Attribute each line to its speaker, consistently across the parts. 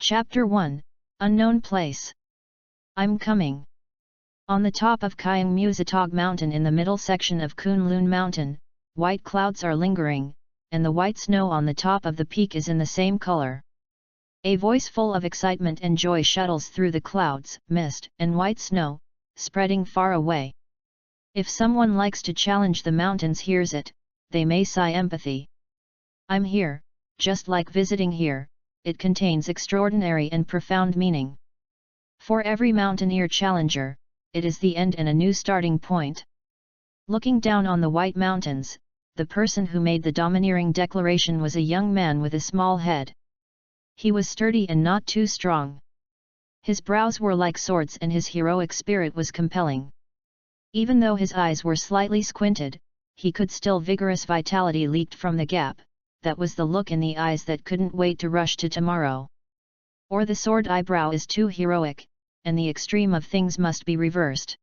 Speaker 1: Chapter 1, Unknown Place. I'm coming. On the top of Kyung Musatog Mountain in the middle section of Kunlun Mountain, white clouds are lingering, and the white snow on the top of the peak is in the same color. A voice full of excitement and joy shuttles through the clouds, mist, and white snow, spreading far away. If someone likes to challenge the mountains hears it, they may sigh empathy. I'm here, just like visiting here. It contains extraordinary and profound meaning. For every mountaineer challenger, it is the end and a new starting point. Looking down on the white mountains, the person who made the domineering declaration was a young man with a small head. He was sturdy and not too strong. His brows were like swords and his heroic spirit was compelling. Even though his eyes were slightly squinted, he could still vigorous vitality leaked from the gap. That was the look in the eyes that couldn't wait to rush to tomorrow. Or the sword eyebrow is too heroic, and the extreme of things must be reversed.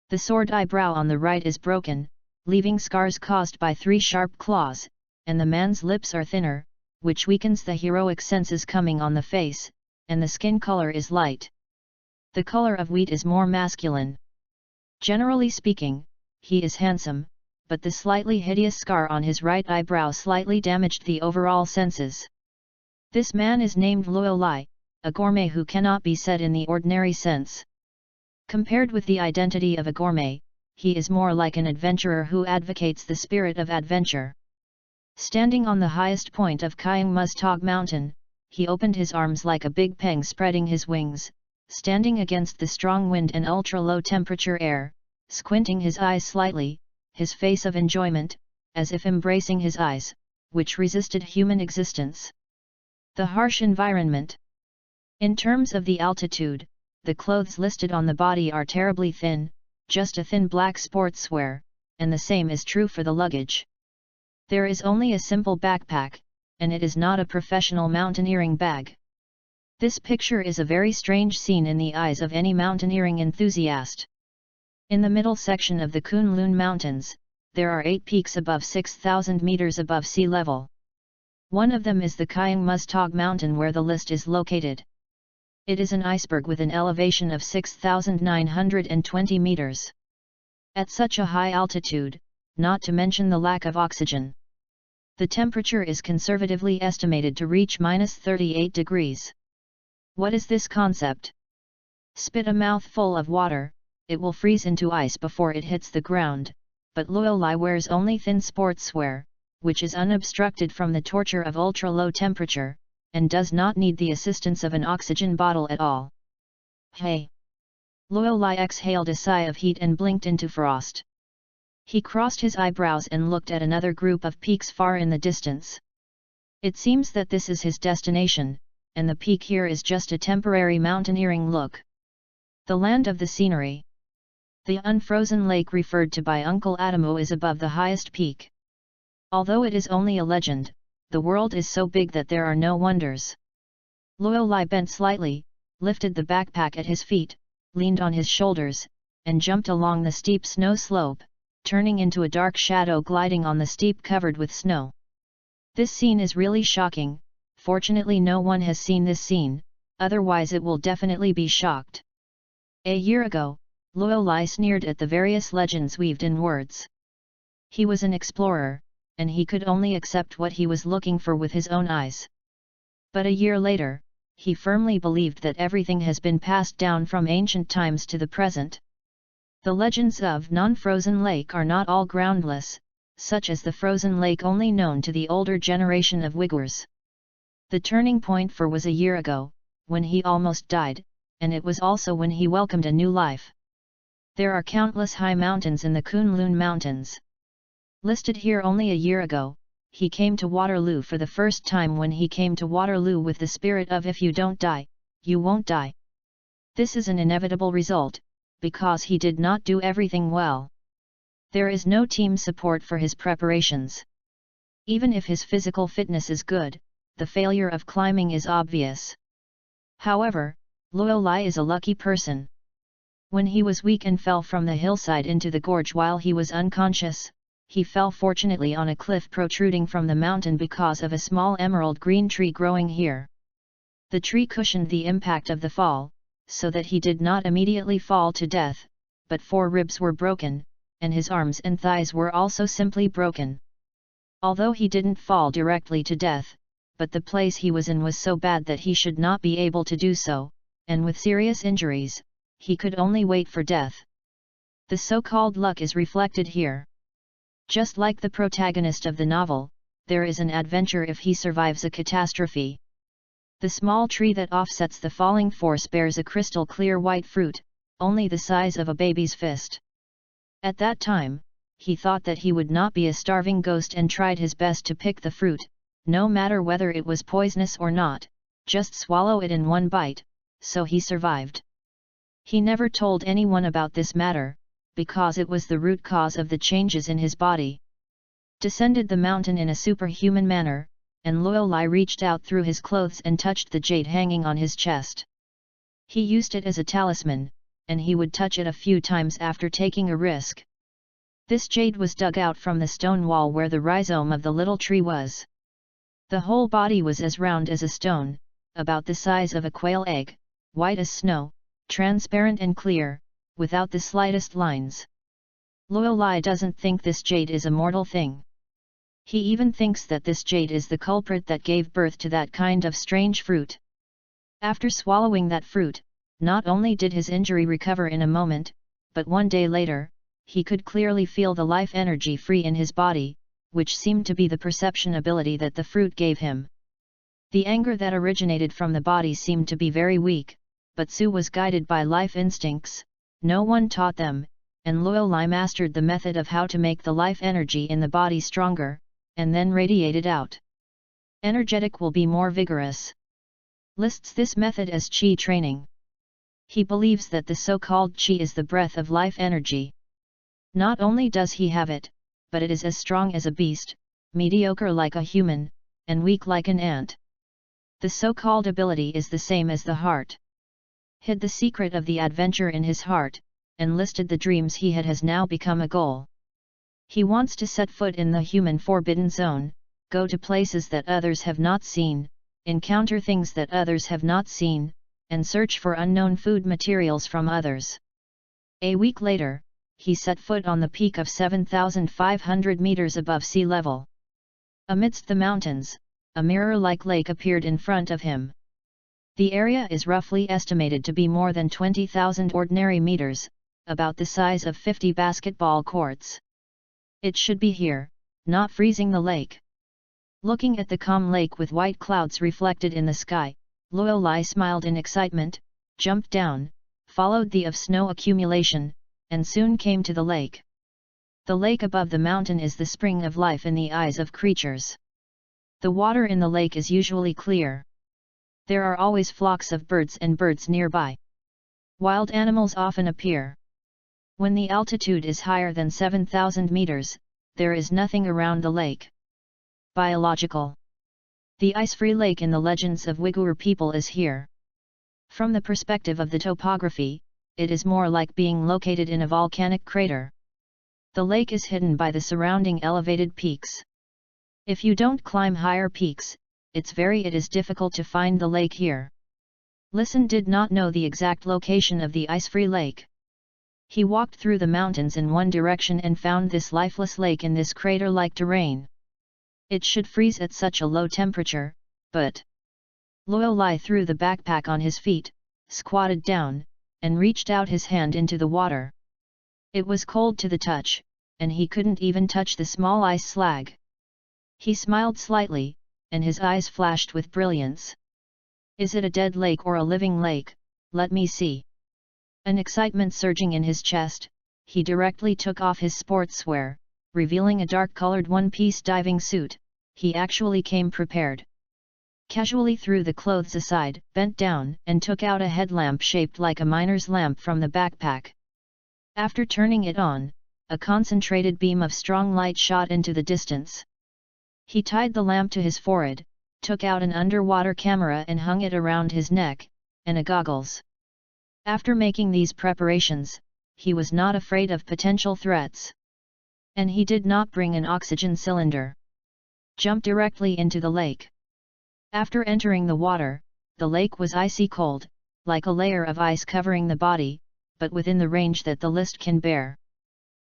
Speaker 1: The sword eyebrow on the right is broken, leaving scars caused by 3 sharp claws, and the man's lips are thinner, which weakens the heroic senses coming on the face, and the skin color is light. The color of wheat is more masculine. Generally speaking, he is handsome, but the slightly hideous scar on his right eyebrow slightly damaged the overall senses. This man is named Luo Lai, a gourmet who cannot be said in the ordinary sense. Compared with the identity of a gourmet, he is more like an adventurer who advocates the spirit of adventure. Standing on the highest point of Kyung Musatog Mountain, he opened his arms like a big peng spreading his wings, standing against the strong wind and ultra-low temperature air, squinting his eyes slightly, his face of enjoyment, as if embracing his eyes, which resisted human existence. The harsh environment. In terms of the altitude, the clothes listed on the body are terribly thin, just a thin black sportswear, and the same is true for the luggage. There is only a simple backpack, and it is not a professional mountaineering bag. This picture is a very strange scene in the eyes of any mountaineering enthusiast. In the middle section of the Kunlun Mountains, there are 8 peaks above 6,000 meters above sea level. One of them is the Kyung Musatog Mountain where the list is located. It is an iceberg with an elevation of 6,920 meters. At such a high altitude, not to mention the lack of oxygen, the temperature is conservatively estimated to reach -38 degrees. What is this concept? Spit a mouthful of water, it will freeze into ice before it hits the ground, but Luo Lai wears only thin sportswear, which is unobstructed from the torture of ultra-low temperature, and does not need the assistance of an oxygen bottle at all. Hey! Luo Lai exhaled a sigh of heat and blinked into frost. He crossed his eyebrows and looked at another group of peaks far in the distance. It seems that this is his destination, and the peak here is just a temporary mountaineering look. The land of the scenery. The unfrozen lake referred to by Uncle Adamu is above the highest peak. Although it is only a legend, the world is so big that there are no wonders. Luo Lai bent slightly, lifted the backpack at his feet, leaned on his shoulders, and jumped along the steep snow slope, turning into a dark shadow gliding on the steep covered with snow. This scene is really shocking. Fortunately no one has seen this scene, otherwise it will definitely be shocked. A year ago, Luo Lai sneered at the various legends weaved in words. He was an explorer, and he could only accept what he was looking for with his own eyes. But a year later, he firmly believed that everything has been passed down from ancient times to the present. The legends of non-frozen lake are not all groundless, such as the frozen lake only known to the older generation of Uyghurs. The turning point was a year ago, when he almost died, and it was also when he welcomed a new life. There are countless high mountains in the Kunlun Mountains. Listed here only a year ago, he came to Waterloo for the first time when he came to Waterloo with the spirit of if you don't die, you won't die. This is an inevitable result, because he did not do everything well. There is no team support for his preparations. Even if his physical fitness is good, the failure of climbing is obvious. However, Luo Lai is a lucky person. When he was weak and fell from the hillside into the gorge while he was unconscious, he fell fortunately on a cliff protruding from the mountain because of a small emerald green tree growing here. The tree cushioned the impact of the fall, so that he did not immediately fall to death, but 4 ribs were broken, and his arms and thighs were also simply broken. Although he didn't fall directly to death, but the place he was in was so bad that he should not be able to do so, and with serious injuries, he could only wait for death. The so-called luck is reflected here. Just like the protagonist of the novel, there is an adventure if he survives a catastrophe. The small tree that offsets the falling force bears a crystal clear white fruit, only the size of a baby's fist. At that time, he thought that he would not be a starving ghost and tried his best to pick the fruit, no matter whether it was poisonous or not, just swallow it in one bite, so he survived. He never told anyone about this matter, because it was the root cause of the changes in his body. Descended the mountain in a superhuman manner, and Luolai reached out through his clothes and touched the jade hanging on his chest. He used it as a talisman, and he would touch it a few times after taking a risk. This jade was dug out from the stone wall where the rhizome of the little tree was. The whole body was as round as a stone, about the size of a quail egg, white as snow, transparent and clear, without the slightest lines. Luolai doesn't think this jade is a mortal thing. He even thinks that this jade is the culprit that gave birth to that kind of strange fruit. After swallowing that fruit, not only did his injury recover in a moment, but 1 day later, he could clearly feel the life energy free in his body, which seemed to be the perception ability that the fruit gave him. The anger that originated from the body seemed to be very weak, but Su was guided by life instincts, no one taught them, and Luolai mastered the method of how to make the life energy in the body stronger, and then radiate it out. Energetic will be more vigorous. Lists this method as qi training. He believes that the so-called qi is the breath of life energy. Not only does he have it, but it is as strong as a beast, mediocre like a human, and weak like an ant. The so-called ability is the same as the heart. Hid the secret of the adventure in his heart, and listed the dreams he had has now become a goal. He wants to set foot in the human forbidden zone, go to places that others have not seen, encounter things that others have not seen, and search for unknown food materials from others. A week later, he set foot on the peak of 7,500 meters above sea level. Amidst the mountains, a mirror-like lake appeared in front of him. The area is roughly estimated to be more than 20,000 ordinary meters, about the size of 50 basketball courts. It should be here, not freezing the lake. Looking at the calm lake with white clouds reflected in the sky, Luolai smiled in excitement, jumped down, followed the of snow accumulation, and soon came to the lake. The lake above the mountain is the spring of life in the eyes of creatures. The water in the lake is usually clear. There are always flocks of birds and birds nearby. Wild animals often appear. When the altitude is higher than 7,000 meters, there is nothing around the lake. Biological. The ice-free lake in the legends of Uyghur people is here. From the perspective of the topography, it is more like being located in a volcanic crater. The lake is hidden by the surrounding elevated peaks. If you don't climb higher peaks, it is difficult to find the lake here. Listen did not know the exact location of the ice-free lake. He walked through the mountains in one direction and found this lifeless lake in this crater-like terrain. It should freeze at such a low temperature, but... Luolai threw the backpack on his feet, squatted down, and reached out his hand into the water. It was cold to the touch, and he couldn't even touch the small ice slag. He smiled slightly, and his eyes flashed with brilliance. Is it a dead lake or a living lake? Let me see. An excitement surging in his chest, he directly took off his sportswear, revealing a dark-colored one-piece diving suit. He actually came prepared. Casually threw the clothes aside, bent down, and took out a headlamp shaped like a miner's lamp from the backpack. After turning it on, a concentrated beam of strong light shot into the distance. He tied the lamp to his forehead, took out an underwater camera and hung it around his neck, and a goggles. After making these preparations, he was not afraid of potential threats. And he did not bring an oxygen cylinder. Jumped directly into the lake. After entering the water, the lake was icy cold, like a layer of ice covering the body, but within the range that the list can bear.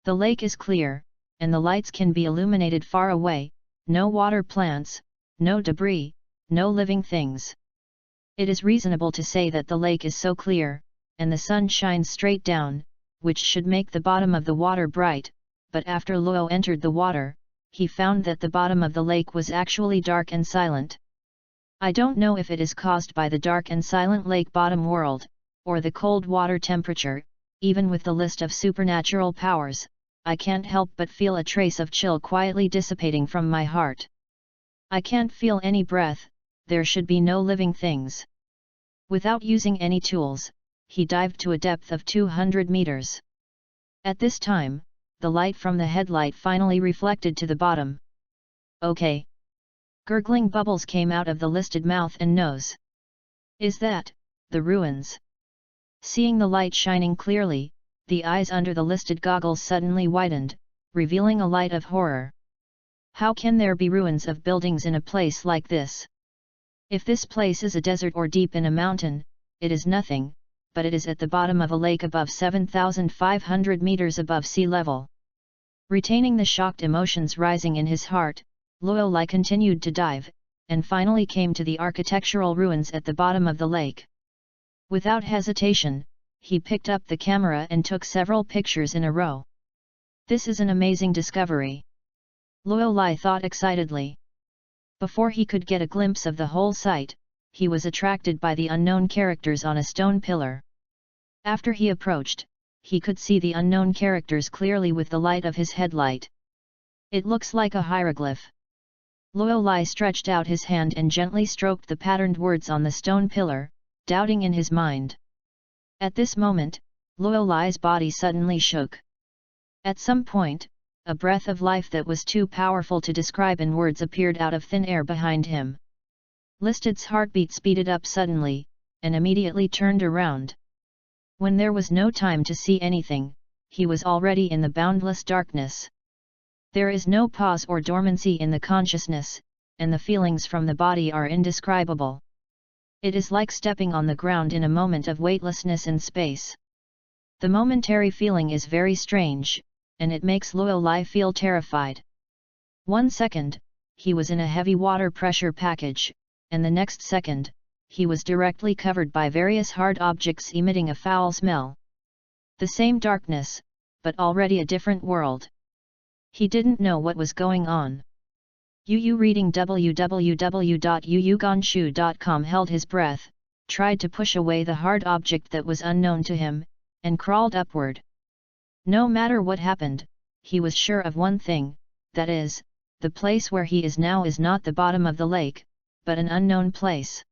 Speaker 1: The lake is clear, and the lights can be illuminated far away, no water plants, no debris, no living things. It is reasonable to say that the lake is so clear, and the sun shines straight down, which should make the bottom of the water bright, but after Luo entered the water, he found that the bottom of the lake was actually dark and silent. I don't know if it is caused by the dark and silent lake bottom world, or the cold water temperature. Even with the list of supernatural powers, I can't help but feel a trace of chill quietly dissipating from my heart. I can't feel any breath, there should be no living things. Without using any tools, he dived to a depth of 200 meters. At this time, the light from the headlight finally reflected to the bottom. Okay. Gurgling bubbles came out of the listed mouth and nose. Is that the ruins? Seeing the light shining clearly, the eyes under the listed goggles suddenly widened, revealing a light of horror. How can there be ruins of buildings in a place like this? If this place is a desert or deep in a mountain, it is nothing, but it is at the bottom of a lake above 7,500 meters above sea level. Retaining the shocked emotions rising in his heart, Luo Lai continued to dive, and finally came to the architectural ruins at the bottom of the lake. Without hesitation, he picked up the camera and took several pictures in a row. This is an amazing discovery, Luo Lai thought excitedly. Before he could get a glimpse of the whole site, he was attracted by the unknown characters on a stone pillar. After he approached, he could see the unknown characters clearly with the light of his headlight. It looks like a hieroglyph. Luo Lai stretched out his hand and gently stroked the patterned words on the stone pillar, doubting in his mind. At this moment, Luo Lai's body suddenly shook. At some point, a breath of life that was too powerful to describe in words appeared out of thin air behind him. Listed's heartbeat speeded up suddenly, and immediately turned around. When there was no time to see anything, he was already in the boundless darkness. There is no pause or dormancy in the consciousness, and the feelings from the body are indescribable. It is like stepping on the ground in a moment of weightlessness in space. The momentary feeling is very strange, and it makes Luo Lai feel terrified. 1 second, he was in a heavy water pressure package, and the next second, he was directly covered by various hard objects emitting a foul smell. The same darkness, but already a different world. He didn't know what was going on. Yu reading www.yuyuganshu.com held his breath, tried to push away the hard object that was unknown to him, and crawled upward. No matter what happened, he was sure of one thing, that is, the place where he is now is not the bottom of the lake, but an unknown place.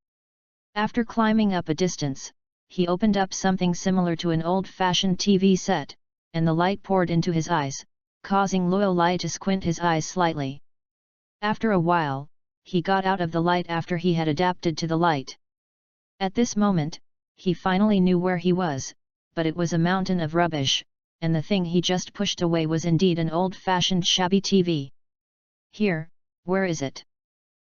Speaker 1: After climbing up a distance, he opened up something similar to an old-fashioned TV set, and the light poured into his eyes, causing Luo Lai to squint his eyes slightly. After a while, he got out of the light after he had adapted to the light. At this moment, he finally knew where he was, but it was a mountain of rubbish, and the thing he just pushed away was indeed an old-fashioned shabby TV. Here, where is it?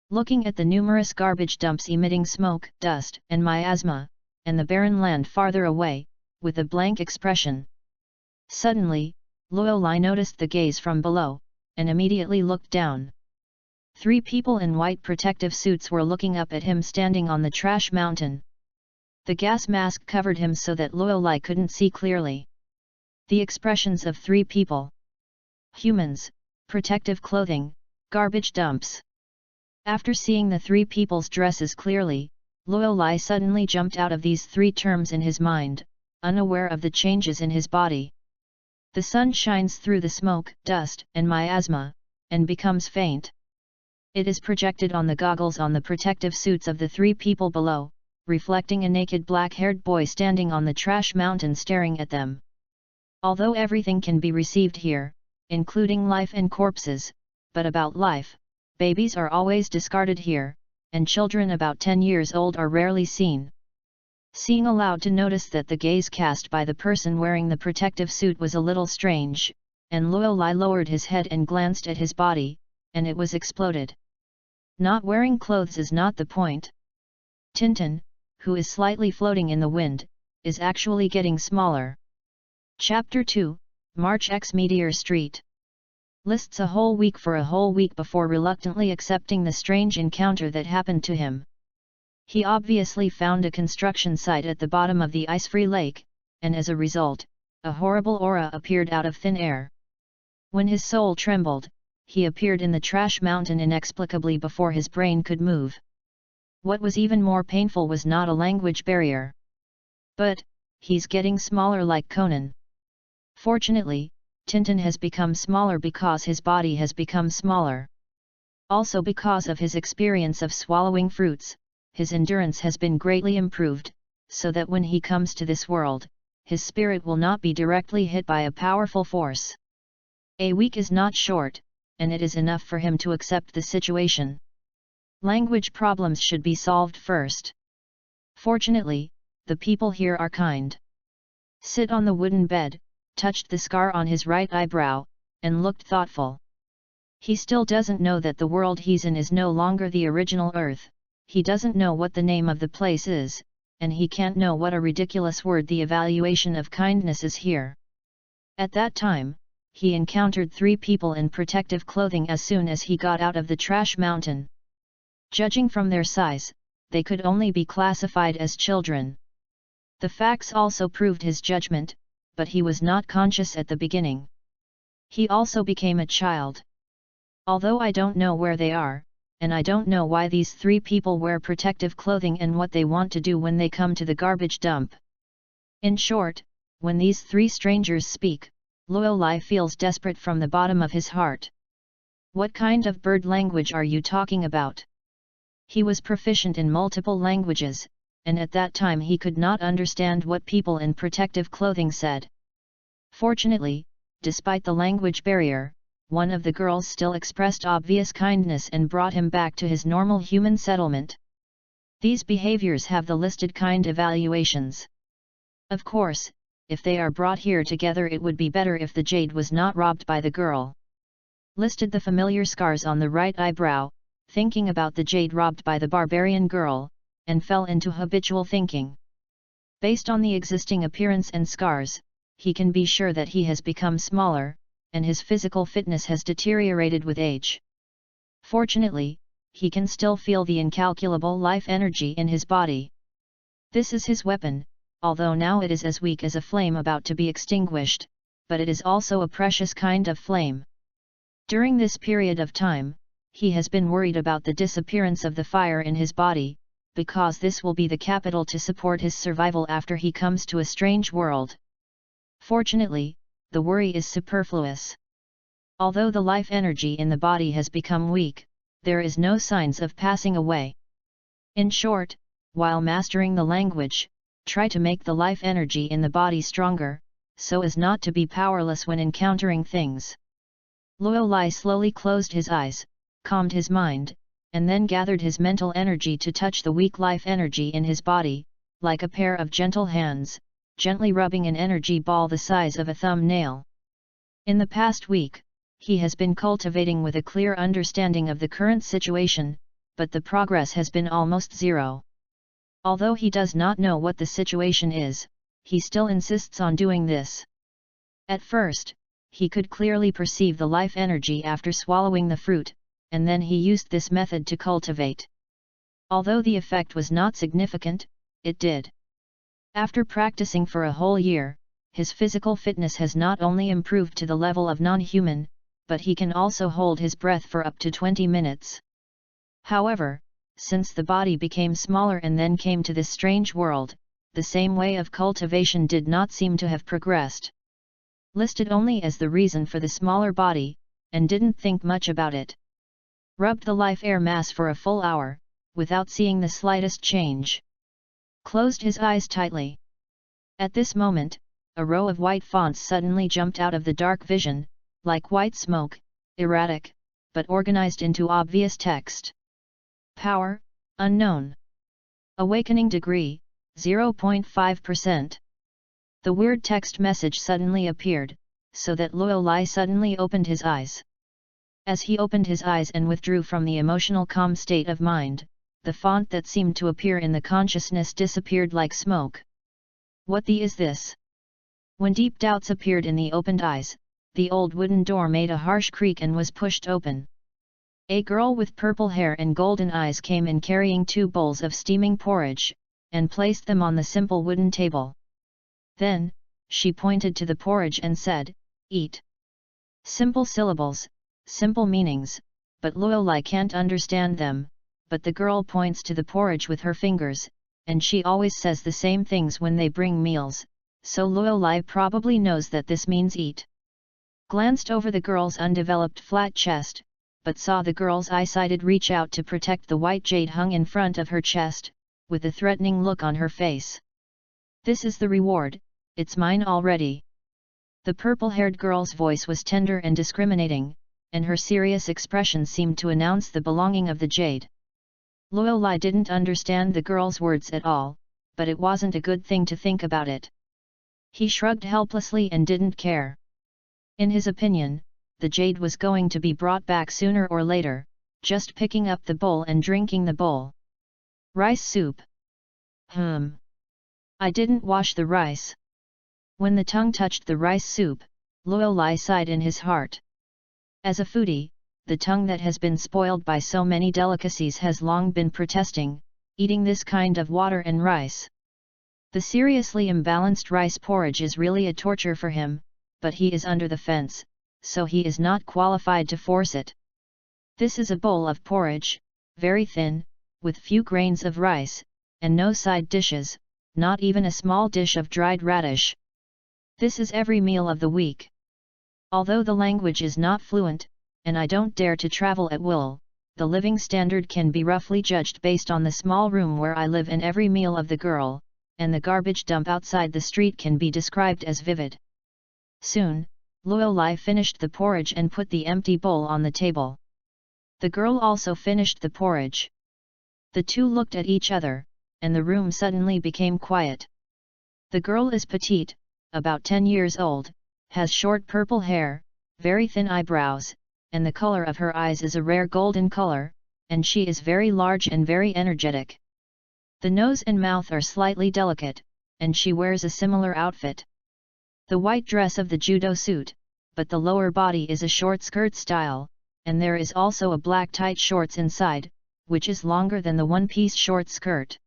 Speaker 1: Looking at the numerous garbage dumps emitting smoke, dust, and miasma, and the barren land farther away, with a blank expression. Suddenly, Luo Lai noticed the gaze from below, and immediately looked down. 3 people in white protective suits were looking up at him standing on the trash mountain. The gas mask covered him so that Luo Lai couldn't see clearly. The expressions of 3 people. Humans, protective clothing, garbage dumps. After seeing the 3 people's dresses clearly, Luo Lai suddenly jumped out of these 3 terms in his mind, unaware of the changes in his body. The sun shines through the smoke, dust, and miasma, and becomes faint. It is projected on the goggles on the protective suits of the 3 people below, reflecting a naked black-haired boy standing on the trash mountain staring at them. Although everything can be received here, including life and corpses, but about life, babies are always discarded here, and children about 10 years old are rarely seen. Seeing aloud to notice that the gaze cast by the person wearing the protective suit was a little strange, and Luo Lai lowered his head and glanced at his body, and it was exploded. Not wearing clothes is not the point. Tintin, who is slightly floating in the wind, is actually getting smaller. Chapter 2, March X Meteor Street. Lists a whole week for a whole week before reluctantly accepting the strange encounter that happened to him. He obviously found a construction site at the bottom of the ice-free lake, and as a result, a horrible aura appeared out of thin air. When his soul trembled, he appeared in the trash mountain inexplicably before his brain could move. What was even more painful was not a language barrier. But, he's getting smaller like Conan. Fortunately, Tintin has become smaller because his body has become smaller. Also because of his experience of swallowing fruits, his endurance has been greatly improved, so that when he comes to this world, his spirit will not be directly hit by a powerful force. A week is not short, and it is enough for him to accept the situation. Language problems should be solved first. Fortunately, the people here are kind. Sit on the wooden bed, touched the scar on his right eyebrow, and looked thoughtful. He still doesn't know that the world he's in is no longer the original Earth, he doesn't know what the name of the place is, and he can't know what a ridiculous word the evaluation of kindness is here. At that time, he encountered 3 people in protective clothing as soon as he got out of the trash mountain. Judging from their size, they could only be classified as children. The facts also proved his judgment, but he was not conscious at the beginning. He also became a child. Although I don't know where they are, and I don't know why these 3 people wear protective clothing and what they want to do when they come to the garbage dump. In short, when these 3 strangers speak, Luo Lai feels desperate from the bottom of his heart. What kind of bird language are you talking about? He was proficient in multiple languages, and at that time he could not understand what people in protective clothing said. Fortunately, despite the language barrier, one of the girls still expressed obvious kindness and brought him back to his normal human settlement. These behaviors have the listed kind evaluations. Of course, if they are brought here together, it would be better if the jade was not robbed by the girl. Listed the familiar scars on the right eyebrow, thinking about the jade robbed by the barbarian girl, and fell into habitual thinking. Based on the existing appearance and scars, he can be sure that he has become smaller, and his physical fitness has deteriorated with age. Fortunately, he can still feel the incalculable life energy in his body. This is his weapon, although now it is as weak as a flame about to be extinguished, but it is also a precious kind of flame. During this period of time, he has been worried about the disappearance of the fire in his body, because this will be the capital to support his survival after he comes to a strange world. Fortunately, the worry is superfluous. Although the life energy in the body has become weak, there is no signs of passing away. In short, while mastering the language, try to make the life energy in the body stronger, so as not to be powerless when encountering things. Luo Lai slowly closed his eyes, calmed his mind, and then gathered his mental energy to touch the weak life energy in his body, like a pair of gentle hands, gently rubbing an energy ball the size of a thumbnail. In the past week, he has been cultivating with a clear understanding of the current situation, but the progress has been almost zero. Although he does not know what the situation is, he still insists on doing this. At first, he could clearly perceive the life energy after swallowing the fruit, and then he used this method to cultivate. Although the effect was not significant, it did. After practicing for a whole year, his physical fitness has not only improved to the level of non-human, but he can also hold his breath for up to 20 minutes. However, since the body became smaller and then came to this strange world, the same way of cultivation did not seem to have progressed. Listed only as the reason for the smaller body, and didn't think much about it. Rubbed the life air mass for a full hour, without seeing the slightest change. Closed his eyes tightly. At this moment, a row of white fonts suddenly jumped out of the dark vision, like white smoke, erratic, but organized into obvious text. Power, unknown. Awakening degree, 0.5%. The weird text message suddenly appeared, so that Luo Lai suddenly opened his eyes. As he opened his eyes and withdrew from the emotional calm state of mind, the font that seemed to appear in the consciousness disappeared like smoke. What the is this? When deep doubts appeared in the opened eyes, the old wooden door made a harsh creak and was pushed open. A girl with purple hair and golden eyes came in carrying 2 bowls of steaming porridge, and placed them on the simple wooden table. Then, she pointed to the porridge and said, "Eat." Simple syllables, simple meanings, but Luolai can't understand them, but the girl points to the porridge with her fingers, and she always says the same things when they bring meals, so Luolai probably knows that this means eat. Glanced over the girl's undeveloped flat chest, but saw the girl's eyesighted reach out to protect the white jade hung in front of her chest, with a threatening look on her face. "This is the reward, it's mine already." The purple-haired girl's voice was tender and discriminating, and her serious expression seemed to announce the belonging of the jade. Luolai didn't understand the girl's words at all, but it wasn't a good thing to think about it. He shrugged helplessly and didn't care. In his opinion, the jade was going to be brought back sooner or later, just picking up the bowl and drinking the bowl. Rice soup. I didn't wash the rice. When the tongue touched the rice soup, Luolai sighed in his heart. As a foodie, the tongue that has been spoiled by so many delicacies has long been protesting, eating this kind of water and rice. The seriously imbalanced rice porridge is really a torture for him, but he is under the fence, so he is not qualified to force it. This is a bowl of porridge, very thin, with few grains of rice, and no side dishes, not even a small dish of dried radish. This is every meal of the week. Although the language is not fluent, and I don't dare to travel at will, the living standard can be roughly judged based on the small room where I live and every meal of the girl, and the garbage dump outside the street can be described as vivid. Soon, Luolai finished the porridge and put the empty bowl on the table. The girl also finished the porridge. The two looked at each other, and the room suddenly became quiet. The girl is petite, about 10 years old, has short purple hair, very thin eyebrows, and the color of her eyes is a rare golden color, and she is very large and very energetic. The nose and mouth are slightly delicate, and she wears a similar outfit. The white dress of the judo suit, but the lower body is a short skirt style, and there is also a black tight shorts inside, which is longer than the one-piece short skirt.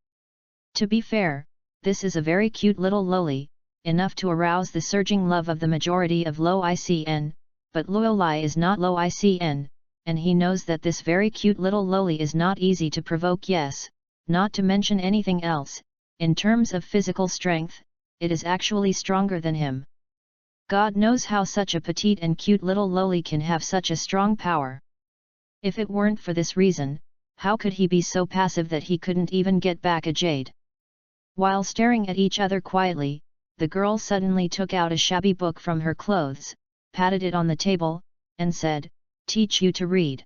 Speaker 1: To be fair, this is a very cute little loli, enough to arouse the surging love of the majority of low ICN, but Luolai is not low ICN, and he knows that this very cute little loli is not easy to provoke. Yes, not to mention anything else, in terms of physical strength, it is actually stronger than him. God knows how such a petite and cute little loli can have such a strong power. If it weren't for this reason, how could he be so passive that he couldn't even get back a jade? While staring at each other quietly, the girl suddenly took out a shabby book from her clothes, patted it on the table, and said, "Teach you to read."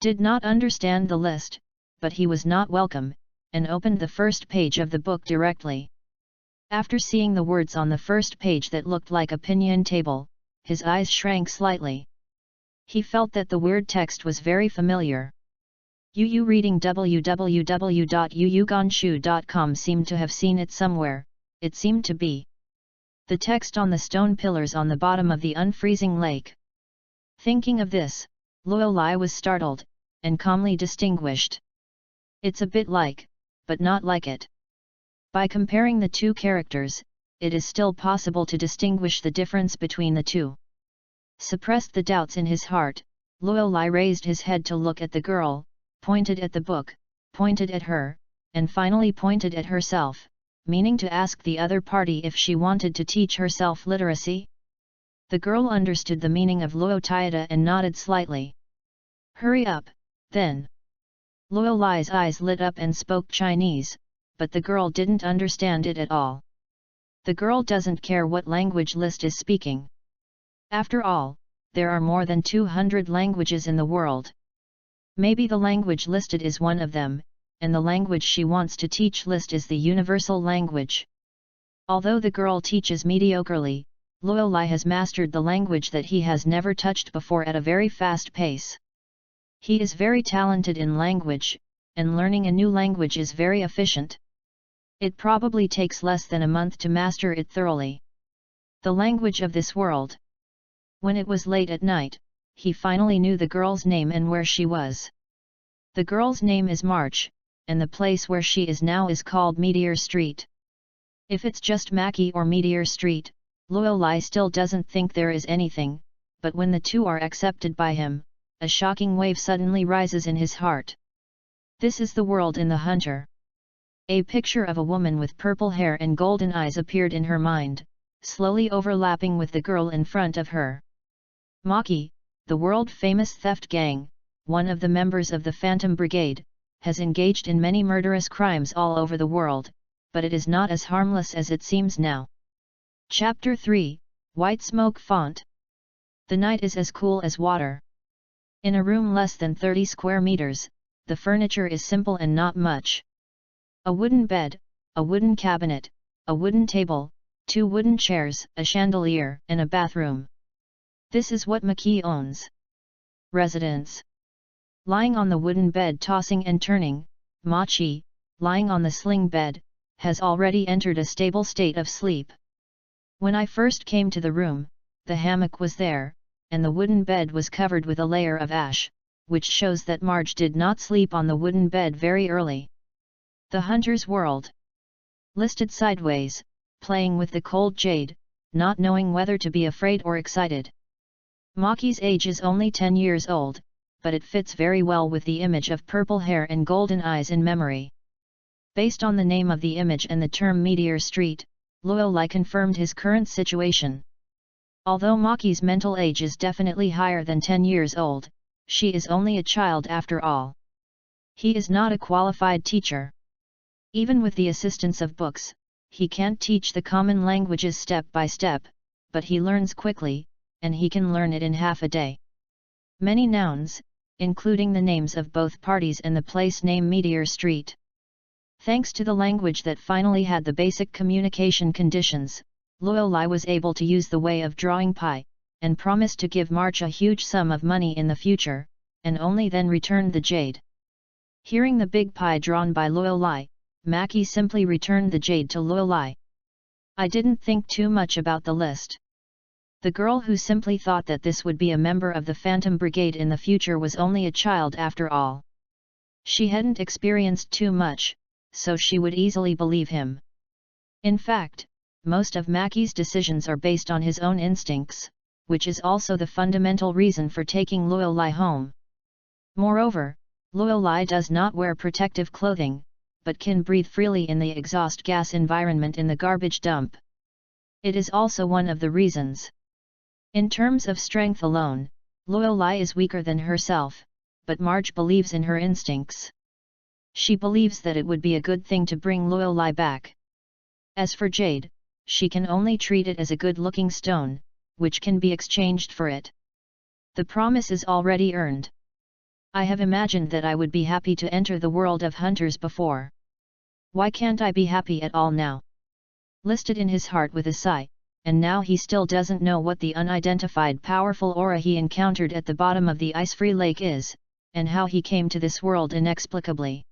Speaker 1: Did not understand the list, but he was not welcome, and opened the first page of the book directly. After seeing the words on the first page that looked like a pinion table, his eyes shrank slightly. He felt that the weird text was very familiar. Yu reading www.yuyugonshu.com seemed to have seen it somewhere. It seemed to be the text on the stone pillars on the bottom of the unfreezing lake. Thinking of this, Luolai was startled, and calmly distinguished. It's a bit like, but not like it. By comparing the two characters, it is still possible to distinguish the difference between the two. Suppressed the doubts in his heart, Luolai raised his head to look at the girl, pointed at the book, pointed at her, and finally pointed at herself, meaning to ask the other party if she wanted to teach herself literacy. The girl understood the meaning of Luotiada and nodded slightly. "Hurry up, then." Luolai's eyes lit up and spoke Chinese, but the girl didn't understand it at all. The girl doesn't care what language List is speaking. After all, there are more than 200 languages in the world. Maybe the language listed is one of them, and the language she wants to teach List is the universal language. Although the girl teaches mediocrely, Luolai has mastered the language that he has never touched before at a very fast pace. He is very talented in language, and learning a new language is very efficient. It probably takes less than a month to master it thoroughly. The language of this world. When it was late at night, he finally knew the girl's name and where she was. The girl's name is March, and the place where she is now is called Meteor Street. If it's just Mackie or Meteor Street, Luo Lai still doesn't think there is anything, but when the two are accepted by him, a shocking wave suddenly rises in his heart. This is the world in the hunter. A picture of a woman with purple hair and golden eyes appeared in her mind, slowly overlapping with the girl in front of her. Maki, the world-famous theft gang, one of the members of the Phantom Brigade, has engaged in many murderous crimes all over the world, but it is not as harmless as it seems now. Chapter 3, White Smoke Font. The night is as cool as water. In a room less than 30 square meters, the furniture is simple and not much. A wooden bed, a wooden cabinet, a wooden table, 2 wooden chairs, a chandelier, and a bathroom. This is what Maki owns. Residence. Lying on the wooden bed tossing and turning, Machi, lying on the sling bed, has already entered a stable state of sleep. When I first came to the room, the hammock was there, and the wooden bed was covered with a layer of ash, which shows that Marge did not sleep on the wooden bed very early. The Hunter's World. Listed sideways, playing with the cold jade, not knowing whether to be afraid or excited. Maki's age is only 10 years old, but it fits very well with the image of purple hair and golden eyes in memory. Based on the name of the image and the term Meteor Street, Luo Lai confirmed his current situation. Although Maki's mental age is definitely higher than 10 years old, she is only a child after all. He is not a qualified teacher. Even with the assistance of books, he can't teach the common languages step by step, but he learns quickly, and he can learn it in half a day. Many nouns, including the names of both parties and the place name Meteor Street. Thanks to the language that finally had the basic communication conditions, Luo Lai was able to use the way of drawing pie, and promised to give March a huge sum of money in the future, and only then returned the jade. Hearing the big pie drawn by Luo Lai, Maki simply returned the jade to Luo Lai. I didn't think too much about the list. The girl who simply thought that this would be a member of the Phantom Brigade in the future was only a child after all. She hadn't experienced too much, so she would easily believe him. In fact, most of Maki's decisions are based on his own instincts, which is also the fundamental reason for taking Luo Lai home. Moreover, Luo Lai does not wear protective clothing, but can breathe freely in the exhaust gas environment in the garbage dump. It is also one of the reasons. In terms of strength alone, Luo Lai is weaker than herself, but Marge believes in her instincts. She believes that it would be a good thing to bring Luo Lai back. As for jade, she can only treat it as a good-looking stone, which can be exchanged for it. The promise is already earned. I have imagined that I would be happy to enter the world of hunters before. Why can't I be happy at all now? Listed in his heart with a sigh, and now he still doesn't know what the unidentified powerful aura he encountered at the bottom of the ice-free lake is, and how he came to this world inexplicably.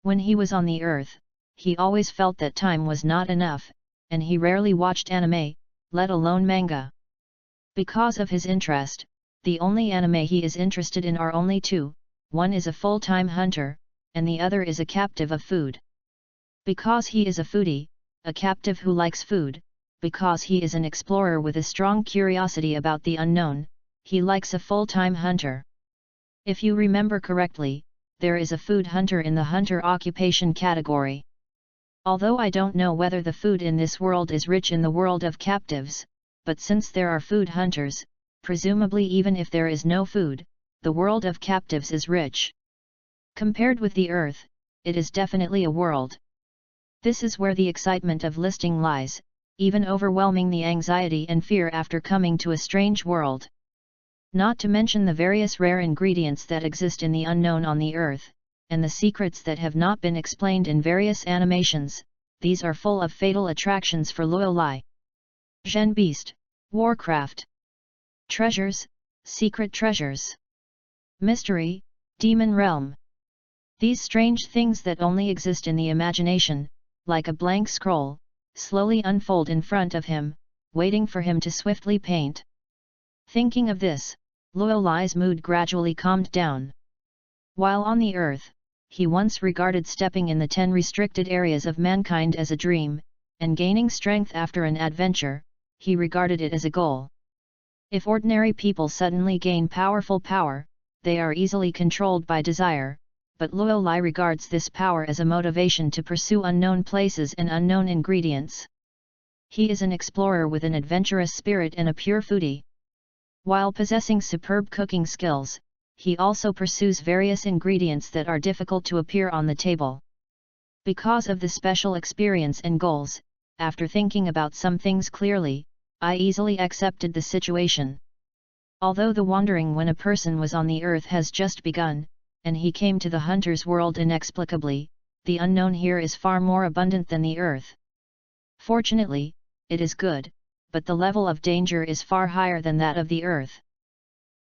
Speaker 1: When he was on the earth, he always felt that time was not enough, and he rarely watched anime, let alone manga. Because of his interest, the only anime he is interested in are only 2, one is a full-time hunter, and the other is a captive of food. Because he is a foodie, a captive who likes food, because he is an explorer with a strong curiosity about the unknown, he likes a full-time hunter. If you remember correctly, there is a food hunter in the hunter occupation category. Although I don't know whether the food in this world is rich in the world of captives, but since there are food hunters, presumably even if there is no food, the world of captives is rich. Compared with the earth, it is definitely a world. This is where the excitement of listing lies, even overwhelming the anxiety and fear after coming to a strange world. Not to mention the various rare ingredients that exist in the unknown on the earth, and the secrets that have not been explained in various animations, these are full of fatal attractions for Luo Lai. Gen Beast, Warcraft. Treasures, secret treasures. Mystery, Demon Realm. These strange things that only exist in the imagination, like a blank scroll, slowly unfold in front of him, waiting for him to swiftly paint. Thinking of this, Luo Lai's mood gradually calmed down. While on the earth, he once regarded stepping in the 10 restricted areas of mankind as a dream, and gaining strength after an adventure, he regarded it as a goal. If ordinary people suddenly gain powerful power, they are easily controlled by desire, but Luo Lai regards this power as a motivation to pursue unknown places and unknown ingredients. He is an explorer with an adventurous spirit and a pure foodie. While possessing superb cooking skills, he also pursues various ingredients that are difficult to appear on the table. Because of the special experience and goals, after thinking about some things clearly, I easily accepted the situation. Although the wandering when a person was on the earth has just begun, and he came to the hunter's world inexplicably, the unknown here is far more abundant than the earth. Fortunately, it is good, but the level of danger is far higher than that of the earth.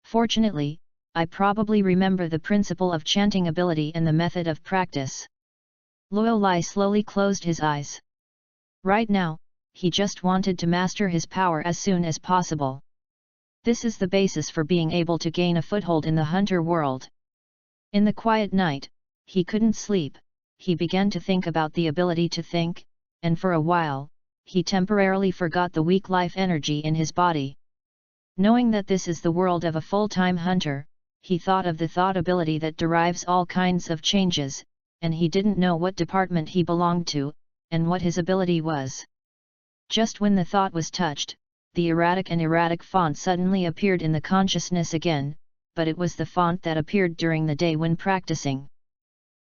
Speaker 1: Fortunately, I probably remember the principle of chanting ability and the method of practice. Luo Lai slowly closed his eyes. Right now, he just wanted to master his power as soon as possible. This is the basis for being able to gain a foothold in the hunter world. In the quiet night, he couldn't sleep, he began to think about the ability to think, and for a while, he temporarily forgot the weak life energy in his body. Knowing that this is the world of a full-time hunter, he thought of the thought ability that derives all kinds of changes, and he didn't know what department he belonged to, and what his ability was. Just when the thought was touched, the erratic font suddenly appeared in the consciousness again, but it was the font that appeared during the day when practicing.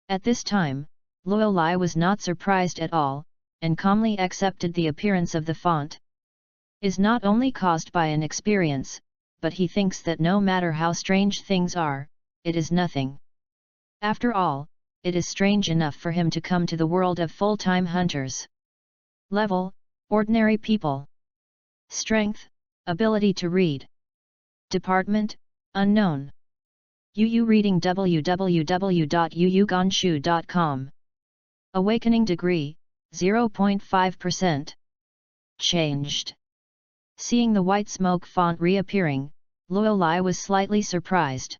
Speaker 1: At this time, Luo Lai was not surprised at all, and calmly accepted the appearance of the font. Is not only caused by an experience, but he thinks that no matter how strange things are, it is nothing. After all, it is strange enough for him to come to the world of full-time hunters. Level, ordinary people. Strength, ability to read. Department, unknown. UU reading www.uuganshu.com. Awakening degree, 0.5%. Changed. Seeing the white smoke font reappearing, Luo Lai was slightly surprised.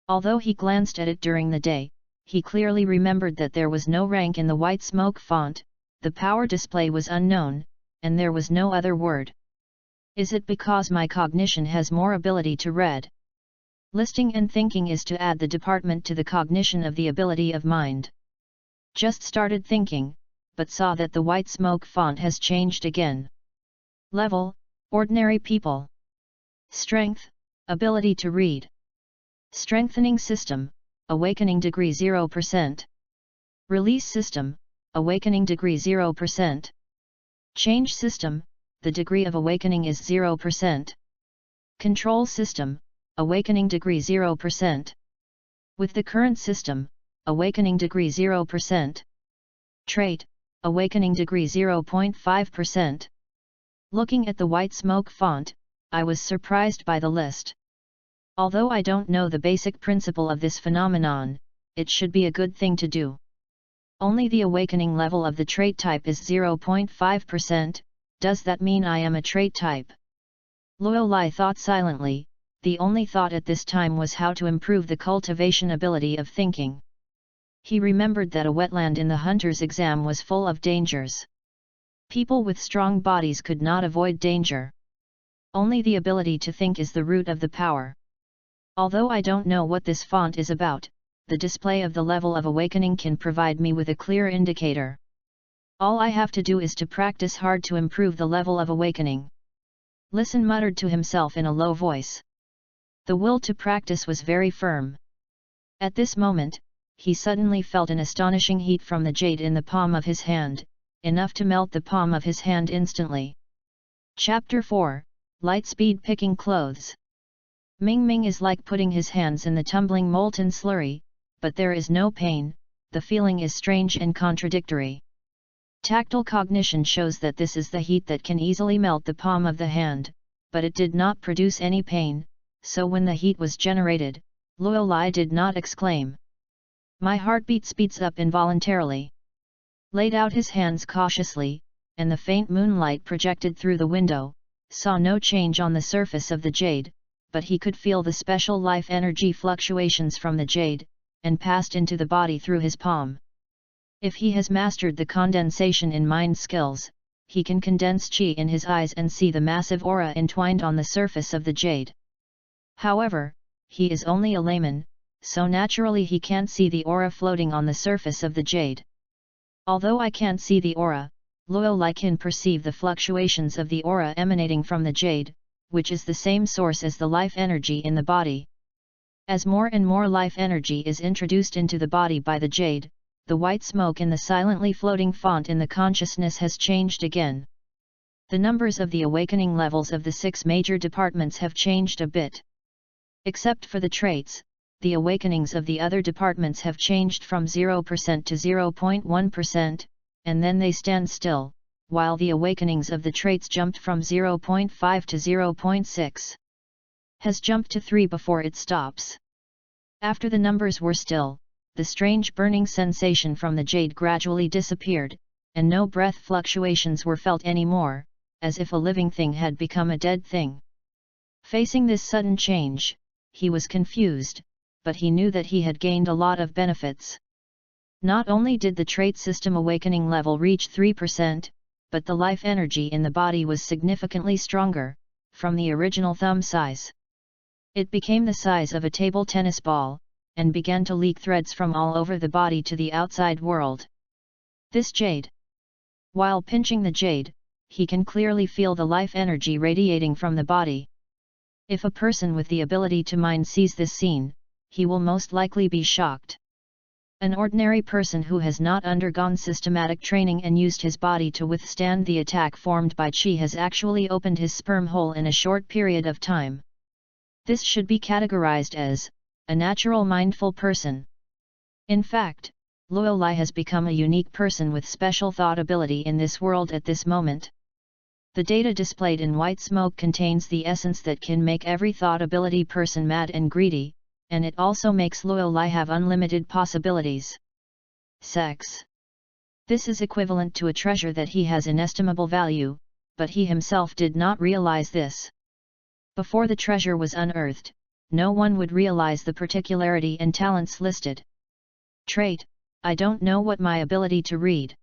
Speaker 1: Although he glanced at it during the day, he clearly remembered that there was no rank in the white smoke font, the power display was unknown, and there was no other word. Is it because my cognition has more ability to read? Listing and thinking is to add the department to the cognition of the ability of mind. Just started thinking, but saw that the white smoke font has changed again. Level, ordinary people. Strength, ability to read. Strengthening system, awakening degree 0%. Release system, awakening degree 0%. Change system, the degree of awakening is 0%. Control system, awakening degree 0%. With the current system, awakening degree 0%. Trait, awakening degree 0.5%. Looking at the white smoke font, I was surprised by the list. Although I don't know the basic principle of this phenomenon, it should be a good thing to do. Only the awakening level of the trait type is 0.5%, does that mean I am a trait type? Luo Lai thought silently, the only thought at this time was how to improve the cultivation ability of thinking. He remembered that a wetland in the hunter's exam was full of dangers. People with strong bodies could not avoid danger. Only the ability to think is the root of the power. Although I don't know what this font is about, the display of the level of awakening can provide me with a clear indicator. All I have to do is to practice hard to improve the level of awakening. Listen muttered to himself in a low voice. The will to practice was very firm. At this moment, he suddenly felt an astonishing heat from the jade in the palm of his hand, enough to melt the palm of his hand instantly. Chapter 4, Light Speed Picking Clothes. Ming Ming is like putting his hands in the tumbling molten slurry, but there is no pain, the feeling is strange and contradictory. Tactile cognition shows that this is the heat that can easily melt the palm of the hand, but it did not produce any pain, so when the heat was generated, Luo Lai did not exclaim. My heartbeat speeds up involuntarily. Laid out his hands cautiously, and the faint moonlight projected through the window, saw no change on the surface of the jade, but he could feel the special life energy fluctuations from the jade, and passed into the body through his palm. If he has mastered the condensation in mind skills, he can condense chi in his eyes and see the massive aura entwined on the surface of the jade. However, he is only a layman, so naturally he can't see the aura floating on the surface of the jade. Although I can't see the aura, Luolai can perceive the fluctuations of the aura emanating from the jade, which is the same source as the life energy in the body. As more and more life energy is introduced into the body by the jade, the white smoke in the silently floating font in the consciousness has changed again. The numbers of the awakening levels of the 6 major departments have changed a bit. Except for the traits, the awakenings of the other departments have changed from 0% to 0.1%, and then they stand still, while the awakenings of the traits jumped from 0.5 to 0.6. Has jumped to 3 before it stops. After the numbers were still, the strange burning sensation from the jade gradually disappeared, and no breath fluctuations were felt anymore, as if a living thing had become a dead thing. Facing this sudden change, he was confused, but he knew that he had gained a lot of benefits. Not only did the trait system awakening level reach 3%, but the life energy in the body was significantly stronger, from the original thumb size. It became the size of a table tennis ball, and began to leak threads from all over the body to the outside world. This jade. While pinching the jade, he can clearly feel the life energy radiating from the body. If a person with the ability to mind sees this scene, he will most likely be shocked. An ordinary person who has not undergone systematic training and used his body to withstand the attack formed by Qi has actually opened his sperm hole in a short period of time. This should be categorized as a natural mindful person. In fact, Luolai has become a unique person with special thought ability in this world at this moment. The data displayed in white smoke contains the essence that can make every thought ability person mad and greedy, and it also makes Luolai have unlimited possibilities. Sex. This is equivalent to a treasure that he has inestimable value, but he himself did not realize this. Before the treasure was unearthed, no one would realize the particularity and talents listed. Trait: I don't know what my ability to read.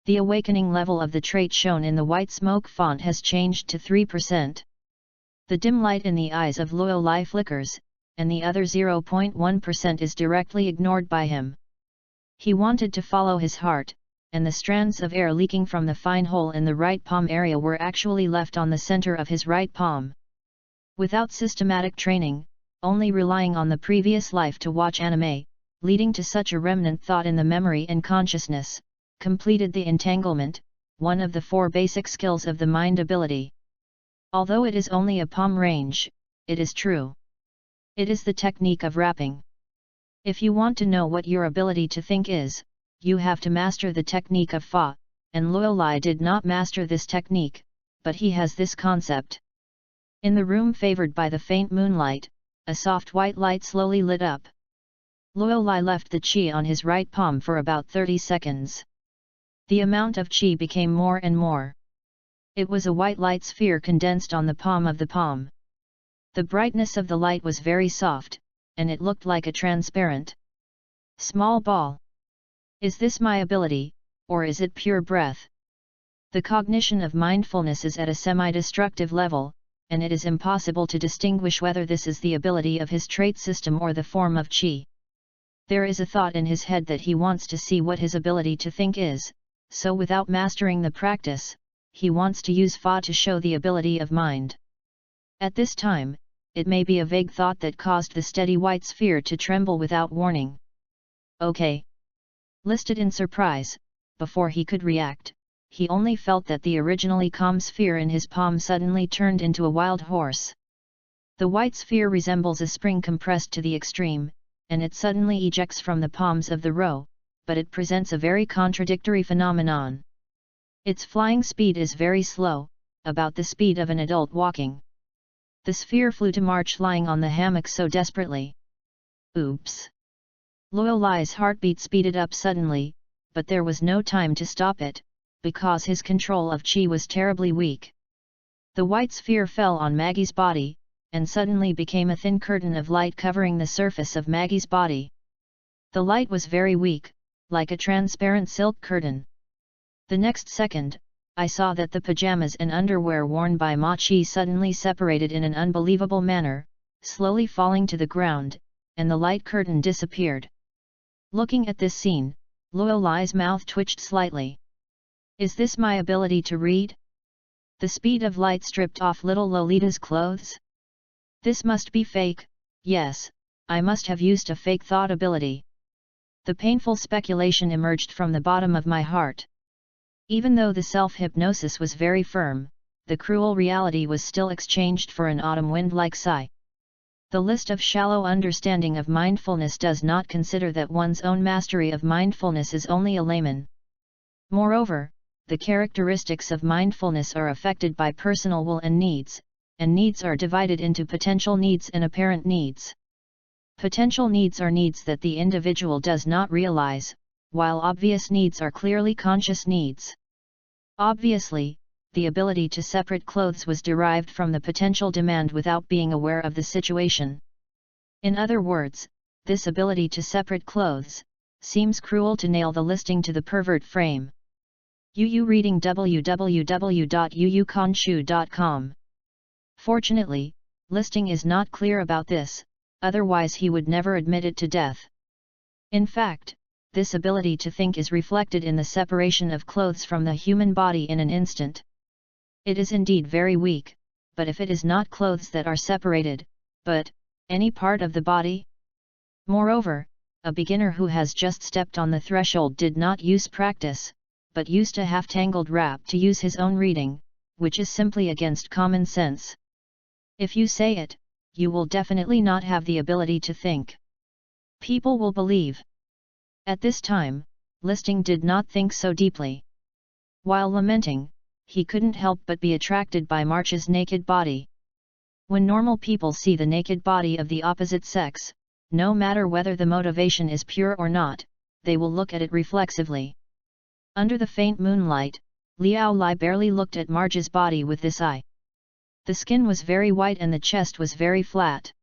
Speaker 1: The awakening level of the trait shown in the white smoke font has changed to 3%. The dim light in the eyes of Luolai flickers, and the other 0.1% is directly ignored by him. He wanted to follow his heart, and the strands of air leaking from the fine hole in the right palm area were actually left on the center of his right palm. Without systematic training, only relying on the previous life to watch anime, leading to such a remnant thought in the memory and consciousness, completed the entanglement, one of the 4 basic skills of the mind ability. Although it is only a palm range, it is true. It is the technique of wrapping. If you want to know what your ability to think is, you have to master the technique of Fa, and Luolai did not master this technique, but he has this concept. In the room favored by the faint moonlight, a soft white light slowly lit up. Luolai left the qi on his right palm for about 30 seconds. The amount of qi became more and more. It was a white light sphere condensed on the palm of the palm. The brightness of the light was very soft, and it looked like a transparent small ball. Is this my ability, or is it pure breath? The cognition of mindfulness is at a semi-destructive level, and it is impossible to distinguish whether this is the ability of his trait system or the form of qi. There is a thought in his head that he wants to see what his ability to think is, so without mastering the practice, he wants to use Fa to show the ability of mind. At this time, it may be a vague thought that caused the steady white sphere to tremble without warning. Okay. Listed in surprise, before he could react, he only felt that the originally calm sphere in his palm suddenly turned into a wild horse. The white sphere resembles a spring compressed to the extreme, and it suddenly ejects from the palms of the row, but it presents a very contradictory phenomenon. Its flying speed is very slow, about the speed of an adult walking. The sphere flew to March lying on the hammock so desperately. Oops! Lorelai's heartbeat speeded up suddenly, but there was no time to stop it, because his control of chi was terribly weak. The white sphere fell on Maggie's body, and suddenly became a thin curtain of light covering the surface of Maggie's body. The light was very weak, like a transparent silk curtain. The next second, I saw that the pajamas and underwear worn by Ma Chi suddenly separated in an unbelievable manner, slowly falling to the ground, and the light curtain disappeared. Looking at this scene, Lorelai's mouth twitched slightly. Is this my ability to read? The speed of light stripped off little Lolita's clothes? This must be fake. Yes, I must have used a fake thought ability. The painful speculation emerged from the bottom of my heart. Even though the self-hypnosis was very firm, the cruel reality was still exchanged for an autumn wind-like sigh. The list of shallow understanding of mindfulness does not consider that one's own mastery of mindfulness is only a layman. Moreover, the characteristics of mindfulness are affected by personal will and needs are divided into potential needs and apparent needs. Potential needs are needs that the individual does not realize, while obvious needs are clearly conscious needs. Obviously, the ability to separate clothes was derived from the potential demand without being aware of the situation. In other words, this ability to separate clothes seems cruel to nail the listing to the pervert frame. UU reading www.uukonshu.com. Fortunately, listing is not clear about this, otherwise he would never admit it to death. In fact, this ability to think is reflected in the separation of clothes from the human body in an instant. It is indeed very weak, but if it is not clothes that are separated, but any part of the body? Moreover, a beginner who has just stepped on the threshold did not use practice, but used a half-tangled wrap to use his own reading, which is simply against common sense. If you say it, you will definitely not have the ability to think. People will believe. At this time, Listing did not think so deeply. While lamenting, he couldn't help but be attracted by March's naked body. When normal people see the naked body of the opposite sex, no matter whether the motivation is pure or not, they will look at it reflexively. Under the faint moonlight, Liao Lai barely looked at March's body with this eye. The skin was very white and the chest was very flat.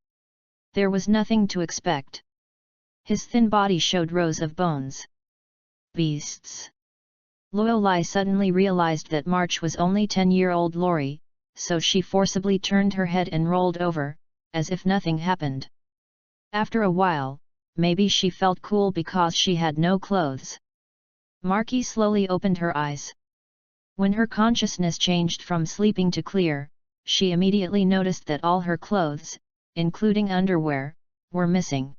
Speaker 1: There was nothing to expect. His thin body showed rows of bones. Beasts. Liao Lai suddenly realized that March was only 10-year-old Lori, so she forcibly turned her head and rolled over, as if nothing happened. After a while, maybe she felt cool because she had no clothes. Marky slowly opened her eyes. When her consciousness changed from sleeping to clear, she immediately noticed that all her clothes, including underwear, were missing.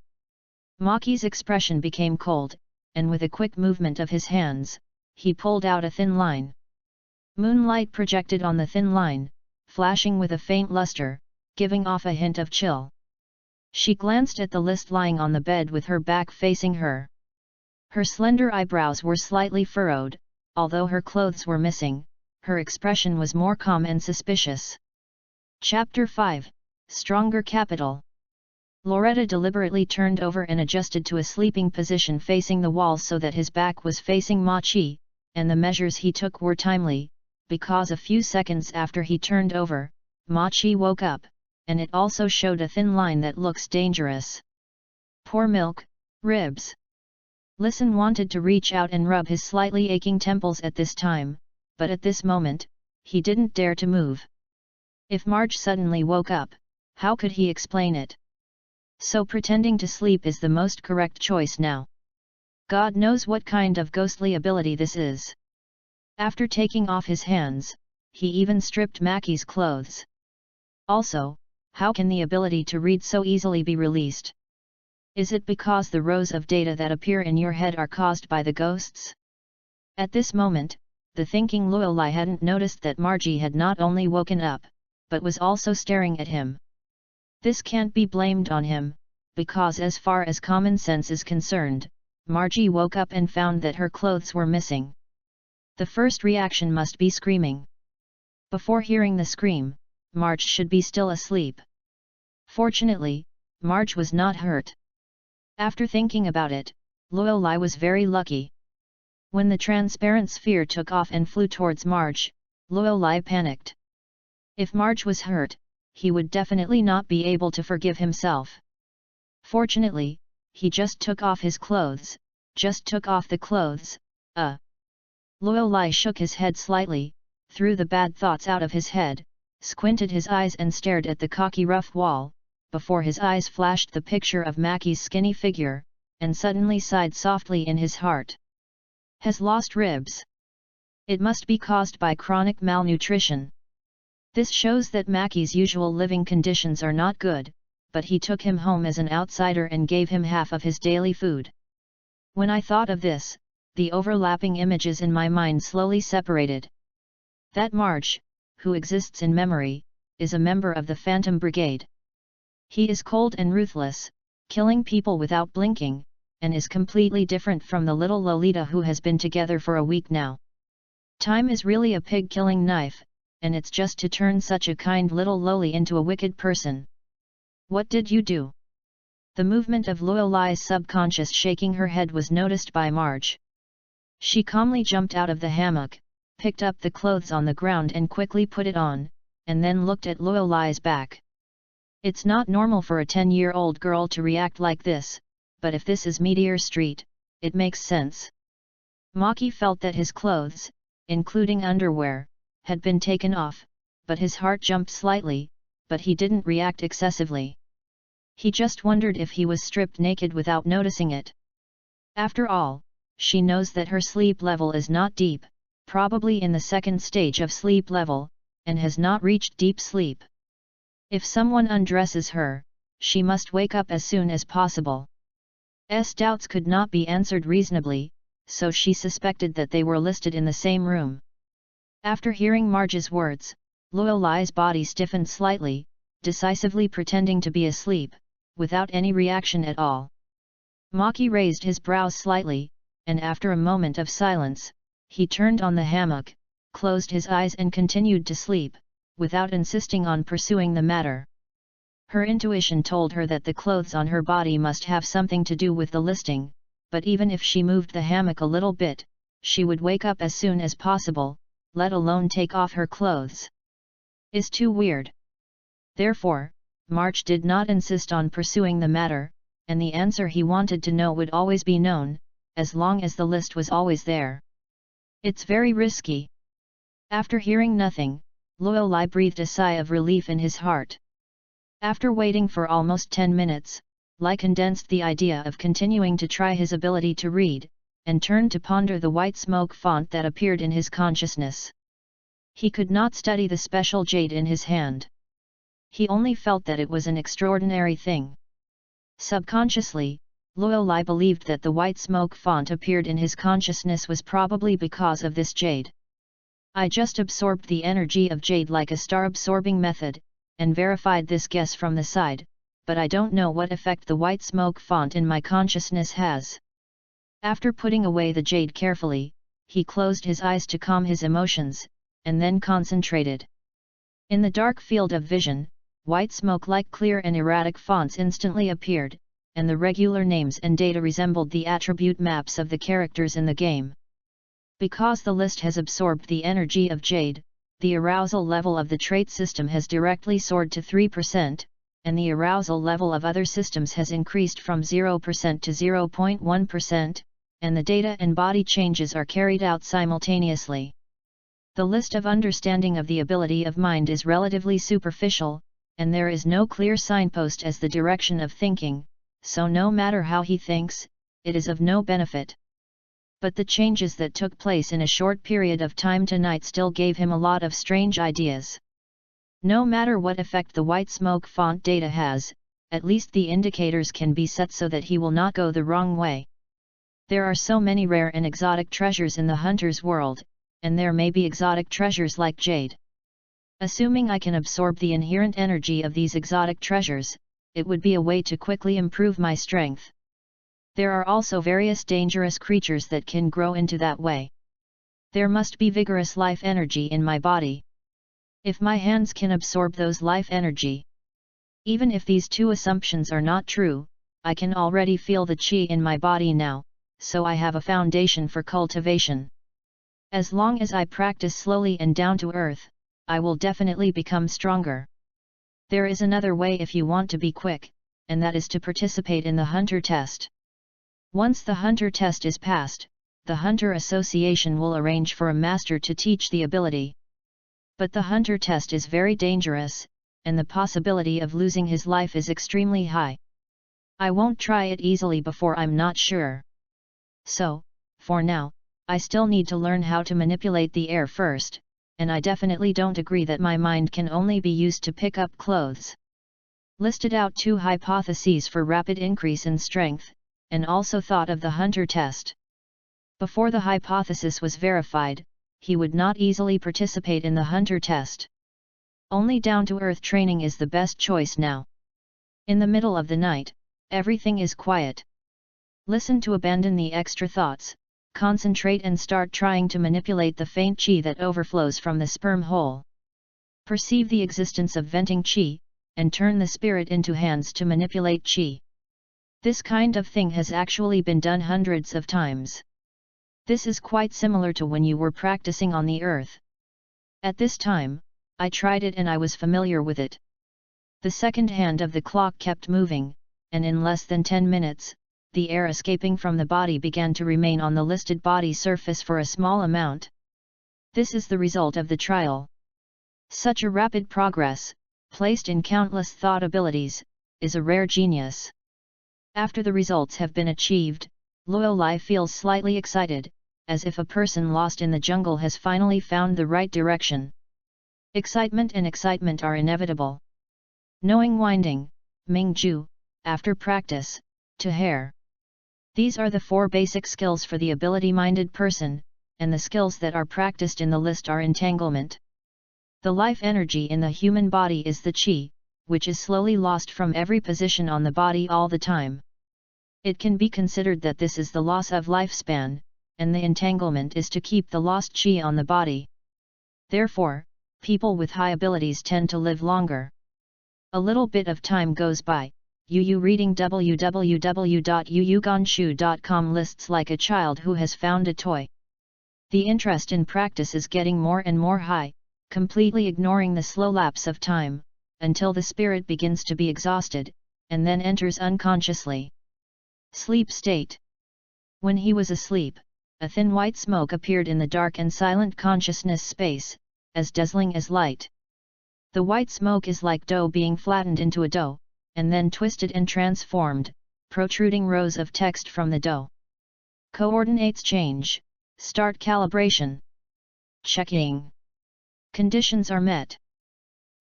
Speaker 1: Maki's expression became cold, and with a quick movement of his hands, he pulled out a thin line. Moonlight projected on the thin line, flashing with a faint luster, giving off a hint of chill. She glanced at the list lying on the bed with her back facing her. Her slender eyebrows were slightly furrowed, although her clothes were missing, her expression was more calm and suspicious. Chapter 5, Stronger Capital. Loretta deliberately turned over and adjusted to a sleeping position facing the wall so that his back was facing Ma Chi, and the measures he took were timely, because a few seconds after he turned over, Ma Chi woke up, and it also showed a thin line that looks dangerous. Poor milk, ribs. Listen wanted to reach out and rub his slightly aching temples at this time, but at this moment, he didn't dare to move. If Marge suddenly woke up, how could he explain it? So pretending to sleep is the most correct choice now. God knows what kind of ghostly ability this is. After taking off his hands, he even stripped Maki's clothes. Also, how can the ability to read so easily be released? Is it because the rows of data that appear in your head are caused by the ghosts? At this moment, the thinking Lorelai hadn't noticed that Margie had not only woken up, but was also staring at him. This can't be blamed on him, because as far as common sense is concerned, Margie woke up and found that her clothes were missing. The first reaction must be screaming. Before hearing the scream, Marge should be still asleep. Fortunately, Marge was not hurt. After thinking about it, Lorelei was very lucky. When the transparent sphere took off and flew towards Marge, Lorelei panicked. If Marge was hurt, he would definitely not be able to forgive himself. Fortunately, he just took off his clothes, just took off the clothes. Lorelei shook his head slightly, threw the bad thoughts out of his head, squinted his eyes and stared at the cocky rough wall, before his eyes flashed the picture of Mackie's skinny figure, and suddenly sighed softly in his heart. Has lost ribs. It must be caused by chronic malnutrition. This shows that Mackie's usual living conditions are not good, but he took him home as an outsider and gave him half of his daily food. When I thought of this, the overlapping images in my mind slowly separated. That Marge, who exists in memory, is a member of the Phantom Brigade. He is cold and ruthless, killing people without blinking, and is completely different from the little Lolita who has been together for a week now. Time is really a pig-killing knife, and it's just to turn such a kind little loli into a wicked person. What did you do? The movement of Lorelei's subconscious shaking her head was noticed by Marge. She calmly jumped out of the hammock, picked up the clothes on the ground and quickly put it on, and then looked at Lorelei's back. It's not normal for a 10-year-old girl to react like this, but if this is Meteor Street, it makes sense. Maki felt that his clothes, including underwear, had been taken off, but his heart jumped slightly, but he didn't react excessively. He just wondered if he was stripped naked without noticing it. After all, she knows that her sleep level is not deep, probably in the second stage of sleep level, and has not reached deep sleep. If someone undresses her, she must wake up as soon as possible. Doubts could not be answered reasonably, so she suspected that they were listed in the same room. After hearing Marge's words, Lorelei's body stiffened slightly, decisively pretending to be asleep, without any reaction at all. Maki raised his brows slightly, and after a moment of silence, he turned on the hammock, closed his eyes and continued to sleep, without insisting on pursuing the matter. Her intuition told her that the clothes on her body must have something to do with the listing, but even if she moved the hammock a little bit, she would wake up as soon as possible, let alone take off her clothes. Is too weird. Therefore, Marge did not insist on pursuing the matter, and the answer he wanted to know would always be known, as long as the list was always there. It's very risky. After hearing nothing, Lorelei breathed a sigh of relief in his heart. After waiting for almost 10 minutes, Lai condensed the idea of continuing to try his ability to read, and turned to ponder the white smoke font that appeared in his consciousness. He could not study the special jade in his hand. He only felt that it was an extraordinary thing. Subconsciously, Lorelei believed that the white smoke font appeared in his consciousness was probably because of this jade. I just absorbed the energy of jade like a star-absorbing method, and verified this guess from the side, but I don't know what effect the white smoke font in my consciousness has. After putting away the jade carefully, he closed his eyes to calm his emotions, and then concentrated. In the dark field of vision, white smoke-like clear and erratic fonts instantly appeared, and the regular names and data resembled the attribute maps of the characters in the game. Because the list has absorbed the energy of jade, the arousal level of the trait system has directly soared to 3%, and the arousal level of other systems has increased from 0% to 0.1%, and the data and body changes are carried out simultaneously. The list of understanding of the ability of mind is relatively superficial, and there is no clear signpost as the direction of thinking, so no matter how he thinks, it is of no benefit. But the changes that took place in a short period of time tonight still gave him a lot of strange ideas. No matter what effect the white smoke font data has, at least the indicators can be set so that he will not go the wrong way. There are so many rare and exotic treasures in the hunter's world, and there may be exotic treasures like jade. Assuming I can absorb the inherent energy of these exotic treasures, it would be a way to quickly improve my strength. There are also various dangerous creatures that can grow into that way. There must be vigorous life energy in my body. If my hands can absorb those life energy. Even if these two assumptions are not true, I can already feel the qi in my body now, so I have a foundation for cultivation. As long as I practice slowly and down to earth, I will definitely become stronger. There is another way if you want to be quick, and that is to participate in the Hunter test. Once the Hunter test is passed, the Hunter Association will arrange for a master to teach the ability. But the Hunter test is very dangerous, and the possibility of losing his life is extremely high. I won't try it easily before I'm not sure. So, for now, I still need to learn how to manipulate the air first, and I definitely don't agree that my mind can only be used to pick up clothes. Listed out 2 hypotheses for rapid increase in strength, and also thought of the Hunter test. Before the hypothesis was verified, he would not easily participate in the Hunter test. Only down-to-earth training is the best choice now. In the middle of the night, everything is quiet. Listen to abandon the extra thoughts, concentrate and start trying to manipulate the faint qi that overflows from the sperm hole. Perceive the existence of venting qi, and turn the spirit into hands to manipulate qi. This kind of thing has actually been done hundreds of times. This is quite similar to when you were practicing on the earth. At this time, I tried it and I was familiar with it. The second hand of the clock kept moving, and in less than 10 minutes, the air escaping from the body began to remain on the listed body surface for a small amount. This is the result of the trial. Such a rapid progress, placed in countless thought abilities, is a rare genius. After the results have been achieved, Luo Lai feels slightly excited, as if a person lost in the jungle has finally found the right direction. Excitement and excitement are inevitable. Knowing winding, Mingju, after practice, to hair. These are the 4 basic skills for the ability-minded person, and the skills that are practiced in the list are entanglement. The life energy in the human body is the qi, which is slowly lost from every position on the body all the time. It can be considered that this is the loss of lifespan, and the entanglement is to keep the lost qi on the body. Therefore, people with high abilities tend to live longer. A little bit of time goes by, Yu reading www.yuyugonshu.com lists like a child who has found a toy. The interest in practice is getting more and more high, completely ignoring the slow lapse of time, until the spirit begins to be exhausted, and then enters unconsciously. Sleep state. When he was asleep, a thin white smoke appeared in the dark and silent consciousness space, as dazzling as light. The white smoke is like dough being flattened into a dough, and then twisted and transformed, protruding rows of text from the dough. Coordinates change, start calibration. Checking. Conditions are met.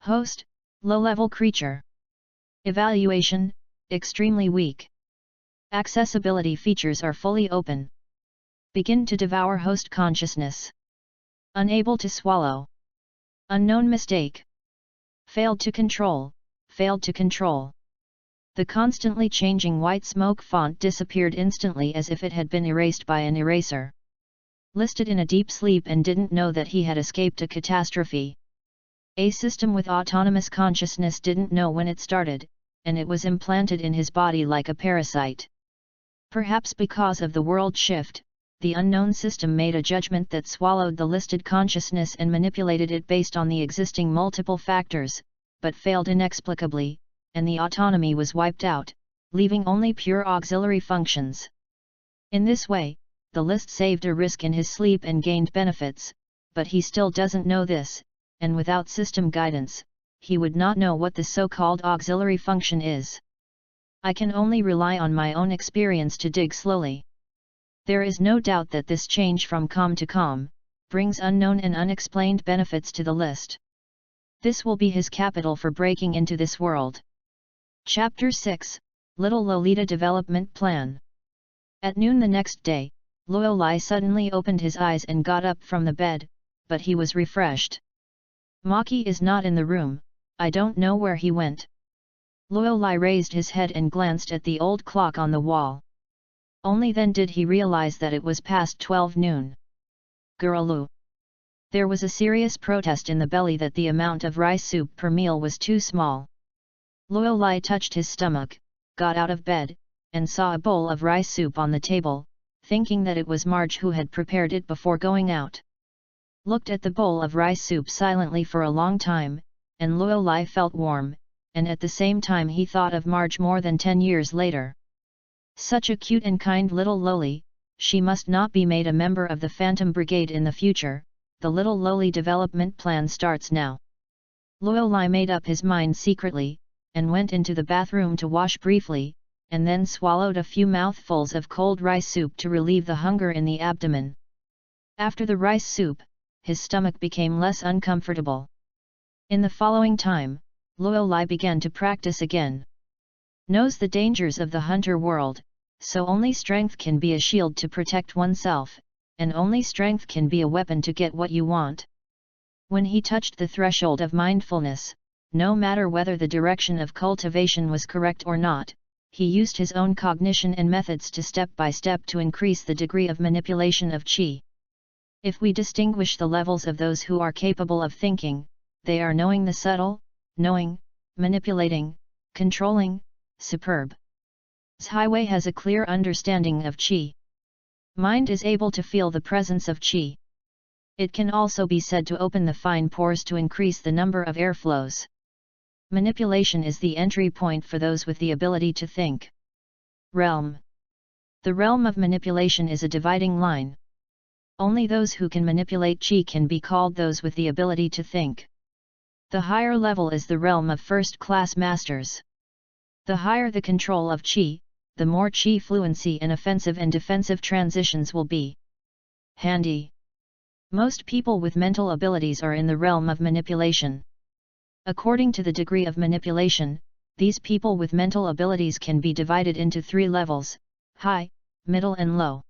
Speaker 1: Host, low-level creature. Evaluation, extremely weak. Accessibility features are fully open. Begin to devour host consciousness. Unable to swallow. Unknown mistake. Failed to control, failed to control. The constantly changing white smoke font disappeared instantly as if it had been erased by an eraser. Listed in a deep sleep and didn't know that he had escaped a catastrophe. A system with autonomous consciousness didn't know when it started, and it was implanted in his body like a parasite. Perhaps because of the world shift, the unknown system made a judgment that swallowed the listed consciousness and manipulated it based on the existing multiple factors, but failed inexplicably, and the autonomy was wiped out, leaving only pure auxiliary functions. In this way, the list saved a risk in his sleep and gained benefits, but he still doesn't know this, and without system guidance, he would not know what the so-called auxiliary function is. I can only rely on my own experience to dig slowly. There is no doubt that this change from calm to calm brings unknown and unexplained benefits to the list. This will be his capital for breaking into this world. Chapter 6, Little Lolita Development Plan. At noon the next day, Luo Lai suddenly opened his eyes and got up from the bed, but he was refreshed. Maki is not in the room, I don't know where he went. Luo Lai raised his head and glanced at the old clock on the wall. Only then did he realize that it was past 12 noon. Guralu. There was a serious protest in the belly that the amount of rice soup per meal was too small. Luo Lai touched his stomach, got out of bed, and saw a bowl of rice soup on the table, thinking that it was Marge who had prepared it before going out. Looked at the bowl of rice soup silently for a long time, and Luo Lai felt warm, and at the same time he thought of Marge more than 10 years later. Such a cute and kind little loli, she must not be made a member of the Phantom Brigade in the future. The little loli development plan starts now. Luo Lai made up his mind secretly, and went into the bathroom to wash briefly, and then swallowed a few mouthfuls of cold rice soup to relieve the hunger in the abdomen. After the rice soup, his stomach became less uncomfortable. In the following time, Luo Lai began to practice again. Knows the dangers of the hunter world, so only strength can be a shield to protect oneself, and only strength can be a weapon to get what you want. When he touched the threshold of mindfulness, no matter whether the direction of cultivation was correct or not, he used his own cognition and methods to step by step to increase the degree of manipulation of qi. If we distinguish the levels of those who are capable of thinking, they are knowing the subtle, knowing, manipulating, controlling, superb. Highway has a clear understanding of qi. Mind is able to feel the presence of qi. It can also be said to open the fine pores to increase the number of airflows. Manipulation is the entry point for those with the ability to think. Realm. The realm of manipulation is a dividing line. Only those who can manipulate qi can be called those with the ability to think. The higher level is the realm of first-class masters. The higher the control of qi, the more qi fluency and offensive and defensive transitions will be. Handy. Most people with mental abilities are in the realm of manipulation. According to the degree of manipulation, these people with mental abilities can be divided into 3 levels: high, middle and low.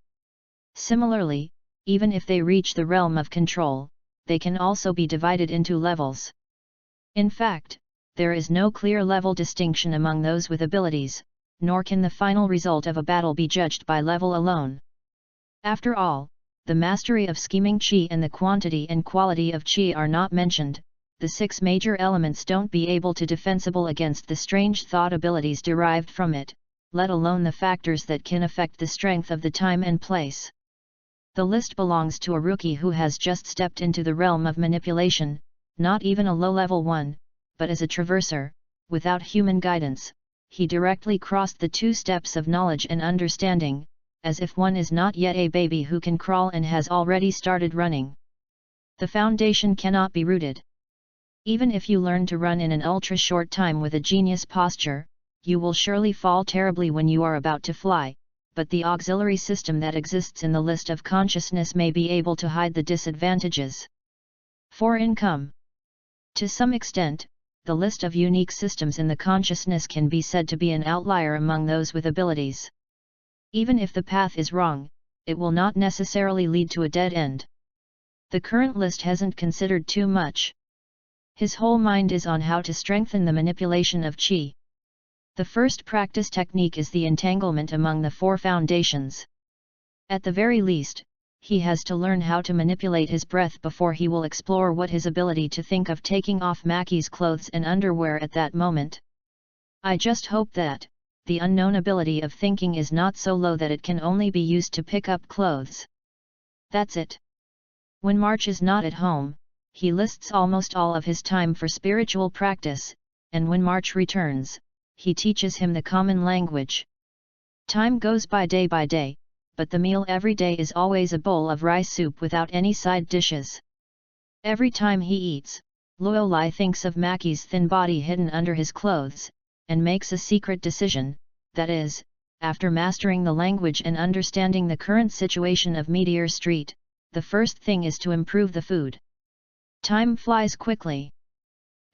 Speaker 1: Similarly, even if they reach the realm of control, they can also be divided into levels. In fact, there is no clear level distinction among those with abilities, nor can the final result of a battle be judged by level alone. After all, the mastery of scheming qi and the quantity and quality of qi are not mentioned. The 6 major elements don't be able to defensible against the strange thought abilities derived from it, let alone the factors that can affect the strength of the time and place. The list belongs to a rookie who has just stepped into the realm of manipulation, not even a low-level one, but as a traverser, without human guidance. He directly crossed the 2 steps of knowledge and understanding, as if one is not yet a baby who can crawl and has already started running. The foundation cannot be rooted. Even if you learn to run in an ultra-short time with a genius posture, you will surely fall terribly when you are about to fly, but the auxiliary system that exists in the list of consciousness may be able to hide the disadvantages. For income. To some extent, the list of unique systems in the consciousness can be said to be an outlier among those with abilities. Even if the path is wrong, it will not necessarily lead to a dead end. The current list hasn't considered too much. His whole mind is on how to strengthen the manipulation of qi. The first practice technique is the entanglement among the 4 foundations. At the very least, he has to learn how to manipulate his breath before he will explore what his ability to think of taking off Mackie's clothes and underwear at that moment. I just hope that the unknown ability of thinking is not so low that it can only be used to pick up clothes. That's it. When March is not at home, he lists almost all of his time for spiritual practice, and when March returns, he teaches him the common language. Time goes by day, but the meal every day is always a bowl of rice soup without any side dishes. Every time he eats, Luo Lai thinks of Mackie's thin body hidden under his clothes, and makes a secret decision, that is, after mastering the language and understanding the current situation of Meteor Street, the first thing is to improve the food. Time flies quickly.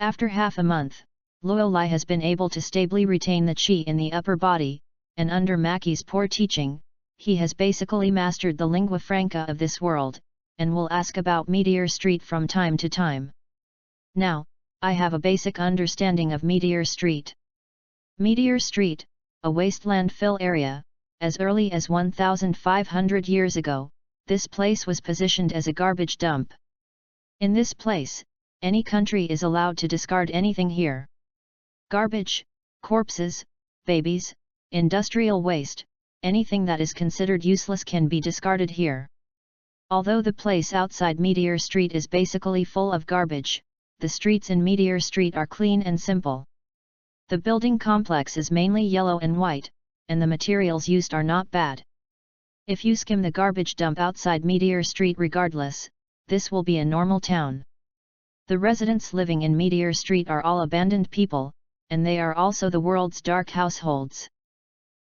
Speaker 1: After half a month, Luo Lai has been able to stably retain the qi in the upper body, and under Mackie's poor teaching, he has basically mastered the lingua franca of this world, and will ask about Meteor Street from time to time. Now, I have a basic understanding of Meteor Street. Meteor Street, a wasteland fill area, as early as 1,500 years ago, this place was positioned as a garbage dump. In this place, any country is allowed to discard anything here. Garbage, corpses, babies, Industrial waste, anything that is considered useless can be discarded here. Although the place outside Meteor Street is basically full of garbage, the streets in Meteor Street are clean and simple. The building complex is mainly yellow and white, and the materials used are not bad. If you skim the garbage dump outside Meteor Street regardless, this will be a normal town. The residents living in Meteor Street are all abandoned people, and they are also the world's dark households.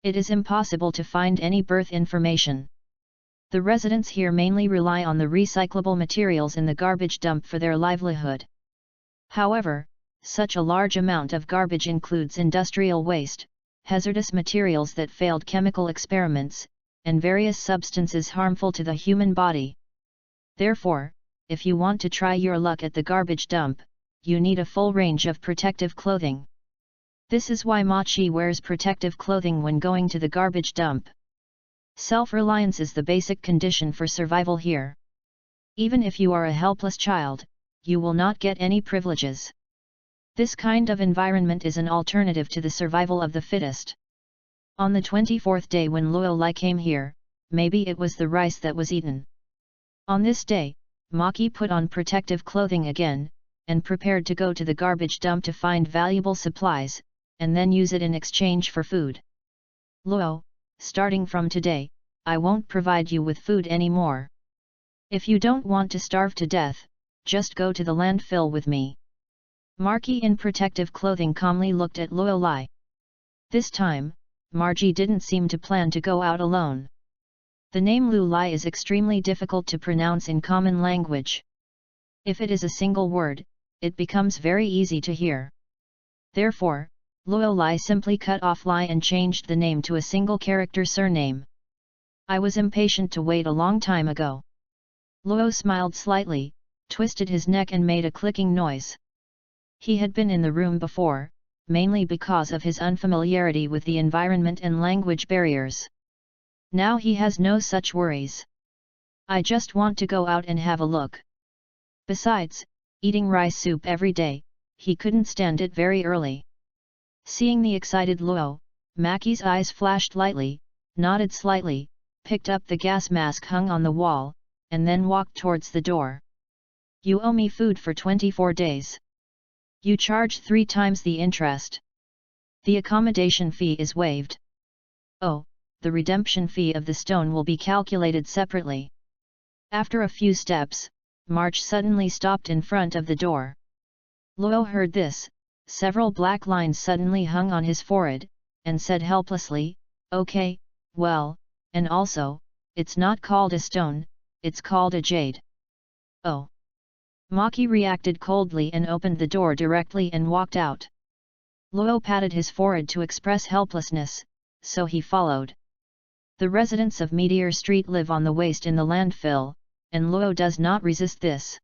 Speaker 1: It is impossible to find any birth information. The residents here mainly rely on the recyclable materials in the garbage dump for their livelihood. However, such a large amount of garbage includes industrial waste, hazardous materials that failed chemical experiments, and various substances harmful to the human body. Therefore, if you want to try your luck at the garbage dump, you need a full range of protective clothing. This is why Machi wears protective clothing when going to the garbage dump. Self-reliance is the basic condition for survival here. Even if you are a helpless child, you will not get any privileges. This kind of environment is an alternative to the survival of the fittest. On the 24th day when Luo Lai came here, maybe it was the rice that was eaten. On this day, Maki put on protective clothing again, and prepared to go to the garbage dump to find valuable supplies, and then use it in exchange for food. Luo, starting from today, I won't provide you with food anymore. If you don't want to starve to death, just go to the landfill with me. Marky in protective clothing calmly looked at Luo Lai. This time, Margie didn't seem to plan to go out alone. The name Lu Lai is extremely difficult to pronounce in common language. If it is a single word, it becomes very easy to hear. Therefore, Luo Lai simply cut off Lai and changed the name to a single character surname. I was impatient to wait a long time ago. Luo smiled slightly, twisted his neck and made a clicking noise. He had been in the room before, mainly because of his unfamiliarity with the environment and language barriers. Now he has no such worries. I just want to go out and have a look. Besides, eating rice soup every day, he couldn't stand it very early. Seeing the excited Luo, Maki's eyes flashed lightly, nodded slightly, picked up the gas mask hung on the wall, and then walked towards the door. You owe me food for 24 days. You charge 3 times the interest. The accommodation fee is waived. Oh, the redemption fee of the stone will be calculated separately. After a few steps, March suddenly stopped in front of the door. Luo heard this, several black lines suddenly hung on his forehead, and said helplessly, "Okay, well, and also, it's not called a stone, it's called a jade." Oh. Maki reacted coldly and opened the door directly and walked out. Luo patted his forehead to express helplessness, so he followed. The residents of Meteor Street live on the waste in the landfill, and Luo does not resist this.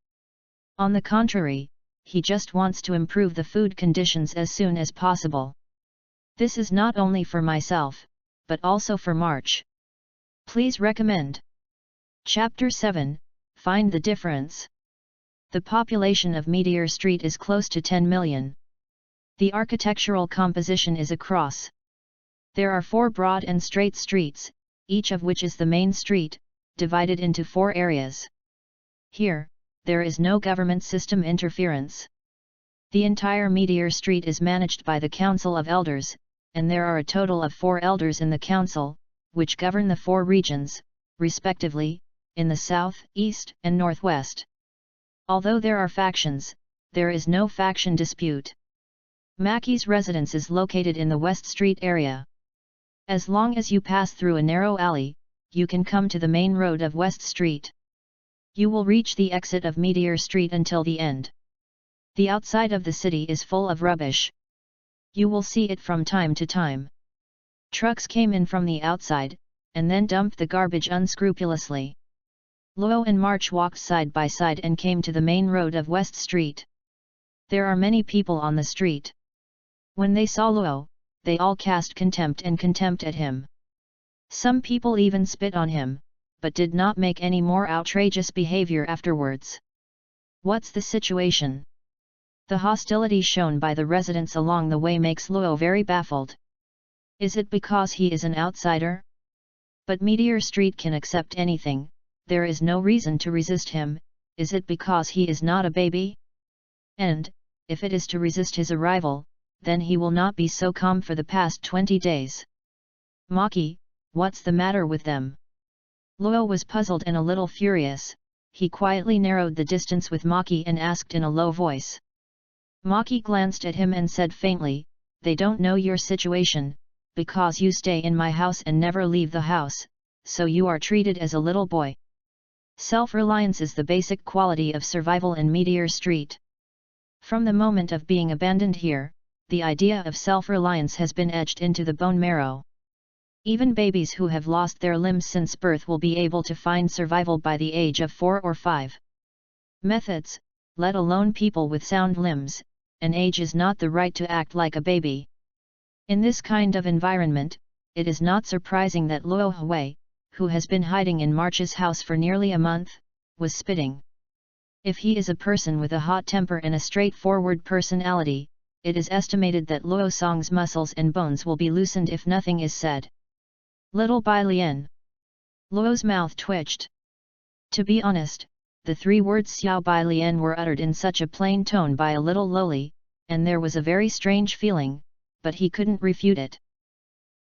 Speaker 1: On the contrary, he just wants to improve the food conditions as soon as possible. This is not only for myself, but also for March. Please recommend. Chapter 7, Find the Difference. The population of Meteor Street is close to 10 million. The architectural composition is a cross. There are 4 broad and straight streets, each of which is the main street, divided into 4 areas. Here, there is no government system interference. The entire Meteor Street is managed by the Council of Elders, and there are a total of 4 elders in the council, which govern the 4 regions, respectively, in the south, east, and northwest. Although there are factions, there is no faction dispute. Maki's residence is located in the West Street area. As long as you pass through a narrow alley, you can come to the main road of West Street. You will reach the exit of Meteor Street until the end. The outside of the city is full of rubbish. You will see it from time to time. Trucks came in from the outside, and then dumped the garbage unscrupulously. Luo and March walked side by side and came to the main road of West Street. There are many people on the street. When they saw Luo, they all cast contempt at him. Some people even spit on him, but did not make any more outrageous behavior afterwards. What's the situation? The hostility shown by the residents along the way makes Luo very baffled. Is it because he is an outsider? But Meteor Street can accept anything, there is no reason to resist him. Is it because he is not a baby? And, if it is to resist his arrival, then he will not be so calm for the past 20 days. Maki, what's the matter with them? Luo was puzzled and a little furious. He quietly narrowed the distance with Maki and asked in a low voice. Maki glanced at him and said faintly, they don't know your situation, because you stay in my house and never leave the house, so you are treated as a little boy. Self-reliance is the basic quality of survival in Meteor Street. From the moment of being abandoned here, the idea of self-reliance has been etched into the bone marrow. Even babies who have lost their limbs since birth will be able to find survival by the age of 4 or 5. Methods, let alone people with sound limbs, and age is not the right to act like a baby. In this kind of environment, it is not surprising that Luo Hui, who has been hiding in March's house for nearly a month, was spitting. If he is a person with a hot temper and a straightforward personality, it is estimated that Luo Song's muscles and bones will be loosened if nothing is said. Little Bai Lian. Luo's mouth twitched. To be honest, the 3 words Xiao Bai Lian were uttered in such a plain tone by a little lowly, and there was a very strange feeling, but he couldn't refute it.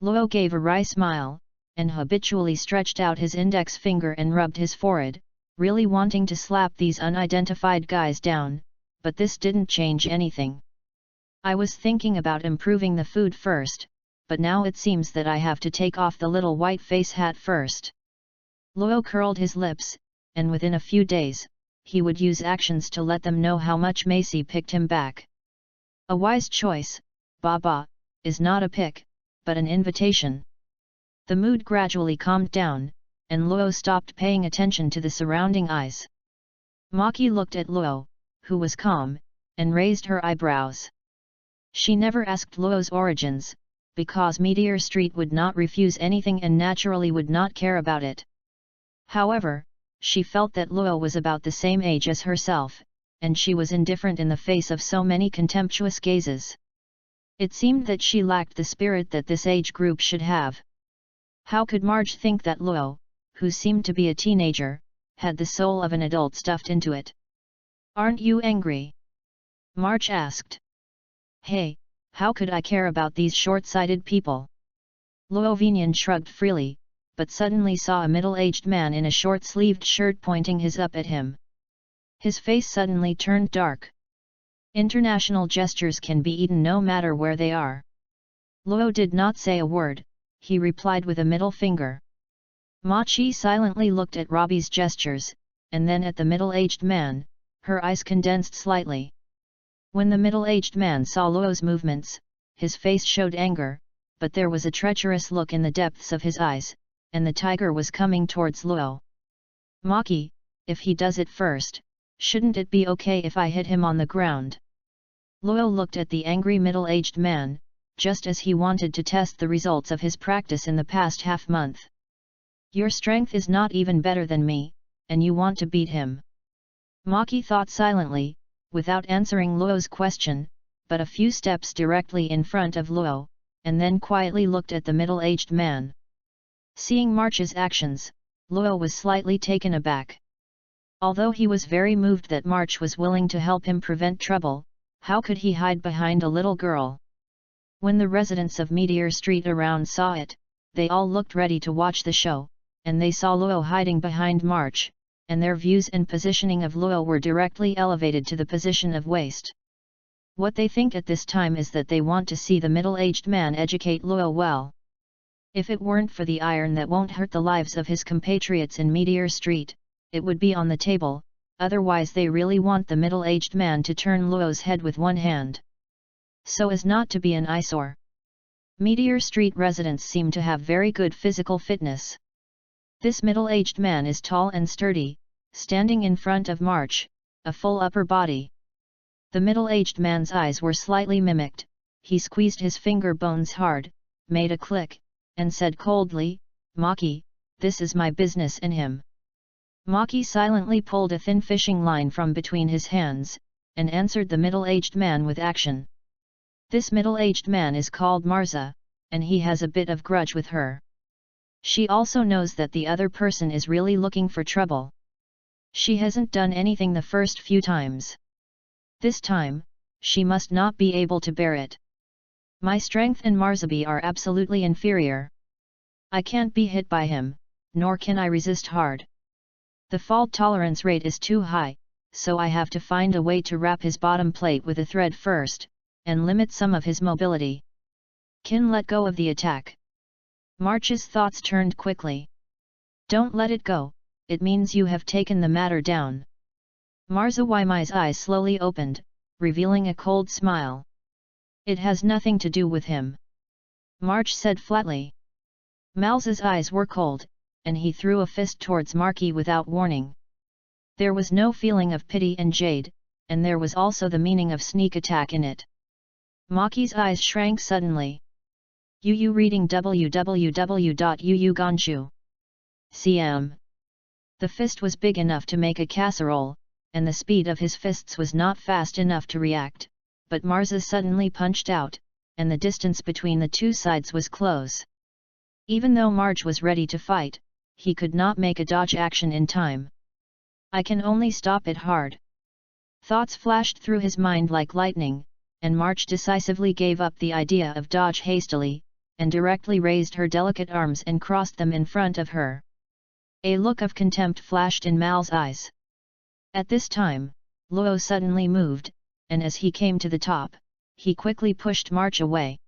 Speaker 1: Luo gave a wry smile, and habitually stretched out his index finger and rubbed his forehead, really wanting to slap these unidentified guys down, but this didn't change anything. I was thinking about improving the food first, but now it seems that I have to take off the little white face hat first. Luo curled his lips, and within a few days, he would use actions to let them know how much Macy picked him back. A wise choice, Baba, is not a pick, but an invitation. The mood gradually calmed down, and Luo stopped paying attention to the surrounding eyes. Maki looked at Luo, who was calm, and raised her eyebrows. She never asked Luo's origins, because Meteor Street would not refuse anything and naturally would not care about it. However, she felt that Luo was about the same age as herself, and she was indifferent in the face of so many contemptuous gazes. It seemed that she lacked the spirit that this age group should have. How could Marge think that Luo, who seemed to be a teenager, had the soul of an adult stuffed into it? Aren't you angry? Marge asked. Hey, how could I care about these short-sighted people? Luo Vinian shrugged freely, but suddenly saw a middle-aged man in a short-sleeved shirt pointing his up at him. His face suddenly turned dark. International gestures can be eaten no matter where they are. Luo did not say a word, he replied with a middle finger. Ma Chi silently looked at Robbie's gestures, and then at the middle-aged man, her eyes condensed slightly. When the middle-aged man saw Luo's movements, his face showed anger, but there was a treacherous look in the depths of his eyes, and the tiger was coming towards Luo. Maki, if he does it first, shouldn't it be okay if I hit him on the ground? Luo looked at the angry middle-aged man, just as he wanted to test the results of his practice in the past half-month. Your strength is not even better than me, and you want to beat him. Maki thought silently, without answering Luo's question, but a few steps directly in front of Luo, and then quietly looked at the middle-aged man. Seeing March's actions, Luo was slightly taken aback. Although he was very moved that March was willing to help him prevent trouble, how could he hide behind a little girl? When the residents of Meteor Street around saw it, they all looked ready to watch the show, and they saw Luo hiding behind March, and their views and positioning of Luo were directly elevated to the position of waste. What they think at this time is that they want to see the middle-aged man educate Luo well. If it weren't for the iron that won't hurt the lives of his compatriots in Meteor Street, it would be on the table, otherwise they really want the middle-aged man to turn Luo's head with one hand. So as not to be an eyesore. Meteor Street residents seem to have very good physical fitness. This middle-aged man is tall and sturdy, standing in front of March, a full upper body. The middle-aged man's eyes were slightly mimicked, he squeezed his finger bones hard, made a click, and said coldly, Maki, this is my business in him. Maki silently pulled a thin fishing line from between his hands, and answered the middle-aged man with action. This middle-aged man is called Marza, and he has a bit of grudge with her. She also knows that the other person is really looking for trouble. She hasn't done anything the first few times. This time, she must not be able to bear it. My strength and Marzabi are absolutely inferior. I can't be hit by him, nor can I resist hard. The fault tolerance rate is too high, so I have to find a way to wrap his bottom plate with a thread first, and limit some of his mobility. Can let go of the attack. March's thoughts turned quickly. Don't let it go, it means you have taken the matter down. Marzawi's eyes slowly opened, revealing a cold smile. It has nothing to do with him. March said flatly. Malza's eyes were cold, and he threw a fist towards Marky without warning. There was no feeling of pity in Jade, and there was also the meaning of sneak attack in it. Maki's eyes shrank suddenly. Yu reading www.yuuganshu.cm. The fist was big enough to make a casserole, and the speed of his fists was not fast enough to react, but Marza suddenly punched out, and the distance between the two sides was close. Even though March was ready to fight, he could not make a dodge action in time. I can only stop it hard. Thoughts flashed through his mind like lightning, and March decisively gave up the idea of dodge hastily, and directly raised her delicate arms and crossed them in front of her. A look of contempt flashed in Mal's eyes. At this time, Luo suddenly moved, and as he came to the top, he quickly pushed March away.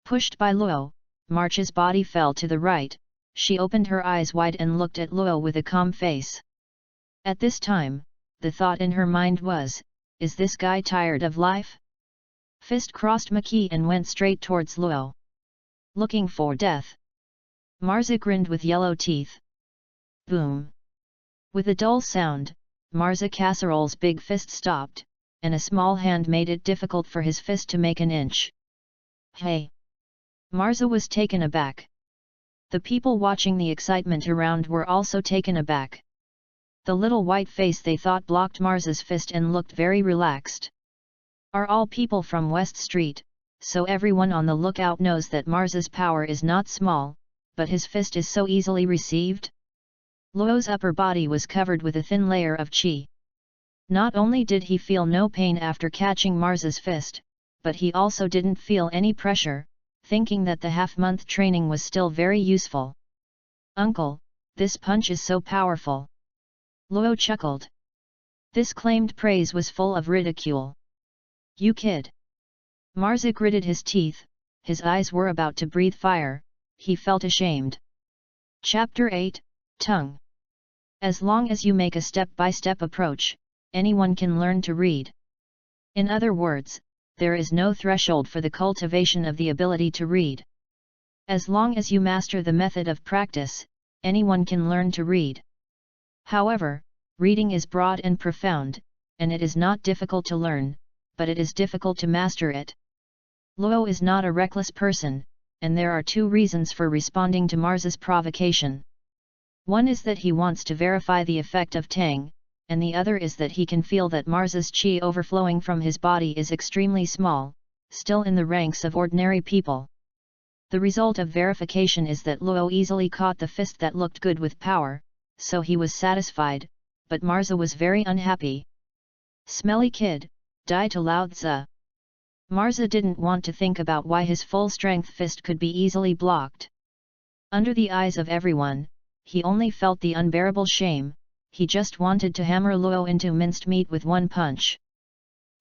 Speaker 1: Pushed by Luo, March's body fell to the right. She opened her eyes wide and looked at Luo with a calm face. At this time, the thought in her mind was, is this guy tired of life? Fist crossed Maki and went straight towards Luo. Looking for death. Marza grinned with yellow teeth. Boom! With a dull sound, Marza Casserole's big fist stopped, and a small hand made it difficult for his fist to make an inch. Hey! Marza was taken aback. The people watching the excitement around were also taken aback. The little white face they thought blocked Marza's fist and looked very relaxed. Are all people from West Street, so everyone on the lookout knows that Marza's power is not small, but his fist is so easily received? Luo's upper body was covered with a thin layer of qi. Not only did he feel no pain after catching Marza's fist, but he also didn't feel any pressure, thinking that the half-month training was still very useful. Uncle, this punch is so powerful. Luo chuckled. This claimed praise was full of ridicule. You kid. Marza gritted his teeth, his eyes were about to breathe fire, he felt ashamed. Chapter 8, Tongue. As long as you make a step-by-step approach, anyone can learn to read. In other words, there is no threshold for the cultivation of the ability to read. As long as you master the method of practice, anyone can learn to read. However, reading is broad and profound, and it is not difficult to learn, but it is difficult to master it. Luo is not a reckless person, and there are two reasons for responding to Marza's provocation. One is that he wants to verify the effect of Tang, and the other is that he can feel that Marza's qi overflowing from his body is extremely small, still in the ranks of ordinary people. The result of verification is that Luo easily caught the fist that looked good with power, so he was satisfied, but Marza was very unhappy. Smelly kid, die to Lao Tzu. Marza didn't want to think about why his full-strength fist could be easily blocked. Under the eyes of everyone, he only felt the unbearable shame. He just wanted to hammer Luo into minced meat with one punch.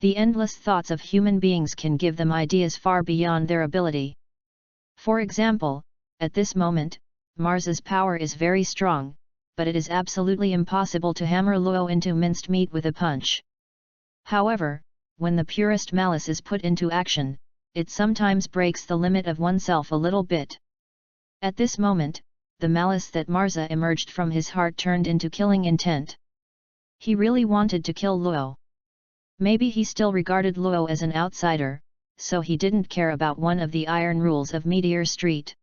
Speaker 1: The endless thoughts of human beings can give them ideas far beyond their ability. For example, at this moment, Marza's power is very strong, but it is absolutely impossible to hammer Luo into minced meat with a punch. However, when the purest malice is put into action, it sometimes breaks the limit of oneself a little bit. At this moment, the malice that Marza emerged from his heart turned into killing intent. He really wanted to kill Luo. Maybe he still regarded Luo as an outsider, so he didn't care about one of the iron rules of Meteor Street.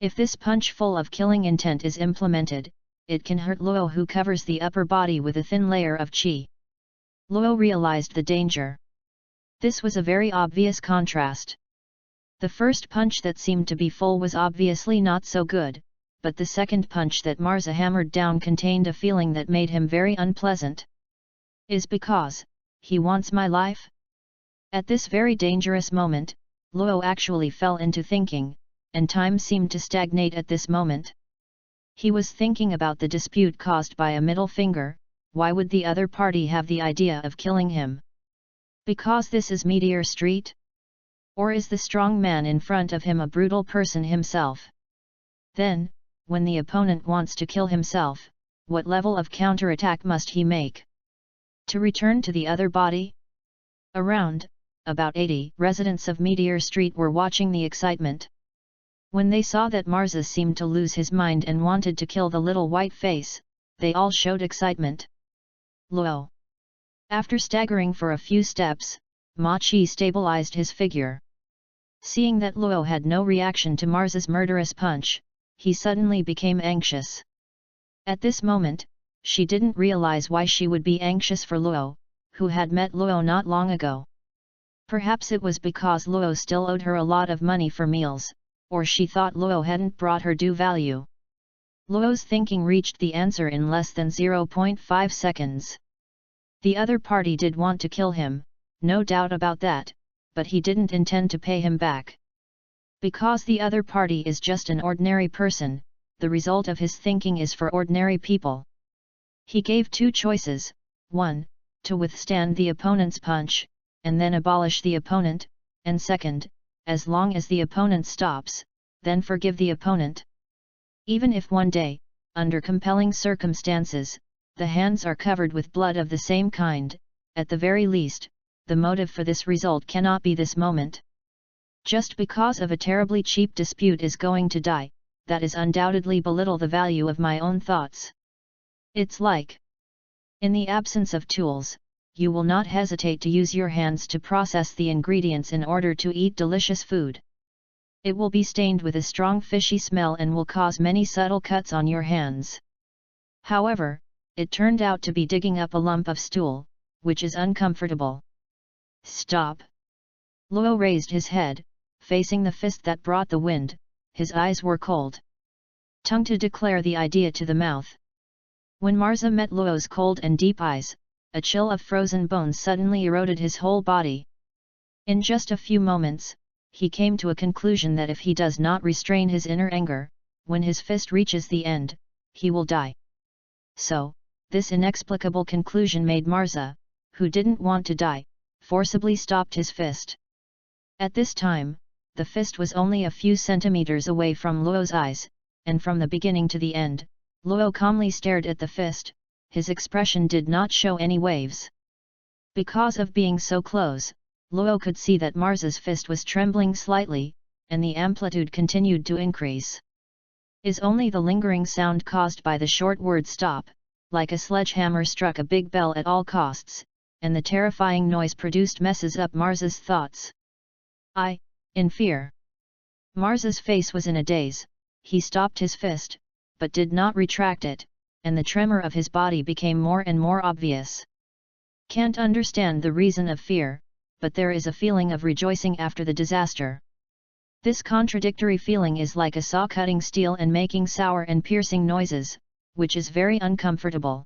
Speaker 1: If this punch full of killing intent is implemented, it can hurt Luo, who covers the upper body with a thin layer of qi. Luo realized the danger. This was a very obvious contrast. The first punch that seemed to be full was obviously not so good, but the second punch that Marza hammered down contained a feeling that made him very unpleasant. Is because he wants my life? At this very dangerous moment, Luo actually fell into thinking, and time seemed to stagnate at this moment. He was thinking about the dispute caused by a middle finger. Why would the other party have the idea of killing him? Because this is Meteor Street? Or is the strong man in front of him a brutal person himself? Then, when the opponent wants to kill himself, what level of counterattack must he make? To return to the other body? About 80 residents of Meteor Street were watching the excitement. When they saw that Marza seemed to lose his mind and wanted to kill the little white face, they all showed excitement. Luo. After staggering for a few steps, Ma Chi stabilized his figure. Seeing that Luo had no reaction to Marza's murderous punch, he suddenly became anxious. At this moment, she didn't realize why she would be anxious for Luo, who had met Luo not long ago. Perhaps it was because Luo still owed her a lot of money for meals, or she thought Luo hadn't brought her due value. Luo's thinking reached the answer in less than 0.5 seconds. The other party did want to kill him, no doubt about that, but he didn't intend to pay him back. Because the other party is just an ordinary person, the result of his thinking is for ordinary people. He gave two choices: 1, to withstand the opponent's punch, and then abolish the opponent, and second, as long as the opponent stops, then forgive the opponent. Even if one day, under compelling circumstances, the hands are covered with blood of the same kind, at the very least, the motive for this result cannot be this moment. Just because of a terribly cheap dispute is going to die, that is undoubtedly belittle the value of my own thoughts. It's like, in the absence of tools, you will not hesitate to use your hands to process the ingredients in order to eat delicious food. It will be stained with a strong fishy smell and will cause many subtle cuts on your hands. However, it turned out to be digging up a lump of stool, which is uncomfortable. Stop! Luo raised his head, facing the fist that brought the wind. His eyes were cold. Tongue to declare the idea to the mouth. When Marza met Luo's cold and deep eyes, a chill of frozen bones suddenly eroded his whole body. In just a few moments, he came to a conclusion that if he does not restrain his inner anger, when his fist reaches the end, he will die. So, this inexplicable conclusion made Marza, who didn't want to die, forcibly stopped his fist. At this time, the fist was only a few centimeters away from Luo's eyes, and from the beginning to the end, Luo calmly stared at the fist. His expression did not show any waves. Because of being so close, Luo could see that Marza's fist was trembling slightly, and the amplitude continued to increase. Is only the lingering sound caused by the short word stop, like a sledgehammer struck a big bell at all costs, and the terrifying noise produced messes up Marza's thoughts. In fear. Marza's face was in a daze. He stopped his fist, but did not retract it, and the tremor of his body became more and more obvious. Can't understand the reason of fear, but there is a feeling of rejoicing after the disaster. This contradictory feeling is like a saw cutting steel and making sour and piercing noises, which is very uncomfortable.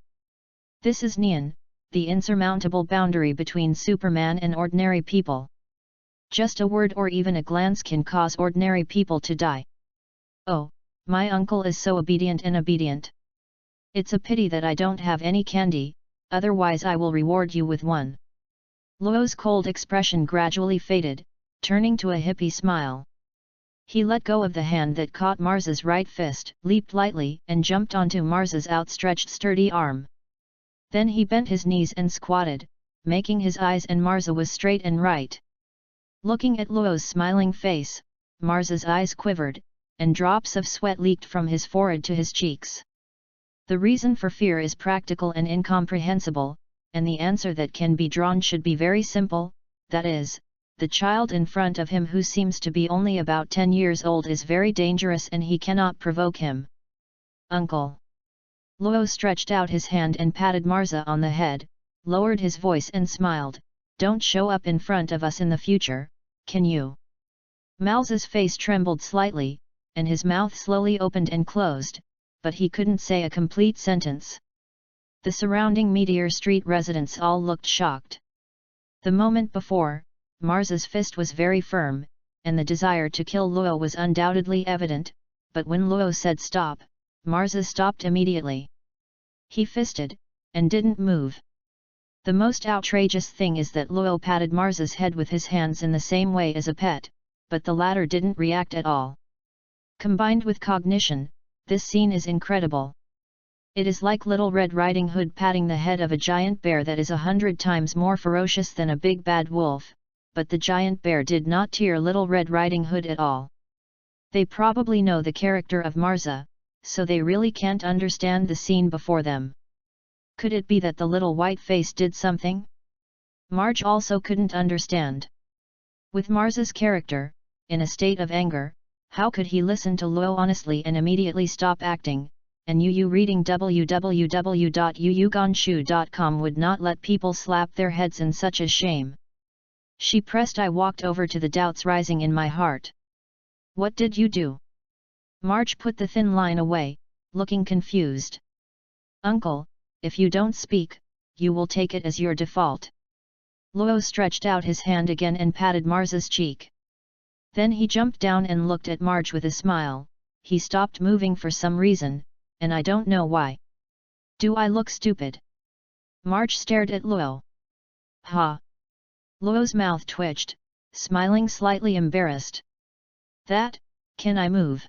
Speaker 1: This is Nian, the insurmountable boundary between Superman and ordinary people. Just a word or even a glance can cause ordinary people to die. Oh, my uncle is so obedient and obedient. It's a pity that I don't have any candy, otherwise I will reward you with one. Luo's cold expression gradually faded, turning to a hippie smile. He let go of the hand that caught Marza's right fist, leaped lightly and jumped onto Marza's outstretched sturdy arm. Then he bent his knees and squatted, making his eyes and Marza was straight and right. Looking at Luo's smiling face, Marza's eyes quivered, and drops of sweat leaked from his forehead to his cheeks. The reason for fear is practical and incomprehensible, and the answer that can be drawn should be very simple, that is, the child in front of him who seems to be only about 10 years old is very dangerous and he cannot provoke him. Uncle. Luo stretched out his hand and patted Marza on the head, lowered his voice and smiled, don't show up in front of us in the future, can you? Miles's face trembled slightly, and his mouth slowly opened and closed, but he couldn't say a complete sentence. The surrounding Meteor Street residents all looked shocked. The moment before, Miles's fist was very firm, and the desire to kill Luo was undoubtedly evident, but when Luo said stop, Miles stopped immediately. He fisted, and didn't move. The most outrageous thing is that Luo patted Miles's head with his hands in the same way as a pet, but the latter didn't react at all. Combined with cognition, this scene is incredible. It is like Little Red Riding Hood patting the head of a giant bear that is 100 times more ferocious than a big bad wolf, but the giant bear did not tear Little Red Riding Hood at all. They probably know the character of Marza, so they really can't understand the scene before them. Could it be that the little white face did something? Marge also couldn't understand. With Marza's character, in a state of anger, how could he listen to Luo honestly and immediately stop acting, and Yu reading www.yuyugonshu.com would not let people slap their heads in such a shame. She pressed. I walked over to the doubts rising in my heart. What did you do? Marge put the thin line away, looking confused. Uncle, if you don't speak, you will take it as your default. Luo stretched out his hand again and patted Marza's cheek. Then he jumped down and looked at Marge with a smile. He stopped moving for some reason, and I don't know why. Do I look stupid? Marge stared at Luo. Ha! Luo's mouth twitched, smiling slightly embarrassed. That, can I move?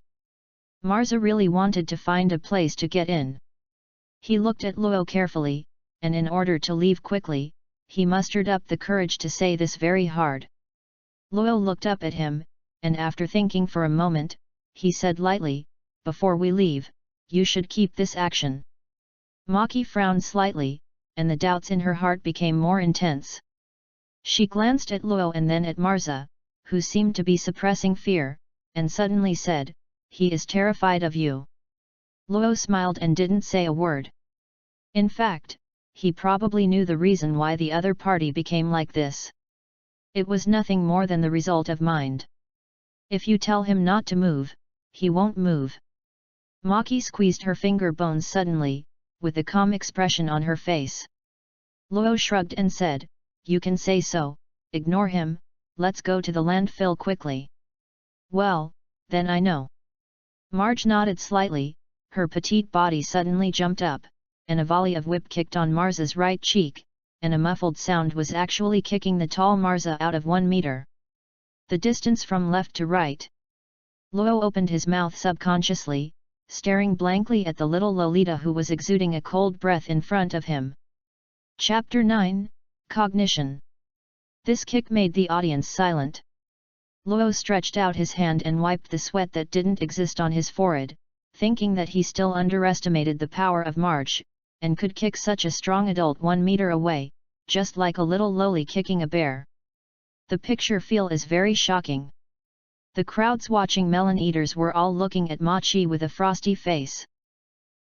Speaker 1: Marza really wanted to find a place to get in. He looked at Luo carefully, and in order to leave quickly, he mustered up the courage to say this very hard. Luo looked up at him, and after thinking for a moment, he said lightly, before we leave, you should keep this action. Maki frowned slightly, and the doubts in her heart became more intense. She glanced at Luo and then at Marza, who seemed to be suppressing fear, and suddenly said, he is terrified of you. Luo smiled and didn't say a word. In fact, he probably knew the reason why the other party became like this. It was nothing more than the result of mind. If you tell him not to move, he won't move. Maki squeezed her finger bones suddenly, with a calm expression on her face. Luo shrugged and said, you can say so, ignore him, let's go to the landfill quickly. Well, then I know. Marge nodded slightly, her petite body suddenly jumped up, and a volley of whip kicked on Marza's right cheek, and a muffled sound was actually kicking the tall Marza out of 1 meter. The distance from left to right. Luo opened his mouth subconsciously, staring blankly at the little Lolita who was exuding a cold breath in front of him. Chapter 9, Cognition. This kick made the audience silent. Luo stretched out his hand and wiped the sweat that didn't exist on his forehead, thinking that he still underestimated the power of Marge, and could kick such a strong adult 1 meter away, just like a little loli kicking a bear. The picture feel is very shocking. The crowds watching Melon Eaters were all looking at Machi with a frosty face.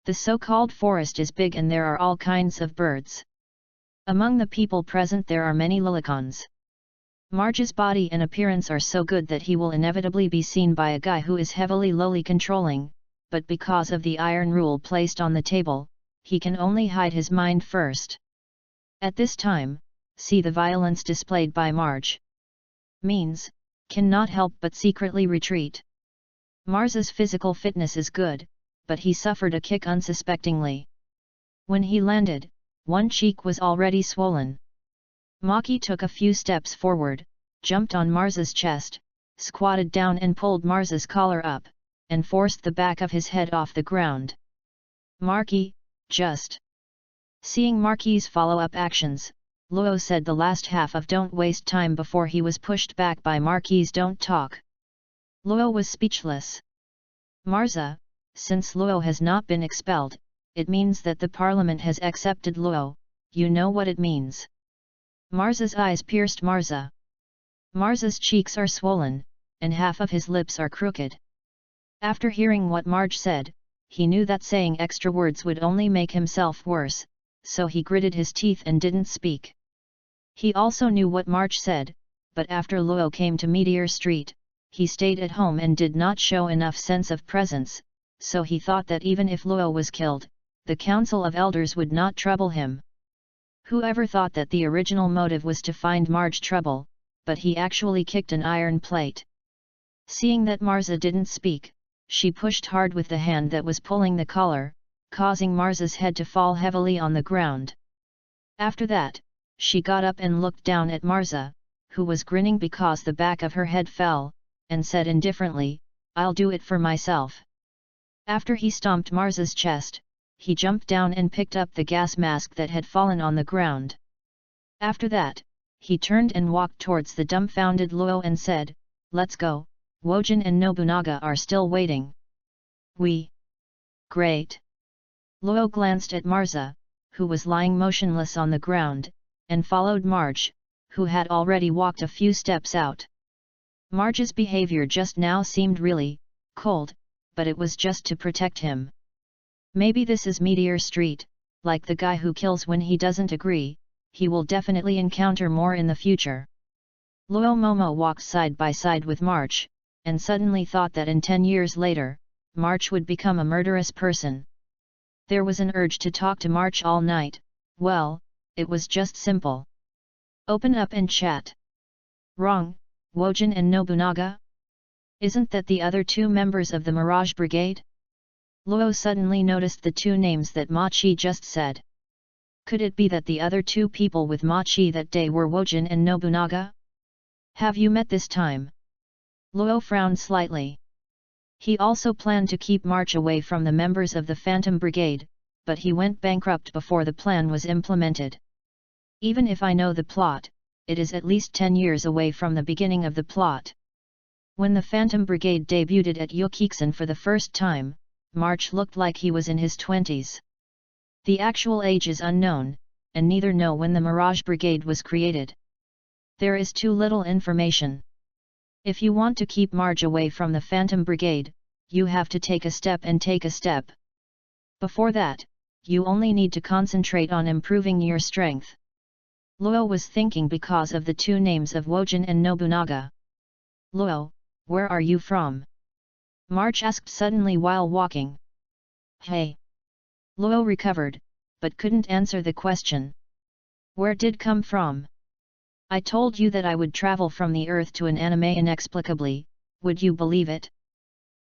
Speaker 1: The so-called forest is big and there are all kinds of birds. Among the people present there are many lolicons. Marge's body and appearance are so good that he will inevitably be seen by a guy who is heavily loli controlling, but because of the iron rule placed on the table, he can only hide his mind first. At this time, see the violence displayed by Marge. Means, cannot help but secretly retreat. Marza's physical fitness is good, but he suffered a kick unsuspectingly. When he landed, one cheek was already swollen. Maki took a few steps forward, jumped on Marza's chest, squatted down and pulled Marza's collar up, and forced the back of his head off the ground. Maki, just. Seeing Maki's follow-up actions, Luo said the last half of don't waste time before he was pushed back by Maki's don't talk. Luo was speechless. Marza, since Luo has not been expelled, it means that the parliament has accepted Luo, you know what it means. Marza's eyes pierced Marza. Marza's cheeks are swollen, and half of his lips are crooked. After hearing what Marge said, he knew that saying extra words would only make himself worse, so he gritted his teeth and didn't speak. He also knew what Marge said, but after Luo came to Meteor Street, he stayed at home and did not show enough sense of presence, so he thought that even if Luo was killed, the Council of Elders would not trouble him. Whoever thought that the original motive was to find Marge trouble, but he actually kicked an iron plate. Seeing that Marza didn't speak, she pushed hard with the hand that was pulling the collar, causing Marza's head to fall heavily on the ground. After that, she got up and looked down at Marza, who was grinning because the back of her head fell, and said indifferently, "I'll do it for myself." After he stomped Marza's chest, he jumped down and picked up the gas mask that had fallen on the ground. After that, he turned and walked towards the dumbfounded Luo and said, "Let's go, Wojin and Nobunaga are still waiting." Great! Luo glanced at Marza, who was lying motionless on the ground, and followed Marge, who had already walked a few steps out. Marge's behavior just now seemed really cold, but it was just to protect him. Maybe this is Meteor Street, like the guy who kills when he doesn't agree, he will definitely encounter more in the future. Luo Momo walked side by side with Marge, and suddenly thought that in 10 years later, Marge would become a murderous person. There was an urge to talk to Marge all night. Well, it was just simple. Open up and chat. Wrong, Wojin and Nobunaga? Isn't that the other two members of the Mirage Brigade? Luo suddenly noticed the two names that Ma Chi just said. Could it be that the other two people with Ma Chi that day were Wojin and Nobunaga? Have you met this time? Luo frowned slightly. He also planned to keep Marge away from the members of the Phantom Brigade, but he went bankrupt before the plan was implemented. Even if I know the plot, it is at least 10 years away from the beginning of the plot. When the Phantom Brigade debuted at Yukiksen for the first time, Marge looked like he was in his 20s. The actual age is unknown, and neither know when the Mirage Brigade was created. There is too little information. If you want to keep Marge away from the Phantom Brigade, you have to take a step and take a step. Before that, you only need to concentrate on improving your strength. Luo was thinking because of the two names of Wojin and Nobunaga. Luo, where are you from? Marge asked suddenly while walking. Hey! Luo recovered, but couldn't answer the question. Where did come from? I told you that I would travel from the Earth to an anime inexplicably, would you believe it?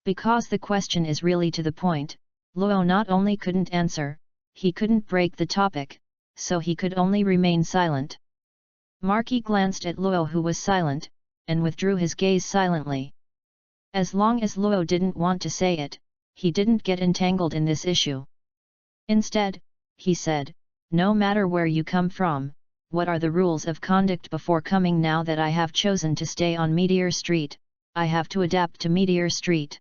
Speaker 1: Because the question is really to the point, Luo not only couldn't answer, he couldn't break the topic, so he could only remain silent. Marky glanced at Luo, who was silent, and withdrew his gaze silently. As long as Luo didn't want to say it, he didn't get entangled in this issue. Instead, he said, "No matter where you come from, what are the rules of conduct before coming? Now that I have chosen to stay on Meteor Street, I have to adapt to Meteor Street."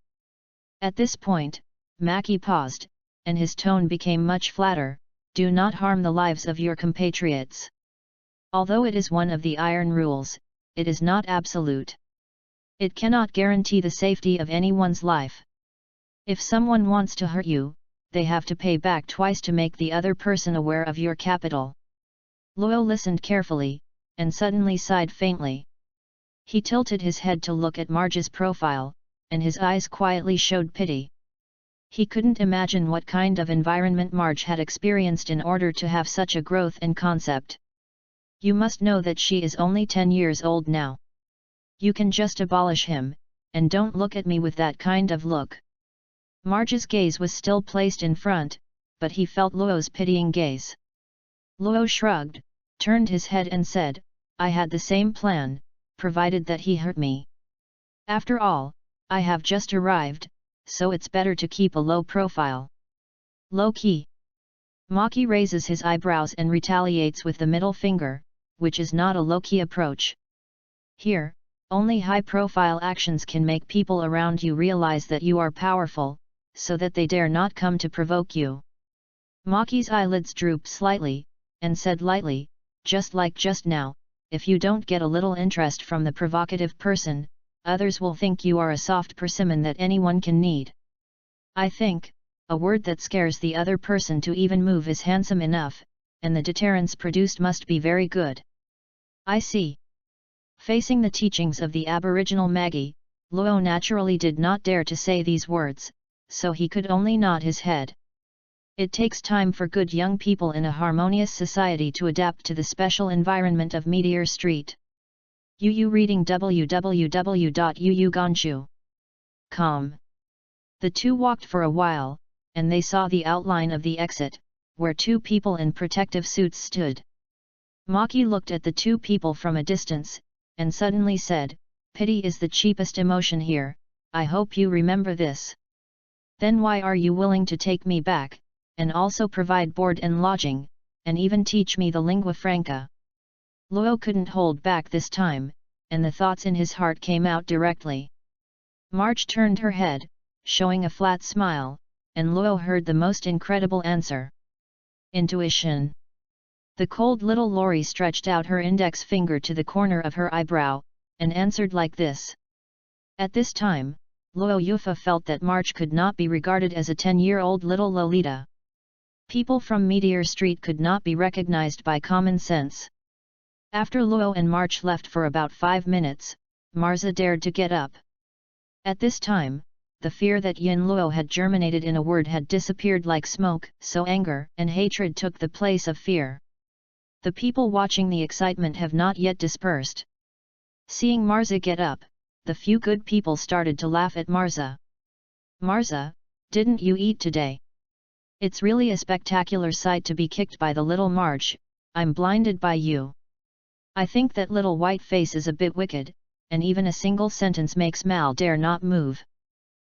Speaker 1: At this point, Maki paused, and his tone became much flatter. Do not harm the lives of your compatriots. Although it is one of the iron rules, it is not absolute. It cannot guarantee the safety of anyone's life. If someone wants to hurt you, they have to pay back twice to make the other person aware of your capital. Luo listened carefully, and suddenly sighed faintly. He tilted his head to look at Marge's profile, and his eyes quietly showed pity. He couldn't imagine what kind of environment Marge had experienced in order to have such a growth and concept. You must know that she is only 10 years old now. You can just abolish him, and don't look at me with that kind of look. Marge's gaze was still placed in front, but he felt Luo's pitying gaze. Luo shrugged, turned his head and said, "I had the same plan, provided that he hurt me. After all, I have just arrived, so it's better to keep a low profile." Low-key. Maki raises his eyebrows and retaliates with the middle finger, which is not a low-key approach. Here, only high-profile actions can make people around you realize that you are powerful, so that they dare not come to provoke you. Maki's eyelids drooped slightly, and said lightly, "Just like just now, if you don't get a little interest from the provocative person, others will think you are a soft persimmon that anyone can need. I think, a word that scares the other person to even move is handsome enough, and the deterrence produced must be very good." I see. Facing the teachings of the Aboriginal Maggie, Luo naturally did not dare to say these words, so he could only nod his head. It takes time for good young people in a harmonious society to adapt to the special environment of Meteor Street. Yu reading www.yuyuganshu.com. The two walked for a while, and they saw the outline of the exit, where two people in protective suits stood. Maki looked at the two people from a distance, and suddenly said, "Pity is the cheapest emotion here, I hope you remember this. Then why are you willing to take me back, and also provide board and lodging, and even teach me the lingua franca?" Luo couldn't hold back this time, and the thoughts in his heart came out directly. March turned her head, showing a flat smile, and Luo heard the most incredible answer. Intuition. The cold little Lori stretched out her index finger to the corner of her eyebrow, and answered like this. At this time, Luo Yufa felt that March could not be regarded as a 10-year-old little Lolita. People from Meteor Street could not be recognized by common sense. After Luo and March left for about 5 minutes, Marza dared to get up. At this time, the fear that Yin Luo had germinated in a word had disappeared like smoke, so anger and hatred took the place of fear. The people watching the excitement have not yet dispersed. Seeing Marza get up, the few good people started to laugh at Marza. "Marza, didn't you eat today? It's really a spectacular sight to be kicked by the little March, I'm blinded by you. I think that little white face is a bit wicked, and even a single sentence makes Mal dare not move.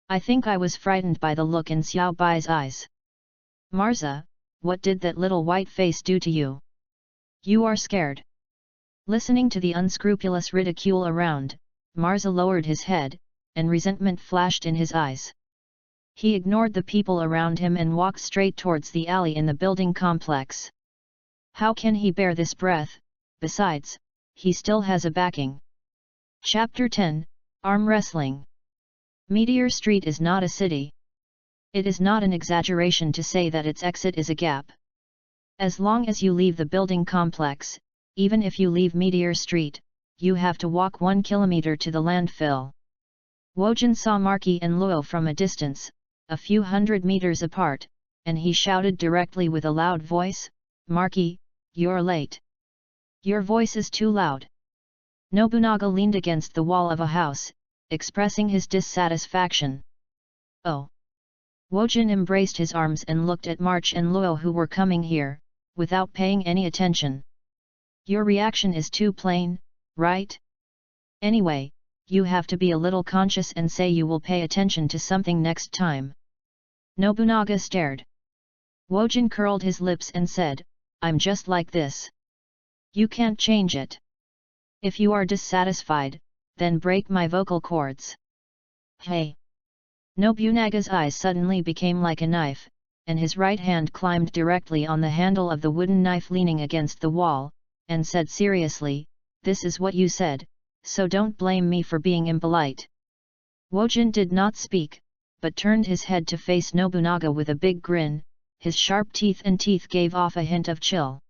Speaker 1: I think I was frightened by the look in Xiao Bai's eyes. Marza, what did that little white face do to you? You are scared." Listening to the unscrupulous ridicule around, Marza lowered his head, and resentment flashed in his eyes. He ignored the people around him and walked straight towards the alley in the building complex. How can he bear this breath? Besides, he still has a backing. Chapter 10, Arm Wrestling. Meteor Street is not a city. It is not an exaggeration to say that its exit is a gap. As long as you leave the building complex, even if you leave Meteor Street, you have to walk 1 kilometer to the landfill. Wojin saw Marky and Luo from a distance, a few hundred meters apart, and he shouted directly with a loud voice, "Marky, you're late. Your voice is too loud." Nobunaga leaned against the wall of a house, expressing his dissatisfaction. "Oh." Wojin embraced his arms and looked at March and Luo who were coming here, without paying any attention. "Your reaction is too plain, right? Anyway, you have to be a little conscious and say you will pay attention to something next time." Nobunaga stared. Wojin curled his lips and said, "I'm just like this. You can't change it. If you are dissatisfied, then break my vocal cords." "Hey!" Nobunaga's eyes suddenly became like a knife, and his right hand climbed directly on the handle of the wooden knife leaning against the wall, and said seriously, "This is what you said, so don't blame me for being impolite." Wojin did not speak, but turned his head to face Nobunaga with a big grin, his sharp teeth gave off a hint of chill.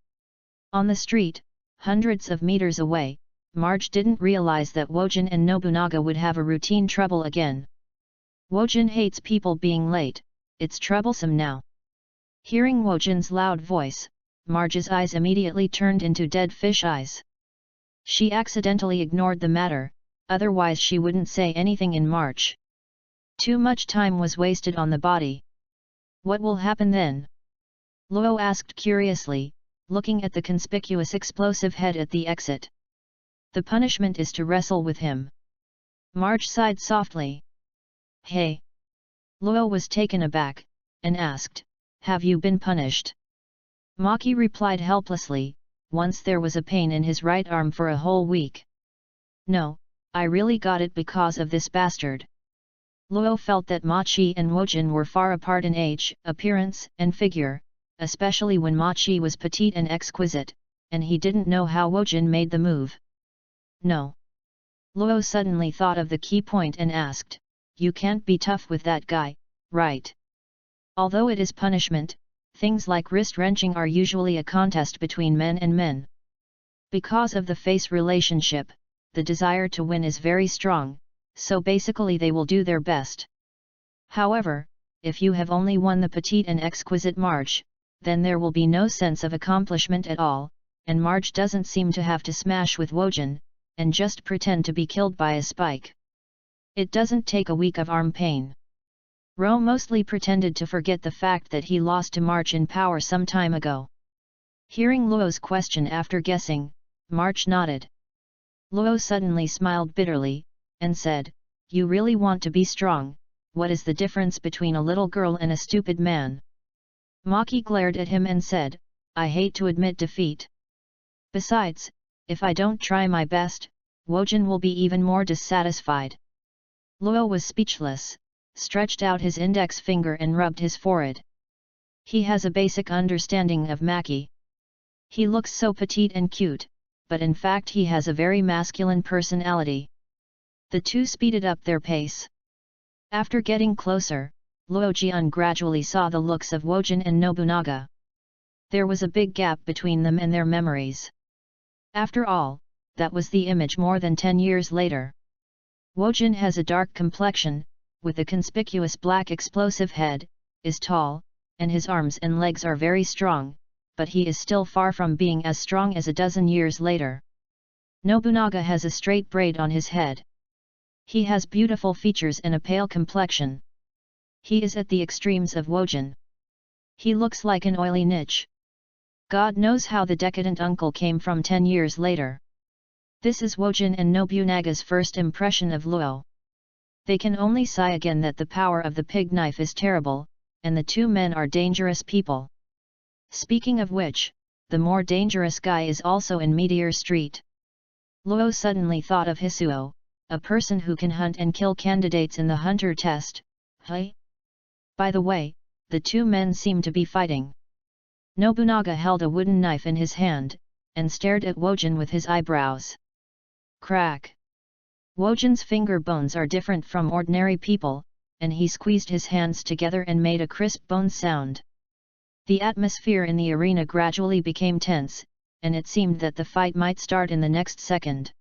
Speaker 1: On the street, hundreds of meters away, Marge didn't realize that Wojin and Nobunaga would have a routine trouble again. Wojin hates people being late, it's troublesome now. Hearing Wojin's loud voice, Marge's eyes immediately turned into dead fish eyes. She accidentally ignored the matter, otherwise she wouldn't say anything in March. Too much time was wasted on the body. What will happen then? Luo asked curiously, looking at the conspicuous explosive head at the exit. The punishment is to wrestle with him. Marge sighed softly. Hey! Luo was taken aback, and asked, "Have you been punished?" Maki replied helplessly, "Once there was a pain in his right arm for a whole week. No, I really got it because of this bastard." Luo felt that Machi and Wojin were far apart in age, appearance, and figure, especially when Machi was petite and exquisite, and he didn't know how Wojin made the move. No. Luo suddenly thought of the key point and asked, "You can't be tough with that guy, right? Although it is punishment, things like wrist-wrenching are usually a contest between men and men. Because of the face relationship, the desire to win is very strong, so basically they will do their best. However, if you have only won the petite and exquisite Marge, then there will be no sense of accomplishment at all, and Marge doesn't seem to have to smash with Wojin, and just pretend to be killed by a spike. It doesn't take a week of arm pain. Ro mostly pretended to forget the fact that he lost to Marge in power some time ago. Hearing Luo's question after guessing, Marge nodded. Luo suddenly smiled bitterly, and said, "You really want to be strong, what is the difference between a little girl and a stupid man?" Maki glared at him and said, "I hate to admit defeat. Besides, if I don't try my best, Wojin will be even more dissatisfied." Luo was speechless, stretched out his index finger and rubbed his forehead. He has a basic understanding of Maki. He looks so petite and cute, but in fact he has a very masculine personality. The two speeded up their pace. After getting closer, Luo Jian gradually saw the looks of Wojin and Nobunaga. There was a big gap between them and their memories. After all, that was the image more than 10 years later. Wojin has a dark complexion, with a conspicuous black explosive head, is tall, and his arms and legs are very strong, but he is still far from being as strong as a dozen years later. Nobunaga has a straight braid on his head. He has beautiful features and a pale complexion. He is at the extremes of Wojin. He looks like an oily niche. God knows how the decadent uncle came from 10 years later. This is Wojin and Nobunaga's first impression of Luo. They can only sigh again that the power of the pig knife is terrible, and the two men are dangerous people. Speaking of which, the more dangerous guy is also in Meteor Street. Luo suddenly thought of Hisuo, a person who can hunt and kill candidates in the hunter test. Hey? By the way, the two men seem to be fighting. Nobunaga held a wooden knife in his hand, and stared at Wojin with his eyebrows. Crack! Wojin's finger bones are different from ordinary people, and he squeezed his hands together and made a crisp bone sound. The atmosphere in the arena gradually became tense, and it seemed that the fight might start in the next second.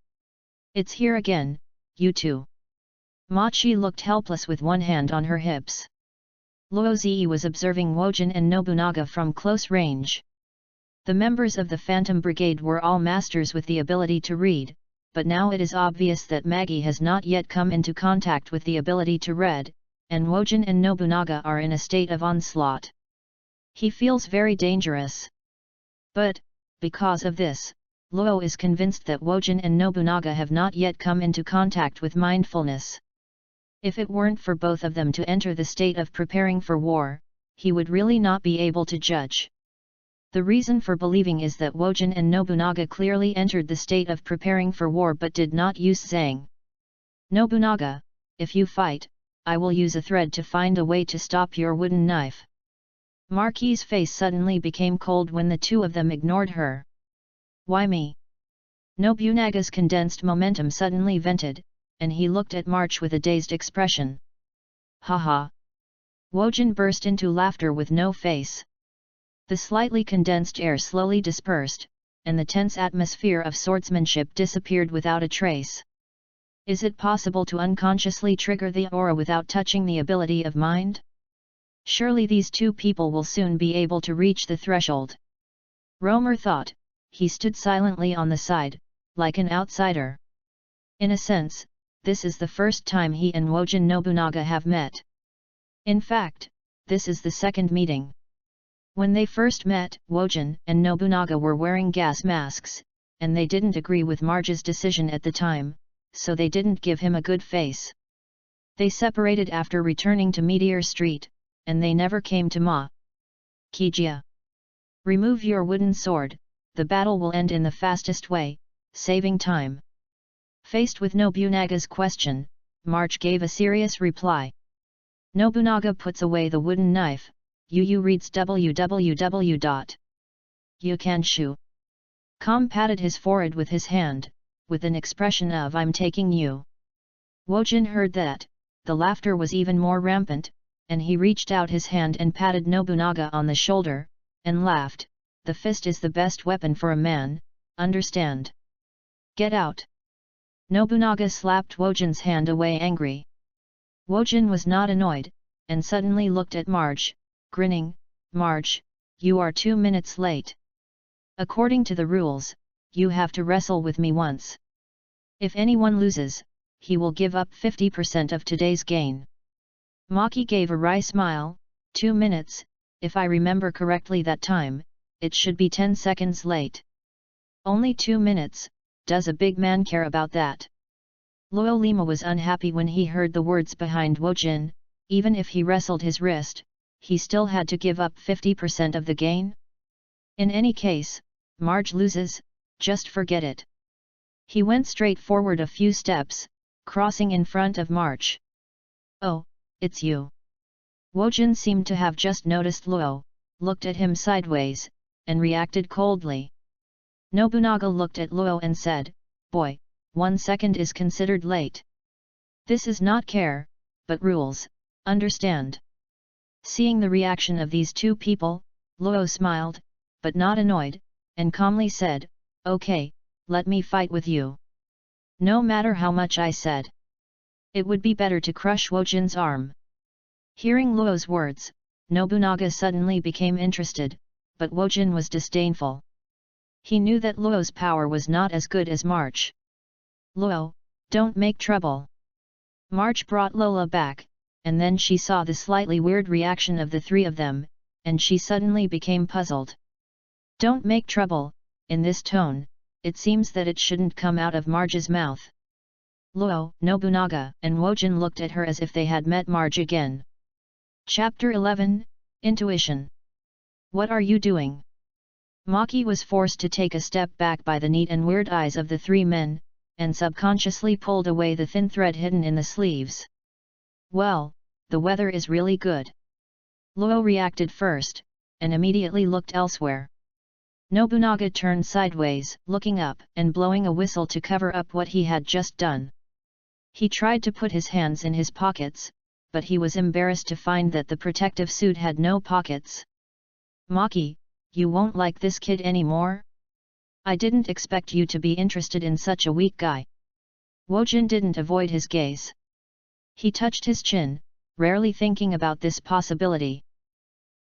Speaker 1: "It's here again, you two." Machi looked helpless with one hand on her hips. Luo Zi was observing Wojin and Nobunaga from close range. The members of the Phantom Brigade were all masters with the ability to read, but now it is obvious that Maggie has not yet come into contact with the ability to read, and Wojin and Nobunaga are in a state of onslaught. He feels very dangerous. But, because of this, Luo is convinced that Wojin and Nobunaga have not yet come into contact with mindfulness. If it weren't for both of them to enter the state of preparing for war, he would really not be able to judge. The reason for believing is that Wojin and Nobunaga clearly entered the state of preparing for war but did not use Zhang. "Nobunaga, if you fight, I will use a thread to find a way to stop your wooden knife." Marquis's face suddenly became cold when the two of them ignored her. "Why me?" Nobunaga's condensed momentum suddenly vented, and he looked at March with a dazed expression. "Ha!" Wojin burst into laughter with no face. The slightly condensed air slowly dispersed, and the tense atmosphere of swordsmanship disappeared without a trace. Is it possible to unconsciously trigger the aura without touching the ability of mind? Surely these two people will soon be able to reach the threshold. Romer thought. He stood silently on the side, like an outsider. In a sense, this is the first time he and Wojin Nobunaga have met. In fact, this is the second meeting. When they first met, Wojin and Nobunaga were wearing gas masks, and they didn't agree with Marge's decision at the time, so they didn't give him a good face. They separated after returning to Meteor Street, and they never came to Ma. Kijia. Remove your wooden sword, the battle will end in the fastest way, saving time. Faced with Nobunaga's question, Marge gave a serious reply. Nobunaga puts away the wooden knife. Yu reads www.yukanshu.com patted his forehead with his hand, with an expression of "I'm taking you." Wojin heard that, the laughter was even more rampant, and he reached out his hand and patted Nobunaga on the shoulder, and laughed. "The fist is the best weapon for a man, understand? Get out." Nobunaga slapped Wojin's hand away angry. Wojin was not annoyed, and suddenly looked at Marge, grinning. Marge, you are 2 minutes late. According to the rules, you have to wrestle with me once. If anyone loses, he will give up 50% of today's gain. Maki gave a wry smile. 2 minutes, if I remember correctly that time, it should be 10 seconds late. Only 2 minutes, does a big man care about that? Luo Lima was unhappy when he heard the words behind Wojin. Even if he wrestled his wrist, he still had to give up 50% of the gain? In any case, Marge loses, just forget it. He went straight forward a few steps, crossing in front of Marge. Oh, it's you. Wojin seemed to have just noticed Luo, looked at him sideways, and reacted coldly. Nobunaga looked at Luo and said, Boy, 1 second is considered late. This is not care, but rules, understand? Seeing the reaction of these two people, Luo smiled, but not annoyed, and calmly said, Okay, let me fight with you. No matter how much I said. It would be better to crush Wojin's arm. Hearing Luo's words, Nobunaga suddenly became interested, but Wojin was disdainful. He knew that Luo's power was not as good as March. Luo, don't make trouble. March brought Lola back, and then she saw the slightly weird reaction of the three of them, and she suddenly became puzzled. Don't make trouble, in this tone, it seems that it shouldn't come out of Marge's mouth. Luo, Nobunaga, and Wojin looked at her as if they had met Marge again. Chapter 11, Intuition. What are you doing? Maki was forced to take a step back by the neat and weird eyes of the three men, and subconsciously pulled away the thin thread hidden in the sleeves. Well, the weather is really good. Luo reacted first, and immediately looked elsewhere. Nobunaga turned sideways, looking up and blowing a whistle to cover up what he had just done. He tried to put his hands in his pockets, but he was embarrassed to find that the protective suit had no pockets. Maki, you won't like this kid anymore? I didn't expect you to be interested in such a weak guy. Wojin didn't avoid his gaze. He touched his chin, rarely thinking about this possibility.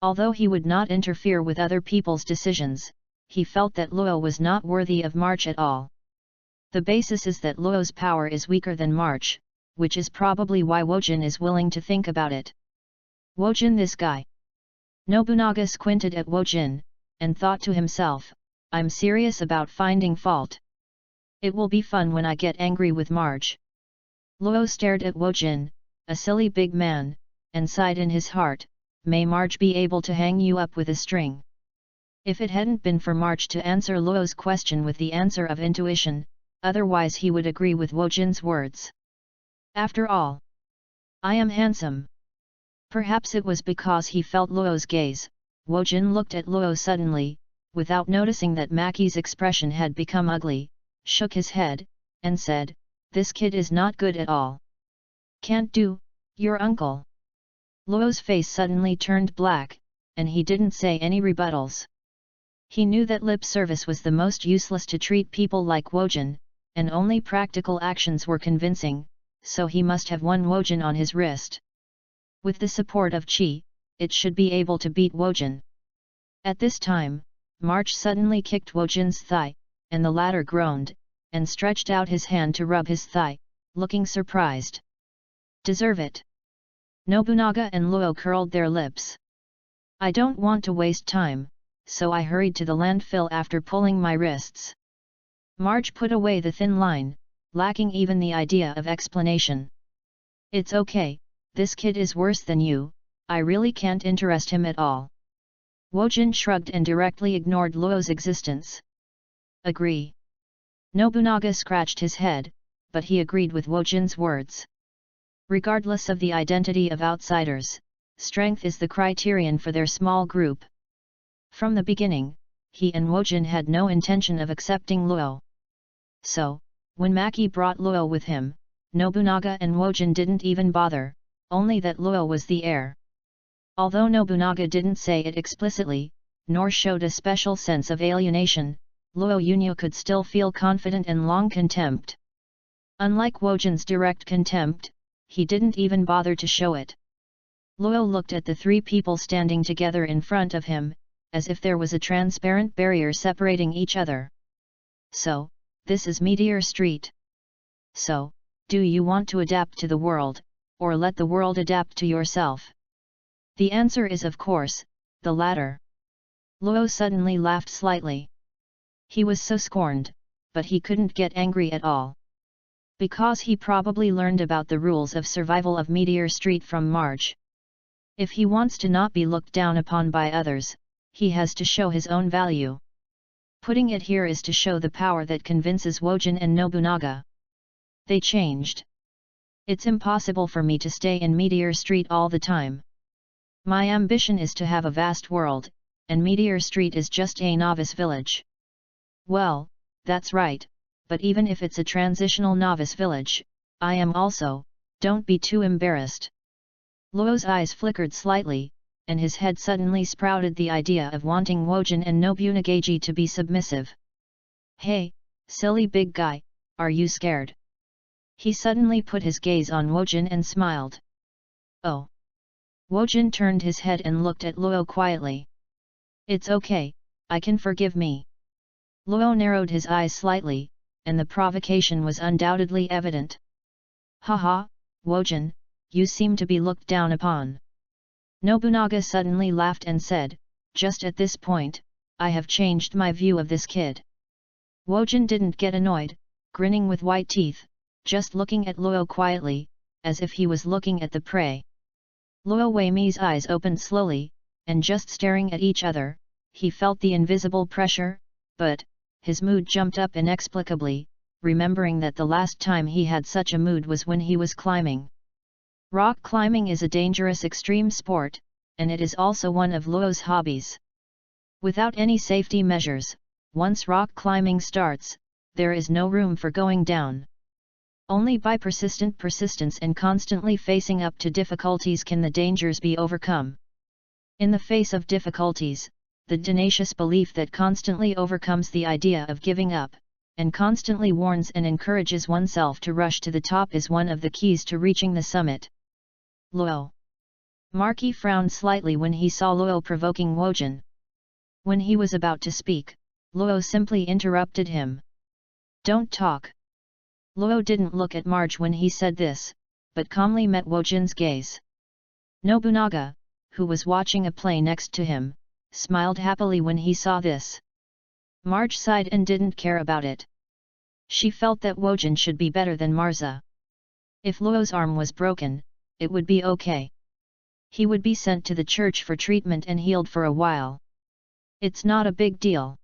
Speaker 1: Although he would not interfere with other people's decisions, he felt that Luo was not worthy of March at all. The basis is that Luo's power is weaker than March, which is probably why Wojin is willing to think about it. Wojin, this guy. Nobunaga squinted at Wojin, and thought to himself, I'm serious about finding fault. It will be fun when I get angry with Marge. Luo stared at Wojin, a silly big man, and sighed in his heart, may Marge be able to hang you up with a string. If it hadn't been for Marge to answer Luo's question with the answer of intuition, otherwise he would agree with Wojin's words. After all, I am handsome. Perhaps it was because he felt Luo's gaze. Wojin looked at Luo suddenly, without noticing that Maki's expression had become ugly, shook his head, and said, this kid is not good at all. Can't do, your uncle. Luo's face suddenly turned black, and he didn't say any rebuttals. He knew that lip service was the most useless to treat people like Wojin, and only practical actions were convincing, so he must have won Wojin on his wrist. With the support of Qi, it should be able to beat Wojin. At this time, March suddenly kicked Wojin's thigh, and the latter groaned, and stretched out his hand to rub his thigh, looking surprised. Deserve it. Nobunaga and Luo curled their lips. I don't want to waste time, so I hurried to the landfill after pulling my wrists. Marge put away the thin line, lacking even the idea of explanation. It's okay, this kid is worse than you, I really can't interest him at all. Wojin shrugged and directly ignored Luo's existence. Agree. Nobunaga scratched his head, but he agreed with Wojin's words. Regardless of the identity of outsiders, strength is the criterion for their small group. From the beginning, he and Wojin had no intention of accepting Luo. So, when Maki brought Luo with him, Nobunaga and Wojin didn't even bother, only that Luo was the heir. Although Nobunaga didn't say it explicitly, nor showed a special sense of alienation, Luo Yunyo could still feel confident and long contempt. Unlike Wojin's direct contempt, he didn't even bother to show it. Luo looked at the three people standing together in front of him, as if there was a transparent barrier separating each other. So, this is Meteor Street. So, do you want to adapt to the world, or let the world adapt to yourself? The answer is of course, the latter. Luo suddenly laughed slightly. He was so scorned, but he couldn't get angry at all. Because he probably learned about the rules of survival of Meteor Street from Marge. If he wants to not be looked down upon by others, he has to show his own value. Putting it here is to show the power that convinces Wojin and Nobunaga. They changed. It's impossible for me to stay in Meteor Street all the time. My ambition is to have a vast world, and Meteor Street is just a novice village. Well, that's right, but even if it's a transitional novice village, I am also, don't be too embarrassed. Luo's eyes flickered slightly, and his head suddenly sprouted the idea of wanting Wojin and Nobunagaji to be submissive. Hey, silly big guy, are you scared? He suddenly put his gaze on Wojin and smiled. Oh. Wojin turned his head and looked at Luo quietly. It's okay, I can forgive me. Luo narrowed his eyes slightly, and the provocation was undoubtedly evident. Haha, Wojin, you seem to be looked down upon. Nobunaga suddenly laughed and said, just at this point, I have changed my view of this kid. Wojin didn't get annoyed, grinning with white teeth, just looking at Luo quietly, as if he was looking at the prey. Luo Wei's eyes opened slowly, and just staring at each other, he felt the invisible pressure, but, his mood jumped up inexplicably, remembering that the last time he had such a mood was when he was climbing. Rock climbing is a dangerous extreme sport, and it is also one of Luo's hobbies. Without any safety measures, once rock climbing starts, there is no room for going down. Only by persistence and constantly facing up to difficulties can the dangers be overcome. In the face of difficulties, the tenacious belief that constantly overcomes the idea of giving up, and constantly warns and encourages oneself to rush to the top is one of the keys to reaching the summit. Luo. Marquis frowned slightly when he saw Luo provoking Wojin. When he was about to speak, Luo simply interrupted him. Don't talk. Luo didn't look at Marge when he said this, but calmly met Wojin's gaze. Nobunaga, who was watching a play next to him, smiled happily when he saw this. Marge sighed and didn't care about it. She felt that Wojin should be better than Marza. If Luo's arm was broken, it would be okay. He would be sent to the church for treatment and healed for a while. It's not a big deal.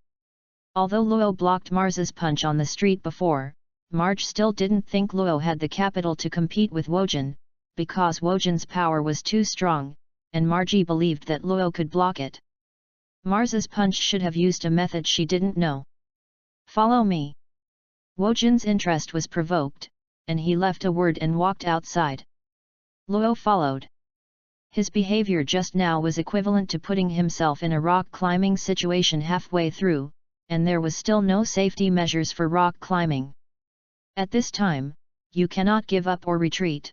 Speaker 1: Although Luo blocked Marza's punch on the street before, Marge still didn't think Luo had the capital to compete with Wojin, because Wojin's power was too strong, and Margie believed that Luo could block it. Marza's punch should have used a method she didn't know. Follow me. Wojin's interest was provoked, and he left a word and walked outside. Luo followed. His behavior just now was equivalent to putting himself in a rock climbing situation halfway through, and there was still no safety measures for rock climbing. At this time, you cannot give up or retreat.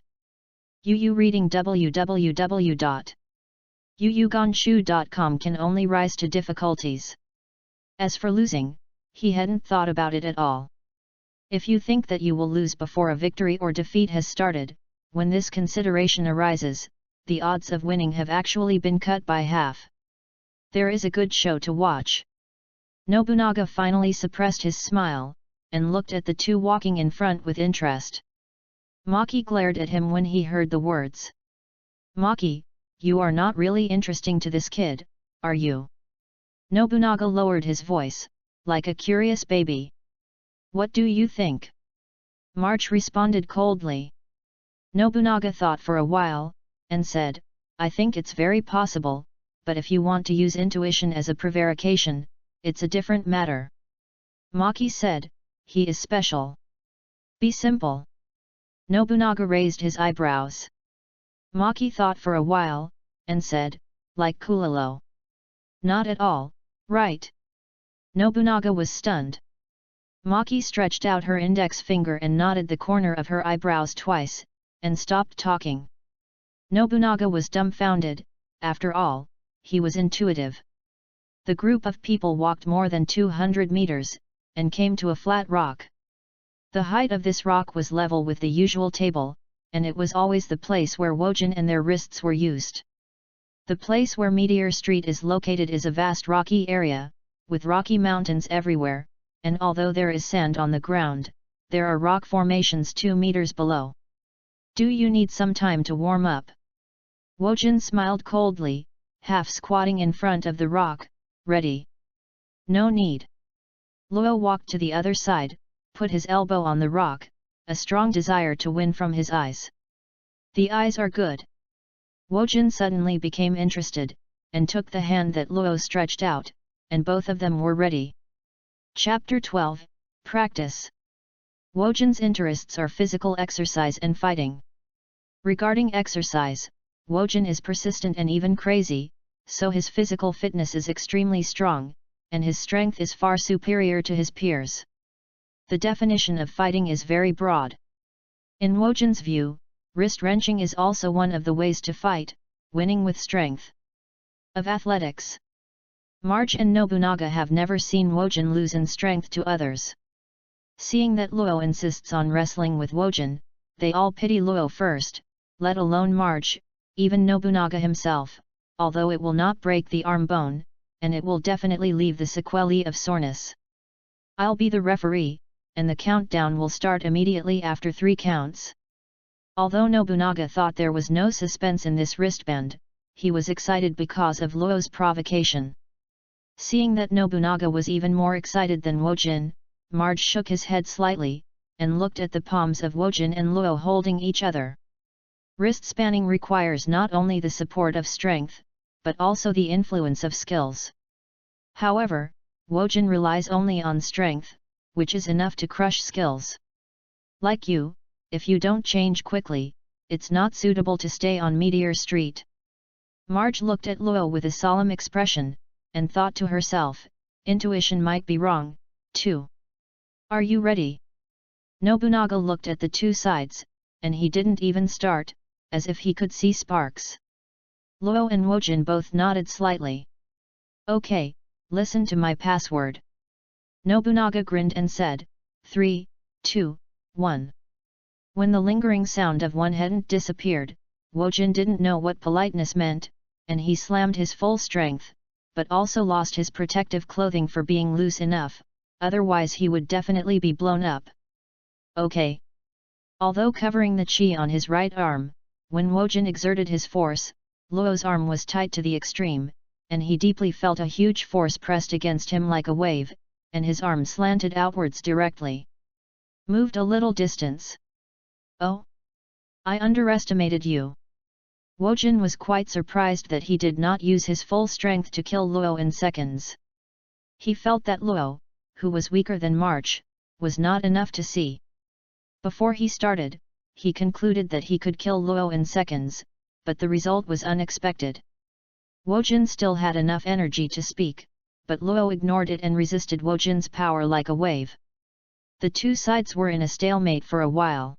Speaker 1: Reading www.yuyugonshu.com can only rise to difficulties. As for losing, he hadn't thought about it at all. If you think that you will lose before a victory or defeat has started, when this consideration arises, the odds of winning have actually been cut by half. There is a good show to watch. Nobunaga finally suppressed his smile, and looked at the two walking in front with interest. Maki glared at him when he heard the words. Maki, you are not really interesting to this kid, are you? Nobunaga lowered his voice, like a curious baby. What do you think? Marge responded coldly. Nobunaga thought for a while, and said, I think it's very possible, but if you want to use intuition as a prevarication, it's a different matter. Maki said, he is special. Be simple. Nobunaga raised his eyebrows. Maki thought for a while, and said, like Kulalo. Not at all, right? Nobunaga was stunned. Maki stretched out her index finger and nodded the corner of her eyebrows twice, and stopped talking. Nobunaga was dumbfounded. After all, he was intuitive. The group of people walked more than 200 meters, and came to a flat rock. The height of this rock was level with the usual table, and it was always the place where Wojin and their wrists were used. The place where Meteor Street is located is a vast rocky area, with rocky mountains everywhere, and although there is sand on the ground, there are rock formations 2 meters below. Do you need some time to warm up? Wojin smiled coldly, half squatting in front of the rock. Ready? No need. Luo walked to the other side, put his elbow on the rock, a strong desire to win from his eyes. The eyes are good. Wojin suddenly became interested, and took the hand that Luo stretched out, and both of them were ready. Chapter 12, Practice. Wojin's interests are physical exercise and fighting. Regarding exercise, Wojin is persistent and even crazy, so his physical fitness is extremely strong, and his strength is far superior to his peers. The definition of fighting is very broad. In Wojin's view, wrist-wrenching is also one of the ways to fight, winning with strength. Of athletics, March and Nobunaga have never seen Wojin lose in strength to others. Seeing that Luo insists on wrestling with Wojin, they all pity Luo first, let alone March, even Nobunaga himself, although it will not break the arm bone, and it will definitely leave the sequelae of soreness. I'll be the referee, and the countdown will start immediately after 3 counts. Although Nobunaga thought there was no suspense in this wristband, he was excited because of Luo's provocation. Seeing that Nobunaga was even more excited than Wojin, Marge shook his head slightly, and looked at the palms of Wojin and Luo holding each other. Wrist spanning requires not only the support of strength, but also the influence of skills. However, Wojin relies only on strength, which is enough to crush skills. Like you, if you don't change quickly, it's not suitable to stay on Meteor Street. Marge looked at Luo with a solemn expression, and thought to herself, intuition might be wrong, too. Are you ready? Nobunaga looked at the two sides, and he didn't even start, as if he could see sparks. Luo and Wojin both nodded slightly. Okay, listen to my password. Nobunaga grinned and said, 3, 2, 1. When the lingering sound of one hadn't disappeared, Wojin didn't know what politeness meant, and he slammed his full strength, but also lost his protective clothing for being loose enough, otherwise he would definitely be blown up. Okay. Although covering the chi on his right arm, when Wojin exerted his force, Luo's arm was tight to the extreme, and he deeply felt a huge force pressed against him like a wave, and his arm slanted outwards directly. Moved a little distance. Oh? I underestimated you. Wojin was quite surprised that he did not use his full strength to kill Luo in seconds. He felt that Luo, who was weaker than March, was not enough to see. Before he started, he concluded that he could kill Luo in seconds, but the result was unexpected. Wojin still had enough energy to speak, but Luo ignored it and resisted Wojin's power like a wave. The two sides were in a stalemate for a while.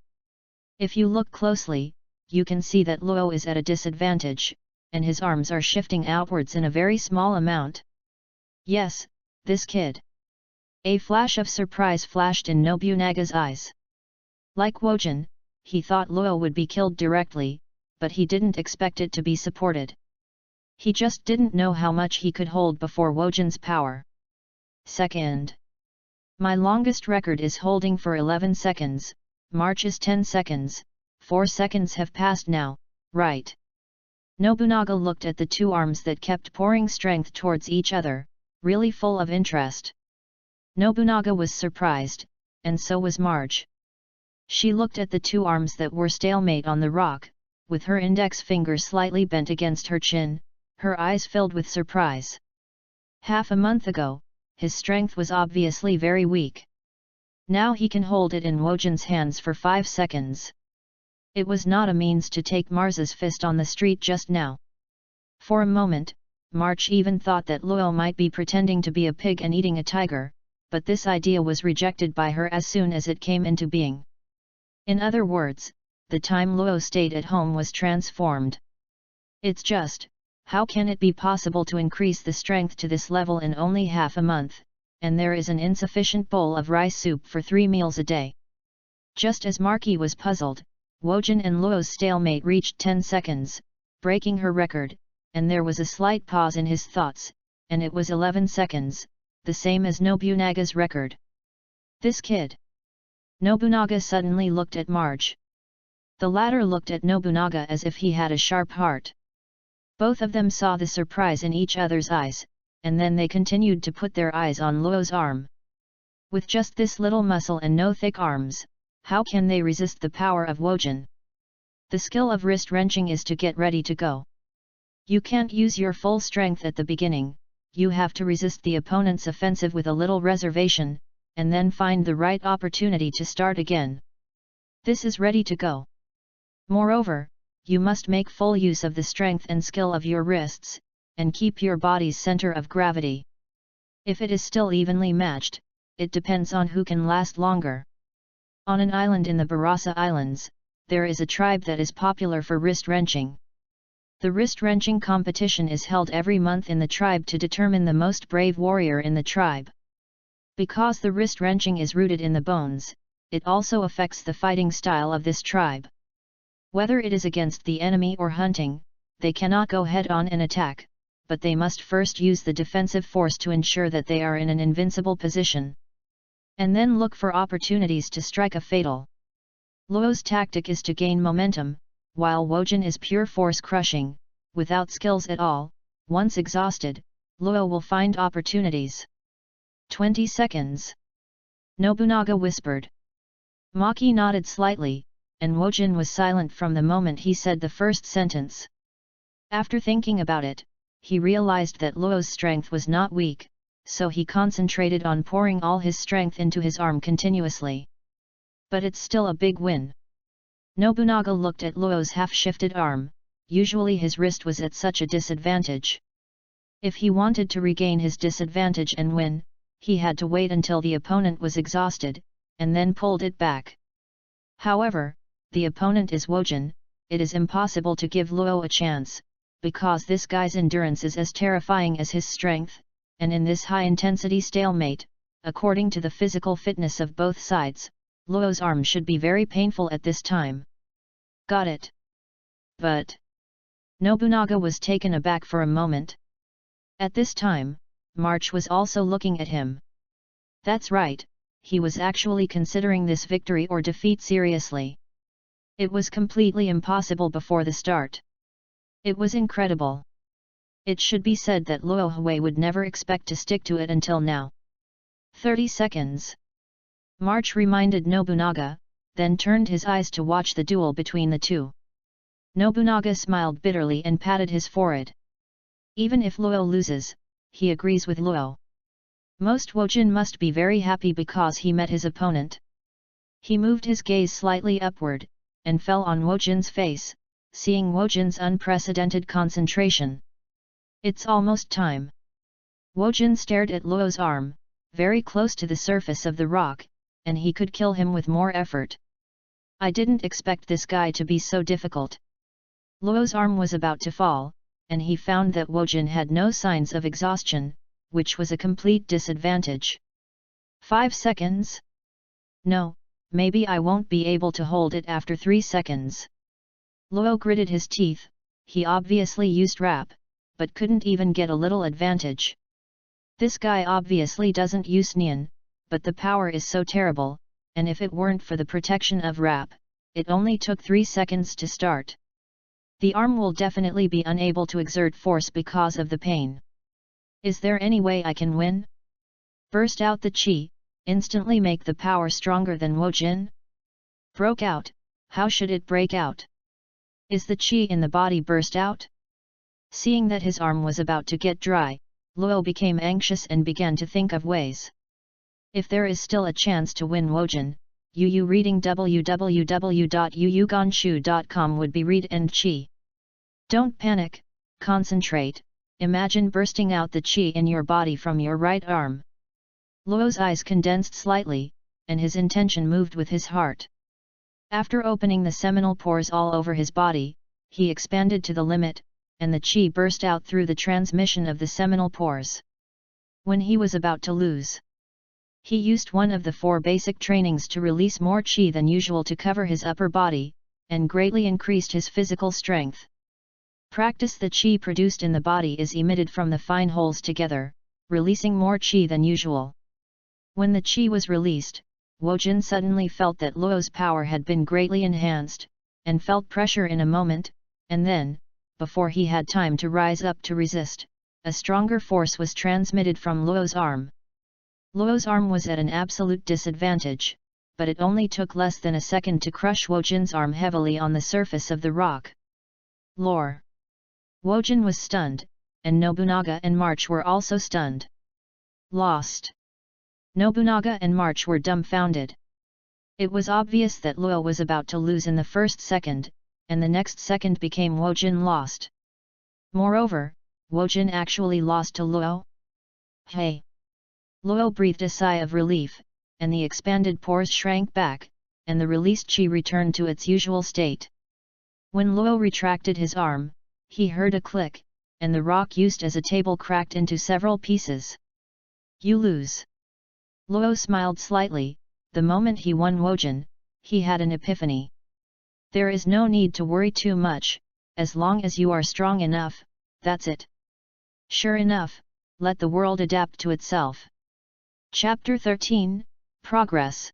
Speaker 1: If you look closely, you can see that Luo is at a disadvantage, and his arms are shifting outwards in a very small amount. Yes, this kid. A flash of surprise flashed in Nobunaga's eyes. Like Wojin, he thought Luo would be killed directly, but he didn't expect it to be supported. He just didn't know how much he could hold before Wojin's power. Second. My longest record is holding for 11 seconds, March is 10 seconds, 4 seconds have passed now, right? Nobunaga looked at the two arms that kept pouring strength towards each other, really full of interest. Nobunaga was surprised, and so was Marge. She looked at the two arms that were stalemate on the rock, with her index finger slightly bent against her chin, her eyes filled with surprise. Half a month ago, his strength was obviously very weak. Now he can hold it in Wojin's hands for 5 seconds. It was not a means to take Mars's fist on the street just now. For a moment, March even thought that Luo might be pretending to be a pig and eating a tiger, but this idea was rejected by her as soon as it came into being. In other words, the time Luo stayed at home was transformed. It's just, how can it be possible to increase the strength to this level in only half a month, and there is an insufficient bowl of rice soup for 3 meals a day? Just as Marquis was puzzled, Wojin and Luo's stalemate reached 10 seconds, breaking her record, and there was a slight pause in his thoughts, and it was 11 seconds, the same as Nobunaga's record. This kid. Nobunaga suddenly looked at Marge. The latter looked at Nobunaga as if he had a sharp heart. Both of them saw the surprise in each other's eyes, and then they continued to put their eyes on Luo's arm. With just this little muscle and no thick arms, how can they resist the power of Wojin? The skill of wrist wrenching is to get ready to go. You can't use your full strength at the beginning, you have to resist the opponent's offensive with a little reservation, and then find the right opportunity to start again. This is ready to go. Moreover, you must make full use of the strength and skill of your wrists, and keep your body's center of gravity. If it is still evenly matched, it depends on who can last longer. On an island in the Barasa Islands, there is a tribe that is popular for wrist wrenching. The wrist wrenching competition is held every month in the tribe to determine the most brave warrior in the tribe. Because the wrist wrenching is rooted in the bones, it also affects the fighting style of this tribe. Whether it is against the enemy or hunting, they cannot go head-on and attack, but they must first use the defensive force to ensure that they are in an invincible position. And then look for opportunities to strike a fatal. Luo's tactic is to gain momentum, while Wojin is pure force crushing, without skills at all. Once exhausted, Luo will find opportunities. 20 seconds. Nobunaga whispered. Maki nodded slightly, and Wojin was silent from the moment he said the first sentence. After thinking about it, he realized that Luo's strength was not weak, so he concentrated on pouring all his strength into his arm continuously. But it's still a big win. Nobunaga looked at Luo's half-shifted arm. Usually his wrist was at such a disadvantage. If he wanted to regain his disadvantage and win, he had to wait until the opponent was exhausted, and then pulled it back. However, the opponent is Wojin. It is impossible to give Luo a chance, because this guy's endurance is as terrifying as his strength, and in this high-intensity stalemate, according to the physical fitness of both sides, Luo's arm should be very painful at this time. Got it. But Nobunaga was taken aback for a moment. At this time, March was also looking at him. That's right, he was actually considering this victory or defeat seriously. It was completely impossible before the start. It was incredible. It should be said that Luo Hui would never expect to stick to it until now. 30 seconds. March reminded Nobunaga, then turned his eyes to watch the duel between the two. Nobunaga smiled bitterly and patted his forehead. Even if Luo loses, he agrees with Luo. Most Wojin must be very happy because he met his opponent. He moved his gaze slightly upward, and fell on Wojin's face, seeing Wojin's unprecedented concentration. It's almost time. Wojin stared at Luo's arm, very close to the surface of the rock, and he could kill him with more effort. I didn't expect this guy to be so difficult. Luo's arm was about to fall, and he found that Wojin had no signs of exhaustion, which was a complete disadvantage. 5 seconds? No, maybe I won't be able to hold it after 3 seconds. Luo gritted his teeth. He obviously used rap, but couldn't even get a little advantage. This guy obviously doesn't use Nian, but the power is so terrible, and if it weren't for the protection of rap, it only took 3 seconds to start. The arm will definitely be unable to exert force because of the pain. Is there any way I can win? Burst out the chi, instantly make the power stronger than Wojin? Broke out, how should it break out? Is the chi in the body burst out? Seeing that his arm was about to get dry, Luo became anxious and began to think of ways. If there is still a chance to win Wojin, Yu reading www.yuyuganshu.com would be read and chi. Don't panic, concentrate, imagine bursting out the chi in your body from your right arm. Luo's eyes condensed slightly, and his intention moved with his heart. After opening the seminal pores all over his body, he expanded to the limit, and the qi burst out through the transmission of the seminal pores. When he was about to lose, he used one of the 4 basic trainings to release more qi than usual to cover his upper body, and greatly increased his physical strength. Practice. The qi produced in the body is emitted from the fine holes together, releasing more qi than usual. When the qi was released, Wojin suddenly felt that Luo's power had been greatly enhanced, and felt pressure in a moment, and then, before he had time to rise up to resist, a stronger force was transmitted from Luo's arm. Luo's arm was at an absolute disadvantage, but it only took less than a second to crush Wojin's arm heavily on the surface of the rock. Lore. Wojin was stunned, and Nobunaga and March were also stunned. Lost. Nobunaga and March were dumbfounded. It was obvious that Luo was about to lose in the first second, and the next second became Wojin lost. Moreover, Wojin actually lost to Luo? Hey! Luo breathed a sigh of relief, and the expanded pores shrank back, and the released qi returned to its usual state. When Luo retracted his arm, he heard a click, and the rock used as a table cracked into several pieces. You lose. Luo smiled slightly. The moment he won Wojin, he had an epiphany. There is no need to worry too much, as long as you are strong enough, that's it. Sure enough, let the world adapt to itself. Chapter 13, Progress.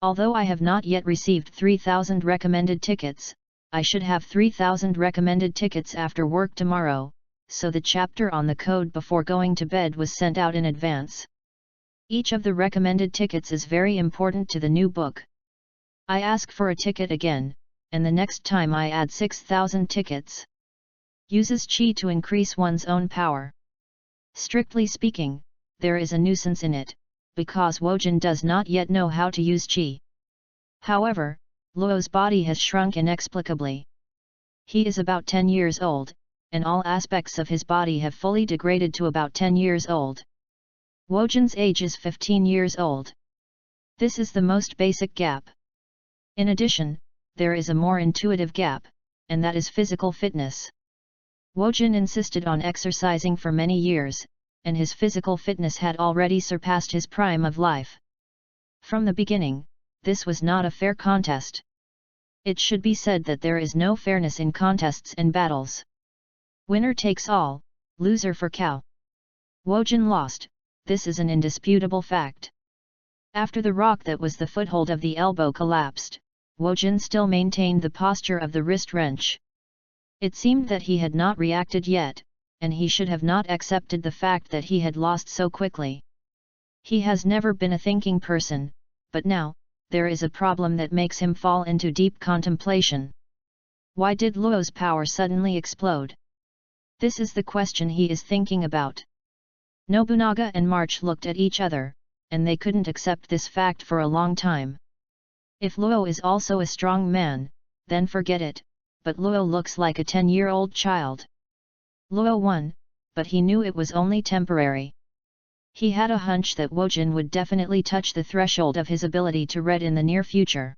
Speaker 1: Although I have not yet received 3,000 recommended tickets, I should have 3,000 recommended tickets after work tomorrow, so the chapter on the code before going to bed was sent out in advance. Each of the recommended tickets is very important to the new book. I ask for a ticket again, and the next time I add 6,000 tickets. Uses qi to increase one's own power. Strictly speaking, there is a nuisance in it, because Wojin does not yet know how to use qi. However, Luo's body has shrunk inexplicably. He is about 10 years old, and all aspects of his body have fully degraded to about 10 years old. Wojin's age is 15 years old. This is the most basic gap. In addition, there is a more intuitive gap, and that is physical fitness. Wojin insisted on exercising for many years, and his physical fitness had already surpassed his prime of life. From the beginning, this was not a fair contest. It should be said that there is no fairness in contests and battles. Winner takes all, loser for cow. Wojin lost. This is an indisputable fact. After the rock that was the foothold of the elbow collapsed, Wojin still maintained the posture of the wrist wrench. It seemed that he had not reacted yet, and he should have not accepted the fact that he had lost so quickly. He has never been a thinking person, but now, there is a problem that makes him fall into deep contemplation. Why did Luo's power suddenly explode? This is the question he is thinking about. Nobunaga and March looked at each other, and they couldn't accept this fact for a long time. If Luo is also a strong man, then forget it, but Luo looks like a 10-year-old child. Luo won, but he knew it was only temporary. He had a hunch that Wojin would definitely touch the threshold of his ability to read in the near future.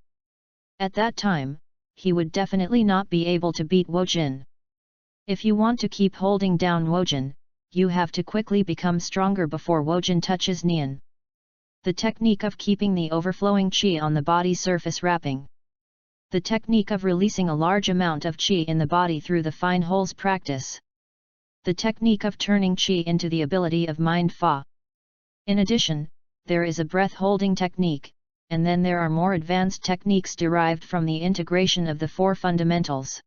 Speaker 1: At that time, he would definitely not be able to beat Wojin. If you want to keep holding down Wojin, you have to quickly become stronger before Wojin touches Nian. The technique of keeping the overflowing qi on the body surface wrapping. The technique of releasing a large amount of qi in the body through the fine holes practice. The technique of turning qi into the ability of mind fa. In addition, there is a breath-holding technique, and then there are more advanced techniques derived from the integration of the 4 fundamentals.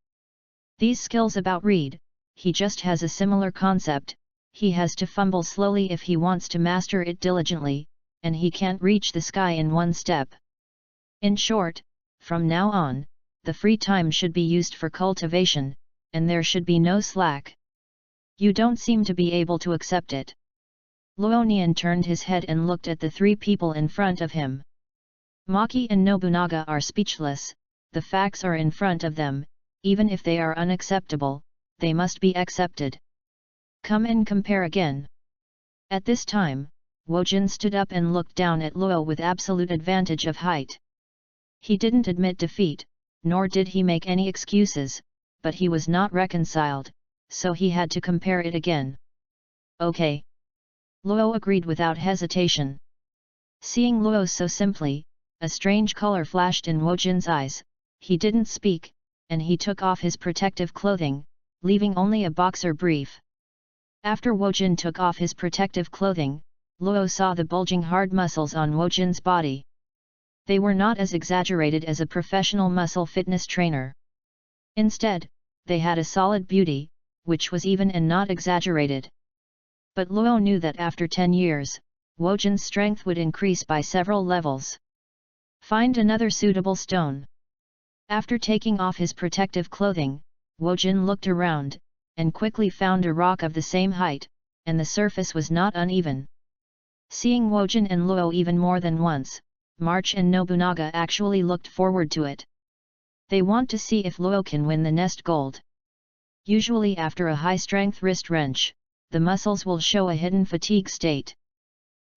Speaker 1: These skills about read, he just has a similar concept. He has to fumble slowly if he wants to master it diligently, and he can't reach the sky in one step. In short, from now on, the free time should be used for cultivation, and there should be no slack. You don't seem to be able to accept it. Luo Nian turned his head and looked at the 3 people in front of him. Maki and Nobunaga are speechless. The facts are in front of them, even if they are unacceptable, they must be accepted. Come and compare again. At this time, Wojin stood up and looked down at Luo with absolute advantage of height. He didn't admit defeat, nor did he make any excuses, but he was not reconciled, so he had to compare it again. Okay. Luo agreed without hesitation. Seeing Luo so simply, a strange color flashed in Wojin's eyes. He didn't speak, and he took off his protective clothing, leaving only a boxer brief. After Wojin took off his protective clothing, Luo saw the bulging hard muscles on Wojin's body. They were not as exaggerated as a professional muscle fitness trainer. Instead, they had a solid beauty, which was even and not exaggerated. But Luo knew that after 10 years, Wojin's strength would increase by several levels. Find another suitable stone. After taking off his protective clothing, Wojin looked around, and quickly found a rock of the same height, and the surface was not uneven. Seeing Wojin and Luo even more than once, March and Nobunaga actually looked forward to it. They want to see if Luo can win the nest gold. Usually after a high-strength wrist wrench, the muscles will show a hidden fatigue state.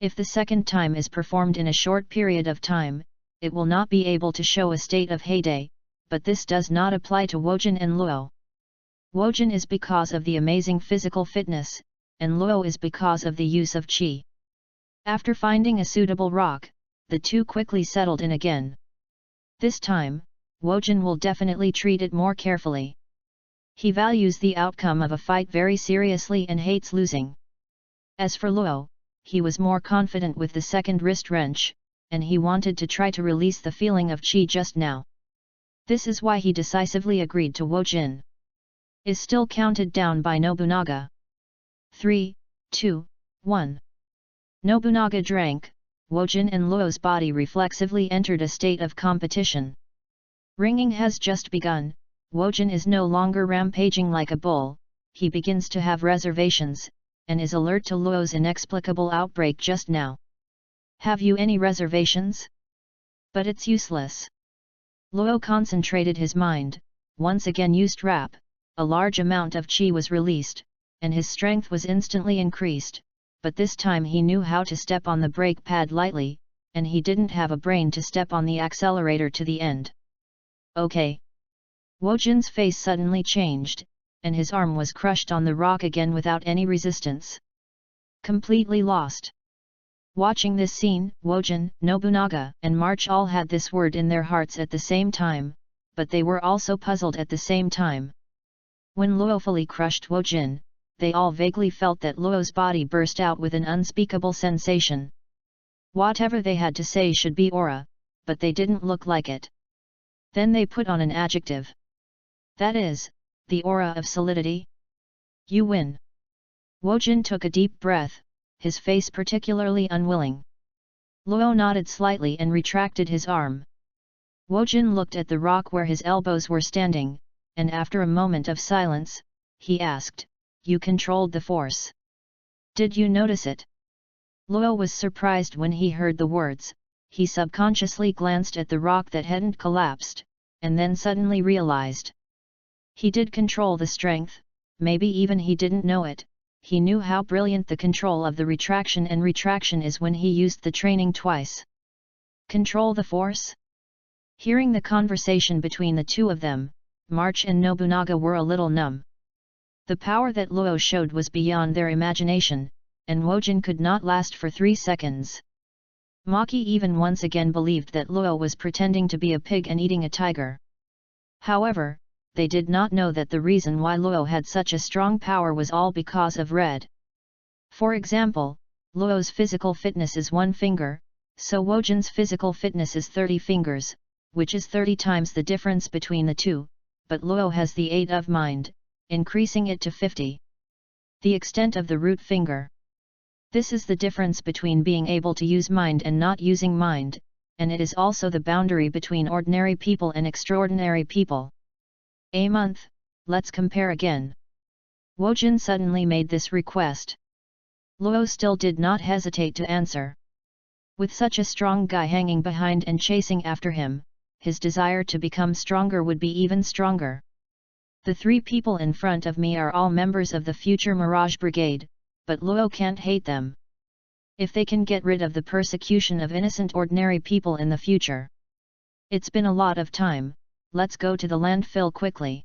Speaker 1: If the second time is performed in a short period of time, it will not be able to show a state of heyday, but this does not apply to Wojin and Luo. Wojin is because of the amazing physical fitness, and Luo is because of the use of qi. After finding a suitable rock, the two quickly settled in again. This time, Wojin will definitely treat it more carefully. He values the outcome of a fight very seriously and hates losing. As for Luo, he was more confident with the second wrist wrench, and he wanted to try to release the feeling of qi just now. This is why he decisively agreed to Wojin. Is still counted down by Nobunaga. 3, 2, 1. Nobunaga drank. Wojin and Luo's body reflexively entered a state of competition. Ringing has just begun. Wojin is no longer rampaging like a bull, he begins to have reservations, and is alert to Luo's inexplicable outbreak just now. Have you any reservations? But it's useless. Luo concentrated his mind, once again used rap, a large amount of qi was released, and his strength was instantly increased, but this time he knew how to step on the brake pad lightly, and he didn't have a brain to step on the accelerator to the end. Okay. Wojin's face suddenly changed, and his arm was crushed on the rock again without any resistance. Completely lost. Watching this scene, Wojin, Nobunaga, and March all had this word in their hearts at the same time, but they were also puzzled at the same time. When Luo fully crushed Wojin, they all vaguely felt that Luo's body burst out with an unspeakable sensation. Whatever they had to say should be aura, but they didn't look like it. Then they put on an adjective. That is, the aura of solidity. You win. Wojin took a deep breath, his face particularly unwilling. Luo nodded slightly and retracted his arm. Wojin looked at the rock where his elbows were standing, and after a moment of silence, he asked, "You controlled the force. Did you notice it?" Luo was surprised when he heard the words. He subconsciously glanced at the rock that hadn't collapsed, and then suddenly realized. He did control the strength, maybe even he didn't know it. He knew how brilliant the control of the retraction and retraction is when he used the training twice. Control the force? Hearing the conversation between the two of them, March and Nobunaga were a little numb. The power that Luo showed was beyond their imagination, and Wojin could not last for 3 seconds. Maki even once again believed that Luo was pretending to be a pig and eating a tiger. However, they did not know that the reason why Luo had such a strong power was all because of red. For example, Luo's physical fitness is 1 finger, so Wojin's physical fitness is 30 fingers, which is 30 times the difference between the two, but Luo has the aid of mind, increasing it to 50. The extent of the root finger. This is the difference between being able to use mind and not using mind, and it is also the boundary between ordinary people and extraordinary people. A month, let's compare again. Wojin suddenly made this request. Luo still did not hesitate to answer. With such a strong guy hanging behind and chasing after him, his desire to become stronger would be even stronger. The 3 people in front of me are all members of the future Mirage Brigade, but Luo can't hate them. if they can get rid of the persecution of innocent ordinary people in the future. It's been a lot of time, let's go to the landfill quickly.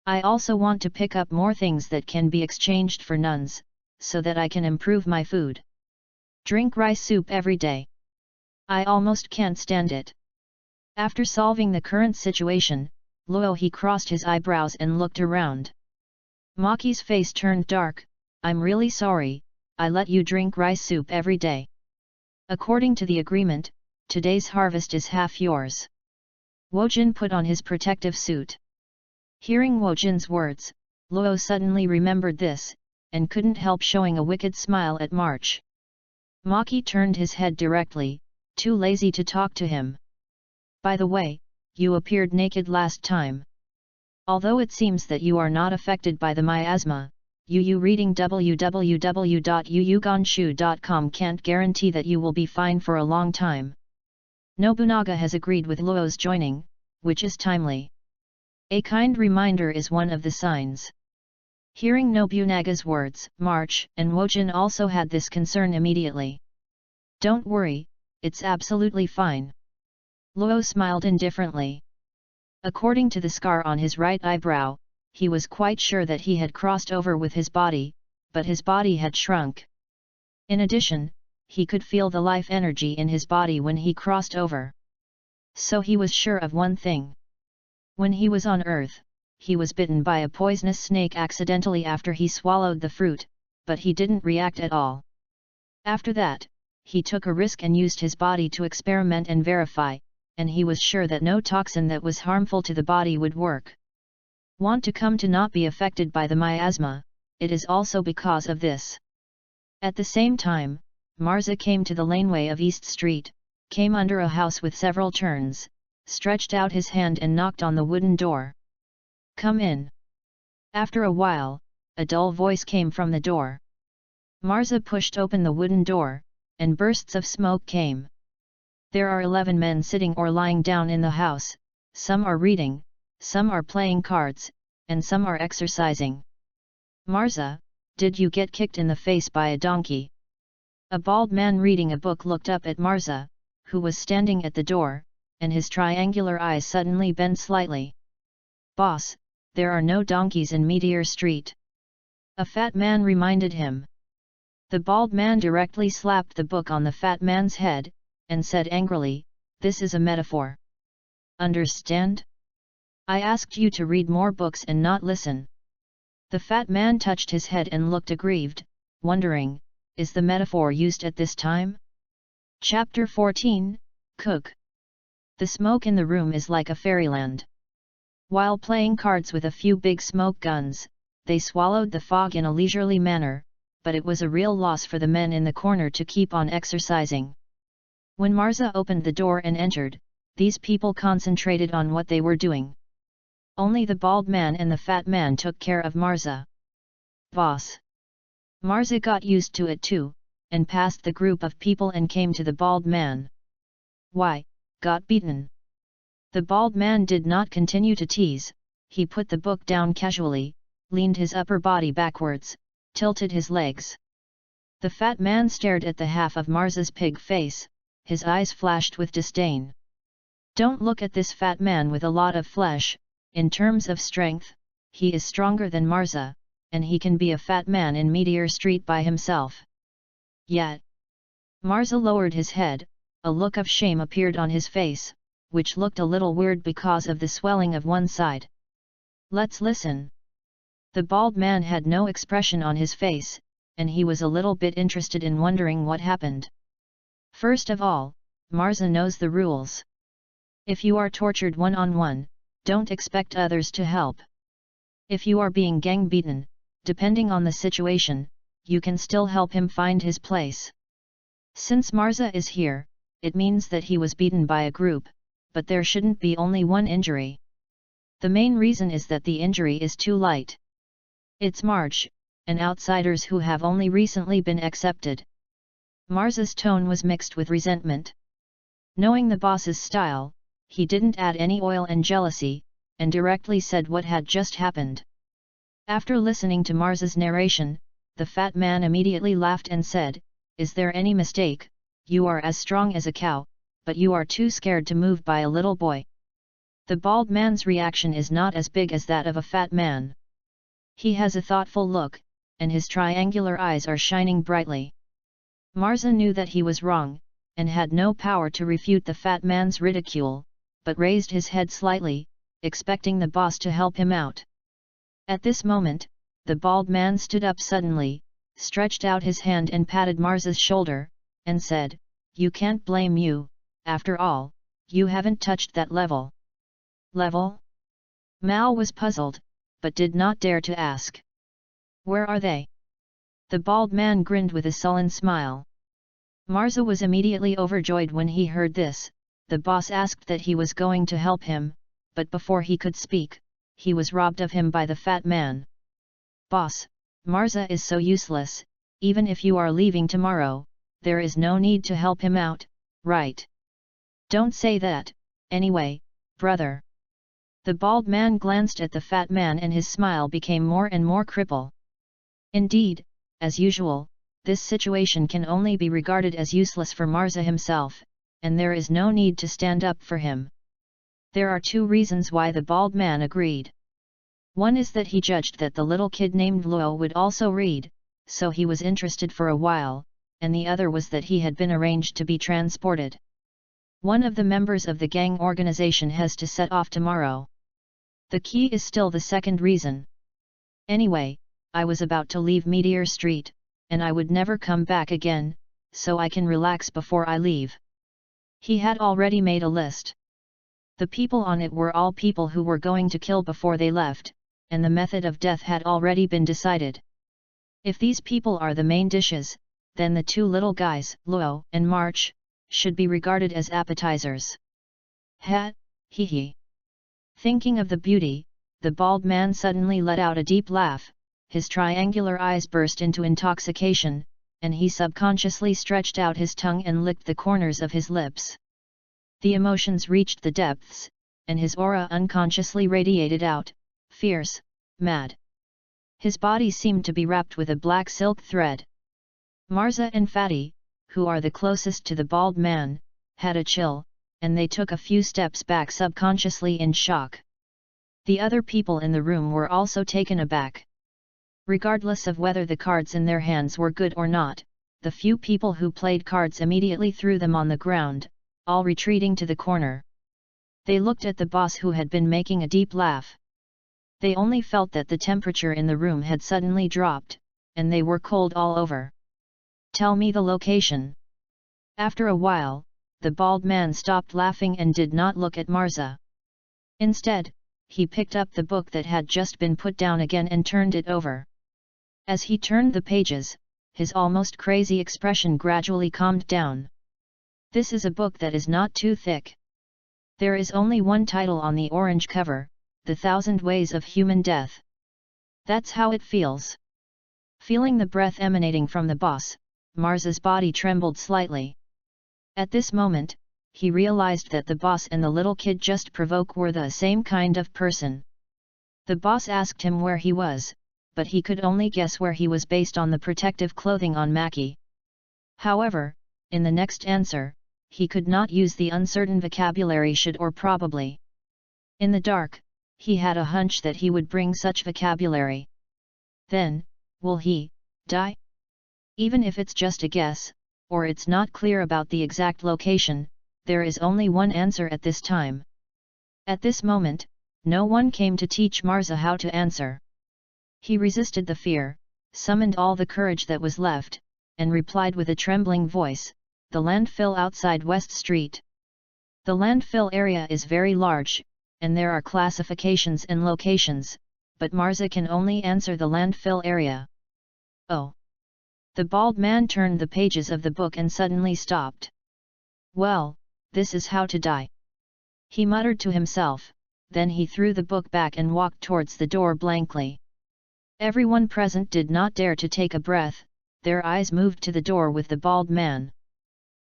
Speaker 1: I also want to pick up more things that can be exchanged for nuns, so that I can improve my food. Drink rice soup every day. I almost can't stand it. After solving the current situation, Luo crossed his eyebrows and looked around. Maki's face turned dark. I'm really sorry, I let you drink rice soup every day. According to the agreement, today's harvest is half yours. Wojin put on his protective suit. Hearing Wojin's words, Luo suddenly remembered this, and couldn't help showing a wicked smile at March. Maki turned his head directly, too lazy to talk to him. By the way, you appeared naked last time. Although it seems that you are not affected by the miasma, Yu reading www.yuyugonshu.com can't guarantee that you will be fine for a long time. Nobunaga has agreed with Luo's joining, which is timely. A kind reminder is one of the signs. Hearing Nobunaga's words, March and Wojin also had this concern immediately. Don't worry, it's absolutely fine. Luo smiled indifferently. According to the scar on his right eyebrow, he was quite sure that he had crossed over with his body, but his body had shrunk. In addition, he could feel the life energy in his body when he crossed over. So he was sure of one thing. When he was on Earth, he was bitten by a poisonous snake accidentally after he swallowed the fruit, but he didn't react at all. After that, he took a risk and used his body to experiment and verify, and he was sure that no toxin that was harmful to the body would work. Want to come to not be affected by the miasma, it is also because of this. At the same time, Marza came to the laneway of East Street, came under a house with several turns, stretched out his hand and knocked on the wooden door. Come in. After a while, a dull voice came from the door. Marza pushed open the wooden door, and bursts of smoke came. There are 11 men sitting or lying down in the house, some are reading, some are playing cards, and some are exercising. Marza, did you get kicked in the face by a donkey? A bald man reading a book looked up at Marza, who was standing at the door, and his triangular eyes suddenly bent slightly. Boss, there are no donkeys in Meteor Street. A fat man reminded him. The bald man directly slapped the book on the fat man's head, and said angrily, this is a metaphor. Understand? I asked you to read more books and not listen. The fat man touched his head and looked aggrieved, wondering, is the metaphor used at this time? Chapter 14, Cook. The smoke in the room is like a fairyland. While playing cards with a few big smoke guns, they swallowed the fog in a leisurely manner, but it was a real loss for the men in the corner to keep on exercising. When Marza opened the door and entered, these people concentrated on what they were doing. Only the bald man and the fat man took care of Marza. Boss. Marza got used to it too, and passed the group of people and came to the bald man. Why, got beaten? The bald man did not continue to tease, he put the book down casually, leaned his upper body backwards, tilted his legs. The fat man stared at the half of Marza's pig face, his eyes flashed with disdain. Don't look at this fat man with a lot of flesh, in terms of strength, he is stronger than Marza, and he can be a fat man in Meteor Street by himself. Yet. Marza lowered his head, a look of shame appeared on his face, which looked a little weird because of the swelling of one side. Let's listen. The bald man had no expression on his face, and he was a little bit interested in wondering what happened. First of all, Marza knows the rules. If you are tortured one-on-one, don't expect others to help. If you are being gang beaten, depending on the situation, you can still help him find his place. Since Marza is here, it means that he was beaten by a group, but there shouldn't be only one injury. The main reason is that the injury is too light. It's March, and outsiders who have only recently been accepted. Marza's tone was mixed with resentment. Knowing the boss's style, he didn't add any oil and jealousy, and directly said what had just happened. After listening to Marza's narration, the fat man immediately laughed and said, is there any mistake? You are as strong as a cow, but you are too scared to move by a little boy. The bald man's reaction is not as big as that of a fat man. He has a thoughtful look, and his triangular eyes are shining brightly. Marza knew that he was wrong, and had no power to refute the fat man's ridicule, but raised his head slightly, expecting the boss to help him out. At this moment, the bald man stood up suddenly, stretched out his hand and patted Marza's shoulder, and said, "You can't blame you, after all, you haven't touched that level." Level? Mao was puzzled, but did not dare to ask. "Where are they?" The bald man grinned with a sullen smile. Marza was immediately overjoyed when he heard this. The boss asked that he was going to help him, but before he could speak, he was robbed of him by the fat man. "Boss, Marza is so useless, even if you are leaving tomorrow, there is no need to help him out, right?" "Don't say that, anyway, brother." The bald man glanced at the fat man and his smile became more and more cripple. Indeed, as usual, this situation can only be regarded as useless for Marza himself, and there is no need to stand up for him. There are two reasons why the bald man agreed. One is that he judged that the little kid named Luo would also read, so he was interested for a while, and the other was that he had been arranged to be transported. One of the members of the gang organization has to set off tomorrow. The key is still the second reason. Anyway, I was about to leave Meteor Street, and I would never come back again, so I can relax before I leave. He had already made a list. The people on it were all people who were going to kill before they left, and the method of death had already been decided. If these people are the main dishes, then the two little guys, Luo and March, should be regarded as appetizers. Ha, hee hee. Thinking of the beauty, the bald man suddenly let out a deep laugh, his triangular eyes burst into intoxication, and he subconsciously stretched out his tongue and licked the corners of his lips. The emotions reached the depths, and his aura unconsciously radiated out, fierce, mad. His body seemed to be wrapped with a black silk thread. Marza and Fatty, who are the closest to the bald man, had a chill, and they took a few steps back subconsciously in shock. The other people in the room were also taken aback. Regardless of whether the cards in their hands were good or not, the few people who played cards immediately threw them on the ground, all retreating to the corner. They looked at the boss who had been making a deep laugh. They only felt that the temperature in the room had suddenly dropped, and they were cold all over. "Tell me the location." After a while, the bald man stopped laughing and did not look at Marza. Instead, he picked up the book that had just been put down again and turned it over. As he turned the pages, his almost crazy expression gradually calmed down. This is a book that is not too thick. There is only one title on the orange cover, The 1,000 Ways of Human Death. That's how it feels. Feeling the breath emanating from the boss, Marza's body trembled slightly. At this moment, he realized that the boss and the little kid just provoked were the same kind of person. The boss asked him where he was, but he could only guess where he was based on the protective clothing on Mackie. However, in the next answer, he could not use the uncertain vocabulary should or probably. In the dark, he had a hunch that he would bring such vocabulary. Then, will he die? Even if it's just a guess, or it's not clear about the exact location, there is only one answer at this time. At this moment, no one came to teach Marza how to answer. He resisted the fear, summoned all the courage that was left, and replied with a trembling voice, "The landfill outside West Street." The landfill area is very large, and there are classifications and locations, but Marza can only answer the landfill area. Oh! The bald man turned the pages of the book and suddenly stopped. "Well, this is how to die," he muttered to himself, then he threw the book back and walked towards the door blankly. Everyone present did not dare to take a breath, their eyes moved to the door with the bald man.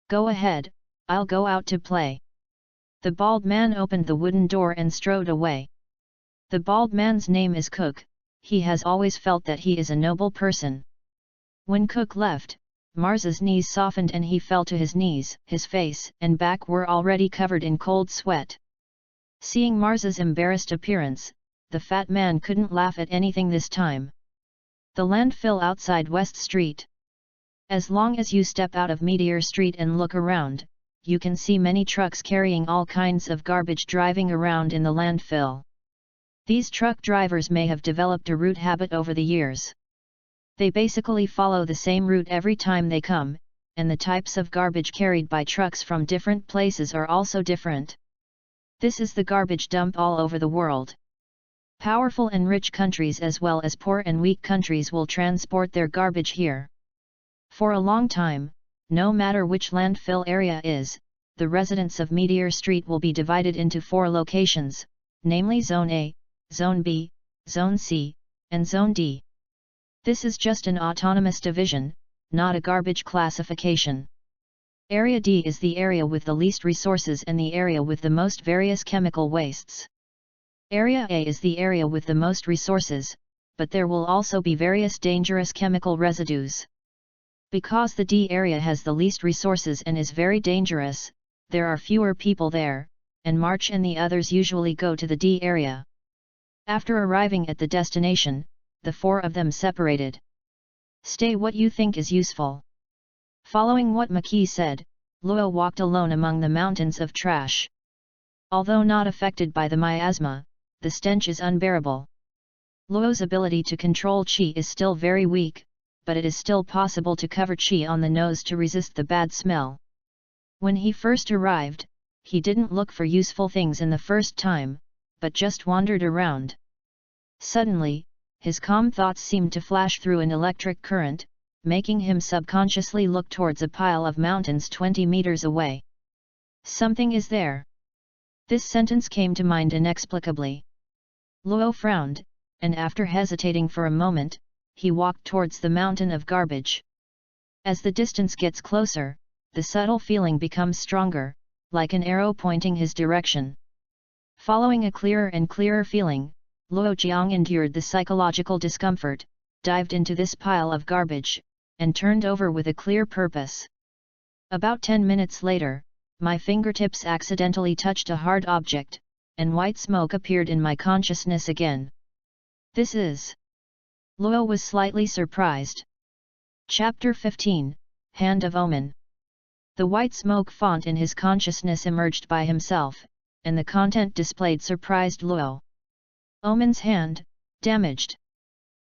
Speaker 1: "Go ahead, I'll go out to play." The bald man opened the wooden door and strode away. The bald man's name is Cook, he has always felt that he is a noble person. When Cook left, Mars's knees softened and he fell to his knees. His face and back were already covered in cold sweat. Seeing Mars's embarrassed appearance, the fat man couldn't laugh at anything this time. The landfill outside West Street. As long as you step out of Meteor Street and look around, you can see many trucks carrying all kinds of garbage driving around in the landfill. These truck drivers may have developed a route habit over the years. They basically follow the same route every time they come, and the types of garbage carried by trucks from different places are also different. This is the garbage dump all over the world. Powerful and rich countries as well as poor and weak countries will transport their garbage here. For a long time, no matter which landfill area is, the residents of Meteor Street will be divided into 4 locations, namely Zone A, Zone B, Zone C, and Zone D. This is just an autonomous division, not a garbage classification. Area D is the area with the least resources and the area with the most various chemical wastes. Area A is the area with the most resources, but there will also be various dangerous chemical residues. Because the D area has the least resources and is very dangerous, there are fewer people there, and March and the others usually go to the D area. After arriving at the destination, the 4 of them separated. Stay what you think is useful. Following what McKee said, Luo walked alone among the mountains of trash. Although not affected by the miasma, the stench is unbearable. Luo's ability to control qi is still very weak, but it is still possible to cover qi on the nose to resist the bad smell. When he first arrived, he didn't look for useful things in the first time, but just wandered around. Suddenly, his calm thoughts seemed to flash through an electric current, making him subconsciously look towards a pile of mountains 20 meters away. Something is there. This sentence came to mind inexplicably. Luo frowned, and after hesitating for a moment, he walked towards the mountain of garbage. As the distance gets closer, the subtle feeling becomes stronger, like an arrow pointing his direction. Following a clearer and clearer feeling, Luo Jiang endured the psychological discomfort, dived into this pile of garbage, and turned over with a clear purpose. About 10 minutes later, my fingertips accidentally touched a hard object, and white smoke appeared in my consciousness again. This is... Luo was slightly surprised. Chapter 15, Hand of Omen. The white smoke font in his consciousness emerged by himself, and the content displayed surprised Luo. Omen's hand, damaged.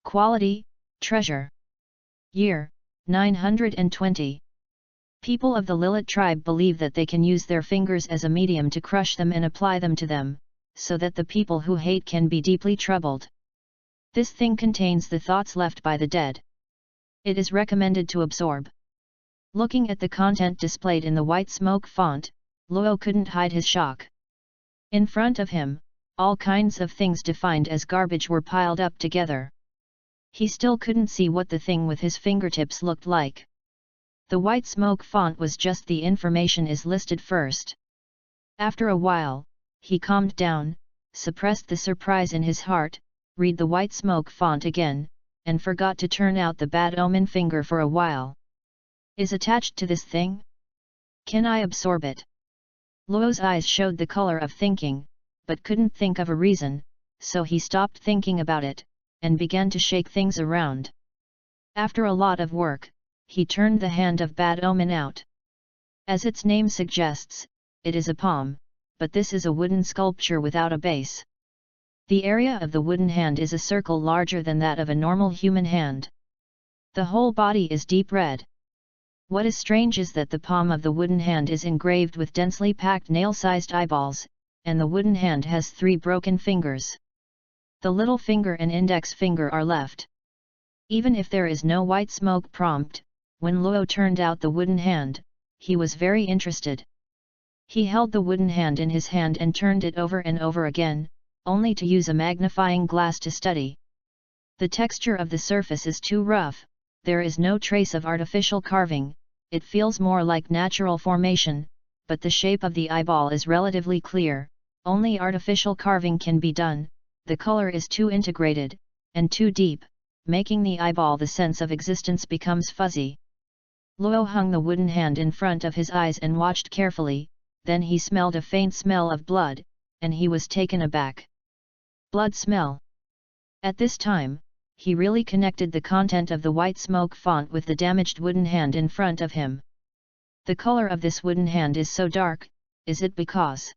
Speaker 1: Quality, treasure. Year, 920. People of the Lilith tribe believe that they can use their fingers as a medium to crush them and apply them to them, so that the people who hate can be deeply troubled. This thing contains the thoughts left by the dead. It is recommended to absorb. Looking at the content displayed in the white smoke font, Luo couldn't hide his shock. In front of him, all kinds of things defined as garbage were piled up together. He still couldn't see what the thing with his fingertips looked like. The white smoke font was just the information is listed first. After a while, he calmed down, suppressed the surprise in his heart, read the white smoke font again, and forgot to turn out the bad omen finger for a while. Is attached to this thing? Can I absorb it? Luo's eyes showed the color of thinking, but couldn't think of a reason, so he stopped thinking about it, and began to shake things around. After a lot of work, he turned the hand of bad omen out. As its name suggests, it is a palm, but this is a wooden sculpture without a base. The area of the wooden hand is a circle larger than that of a normal human hand. The whole body is deep red. What is strange is that the palm of the wooden hand is engraved with densely packed nail-sized eyeballs, and the wooden hand has 3 broken fingers. The little finger and index finger are left. Even if there is no white smoke prompt, when Luo turned out the wooden hand, he was very interested. He held the wooden hand in his hand and turned it over and over again, only to use a magnifying glass to study. The texture of the surface is too rough, there is no trace of artificial carving, it feels more like natural formation, but the shape of the eyeball is relatively clear, only artificial carving can be done, the color is too integrated, and too deep, making the eyeball the sense of existence becomes fuzzy. Luo hung the wooden hand in front of his eyes and watched carefully, then he smelled a faint smell of blood, and he was taken aback. Blood smell. At this time, he really connected the content of the white smoke font with the damaged wooden hand in front of him. The color of this wooden hand is so dark, is it because?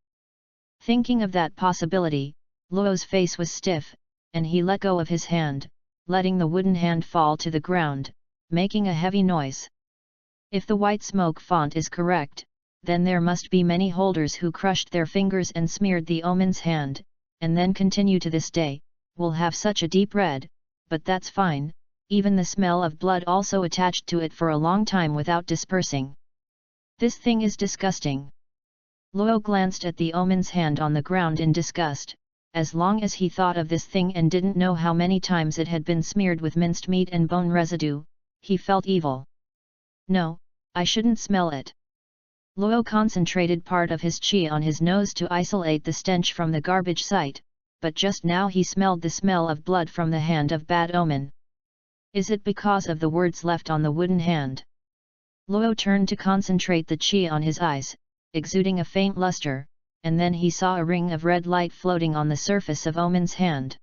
Speaker 1: Thinking of that possibility, Luo's face was stiff, and he let go of his hand, letting the wooden hand fall to the ground, making a heavy noise. If the white smoke font is correct, then there must be many holders who crushed their fingers and smeared the omen's hand, and then continue to this day, will have such a deep red, but that's fine, even the smell of blood also attached to it for a long time without dispersing. This thing is disgusting. Luo glanced at the omen's hand on the ground in disgust. As long as he thought of this thing and didn't know how many times it had been smeared with minced meat and bone residue, he felt evil. No, I shouldn't smell it. Luo concentrated part of his qi on his nose to isolate the stench from the garbage site, but just now he smelled the smell of blood from the hand of bad omen. Is it because of the words left on the wooden hand? Luo turned to concentrate the qi on his eyes, exuding a faint luster, and then he saw a ring of red light floating on the surface of omen's hand.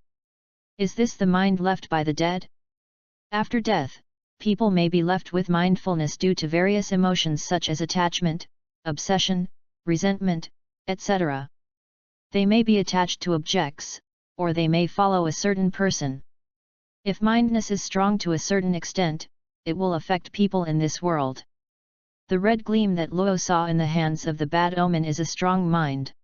Speaker 1: Is this the mind left by the dead? After death, people may be left with mindfulness due to various emotions such as attachment, obsession, resentment, etc. They may be attached to objects, or they may follow a certain person. If mindness is strong to a certain extent, it will affect people in this world. The red gleam that Luo saw in the hands of the bad omen is a strong mind.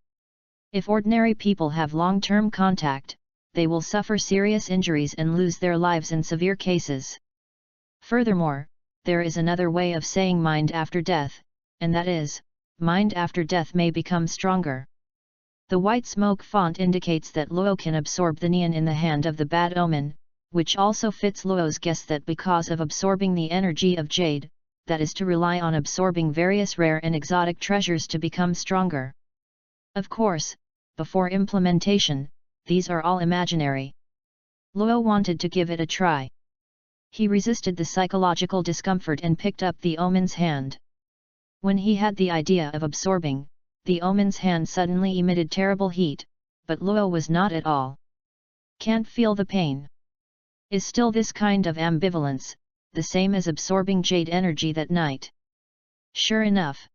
Speaker 1: If ordinary people have long-term contact, they will suffer serious injuries and lose their lives in severe cases. Furthermore, there is another way of saying mind after death, and that is, mind after death may become stronger. The white smoke font indicates that Luo can absorb the neon in the hand of the bad omen, which also fits Luo's guess that because of absorbing the energy of jade, that is to rely on absorbing various rare and exotic treasures to become stronger. Of course, before implementation, these are all imaginary. Luo wanted to give it a try. He resisted the psychological discomfort and picked up the omen's hand. When he had the idea of absorbing, the omen's hand suddenly emitted terrible heat, but Luo was not at all. Can't feel the pain. Is still this kind of ambivalence, the same as absorbing jade energy that night? Sure enough.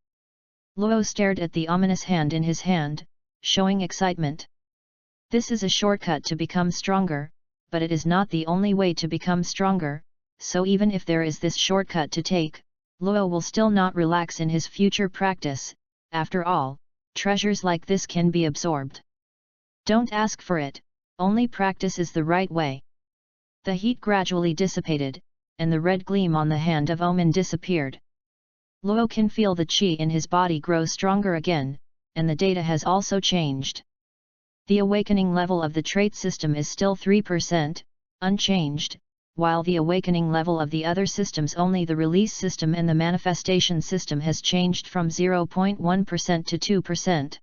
Speaker 1: Luo stared at the ominous hand in his hand, showing excitement. This is a shortcut to become stronger, but it is not the only way to become stronger, so even if there is this shortcut to take, Luo will still not relax in his future practice. After all, treasures like this can be absorbed. Don't ask for it, only practice is the right way. The heat gradually dissipated, and the red gleam on the hand of omen disappeared. Luo can feel the qi in his body grow stronger again, and the data has also changed. The awakening level of the trait system is still 3%, unchanged, while the awakening level of the other systems, only the release system and the manifestation system, has changed from 0.1% to 2%.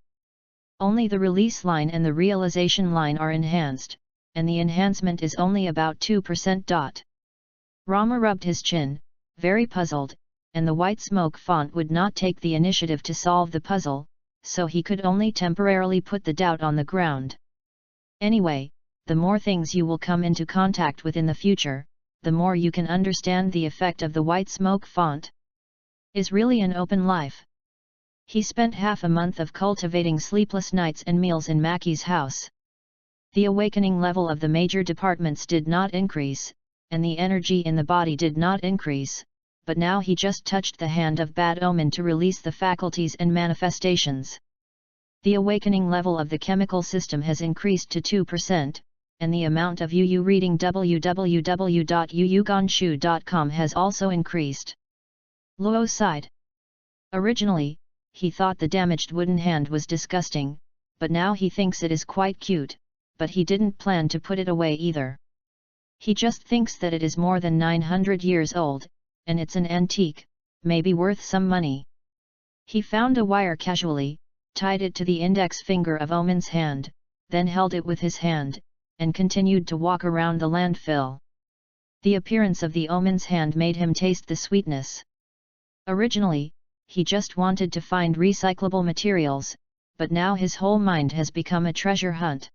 Speaker 1: Only the release line and the realization line are enhanced, and the enhancement is only about 2%. Rama rubbed his chin, very puzzled, and the white smoke font would not take the initiative to solve the puzzle, so he could only temporarily put the doubt on the ground. Anyway, the more things you will come into contact with in the future, the more you can understand the effect of the white smoke font. Is really an open life. He spent half a month of cultivating sleepless nights and meals in Maki's house. The awakening level of the major departments did not increase, and the energy in the body did not increase, but now he just touched the hand of bad omen to release the faculties and manifestations. The awakening level of the chemical system has increased to 2%, and the amount of UU reading www.uuganshu.com has also increased. Luo sighed. Originally, he thought the damaged wooden hand was disgusting, but now he thinks it is quite cute, but he didn't plan to put it away either. He just thinks that it is more than 900 years old, and it's an antique, maybe worth some money. He found a wire casually, tied it to the index finger of Omen's hand, then held it with his hand, and continued to walk around the landfill. The appearance of the Omen's hand made him taste the sweetness. Originally, he just wanted to find recyclable materials, but now his whole mind has become a treasure hunt.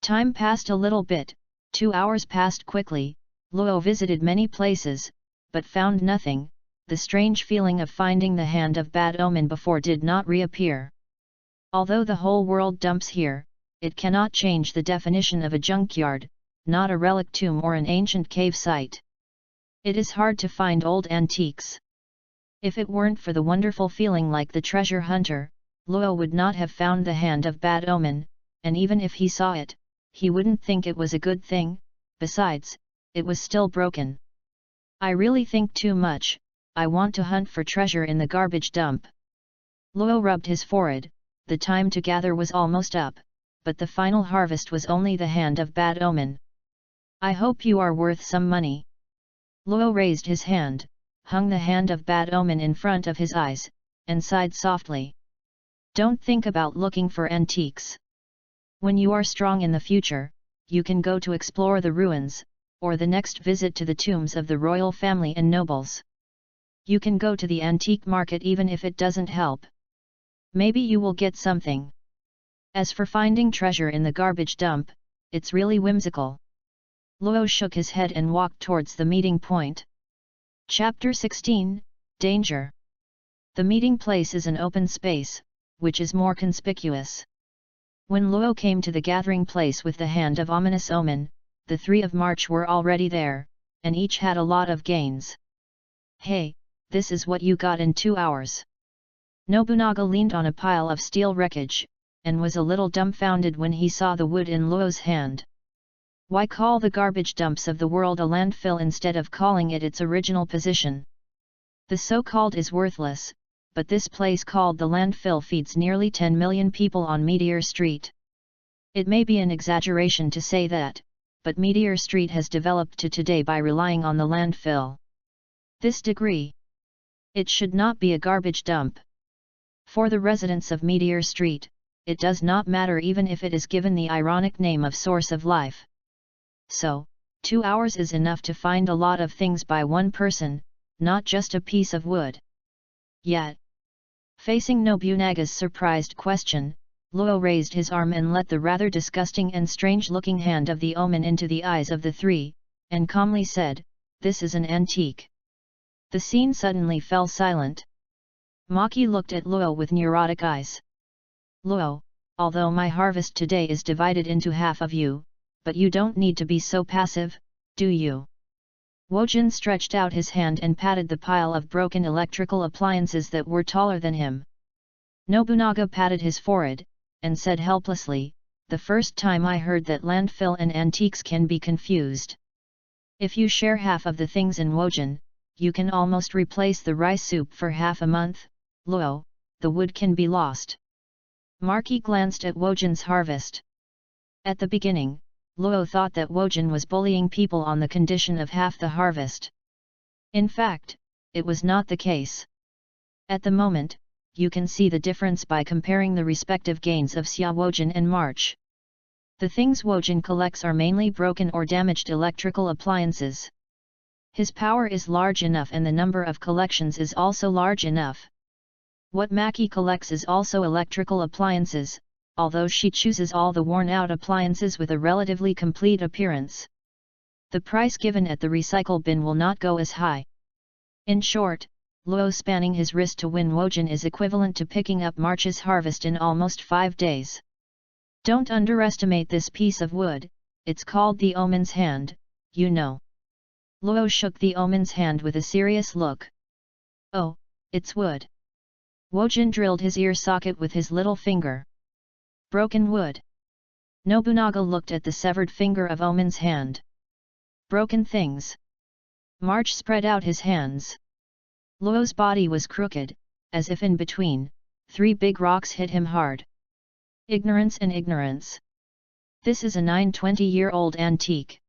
Speaker 1: Time passed a little bit, 2 hours passed quickly. Luo visited many places, but found nothing. The strange feeling of finding the hand of bad omen before did not reappear. Although the whole world dumps here, it cannot change the definition of a junkyard, not a relic tomb or an ancient cave site. It is hard to find old antiques. If it weren't for the wonderful feeling like the treasure hunter, Luo would not have found the hand of bad omen, and even if he saw it, he wouldn't think it was a good thing. Besides, it was still broken. I really think too much. I want to hunt for treasure in the garbage dump. Luo rubbed his forehead. The time to gather was almost up, but the final harvest was only the hand of bad omen. I hope you are worth some money. Luo raised his hand, hung the hand of bad omen in front of his eyes, and sighed softly. Don't think about looking for antiques. When you are strong in the future, you can go to explore the ruins, or the next visit to the tombs of the royal family and nobles. You can go to the antique market even if it doesn't help. Maybe you will get something. As for finding treasure in the garbage dump, it's really whimsical. Luo shook his head and walked towards the meeting point. Chapter 16, Danger. The meeting place is an open space, which is more conspicuous. When Luo came to the gathering place with the hand of ominous omen, the three of March were already there, and each had a lot of gains. Hey, this is what you got in 2 hours. Nobunaga leaned on a pile of steel wreckage, and was a little dumbfounded when he saw the wood in Luo's hand. Why call the garbage dumps of the world a landfill instead of calling it its original position? The so-called is worthless, but this place called the landfill feeds nearly 10 million people on Meteor Street. It may be an exaggeration to say that, but Meteor Street has developed to today by relying on the landfill. This degree. It should not be a garbage dump. For the residents of Meteor Street, it does not matter even if it is given the ironic name of source of life. So, 2 hours is enough to find a lot of things by one person, not just a piece of wood. Yet, facing Nobunaga's surprised question, Luo raised his arm and let the rather disgusting and strange-looking hand of the omen into the eyes of the three, and calmly said, "This is an antique." The scene suddenly fell silent. Maki looked at Luo with neurotic eyes. "Luo, although my harvest today is divided into half of you, but you don't need to be so passive, do you?" Wojin stretched out his hand and patted the pile of broken electrical appliances that were taller than him. Nobunaga patted his forehead, and said helplessly, "The first time I heard that landfill and antiques can be confused. If you share half of the things in Wojin, you can almost replace the rice soup for half a month. Luo, the wood can be lost." Maki glanced at Wojin's harvest. At the beginning, Luo thought that Wojin was bullying people on the condition of half the harvest. In fact, it was not the case. At the moment, you can see the difference by comparing the respective gains of Xia Wojin and March. The things Wojin collects are mainly broken or damaged electrical appliances. His power is large enough and the number of collections is also large enough. What Maki collects is also electrical appliances, although she chooses all the worn-out appliances with a relatively complete appearance. The price given at the recycle bin will not go as high. In short, Luo spanning his wrist to win Wojin is equivalent to picking up March's harvest in almost 5 days. Don't underestimate this piece of wood, it's called the omen's hand, you know. Luo shook the omen's hand with a serious look. "Oh, it's wood." Wojin drilled his ear socket with his little finger. "Broken wood." Nobunaga looked at the severed finger of omen's hand. "Broken things." March spread out his hands. Luo's body was crooked, as if in between, 3 big rocks hit him hard. Ignorance and ignorance. This is a 920-year-old antique.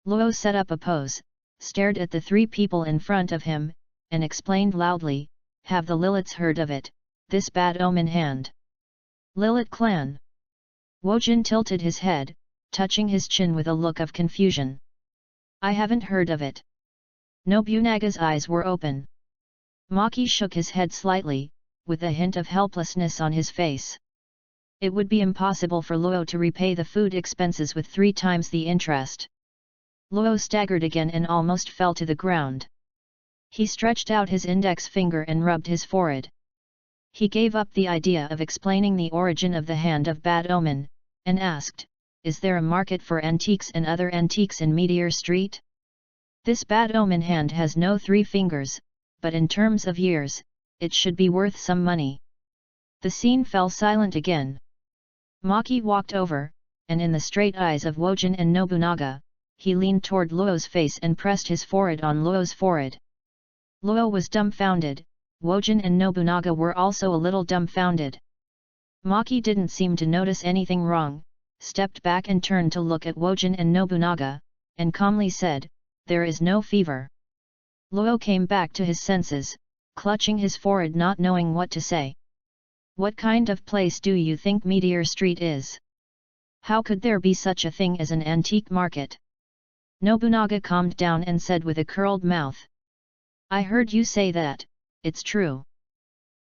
Speaker 1: Luo set up a pose, stared at the 3 people in front of him, and explained loudly, "Have the Liliths heard of it, this bad omen hand?" "Lilith clan?" Wojin tilted his head, touching his chin with a look of confusion. "I haven't heard of it." Nobunaga's eyes were open. Maki shook his head slightly, with a hint of helplessness on his face. It would be impossible for Luo to repay the food expenses with 3 times the interest. Luo staggered again and almost fell to the ground. He stretched out his index finger and rubbed his forehead. He gave up the idea of explaining the origin of the Hand of Bad Omen, and asked, "Is there a market for antiques and other antiques in Meteor Street? This Bad Omen hand has no 3 fingers, but in terms of years, it should be worth some money." The scene fell silent again. Maki walked over, and in the straight eyes of Wojin and Nobunaga, he leaned toward Luo's face and pressed his forehead on Luo's forehead. Luo was dumbfounded. Wojin and Nobunaga were also a little dumbfounded. Maki didn't seem to notice anything wrong, stepped back and turned to look at Wojin and Nobunaga, and calmly said, "There is no fever." Luo came back to his senses, clutching his forehead not knowing what to say. "What kind of place do you think Meteor Street is? How could there be such a thing as an antique market?" Nobunaga calmed down and said with a curled mouth, "I heard you say that, it's true."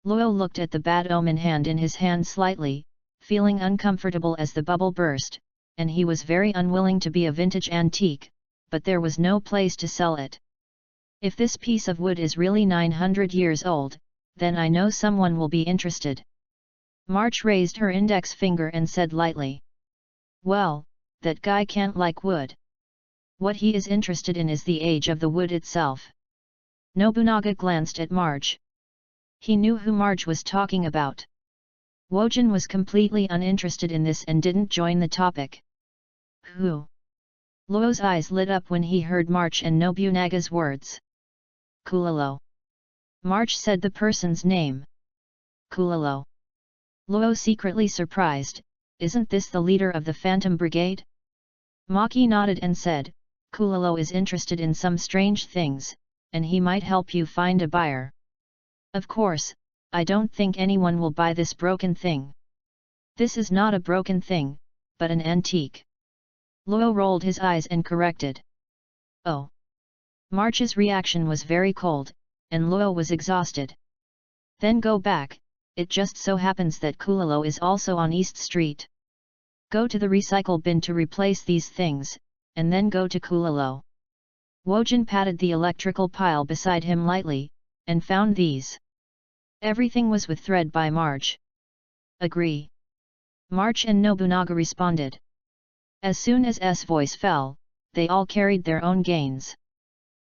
Speaker 1: Luo looked at the Bad Omen hand in his hand slightly, feeling uncomfortable as the bubble burst, and he was very unwilling to be a vintage antique, but there was no place to sell it. "If this piece of wood is really 900 years old, then I know someone will be interested." March raised her index finger and said lightly, "Well, that guy can't like wood. What he is interested in is the age of the wood itself." Nobunaga glanced at Marge. He knew who Marge was talking about. Wojin was completely uninterested in this and didn't join the topic. "Who?" Luo's eyes lit up when he heard March and Nobunaga's words. "Kulalo." March said the person's name. "Kulalo." Luo secretly surprised, "Isn't this the leader of the Phantom Brigade?" Maki nodded and said, "Kulalo is interested in some strange things, and he might help you find a buyer. Of course, I don't think anyone will buy this broken thing." "This is not a broken thing, but an antique." Luo rolled his eyes and corrected. "Oh." March's reaction was very cold, and Luo was exhausted. "Then go back, it just so happens that Kulalo is also on East Street. Go to the recycle bin to replace these things, and then go to Kulalo." Wojin patted the electrical pile beside him lightly, and found these. Everything was with thread by March. "Agree." March and Nobunaga responded. As soon as S voice fell, they all carried their own gains.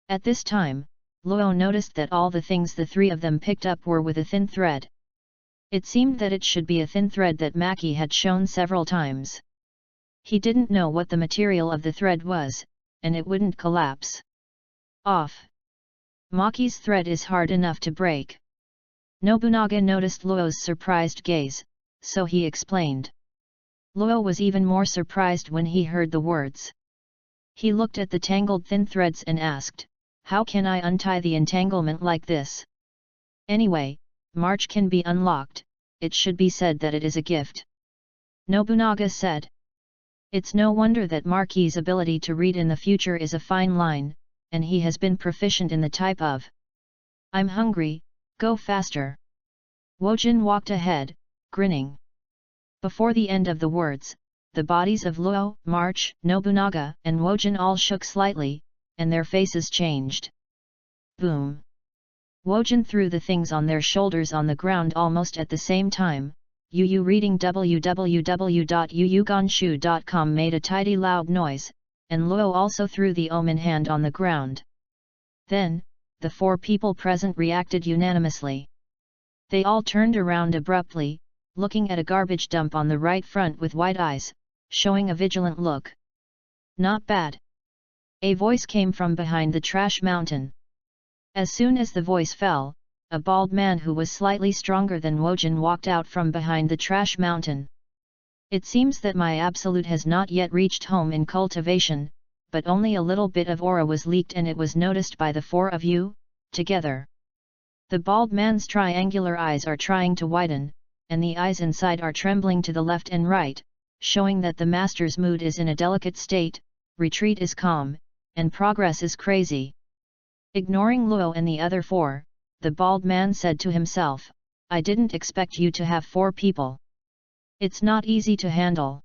Speaker 1: At this time, Luo noticed that all the things the 3 of them picked up were with a thin thread. It seemed that it should be a thin thread that Maki had shown several times. He didn't know what the material of the thread was, and it wouldn't collapse. "Off. Maki's thread is hard enough to break." Nobunaga noticed Luo's surprised gaze, so he explained. Luo was even more surprised when he heard the words. He looked at the tangled thin threads and asked, "How can I untie the entanglement like this?" "Anyway, March can be unlocked, it should be said that it is a gift," Nobunaga said. "It's no wonder that Maki's ability to read in the future is a fine line, and he has been proficient in the type of. I'm hungry, go faster." Wojin walked ahead, grinning. Before the end of the words, the bodies of Luo, March, Nobunaga, and Wojin all shook slightly, and their faces changed. Boom! Wojin threw the things on their shoulders on the ground almost at the same time. Yu reading www.yuyugonshu.com made a tidy loud noise, and Luo also threw the omen hand on the ground. Then, the 4 people present reacted unanimously. They all turned around abruptly, looking at a garbage dump on the right front with wide eyes, showing a vigilant look. "Not bad." A voice came from behind the trash mountain. As soon as the voice fell, a bald man who was slightly stronger than Wojin walked out from behind the trash mountain. "It seems that my absolute has not yet reached home in cultivation, but only a little bit of aura was leaked and it was noticed by the 4 of you, together." The bald man's triangular eyes are trying to widen, and the eyes inside are trembling to the left and right, showing that the master's mood is in a delicate state, retreat is calm, and progress is crazy. Ignoring Luo and the other 4, the bald man said to himself, I didn't expect you to have 4 people. It's not easy to handle.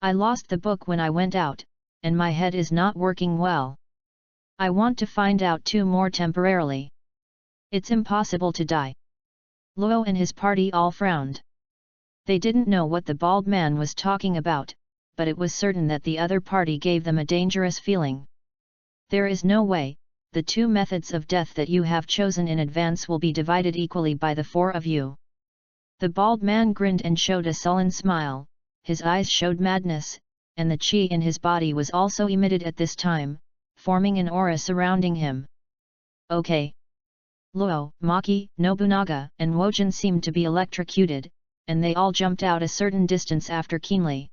Speaker 1: I lost the book when I went out, and my head is not working well. I want to find out 2 more temporarily. It's impossible to die. Luo and his party all frowned. They didn't know what the bald man was talking about, but it was certain that the other party gave them a dangerous feeling. There is no way, the 2 methods of death that you have chosen in advance will be divided equally by the 4 of you. The bald man grinned and showed a sullen smile, his eyes showed madness, and the chi in his body was also emitted at this time, forming an aura surrounding him. Okay. Luo, Maki, Nobunaga, and Wojin seemed to be electrocuted, and they all jumped out a certain distance after keenly.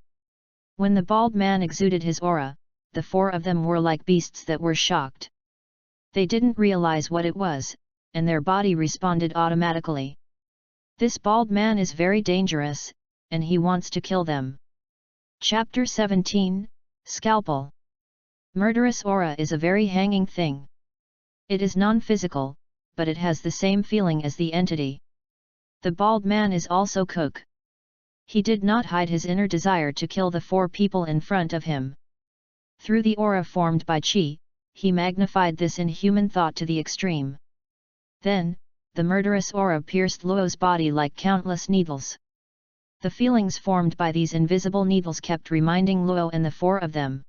Speaker 1: When the bald man exuded his aura, the 4 of them were like beasts that were shocked. They didn't realize what it was, and their body responded automatically. This bald man is very dangerous, and he wants to kill them. Chapter 17, Scalpel. Murderous aura is a very hanging thing. It is non-physical, but it has the same feeling as the entity. The bald man is also Cook. He did not hide his inner desire to kill the 4 people in front of him. Through the aura formed by Qi, he magnified this inhuman thought to the extreme. Then, the murderous aura pierced Luo's body like countless needles. The feelings formed by these invisible needles kept reminding Luo and the 4 of them.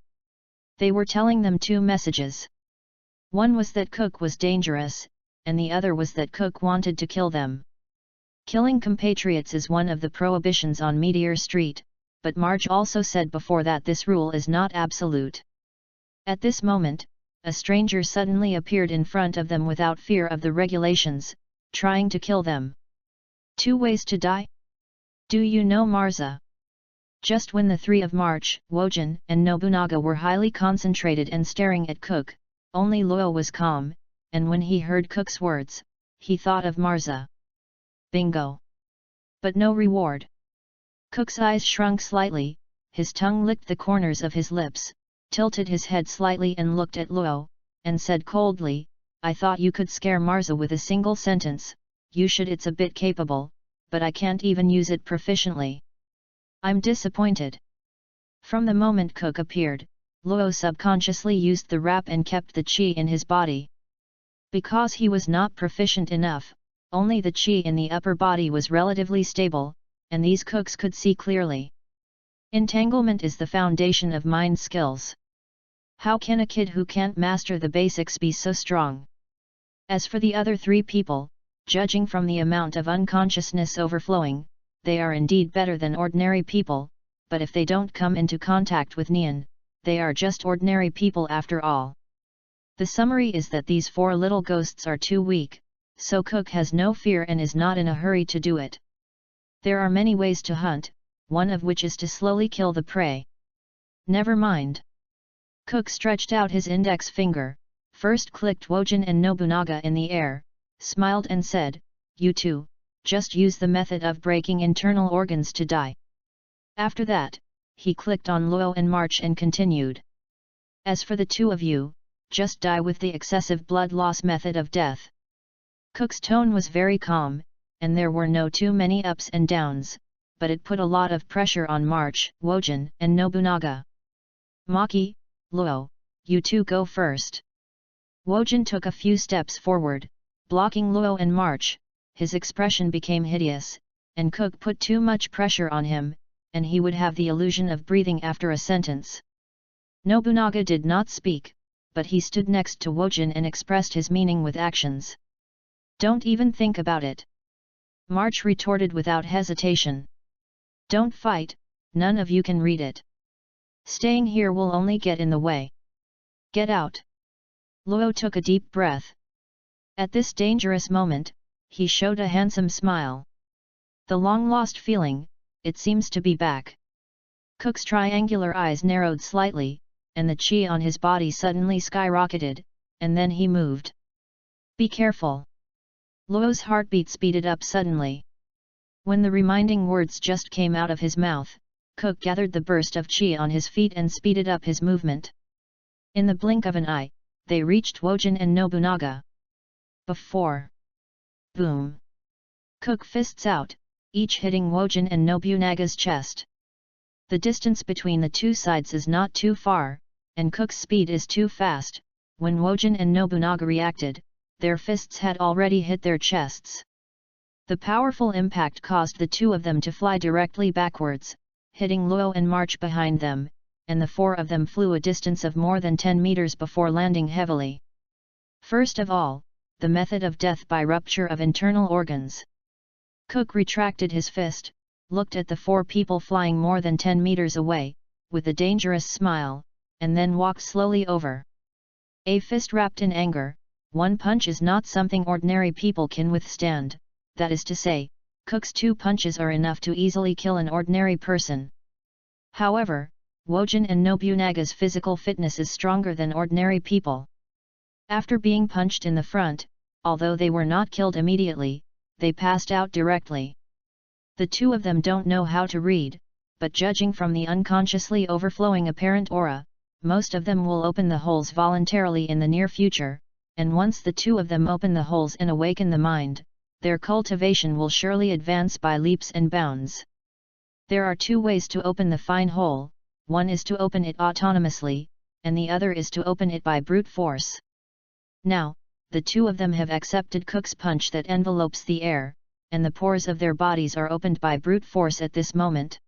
Speaker 1: They were telling them 2 messages. One was that Cook was dangerous, and the other was that Cook wanted to kill them. Killing compatriots is one of the prohibitions on Meteor Street, but Marge also said before that this rule is not absolute. At this moment, a stranger suddenly appeared in front of them without fear of the regulations, trying to kill them. 2 ways to die? Do you know Marza? Just when the 3 of March, Wojin and Nobunaga were highly concentrated and staring at Cook, only Luo was calm, and when he heard Cook's words, he thought of Marza. Bingo! But no reward. Cook's eyes shrunk slightly, his tongue licked the corners of his lips, tilted his head slightly and looked at Luo, and said coldly, I thought you could scare Marza with a single sentence, you should. It's a bit capable, but I can't even use it proficiently. I'm disappointed. From the moment Cook appeared, Luo subconsciously used the wrap and kept the chi in his body. Because he was not proficient enough, only the chi in the upper body was relatively stable, and these cooks could see clearly. Entanglement is the foundation of mind skills. How can a kid who can't master the basics be so strong? As for the other 3 people, judging from the amount of unconsciousness overflowing, they are indeed better than ordinary people, but if they don't come into contact with Nian, they are just ordinary people after all. The summary is that these 4 little ghosts are too weak, so Cook has no fear and is not in a hurry to do it. There are many ways to hunt, one of which is to slowly kill the prey. Never mind. Cook stretched out his index finger, first clicked Wojin and Nobunaga in the air, smiled and said, you 2, just use the method of breaking internal organs to die. After that, he clicked on Luo and March and continued. As for the 2 of you, just die with the excessive blood loss method of death. Cook's tone was very calm, and there were no too many ups and downs, but it put a lot of pressure on March, Wojin, and Nobunaga. Maki, Luo, you 2 go first. Wojin took a few steps forward, blocking Luo and March. His expression became hideous, and Cook put too much pressure on him, and he would have the illusion of breathing after a sentence. Nobunaga did not speak, but he stood next to Wojin and expressed his meaning with actions. Don't even think about it. March retorted without hesitation. Don't fight, none of you can read it. Staying here will only get in the way. Get out. Luo took a deep breath. At this dangerous moment, he showed a handsome smile. The long-lost feeling, it seems to be back. Cook's triangular eyes narrowed slightly, and the chi on his body suddenly skyrocketed, and then he moved. Be careful. Luo's heartbeat speeded up suddenly. When the reminding words just came out of his mouth, Cook gathered the burst of chi on his feet and speeded up his movement. In the blink of an eye, they reached Wojin and Nobunaga. Before Boom! Cook fists out, each hitting Wojin and Nobunaga's chest. The distance between the two sides is not too far, and Cook's speed is too fast. When Wojin and Nobunaga reacted, their fists had already hit their chests. The powerful impact caused the two of them to fly directly backwards, hitting Luo and March behind them, and the four of them flew a distance of more than 10 meters before landing heavily. First of all, the method of death by rupture of internal organs. Cook retracted his fist, looked at the four people flying more than 10 meters away, with a dangerous smile, and then walked slowly over. A fist wrapped in anger, one punch is not something ordinary people can withstand, that is to say, Cook's two punches are enough to easily kill an ordinary person. However, Wojin and Nobunaga's physical fitness is stronger than ordinary people. After being punched in the front, although they were not killed immediately, they passed out directly. The two of them don't know how to read, but judging from the unconsciously overflowing apparent aura, most of them will open the holes voluntarily in the near future, and once the two of them open the holes and awaken the mind, their cultivation will surely advance by leaps and bounds. There are two ways to open the fine hole, one is to open it autonomously, and the other is to open it by brute force. Now, the two of them have accepted Cook's punch that envelopes the air, and the pores of their bodies are opened by brute force at this moment.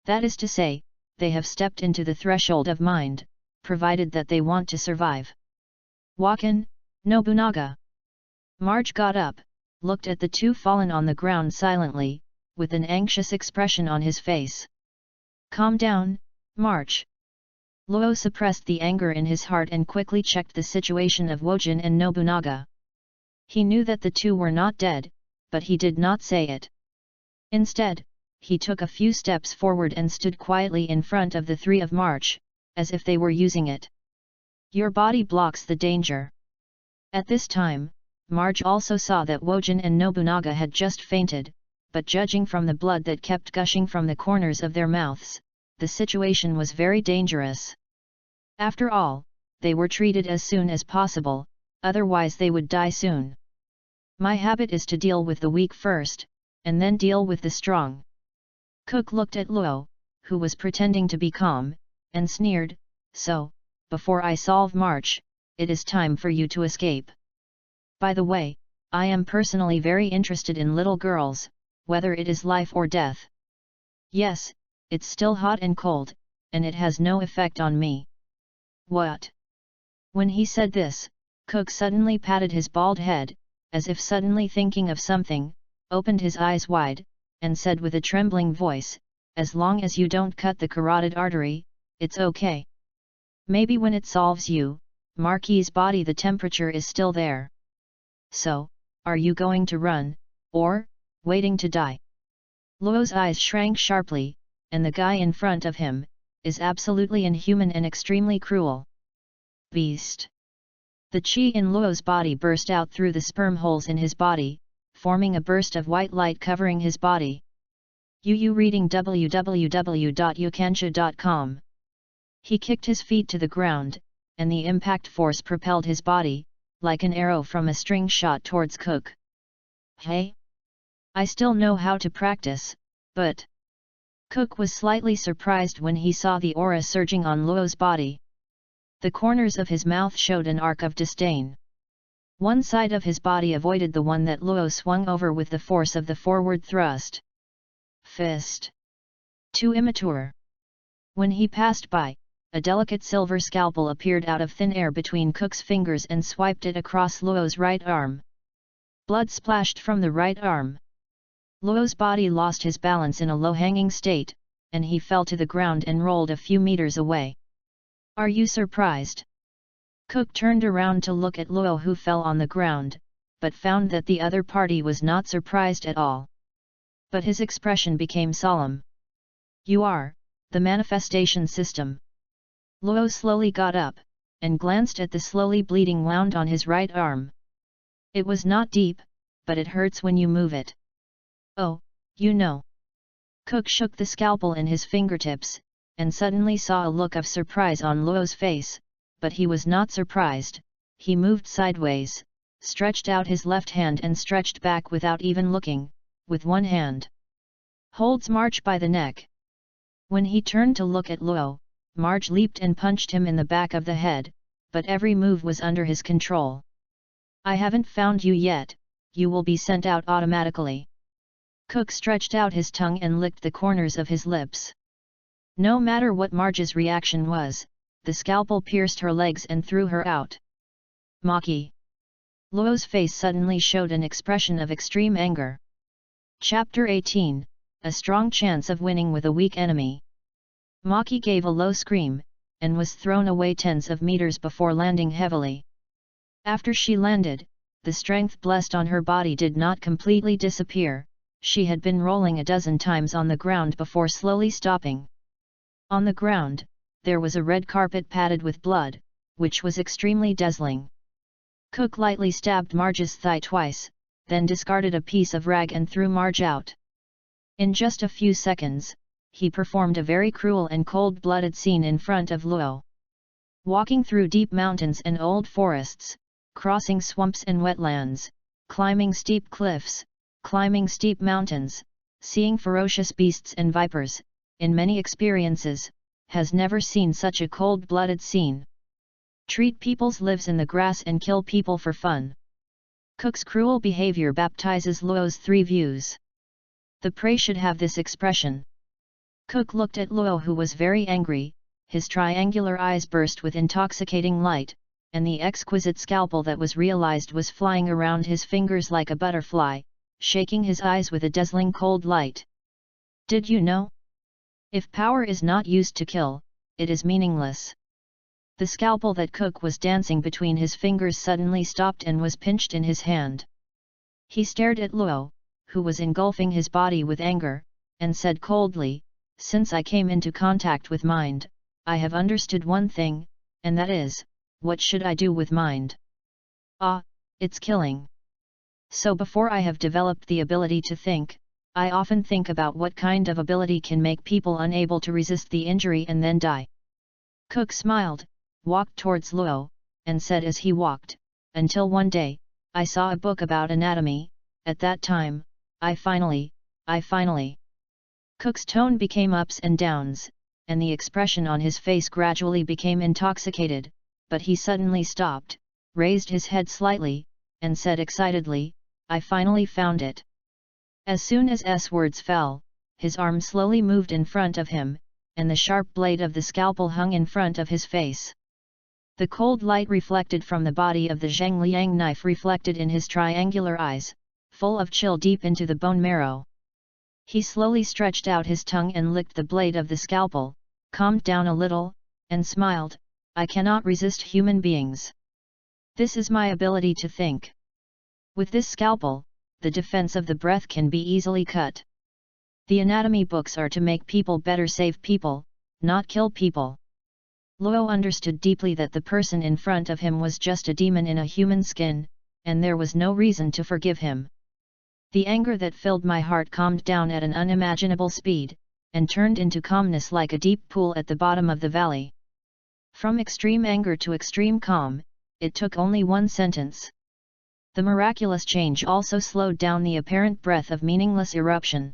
Speaker 1: That is to say, they have stepped into the threshold of mind, provided that they want to survive. Wakan, Nobunaga. March got up, looked at the two fallen on the ground silently, with an anxious expression on his face. Calm down, March. Luo suppressed the anger in his heart and quickly checked the situation of Wojin and Nobunaga. He knew that the two were not dead, but he did not say it. Instead, he took a few steps forward and stood quietly in front of the three of March, as if they were using it. Your body blocks the danger. At this time, March also saw that Wojin and Nobunaga had just fainted, but judging from the blood that kept gushing from the corners of their mouths, the situation was very dangerous. After all, they were treated as soon as possible, otherwise they would die soon. My habit is to deal with the weak first, and then deal with the strong. Cook looked at Luo, who was pretending to be calm, and sneered, so, before I solve March, it is time for you to escape. By the way, I am personally very interested in little girls, whether it is life or death. Yes, it's still hot and cold, and it has no effect on me. What? When he said this, Cook suddenly patted his bald head, as if suddenly thinking of something, opened his eyes wide, and said with a trembling voice, as long as you don't cut the carotid artery, it's okay. Maybe when it solves you, Marquis's body the temperature is still there. So, are you going to run, or, waiting to die? Luo's eyes shrank sharply, and the guy in front of him, is absolutely inhuman and extremely cruel. Beast! The chi in Luo's body burst out through the sperm holes in his body, forming a burst of white light covering his body. Yu reading www.yukansha.com. He kicked his feet to the ground, and the impact force propelled his body, like an arrow from a string shot towards Cook. Hey? I still know how to practice, but... Cook was slightly surprised when he saw the aura surging on Luo's body. The corners of his mouth showed an arc of disdain. One side of his body avoided the one that Luo swung over with the force of the forward thrust. Fist. Too immature. When he passed by, a delicate silver scalpel appeared out of thin air between Cook's fingers and swiped it across Luo's right arm. Blood splashed from the right arm. Luo's body lost his balance in a low-hanging state, and he fell to the ground and rolled a few meters away. Are you surprised? Cook turned around to look at Luo, who fell on the ground, but found that the other party was not surprised at all. But his expression became solemn. You are, the manifestation system. Luo slowly got up, and glanced at the slowly bleeding wound on his right arm. It was not deep, but it hurts when you move it. Oh, you know. Cook shook the scalpel in his fingertips, and suddenly saw a look of surprise on Luo's face, but he was not surprised. He moved sideways, stretched out his left hand and stretched back without even looking, with one hand. Holds Marge by the neck. When he turned to look at Luo, Marge leaped and punched him in the back of the head, but every move was under his control. I haven't found you yet, you will be sent out automatically. Cook stretched out his tongue and licked the corners of his lips. No matter what Marge's reaction was, the scalpel pierced her legs and threw her out. Maki. Luo's face suddenly showed an expression of extreme anger. Chapter 18, A Strong Chance of Winning with a Weak Enemy. Maki gave a low scream, and was thrown away tens of meters before landing heavily. After she landed, the strength blessed on her body did not completely disappear, she had been rolling a dozen times on the ground before slowly stopping. On the ground, there was a red carpet padded with blood, which was extremely dazzling. Cook lightly stabbed Marge's thigh twice, then discarded a piece of rag and threw Marge out. In just a few seconds, he performed a very cruel and cold-blooded scene in front of Luo. Walking through deep mountains and old forests, crossing swamps and wetlands, climbing steep cliffs, climbing steep mountains, seeing ferocious beasts and vipers, in many experiences, has never seen such a cold-blooded scene. Treat people's lives in the grass and kill people for fun. Cook's cruel behavior baptizes Luo's three views. The prey should have this expression. Cook looked at Luo, who was very angry, his triangular eyes burst with intoxicating light, and the exquisite scalpel that was realized was flying around his fingers like a butterfly, shaking his eyes with a dazzling cold light. Did you know? If power is not used to kill, it is meaningless. The scalpel that Cook was dancing between his fingers suddenly stopped and was pinched in his hand. He stared at Luo, who was engulfing his body with anger, and said coldly, "Since I came into contact with mind, I have understood one thing, and that is, what should I do with mind? Ah, it's killing. So before I have developed the ability to think, I often think about what kind of ability can make people unable to resist the injury and then die." Cook smiled, walked towards Luo, and said as he walked, "Until one day, I saw a book about anatomy, at that time, I finally... Cook's tone became ups and downs, and the expression on his face gradually became intoxicated, but he suddenly stopped, raised his head slightly, and said excitedly, "I finally found it." As soon as S words fell, his arm slowly moved in front of him, and the sharp blade of the scalpel hung in front of his face. The cold light reflected from the body of the Zhengliang knife reflected in his triangular eyes, full of chill deep into the bone marrow. He slowly stretched out his tongue and licked the blade of the scalpel, calmed down a little, and smiled, "I cannot resist human beings. This is my ability to think. With this scalpel, the defense of the breath can be easily cut. The anatomy books are to make people better, save people, not kill people." Luo understood deeply that the person in front of him was just a demon in a human skin, and there was no reason to forgive him. The anger that filled my heart calmed down at an unimaginable speed, and turned into calmness like a deep pool at the bottom of the valley. From extreme anger to extreme calm, it took only one sentence. The miraculous change also slowed down the apparent breath of meaningless eruption.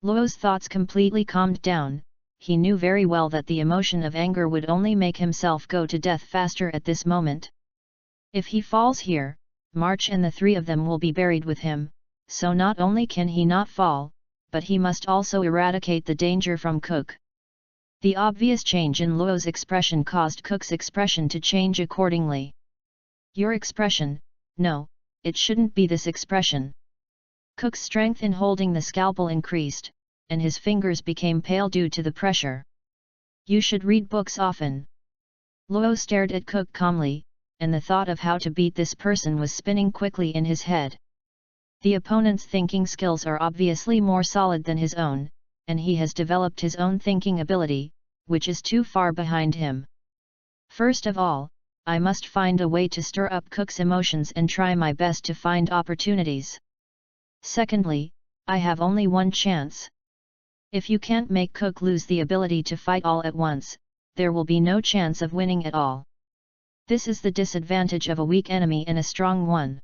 Speaker 1: Luo's thoughts completely calmed down. He knew very well that the emotion of anger would only make himself go to death faster at this moment. If he falls here, March and the three of them will be buried with him, so not only can he not fall, but he must also eradicate the danger from Cook. The obvious change in Luo's expression caused Cook's expression to change accordingly. "Your expression? No, it shouldn't be this expression." Cook's strength in holding the scalpel increased, and his fingers became pale due to the pressure. "You should read books often." Luo stared at Cook calmly, and the thought of how to beat this person was spinning quickly in his head. The opponent's thinking skills are obviously more solid than his own, and he has developed his own thinking ability, which is too far behind him. First of all, I must find a way to stir up Cook's emotions and try my best to find opportunities. Secondly, I have only one chance. If you can't make Cook lose the ability to fight all at once, there will be no chance of winning at all. This is the disadvantage of a weak enemy and a strong one.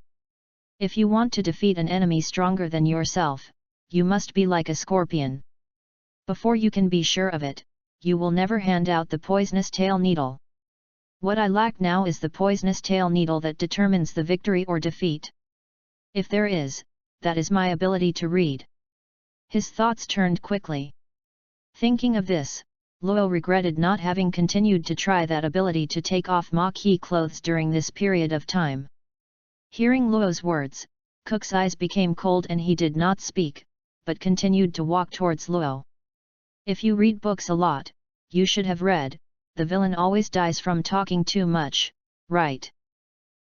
Speaker 1: If you want to defeat an enemy stronger than yourself, you must be like a scorpion. Before you can be sure of it, you will never hand out the poisonous tail needle. What I lack now is the poisonous tail needle that determines the victory or defeat. If there is, that is my ability to read. His thoughts turned quickly. Thinking of this, Luo regretted not having continued to try that ability to take off Maquis clothes during this period of time. Hearing Luo's words, Cook's eyes became cold and he did not speak, but continued to walk towards Luo. If you read books a lot, you should have read, the villain always dies from talking too much, right?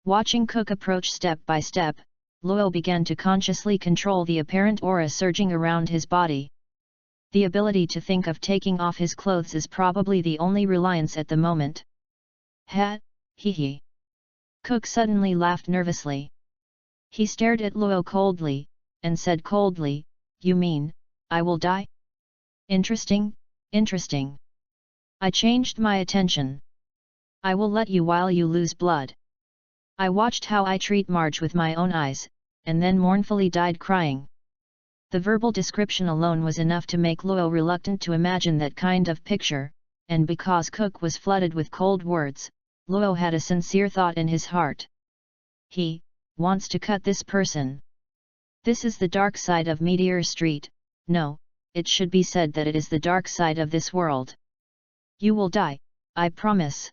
Speaker 1: Watching Cook approach step by step, Luo began to consciously control the apparent aura surging around his body. The ability to think of taking off his clothes is probably the only reliance at the moment. Ha, hee. Cook suddenly laughed nervously. He stared at Luo coldly, and said coldly, "You mean, I will die? Interesting, interesting. I changed my attention. I will let you while you lose blood." I watched how I treat Marge with my own eyes, and then mournfully died crying. The verbal description alone was enough to make Luo reluctant to imagine that kind of picture, and because Cook was flooded with cold words, Luo had a sincere thought in his heart. He wants to cut this person. This is the dark side of Meteor Street. No, it should be said that it is the dark side of this world. You will die, I promise.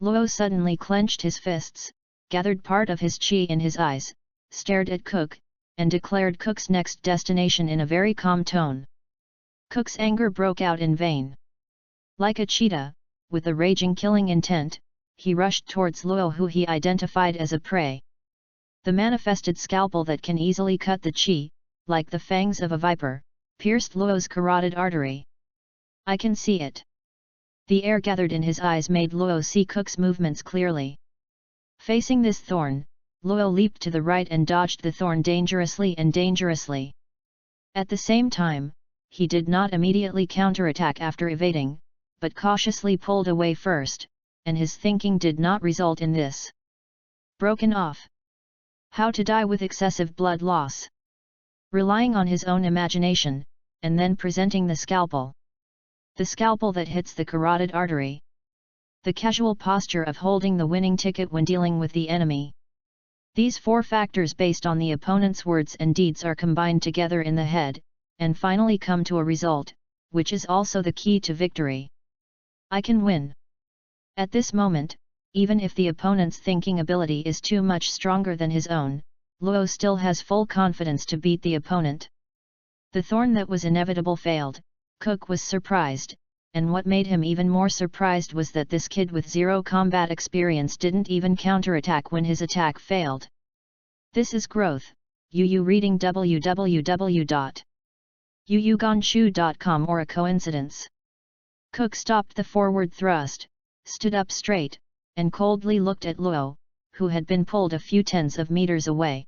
Speaker 1: Luo suddenly clenched his fists, gathered part of his chi in his eyes, stared at Cook, and declared Cook's next destination in a very calm tone. Cook's anger broke out in vain. Like a cheetah, with a raging killing intent, he rushed towards Luo, who he identified as a prey. The manifested scalpel that can easily cut the chi, like the fangs of a viper, pierced Luo's carotid artery. I can see it. The air gathered in his eyes made Luo see Cook's movements clearly. Facing this thorn, Luo leaped to the right and dodged the thorn dangerously. At the same time, he did not immediately counterattack after evading, but cautiously pulled away first, and his thinking did not result in this. Broken off. How to die with excessive blood loss. Relying on his own imagination, and then presenting the scalpel. The scalpel that hits the carotid artery. The casual posture of holding the winning ticket when dealing with the enemy. These four factors based on the opponent's words and deeds are combined together in the head, and finally come to a result, which is also the key to victory. I can win. At this moment, even if the opponent's thinking ability is too much stronger than his own, Luo still has full confidence to beat the opponent. The thorn that was inevitable failed. Cook was surprised, and what made him even more surprised was that this kid with zero combat experience didn't even counterattack when his attack failed. This is growth. Yu reading www.yuyugonshu.com or a coincidence? Cook stopped the forward thrust, stood up straight, and coldly looked at Luo, who had been pulled a few tens of meters away.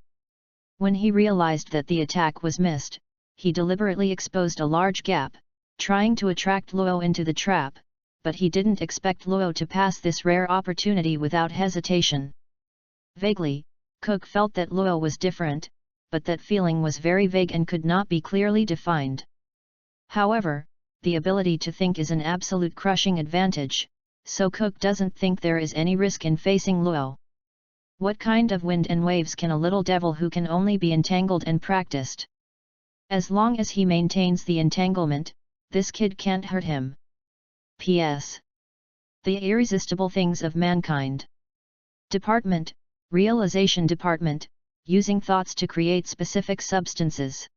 Speaker 1: When he realized that the attack was missed, he deliberately exposed a large gap, trying to attract Luo into the trap, but he didn't expect Luo to pass this rare opportunity without hesitation. Vaguely, Cook felt that Luo was different, but that feeling was very vague and could not be clearly defined. However, the ability to think is an absolute crushing advantage, so Cook doesn't think there is any risk in facing Luo. What kind of wind and waves can a little devil who can only be entangled and practiced? As long as he maintains the entanglement, this kid can't hurt him. P.S. The Irresistible Things of Mankind. Department, Realization Department, using thoughts to create specific substances.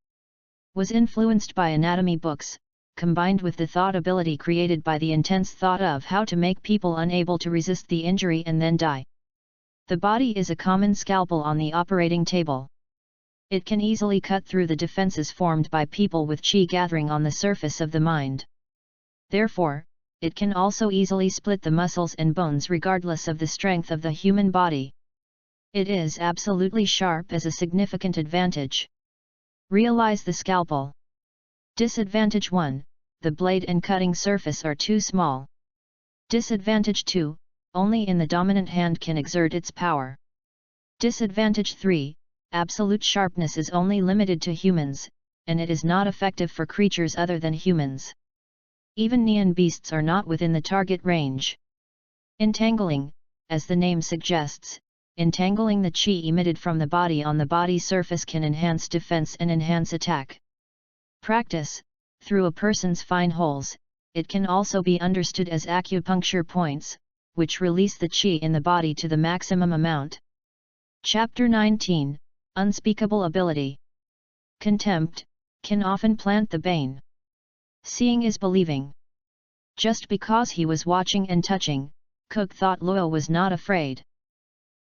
Speaker 1: Was influenced by anatomy books, combined with the thought ability created by the intense thought of how to make people unable to resist the injury and then die. The body is a common scalpel on the operating table. It can easily cut through the defenses formed by people with chi gathering on the surface of the mind. Therefore, it can also easily split the muscles and bones regardless of the strength of the human body. It is absolutely sharp as a significant advantage. Realize the scalpel. Disadvantage 1, the blade and cutting surface are too small. Disadvantage 2, only in the dominant hand can exert its power. Disadvantage 3, absolute sharpness is only limited to humans, and it is not effective for creatures other than humans. Even neon beasts are not within the target range. Entangling, as the name suggests, entangling the chi emitted from the body on the body surface can enhance defense and enhance attack. Practice, through a person's fine holes, it can also be understood as acupuncture points, which release the chi in the body to the maximum amount. Chapter 19, Unspeakable Ability. Contempt, can often plant the bane. Seeing is believing. Just because he was watching and touching, Cook thought Luo was not afraid.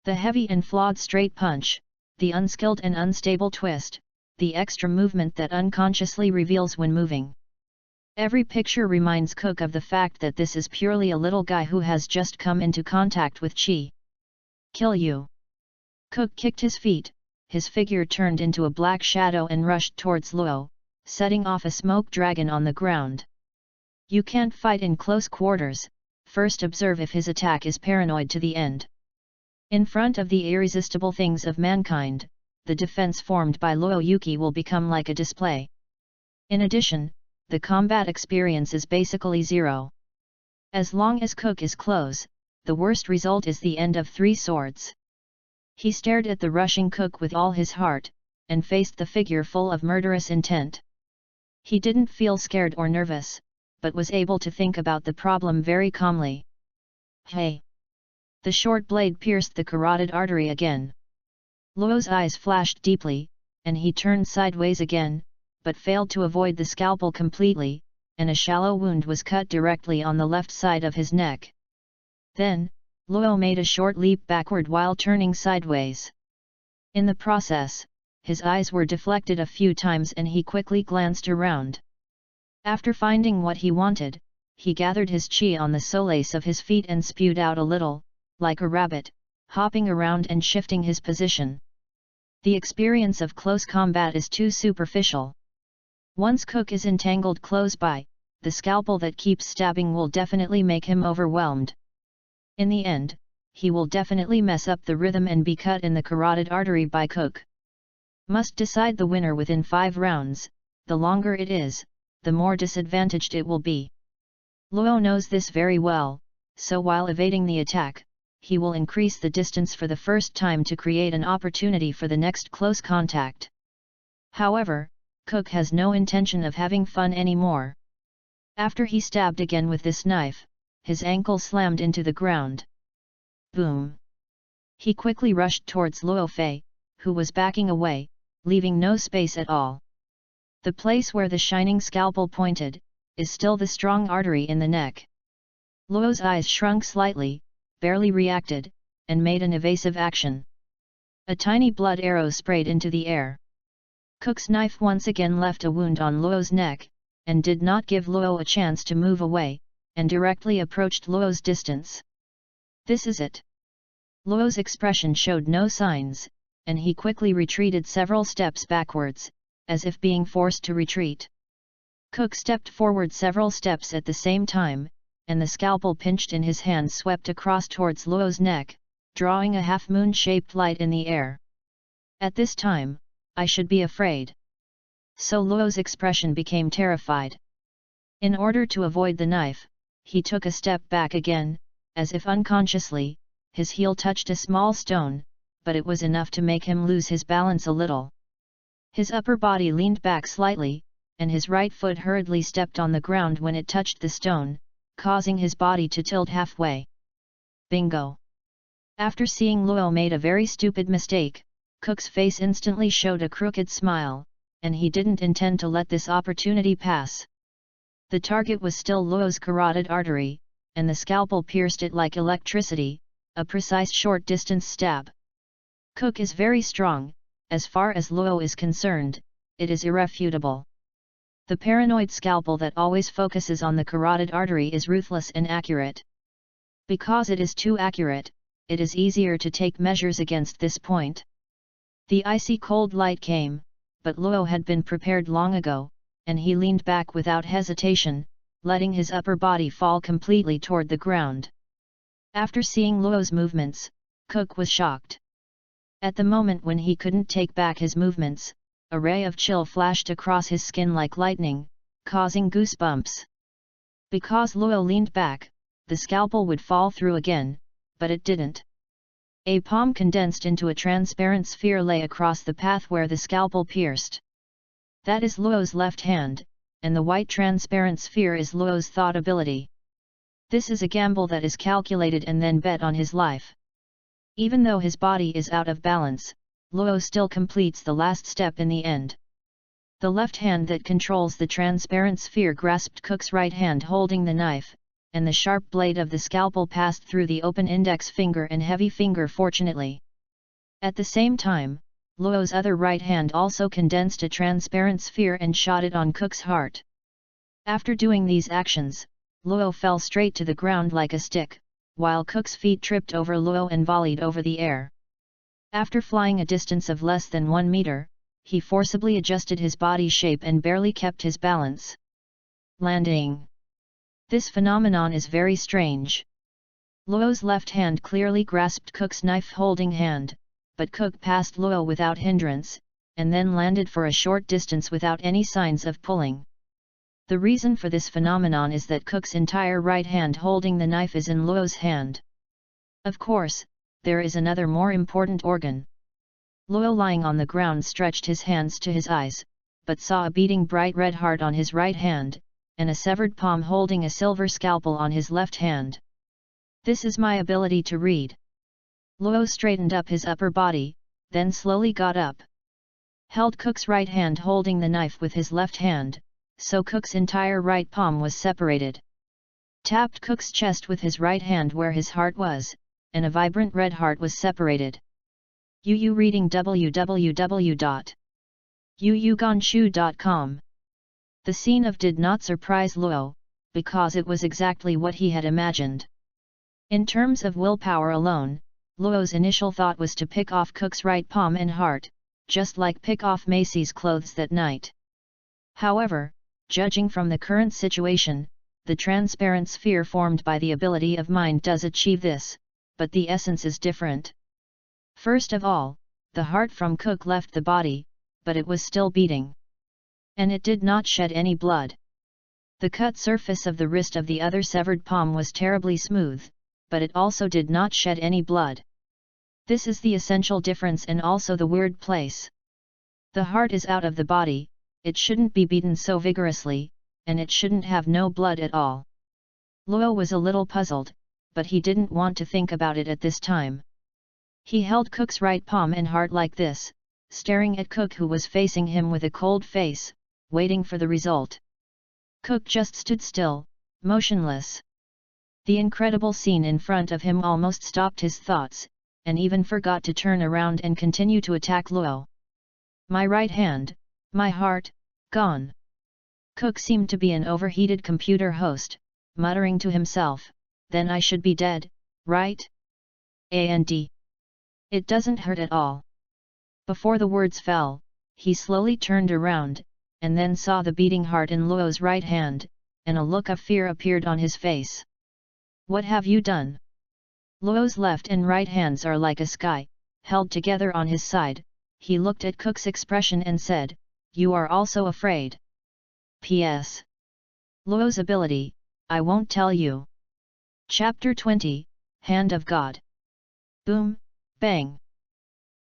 Speaker 1: The heavy and flawed straight punch, the unskilled and unstable twist, the extra movement that unconsciously reveals when moving. Every picture reminds Cook of the fact that this is purely a little guy who has just come into contact with chi. Kill you. Cook kicked his feet, his figure turned into a black shadow and rushed towards Luo, setting off a smoke dragon on the ground. You can't fight in close quarters, first observe if his attack is paranoid to the end. In front of the irresistible things of mankind, the defense formed by Luo Yuki will become like a display. In addition, the combat experience is basically zero. As long as Cook is close, the worst result is the end of 3 swords. He stared at the rushing Cook with all his heart, and faced the figure full of murderous intent. He didn't feel scared or nervous, but was able to think about the problem very calmly. Hey! The short blade pierced the carotid artery again. Luo's eyes flashed deeply, and he turned sideways again, but failed to avoid the scalpel completely, and a shallow wound was cut directly on the left side of his neck. Then, Luo made a short leap backward while turning sideways. In the process, his eyes were deflected a few times and he quickly glanced around. After finding what he wanted, he gathered his chi on the soles of his feet and spewed out a little, like a rabbit, hopping around and shifting his position. The experience of close combat is too superficial. Once Cook is entangled close by, the scalpel that keeps stabbing will definitely make him overwhelmed. In the end, he will definitely mess up the rhythm and be cut in the carotid artery by Cook. Must decide the winner within 5 rounds, the longer it is, the more disadvantaged it will be. Luo knows this very well, so while evading the attack, he will increase the distance for the first time to create an opportunity for the next close contact. However, Cook has no intention of having fun anymore. After he stabbed again with this knife, his ankle slammed into the ground. Boom! He quickly rushed towards Luo Fei, who was backing away, leaving no space at all. The place where the shining scalpel pointed, is still the strong artery in the neck. Luo's eyes shrunk slightly, barely reacted, and made an evasive action. A tiny blood arrow sprayed into the air. Cook's knife once again left a wound on Luo's neck, and did not give Luo a chance to move away, and directly approached Luo's distance. This is it. Luo's expression showed no signs, and he quickly retreated several steps backwards, as if being forced to retreat. Cook stepped forward several steps at the same time, and the scalpel pinched in his hand swept across towards Luo's neck, drawing a half-moon-shaped light in the air. At this time, I should be afraid. So Luo's expression became terrified. In order to avoid the knife, he took a step back again, as if unconsciously, his heel touched a small stone, but it was enough to make him lose his balance a little. His upper body leaned back slightly, and his right foot hurriedly stepped on the ground when it touched the stone, causing his body to tilt halfway. Bingo! After seeing Luo made a very stupid mistake, Cook's face instantly showed a crooked smile, and he didn't intend to let this opportunity pass. The target was still Luo's carotid artery, and the scalpel pierced it like electricity, a precise short-distance stab. Cook is very strong, as far as Luo is concerned, it is irrefutable. The paranoid scalpel that always focuses on the carotid artery is ruthless and accurate. Because it is too accurate, it is easier to take measures against this point. The icy cold light came, but Luo had been prepared long ago, and he leaned back without hesitation, letting his upper body fall completely toward the ground. After seeing Luo's movements, Cook was shocked. At the moment when he couldn't take back his movements, a ray of chill flashed across his skin like lightning, causing goosebumps. Because Luo leaned back, the scalpel would fall through again, but it didn't. A palm condensed into a transparent sphere lay across the path where the scalpel pierced. That is Luo's left hand, and the white transparent sphere is Luo's thought ability. This is a gamble that is calculated and then bet on his life. Even though his body is out of balance, Luo still completes the last step in the end. The left hand that controls the transparent sphere grasped Cook's right hand holding the knife, and the sharp blade of the scalpel passed through the open index finger and heavy finger fortunately. At the same time, Luo's other right hand also condensed a transparent sphere and shot it on Cook's heart. After doing these actions, Luo fell straight to the ground like a stick, while Cook's feet tripped over Luo and volleyed over the air. After flying a distance of less than 1 meter, he forcibly adjusted his body shape and barely kept his balance. Landing. This phenomenon is very strange. Luo's left hand clearly grasped Cook's knife-holding hand, but Cook passed Luo without hindrance, and then landed for a short distance without any signs of pulling. The reason for this phenomenon is that Cook's entire right hand holding the knife is in Luo's hand. Of course, there is another more important organ. Luo lying on the ground stretched his hands to his eyes, but saw a beating bright red heart on his right hand, and a severed palm holding a silver scalpel on his left hand. This is my ability to read. Luo straightened up his upper body, then slowly got up. Held Cook's right hand holding the knife with his left hand, so Cook's entire right palm was separated. Tapped Cook's chest with his right hand where his heart was, and a vibrant red heart was separated. UU reading www.uuganshu.com. The scene of did not surprise Luo, because it was exactly what he had imagined. In terms of willpower alone, Luo's initial thought was to pick off Cook's right palm and heart, just like pick off Macy's clothes that night. However, judging from the current situation, the transparent sphere formed by the ability of mind does achieve this, but the essence is different. First of all, the heart from Cook left the body, but it was still beating. And it did not shed any blood. The cut surface of the wrist of the other severed palm was terribly smooth, but it also did not shed any blood. This is the essential difference and also the weird place. The heart is out of the body, it shouldn't be beaten so vigorously, and it shouldn't have no blood at all. Luo was a little puzzled, but he didn't want to think about it at this time. He held Cook's right palm and heart like this, staring at Cook who was facing him with a cold face, waiting for the result. Cook just stood still, motionless. The incredible scene in front of him almost stopped his thoughts, and even forgot to turn around and continue to attack Luo. My right hand, my heart, gone. Cook seemed to be an overheated computer host, muttering to himself, then I should be dead, right? And it doesn't hurt at all. Before the words fell, he slowly turned around, and then saw the beating heart in Luo's right hand, and a look of fear appeared on his face. What have you done? Luo's left and right hands are like a sky, held together on his side. He looked at Cook's expression and said, "You are also afraid." P.S. Luo's ability, I won't tell you. Chapter 20, Hand of God. Boom, bang.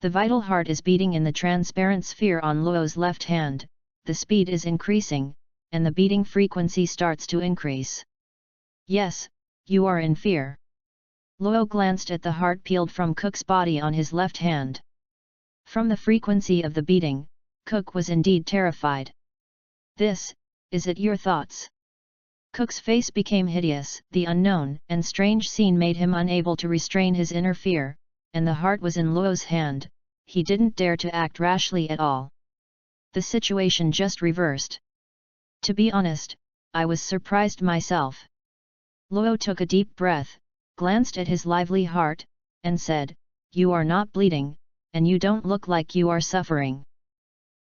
Speaker 1: The vital heart is beating in the transparent sphere on Luo's left hand, the speed is increasing, and the beating frequency starts to increase. Yes, you are in fear. Luo glanced at the heart peeled from Cook's body on his left hand. From the frequency of the beating, Cook was indeed terrified. This, is it your thoughts? Cook's face became hideous. The unknown and strange scene made him unable to restrain his inner fear, and the heart was in Luo's hand. He didn't dare to act rashly at all. The situation just reversed. To be honest, I was surprised myself. Luo took a deep breath, glanced at his lively heart, and said, "You are not bleeding, and you don't look like you are suffering.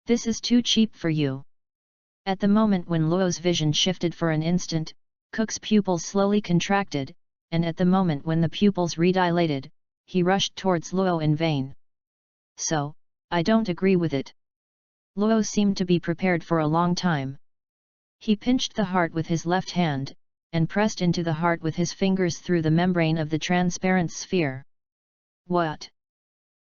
Speaker 1: This is too cheap for you." At the moment when Luo's vision shifted for an instant, Cook's pupils slowly contracted, and at the moment when the pupils redilated, he rushed towards Luo in vain. So, I don't agree with it. Luo seemed to be prepared for a long time. He pinched the heart with his left hand, and pressed into the heart with his fingers through the membrane of the transparent sphere. What?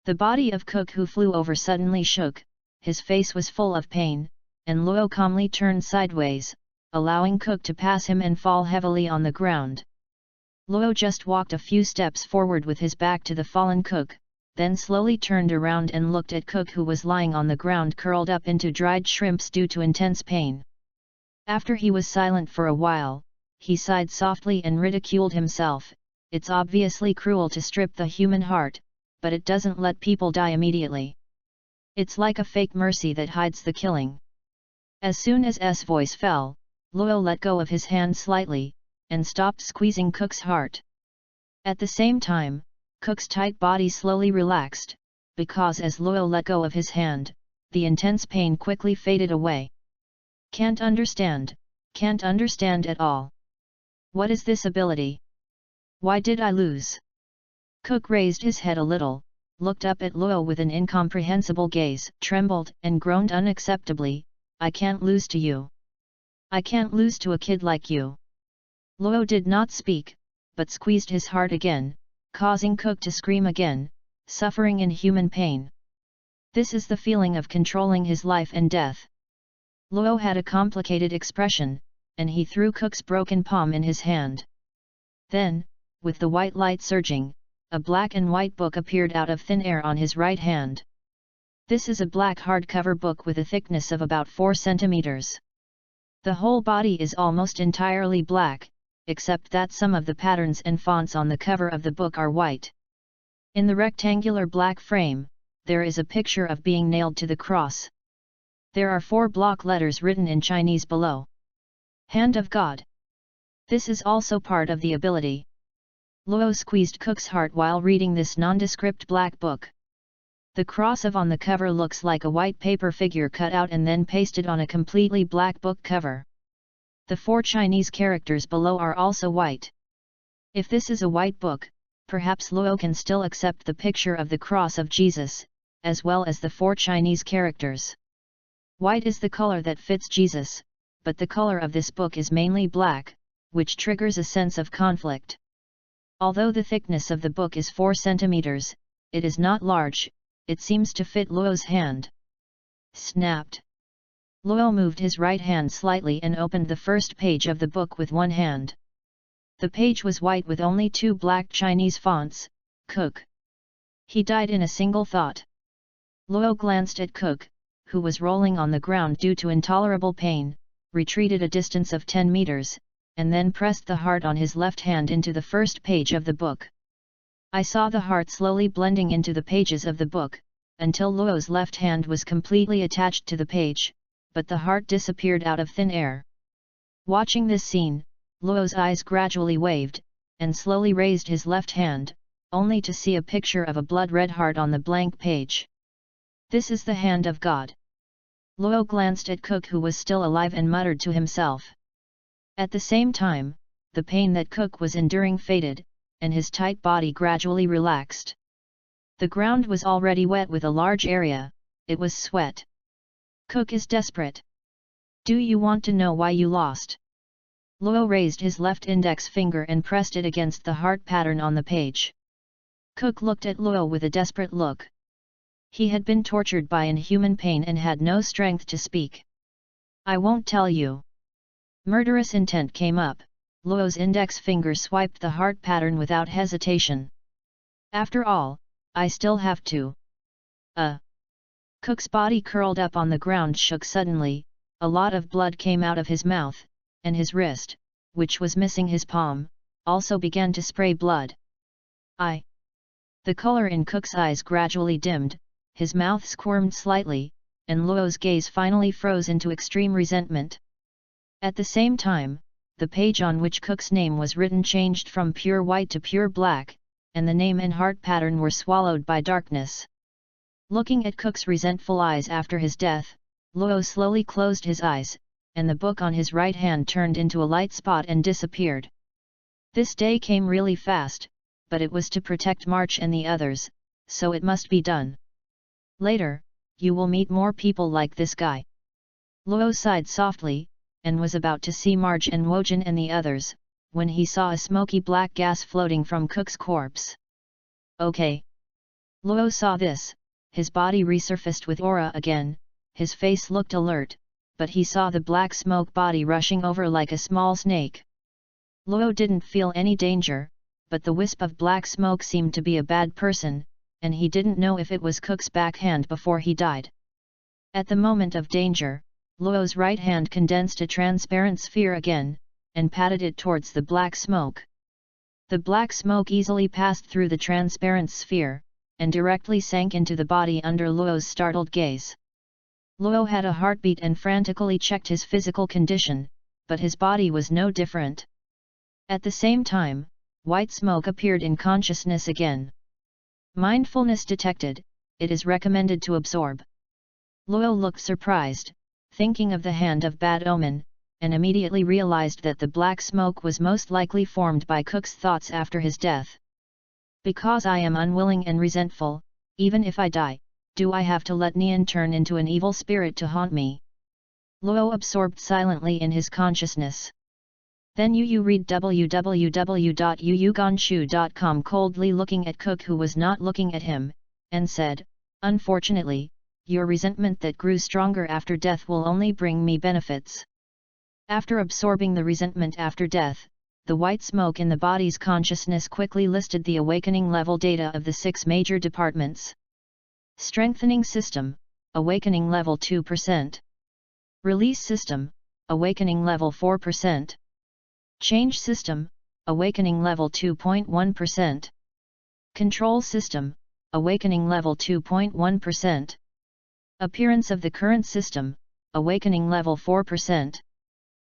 Speaker 1: The body of Cook who flew over suddenly shook, his face was full of pain, and Luo calmly turned sideways, allowing Cook to pass him and fall heavily on the ground. Luo just walked a few steps forward with his back to the fallen Cook, then slowly turned around and looked at Cook who was lying on the ground curled up into dried shrimps due to intense pain. After he was silent for a while, he sighed softly and ridiculed himself. It's obviously cruel to strip the human heart, but it doesn't let people die immediately. It's like a fake mercy that hides the killing. As soon as S voice fell, Luo let go of his hand slightly, and stopped squeezing Cook's heart. At the same time, Cook's tight body slowly relaxed, because as Luo let go of his hand, the intense pain quickly faded away. Can't understand at all. What is this ability? Why did I lose? Cook raised his head a little, looked up at Luo with an incomprehensible gaze, trembled and groaned unacceptably, I can't lose to you. I can't lose to a kid like you. Luo did not speak, but squeezed his heart again, causing Cook to scream again, suffering inhuman pain. This is the feeling of controlling his life and death. Luo had a complicated expression, and he threw Cook's broken palm in his hand. Then, with the white light surging, a black and white book appeared out of thin air on his right hand. This is a black hardcover book with a thickness of about 4 centimeters. The whole body is almost entirely black, except that some of the patterns and fonts on the cover of the book are white. In the rectangular black frame, there is a picture of being nailed to the cross. There are 4 block letters written in Chinese below. Hand of God. This is also part of the ability. Luo squeezed Cook's heart while reading this nondescript black book. The cross on the cover looks like a white paper figure cut out and then pasted on a completely black book cover. The 4 Chinese characters below are also white. If this is a white book, perhaps Luo can still accept the picture of the cross of Jesus, as well as the 4 Chinese characters. White is the color that fits Jesus, but the color of this book is mainly black, which triggers a sense of conflict. Although the thickness of the book is 4 centimeters, it is not large, it seems to fit Luo's hand. Snapped. Luo moved his right hand slightly and opened the first page of the book with one hand. The page was white with only 2 black Chinese fonts, Cook. He died in a single thought. Luo glanced at Cook, who was rolling on the ground due to intolerable pain, retreated a distance of 10 meters, and then pressed the heart on his left hand into the first page of the book. I saw the heart slowly blending into the pages of the book, until Luo's left hand was completely attached to the page, but the heart disappeared out of thin air. Watching this scene, Luo's eyes gradually waved, and slowly raised his left hand, only to see a picture of a blood-red heart on the blank page. This is the hand of God. Luo glanced at Cook who was still alive and muttered to himself. At the same time, the pain that Cook was enduring faded, and his tight body gradually relaxed. The ground was already wet with a large area, it was sweat. Cook is desperate. Do you want to know why you lost? Luo raised his left index finger and pressed it against the heart pattern on the page. Cook looked at Luo with a desperate look. He had been tortured by inhuman pain and had no strength to speak. I won't tell you. Murderous intent came up. Luo's index finger swiped the heart pattern without hesitation. After all, I still have to. Cook's body curled up on the ground shook suddenly, a lot of blood came out of his mouth, and his wrist, which was missing his palm, also began to spray blood. The color in Cook's eyes gradually dimmed, his mouth squirmed slightly, and Luo's gaze finally froze into extreme resentment. At the same time, the page on which Cook's name was written changed from pure white to pure black, and the name and heart pattern were swallowed by darkness. Looking at Cook's resentful eyes after his death, Luo slowly closed his eyes, and the book on his right hand turned into a light spot and disappeared. This day came really fast, but it was to protect March and the others, so it must be done. Later, you will meet more people like this guy. Luo sighed softly, and was about to see March and Wojan and the others, when he saw a smoky black gas floating from Cook's corpse. Okay. Luo saw this, his body resurfaced with aura again, his face looked alert, but he saw the black smoke body rushing over like a small snake. Luo didn't feel any danger, but the wisp of black smoke seemed to be a bad person, and he didn't know if it was Cook's backhand before he died. At the moment of danger, Luo's right hand condensed a transparent sphere again, and patted it towards the black smoke. The black smoke easily passed through the transparent sphere, and directly sank into the body under Luo's startled gaze. Luo had a heartbeat and frantically checked his physical condition, but his body was no different. At the same time, white smoke appeared in consciousness again. Mindfulness detected, it is recommended to absorb. Luo looked surprised, thinking of the hand of bad omen, and immediately realized that the black smoke was most likely formed by Cook's thoughts after his death. Because I am unwilling and resentful, even if I die, do I have to let Nian turn into an evil spirit to haunt me? Luo absorbed silently in his consciousness. Then Yu read www.yuyuganshu.com coldly looking at Cook who was not looking at him, and said, "Unfortunately, your resentment that grew stronger after death will only bring me benefits." After absorbing the resentment after death, the white smoke in the body's consciousness quickly listed the awakening level data of the 6 major departments. Strengthening System, Awakening Level 2%. Release System, Awakening Level 4%. Change System, Awakening Level 2.1%. Control System, Awakening Level 2.1%. Appearance of the current system, Awakening Level 4%.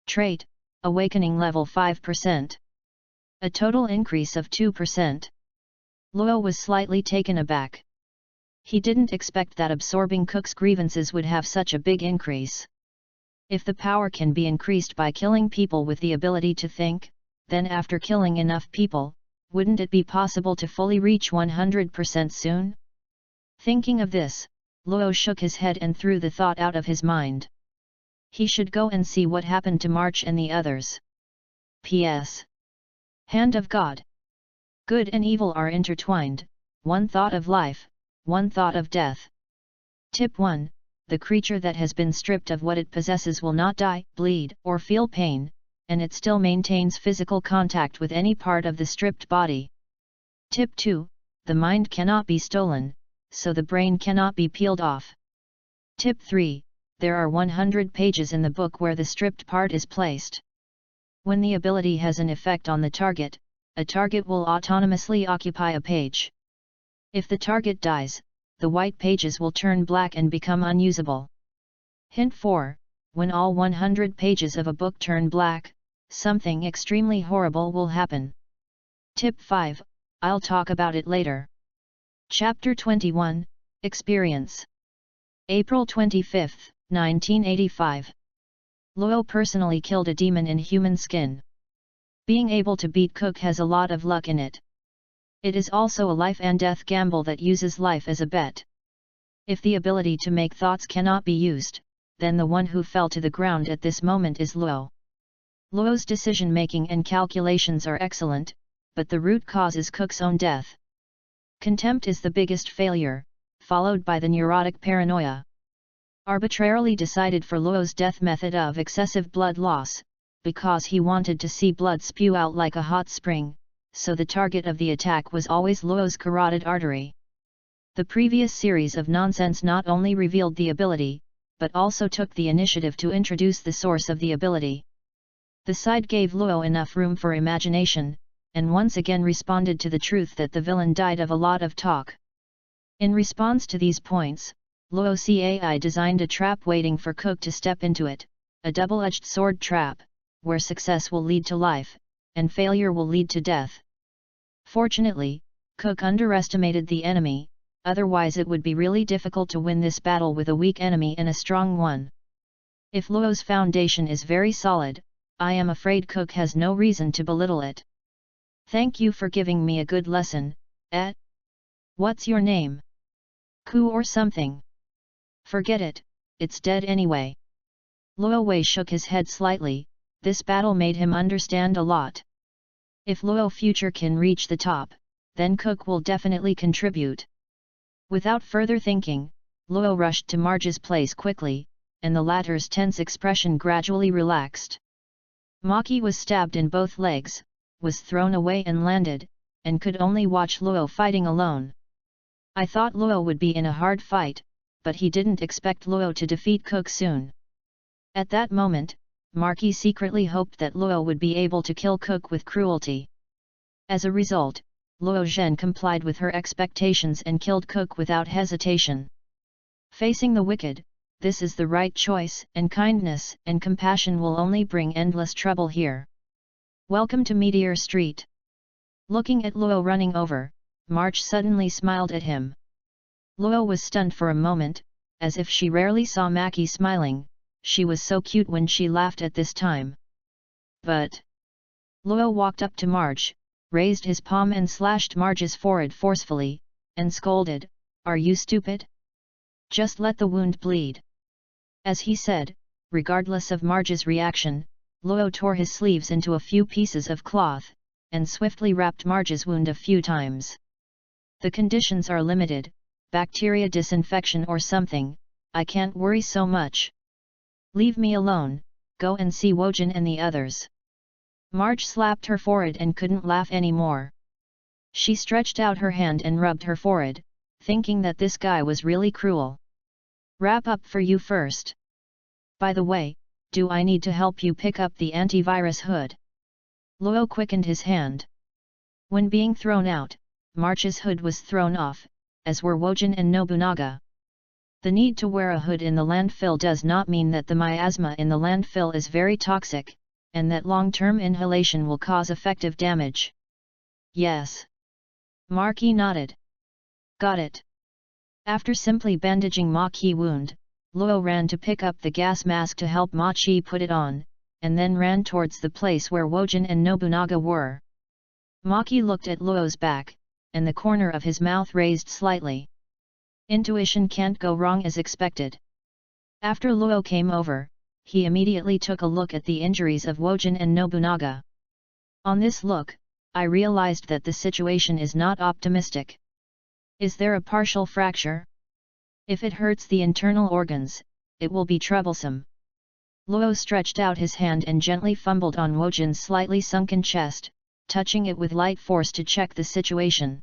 Speaker 1: Trait, Awakening Level 5%. A total increase of 2%. Luo was slightly taken aback. He didn't expect that absorbing Cook's grievances would have such a big increase. If the power can be increased by killing people with the ability to think, then after killing enough people, wouldn't it be possible to fully reach 100% soon? Thinking of this, Luo shook his head and threw the thought out of his mind. He should go and see what happened to March and the others. P.S. Hand of God. Good and evil are intertwined, one thought of life, one thought of death. Tip 1. The creature that has been stripped of what it possesses will not die, bleed, or feel pain, and it still maintains physical contact with any part of the stripped body. Tip 2. The mind cannot be stolen, so the brain cannot be peeled off. Tip 3. There are 100 pages in the book where the stripped part is placed. When the ability has an effect on the target, a target will autonomously occupy a page. If the target dies, the white pages will turn black and become unusable. Hint 4. When all 100 pages of a book turn black, something extremely horrible will happen. Tip 5. I'll talk about it later. Chapter 21, Experience. April 25, 1985. Luo personally killed a demon in human skin. Being able to beat Cook has a lot of luck in it. It is also a life and death gamble that uses life as a bet. If the ability to make thoughts cannot be used, then the one who fell to the ground at this moment is Luo. Luo's decision-making and calculations are excellent, but the root cause is Cook's own death. Contempt is the biggest failure, followed by the neurotic paranoia. Arbitrarily decided for Luo's death method of excessive blood loss, because he wanted to see blood spew out like a hot spring, so the target of the attack was always Luo's carotid artery. The previous series of nonsense not only revealed the ability, but also took the initiative to introduce the source of the ability. The side gave Luo enough room for imagination, and once again responded to the truth that the villain died of a lot of talk. In response to these points, Luo Cai designed a trap waiting for Cook to step into it, a double-edged sword trap, where success will lead to life, and failure will lead to death. Fortunately, Cook underestimated the enemy, otherwise it would be really difficult to win this battle with a weak enemy and a strong one. If Luo's foundation is very solid, I am afraid Cook has no reason to belittle it. Thank you for giving me a good lesson, eh? What's your name? Ku or something? Forget it, it's dead anyway. Luo Wei shook his head slightly. This battle made him understand a lot. If Luo Future can reach the top, then Cook will definitely contribute. Without further thinking, Luo rushed to Marge's place quickly, and the latter's tense expression gradually relaxed. Maki was stabbed in both legs, was thrown away and landed, and could only watch Luo fighting alone. I thought Luo would be in a hard fight, but he didn't expect Luo to defeat Cook soon. At that moment, Maki secretly hoped that Luo would be able to kill Cook with cruelty. As a result, Luo Zhen complied with her expectations and killed Cook without hesitation. Facing the wicked, this is the right choice, and kindness and compassion will only bring endless trouble here. Welcome to Meteor Street. Looking at Luo running over, Marge suddenly smiled at him. Luo was stunned for a moment, as if she rarely saw Maki smiling. She was so cute when she laughed at this time. But Luo walked up to Marge, raised his palm and slashed Marge's forehead forcefully, and scolded, "Are you stupid? Just let the wound bleed." As he said, regardless of Marge's reaction, Luo tore his sleeves into a few pieces of cloth, and swiftly wrapped Marge's wound a few times. The conditions are limited, bacteria disinfection or something, I can't worry so much. Leave me alone, go and see Wojin and the others. Marge slapped her forehead and couldn't laugh anymore. She stretched out her hand and rubbed her forehead, thinking that this guy was really cruel. Wrap up for you first. By the way, do I need to help you pick up the antivirus hood? Luo quickened his hand. When being thrown out, Marge's hood was thrown off, as were Wojin and Nobunaga. The need to wear a hood in the landfill does not mean that the miasma in the landfill is very toxic, and that long-term inhalation will cause effective damage. Yes. Maki nodded. Got it. After simply bandaging Maki's wound, Luo ran to pick up the gas mask to help Machi put it on, and then ran towards the place where Wojin and Nobunaga were. Maki looked at Luo's back, and the corner of his mouth raised slightly. Intuition can't go wrong as expected. After Luo came over, he immediately took a look at the injuries of Wojin and Nobunaga. On this look, I realized that the situation is not optimistic. Is there a partial fracture? If it hurts the internal organs, it will be troublesome. Luo stretched out his hand and gently fumbled on Wojin's slightly sunken chest, touching it with light force to check the situation.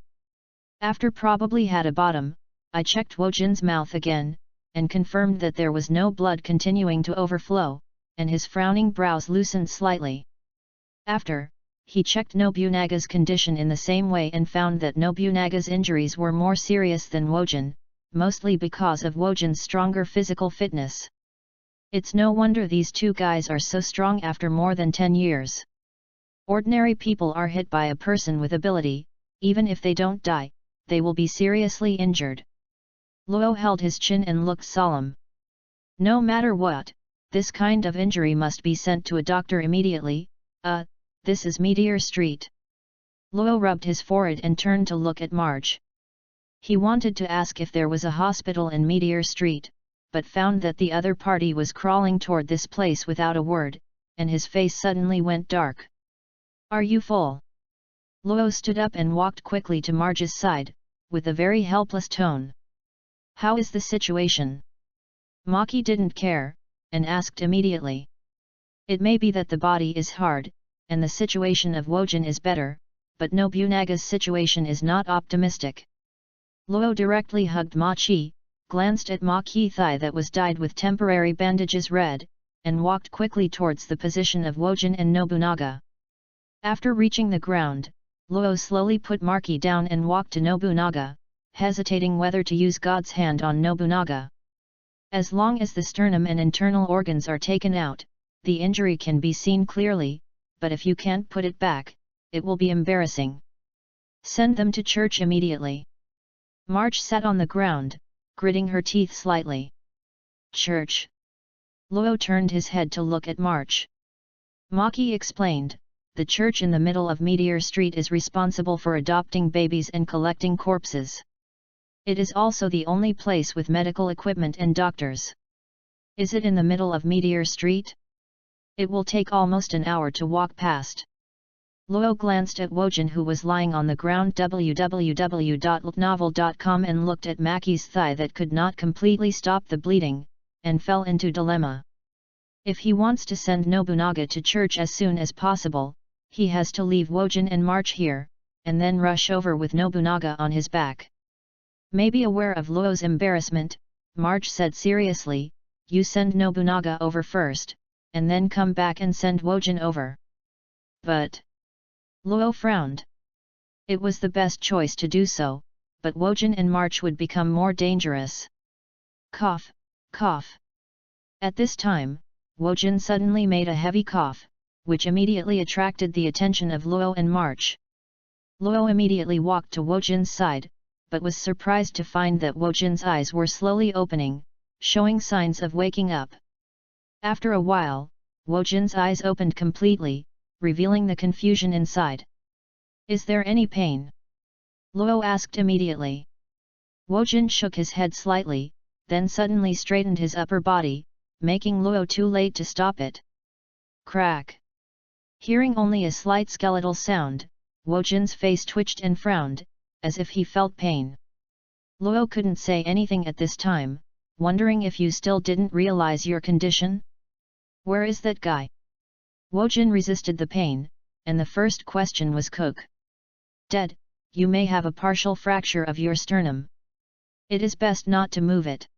Speaker 1: After probably had a bottom, I checked Wojin's mouth again, and confirmed that there was no blood continuing to overflow, and his frowning brows loosened slightly. After, he checked Nobunaga's condition in the same way and found that Nobunaga's injuries were more serious than Wojin, mostly because of Wojin's stronger physical fitness. It's no wonder these two guys are so strong after more than 10 years. Ordinary people are hit by a person with ability, even if they don't die, they will be seriously injured. Luo held his chin and looked solemn. No matter what, this kind of injury must be sent to a doctor immediately. This is Meteor Street. Luo rubbed his forehead and turned to look at Marge. He wanted to ask if there was a hospital in Meteor Street, but found that the other party was crawling toward this place without a word, and his face suddenly went dark. Are you full? Luo stood up and walked quickly to Marge's side, with a very helpless tone. How is the situation? Maki didn't care, and asked immediately. It may be that the body is hard, and the situation of Wojin is better, but Nobunaga's situation is not optimistic. Luo directly hugged Machi, glanced at Maki's thigh that was dyed with temporary bandages red, and walked quickly towards the position of Wojin and Nobunaga. After reaching the ground, Luo slowly put Maki down and walked to Nobunaga, hesitating whether to use God's hand on Nobunaga. As long as the sternum and internal organs are taken out, the injury can be seen clearly, but if you can't put it back, it will be embarrassing. Send them to church immediately. Marge sat on the ground, gritting her teeth slightly. Church? Luo turned his head to look at Marge. Maki explained, the church in the middle of Meteor Street is responsible for adopting babies and collecting corpses. It is also the only place with medical equipment and doctors. Is it in the middle of Meteor Street? It will take almost an hour to walk past. Luo glanced at Wojin, who was lying on the ground www.novel.com, and looked at Maki's thigh that could not completely stop the bleeding, and fell into dilemma. If he wants to send Nobunaga to church as soon as possible, he has to leave Wojin and march here, and then rush over with Nobunaga on his back. Maybe aware of Luo's embarrassment, March said seriously, "You send Nobunaga over first, and then come back and send Wojin over." But Luo frowned. It was the best choice to do so, but Wojin and March would become more dangerous. Cough, cough. At this time, Wojin suddenly made a heavy cough, which immediately attracted the attention of Luo and March. Luo immediately walked to Wojin's side, but was surprised to find that Wojin's eyes were slowly opening, showing signs of waking up. After a while, Wojin's eyes opened completely, revealing the confusion inside. "Is there any pain?" Luo asked immediately. Wojin shook his head slightly, then suddenly straightened his upper body, making Luo too late to stop it. Crack! Hearing only a slight skeletal sound, Wojin's face twitched and frowned, as if he felt pain. Luo couldn't say anything at this time, wondering if you still didn't realize your condition? Where is that guy? Wojin resisted the pain, and the first question was Cook. Dead, you may have a partial fracture of your sternum. It is best not to move it.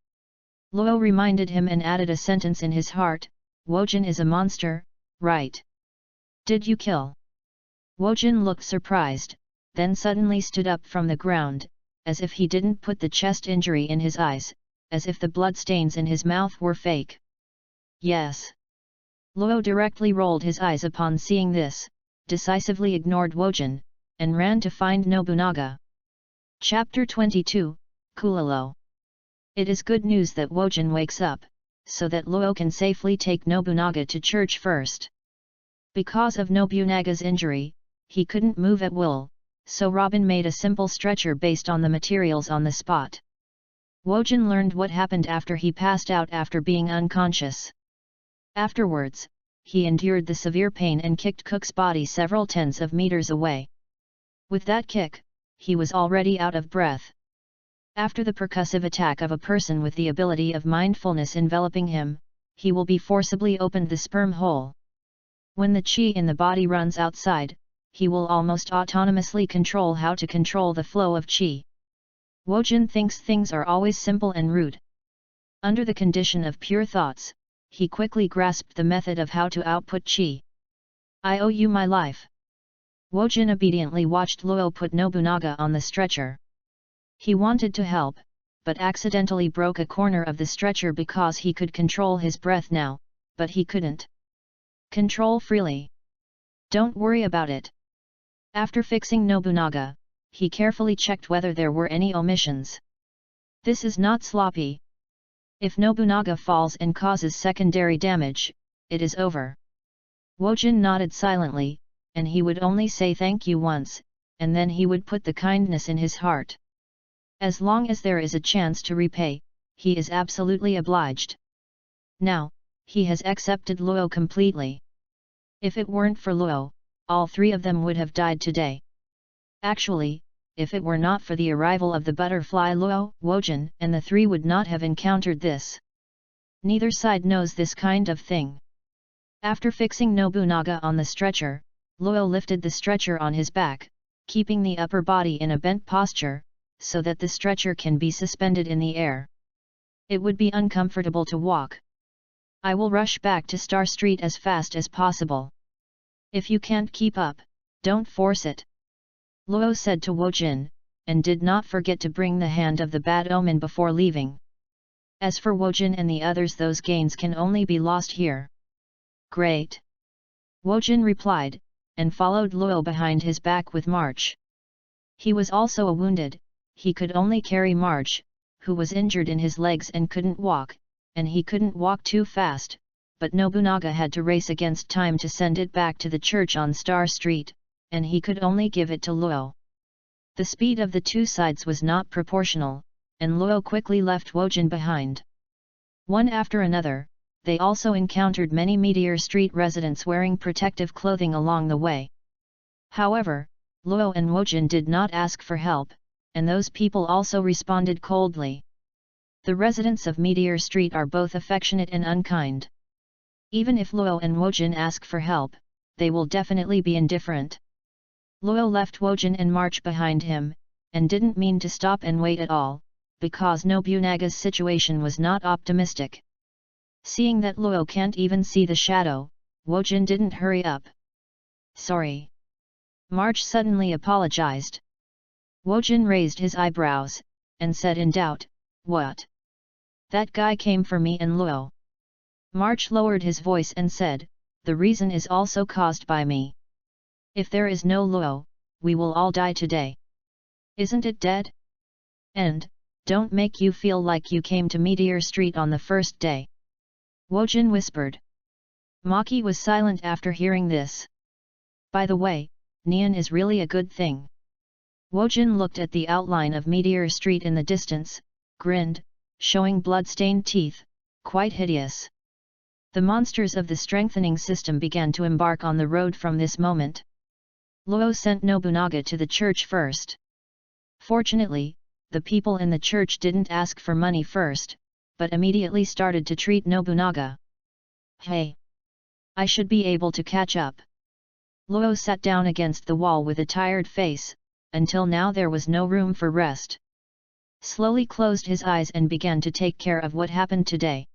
Speaker 1: Luo reminded him and added a sentence in his heart, Wojin is a monster, right? Did you kill? Wojin looked surprised, then suddenly stood up from the ground, as if he didn't put the chest injury in his eyes, as if the bloodstains in his mouth were fake. Yes. Luo directly rolled his eyes upon seeing this, decisively ignored Wojin, and ran to find Nobunaga. Chapter 22, Kulalo. It is good news that Wojin wakes up, so that Luo can safely take Nobunaga to church first. Because of Nobunaga's injury, he couldn't move at will, so Robin made a simple stretcher based on the materials on the spot. Wojin learned what happened after he passed out after being unconscious. Afterwards, he endured the severe pain and kicked Cook's body several tens of meters away. With that kick, he was already out of breath. After the percussive attack of a person with the ability of mindfulness enveloping him, he will be forcibly opened the sperm hole. When the chi in the body runs outside, he will almost autonomously control how to control the flow of chi. Wojin thinks things are always simple and rude. Under the condition of pure thoughts, he quickly grasped the method of how to output chi. I owe you my life. Wojin obediently watched Luo put Nobunaga on the stretcher. He wanted to help, but accidentally broke a corner of the stretcher because he could control his breath now, but he couldn't control freely. Don't worry about it. After fixing Nobunaga, he carefully checked whether there were any omissions. This is not sloppy. If Nobunaga falls and causes secondary damage, it is over. Wojin nodded silently, and he would only say thank you once, and then he would put the kindness in his heart. As long as there is a chance to repay, he is absolutely obliged. Now, he has accepted Luo completely. If it weren't for Luo, all three of them would have died today. Actually, if it were not for the arrival of the butterfly Luo, Wojin and the three would not have encountered this. Neither side knows this kind of thing. After fixing Nobunaga on the stretcher, Luo lifted the stretcher on his back, keeping the upper body in a bent posture, so that the stretcher can be suspended in the air. It would be uncomfortable to walk. I will rush back to Star Street as fast as possible. If you can't keep up, don't force it. Luo said to Wojin, and did not forget to bring the hand of the bad omen before leaving. As for Wojin and the others, those gains can only be lost here. Great. Wojin replied, and followed Luo behind his back with March. He was also wounded, he could only carry March, who was injured in his legs and couldn't walk, and he couldn't walk too fast, but Nobunaga had to race against time to send it back to the church on Star Street, and he could only give it to Luo. The speed of the two sides was not proportional, and Luo quickly left Wojin behind. One after another, they also encountered many Meteor Street residents wearing protective clothing along the way. However, Luo and Wojin did not ask for help, and those people also responded coldly. The residents of Meteor Street are both affectionate and unkind. Even if Luo and Wojin ask for help, they will definitely be indifferent. Luo left Wojin and marched behind him, and didn't mean to stop and wait at all, because Nobunaga's situation was not optimistic. Seeing that Luo can't even see the shadow, Wojin didn't hurry up. "Sorry." March suddenly apologized. Wojin raised his eyebrows, and said in doubt, "What? That guy came for me and Luo." March lowered his voice and said, "The reason is also caused by me. If there is no Luo, we will all die today. Isn't it dead? And, don't make you feel like you came to Meteor Street on the first day." Wojin whispered. Maki was silent after hearing this. "By the way, neon is really a good thing." Wojin looked at the outline of Meteor Street in the distance, grinned, showing blood-stained teeth, quite hideous. The monsters of the strengthening system began to embark on the road from this moment. Luo sent Nobunaga to the church first. Fortunately, the people in the church didn't ask for money first, but immediately started to treat Nobunaga. "Hey! I should be able to catch up." Luo sat down against the wall with a tired face, until now there was no room for rest. Slowly closed his eyes and began to take care of what happened today.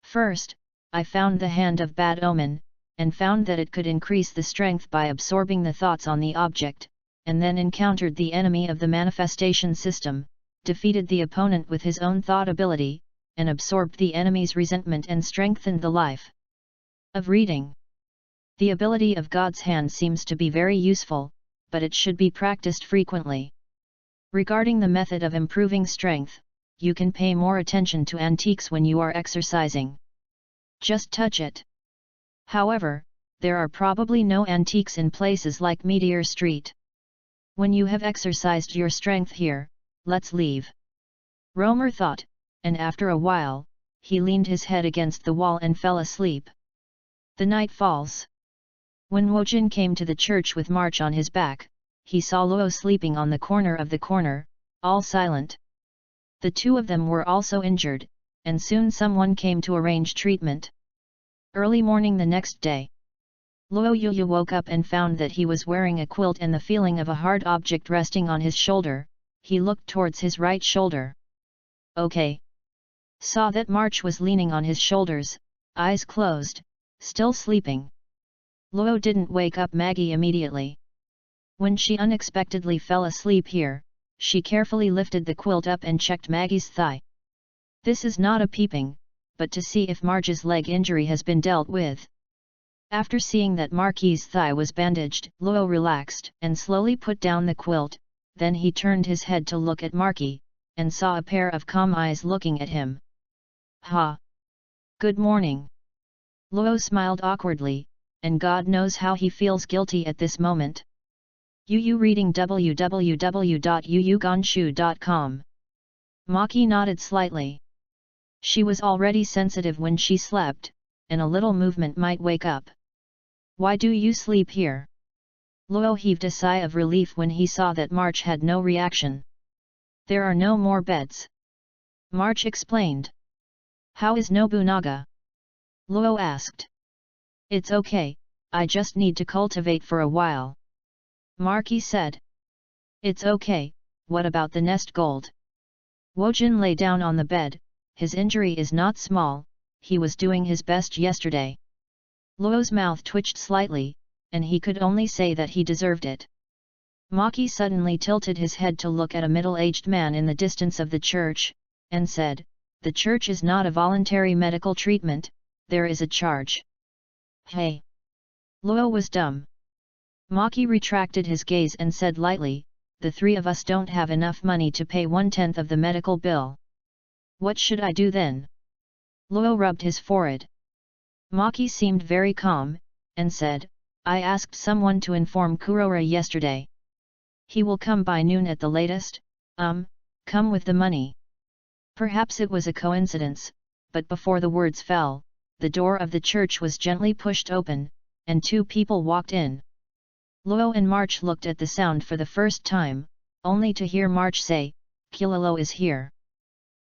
Speaker 1: "First, I found the Hand of Bad Omen, and found that it could increase the strength by absorbing the thoughts on the object, and then encountered the enemy of the manifestation system, defeated the opponent with his own thought ability, and absorbed the enemy's resentment and strengthened the life of reading. The ability of God's hand seems to be very useful, but it should be practiced frequently. Regarding the method of improving strength, you can pay more attention to antiques when you are exercising. Just touch it. However, there are probably no antiques in places like Meteor Street. When you have exercised your strength here, let's leave." Romer thought, and after a while, he leaned his head against the wall and fell asleep. The night falls. When Wojin came to the church with March on his back, he saw Luo sleeping on the corner, all silent. The two of them were also injured, and soon someone came to arrange treatment. Early morning the next day, Luo Yuya woke up and found that he was wearing a quilt and the feeling of a hard object resting on his shoulder. He looked towards his right shoulder. "Okay." Saw that March was leaning on his shoulders, eyes closed, still sleeping. Luo didn't wake up Maggie immediately. When she unexpectedly fell asleep here, she carefully lifted the quilt up and checked Maggie's thigh. This is not a peeping, but to see if Marge's leg injury has been dealt with. After seeing that Marquis's thigh was bandaged, Luo relaxed and slowly put down the quilt, then he turned his head to look at Marquis, and saw a pair of calm eyes looking at him. "Ha! Good morning." Luo smiled awkwardly, and God knows how he feels guilty at this moment. Yu reading www.yuyugonshu.com. Maki nodded slightly. She was already sensitive when she slept, and a little movement might wake up. "Why do you sleep here?" Luo heaved a sigh of relief when he saw that March had no reaction. "There are no more beds," March explained. "How is Nobunaga?" Luo asked. "It's okay, I just need to cultivate for a while," Marquis said. "It's okay, what about the nest gold?" Wojin lay down on the bed. His injury is not small, he was doing his best yesterday. Luo's mouth twitched slightly, and he could only say that he deserved it. Maki suddenly tilted his head to look at a middle-aged man in the distance of the church, and said, "The church is not a voluntary medical treatment, there is a charge." "Hey!" Luo was dumb. Maki retracted his gaze and said lightly, "The three of us don't have enough money to pay 1/10 of the medical bill. What should I do then?" Luo rubbed his forehead.
Speaker 2: Maki seemed very calm, and said, I asked someone to inform Kurora yesterday. He will come by noon at the latest. Come with the money. Perhaps it was a coincidence, but before the words fell, the door of the church was gently pushed open, and two people walked in. Luo and March looked at the sound for the first time, only to hear March say, Kilolo is here.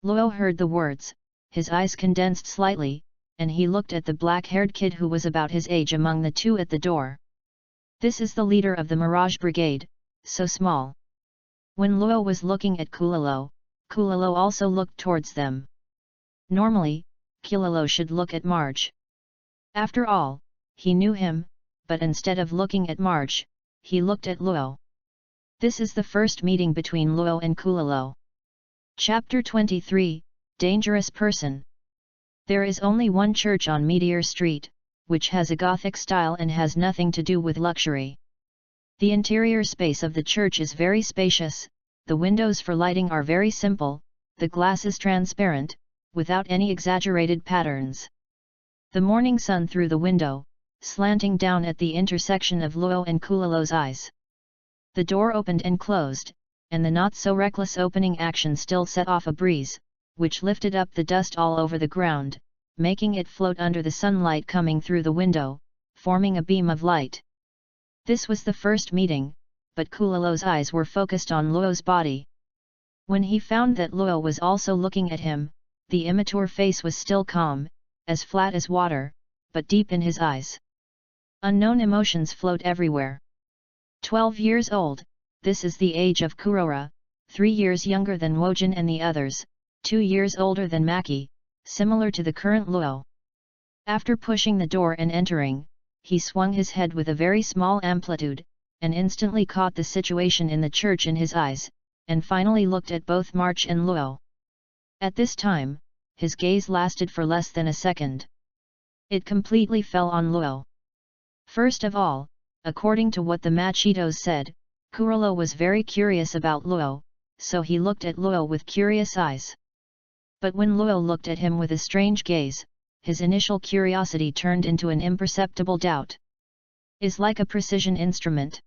Speaker 2: Luo heard the words, his eyes condensed slightly, and he looked at the black-haired kid who was about his age among the two at the door. This is the leader of the Mirage Brigade, so small. When Luo was looking at Kulolo, Kulolo also looked towards them. Normally, Kilolo should look at March. After all, he knew him, but instead of looking at March, he looked at Luo. This is the first meeting between Luo and Kulolo. Chapter 23, Dangerous Person. There is only one church on Meteor Street, which has a Gothic style and has nothing to do with luxury. The interior space of the church is very spacious, the windows for lighting are very simple, the glass is transparent, without any exaggerated patterns. The morning sun through the window, slanting down at the intersection of Luo and Kulolo's eyes. The door opened and closed, and the not-so-reckless opening action still set off a breeze, which lifted up the dust all over the ground, making it float under the sunlight coming through the window, forming a beam of light. This was the first meeting, but Kulolo's eyes were focused on Luo's body. When he found that Luo was also looking at him, the immature face was still calm, as flat as water, but deep in his eyes. Unknown emotions float everywhere. 12 years old, this is the age of Kurora, 3 years younger than Wojin and the others, 2 years older than Maki, similar to the current Luo. After pushing the door and entering, he swung his head with a very small amplitude, and instantly caught the situation in the church in his eyes, and finally looked at both March and Luo. At this time, his gaze lasted for less than a second. It completely fell on Luo. First of all, according to what the Machitos said, Kurolo was very curious about Luo, so he looked at Luo with curious eyes. But when Luo looked at him with a strange gaze, his initial curiosity turned into an imperceptible doubt. Is like a precision instrument.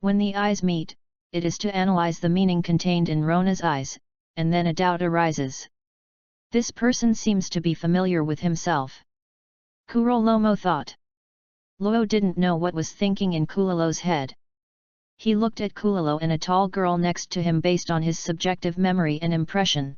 Speaker 2: When the eyes meet, it is to analyze the meaning contained in Rona's eyes, and then a doubt arises. This person seems to be familiar with himself. Kurolomo thought. Luo didn't know what was thinking in Kulolo's head. He looked at Kulolo and a tall girl next to him based on his subjective memory and impression.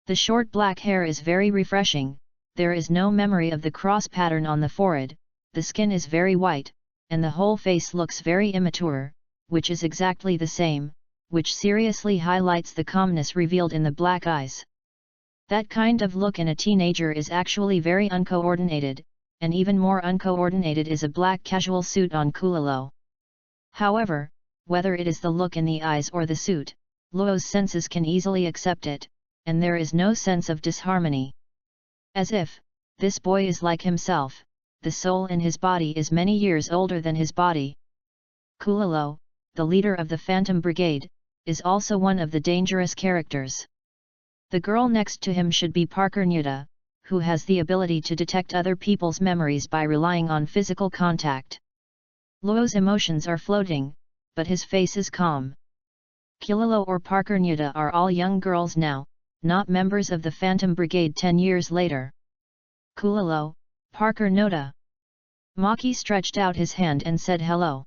Speaker 2: The short black hair is very refreshing, there is no memory of the cross pattern on the forehead, the skin is very white, and the whole face looks very immature, which is exactly the same, which seriously highlights the calmness revealed in the black eyes. That kind of look in a teenager is actually very uncoordinated, and even more uncoordinated is a black casual suit on Kulolo. However, whether it is the look in the eyes or the suit, Luo's senses can easily accept it, and there is no sense of disharmony. As if, this boy is like himself, the soul in his body is many years older than his body. Kulolo, the leader of the Phantom Brigade, is also one of the dangerous characters. The girl next to him should be Parker Nuda, who has the ability to detect other people's memories by relying on physical contact. Luo's emotions are floating, but his face is calm. Kilolo or Parker Nuda are all young girls now, not members of the Phantom Brigade 10 years later. Kulolo, Parker Nuda. Maki stretched out his hand and said hello.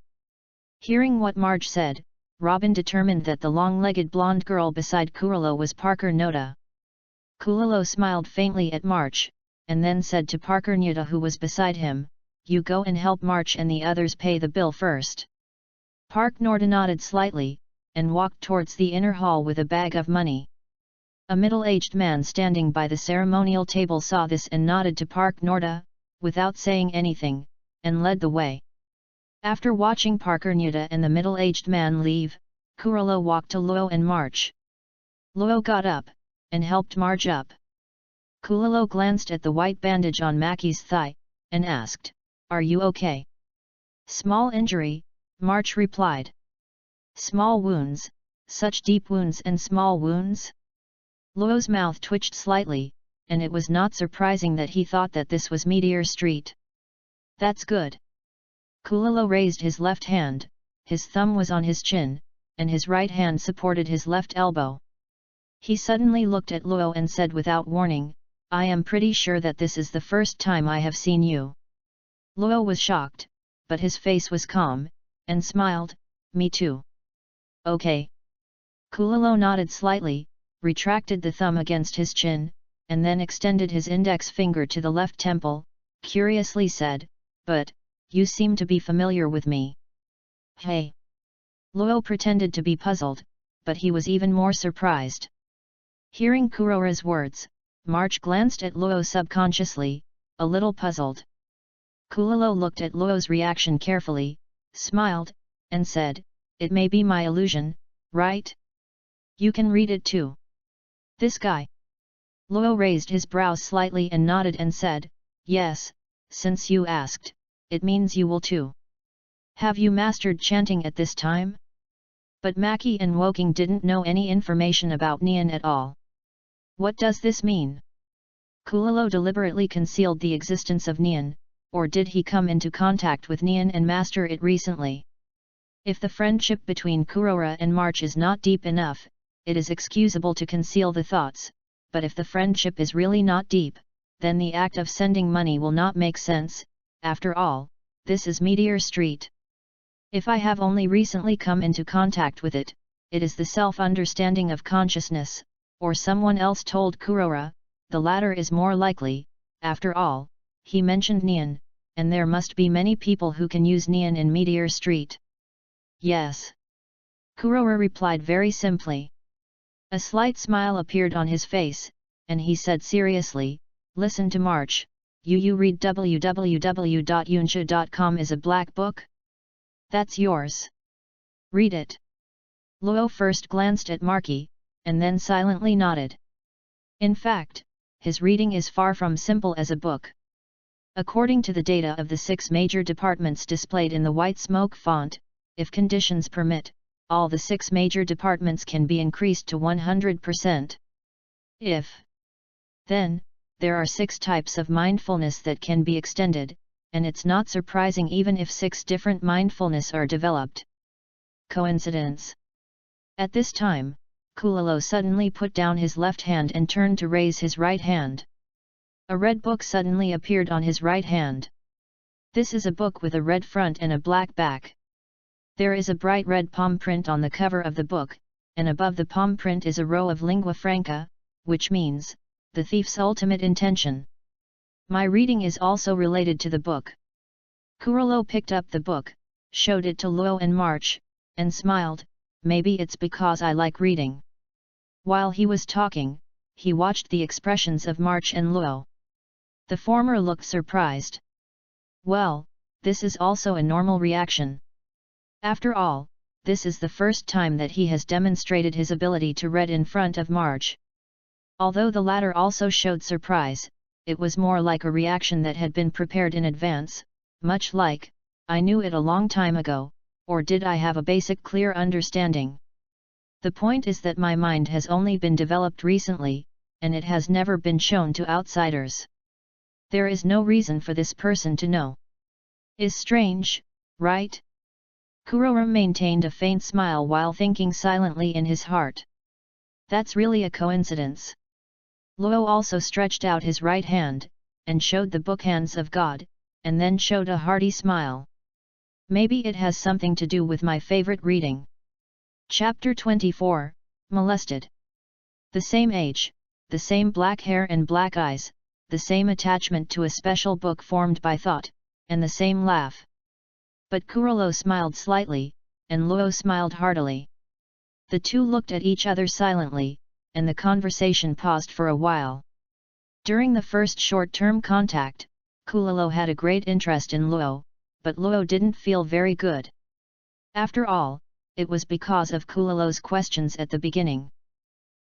Speaker 2: Hearing what Marge said, Robin determined that the long-legged blonde girl beside Kulolo was Parker Nuda. Kulolo smiled faintly at March, and then said to Parker Nuda who was beside him, "You go and help March and the others pay the bill first." Park Nuda nodded slightly, and walked towards the inner hall with a bag of money. A middle-aged man standing by the ceremonial table saw this and nodded to Park Nuda, without saying anything, and led the way. After watching Parker Nuda and the middle-aged man leave, Kurolo walked to Luo and March. Luo got up, and helped March up. Kulolo glanced at the white bandage on Maki's thigh, and asked, "Are you okay?" "Small injury," March replied. "Small wounds, such deep wounds and small wounds?" Luo's mouth twitched slightly,
Speaker 1: and it was not surprising that he thought that this was Meteor Street. That's good. Kulalo raised his left hand, his thumb was on his chin, and his right hand supported his left elbow. He suddenly looked at Luo and said without warning, I am pretty sure that this is the first time I have seen you. Luo was shocked, but his face was calm, and smiled, me too. Okay. Kulalo nodded slightly, retracted the thumb against his chin, and then extended his index finger to the left temple, curiously said, but, you seem to be familiar with me. Hey. Luo pretended to be puzzled, but he was even more surprised. Hearing Kurora's words, March glanced at Luo subconsciously, a little puzzled. Kulalo looked at Luo's reaction carefully, smiled, and said, it may be my illusion, right? You can read it too. This guy. Luo raised his brows slightly and nodded and said, yes, since you asked, it means you will too. Have you mastered chanting at this time? But Maki and Woking didn't know any information about Nian at all. What does this mean? Kulalo deliberately concealed the existence of Nian, or did he come into contact with Nian and master it recently? If the friendship between Kurora and March is not deep enough, it is excusable to conceal the thoughts, but if the friendship is really not deep, then the act of sending money will not make sense. After all, this is Meteor Street. If I have only recently come into contact with it, it is the self-understanding of consciousness, or someone else told Kurora, the latter is more likely. After all, he mentioned Nian, and there must be many people who can use Nian in Meteor Street. Yes. Kurora replied very simply. A slight smile appeared on his face, and he said seriously, listen to March, you read www.yunsha.com is a black book? That's yours. Read it. Luo first glanced at Marky, and then silently nodded. In fact, his reading is far from simple as a book. According to the data of the 6 major departments displayed in the white smoke font, if conditions permit, all the 6 major departments can be increased to 100%. If then, there are 6 types of mindfulness that can be extended, and it's not surprising even if 6 different mindfulness are developed. Coincidence? At this time, Kulalo suddenly put down his left hand and turned to raise his right hand. A red book suddenly appeared on his right hand. This is a book with a red front and a black back. There is a bright red palm print on the cover of the book, and above the palm print is a row of lingua franca, which means, the thief's ultimate intention. My reading is also related to the book. Kuralo picked up the book, showed it to Luo and March, and smiled, maybe it's because I like reading. While he was talking, he watched the expressions of March and Luo. The former looked surprised. Well, this is also a normal reaction. After all, this is the first time that he has demonstrated his ability to read in front of March. Although the latter also showed surprise, it was more like a reaction that had been prepared in advance, much like, I knew it a long time ago, or did I have a basic clear understanding? The point is that my mind has only been developed recently, and it has never been shown to outsiders. There is no reason for this person to know. Is strange, right? Kurora maintained a faint smile while thinking silently in his heart. That's really a coincidence. Luo also stretched out his right hand, and showed the book Hands of God, and then showed a hearty smile. Maybe it has something to do with my favorite reading. Chapter 24, Molested. The same age, the same black hair and black eyes, the same attachment to a special book formed by thought, and the same laugh. But Kuralo smiled slightly, and Luo smiled heartily. The two looked at each other silently, and the conversation paused for a while. During the first short-term contact, Kulalo had a great interest in Luo, but Luo didn't feel very good. After all, it was because of Kulalo's questions at the beginning.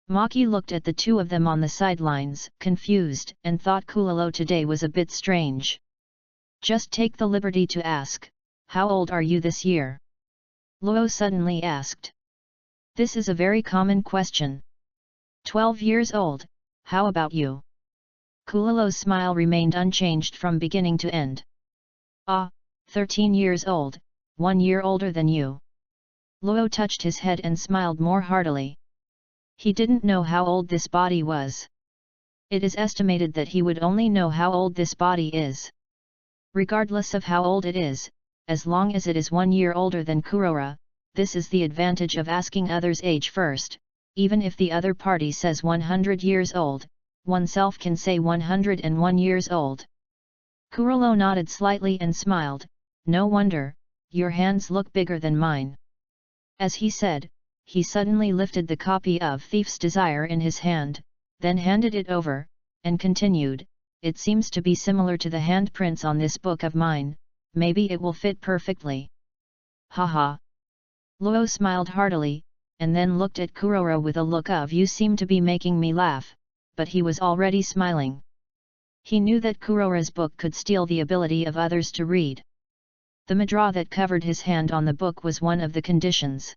Speaker 1: Maki looked at the two of them on the sidelines, confused, and thought Kulalo today was a bit strange. Just take the liberty to ask, how old are you this year? Luo suddenly asked. This is a very common question. 12 years old, how about you? Kulalo's smile remained unchanged from beginning to end. Ah, 13 years old, 1 year older than you. Luo touched his head and smiled more heartily. He didn't know how old this body was. It is estimated that he would only know how old this body is. Regardless of how old it is, as long as it is 1 year older than Kurora, this is the advantage of asking others' age first. Even if the other party says 100 years old, oneself can say 101 years old. Kurolo nodded slightly and smiled, "No wonder, your hands look bigger than mine." As he said, he suddenly lifted the copy of Thief's Desire in his hand, then handed it over, and continued, "It seems to be similar to the handprints on this book of mine, maybe it will fit perfectly." Haha. Luo smiled heartily, and then looked at Kurora with a look of "You seem to be making me laugh," but he was already smiling. He knew that Kurora's book could steal the ability of others to read. The mudra that covered his hand on the book was one of the conditions.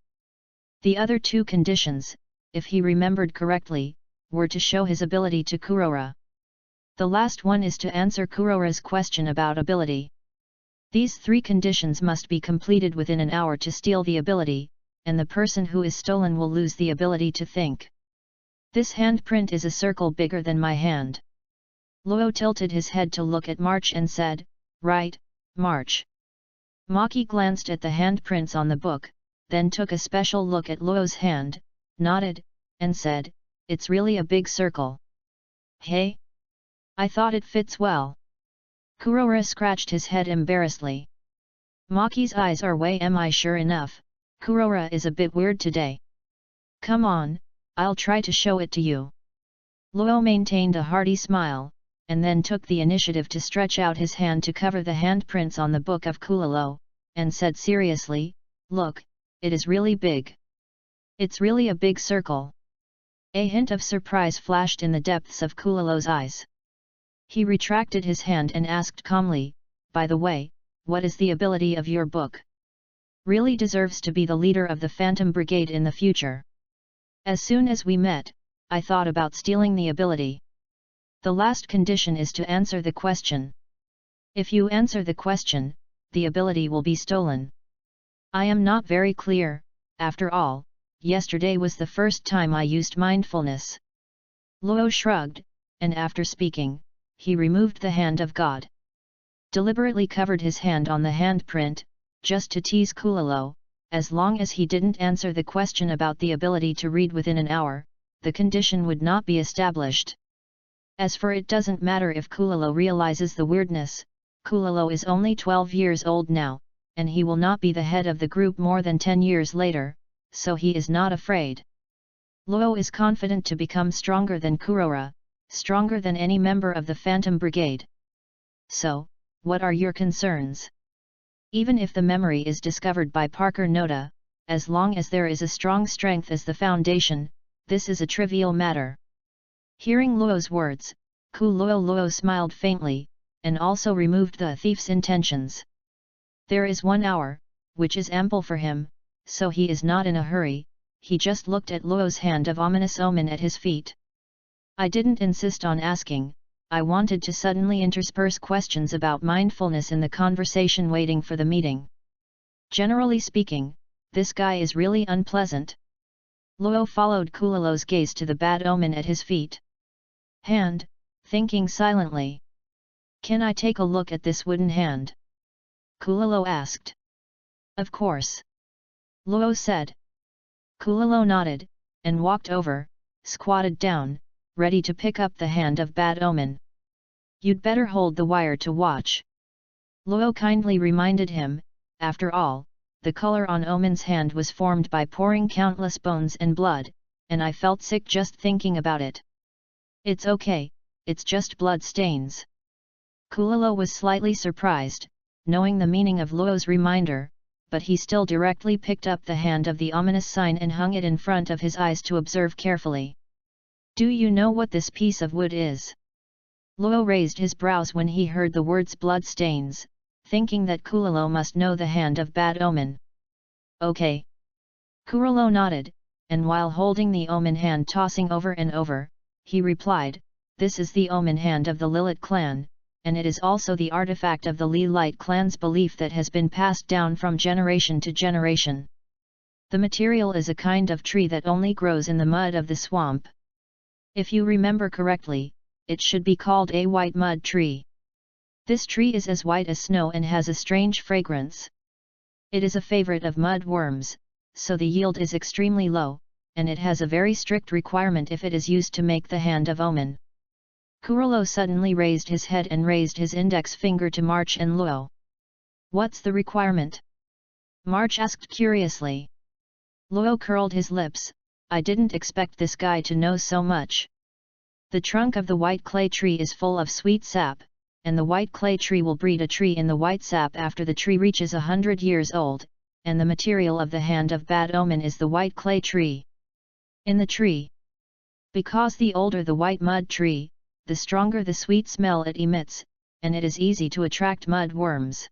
Speaker 1: The other two conditions, if he remembered correctly, were to show his ability to Kurora. The last one is to answer Kurora's question about ability. These three conditions must be completed within an hour to steal the ability, and the person who is stolen will lose the ability to think. This handprint is a circle bigger than my hand. Luo tilted his head to look at March and said, "Right, March." Maki glanced at the handprints on the book, then took a special look at Luo's hand, nodded, and said, "It's really a big circle." "Hey? I thought it fits well." Kurora scratched his head embarrassedly. Maki's eyes are way. Am I sure enough, Kurora is a bit weird today. Come on, I'll try to show it to you. Luo maintained a hearty smile, and then took the initiative to stretch out his hand to cover the handprints on the book of Kulalo, and said seriously, "Look, it is really big. It's really a big circle." A hint of surprise flashed in the depths of Kulalo's eyes. He retracted his hand and asked calmly, "By the way, what is the ability of your book? Really deserves to be the leader of the Phantom Brigade in the future. As soon as we met, I thought about stealing the ability. The last condition is to answer the question. If you answer the question, the ability will be stolen. I am not very clear, after all, yesterday was the first time I used mindfulness." Luo shrugged, and after speaking, he removed the hand of God. Deliberately covered his hand on the handprint, just to tease Kulalo, as long as he didn't answer the question about the ability to read within an hour, the condition would not be established. As for it doesn't matter if Kulalo realizes the weirdness, Kulalo is only 12 years old now, and he will not be the head of the group more than 10 years later, so he is not afraid. Luo is confident to become stronger than Kurora, stronger than any member of the Phantom Brigade. So, what are your concerns? Even if the memory is discovered by Parker Noda, as long as there is a strong strength as the foundation, this is a trivial matter. Hearing Luo's words, Luo smiled faintly, and also removed the thief's intentions. There is 1 hour, which is ample for him, so he is not in a hurry. He just looked at Luo's hand of ominous omen at his feet. I didn't insist on asking, I wanted to suddenly intersperse questions about mindfulness in the conversation waiting for the meeting. Generally speaking, this guy is really unpleasant. Luo followed Kulalo's gaze to the bad omen at his feet. Hand, thinking silently. Can I take a look at this wooden hand? Kulalo asked. Of course. Luo said. Kulalo nodded, and walked over, squatted down, ready to pick up the hand of bad omen. You'd better hold the wire to watch. Luo kindly reminded him, after all, the color on omen's hand was formed by pouring countless bones and blood, and I felt sick just thinking about it. It's okay, it's just blood stains. Kulalo was slightly surprised, knowing the meaning of Luo's reminder, but he still directly picked up the hand of the ominous sign and hung it in front of his eyes to observe carefully. Do you know what this piece of wood is? Luo raised his brows when he heard the words blood stains, thinking that Kulalo must know the hand of bad omen. Okay. Kulalo nodded, and while holding the omen hand tossing over and over, he replied, this is the omen hand of the Lilith clan, and it is also the artifact of the Lilith clan's belief that has been passed down from generation to generation. The material is a kind of tree that only grows in the mud of the swamp. If you remember correctly, it should be called a white mud tree. This tree is as white as snow and has a strange fragrance. It is a favorite of mud worms, so the yield is extremely low, and it has a very strict requirement if it is used to make the hand of omen. Kurolo suddenly raised his head and raised his index finger to March and Luo. What's the requirement? March asked curiously. Luo curled his lips. I didn't expect this guy to know so much. The trunk of the white clay tree is full of sweet sap, and the white clay tree will breed a tree in the white sap after the tree reaches 100 years old, and the material of the hand of bad omen is the white clay tree. In the tree. Because the older the white mud tree, the stronger the sweet smell it emits, and it is easy to attract mud worms.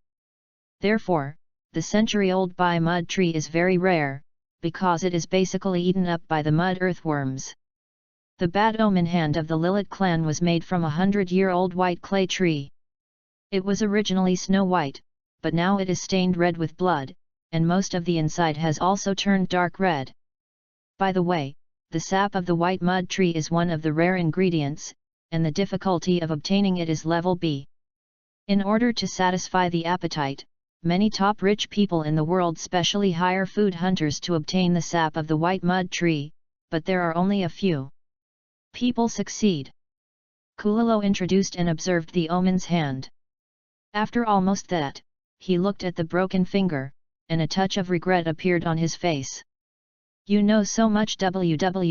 Speaker 1: Therefore, the century-old mud tree is very rare, because it is basically eaten up by the mud earthworms. The bad omen hand of the Lilith clan was made from a 100-year-old white clay tree. It was originally snow white, but now it is stained red with blood, and most of the inside has also turned dark red. By the way, the sap of the white mud tree is one of the rare ingredients, and the difficulty of obtaining it is level B. In order to satisfy the appetite, many top rich people in the world specially hire food hunters to obtain the sap of the white mud tree, but there are only a few people succeed. Kulalo introduced and observed the omen's hand. After almost that, he looked at the broken finger, and a touch of regret appeared on his face. You know so much. www.novel.com.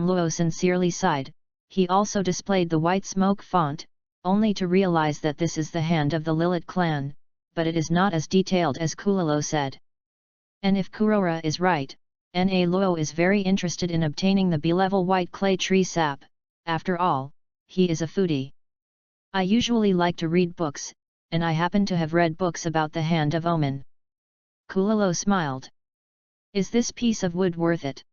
Speaker 1: Luo sincerely sighed. He also displayed the white smoke font, only to realize that this is the hand of the Lilith clan, but it is not as detailed as Kulalo said. And if Kurora is right, Na Luo is very interested in obtaining the B-level white clay tree sap. After all, he is a foodie. I usually like to read books, and I happen to have read books about the hand of omen. Kulalo smiled. Is this piece of wood worth it?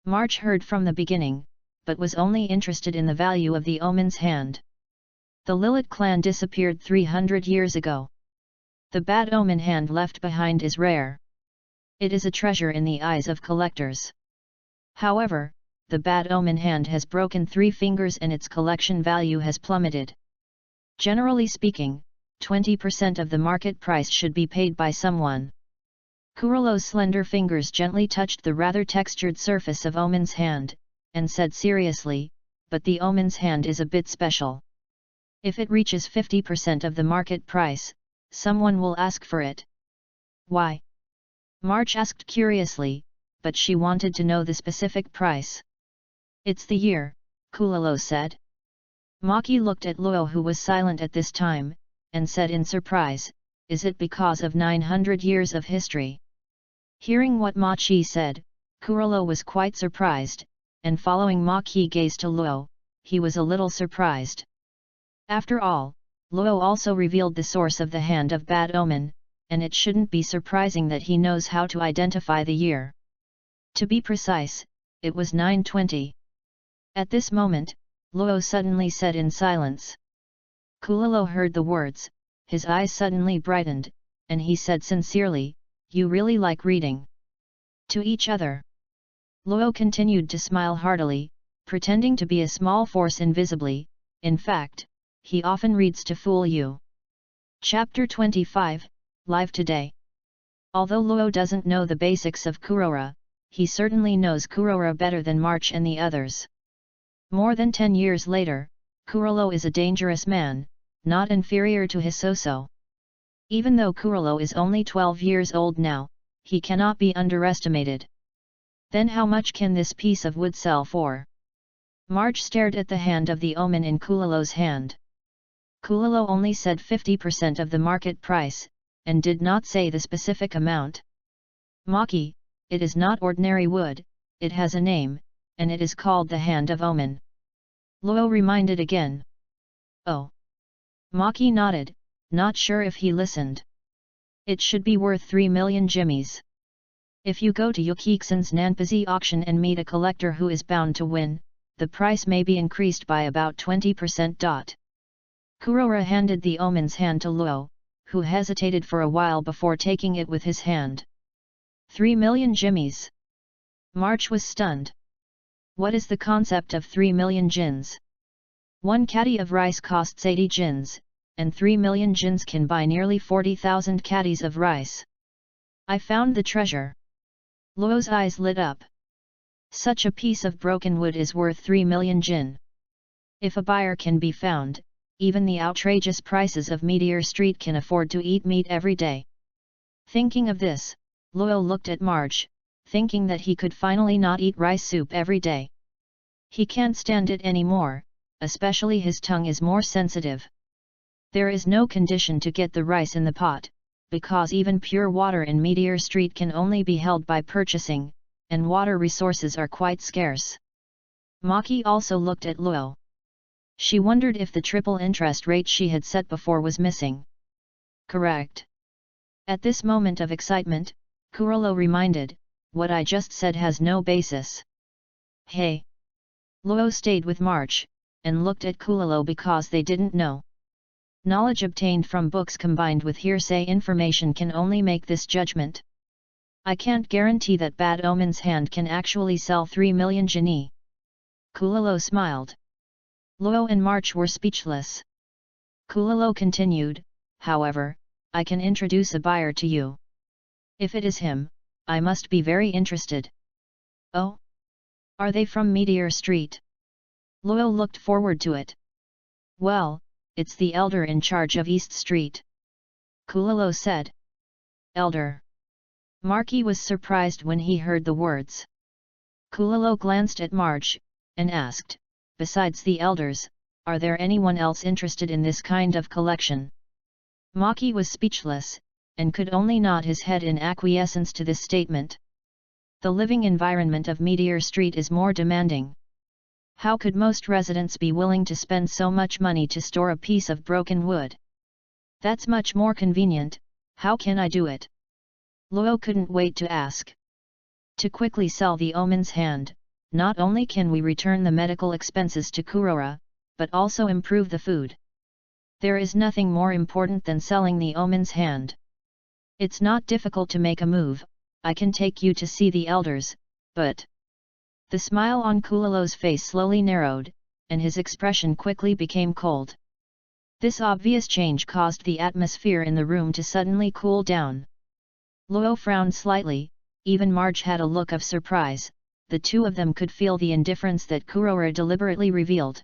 Speaker 1: March heard from the beginning, but was only interested in the value of the omen's hand. The Lilith clan disappeared 300 years ago. The bad omen hand left behind is rare. It is a treasure in the eyes of collectors. However, the bad omen hand has broken 3 fingers and its collection value has plummeted. Generally speaking, 20% of the market price should be paid by someone. Kurolo's slender fingers gently touched the rather textured surface of omen's hand, and said seriously, but the omen's hand is a bit special. If it reaches 50% of the market price, someone will ask for it. Why? March asked curiously, but she wanted to know the specific price. It's the year, Kulalo said. Maki looked at Luo, who was silent at this time, and said in surprise, is it because of 900 years of history? Hearing what Maki said, Kurolo was quite surprised, and following Maki's gaze to Luo, he was a little surprised. After all, Luo also revealed the source of the hand of bad omen, and it shouldn't be surprising that he knows how to identify the year. To be precise, it was 920. At this moment, Luo suddenly said in silence. Kulalo heard the words, his eyes suddenly brightened, and he said sincerely, you really like reading. To each other. Luo continued to smile heartily, pretending to be a small force invisibly. In fact, he often reads to fool you. Chapter 25, Live Today. Although Luo doesn't know the basics of Kurora, he certainly knows Kurora better than March and the others. More than 10 years later, Kurolo is a dangerous man, not inferior to Hisoso. Even though Kurolo is only 12 years old now, he cannot be underestimated. Then how much can this piece of wood sell for? March stared at the hand of the omen in Kulalo's hand. Kulalo only said 50% of the market price, and did not say the specific amount. Maki, it is not ordinary wood, it has a name, and it is called the hand of omen. Luo reminded again. Oh. Maki nodded, not sure if he listened. It should be worth 3 million jimmies. If you go to Yukixen's Nanpazi auction and meet a collector who is bound to win, the price may be increased by about 20%. Kurora handed the omen's hand to Luo, who hesitated for a while before taking it with his hand. 3 million jimmies. March was stunned. What is the concept of 3 million jins? 1 caddy of rice costs 80 jins, and 3 million jins can buy nearly 40,000 caddies of rice. I found the treasure. Luo's eyes lit up. Such a piece of broken wood is worth 3 million jin. If a buyer can be found, even the outrageous prices of Meteor Street can afford to eat meat every day. Thinking of this, Luo looked at March, thinking that he could finally not eat rice soup every day. He can't stand it anymore, especially his tongue is more sensitive. There is no condition to get the rice in the pot, because even pure water in Meteor Street can only be held by purchasing, and water resources are quite scarce. Maki also looked at Luo. She wondered if the triple interest rate she had set before was missing. Correct. At this moment of excitement, Kurolo reminded, what I just said has no basis. Hey! Luo stayed with March, and looked at Kurolo because they didn't know. Knowledge obtained from books combined with hearsay information can only make this judgment. I can't guarantee that Bad Omen's hand can actually sell 3 million jinni. Kurolo smiled. Luo and March were speechless. Kurolo continued, however, I can introduce a buyer to you. If it is him, I must be very interested. Oh? Are they from Meteor Street? Luo looked forward to it. Well, it's the elder in charge of East Street. Kurolo said. Elder. Marky was surprised when he heard the words. Kurolo glanced at March, and asked, besides the elders, are there anyone else interested in this kind of collection? Maki was speechless, and could only nod his head in acquiescence to this statement. The living environment of Meteor Street is more demanding. How could most residents be willing to spend so much money to store a piece of broken wood? That's much more convenient, how can I do it? Luo couldn't wait to ask. To quickly sell the omen's hand, not only can we return the medical expenses to Kurora, but also improve the food. There is nothing more important than selling the omen's hand. It's not difficult to make a move, I can take you to see the elders, but... The smile on Kurolo's face slowly narrowed, and his expression quickly became cold. This obvious change caused the atmosphere in the room to suddenly cool down. Luo frowned slightly, even Marge had a look of surprise, the two of them could feel the indifference that Kurora deliberately revealed.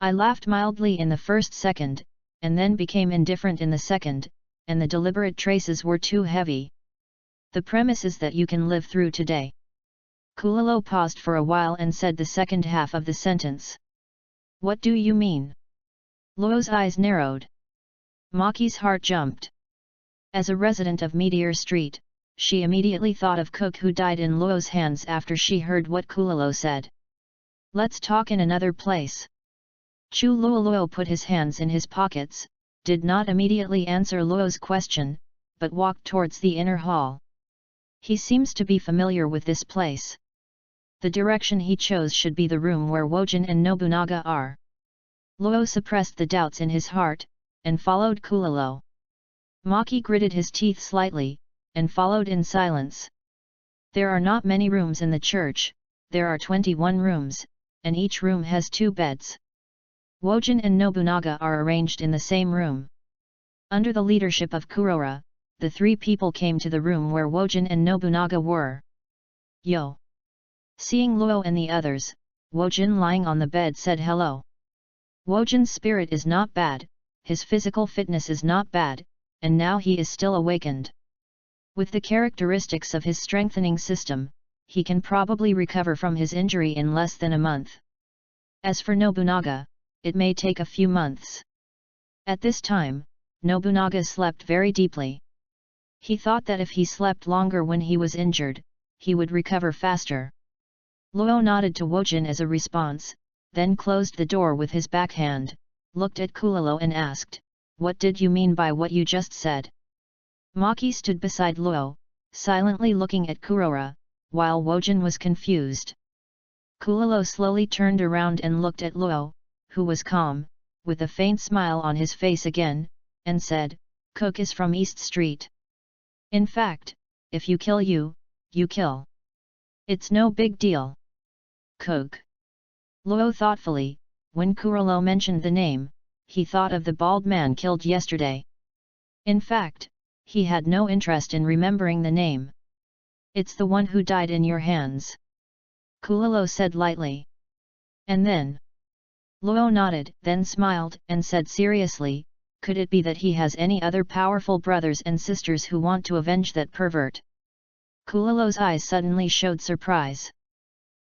Speaker 1: I laughed mildly in the first second, and then became indifferent in the second, and the deliberate traces were too heavy. The premise is that you can live through today. Kurolo paused for a while and said the second half of the sentence. What do you mean? Luo's eyes narrowed. Maki's heart jumped. As a resident of Meteor Street, she immediately thought of Cook who died in Luo's hands after she heard what Kurolo said. Let's talk in another place. Chu Luo put his hands in his pockets, did not immediately answer Luo's question, but walked towards the inner hall. He seems to be familiar with this place. The direction he chose should be the room where Wojin and Nobunaga are. Luo suppressed the doubts in his heart, and followed Kurolo. Maki gritted his teeth slightly, and followed in silence. There are not many rooms in the church, there are 21 rooms, and each room has 2 beds. Wojin and Nobunaga are arranged in the same room. Under the leadership of Kurora, the 3 people came to the room where Wojin and Nobunaga were. Yo! Seeing Luo and the others, Wojin lying on the bed said hello. Wojin's spirit is not bad, his physical fitness is not bad, and now he is still awakened. With the characteristics of his strengthening system, he can probably recover from his injury in less than a month. As for Nobunaga, it may take a few months. At this time, Nobunaga slept very deeply. He thought that if he slept longer when he was injured, he would recover faster. Luo nodded to Wojin as a response, then closed the door with his backhand, looked at Kurolo and asked, what did you mean by what you just said? Maki stood beside Luo, silently looking at Kurora, while Wojin was confused. Kulalo slowly turned around and looked at Luo, who was calm, with a faint smile on his face again, and said, "Cook is from East Street. In fact, if you kill you kill. It's no big deal." Cook. Luo thoughtfully, when Kulalo mentioned the name, he thought of the bald man killed yesterday. In fact, he had no interest in remembering the name. "It's the one who died in your hands," Kulalo said lightly. "And then?" Luo nodded, then smiled and said seriously, "Could it be that he has any other powerful brothers and sisters who want to avenge that pervert?" Kulalo's eyes suddenly showed surprise.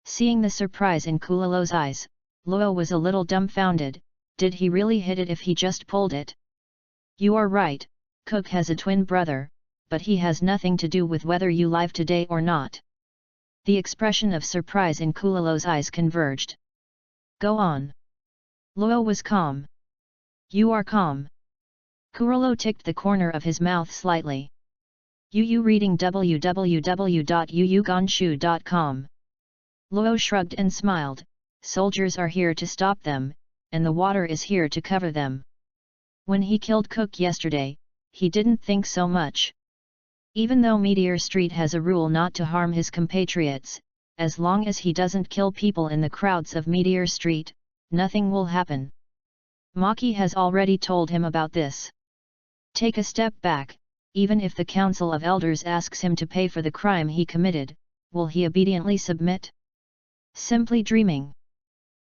Speaker 1: Seeing the surprise in Kulalo's eyes, Luo was a little dumbfounded. Did he really hit it if he just pulled it? "You are right, Cook has a twin brother, but he has nothing to do with whether you live today or not." The expression of surprise in Kulalo's eyes converged. "Go on." Luo was calm. "You are calm." Kulalo ticked the corner of his mouth slightly. "You reading www.yuyugonshu.com." Luo shrugged and smiled. "Soldiers are here to stop them, and the water is here to cover them." When he killed Cook yesterday, he didn't think so much. Even though Meteor Street has a rule not to harm his compatriots, as long as he doesn't kill people in the crowds of Meteor Street, nothing will happen. Maki has already told him about this. Take a step back, even if the Council of Elders asks him to pay for the crime he committed, will he obediently submit? Simply dreaming.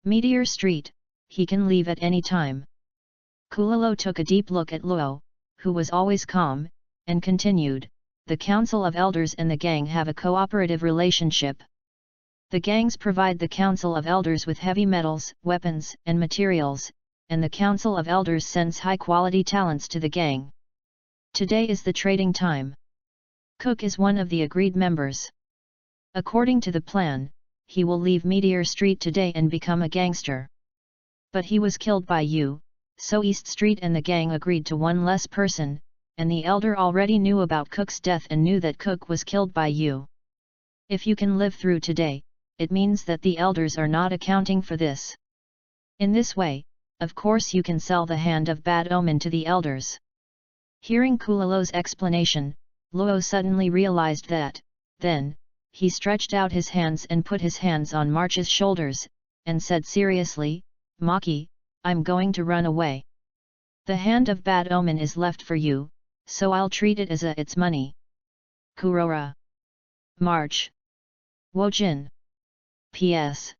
Speaker 1: Meteor Street, he can leave at any time. Kulalo took a deep look at Luo, who was always calm, and continued, "The Council of Elders and the gang have a cooperative relationship. The gangs provide the Council of Elders with heavy metals, weapons, and materials, and the Council of Elders sends high-quality talents to the gang. Today is the trading time. Cook is one of the agreed members. According to the plan, he will leave Meteor Street today and become a gangster. But he was killed by you, so East Street and the gang agreed to one less person, and the elder already knew about Cook's death and knew that Cook was killed by you. If you can live through today, it means that the elders are not accounting for this. In this way, of course you can sell the hand of bad omen to the elders." Hearing Kulalo's explanation, Luo suddenly realized that, then, he stretched out his hands and put his hands on March's shoulders, and said seriously, "Maki, I'm going to run away. The hand of bad omen is left for you, so I'll treat it as its money. Kurora. March. Wojin. P.S.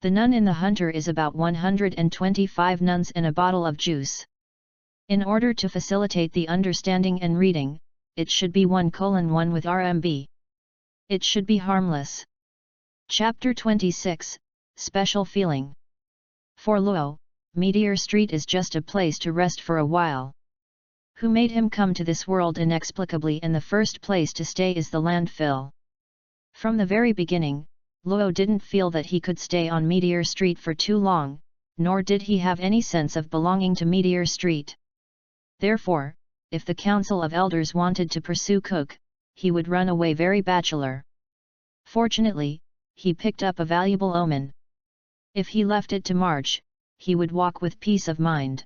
Speaker 1: The nun in the hunter is about 125 nuns and a bottle of juice. In order to facilitate the understanding and reading, it should be 1:1 with RMB. It should be harmless." Chapter 26, Special Feeling. For Luo, Meteor Street is just a place to rest for a while. Who made him come to this world inexplicably in the first place to stay is the landfill. From the very beginning, Luo didn't feel that he could stay on Meteor Street for too long, nor did he have any sense of belonging to Meteor Street. Therefore, if the Council of Elders wanted to pursue Cook, he would run away very bachelor. Fortunately, he picked up a valuable omen. If he left it to March, he would walk with peace of mind.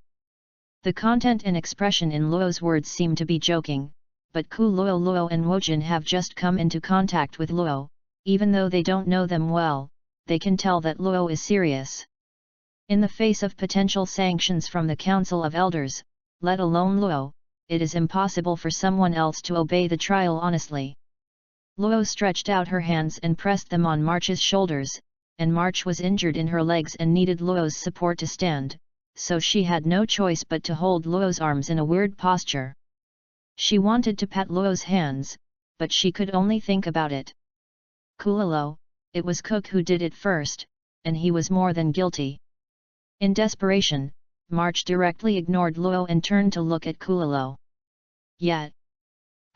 Speaker 1: The content and expression in Luo's words seem to be joking, but Luo and Wojin have just come into contact with Luo. Even though they don't know them well, they can tell that Luo is serious. In the face of potential sanctions from the Council of Elders, let alone Luo, it is impossible for someone else to obey the trial honestly. Luo stretched out her hands and pressed them on March's shoulders, and March was injured in her legs and needed Luo's support to stand, so she had no choice but to hold Luo's arms in a weird posture. She wanted to pat Luo's hands, but she could only think about it. Kulalo, it was Cook who did it first, and he was more than guilty. In desperation, March directly ignored Luo and turned to look at Kulalo. Yet,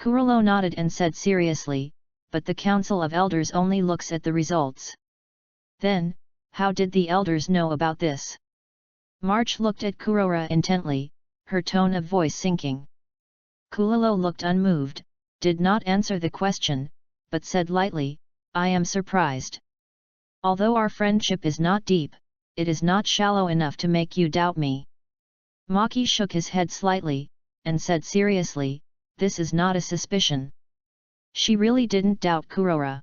Speaker 1: Kulalo nodded and said seriously, "But the Council of Elders only looks at the results." Then, how did the elders know about this? March looked at Kurora intently, her tone of voice sinking. Kulalo looked unmoved, did not answer the question, but said lightly, "I am surprised." Although our friendship is not deep, it is not shallow enough to make you doubt me. Maki shook his head slightly, and said seriously, this is not a suspicion. She really didn't doubt Kurora.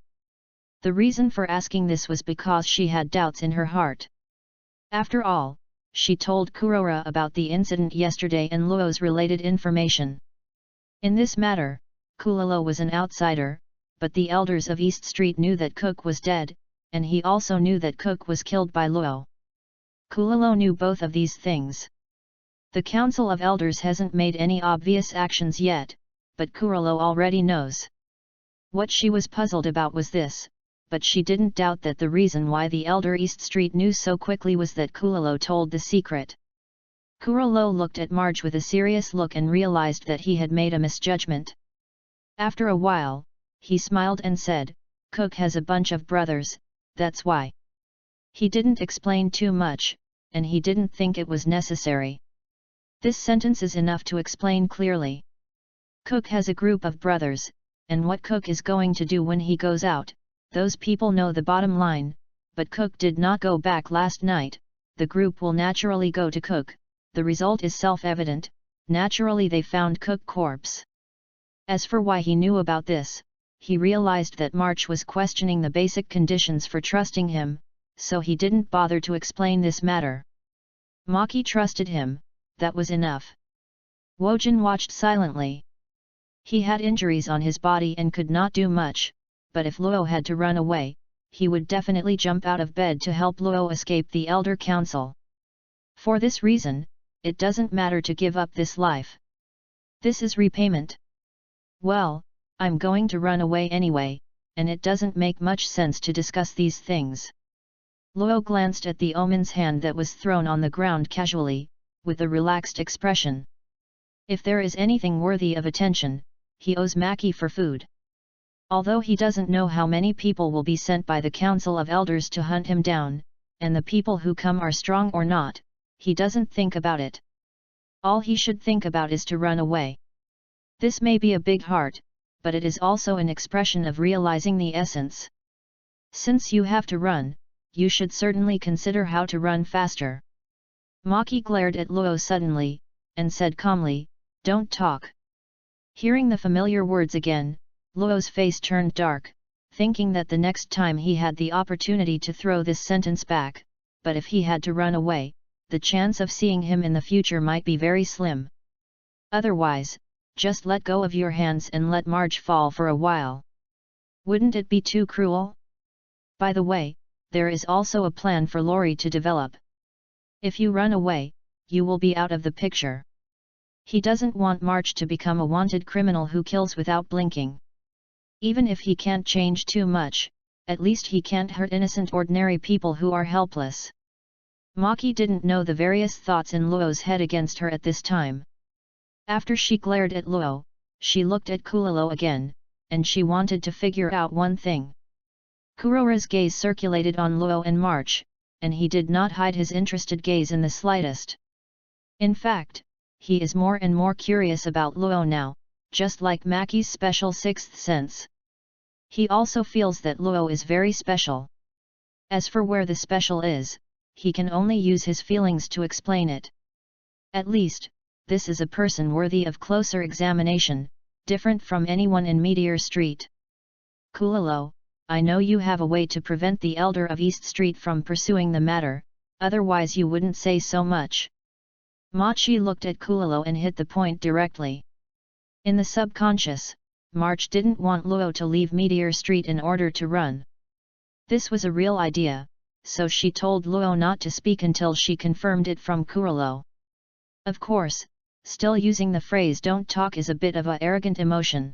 Speaker 1: The reason for asking this was because she had doubts in her heart. After all, she told Kurora about the incident yesterday and Luo's related information. In this matter, Kulalo was an outsider, but the elders of East Street knew that Cook was dead, and he also knew that Cook was killed by Luo. Kulalo knew both of these things. The Council of Elders hasn't made any obvious actions yet, but Kulalo already knows. What she was puzzled about was this, but she didn't doubt that the reason why the Elder East Street knew so quickly was that Kulalo told the secret. Kulalo looked at Marge with a serious look and realized that he had made a misjudgment. After a while, he smiled and said, Cook has a bunch of brothers, that's why. He didn't explain too much, and he didn't think it was necessary. This sentence is enough to explain clearly. Cook has a group of brothers, and what Cook is going to do when he goes out, those people know the bottom line, but Cook did not go back last night, the group will naturally go to Cook, the result is self-evident, naturally they found Cook corpse. As for why he knew about this, he realized that March was questioning the basic conditions for trusting him, so he didn't bother to explain this matter. Maki trusted him, that was enough. Wojin watched silently. He had injuries on his body and could not do much, but if Luo had to run away, he would definitely jump out of bed to help Luo escape the Elder Council. For this reason, it doesn't matter to give up this life. This is repayment. Well, I'm going to run away anyway, and it doesn't make much sense to discuss these things. Luo glanced at the omen's hand that was thrown on the ground casually, with a relaxed expression. If there is anything worthy of attention, he owes Maki for food. Although he doesn't know how many people will be sent by the Council of Elders to hunt him down, and the people who come are strong or not, he doesn't think about it. All he should think about is to run away. This may be a big heart, but it is also an expression of realizing the essence. Since you have to run, you should certainly consider how to run faster. Maki glared at Luo suddenly, and said calmly, don't talk. Hearing the familiar words again, Luo's face turned dark, thinking that the next time he had the opportunity to throw this sentence back, but if he had to run away, the chance of seeing him in the future might be very slim. Otherwise, just let go of your hands and let Marge fall for a while. Wouldn't it be too cruel? By the way, there is also a plan for Lori to develop. If you run away, you will be out of the picture. He doesn't want Marge to become a wanted criminal who kills without blinking. Even if he can't change too much, at least he can't hurt innocent ordinary people who are helpless. Maki didn't know the various thoughts in Luo's head against her at this time. After she glared at Luo, she looked at Kulalo again, and she wanted to figure out one thing. Kurora's gaze circulated on Luo and March, and he did not hide his interested gaze in the slightest. In fact, he is more and more curious about Luo now, just like Maki's special sixth sense. He also feels that Luo is very special. As for where the special is, he can only use his feelings to explain it. At least, this is a person worthy of closer examination, different from anyone in Meteor Street. Kulalo, I know you have a way to prevent the Elder of East Street from pursuing the matter, otherwise you wouldn't say so much. Machi looked at Kulalo and hit the point directly. In the subconscious, March didn't want Luo to leave Meteor Street in order to run. This was a real idea, so she told Luo not to speak until she confirmed it from Kulalo. Of course, still using the phrase don't talk is a bit of a arrogant emotion.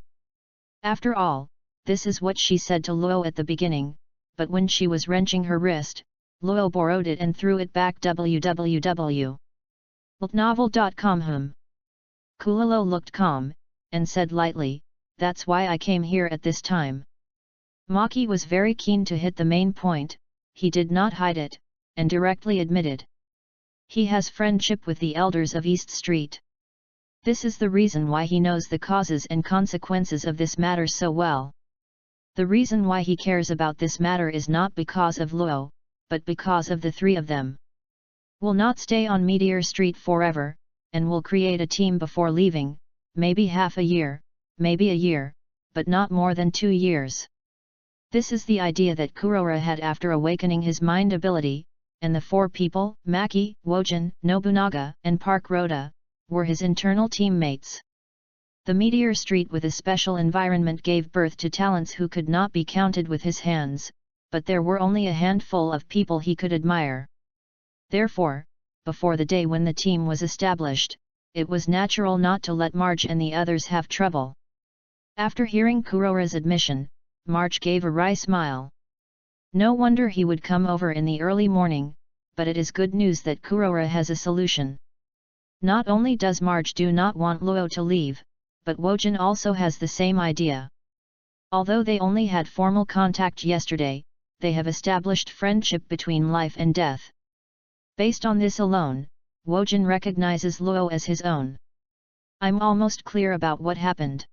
Speaker 1: After all, this is what she said to Luo at the beginning, but when she was wrenching her wrist, Luo borrowed it and threw it back. www.novel.com. Kulalo looked calm, and said lightly, that's why I came here at this time. Maki was very keen to hit the main point, he did not hide it, and directly admitted. He has friendship with the elders of East Street. This is the reason why he knows the causes and consequences of this matter so well. The reason why he cares about this matter is not because of Luo, but because of the three of them. Will not stay on Meteor Street forever, and will create a team before leaving, maybe half a year, maybe a year, but not more than 2 years. This is the idea that Kurora had after awakening his mind ability, and the 4 people, Maki, Wojin, Nobunaga, and Park Rhoda, were his internal teammates. The Meteor Street with a special environment gave birth to talents who could not be counted with his hands, but there were only a handful of people he could admire. Therefore, before the day when the team was established, it was natural not to let Marge and the others have trouble. After hearing Kurora's admission, Marge gave a wry smile. No wonder he would come over in the early morning, but it is good news that Kurora has a solution. Not only does Marge do not want Luo to leave, but Wojin also has the same idea. Although they only had formal contact yesterday, they have established friendship between life and death. Based on this alone, Wojin recognizes Luo as his own. I'm almost clear about what happened.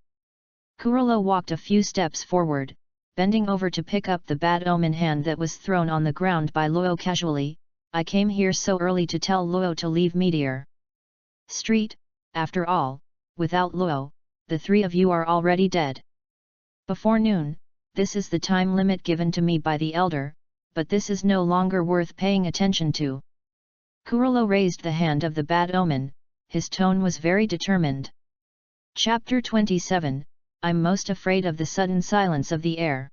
Speaker 1: Kurolo walked a few steps forward, bending over to pick up the bad omen hand that was thrown on the ground by Luo casually. I came here so early to tell Luo to leave Meteor Street. After all, without Luo, the 3 of you are already dead. Before noon, this is the time limit given to me by the elder, but this is no longer worth paying attention to. Kurolo raised the hand of the bad omen, his tone was very determined. Chapter 27, I'm most afraid of the sudden silence of the air.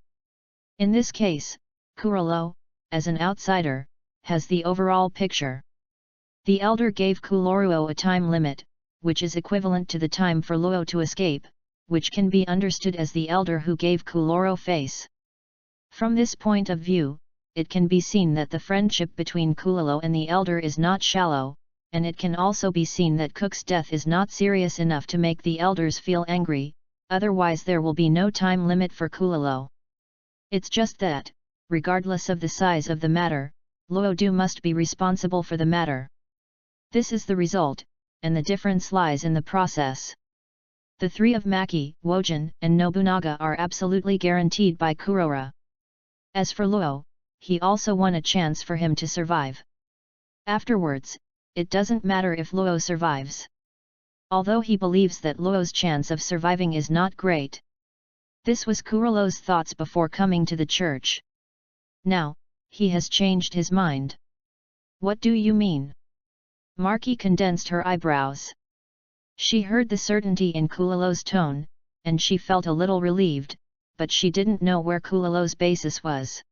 Speaker 1: In this case, Kurolo, as an outsider, has the overall picture. The elder gave Kuloruo a time limit, which is equivalent to the time for Luo to escape, which can be understood as the elder who gave Kuloro face. From this point of view, it can be seen that the friendship between Kulolo and the elder is not shallow, and it can also be seen that Cook's death is not serious enough to make the elders feel angry, otherwise there will be no time limit for Kulolo. It's just that, regardless of the size of the matter, Luo must be responsible for the matter. This is the result, and the difference lies in the process. The 3 of Maki, Wojin, and Nobunaga are absolutely guaranteed by Kurora. As for Luo, he also won a chance for him to survive. Afterwards, it doesn't matter if Luo survives. Although he believes that Luo's chance of surviving is not great. This was Kurolo's thoughts before coming to the church. Now, he has changed his mind. What do you mean? Maki condensed her eyebrows. She heard the certainty in Kulolo's tone, and she felt a little relieved, but she didn't know where Kulolo's basis was.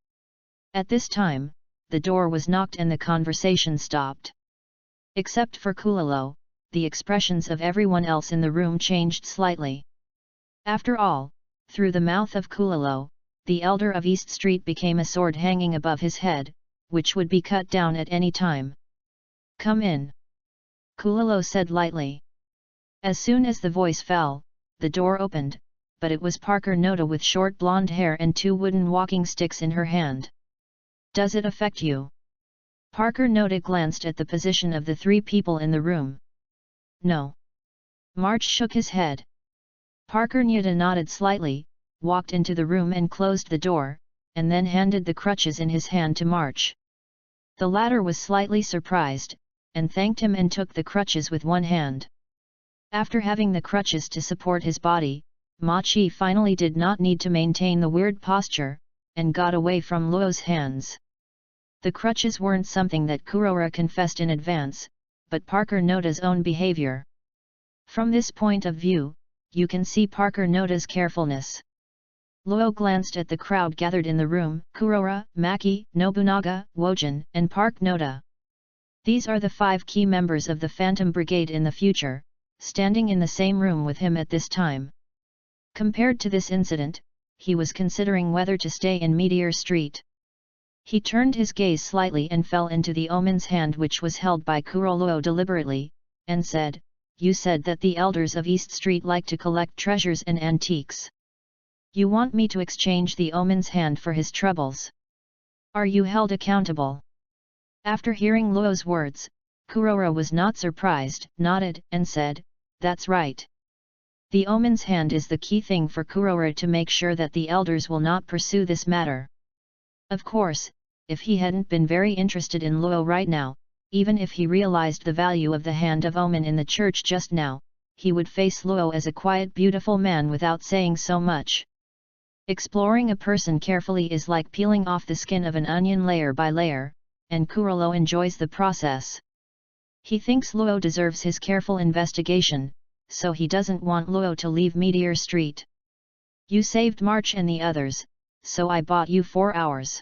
Speaker 1: At this time, the door was knocked and the conversation stopped. Except for Kulolo, the expressions of everyone else in the room changed slightly. After all, through the mouth of Kulolo, the elder of East Street became a sword hanging above his head, which would be cut down at any time. Come in. Kulolo said lightly. As soon as the voice fell, the door opened, but it was Parker Noda with short blonde hair and 2 wooden walking sticks in her hand. Does it affect you? Parker Noda glanced at the position of the 3 people in the room. No. March shook his head. Parker Noda nodded slightly, walked into the room and closed the door, and then handed the crutches in his hand to March. The latter was slightly surprised, and thanked him and took the crutches with one hand. After having the crutches to support his body, Machi finally did not need to maintain the weird posture, and got away from Luo's hands. The crutches weren't something that Kurora confessed in advance, but Parker Noda's own behavior. From this point of view, you can see Parker Noda's carefulness. Luo glanced at the crowd gathered in the room, Kurora, Maki, Nobunaga, Wojin, and Park Noda. These are the 5 key members of the Phantom Brigade in the future, standing in the same room with him at this time. Compared to this incident, he was considering whether to stay in Meteor Street. He turned his gaze slightly and fell into the omen's hand which was held by Kuroluo deliberately, and said, You said that the elders of East Street like to collect treasures and antiques. You want me to exchange the omen's hand for his troubles? Are you held accountable? After hearing Luo's words, Kurora was not surprised, nodded, and said, That's right. The omen's hand is the key thing for Kurora to make sure that the elders will not pursue this matter. Of course, if he hadn't been very interested in Luo right now, even if he realized the value of the hand of omen in the church just now, he would face Luo as a quiet beautiful man without saying so much. Exploring a person carefully is like peeling off the skin of an onion layer by layer, and Kurolo enjoys the process. He thinks Luo deserves his careful investigation, so he doesn't want Luo to leave Meteor Street. You saved March and the others, so I bought you 4 hours.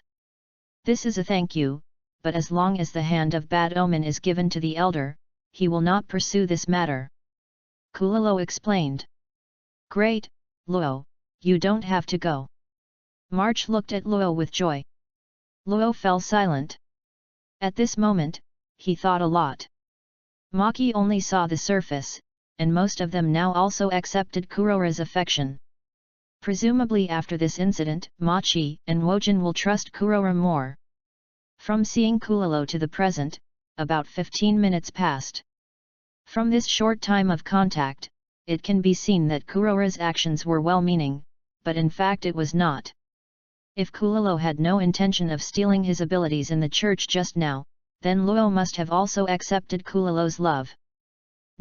Speaker 1: This is a thank you, but as long as the hand of bad omen is given to the elder, he will not pursue this matter. Kulalo explained. Great, Luo, you don't have to go. March looked at Luo with joy. Luo fell silent. At this moment, he thought a lot. Maki only saw the surface, and most of them now also accepted Kurora's affection. Presumably after this incident, Machi and Wojin will trust Kurora more. From seeing Kulalo to the present, about 15 minutes passed. From this short time of contact, it can be seen that Kurora's actions were well-meaning, but in fact it was not. If Kulalo had no intention of stealing his abilities in the church just now, then Luo must have also accepted Kulalo's love.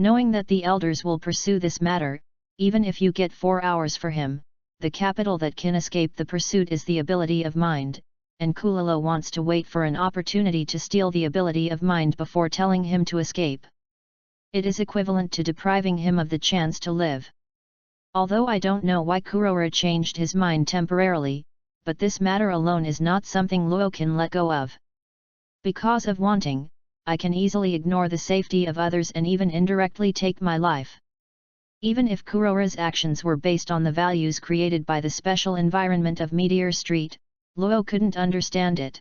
Speaker 1: Knowing that the elders will pursue this matter, even if you get 4 hours for him, the capital that can escape the pursuit is the ability of mind, and Kulalo wants to wait for an opportunity to steal the ability of mind before telling him to escape. It is equivalent to depriving him of the chance to live. Although I don't know why Kurora changed his mind temporarily, but this matter alone is not something Luo can let go of. Because of wanting, I can easily ignore the safety of others and even indirectly take my life. Even if Kurora's actions were based on the values created by the special environment of Meteor Street, Luo couldn't understand it.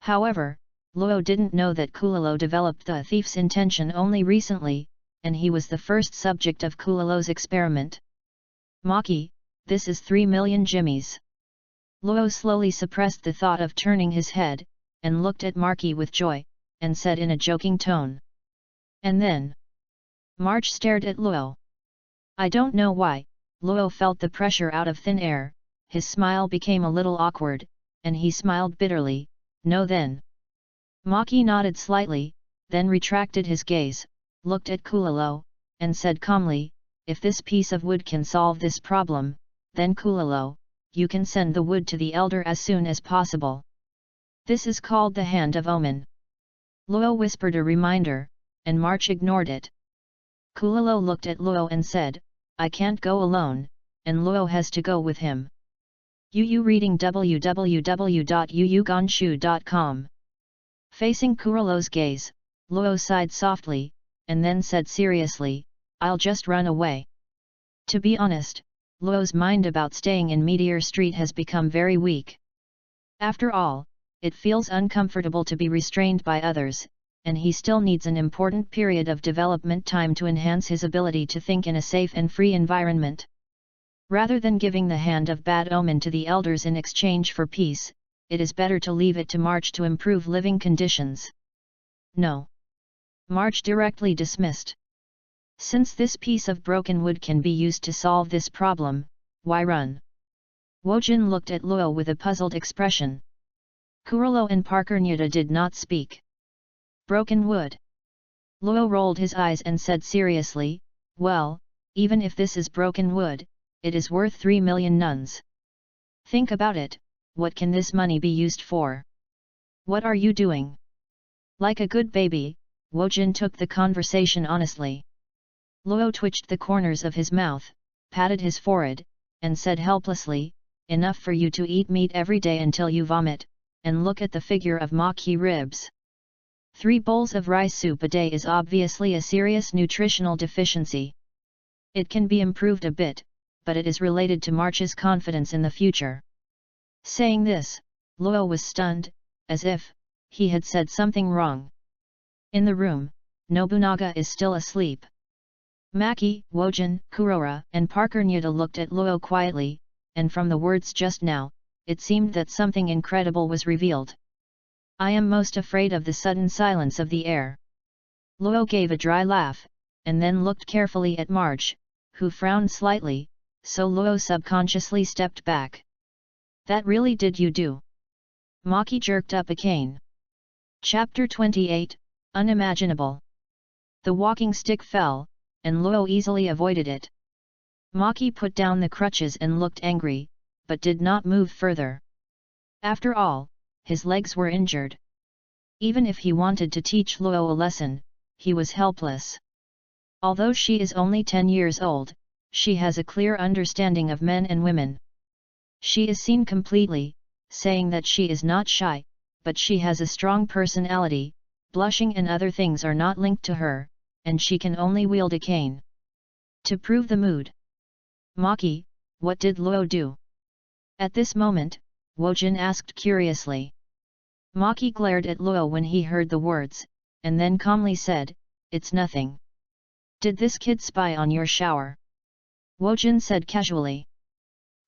Speaker 1: However, Luo didn't know that Kulalo developed the thief's intention only recently, and he was the first subject of Kulalo's experiment. Maki, this is 3 million jimmies. Luo slowly suppressed the thought of turning his head, and looked at Maki with joy, and said in a joking tone. And then? March stared at Luo. I don't know why, Luo felt the pressure out of thin air, his smile became a little awkward, and he smiled bitterly, no then. Maki nodded slightly, then retracted his gaze, looked at Kulalo, and said calmly, if this piece of wood can solve this problem, then Kulalo, you can send the wood to the elder as soon as possible. This is called the Hand of Omen. Luo whispered a reminder, and March ignored it. Kulalo looked at Luo and said, I can't go alone, and Luo has to go with him. Yu reading www.yuyugonshu.com. Facing Kuralo's gaze, Luo sighed softly, and then said seriously, I'll just run away. To be honest, Luo's mind about staying in Meteor Street has become very weak. After all, it feels uncomfortable to be restrained by others, and he still needs an important period of development time to enhance his ability to think in a safe and free environment. Rather than giving the hand of bad omen to the elders in exchange for peace, it is better to leave it to March to improve living conditions. No. March directly dismissed. Since this piece of broken wood can be used to solve this problem, why run? Wojin looked at Luo with a puzzled expression. Kuralo and Parker Nyuta did not speak. Broken wood. Luo rolled his eyes and said seriously, well, even if this is broken wood, it is worth 3 million nuns. Think about it, what can this money be used for? What are you doing? Like a good baby, Wojin took the conversation honestly. Luo twitched the corners of his mouth, patted his forehead, and said helplessly, enough for you to eat meat every day until you vomit, and look at the figure of Maki ribs. 3 bowls of rice soup a day is obviously a serious nutritional deficiency. It can be improved a bit, but it is related to March's confidence in the future. Saying this, Luo was stunned, as if he had said something wrong. In the room, Nobunaga is still asleep. Maki, Wojin, Kurora, and Parker Nyuta looked at Luo quietly, and from the words just now, it seemed that something incredible was revealed. I am most afraid of the sudden silence of the air. Luo gave a dry laugh, and then looked carefully at March,
Speaker 2: who frowned slightly, so Luo subconsciously stepped back. That really did you do? Maki jerked up a cane. Chapter 28, Unimaginable. The walking stick fell, and Luo easily avoided it. Maki put down the crutches and looked angry, but did not move further. After all, his legs were injured. Even if he wanted to teach Luo a lesson, he was helpless. Although she is only 10 years old, she has a clear understanding of men and women. She is seen completely, saying that she is not shy, but she has a strong personality, blushing and other things are not linked to her, and she can only wield a cane. To prove the mood. Maki, what did Luo do? At this moment, Wojin asked curiously. Maki glared at Luo when he heard the words, and then calmly said, "It's nothing." "Did this kid spy on your shower?" Wojin said casually.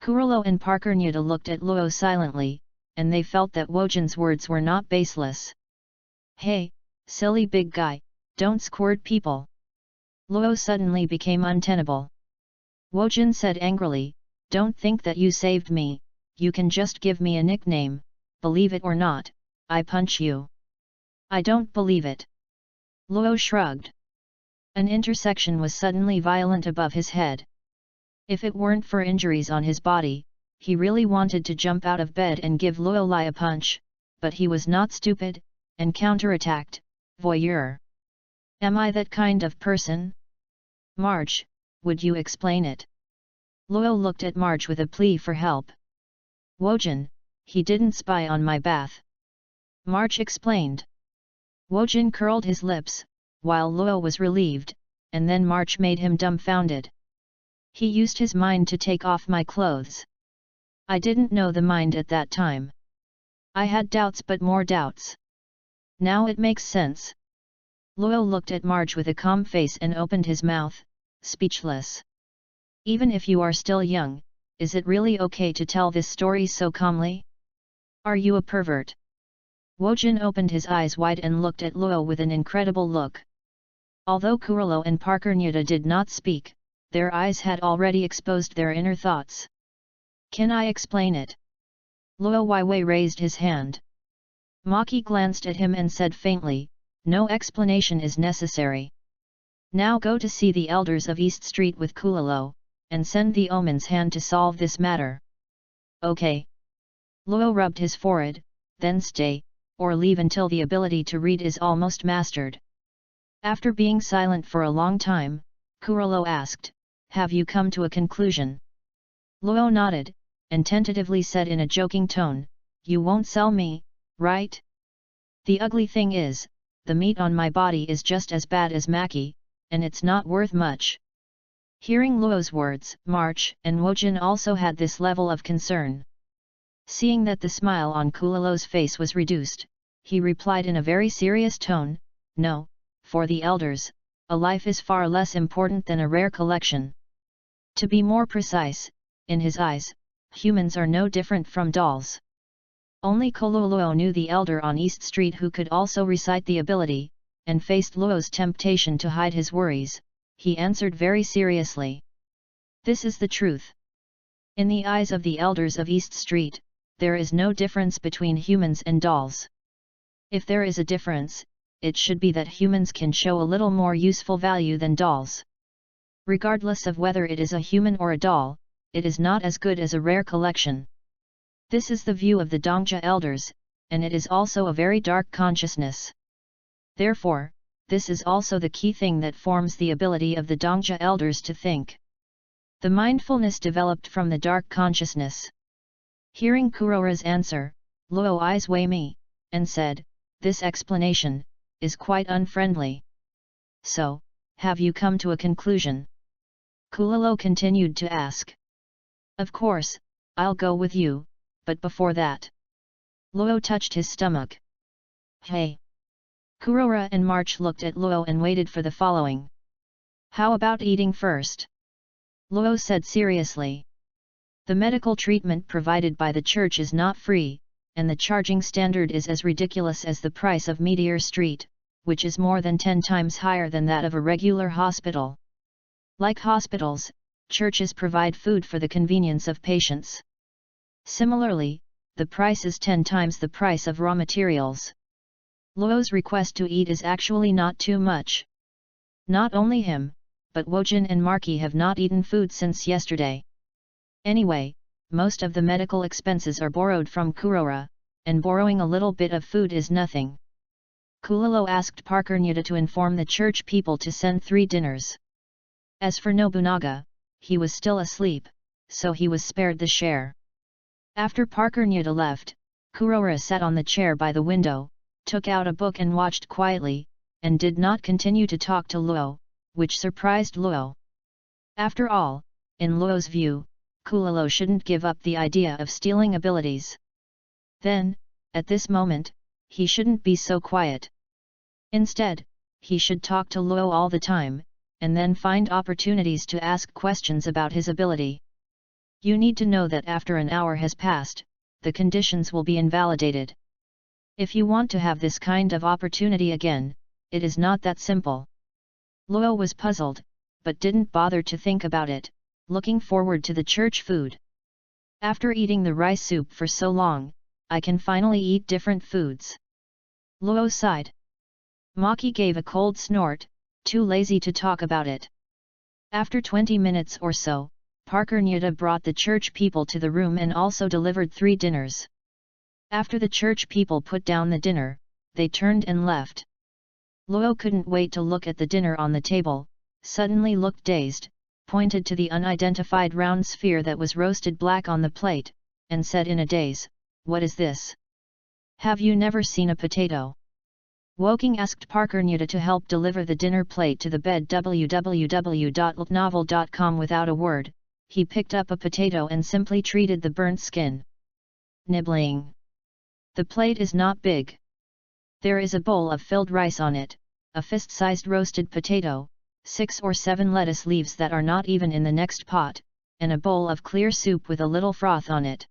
Speaker 2: Kurilo and Parker Nyuta looked at Luo silently, and they felt that Wojin's words were not baseless. "Hey, silly big guy, don't squirt people." Luo suddenly became untenable. Wojin said angrily, "Don't think that you saved me, you can just give me a nickname, believe it or not, I punch you." "I don't believe it." Luo shrugged. An intersection was suddenly violent above his head. If it weren't for injuries on his body, he really wanted to jump out of bed and give Luo Lai a punch, but he was not stupid, and counterattacked, "Voyeur. Am I that kind of person? Marge, would you explain it?" Luo looked at Marge with a plea for help. "Wojin, he didn't spy on my bath." Marge explained. Wojin curled his lips, while Luo was relieved, and then Marge made him dumbfounded. "He used his mind to take off my clothes. I didn't know the mind at that time. I had doubts but more doubts. Now it makes sense." Luo looked at Marge with a calm face and opened his mouth, speechless. "Even if you are still young, is it really okay to tell this story so calmly? Are you a pervert?" Wojin opened his eyes wide and looked at Luo with an incredible look. Although Kurilo and Parker Nyuta did not speak, their eyes had already exposed their inner thoughts. "Can I explain it?" Luo Waiwei raised his hand. Maki glanced at him and said faintly, "No explanation is necessary. Now go to see the elders of East Street with Kurilo, and send the Omen's hand to solve this matter." "Okay." Luo rubbed his forehead, "Then stay, or leave until the ability to read is almost mastered." After being silent for a long time, Kurilo asked, "Have you come to a conclusion?" Luo nodded, and tentatively said in a joking tone, "You won't sell me, right? The ugly thing is, the meat on my body is just as bad as Maki, and it's not worth much." Hearing Luo's words, March and Wojin also had this level of concern. Seeing that the smile on Kurilo's face was reduced, he replied in a very serious tone, "No, for the elders, a life is far less important than a rare collection. To be more precise, in his eyes, humans are no different from dolls." Only Koluluo knew the elder on East Street who could also recite the ability, and faced Luo's temptation to hide his worries. He answered very seriously. "This is the truth. In the eyes of the elders of East Street, there is no difference between humans and dolls. If there is a difference, it should be that humans can show a little more useful value than dolls. Regardless of whether it is a human or a doll, it is not as good as a rare collection. This is the view of the Dongja elders, and it is also a very dark consciousness. Therefore, this is also the key thing that forms the ability of the Dongja elders to think. The mindfulness developed from the dark consciousness." Hearing Kurora's answer, Luo eyes Wei Mi, and said, "This explanation is quite unfriendly. So, have you come to a conclusion?" Kulilo continued to ask. "Of course, I'll go with you, but before that." Luo touched his stomach. "Hey!" Kurora and March looked at Luo and waited for the following. "How about eating first?" Luo said seriously. The medical treatment provided by the church is not free, and the charging standard is as ridiculous as the price of Meteor Street, which is more than 10 times higher than that of a regular hospital.
Speaker 1: Like hospitals, churches provide food for the convenience of patients. Similarly, the price is 10 times the price of raw materials. Luo's request to eat is actually not too much. Not only him, but Wojin and Marky have not eaten food since yesterday. Anyway, most of the medical expenses are borrowed from Kurora, and borrowing a little bit of food is nothing. Kulalo asked Parker Nyuta to inform the church people to send 3 dinners. As for Nobunaga, he was still asleep, so he was spared the share. After Parker Nyuta left, Kurora sat on the chair by the window, took out a book and watched quietly, and did not continue to talk to Luo, which surprised Luo. After all, in Luo's view, Kulalo shouldn't give up the idea of stealing abilities. Then, at this moment, he shouldn't be so quiet. Instead, he should talk to Luo all the time, and then find opportunities to ask questions about his ability. You need to know that after an hour has passed, the conditions will be invalidated. If you want to have this kind of opportunity again, it is not that simple. Luo was puzzled, but didn't bother to think about it, looking forward to the church food. After eating the rice soup for so long, I can finally eat different foods. Luo sighed. Maki gave a cold snort, too lazy to talk about it. After 20 minutes or so, Parker Nyuta brought the church people to the room and also delivered 3 dinners. After the church people put down the dinner, they turned and left. Luo couldn't wait to look at the dinner on the table, suddenly looked dazed, pointed to the unidentified round sphere that was roasted black on the plate, and said in a daze, "What is this? Have you never seen a potato?" Woking asked Parker Nyuta to help deliver the dinner plate to the bed. www.novel.com. Without a word, he picked up a potato and simply treated the burnt skin. Nibbling. The plate is not big. There is a bowl of filled rice on it, a fist-sized roasted potato, 6 or 7 lettuce leaves that are not even in the next pot, and a bowl of clear soup with a little froth on it.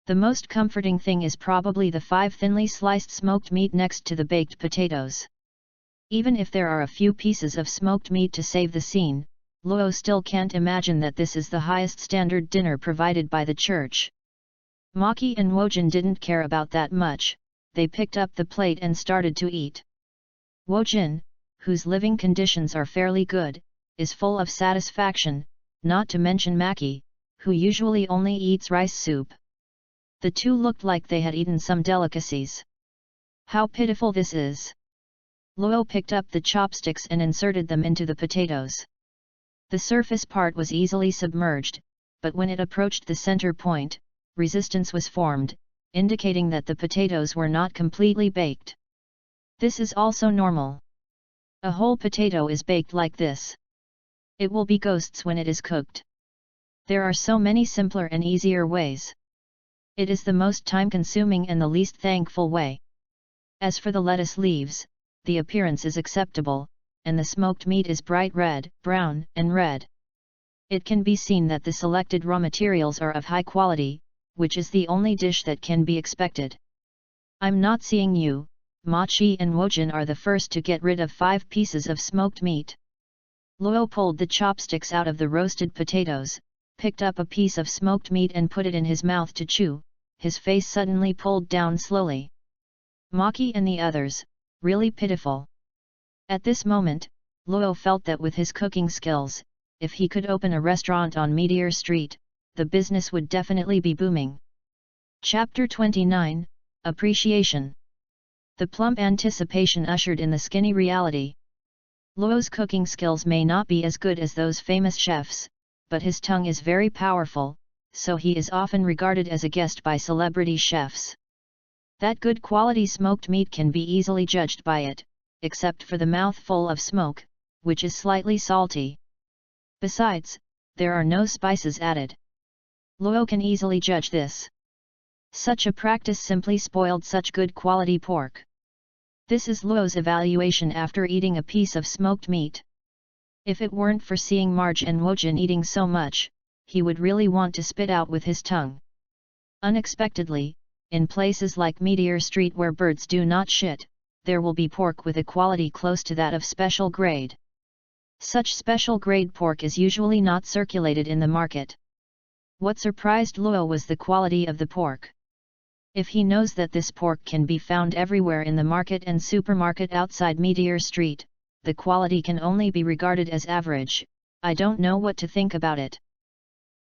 Speaker 1: The most comforting thing is probably the 5 thinly sliced smoked meat next to the baked potatoes. Even if there are a few pieces of smoked meat to save the scene, Luo still can't imagine that this is the highest standard dinner provided by the church. Maki and Wojin didn't care about that much, they picked up the plate and started to eat. Wojin, whose living conditions are fairly good, is full of satisfaction, not to mention Maki, who usually only eats rice soup. The two looked like they had eaten some delicacies. How pitiful this is! Luo picked up the chopsticks and inserted them into the potatoes. The surface part was easily submerged, but when it approached the center point, resistance was formed, indicating that the potatoes were not completely baked. This is also normal. A whole potato is baked like this. It will be ghosts when it is cooked. There are so many simpler and easier ways. It is the most time-consuming and the least thankful way. As for the lettuce leaves, the appearance is acceptable, and the smoked meat is bright red, brown, and red. It can be seen that the selected raw materials are of high quality, which is the only dish that can be expected. I'm not seeing you, Machi and Wojin are the first to get rid of 5 pieces of smoked meat. Luo pulled the chopsticks out of the roasted potatoes, picked up a piece of smoked meat and put it in his mouth to chew, his face suddenly pulled down slowly. Maki and the others, really pitiful. At this moment, Luo felt that with his cooking skills, if he could open a restaurant on Meteor Street, the business would definitely be booming. Chapter 29, Appreciation. The plump anticipation ushered in the skinny reality. Luo's cooking skills may not be as good as those famous chefs, but his tongue is very powerful, so he is often regarded as a guest by celebrity chefs. That good quality smoked meat can be easily judged by it, except for the mouthful of smoke, which is slightly salty. Besides, there are no spices added. Luo can easily judge this. Such a practice simply spoiled such good quality pork. This is Luo's evaluation after eating a piece of smoked meat. If it weren't for seeing Marge and Wojin eating so much, he would really want to spit out with his tongue. Unexpectedly, in places like Meteor Street where birds do not shit, there will be pork with a quality close to that of special grade. Such special grade pork is usually not circulated in the market. What surprised Luo was the quality of the pork. If he knows that this pork can be found everywhere in the market and supermarket outside Meteor Street, the quality can only be regarded as average. I don't know what to think about it.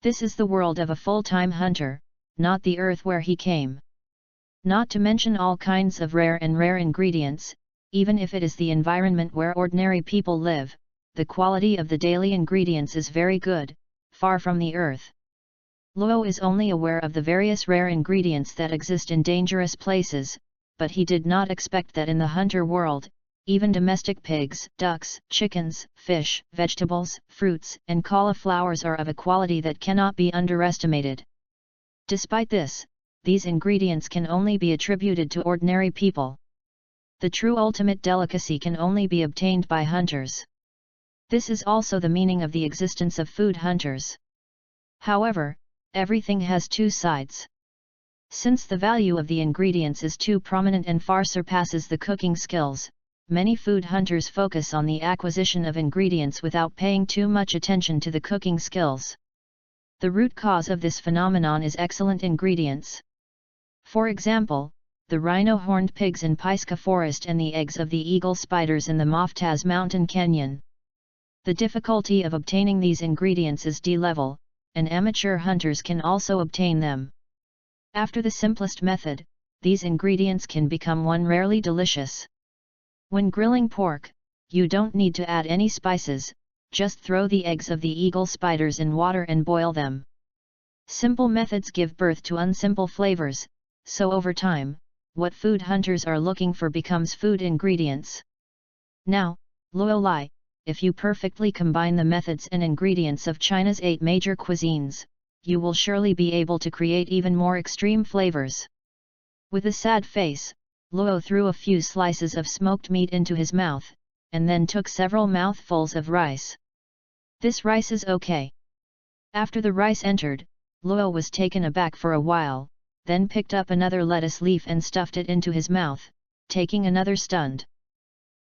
Speaker 1: This is the world of a full-time hunter, not the earth where he came. Not to mention all kinds of rare ingredients, even if it is the environment where ordinary people live, the quality of the daily ingredients is very good, far from the earth. Luo is only aware of the various rare ingredients that exist in dangerous places, but he did not expect that in the hunter world, even domestic pigs, ducks, chickens, fish, vegetables, fruits, and cauliflowers are of a quality that cannot be underestimated. Despite this, these ingredients can only be attributed to ordinary people. The true ultimate delicacy can only be obtained by hunters. This is also the meaning of the existence of food hunters. However, everything has two sides. Since the value of the ingredients is too prominent and far surpasses the cooking skills, many food hunters focus on the acquisition of ingredients without paying too much attention to the cooking skills. The root cause of this phenomenon is excellent ingredients. For example, the rhino-horned pigs in Pisgah Forest and the eggs of the eagle spiders in the Moftaz Mountain Canyon. The difficulty of obtaining these ingredients is D-level, and amateur hunters can also obtain them. After the simplest method, these ingredients can become rarely delicious. When grilling pork, you don't need to add any spices, just throw the eggs of the eagle spiders in water and boil them. Simple methods give birth to unsimple flavors, so over time, what food hunters are looking for becomes food ingredients. Now, Luo Lai, if you perfectly combine the methods and ingredients of China's 8 major cuisines, you will surely be able to create even more extreme flavors. With a sad face, Luo threw a few slices of smoked meat into his mouth, and then took several mouthfuls of rice. This rice is okay. After the rice entered, Luo was taken aback for a while, then picked up another lettuce leaf and stuffed it into his mouth, taking another stunned.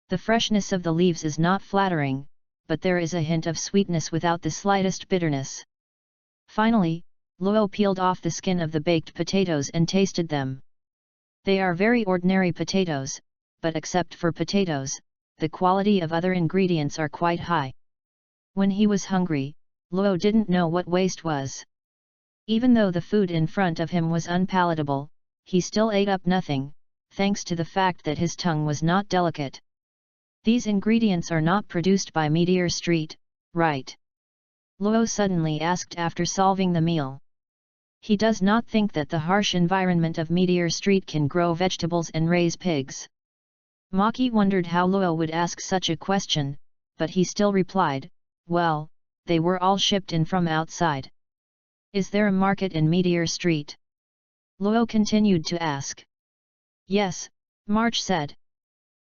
Speaker 1: The freshness of the leaves is not flattering, but there is a hint of sweetness without the slightest bitterness. Finally, Luo peeled off the skin of the baked potatoes and tasted them. They are very ordinary potatoes, but except for potatoes, the quality of other ingredients are quite high. When he was hungry, Luo didn't know what waste was. Even though the food in front of him was unpalatable, he still ate up nothing, thanks to the fact that his tongue was not delicate. These ingredients are not produced by Meteor Street, right? Luo suddenly asked after solving the meal. He does not think that the harsh environment of Meteor Street can grow vegetables and raise pigs. Maki wondered how Luo would ask such a question, but he still replied, well, they were all shipped in from outside. Is there a market in Meteor Street? Luo continued to ask. Yes, March said.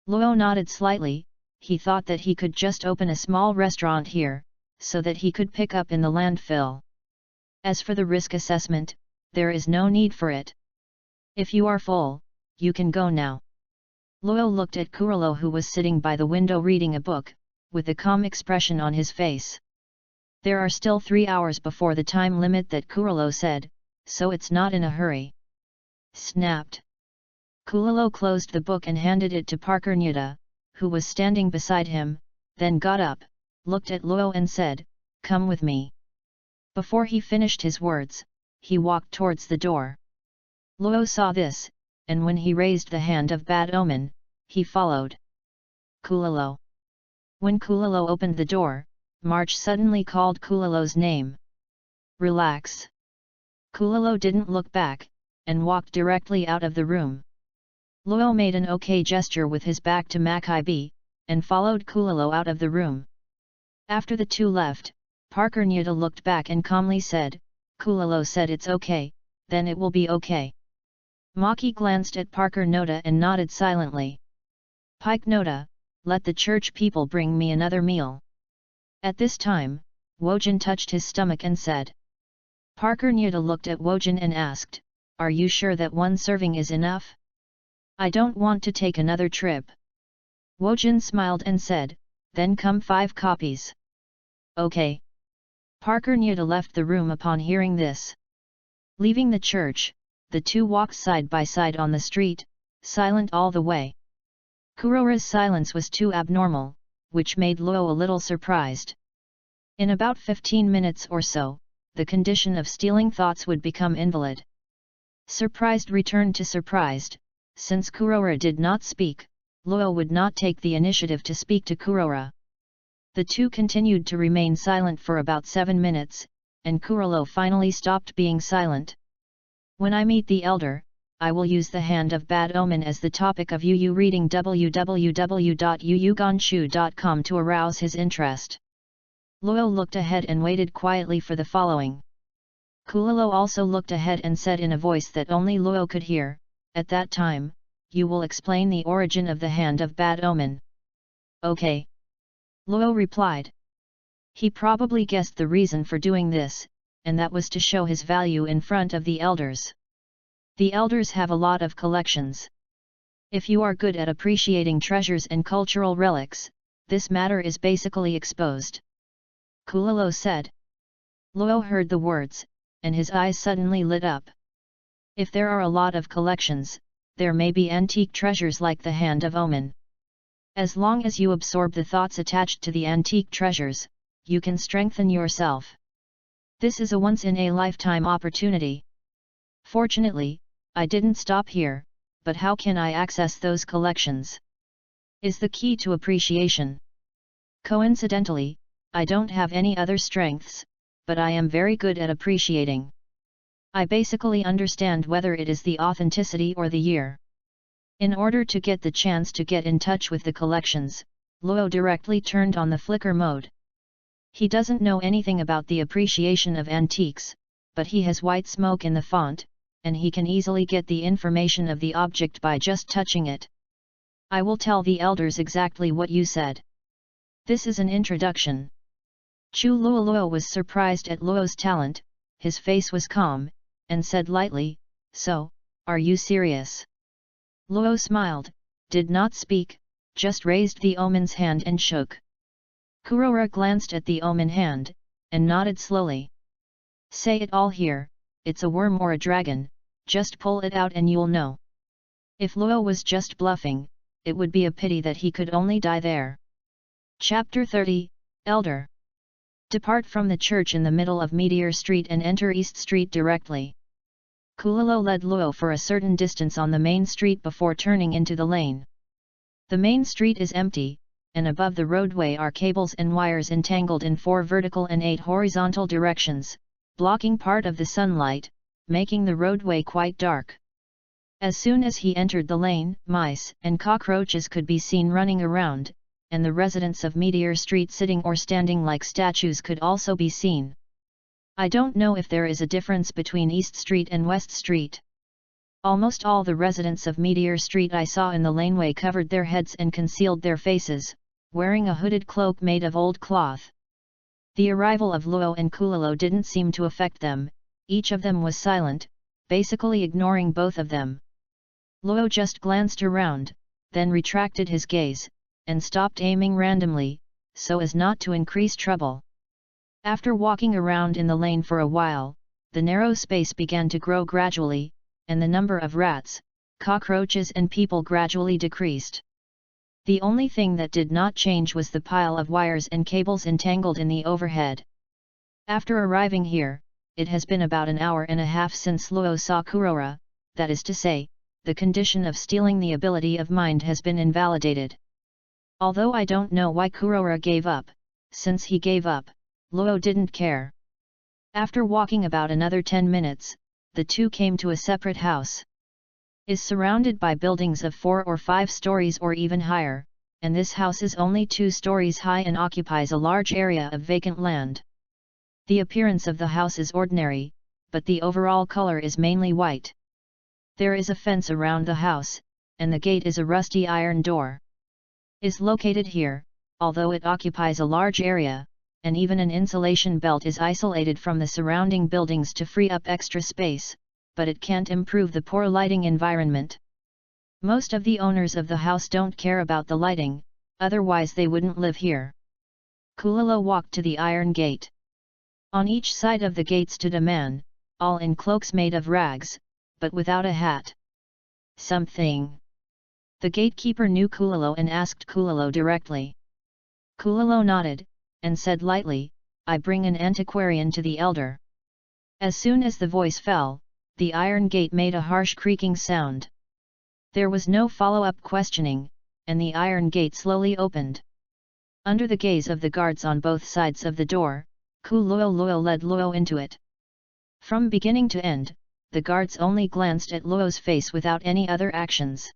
Speaker 1: Luo nodded slightly. He thought that he could just open a small restaurant here, so that he could pick up in the landfill. As for the risk assessment, there is no need for it. If you are full, you can go now. Luo looked at Kurilo, who was sitting by the window reading a book, with a calm expression on his face. There are still 3 hours before the time limit that Kurilo said, so it's not in a hurry. Snapped. Kurilo closed the book and handed it to Parker Nyuta, who was standing beside him, then got up, looked at Luo and said, "Come with me." Before he finished his words, he walked towards the door. Luo saw this, and when he raised the hand of bad omen, he followed. Kurilo. When Kurilo opened the door, March suddenly called Kurilo's name. Relax. Kurilo didn't look back, and walked directly out of the room. Luo made an okay gesture with his back to Makibi, and followed Kurilo out of the room. After the two left, Parker Nyuta looked back and calmly said, "Kurilo said it's okay, then it will be okay." Maki glanced at Parker Nyuta and nodded silently. "Pike Nyuta, let the church people bring me another meal." At this time, Wojin touched his stomach and said. Parker Nyuta looked at Wojin and asked, "Are you sure that one serving is enough? I don't want to take another trip." Wojin smiled and said, "Then come 5 copies." Okay. Parker Nyuta left the room upon hearing this. Leaving the church, the two walked side by side on the street, silent all the way. Kurora's silence was too abnormal, which made Luo a little surprised. In about 15 minutes or so, the condition of stealing thoughts would become invalid. Surprised returned to surprised. Since Kurora did not speak, Luo would not take the initiative to speak to Kurora. The two continued to remain silent for about 7 minutes, and Kurolo finally stopped being silent. When I meet the elder, I will use the hand of bad omen as the topic of Yu reading www.yuyuganshu.com to arouse his interest. Luo looked ahead and waited quietly for the following. Kulalo also looked ahead and said in a voice that only Luo could hear, "At that time, you will explain the origin of the hand of bad omen." "Okay." Luo replied. He probably guessed the reason for doing this, and that was to show his value in front of the elders. The elders have a lot of collections. If you are good at appreciating treasures and cultural relics, this matter is basically exposed. Kulalo said. Luo heard the words, and his eyes suddenly lit up. If there are a lot of collections, there may be antique treasures like the Hand of Omen. As long as you absorb the thoughts attached to the antique treasures, you can strengthen yourself. This is a once-in-a-lifetime opportunity. Fortunately, I didn't stop here, but how can I access those collections? Is the key to appreciation. Coincidentally, I don't have any other strengths, but I am very good at appreciating. I basically understand whether it is the authenticity or the year. In order to get the chance to get in touch with the collections, Luo directly turned on the flicker mode. He doesn't know anything about the appreciation of antiques, but he has white smoke in the font, and he can easily get the information of the object by just touching it. I will tell the elders exactly what you said. This is an introduction. Chu Luo was surprised at Luo's talent, his face was calm, and said lightly, "So, are you serious?" Luo smiled, did not speak, just raised the omen's hand and shook. Kurora glanced at the omen hand, and nodded slowly. "Say it all here, it's a worm or a dragon, just pull it out and you'll know." If Luo was just bluffing, it would be a pity that he could only die there. Chapter 30, Elder. Depart from the church in the middle of Meteor Street and enter East Street directly. Kulalo led Luo for a certain distance on the main street before turning into the lane. The main street is empty, and above the roadway are cables and wires entangled in 4 vertical and 8 horizontal directions, blocking part of the sunlight, making the roadway quite dark. As soon as he entered the lane, mice and cockroaches could be seen running around, and the residents of Meteor Street sitting or standing like statues could also be seen. I don't know if there is a difference between East Street and West Street. Almost all the residents of Meteor Street I saw in the laneway covered their heads and concealed their faces, wearing a hooded cloak made of old cloth. The arrival of Luo and Kulalo didn't seem to affect them, each of them was silent, basically ignoring both of them. Luo just glanced around, then retracted his gaze, and stopped aiming randomly, so as not to increase trouble. After walking around in the lane for a while, the narrow space began to grow gradually, and the number of rats, cockroaches and people gradually decreased. The only thing that did not change was the pile of wires and cables entangled in the overhead. After arriving here, it has been about an hour and a half since Luo saw Kurora, that is to say, the condition of stealing the ability of mind has been invalidated. Although I don't know why Kurora gave up, since he gave up, Luo didn't care. After walking about another 10 minutes, the two came to a separate house. Is surrounded by buildings of 4 or 5 stories or even higher, and this house is only 2 stories high and occupies a large area of vacant land. The appearance of the house is ordinary, but the overall color is mainly white. There is a fence around the house, and the gate is a rusty iron door. Is located here, although it occupies a large area, and even an insulation belt is isolated from the surrounding buildings to free up extra space, but it can't improve the poor lighting environment. Most of the owners of the house don't care about the lighting, otherwise they wouldn't live here. Kulalo walked to the iron gate. On each side of the gate stood a man, all in cloaks made of rags, but without a hat. Something. The gatekeeper knew Kulalo and asked Kulalo directly. Kulalo nodded, and said lightly, "I bring an antiquarian to the elder." As soon as the voice fell, the iron gate made a harsh creaking sound. There was no follow-up questioning, and the iron gate slowly opened. Under the gaze of the guards on both sides of the door, Kulalo led Luo into it. From beginning to end, the guards only glanced at Luo's face without any other actions.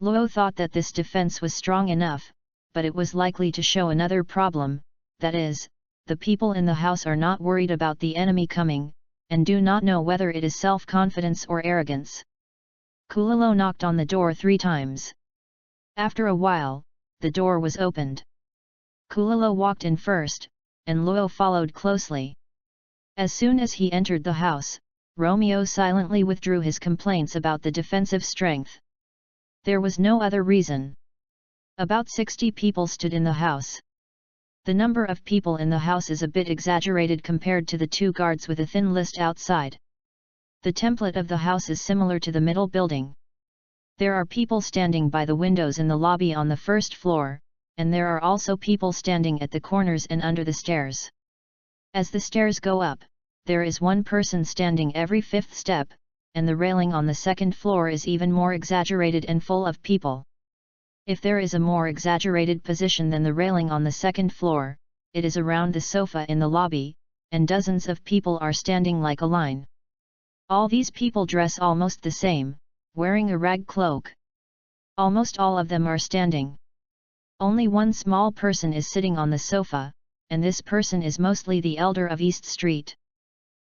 Speaker 1: Luo thought that this defense was strong enough, but it was likely to show another problem, that is, the people in the house are not worried about the enemy coming, and do not know whether it is self-confidence or arrogance. Kulalo knocked on the door 3 times. After a while, the door was opened. Kulalo walked in first, and Luo followed closely. As soon as he entered the house, Romeo silently withdrew his complaints about the defensive strength. There was no other reason. About 60 people stood in the house. The number of people in the house is a bit exaggerated compared to the 2 guards with a thin list outside. The template of the house is similar to the middle building. There are people standing by the windows in the lobby on the first floor, and there are also people standing at the corners and under the stairs. As the stairs go up, there is one person standing every 5th step, and the railing on the 2nd floor is even more exaggerated and full of people. If there is a more exaggerated position than the railing on the 2nd floor, it is around the sofa in the lobby, and dozens of people are standing like a line. All these people dress almost the same, wearing a rag cloak. Almost all of them are standing. Only one small person is sitting on the sofa, and this person is mostly the elder of East Street.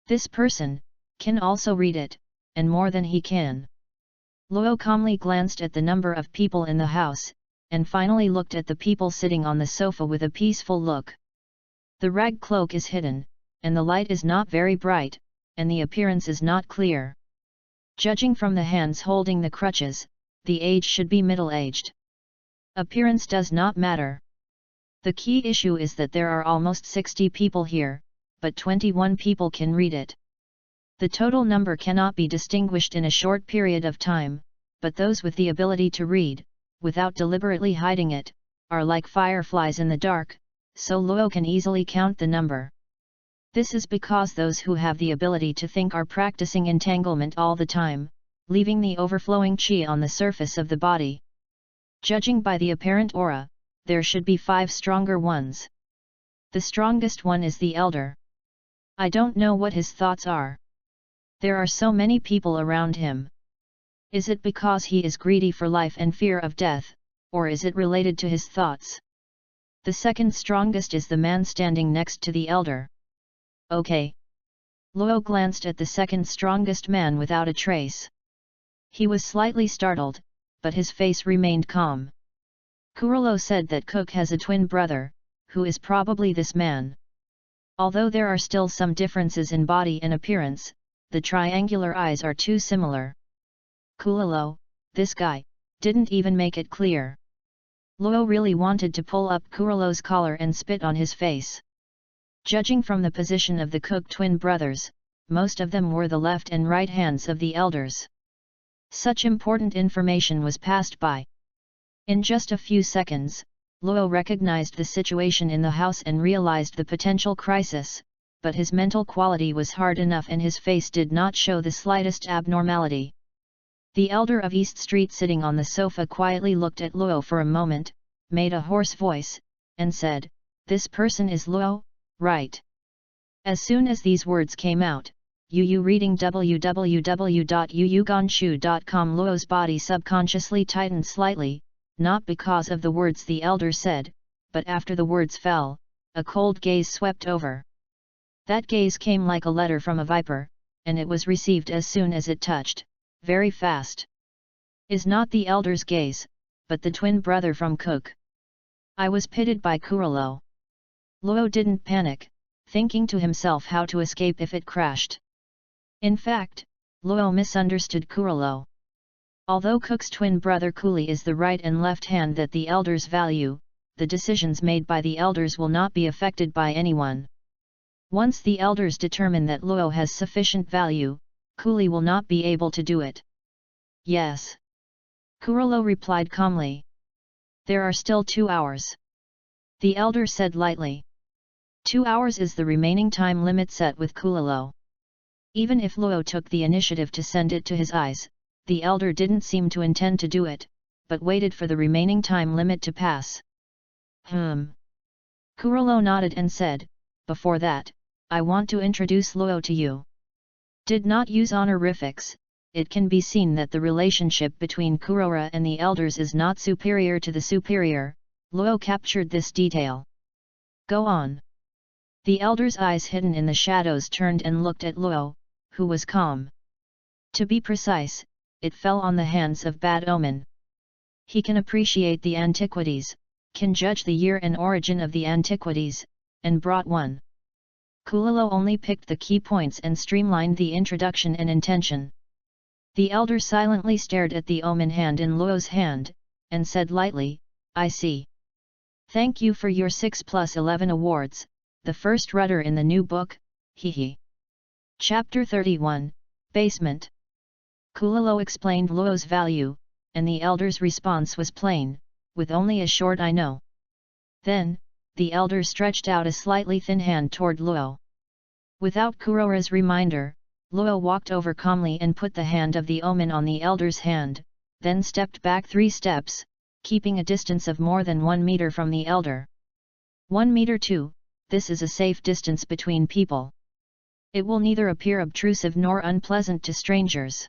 Speaker 1: This person can also read it, and more than he can. Luo calmly glanced at the number of people in the house, and finally looked at the people sitting on the sofa with a peaceful look. The rag cloak is hidden, and the light is not very bright, and the appearance is not clear. Judging from the hands holding the crutches, the age should be middle-aged. Appearance does not matter. The key issue is that there are almost 60 people here, but 21 people can read it. The total number cannot be distinguished in a short period of time, but those with the ability to read, without deliberately hiding it, are like fireflies in the dark, so Luo can easily count the number. This is because those who have the ability to think are practicing entanglement all the time, leaving the overflowing qi on the surface of the body. Judging by the apparent aura, there should be 5 stronger ones. The strongest one is the elder. I don't know what his thoughts are. There are so many people around him. Is it because he is greedy for life and fear of death, or is it related to his thoughts? The second strongest is the man standing next to the elder. Okay. Luo glanced at the second strongest man without a trace. He was slightly startled, but his face remained calm. Kuralo said that Cook has a twin brother, who is probably this man. Although there are still some differences in body and appearance, the triangular eyes are too similar. Kuralo, this guy, didn't even make it clear. Luo really wanted to pull up Kuralo's collar and spit on his face. Judging from the position of the Cook twin brothers, most of them were the left and right hands of the elders. Such important information was passed by. In just a few seconds, Luo recognized the situation in the house and realized the potential crisis, but his mental quality was hard enough and his face did not show the slightest abnormality. The elder of East Street sitting on the sofa quietly looked at Luo for a moment, made a hoarse voice, and said, "This person is Luo, right?" As soon as these words came out, Yu reading www.yuyuganshu.com, Luo's body subconsciously tightened slightly, not because of the words the elder said, but after the words fell, a cold gaze swept over. That gaze came like a letter from a viper, and it was received as soon as it touched, very fast. Is not the elder's gaze, but the twin brother from Cook. I was pitted by Kuralo. Luo didn't panic, thinking to himself how to escape if it crashed. In fact, Luo misunderstood Kuralo. Although Cook's twin brother Kuli is the right and left hand that the elders value, the decisions made by the elders will not be affected by anyone. Once the elders determine that Luo has sufficient value, Kuli will not be able to do it. Yes. Kurolo replied calmly. There are still 2 hours. The elder said lightly. 2 hours is the remaining time limit set with Kurolo. Even if Luo took the initiative to send it to his eyes, the elder didn't seem to intend to do it, but waited for the remaining time limit to pass. Kurolo nodded and said, before that, I want to introduce Luo to you. Did not use honorifics, it can be seen that the relationship between Kurora and the elders is not superior to the superior. Luo captured this detail. Go on. The elder's eyes hidden in the shadows turned and looked at Luo, who was calm. To be precise, it fell on the hands of Bad Omen. He can appreciate the antiquities, can judge the year and origin of the antiquities, and brought one. Kurolo only picked the key points and streamlined the introduction and intention. The elder silently stared at the omen hand in Luo's hand, and said lightly, I see. Thank you for your 6+11 awards, the first rudder in the new book, hehe. Chapter 31, Basement. Kurolo explained Luo's value, and the elder's response was plain, with only a short I know. Then, the elder stretched out a slightly thin hand toward Luo. Without Kurora's reminder, Luo walked over calmly and put the hand of the omen on the elder's hand, then stepped back 3 steps, keeping a distance of more than 1 meter from the elder. 1 meter too, this is a safe distance between people. It will neither appear obtrusive nor unpleasant to strangers.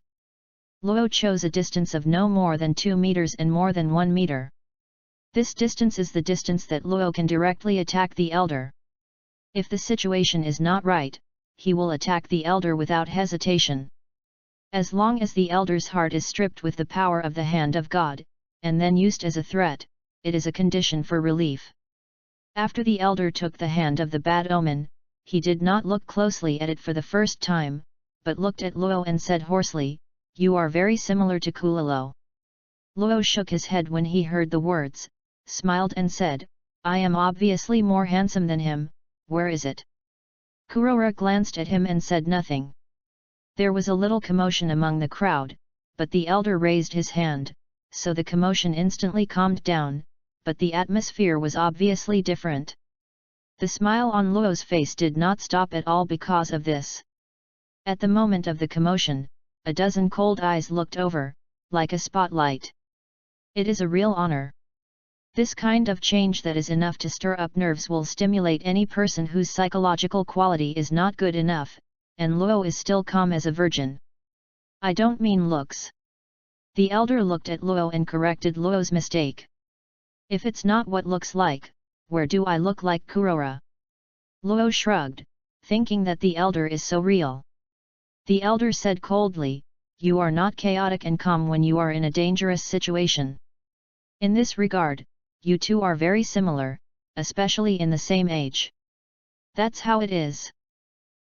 Speaker 1: Luo chose a distance of no more than 2 meters and more than 1 meter. This distance is the distance that Luo can directly attack the elder. If the situation is not right, he will attack the elder without hesitation. As long as the elder's heart is stripped with the power of the hand of God, and then used as a threat, it is a condition for relief. After the elder took the hand of the bad omen, he did not look closely at it for the first time, but looked at Luo and said hoarsely, You are very similar to Kurolo. Luo shook his head when he heard the words, smiled and said, I am obviously more handsome than him, where is it? Kurora glanced at him and said nothing. There was a little commotion among the crowd, but the elder raised his hand, so the commotion instantly calmed down, but the atmosphere was obviously different. The smile on Luo's face did not stop at all because of this. At the moment of the commotion, a dozen cold eyes looked over, like a spotlight. It is a real honor. This kind of change that is enough to stir up nerves will stimulate any person whose psychological quality is not good enough, and Luo is still calm as a virgin. I don't mean looks. The elder looked at Luo and corrected Luo's mistake. If it's not what looks like, where do I look like Kurora? Luo shrugged, thinking that the elder is so real. The elder said coldly, You are not chaotic and calm when you are in a dangerous situation. In this regard, you two are very similar, especially in the same age. That's how it is.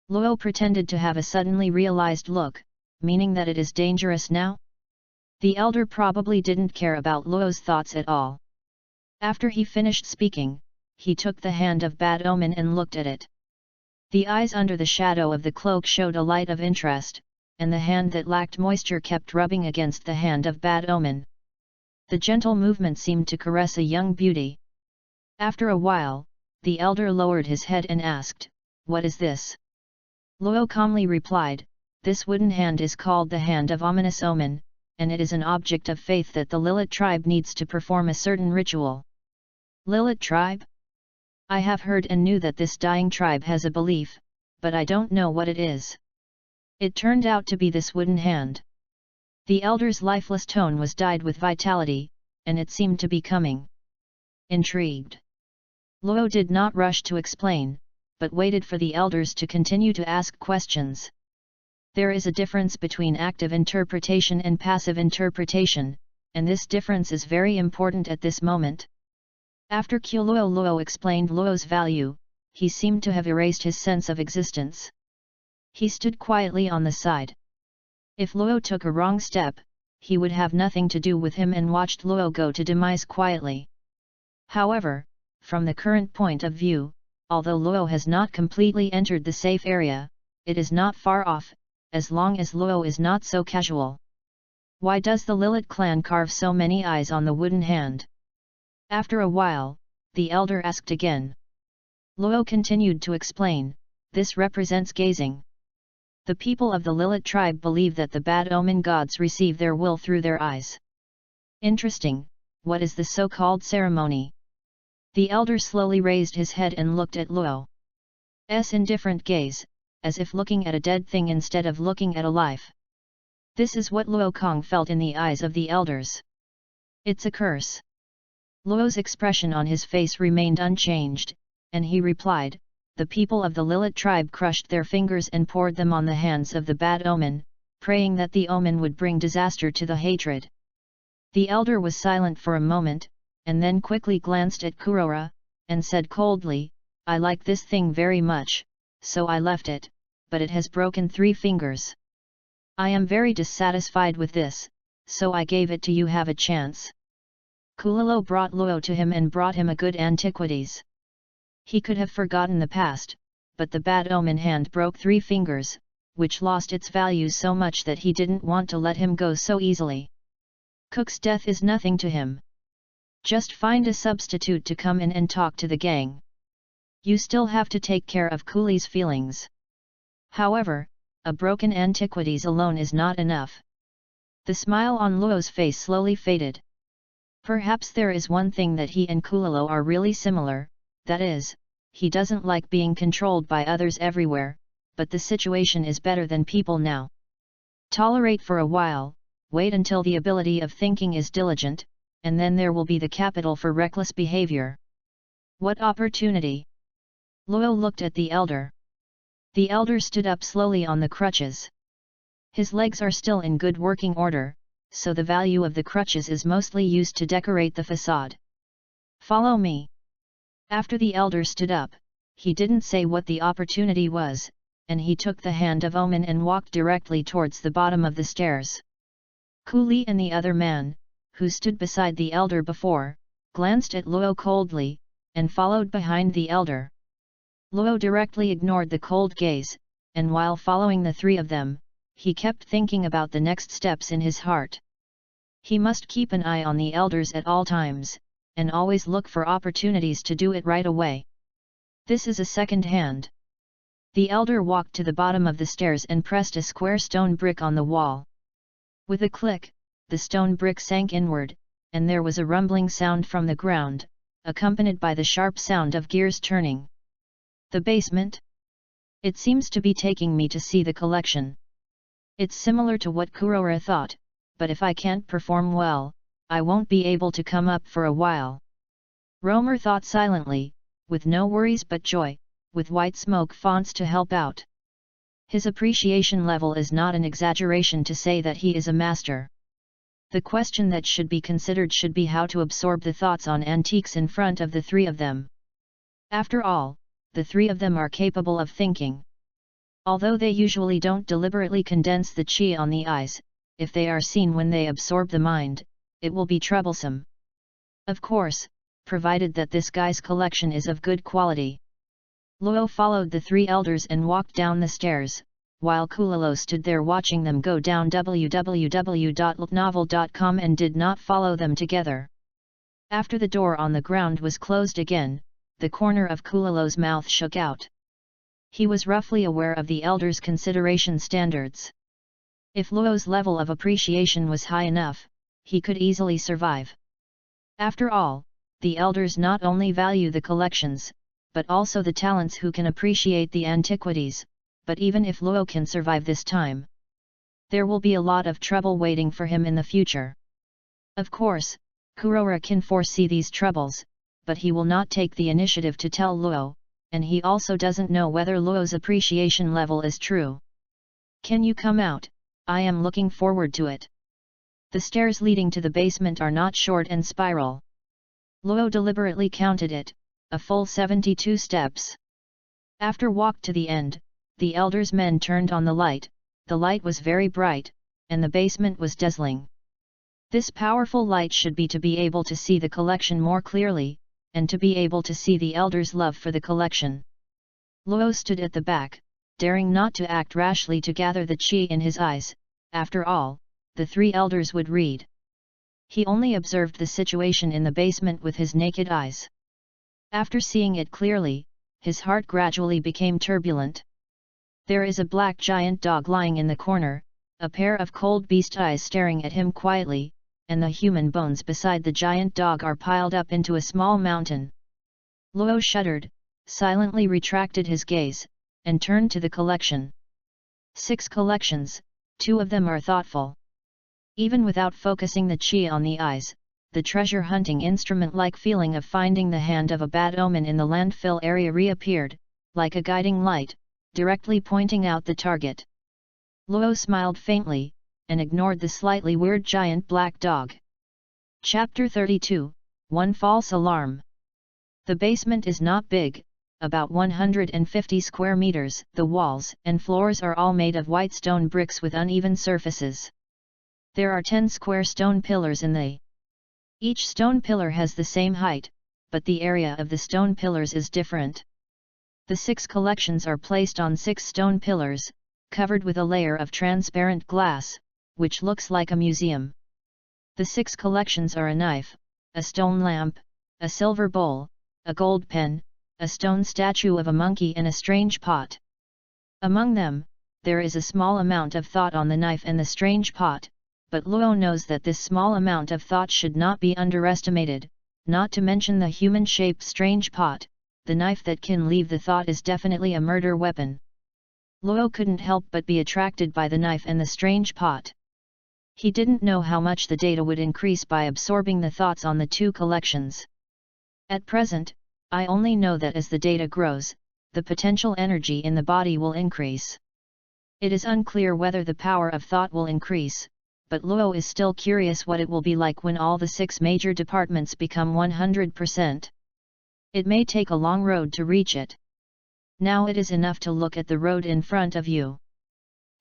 Speaker 1: Luo pretended to have a suddenly realized look, meaning that it is dangerous now? The elder probably didn't care about Luo's thoughts at all. After he finished speaking, he took the hand of Bad Omen and looked at it. The eyes under the shadow of the cloak showed a light of interest, and the hand that lacked moisture kept rubbing against the hand of Bad Omen. The gentle movement seemed to caress a young beauty. After a while, the elder lowered his head and asked, What is this? Luo calmly replied, This wooden hand is called the Hand of Ominous Omen, and it is an object of faith that the Lilith tribe needs to perform a certain ritual. Lilith tribe? I have heard and knew that this dying tribe has a belief, but I don't know what it is. It turned out to be this wooden hand. The elder's lifeless tone was dyed with vitality, and it seemed to be coming. Intrigued. Luo did not rush to explain, but waited for the elders to continue to ask questions. There is a difference between active interpretation and passive interpretation, and this difference is very important at this moment. After Luo explained Luo's value, he seemed to have erased his sense of existence. He stood quietly on the side. If Luo took a wrong step, he would have nothing to do with him and watched Luo go to demise quietly. However, from the current point of view, although Luo has not completely entered the safe area, it is not far off, as long as Luo is not so casual. Why does the Lilith clan carve so many eyes on the wooden hand? After a while, the elder asked again. Luo continued to explain, this represents gazing. The people of the Lilith tribe believe that the bad omen gods receive their will through their eyes. Interesting, what is the so-called ceremony? The elder slowly raised his head and looked at Luo's indifferent gaze, as if looking at a dead thing instead of looking at a life. This is what Luo Kong felt in the eyes of the elders. It's a curse. Luo's expression on his face remained unchanged, and he replied, the people of the Lilith tribe crushed their fingers and poured them on the hands of the bad omen, praying that the omen would bring disaster to the hatred. The elder was silent for a moment, and then quickly glanced at Kurora, and said coldly, I like this thing very much, so I left it, but it has broken 3 fingers. I am very dissatisfied with this, so I gave it to you. Have a chance. Kulalo brought Luo to him and brought him a good antiquities. He could have forgotten the past, but the bad omen hand broke 3 fingers, which lost its value so much that he didn't want to let him go so easily. Cook's death is nothing to him. Just find a substitute to come in and talk to the gang. You still have to take care of Cooley's feelings. However, a broken antiquities alone is not enough. The smile on Luo's face slowly faded. Perhaps there is one thing that he and Kulalo are really similar, that is, he doesn't like being controlled by others everywhere, but the situation is better than people now. Tolerate for a while, wait until the ability of thinking is diligent, and then there will be the capital for reckless behavior. What opportunity? Luo looked at the elder. The elder stood up slowly on the crutches. His legs are still in good working order, so the value of the crutches is mostly used to decorate the facade. Follow me. After the elder stood up, he didn't say what the opportunity was, and he took the hand of Omen and walked directly towards the bottom of the stairs. Cooley and the other man, who stood beside the elder before, glanced at Luo coldly, and followed behind the elder. Luo directly ignored the cold gaze, and while following the 3 of them, he kept thinking about the next steps in his heart. He must keep an eye on the elders at all times, and always look for opportunities to do it right away. This is a second hand. The elder walked to the bottom of the stairs and pressed a square stone brick on the wall. With a click, the stone brick sank inward, and there was a rumbling sound from the ground, accompanied by the sharp sound of gears turning. The basement? It seems to be taking me to see the collection. It's similar to what Kurora thought, but if I can't perform well, I won't be able to come up for a while. Romer thought silently, with no worries but joy, with white smoke fonts to help out. His appreciation level is not an exaggeration to say that he is a master. The question that should be considered should be how to absorb the thoughts on antiques in front of the 3 of them. After all, the 3 of them are capable of thinking. Although they usually don't deliberately condense the chi on the eyes, if they are seen when they absorb the mind, it will be troublesome. Of course, provided that this guy's collection is of good quality. Luo followed the 3 elders and walked down the stairs, while Kulalo stood there watching them go down www.ltnovel.com and did not follow them together. After the door on the ground was closed again, the corner of Kulalo's mouth shook out. He was roughly aware of the elders' consideration standards. If Luo's level of appreciation was high enough, he could easily survive. After all, the elders not only value the collections, but also the talents who can appreciate the antiquities, but even if Luo can survive this time, there will be a lot of trouble waiting for him in the future. Of course, Kurora can foresee these troubles, but he will not take the initiative to tell Luo, and he also doesn't know whether Luo's appreciation level is true. Can you come out? I am looking forward to it. The stairs leading to the basement are not short and spiral. Luo deliberately counted it, a full 72 steps. After walked to the end, the elders' men turned on the light was very bright, and the basement was dazzling. This powerful light should be to be able to see the collection more clearly, and to be able to see the elder's love for the collection. Luo stood at the back, daring not to act rashly to gather the qi in his eyes. After all, the three elders would read. He only observed the situation in the basement with his naked eyes. After seeing it clearly, his heart gradually became turbulent. There is a black giant dog lying in the corner, a pair of cold beast eyes staring at him quietly, and the human bones beside the giant dog are piled up into a small mountain. Luo shuddered, silently retracted his gaze, and turned to the collection. 6 collections, 2 of them are thoughtful. Even without focusing the qi on the eyes, the treasure-hunting instrument-like feeling of finding the hand of a bad omen in the landfill area reappeared, like a guiding light, directly pointing out the target. Luo smiled faintly, and ignored the slightly weird giant black dog. Chapter 32, One False Alarm. The basement is not big, about 150 square meters. The walls and floors are all made of white stone bricks with uneven surfaces. There are 10 square stone pillars in the. Each stone pillar has the same height, but the area of the stone pillars is different. The 6 collections are placed on 6 stone pillars, covered with a layer of transparent glass, which looks like a museum. The 6 collections are a knife, a stone lamp, a silver bowl, a gold pen, a stone statue of a monkey and a strange pot. Among them, there is a small amount of thought on the knife and the strange pot, but Luo knows that this small amount of thought should not be underestimated, not to mention the human-shaped strange pot. The knife that can leave the thought is definitely a murder weapon. Luo couldn't help but be attracted by the knife and the strange pot. He didn't know how much the data would increase by absorbing the thoughts on the 2 collections. At present, I only know that as the data grows, the potential energy in the body will increase. It is unclear whether the power of thought will increase, but Luo is still curious what it will be like when all the 6 major departments become 100%. It may take a long road to reach it. Now it is enough to look at the road in front of you.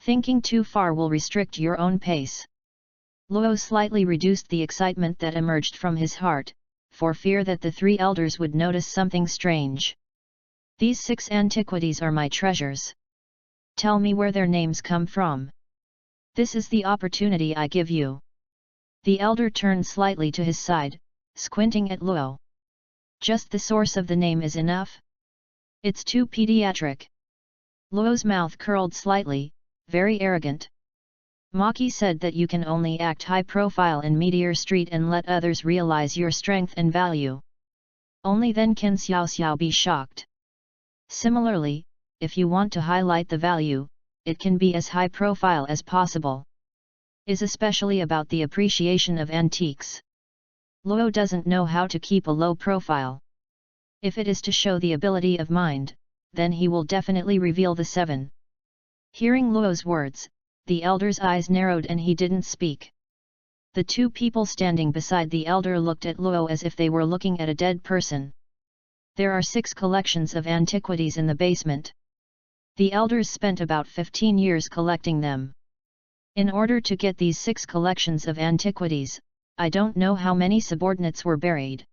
Speaker 1: Thinking too far will restrict your own pace. Luo slightly reduced the excitement that emerged from his heart, for fear that the 3 elders would notice something strange. These 6 antiquities are my treasures. Tell me where their names come from. This is the opportunity I give you. The elder turned slightly to his side, squinting at Luo. Just the source of the name is enough? It's too pediatric. Luo's mouth curled slightly, very arrogant. Maki said that you can only act high profile in Meteor Street and let others realize your strength and value. Only then can Xiao Xiao be shocked. Similarly, if you want to highlight the value, it can be as high profile as possible. Is especially about the appreciation of antiques. Luo doesn't know how to keep a low profile. If it is to show the ability of mind, then he will definitely reveal the 7. Hearing Luo's words, the elder's eyes narrowed and he didn't speak. The 2 people standing beside the elder looked at Luo as if they were looking at a dead person. There are 6 collections of antiquities in the basement. The elders spent about 15 years collecting them. In order to get these 6 collections of antiquities, I don't know how many subordinates were buried.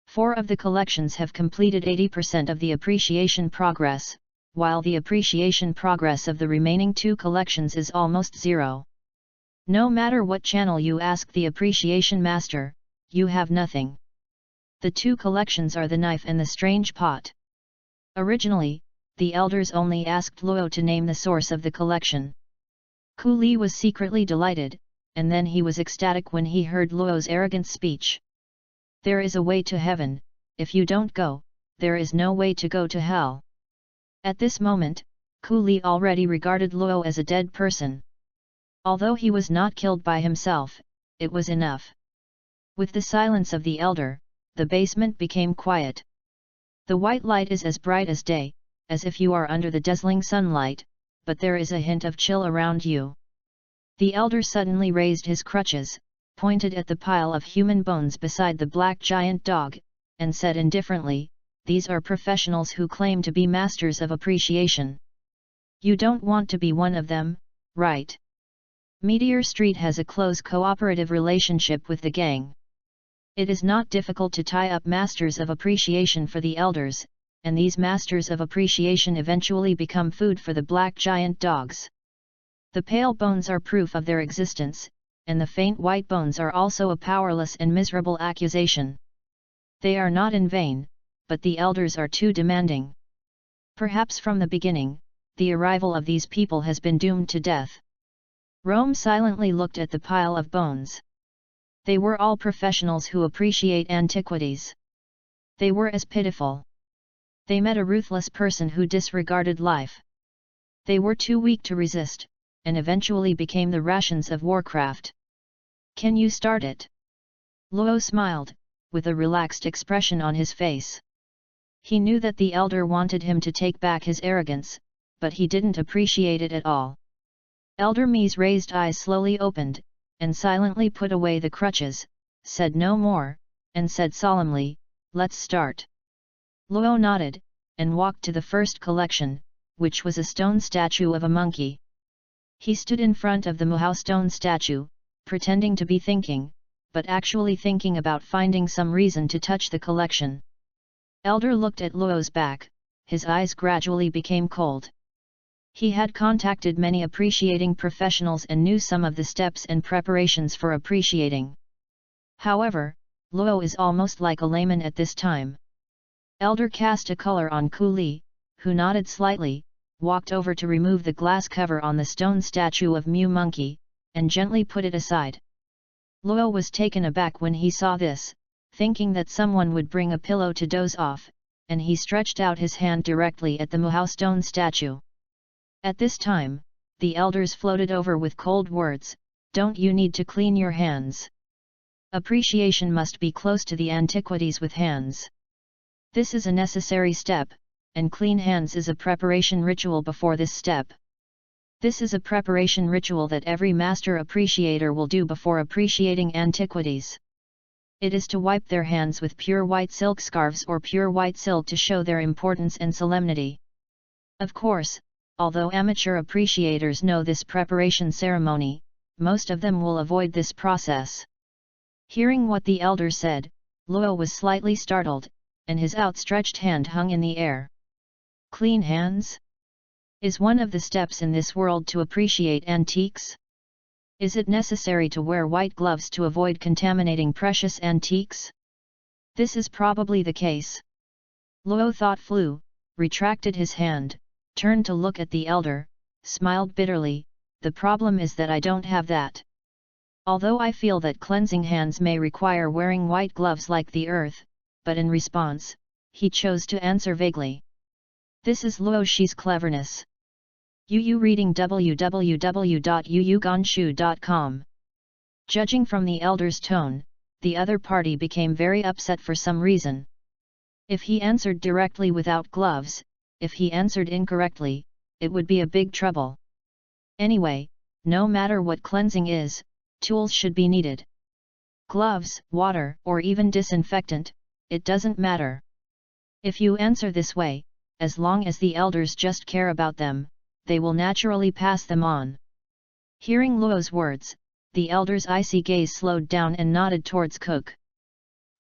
Speaker 1: 4 of the collections have completed 80% of the appreciation progress, while the appreciation progress of the remaining 2 collections is almost 0. No matter what channel you ask the appreciation master, you have nothing. The 2 collections are the knife and the strange pot. Originally, the elders only asked Luo to name the source of the collection. Ku Li was secretly delighted, and then he was ecstatic when he heard Luo's arrogant speech. There is a way to heaven, if you don't go, there is no way to go to hell. At this moment, Ku Li already regarded Luo as a dead person. Although he was not killed by himself, it was enough. With the silence of the elder, the basement became quiet. The white light is as bright as day, as if you are under the dazzling sunlight, but there is a hint of chill around you. The elder suddenly raised his crutches, pointed at the pile of human bones beside the black giant dog, and said indifferently, "These are professionals who claim to be masters of appreciation. You don't want to be one of them, right? Meteor Street has a close cooperative relationship with the gang. It is not difficult to tie up masters of appreciation for the elders, and these masters of appreciation eventually become food for the black giant dogs. The pale bones are proof of their existence, and the faint white bones are also a powerless and miserable accusation. They are not in vain, but the elders are too demanding. Perhaps from the beginning, the arrival of these people has been doomed to death. Rome silently looked at the pile of bones. They were all professionals who appreciate antiquities. They were as pitiful. They met a ruthless person who disregarded life. They were too weak to resist, and eventually became the rations of Warcraft. Can you start it? Luo smiled, with a relaxed expression on his face. He knew that the elder wanted him to take back his arrogance, but he didn't appreciate it at all. Elder Mi's raised eyes slowly opened, and silently put away the crutches, said no more, and said solemnly, "Let's start." Luo nodded, and walked to the first collection, which was a stone statue of a monkey. He stood in front of the Muhao stone statue, pretending to be thinking, but actually thinking about finding some reason to touch the collection. Elder looked at Luo's back, his eyes gradually became cold. He had contacted many appreciating professionals and knew some of the steps and preparations for appreciating. However, Luo is almost like a layman at this time. Elder cast a color on Ku Li, who nodded slightly, walked over to remove the glass cover on the stone statue of Mew Monkey, and gently put it aside. Luo was taken aback when he saw this, thinking that someone would bring a pillow to doze off, and he stretched out his hand directly at the Muhao stone statue. At this time, the elders floated over with cold words, "Don't you need to clean your hands? Appreciation must be close to the antiquities with hands. This is a necessary step, and clean hands is a preparation ritual before this step. This is a preparation ritual that every master appreciator will do before appreciating antiquities. It is to wipe their hands with pure white silk scarves or pure white silk to show their importance and solemnity." Of course, although amateur appreciators know this preparation ceremony, most of them will avoid this process. Hearing what the elder said, Luo was slightly startled, and his outstretched hand hung in the air. Clean hands? Is one of the steps in this world to appreciate antiques? Is it necessary to wear white gloves to avoid contaminating precious antiques? This is probably the case. Luo thought flew, retracted his hand, turned to look at the elder, smiled bitterly, "The problem is that I don't have that. Although I feel that cleansing hands may require wearing white gloves like the earth," but in response, he chose to answer vaguely. This is Luo Shi's cleverness. Yu reading www.yuyuganshu.com. Judging from the elder's tone, the other party became very upset for some reason. If he answered directly without gloves, if he answered incorrectly, it would be a big trouble. Anyway, no matter what cleansing is, tools should be needed. Gloves, water, or even disinfectant, it doesn't matter. If you answer this way, as long as the elders just care about them, they will naturally pass them on. Hearing Luo's words, the elder's icy gaze slowed down and nodded towards Cook.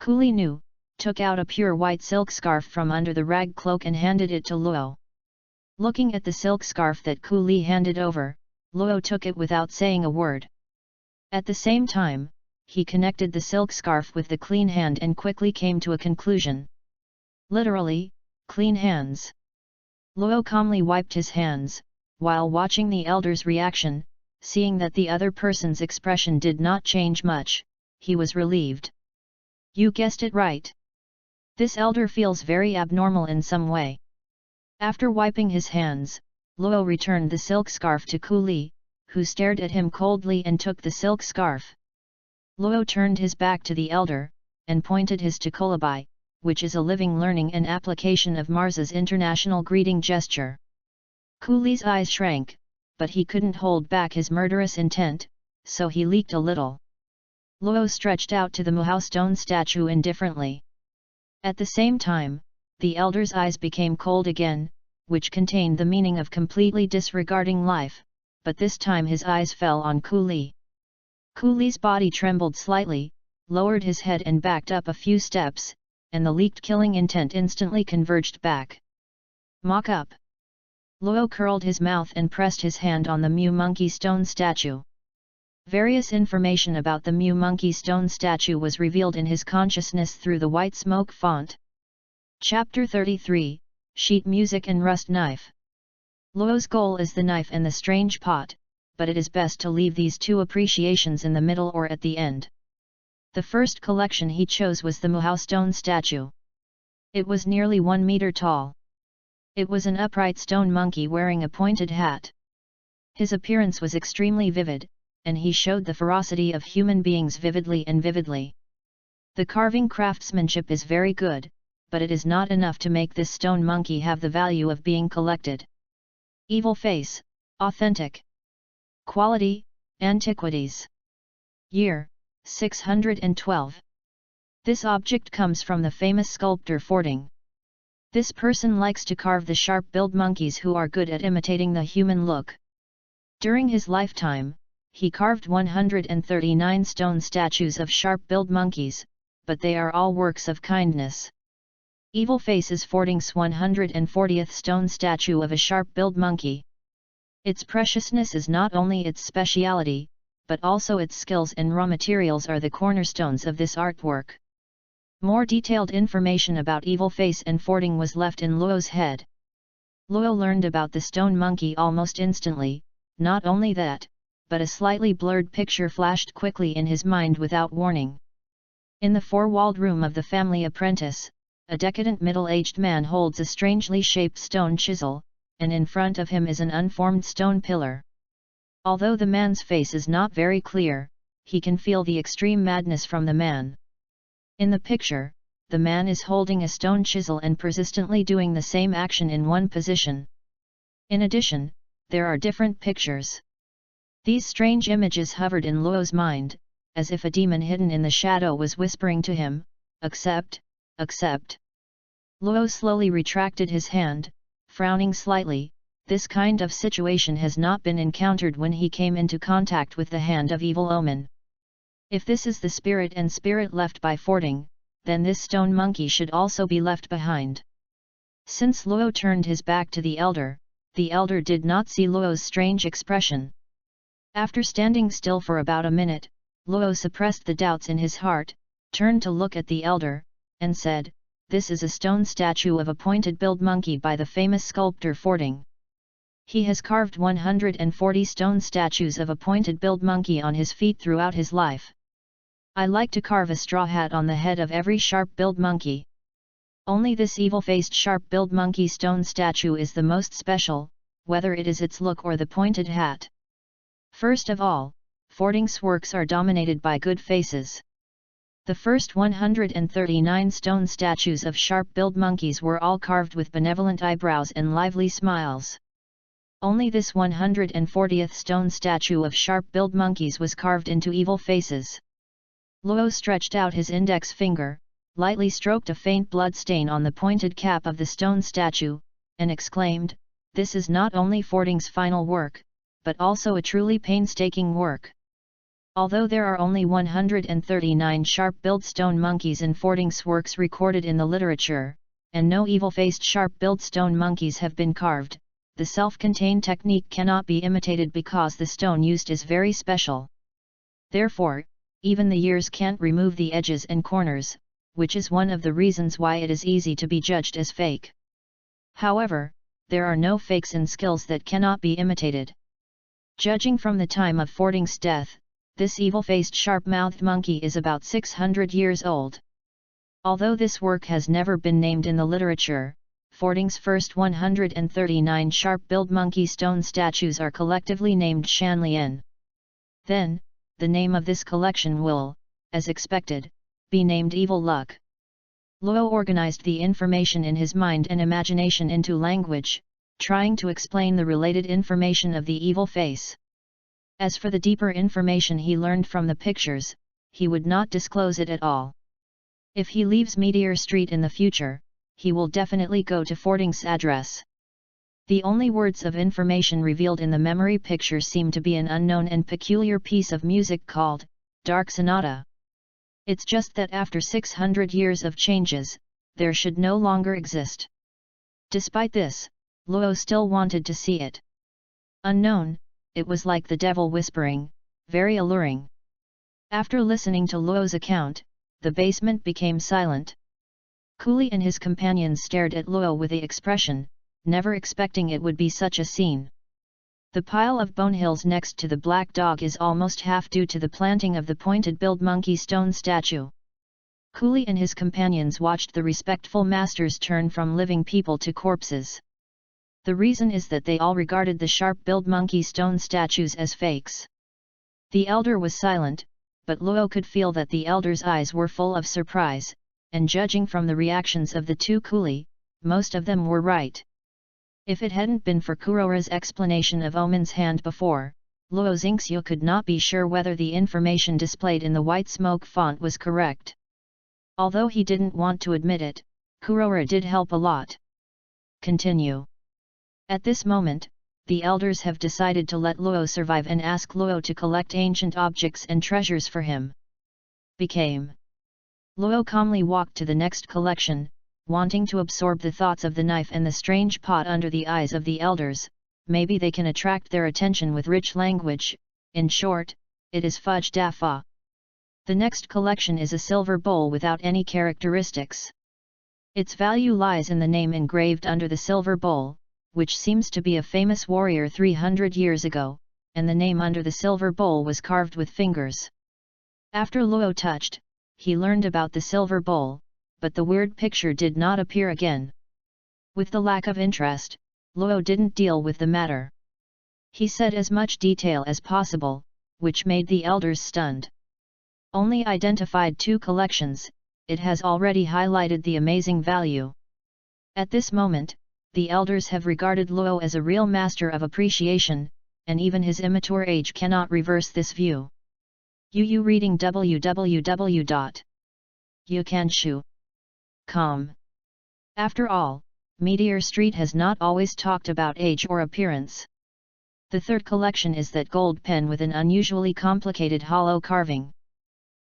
Speaker 1: Ku Li knew, took out a pure white silk scarf from under the rag cloak and handed it to Luo. Looking at the silk scarf that Ku Li handed over, Luo took it without saying a word. At the same time, he connected the silk scarf with the clean hand and quickly came to a conclusion. Literally, clean hands. Luo calmly wiped his hands, while watching the elder's reaction, seeing that the other person's expression did not change much, he was relieved. You guessed it right. This elder feels very abnormal in some way. After wiping his hands, Luo returned the silk scarf to Ku Li, who stared at him coldly and took the silk scarf. Luo turned his back to the elder, and pointed his to Kolabai, which is a living learning and application of Mars's international greeting gesture. Ku Li's eyes shrank, but he couldn't hold back his murderous intent, so he leaked a little. Luo stretched out to the Muhao stone statue indifferently. At the same time, the elder's eyes became cold again, which contained the meaning of completely disregarding life, but this time his eyes fell on Ku Li. Ku Li's body trembled slightly, lowered his head and backed up a few steps, and the leaked killing intent instantly converged back. Mock up! Luo curled his mouth and pressed his hand on the Mew Monkey Stone statue. Various information about the Mew Monkey Stone statue was revealed in his consciousness through the white smoke font. Chapter 33, Sheet Music and Rust Knife. Luo's goal is the knife and the strange pot, but it is best to leave these two appreciations in the middle or at the end. The first collection he chose was the Muhao stone statue. It was nearly 1 meter tall. It was an upright stone monkey wearing a pointed hat. His appearance was extremely vivid, and he showed the ferocity of human beings vividly and vividly. The carving craftsmanship is very good, but it is not enough to make this stone monkey have the value of being collected. Evil face, authentic. Quality, antiquities. Year, 612. This object comes from the famous sculptor Fording. This person likes to carve the sharp-billed monkeys who are good at imitating the human look. During his lifetime, he carved 139 stone statues of sharp-billed monkeys, but they are all works of kindness. Evil Face is Fording's 140th stone statue of a sharp-billed monkey. Its preciousness is not only its speciality, but also its skills and raw materials are the cornerstones of this artwork. More detailed information about Evil Face and Fording was left in Luo's head. Luo learned about the stone monkey almost instantly. Not only that, but a slightly blurred picture flashed quickly in his mind without warning. In the four-walled room of the family apprentice, a decadent middle-aged man holds a strangely shaped stone chisel, and in front of him is an unformed stone pillar. Although the man's face is not very clear, he can feel the extreme madness from the man. In the picture, the man is holding a stone chisel and persistently doing the same action in one position. In addition, there are different pictures. These strange images hovered in Luo's mind, as if a demon hidden in the shadow was whispering to him, "Accept, accept." Luo slowly retracted his hand, frowning slightly. This kind of situation has not been encountered when he came into contact with the hand of evil omen. If this is the spirit and spirit left by Fording, then this stone monkey should also be left behind. Since Luo turned his back to the elder did not see Luo's strange expression. After standing still for about a minute, Luo suppressed the doubts in his heart, turned to look at the elder, and said, "This is a stone statue of a pointed-billed monkey by the famous sculptor Fording. He has carved 140 stone statues of a pointed-billed monkey on his feet throughout his life. I like to carve a straw hat on the head of every sharp-billed monkey. Only this evil-faced sharp-billed monkey stone statue is the most special, whether it is its look or the pointed hat." First of all, Fording's works are dominated by good faces. The first 139 stone statues of sharp-billed monkeys were all carved with benevolent eyebrows and lively smiles. Only this 140th stone statue of sharp-billed monkeys was carved into evil faces. Luo stretched out his index finger, lightly stroked a faint blood stain on the pointed cap of the stone statue, and exclaimed, "This is not only Fording's final work, but also a truly painstaking work." Although there are only 139 sharp-billed stone monkeys in Fording's works recorded in the literature, and no evil-faced sharp-billed stone monkeys have been carved, the self-contained technique cannot be imitated because the stone used is very special. Therefore, even the years can't remove the edges and corners, which is one of the reasons why it is easy to be judged as fake. However, there are no fakes in skills that cannot be imitated. Judging from the time of Fording's death, this evil-faced sharp-mouthed monkey is about 600 years old. Although this work has never been named in the literature, Fording's first 139 sharp-billed monkey stone statues are collectively named Shanlian. Then, the name of this collection will, as expected, be named Evil Luck. Luo organized the information in his mind and imagination into language, trying to explain the related information of the evil face. As for the deeper information he learned from the pictures, he would not disclose it at all. If he leaves Meteor Street in the future, he will definitely go to Fording's address. The only words of information revealed in the memory picture seem to be an unknown and peculiar piece of music called Dark Sonata. It's just that after 600 years of changes, there should no longer exist. Despite this, Luo still wanted to see it. Unknown, it was like the devil whispering, very alluring. After listening to Luo's account, the basement became silent. Cooley and his companions stared at Luo with the expression, never expecting it would be such a scene. The pile of bone hills next to the black dog is almost half due to the planting of the pointed-billed monkey stone statue. Cooley and his companions watched the respectful masters turn from living people to corpses. The reason is that they all regarded the sharp-billed monkey stone statues as fakes. The elder was silent, but Luo could feel that the elder's eyes were full of surprise, and judging from the reactions of the two Cooley, most of them were right. If it hadn't been for Kurora's explanation of Omen's hand before, Luo Xingxiu could not be sure whether the information displayed in the white smoke font was correct. Although he didn't want to admit it, Kurora did help a lot. Continue. At this moment, the elders have decided to let Luo survive and ask Luo to collect ancient objects and treasures for him. Became. Luo calmly walked to the next collection, wanting to absorb the thoughts of the knife and the strange pot under the eyes of the elders. Maybe they can attract their attention with rich language. In short, it is fudge da fa. The next collection is a silver bowl without any characteristics. Its value lies in the name engraved under the silver bowl, which seems to be a famous warrior 300 years ago, and the name under the silver bowl was carved with fingers. After Luo touched, he learned about the silver bowl, but the weird picture did not appear again. With the lack of interest, Luo didn't deal with the matter. He said as much detail as possible, which made the elders stunned. Only identified 2 collections, it has already highlighted the amazing value. At this moment, the elders have regarded Luo as a real master of appreciation, and even his immature age cannot reverse this view. Yu reading www.youcanshu.com. After all, Meteor Street has not always talked about age or appearance. The third collection is that gold pen with an unusually complicated hollow carving.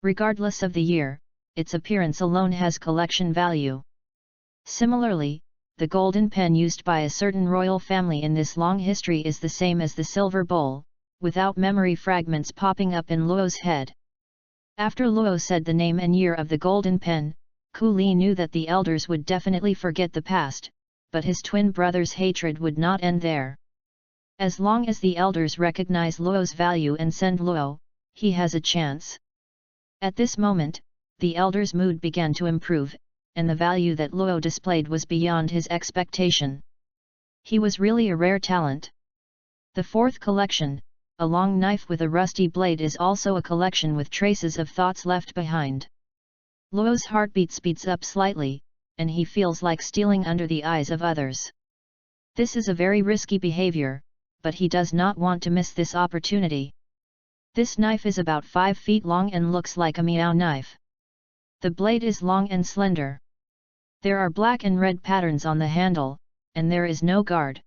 Speaker 1: Regardless of the year, its appearance alone has collection value. Similarly, the golden pen used by a certain royal family in this long history is the same as the silver bowl, without memory fragments popping up in Luo's head. After Luo said the name and year of the golden pen, Ku Li knew that the elders would definitely forget the past, but his twin brother's hatred would not end there. As long as the elders recognize Luo's value and send Luo, he has a chance. At this moment, the elders' mood began to improve, and the value that Luo displayed was beyond his expectation. He was really a rare talent. The fourth collection, a long knife with a rusty blade, is also a collection with traces of thoughts left behind. Luo's heartbeat speeds up slightly, and he feels like stealing under the eyes of others. This is a very risky behavior, but he does not want to miss this opportunity. This knife is about 5 feet long and looks like a meow knife. The blade is long and slender. There are black and red patterns on the handle, and there is no guard.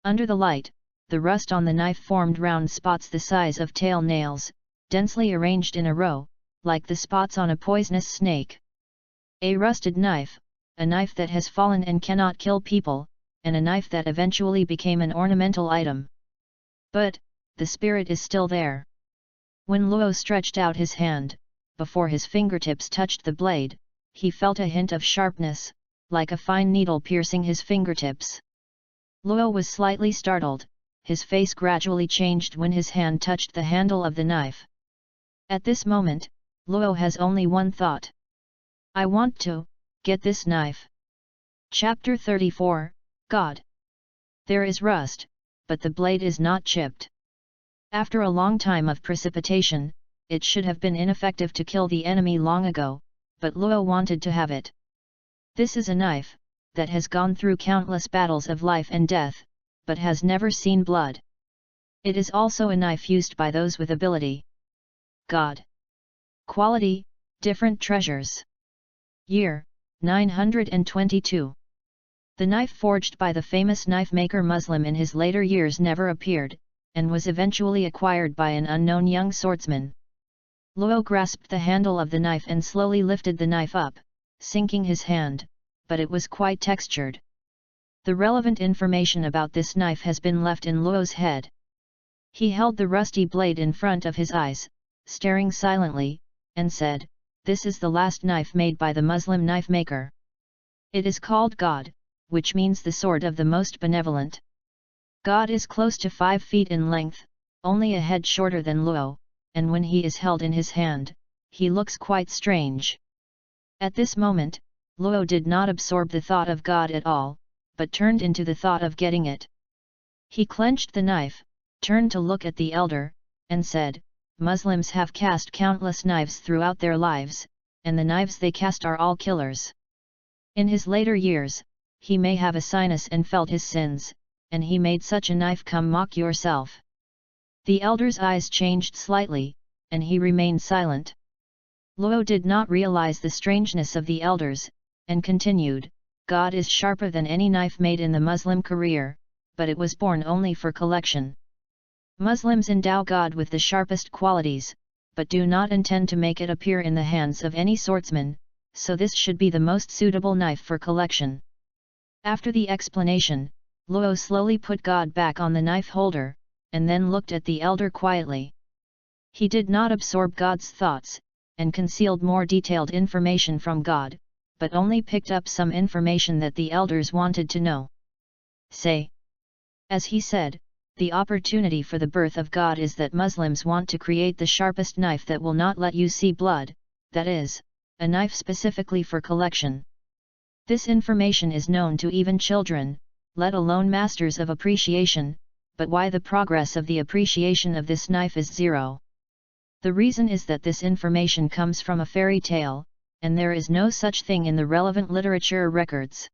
Speaker 1: Under the light, the rust on the knife formed round spots the size of tail nails, densely arranged in a row, like the spots on a poisonous snake. A rusted knife, a knife that has fallen and cannot kill people, and a knife that eventually became an ornamental item. But, the spirit is still there. When Luo stretched out his hand, before his fingertips touched the blade, he felt a hint of sharpness, like a fine needle piercing his fingertips. Luo was slightly startled, his face gradually changed when his hand touched the handle of the knife. At this moment, Luo has only one thought. I want to get this knife. Chapter 34, God. There is rust, but the blade is not chipped. After a long time of precipitation, it should have been ineffective to kill the enemy long ago, but Luo wanted to have it. This is a knife that has gone through countless battles of life and death, but has never seen blood. It is also a knife used by those with ability. God. Quality, different treasures. Year, 922. The knife forged by the famous knife maker Muslim in his later years never appeared, and was eventually acquired by an unknown young swordsman. Luo grasped the handle of the knife and slowly lifted the knife up, sinking his hand, but it was quite textured. The relevant information about this knife has been left in Luo's head. He held the rusty blade in front of his eyes, staring silently, and said, "This is the last knife made by the Muslim knife maker. It is called God, which means the sword of the most benevolent. God is close to 5 feet in length, only a head shorter than Luo, and when he is held in his hand, he looks quite strange." At this moment, Luo did not absorb the thought of God at all, but turned into the thought of getting it. He clenched the knife, turned to look at the elder, and said, "Muslims have cast countless knives throughout their lives, and the knives they cast are all killers. In his later years, he may have a sinus and felt his sins, and he made such a knife. Come mock yourself." The elder's eyes changed slightly, and he remained silent. Luo did not realize the strangeness of the elders, and continued, "God is sharper than any knife made in the Muslim career, but it was born only for collection. Muslims endow God with the sharpest qualities, but do not intend to make it appear in the hands of any swordsman, so this should be the most suitable knife for collection." After the explanation, Luo slowly put God back on the knife holder, and then looked at the elder quietly. He did not absorb God's thoughts, and concealed more detailed information from God, but only picked up some information that the elders wanted to know. "Say," as he said, "the opportunity for the birth of God is that Muslims want to create the sharpest knife that will not let you see blood, that is, a knife specifically for collection. This information is known to even children, let alone masters of appreciation, but why the progress of the appreciation of this knife is zero? The reason is that this information comes from a fairy tale, and there is no such thing in the relevant literature records.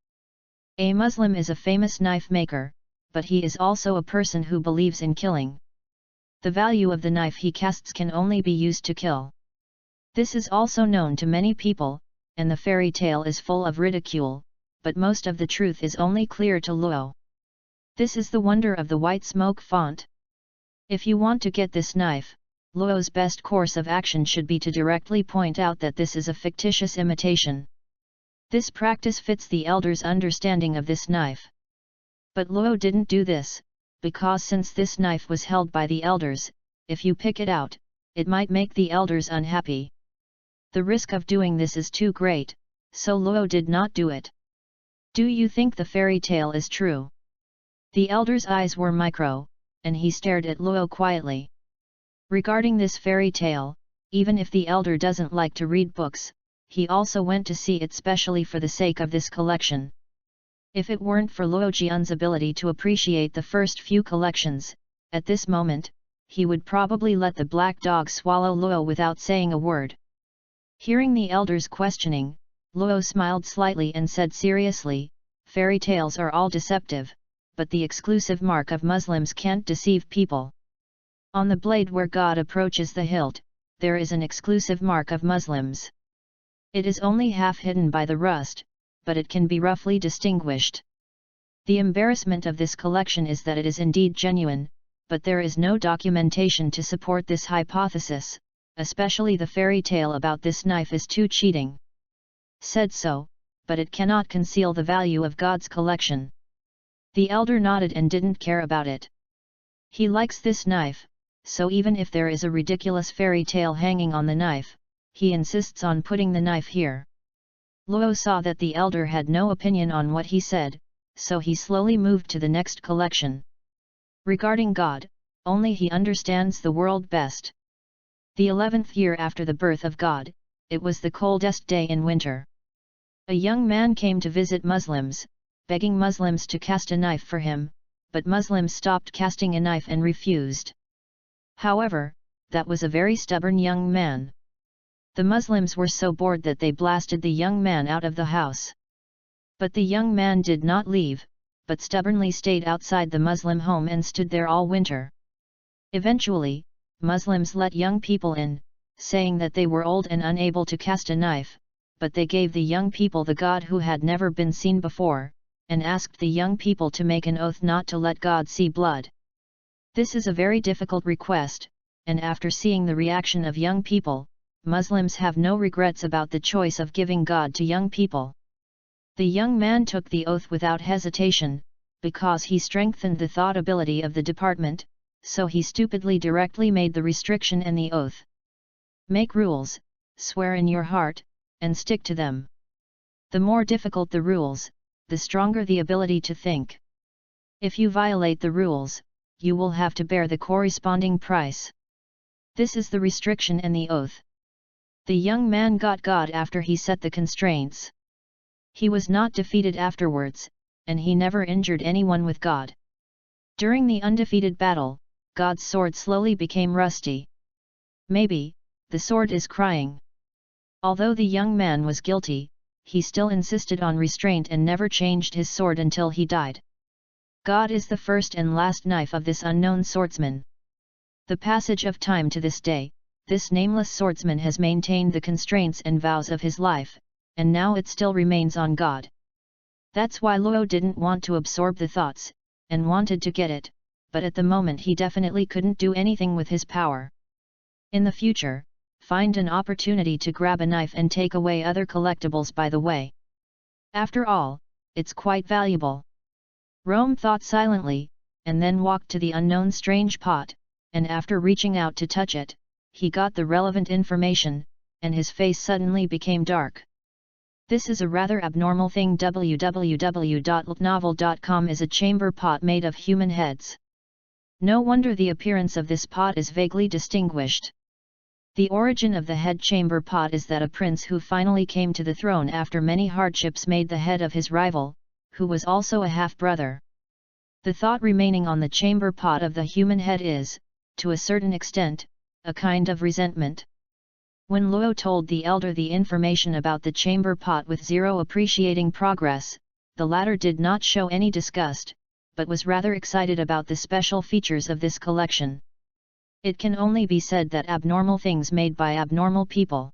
Speaker 1: A Muslim is a famous knife maker, but he is also a person who believes in killing. The value of the knife he casts can only be used to kill. This is also known to many people, and the fairy tale is full of ridicule, but most of the truth is only clear to Luo. This is the wonder of the white smoke font. If you want to get this knife, Luo's best course of action should be to directly point out that this is a fictitious imitation. This practice fits the elder's understanding of this knife. But Luo didn't do this, because since this knife was held by the elders, if you pick it out, it might make the elders unhappy. The risk of doing this is too great, so Luo did not do it. "Do you think the fairy tale is true?" The elder's eyes were micro, and he stared at Luo quietly. Regarding this fairy tale, even if the elder doesn't like to read books, he also went to see it specially for the sake of this collection. If it weren't for Luo Jian's ability to appreciate the first few collections, at this moment, he would probably let the black dog swallow Luo without saying a word. Hearing the elder's questioning, Luo smiled slightly and said seriously, "Fairy tales are all deceptive, but the exclusive mark of Muslims can't deceive people. On the blade where God approaches the hilt, there is an exclusive mark of Muslims. It is only half hidden by the rust, but it can be roughly distinguished. The embarrassment of this collection is that it is indeed genuine, but there is no documentation to support this hypothesis, especially the fairy tale about this knife is too cheating. Said so, but it cannot conceal the value of God's collection." The elder nodded and didn't care about it. He likes this knife, so even if there is a ridiculous fairy tale hanging on the knife, he insists on putting the knife here. Luo saw that the elder had no opinion on what he said, so he slowly moved to the next collection. Regarding God, only he understands the world best. The 11th year after the birth of God, it was the coldest day in winter. A young man came to visit Muslims, begging Muslims to cast a knife for him, but Muslims stopped casting a knife and refused. However, that was a very stubborn young man. The Muslims were so bored that they blasted the young man out of the house. But the young man did not leave, but stubbornly stayed outside the Muslim home and stood there all winter. Eventually, Muslims let young people in, saying that they were old and unable to cast a knife, but they gave the young people the God who had never been seen before, and asked the young people to make an oath not to let God see blood. This is a very difficult request, and after seeing the reaction of young people, Muslims have no regrets about the choice of giving God to young people. The young man took the oath without hesitation, because he strengthened the thought ability of the department, so he stupidly directly made the restriction and the oath. Make rules, swear in your heart, and stick to them. The more difficult the rules, the stronger the ability to think. If you violate the rules, you will have to bear the corresponding price. This is the restriction and the oath. The young man got God after he set the constraints. He was not defeated afterwards, and he never injured anyone with God. During the undefeated battle, God's sword slowly became rusty. Maybe, the sword is crying. Although the young man was guilty, he still insisted on restraint and never changed his sword until he died. God is the first and last knife of this unknown swordsman. The passage of time to this day, this nameless swordsman has maintained the constraints and vows of his life, and now it still remains on God. That's why Luo didn't want to absorb the thoughts, and wanted to get it, but at the moment he definitely couldn't do anything with his power. In the future, find an opportunity to grab a knife and take away other collectibles by the way. After all, it's quite valuable. Rome thought silently, and then walked to the unknown strange pot, and after reaching out to touch it, he got the relevant information, and his face suddenly became dark. This is a rather abnormal thing. www.novel.com is a chamber pot made of human heads. No wonder the appearance of this pot is vaguely distinguished. The origin of the head chamber pot is that a prince who finally came to the throne after many hardships made the head of his rival, who was also a half-brother. The thought remaining on the chamber pot of the human head is, to a certain extent, a kind of resentment. When Luo told the elder the information about the chamber pot with zero appreciating progress, the latter did not show any disgust, but was rather excited about the special features of this collection. It can only be said that abnormal things made by abnormal people.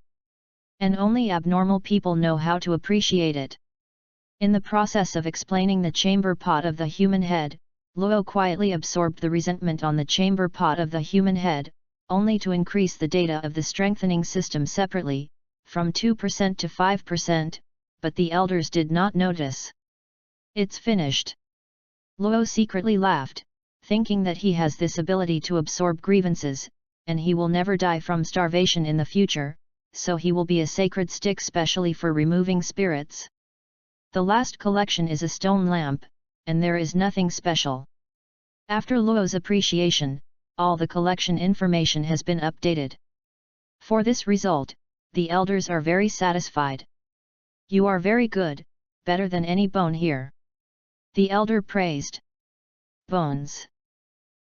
Speaker 1: And only abnormal people know how to appreciate it. In the process of explaining the chamber pot of the human head, Luo quietly absorbed the resentment on the chamber pot of the human head, only to increase the data of the strengthening system separately, from 2% to 5%, but the elders did not notice. It's finished. Luo secretly laughed, thinking that he has this ability to absorb grievances, and he will never die from starvation in the future, so he will be a sacred stick specially for removing spirits. The last collection is a stone lamp, and there is nothing special. After Luo's appreciation, all the collection information has been updated. For this result, the elders are very satisfied. You are very good, better than any bone here. The elder praised. Bones.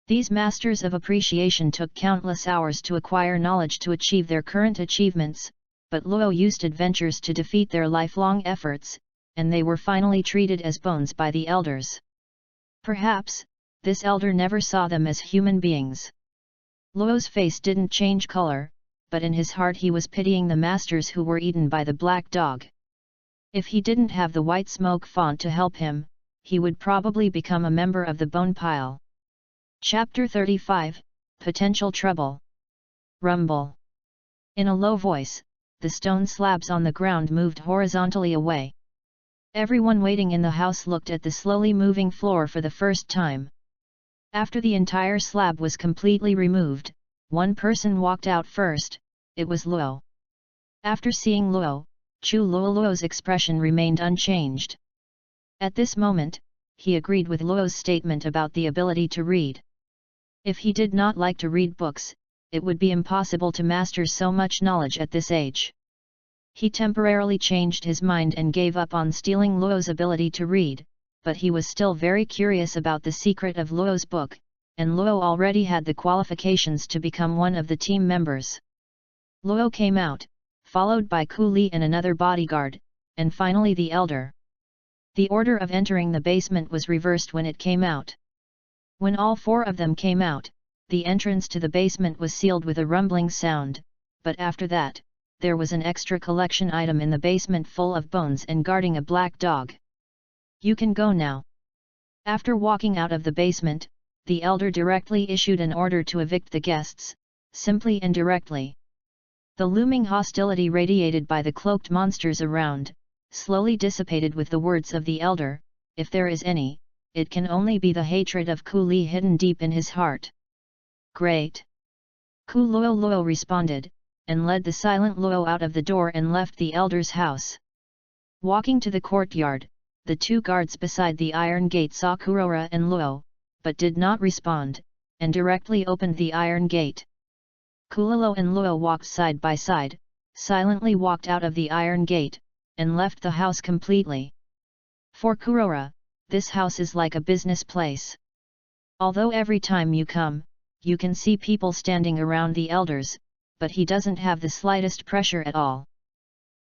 Speaker 1: These masters of appreciation took countless hours to acquire knowledge to achieve their current achievements, but Luo used adventures to defeat their lifelong efforts, and they were finally treated as bones by the elders. Perhaps, this elder never saw them as human beings. Luo's face didn't change color, but in his heart he was pitying the masters who were eaten by the black dog. If he didn't have the white smoke font to help him, he would probably become a member of the bone pile. Chapter 35, Potential Trouble. Rumble. In a low voice, the stone slabs on the ground moved horizontally away. Everyone waiting in the house looked at the slowly moving floor for the first time. After the entire slab was completely removed, one person walked out first. It was Luo. After seeing Luo, Luo's expression remained unchanged. At this moment, he agreed with Luo's statement about the ability to read. If he did not like to read books, it would be impossible to master so much knowledge at this age. He temporarily changed his mind and gave up on stealing Luo's ability to read, but he was still very curious about the secret of Luo's book, and Luo already had the qualifications to become one of the team members. Luo came out, followed by Ku Li and another bodyguard, and finally the elder. The order of entering the basement was reversed when it came out. When all four of them came out, the entrance to the basement was sealed with a rumbling sound, but after that, there was an extra collection item in the basement full of bones and guarding a black dog. You can go now. After walking out of the basement, the elder directly issued an order to evict the guests, simply and directly. The looming hostility radiated by the cloaked monsters around, slowly dissipated with the words of the elder, if there is any, it can only be the hatred of Ku Li hidden deep in his heart. Great! Ku Luo responded, and led the silent Luo out of the door and left the elder's house. Walking to the courtyard, the two guards beside the iron gate saw Kurora and Luo, but did not respond, and directly opened the iron gate. Kulilo and Luo walked side by side, silently walked out of the iron gate, and left the house completely. For Kurora, this house is like a business place. Although every time you come, you can see people standing around the elders, but he doesn't have the slightest pressure at all.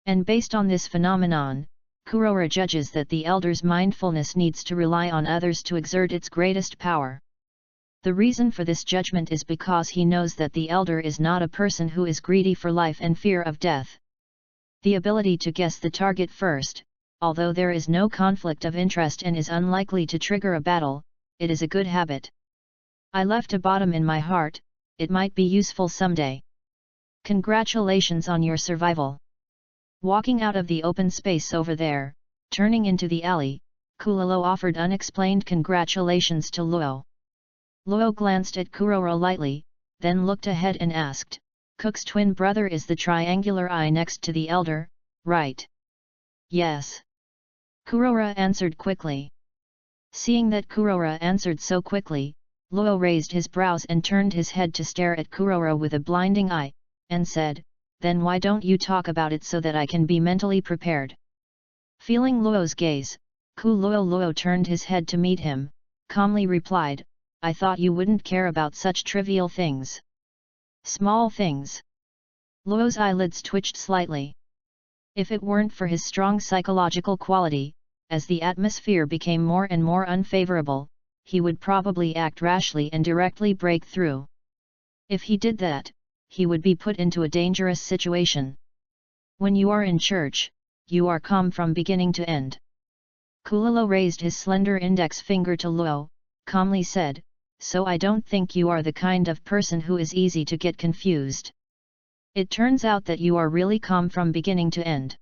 Speaker 1: And based on this phenomenon, Kurora judges that the elder's mindfulness needs to rely on others to exert its greatest power. The reason for this judgment is because he knows that the elder is not a person who is greedy for life and fear of death. The ability to guess the target first, although there is no conflict of interest and is unlikely to trigger a battle, it is a good habit. I left a bottom in my heart, it might be useful someday. Congratulations on your survival. Walking out of the open space over there, turning into the alley, Kulilo offered unexplained congratulations to Luo. Luo glanced at Kurora lightly, then looked ahead and asked, Cook's twin brother is the triangular eye next to the elder, right? Yes. Kurora answered quickly. Seeing that Kurora answered so quickly, Luo raised his brows and turned his head to stare at Kurora with a blinding eye, and said, Then why don't you talk about it so that I can be mentally prepared? Feeling Luo's gaze, Ku Luo turned his head to meet him, calmly replied, I thought you wouldn't care about such trivial things. Small things. Luo's eyelids twitched slightly. If it weren't for his strong psychological quality, as the atmosphere became more and more unfavorable, he would probably act rashly and directly break through. If he did that, he would be put into a dangerous situation. When you are in church, you are calm from beginning to end. Kulilo raised his slender index finger to Luo, calmly said, So I don't think you are the kind of person who is easy to get confused. It turns out that you are really calm from beginning to end.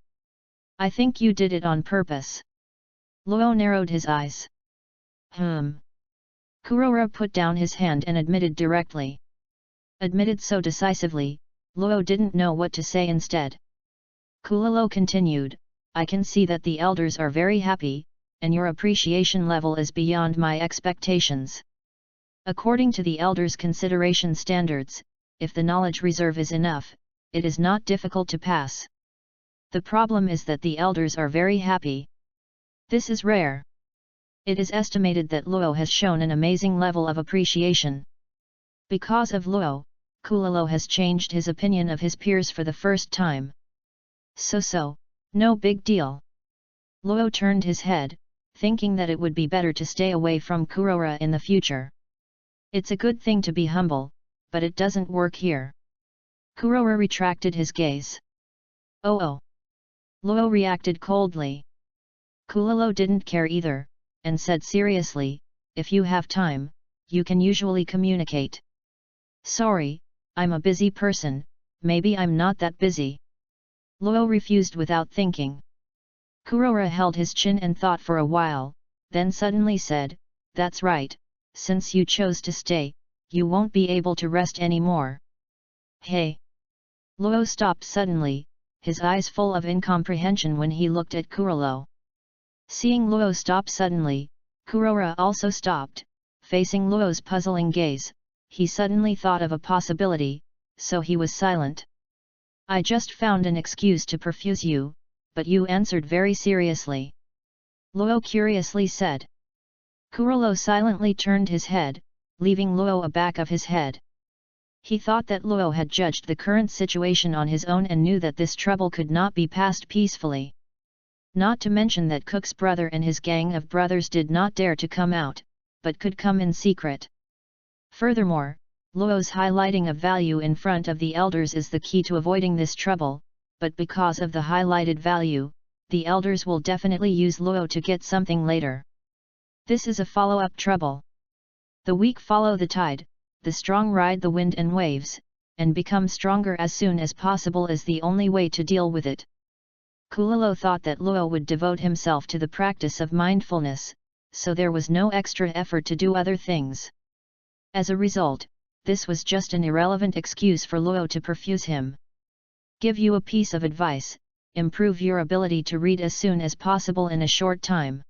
Speaker 1: I think you did it on purpose. Luo narrowed his eyes. Kurora put down his hand and admitted directly. Admitted so decisively, Luo didn't know what to say instead. Kulilo continued, I can see that the elders are very happy, and your appreciation level is beyond my expectations. According to the elders' consideration standards, if the knowledge reserve is enough, it is not difficult to pass. The problem is that the elders are very happy. This is rare. It is estimated that Luo has shown an amazing level of appreciation. Because of Luo, Kulilo has changed his opinion of his peers for the first time. So, no big deal. Luo turned his head, thinking that it would be better to stay away from Kurora in the future. It's a good thing to be humble, but it doesn't work here. Kurora retracted his gaze. Oh. Luo reacted coldly. Kulilo didn't care either, and said seriously, if you have time, you can usually communicate. Sorry, I'm a busy person, maybe I'm not that busy. Luo refused without thinking. Kurora held his chin and thought for a while, then suddenly said, That's right, since you chose to stay, you won't be able to rest anymore. Hey! Luo stopped suddenly, his eyes full of incomprehension when he looked at Kurilo. Seeing Luo stop suddenly, Kurora also stopped, facing Luo's puzzling gaze. He suddenly thought of a possibility, so he was silent. I just found an excuse to perfuse you, but you answered very seriously. Luo curiously said. Kurilo silently turned his head, leaving Luo aback of his head. He thought that Luo had judged the current situation on his own and knew that this trouble could not be passed peacefully. Not to mention that Cook's brother and his gang of brothers did not dare to come out, but could come in secret. Furthermore, Luo's highlighting of value in front of the elders is the key to avoiding this trouble, but because of the highlighted value, the elders will definitely use Luo to get something later. This is a follow-up trouble. The weak follow the tide, the strong ride the wind and waves, and become stronger as soon as possible is the only way to deal with it. Kulalo thought that Luo would devote himself to the practice of mindfulness, so there was no extra effort to do other things. As a result, this was just an irrelevant excuse for Luo to perfuse him. Give you a piece of advice: improve your ability to read as soon as possible in a short time.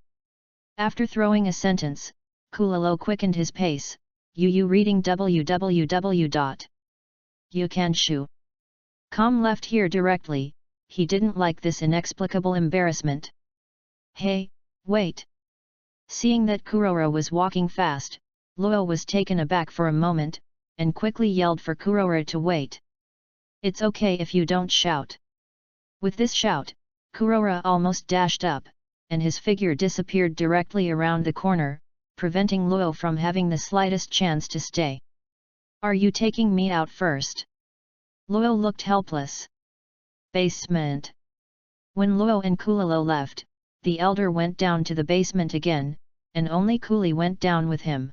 Speaker 1: After throwing a sentence, Kulalo quickened his pace. You reading www.youcanshu.com left here directly. He didn't like this inexplicable embarrassment. Hey, wait! Seeing that Kurora was walking fast, Luo was taken aback for a moment, and quickly yelled for Kurora to wait. It's okay if you don't shout. With this shout, Kurora almost dashed up, and his figure disappeared directly around the corner, preventing Luo from having the slightest chance to stay. Are you taking me out first? Luo looked helpless. Basement. When Luo and Kulalo left, the elder went down to the basement again, and only Kuli went down with him.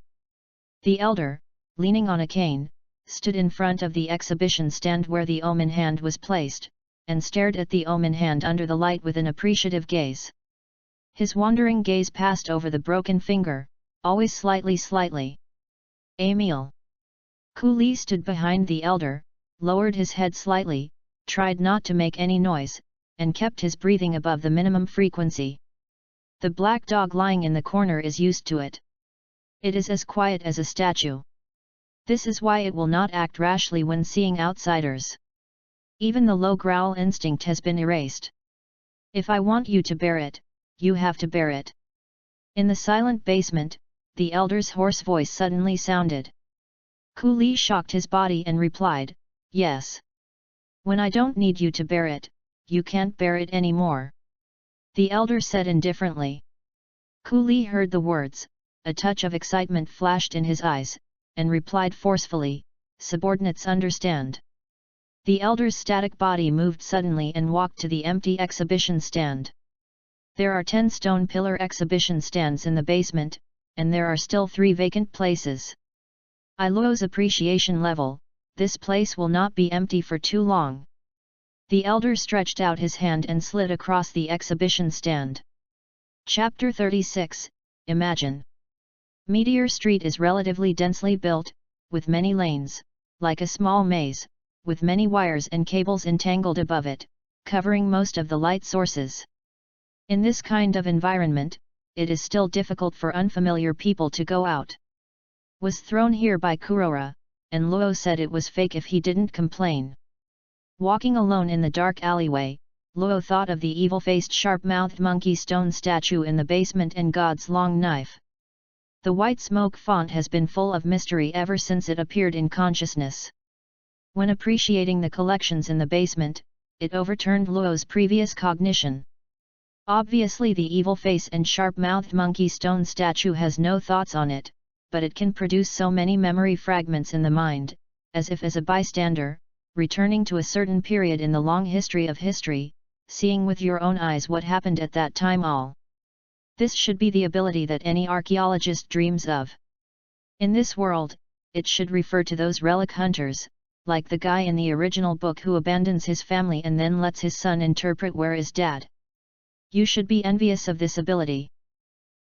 Speaker 1: The elder, leaning on a cane, stood in front of the exhibition stand where the omen hand was placed, and stared at the omen hand under the light with an appreciative gaze. His wandering gaze passed over the broken finger, always slightly. Emil. Kuli stood behind the elder, lowered his head slightly, tried not to make any noise, and kept his breathing above the minimum frequency. The black dog lying in the corner is used to it. It is as quiet as a statue. This is why it will not act rashly when seeing outsiders. Even the low growl instinct has been erased. If I want you to bear it, you have to bear it. In the silent basement, the elder's hoarse voice suddenly sounded. Kuli shocked his body and replied, yes. When I don't need you to bear it, you can't bear it anymore. The elder said indifferently. Kuli heard the words, a touch of excitement flashed in his eyes, and replied forcefully, subordinates understand. The elder's static body moved suddenly and walked to the empty exhibition stand. There are 10 stone pillar exhibition stands in the basement, and there are still 3 vacant places. Luo's appreciation level, this place will not be empty for too long. The elder stretched out his hand and slid across the exhibition stand. Chapter 36, Imagine. Meteor Street is relatively densely built, with many lanes, like a small maze, with many wires and cables entangled above it, covering most of the light sources. In this kind of environment, it is still difficult for unfamiliar people to go out. Was thrown here by Kurora, and Luo said it was fake if he didn't complain. Walking alone in the dark alleyway, Luo thought of the evil-faced sharp-mouthed monkey stone statue in the basement and God's long knife. The white smoke font has been full of mystery ever since it appeared in consciousness. When appreciating the collections in the basement, it overturned Luo's previous cognition. Obviously the evil face and sharp-mouthed monkey stone statue has no thoughts on it, but it can produce so many memory fragments in the mind, as if as a bystander, returning to a certain period in the long history of history, seeing with your own eyes what happened at that time all. This should be the ability that any archaeologist dreams of. In this world, it should refer to those relic hunters, like the guy in the original book who abandons his family and then lets his son interpret where is dad. You should be envious of this ability.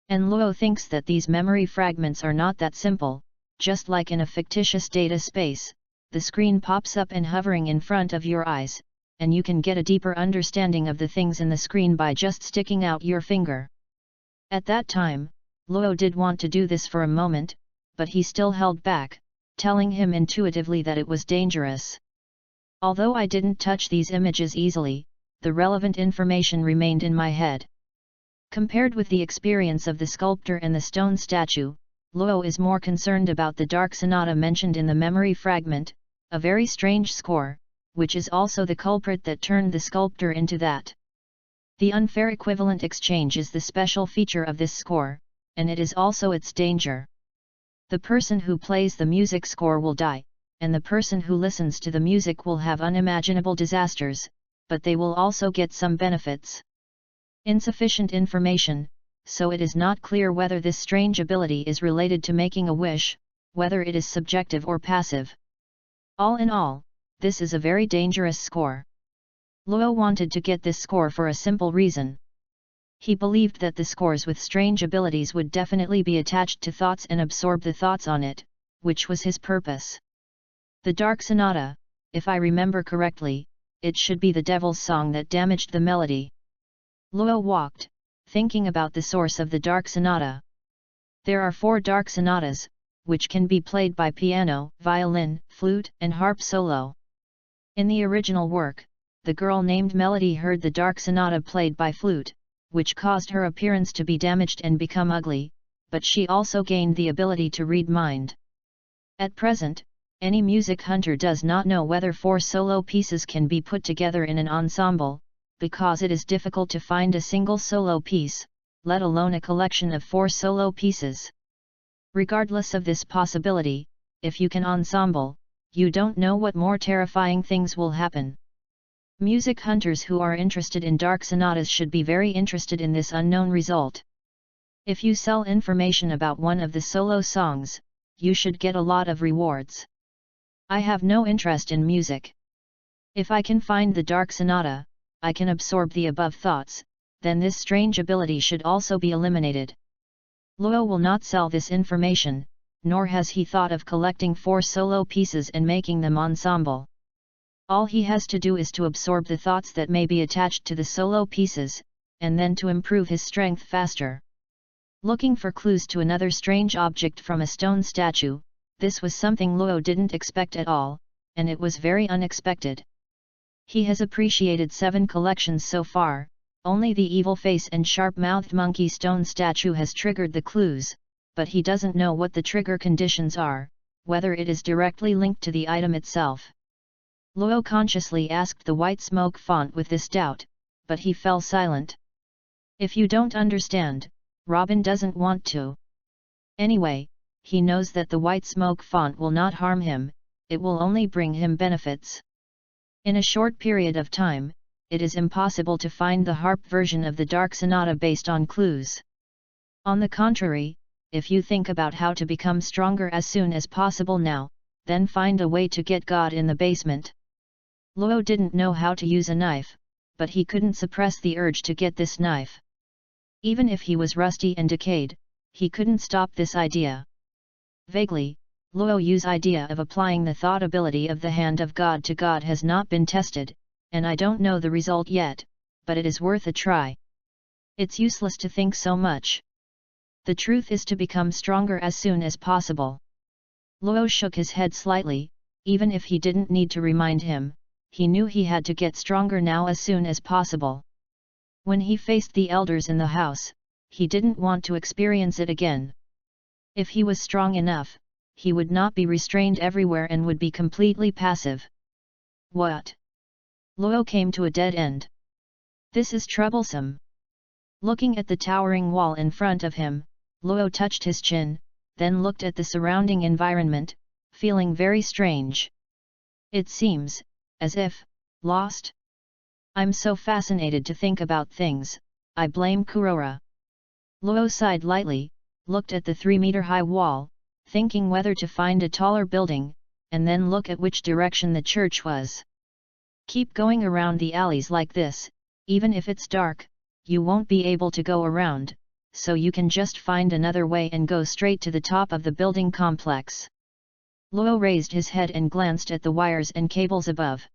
Speaker 1: And Luo thinks that these memory fragments are not that simple. Just like in a fictitious data space, the screen pops up and hovering in front of your eyes, and you can get a deeper understanding of the things in the screen by just sticking out your finger. At that time, Luo did want to do this for a moment, but he still held back, telling him intuitively that it was dangerous. Although I didn't touch these images easily, the relevant information remained in my head. Compared with the experience of the sculptor and the stone statue, Luo is more concerned about the dark sonata mentioned in the memory fragment, a very strange score, which is also the culprit that turned the sculptor into that. The unfair equivalent exchange is the special feature of this score, and it is also its danger. The person who plays the music score will die, and the person who listens to the music will have unimaginable disasters, but they will also get some benefits. Insufficient information, so it is not clear whether this strange ability is related to making a wish, whether it is subjective or passive. All in all, this is a very dangerous score. Luo wanted to get this score for a simple reason. He believed that the scores with strange abilities would definitely be attached to thoughts and absorb the thoughts on it, which was his purpose. The Dark Sonata, if I remember correctly, it should be the Devil's Song that damaged the melody. Luo walked, thinking about the source of the Dark Sonata. There are 4 Dark Sonatas, which can be played by piano, violin, flute, and harp solo. In the original work, the girl named Melody heard the Dark Sonata played by flute, which caused her appearance to be damaged and become ugly, but she also gained the ability to read mind. At present, any music hunter does not know whether 4 solo pieces can be put together in an ensemble, because it is difficult to find a single solo piece, let alone a collection of 4 solo pieces. Regardless of this possibility, if you can ensemble, you don't know what more terrifying things will happen. Music hunters who are interested in dark sonatas should be very interested in this unknown result. If you sell information about one of the solo songs, you should get a lot of rewards. I have no interest in music. If I can find the dark sonata, I can absorb the above thoughts, then this strange ability should also be eliminated. Luo will not sell this information, nor has he thought of collecting 4 solo pieces and making them ensemble. All he has to do is to absorb the thoughts that may be attached to the solo pieces, and then to improve his strength faster. Looking for clues to another strange object from a stone statue, this was something Luo didn't expect at all, and it was very unexpected. He has appreciated 7 collections so far, only the evil face and sharp-mouthed monkey stone statue has triggered the clues, but he doesn't know what the trigger conditions are, whether it is directly linked to the item itself. Luo consciously asked the white smoke font with this doubt, but he fell silent. If you don't understand, Robin doesn't want to. Anyway, he knows that the white smoke font will not harm him, it will only bring him benefits. In a short period of time, it is impossible to find the harp version of the Dark Sonata based on clues. On the contrary, if you think about how to become stronger as soon as possible now, then find a way to get God in the basement. Luo didn't know how to use a knife, but he couldn't suppress the urge to get this knife. Even if he was rusty and decayed, he couldn't stop this idea. Vaguely, Luo's idea of applying the thought ability of the Hand of God to God has not been tested, and I don't know the result yet, but it is worth a try. It's useless to think so much. The truth is to become stronger as soon as possible. Luo shook his head slightly, even if he didn't need to remind him, he knew he had to get stronger now as soon as possible. When he faced the elders in the house, he didn't want to experience it again. If he was strong enough, he would not be restrained everywhere and would be completely passive. What? Luo came to a dead end. This is troublesome. Looking at the towering wall in front of him, Luo touched his chin, then looked at the surrounding environment, feeling very strange. It seems, as if, lost? I'm so fascinated to think about things, I blame Kurora. Luo sighed lightly, looked at the 3-meter-high wall, thinking whether to find a taller building, and then look at which direction the church was. Keep going around the alleys like this, even if it's dark, you won't be able to go around, so you can just find another way and go straight to the top of the building complex. Luo raised his head and glanced at the wires and cables above.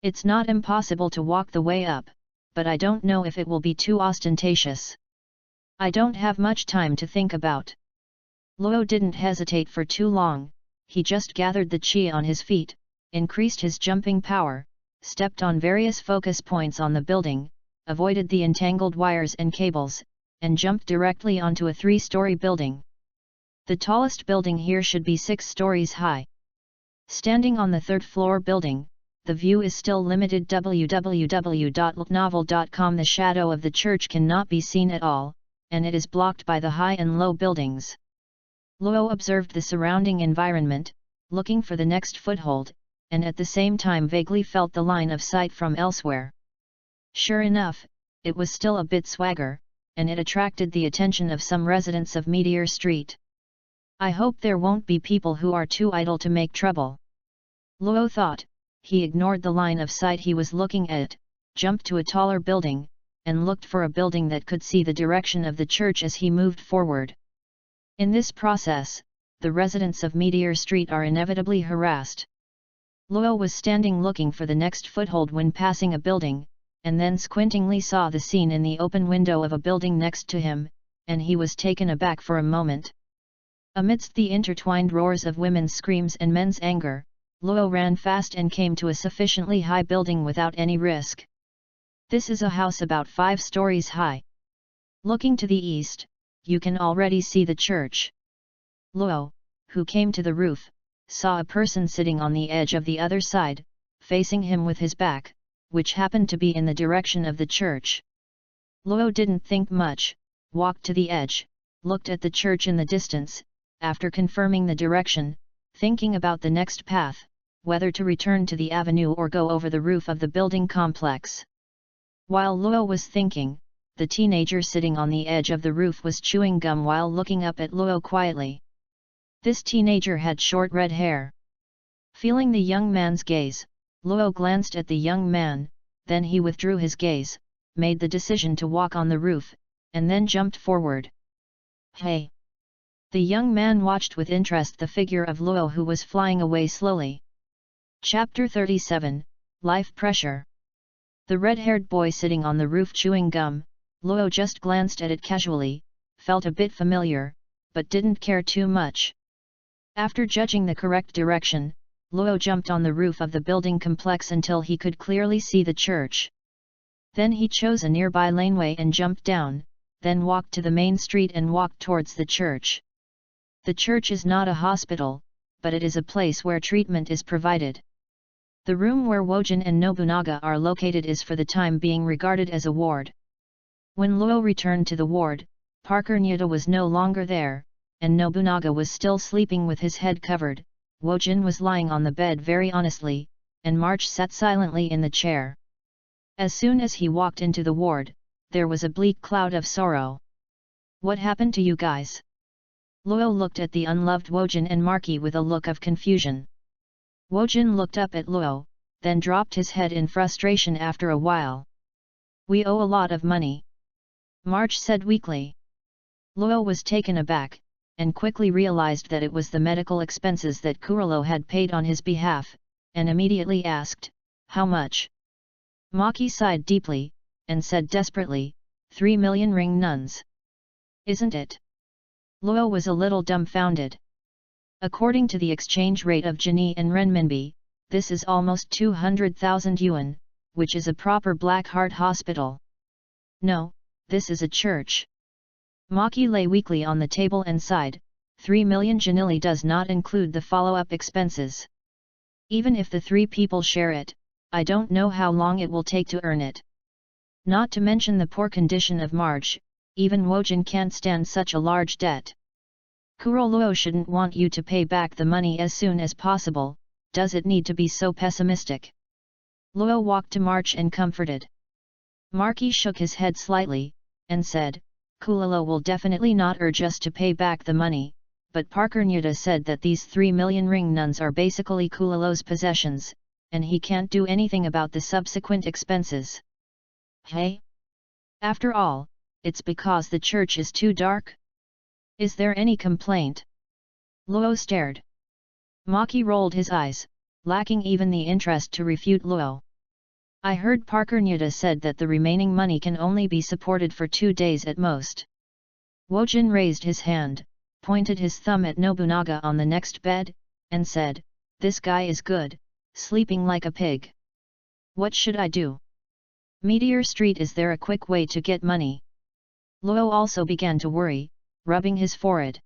Speaker 1: It's not impossible to walk the way up, but I don't know if it will be too ostentatious. I don't have much time to think about. Luo didn't hesitate for too long, he just gathered the chi on his feet, increased his jumping power, stepped on various focus points on the building, avoided the entangled wires and cables, and jumped directly onto a 3-story building. The tallest building here should be 6 stories high. Standing on the 3rd-floor building, the view is still limited. www.novel.com. The shadow of the church cannot be seen at all, and it is blocked by the high and low buildings. Luo observed the surrounding environment, looking for the next foothold, and at the same time vaguely felt the line of sight from elsewhere. Sure enough, it was still a bit swagger, and it attracted the attention of some residents of Meteor Street. I hope there won't be people who are too idle to make trouble. Luo thought. he ignored the line of sight he was looking at, jumped to a taller building, and looked for a building that could see the direction of the church as he moved forward. In this process, the residents of Meteor Street are inevitably harassed. Luo was standing looking for the next foothold when passing a building, and then squintingly saw the scene in the open window of a building next to him, and he was taken aback for a moment. Amidst the intertwined roars of women's screams and men's anger, Luo ran fast and came to a sufficiently high building without any risk. This is a house about 5 stories high. Looking to the east, you can already see the church. Luo, who came to the roof, saw a person sitting on the edge of the other side, facing him with his back, which happened to be in the direction of the church. Luo didn't think much, walked to the edge, looked at the church in the distance, after confirming the direction, thinking about the next path, whether to return to the avenue or go over the roof of the building complex. While Luo was thinking, the teenager sitting on the edge of the roof was chewing gum while looking up at Luo quietly. This teenager had short red hair. Feeling the young man's gaze, Luo glanced at the young man, then he withdrew his gaze, made the decision to walk on the roof, and then jumped forward. Hey! The young man watched with interest the figure of Luo who was flying away slowly. Chapter 37, Life Pressure. The red-haired boy sitting on the roof chewing gum, Luo just glanced at it casually, felt a bit familiar, but didn't care too much. After judging the correct direction, Luo jumped on the roof of the building complex until he could clearly see the church. Then he chose a nearby laneway and jumped down, then walked to the main street and walked towards the church. The church is not a hospital, but it is a place where treatment is provided. The room where Wojin and Nobunaga are located is for the time being regarded as a ward. When Luo returned to the ward, Parker Nyuta was no longer there, and Nobunaga was still sleeping with his head covered. Wojin was lying on the bed very honestly, and March sat silently in the chair. As soon as he walked into the ward, there was a bleak cloud of sorrow. What happened to you guys? Luo looked at the unloved Wojin and Marky with a look of confusion. Wojin looked up at Luo, then dropped his head in frustration after a while. We owe a lot of money. March said weakly. Luo was taken aback, and quickly realized that it was the medical expenses that Kurolo had paid on his behalf, and immediately asked, how much? Maki sighed deeply, and said desperately, 3 million ring nuns. Isn't it? Luo was a little dumbfounded. According to the exchange rate of Jini and Renminbi, this is almost 200,000 yuan, which is a proper Black Heart hospital. No, this is a church. Maki lay weakly on the table and sighed, 3 million janili does not include the follow-up expenses. Even if the 3 people share it, I don't know how long it will take to earn it. Not to mention the poor condition of March, even Wojin can't stand such a large debt. Kurolo shouldn't want you to pay back the money as soon as possible, does it need to be so pessimistic? Luo walked to March and comforted. Marky shook his head slightly, and said, Kurolo will definitely not urge us to pay back the money, but Parker Nyuta said that these 3 million ring nuns are basically Kurolo's possessions, and he can't do anything about the subsequent expenses. Hey? After all, it's because the church is too dark? Is there any complaint? Luo stared. Maki rolled his eyes, lacking even the interest to refute Luo. I heard Parker Nyuta said that the remaining money can only be supported for 2 days at most. Wojin raised his hand, pointed his thumb at Nobunaga on the next bed, and said, this guy is good, sleeping like a pig. What should I do? Meteor Street, is there a quick way to get money? Luo also began to worry, rubbing his forehead.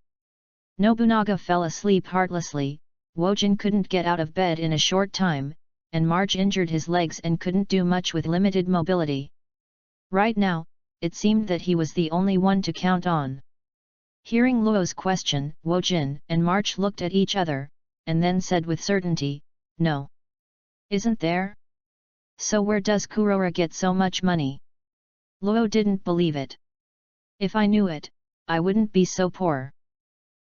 Speaker 1: Nobunaga fell asleep heartlessly, Wojin couldn't get out of bed in a short time, and March injured his legs and couldn't do much with limited mobility. Right now, it seemed that he was the only one to count on. Hearing Luo's question, Wojin and March looked at each other, and then said with certainty, no. Isn't there? So where does Kurora get so much money? Luo didn't believe it. If I knew it, I wouldn't be so poor.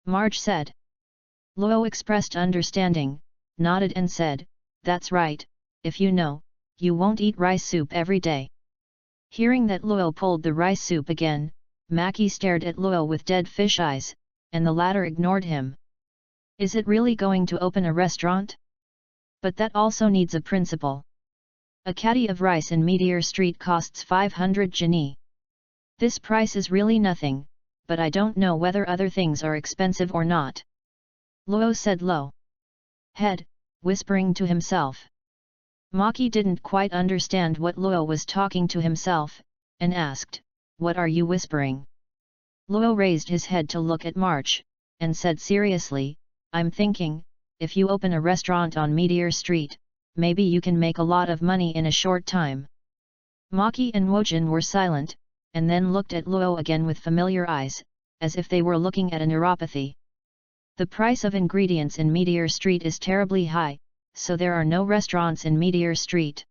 Speaker 1: March said. Luo expressed understanding, nodded and said, that's right, if you know, you won't eat rice soup every day. Hearing that Luo pulled the rice soup again, Maki stared at Luo with dead fish eyes, and the latter ignored him. Is it really going to open a restaurant? But that also needs a principle. A caddy of rice in Meteor Street costs 500 guinea. This price is really nothing, but I don't know whether other things are expensive or not. Luo said low. Head, whispering to himself. Maki didn't quite understand what Luo was talking to himself, and asked, "What are you whispering?" Luo raised his head to look at March, and said seriously, "I'm thinking, if you open a restaurant on Meteor Street, maybe you can make a lot of money in a short time." Maki and Wojin were silent, and then looked at Luo again with familiar eyes, as if they were looking at a neuropathy. The price of ingredients in Meteor Street is terribly high, so there are no restaurants in Meteor Street.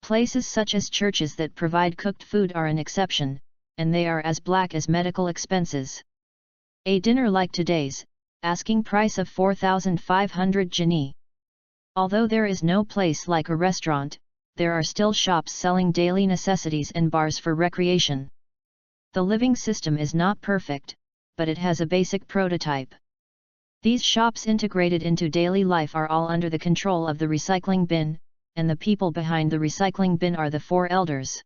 Speaker 1: Places such as churches that provide cooked food are an exception, and they are as black as medical expenses. A dinner like today's, asking price of 4,500 guinea. Although there is no place like a restaurant, there are still shops selling daily necessities and bars for recreation. The living system is not perfect, but it has a basic prototype. These shops integrated into daily life are all under the control of the recycling bin, and the people behind the recycling bin are the four elders.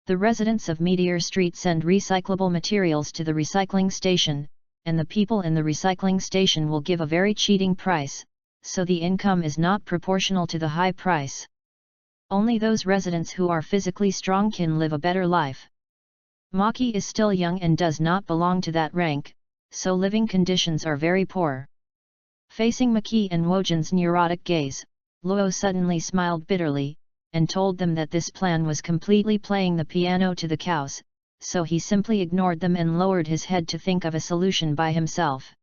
Speaker 1: The residents of Meteor Street send recyclable materials to the recycling station, and the people in the recycling station will give a very cheating price, so the income is not proportional to the high price. Only those residents who are physically strong can live a better life. Maki is still young and does not belong to that rank, so living conditions are very poor. Facing Maki and Wojin's neurotic gaze, Luo suddenly smiled bitterly, and told them that this plan was completely playing the piano to the cows, so he simply ignored them and lowered his head to think of a solution by himself.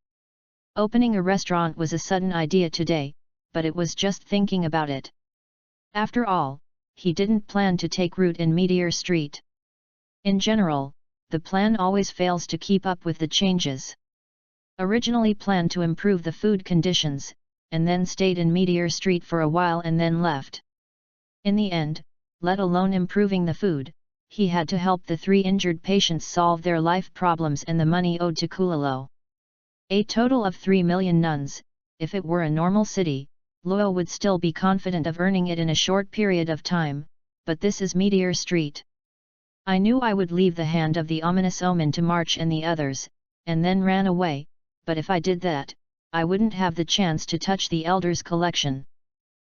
Speaker 1: Opening a restaurant was a sudden idea today, but it was just thinking about it. After all, he didn't plan to take root in Meteor Street. In general, the plan always fails to keep up with the changes. Originally planned to improve the food conditions, and then stayed in Meteor Street for a while and then left. In the end, let alone improving the food, he had to help the 3 injured patients solve their life problems and the money owed to Kulalo. A total of 3 million nuns. If it were a normal city, Luo would still be confident of earning it in a short period of time, but this is Meteor Street. I knew I would leave the hand of the ominous omen to March and the others, and then ran away, but if I did that, I wouldn't have the chance to touch the elders' collection.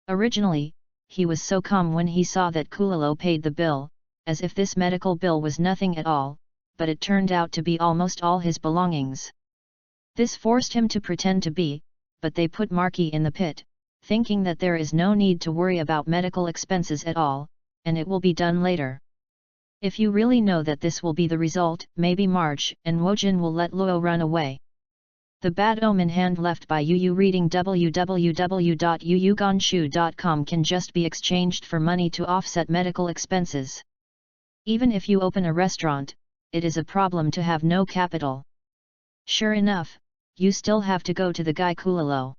Speaker 1: Originally, he was so calm when he saw that Kulalo paid the bill, as if this medical bill was nothing at all, but it turned out to be almost all his belongings. This forced him to pretend to be, but they put Marky in the pit, thinking that there is no need to worry about medical expenses at all, and it will be done later. If you really know that this will be the result, maybe March and Wojin will let Luo run away. The bad omen hand left by Yu reading www.yuyugonshu.com can just be exchanged for money to offset medical expenses. Even if you open a restaurant, it is a problem to have no capital. Sure enough, you still have to go to the guy Kulalo.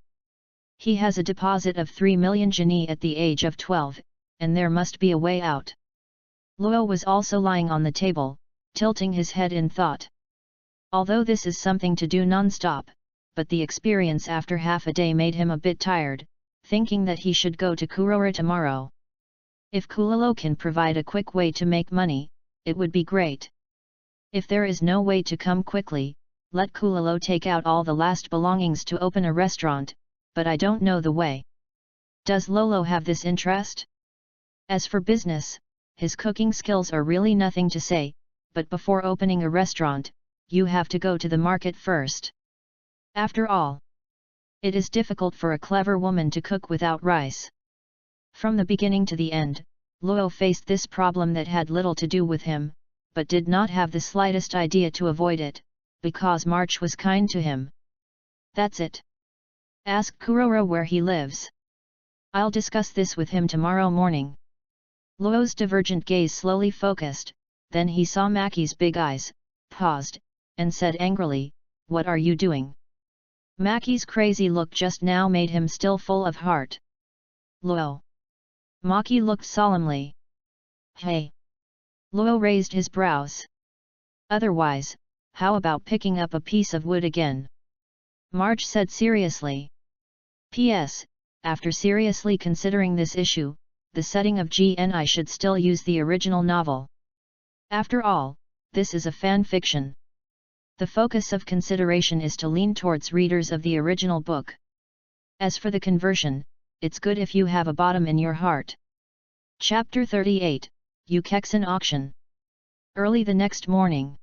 Speaker 1: He has a deposit of 3 million guinea at the age of 12, and there must be a way out. Luo was also lying on the table, tilting his head in thought. Although this is something to do non-stop, but the experience after half a day made him a bit tired, thinking that he should go to Kurora tomorrow. If Kulalo can provide a quick way to make money, it would be great. If there is no way to come quickly, let Kulalo take out all the last belongings to open a restaurant, but I don't know the way. Does Lolo have this interest? As for business, his cooking skills are really nothing to say, but before opening a restaurant, you have to go to the market first. After all, it is difficult for a clever woman to cook without rice. From the beginning to the end, Luo faced this problem that had little to do with him, but did not have the slightest idea to avoid it, because March was kind to him. That's it. Ask Kurora where he lives. I'll discuss this with him tomorrow morning. Luo's divergent gaze slowly focused, then he saw Maki's big eyes, paused, and said angrily, "What are you doing?" Maki's crazy look just now made him still full of heart. Luo. Maki looked solemnly. Hey! Luo raised his brows. Otherwise, how about picking up a piece of wood again? Marge said seriously. P.S. After seriously considering this issue, the setting of GNI should still use the original novel. After all, this is a fan fiction. The focus of consideration is to lean towards readers of the original book. As for the conversion, it's good if you have a bottom in your heart. Chapter 38, Yukexan Auction. Early the next morning,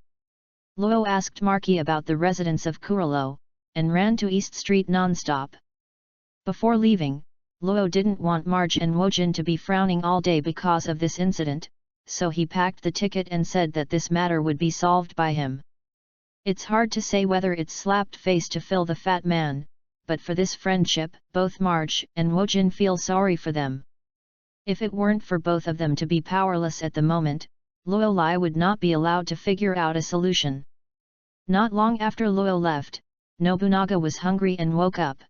Speaker 1: Luo asked Maki about the residence of Kurolo, and ran to East Street non-stop. Before leaving, Luo didn't want Marge and Wojin to be frowning all day because of this incident, so he packed the ticket and said that this matter would be solved by him. It's hard to say whether it's slapped face to fill the fat man, but for this friendship, both Marge and Wojin feel sorry for them. If it weren't for both of them to be powerless at the moment, Luo Lai would not be allowed to figure out a solution. Not long after Luo left, Nobunaga was hungry and woke up.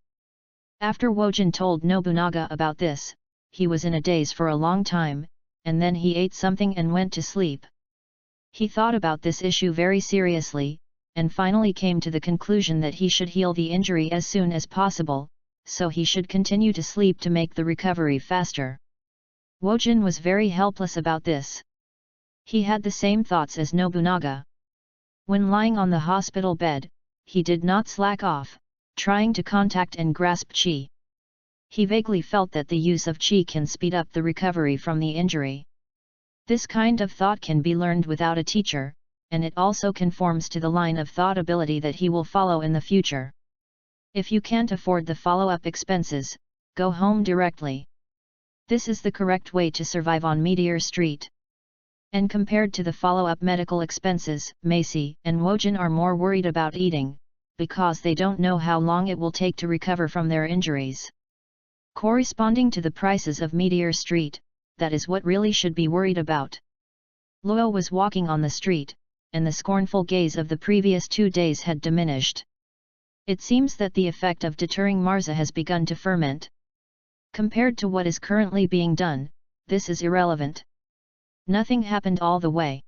Speaker 1: After Wojin told Nobunaga about this, he was in a daze for a long time, and then he ate something and went to sleep. He thought about this issue very seriously, and finally came to the conclusion that he should heal the injury as soon as possible, so he should continue to sleep to make the recovery faster. Wojin was very helpless about this. He had the same thoughts as Nobunaga. When lying on the hospital bed, he did not slack off, trying to contact and grasp qi. He vaguely felt that the use of qi can speed up the recovery from the injury. This kind of thought can be learned without a teacher, and it also conforms to the line of thought ability that he will follow in the future. If you can't afford the follow-up expenses, go home directly. This is the correct way to survive on Meteor Street. And compared to the follow-up medical expenses, Macy and Wojin are more worried about eating, because they don't know how long it will take to recover from their injuries. Corresponding to the prices of Meteor Street, that is what really should be worried about. Luo was walking on the street, and the scornful gaze of the previous 2 days had diminished. It seems that the effect of deterring Marza has begun to ferment. Compared to what is currently being done, this is irrelevant. Nothing happened all the way.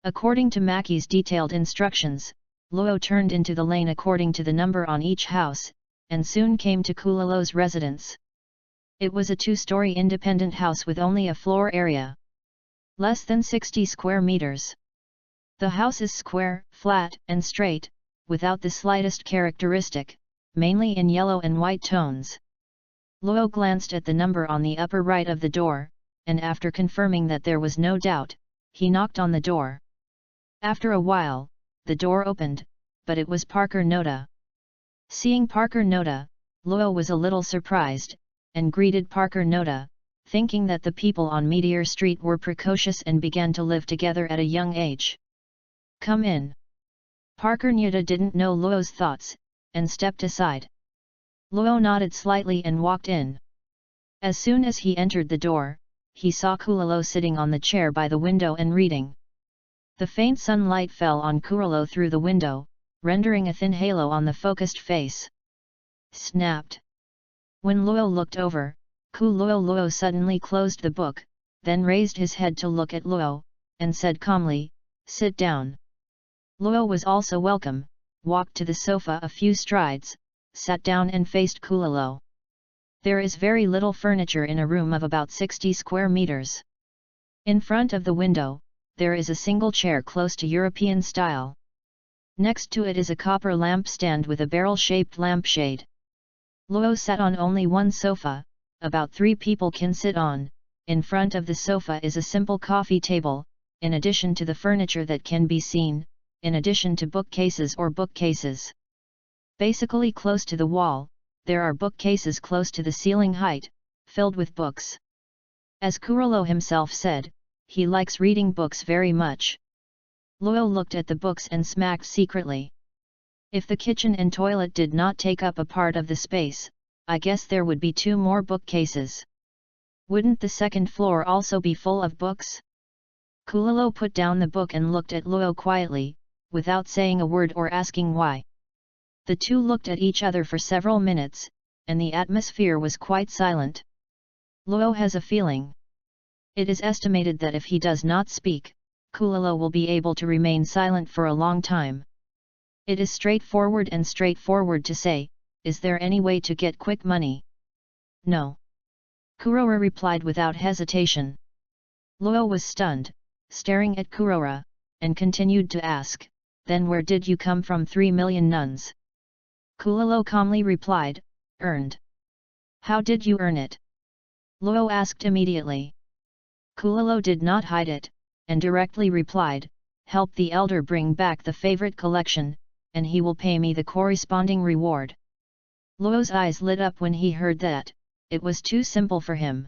Speaker 1: According to Maki's detailed instructions, Luo turned into the lane according to the number on each house, and soon came to Kulalo's residence. It was a 2-story independent house with only a floor area. Less than 60 square meters. The house is square, flat, and straight, without the slightest characteristic, mainly in yellow and white tones. Luo glanced at the number on the upper right of the door, and after confirming that there was no doubt, he knocked on the door. After a while, the door opened, but it was Parker Noda. Seeing Parker Noda, Luo was a little surprised, and greeted Parker Noda, thinking that the people on Meteor Street were precocious and began to live together at a young age. Come in. Parker Noda didn't know Luo's thoughts, and stepped aside. Luo nodded slightly and walked in. As soon as he entered the door, he saw Kulalo sitting on the chair by the window and reading. The faint sunlight fell on Kulalo through the window, rendering a thin halo on the focused face. Snapped. When Luo looked over, Kulalo suddenly closed the book, then raised his head to look at Luo, and said calmly, "Sit down." Luo was also welcome, walked to the sofa a few strides, sat down and faced Kulalo. There is very little furniture in a room of about 60 square meters. In front of the window, there is a single chair close to European style. Next to it is a copper lamp stand with a barrel-shaped lampshade. Luo sat on only one sofa, about 3 people can sit on. In front of the sofa is a simple coffee table, in addition to the furniture that can be seen, in addition to bookcases or bookcases. Basically close to the wall, there are bookcases close to the ceiling height, filled with books. As Kurolo himself said, he likes reading books very much. Luo looked at the books and smacked secretly. If the kitchen and toilet did not take up a part of the space, I guess there would be 2 more bookcases. Wouldn't the second floor also be full of books? Kulalo put down the book and looked at Luo quietly, without saying a word or asking why. The two looked at each other for several minutes, and the atmosphere was quite silent. Luo has a feeling. It is estimated that if he does not speak, Kulalo will be able to remain silent for a long time. It is straightforward to say, is there any way to get quick money? No. Kurora replied without hesitation. Luo was stunned, staring at Kurora, and continued to ask, then where did you come from 3 million nuns? Kulalo calmly replied, earned. How did you earn it? Luo asked immediately. Kulalo did not hide it, and directly replied, help the elder bring back the favorite collection, and he will pay me the corresponding reward. Luo's eyes lit up when he heard that. It was too simple for him.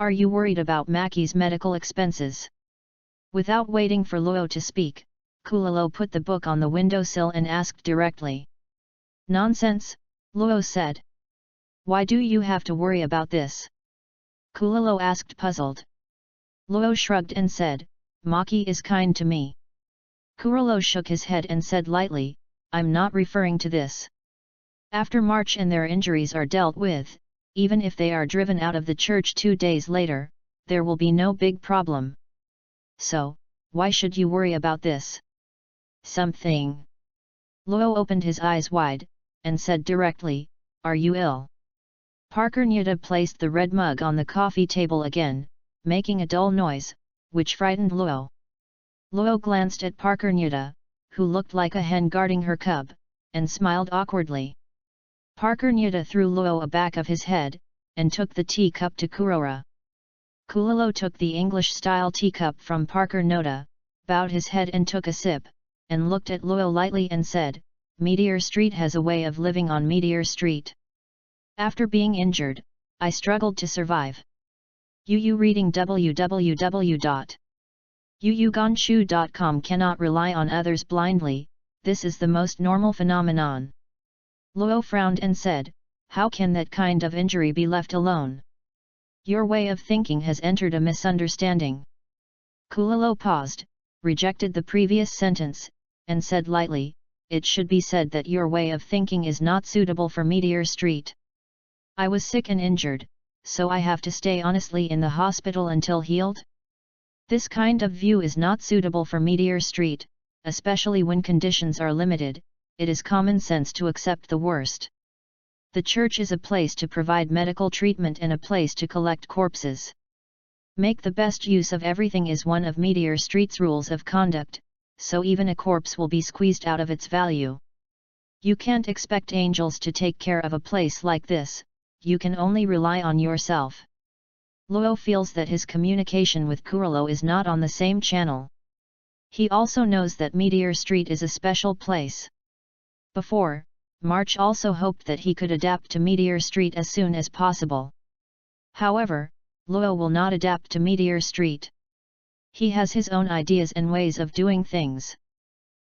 Speaker 1: Are you worried about Maki's medical expenses? Without waiting for Luo to speak, Kulalo put the book on the windowsill and asked directly. Nonsense, Luo said. Why do you have to worry about this? Kulalo asked puzzled. Luo shrugged and said, Maki is kind to me. Kulalo shook his head and said lightly, I'm not referring to this. After March and their injuries are dealt with, even if they are driven out of the church 2 days later, there will be no big problem. So, why should you worry about this? Something. Luo opened his eyes wide, and said directly, are you ill? Parker Nyuta placed the red mug on the coffee table again, making a dull noise, which frightened Luo. Luo glanced at Parker Nyuta, who looked like a hen guarding her cub, and smiled awkwardly. Parker Nyuta threw Luo aback of his head, and took the teacup to Kurora. Kulalo took the English-style teacup from Parker Nyuta, bowed his head and took a sip, and looked at Luo lightly and said, Meteor Street has a way of living on Meteor Street. After being injured, I struggled to survive. Reading www.yuyugonshu.com cannot rely on others blindly, this is the most normal phenomenon. Luo frowned and said, how can that kind of injury be left alone? Your way of thinking has entered a misunderstanding. Kulalo paused, rejected the previous sentence, and said lightly, it should be said that your way of thinking is not suitable for Meteor Street. I was sick and injured, so I have to stay honestly in the hospital until healed? This kind of view is not suitable for Meteor Street, especially when conditions are limited. It is common sense to accept the worst. The church is a place to provide medical treatment and a place to collect corpses. Make the best use of everything is one of Meteor Street's rules of conduct, so even a corpse will be squeezed out of its value. You can't expect angels to take care of a place like this, you can only rely on yourself. Luo feels that his communication with Kuralo is not on the same channel. He also knows that Meteor Street is a special place. Before, March also hoped that he could adapt to Meteor Street as soon as possible. However, Luo will not adapt to Meteor Street. He has his own ideas and ways of doing things.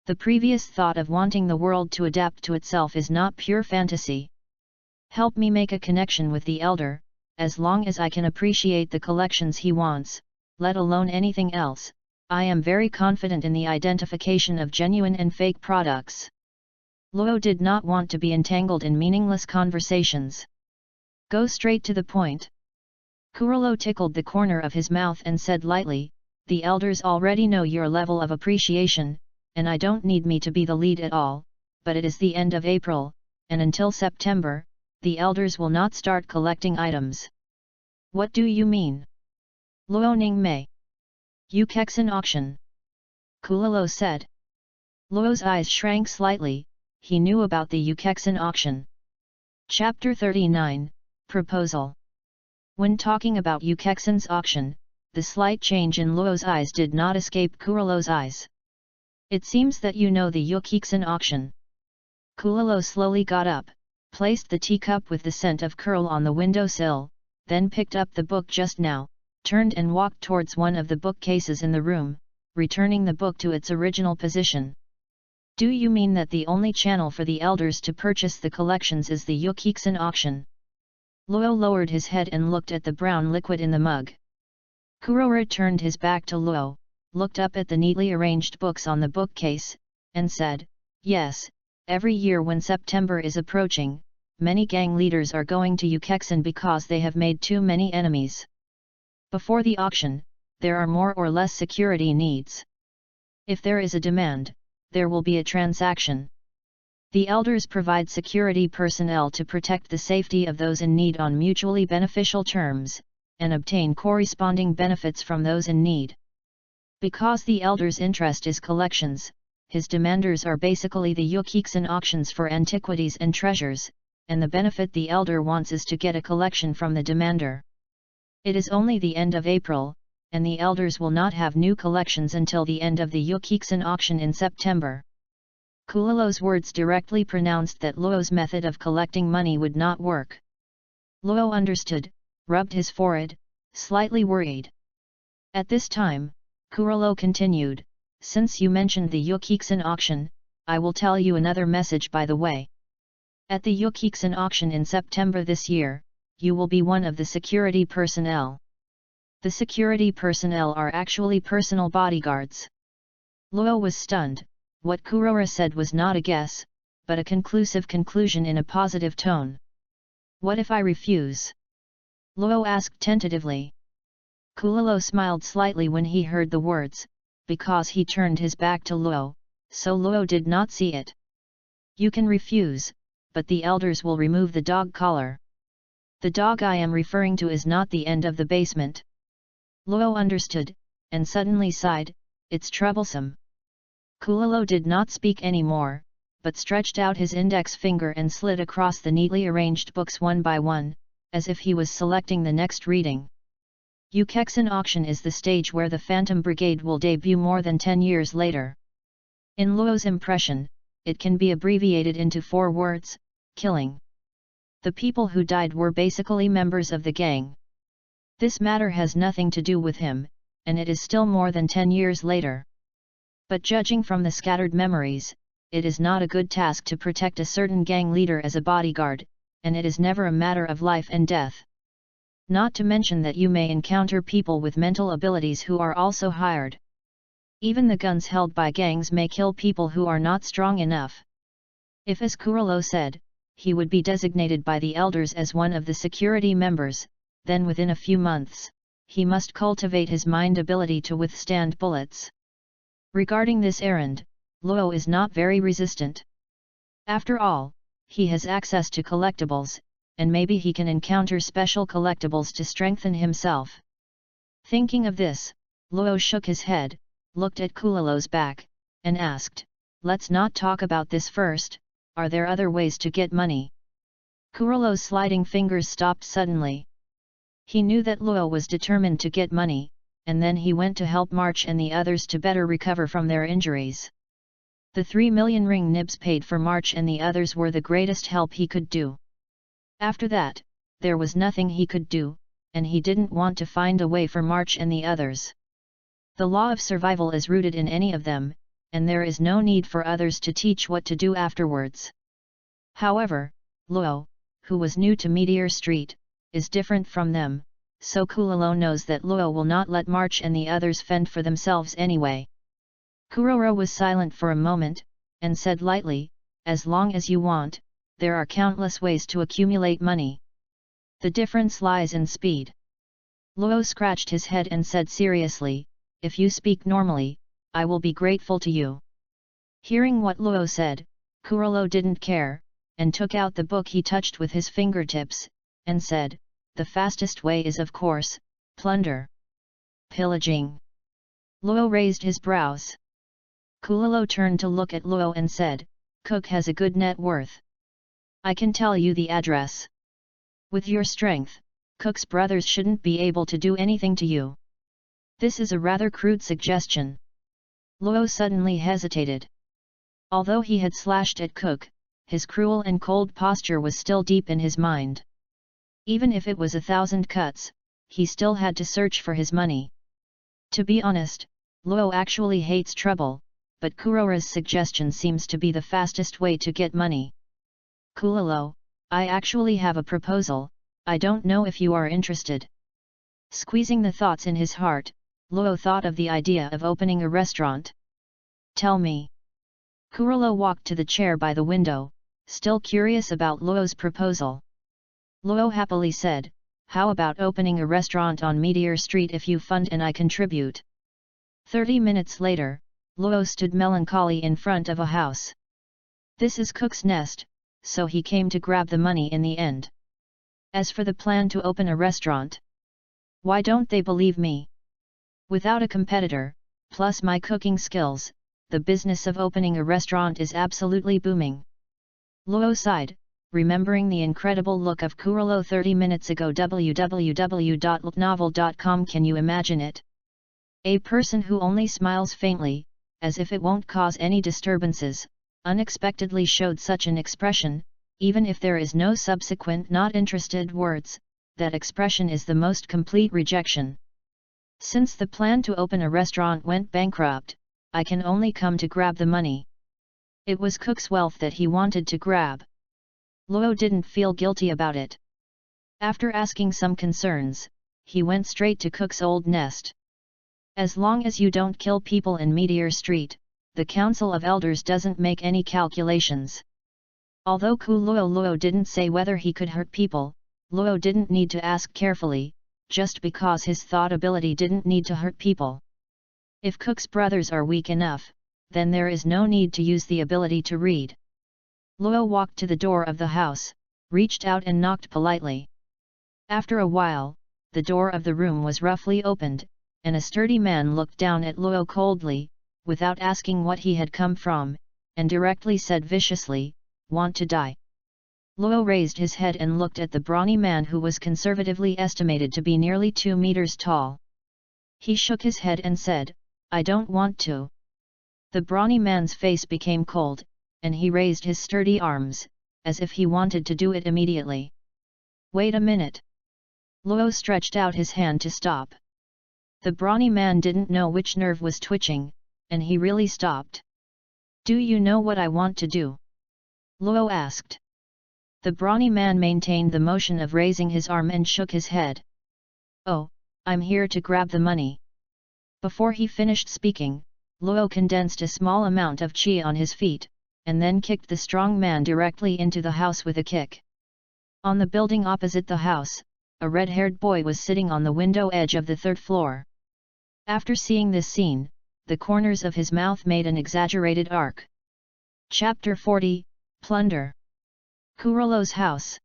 Speaker 1: The previous thought of wanting the world to adapt to itself is not pure fantasy. Help me make a connection with the elder, as long as I can appreciate the collections he wants, let alone anything else, I am very confident in the identification of genuine and fake products. Luo did not want to be entangled in meaningless conversations. Go straight to the point. Kuralo tickled the corner of his mouth and said lightly, the elders already know your level of appreciation, and I don't need me to be the lead at all, but it is the end of April, and until September, the elders will not start collecting items. What do you mean? Luo Ningmei. Yukexan auction. Kulalo said. Luo's eyes shrank slightly, he knew about the Yukexan auction. Chapter 39, Proposal. When talking about Yukexan's auction, the slight change in Luo's eyes did not escape Kulalo's eyes. It seems that you know the Yukexan auction. Kulalo slowly got up, placed the teacup with the scent of curl on the windowsill, then picked up the book just now, turned and walked towards one of the bookcases in the room, returning the book to its original position. Do you mean that the only channel for the elders to purchase the collections is the Yukexan auction? Luo lowered his head and looked at the brown liquid in the mug. Kurora turned his back to Luo, looked up at the neatly arranged books on the bookcase, and said, yes, every year when September is approaching, many gang leaders are going to Ukexan because they have made too many enemies. Before the auction, there are more or less security needs. If there is a demand, there will be a transaction. The elders provide security personnel to protect the safety of those in need on mutually beneficial terms, and obtain corresponding benefits from those in need. Because the elder's interest is collections, his demanders are basically the Ukexan auctions for antiquities and treasures, and the benefit the elder wants is to get a collection from the demander. It is only the end of April, and the elders will not have new collections until the end of the Ukexan auction in September. Kulalo's words directly pronounced that Luo's method of collecting money would not work. Luo understood, rubbed his forehead, slightly worried. At this time, Kulalo continued, "Since you mentioned the Ukexan auction, I will tell you another message by the way. At the Ukexan auction in September this year, you will be one of the security personnel. The security personnel are actually personal bodyguards." Luo was stunned. What Kurora said was not a guess, but a conclusive conclusion in a positive tone. "What if I refuse?" Luo asked tentatively. Kulalo smiled slightly when he heard the words, because he turned his back to Luo, so Luo did not see it. "You can refuse, but the elders will remove the dog collar. The dog I am referring to is not the end of the basement." Luo understood, and suddenly sighed, "It's troublesome." Kulalo did not speak any more, but stretched out his index finger and slid across the neatly arranged books one by one, as if he was selecting the next reading. Ukexan auction is the stage where the Phantom Brigade will debut more than 10 years later. In Luo's impression, it can be abbreviated into 4 words: killing. The people who died were basically members of the gang. This matter has nothing to do with him, and it is still more than 10 years later. But judging from the scattered memories, it is not a good task to protect a certain gang leader as a bodyguard, and it is never a matter of life and death. Not to mention that you may encounter people with mental abilities who are also hired. Even the guns held by gangs may kill people who are not strong enough. If, as Kuralo said, he would be designated by the elders as one of the security members, then within a few months, he must cultivate his mind ability to withstand bullets. Regarding this errand, Luo is not very resistant. After all, he has access to collectibles, and maybe he can encounter special collectibles to strengthen himself. Thinking of this, Luo shook his head, looked at Kulalo's back, and asked, "Let's not talk about this first, are there other ways to get money?" Kulalo's sliding fingers stopped suddenly. He knew that Luo was determined to get money, and then he went to help March and the others to better recover from their injuries. The 3 million ring nibs paid for March and the others were the greatest help he could do. After that, there was nothing he could do, and he didn't want to find a way for March and the others. The law of survival is rooted in any of them, and there is no need for others to teach what to do afterwards. However, Luo, who was new to Meteor Street, is different from them, so Kulalo knows that Luo will not let March and the others fend for themselves anyway. Kuroro was silent for a moment, and said lightly, "As long as you want, there are countless ways to accumulate money. The difference lies in speed." Luo scratched his head and said seriously, "If you speak normally, I will be grateful to you." Hearing what Luo said, Kurolo didn't care, and took out the book he touched with his fingertips, and said, "The fastest way is of course, plunder. Pillaging." Luo raised his brows. Kulalo turned to look at Luo and said, "Cook has a good net worth. I can tell you the address. With your strength, Cook's brothers shouldn't be able to do anything to you." This is a rather crude suggestion. Luo suddenly hesitated. Although he had slashed at Cook, his cruel and cold posture was still deep in his mind. Even if it was 1,000 cuts, he still had to search for his money. To be honest, Luo actually hates trouble, but Kurora's suggestion seems to be the fastest way to get money. "Kulalo, I actually have a proposal, I don't know if you are interested." Squeezing the thoughts in his heart, Luo thought of the idea of opening a restaurant. "Tell me." Kurolo walked to the chair by the window, still curious about Luo's proposal. Luo happily said, "How about opening a restaurant on Meteor Street if you fund and I contribute?" 30 minutes later, Luo stood melancholy in front of a house. This is Cook's Nest, so he came to grab the money in the end. As for the plan to open a restaurant, why don't they believe me? Without a competitor, plus my cooking skills, the business of opening a restaurant is absolutely booming. Luo sighed, remembering the incredible look of Kurolo 30 minutes ago. www.novel.com. Can you imagine it? A person who only smiles faintly, as if it won't cause any disturbances, unexpectedly showed such an expression, even if there is no subsequent not interested words. That expression is the most complete rejection. Since the plan to open a restaurant went bankrupt, I can only come to grab the money. It was Cook's wealth that he wanted to grab. Luo didn't feel guilty about it. After asking some concerns, he went straight to Cook's old nest. As long as you don't kill people in Meteor Street, the Council of Elders doesn't make any calculations. Although Luo didn't say whether he could hurt people, Luo didn't need to ask carefully, just because his thought ability didn't need to hurt people. If Cook's brothers are weak enough, then there is no need to use the ability to read. Luo walked to the door of the house, reached out and knocked politely. After a while, the door of the room was roughly opened, and a sturdy man looked down at Luo coldly, without asking what he had come from, and directly said viciously, "Want to die?" Luo raised his head and looked at the brawny man who was conservatively estimated to be nearly 2 meters tall. He shook his head and said, "I don't want to." The brawny man's face became cold, and he raised his sturdy arms, as if he wanted to do it immediately. "Wait a minute." Luo stretched out his hand to stop. The brawny man didn't know which nerve was twitching, and he really stopped. "Do you know what I want to do?" Luo asked. The brawny man maintained the motion of raising his arm and shook his head. "Oh, I'm here to grab the money." Before he finished speaking, Luo condensed a small amount of qi on his feet, and then kicked the strong man directly into the house with a kick. On the building opposite the house, a red-haired boy was sitting on the window edge of the 3rd floor. After seeing this scene, the corners of his mouth made an exaggerated arc. Chapter 40, Plunder. Kurolo's house.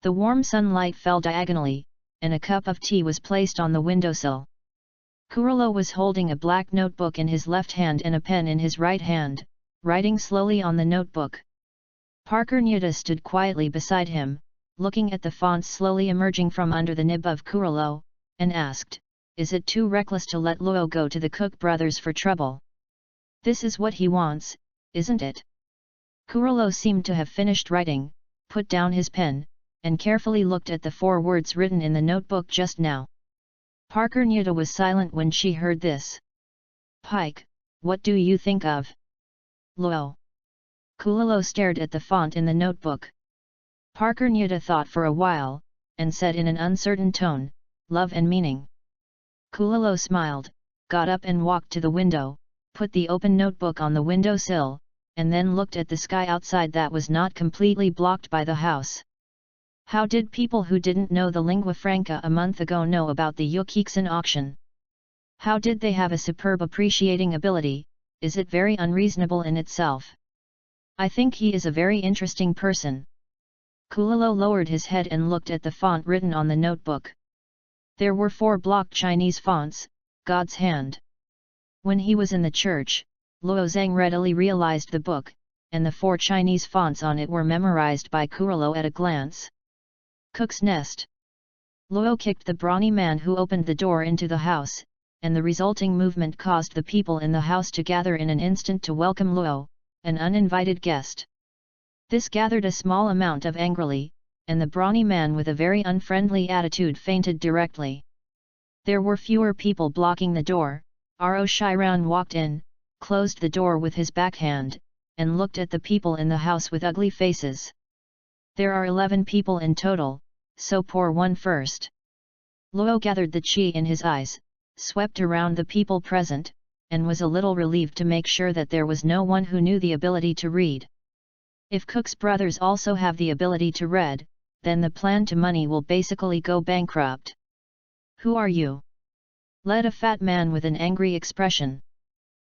Speaker 1: The warm sunlight fell diagonally, and a cup of tea was placed on the windowsill. Kurolo was holding a black notebook in his left hand and a pen in his right hand, writing slowly on the notebook. Parker Nyuta stood quietly beside him, looking at the fonts slowly emerging from under the nib of Kurolo, and asked, "Is it too reckless to let Luo go to the Cook brothers for trouble? This is what he wants, isn't it?" Kurolo seemed to have finished writing, put down his pen, and carefully looked at the 4 words written in the notebook just now. Parker Nyuta was silent when she heard this. "Pike, what do you think of Luo?" Kurolo stared at the font in the notebook. Parker Nyuta thought for a while, and said in an uncertain tone, "Love and meaning." Kurolo smiled, got up and walked to the window, put the open notebook on the windowsill, and then looked at the sky outside that was not completely blocked by the house. How did people who didn't know the lingua franca a month ago know about the Yukiksen auction? How did they have a superb appreciating ability? Is it very unreasonable in itself? I think he is a very interesting person. Kurolo lowered his head and looked at the font written on the notebook. There were 4 blocked Chinese fonts, God's hand. When he was in the church, Luo Zhang readily realized the book, and the 4 Chinese fonts on it were memorized by Kurolo at a glance. Cook's Nest. Luo kicked the brawny man who opened the door into the house, and the resulting movement caused the people in the house to gather in an instant to welcome Luo, an uninvited guest. This gathered a small amount of angrily, and the brawny man with a very unfriendly attitude fainted directly. There were fewer people blocking the door. Aro Shiran walked in, closed the door with his backhand, and looked at the people in the house with ugly faces. "There are 11 people in total, so pour one first." Luo gathered the qi in his eyes, swept around the people present, and was a little relieved to make sure that there was no one who knew the ability to read. If Cook's brothers also have the ability to read, then the plan to money will basically go bankrupt. Who are you? Led a fat man with an angry expression.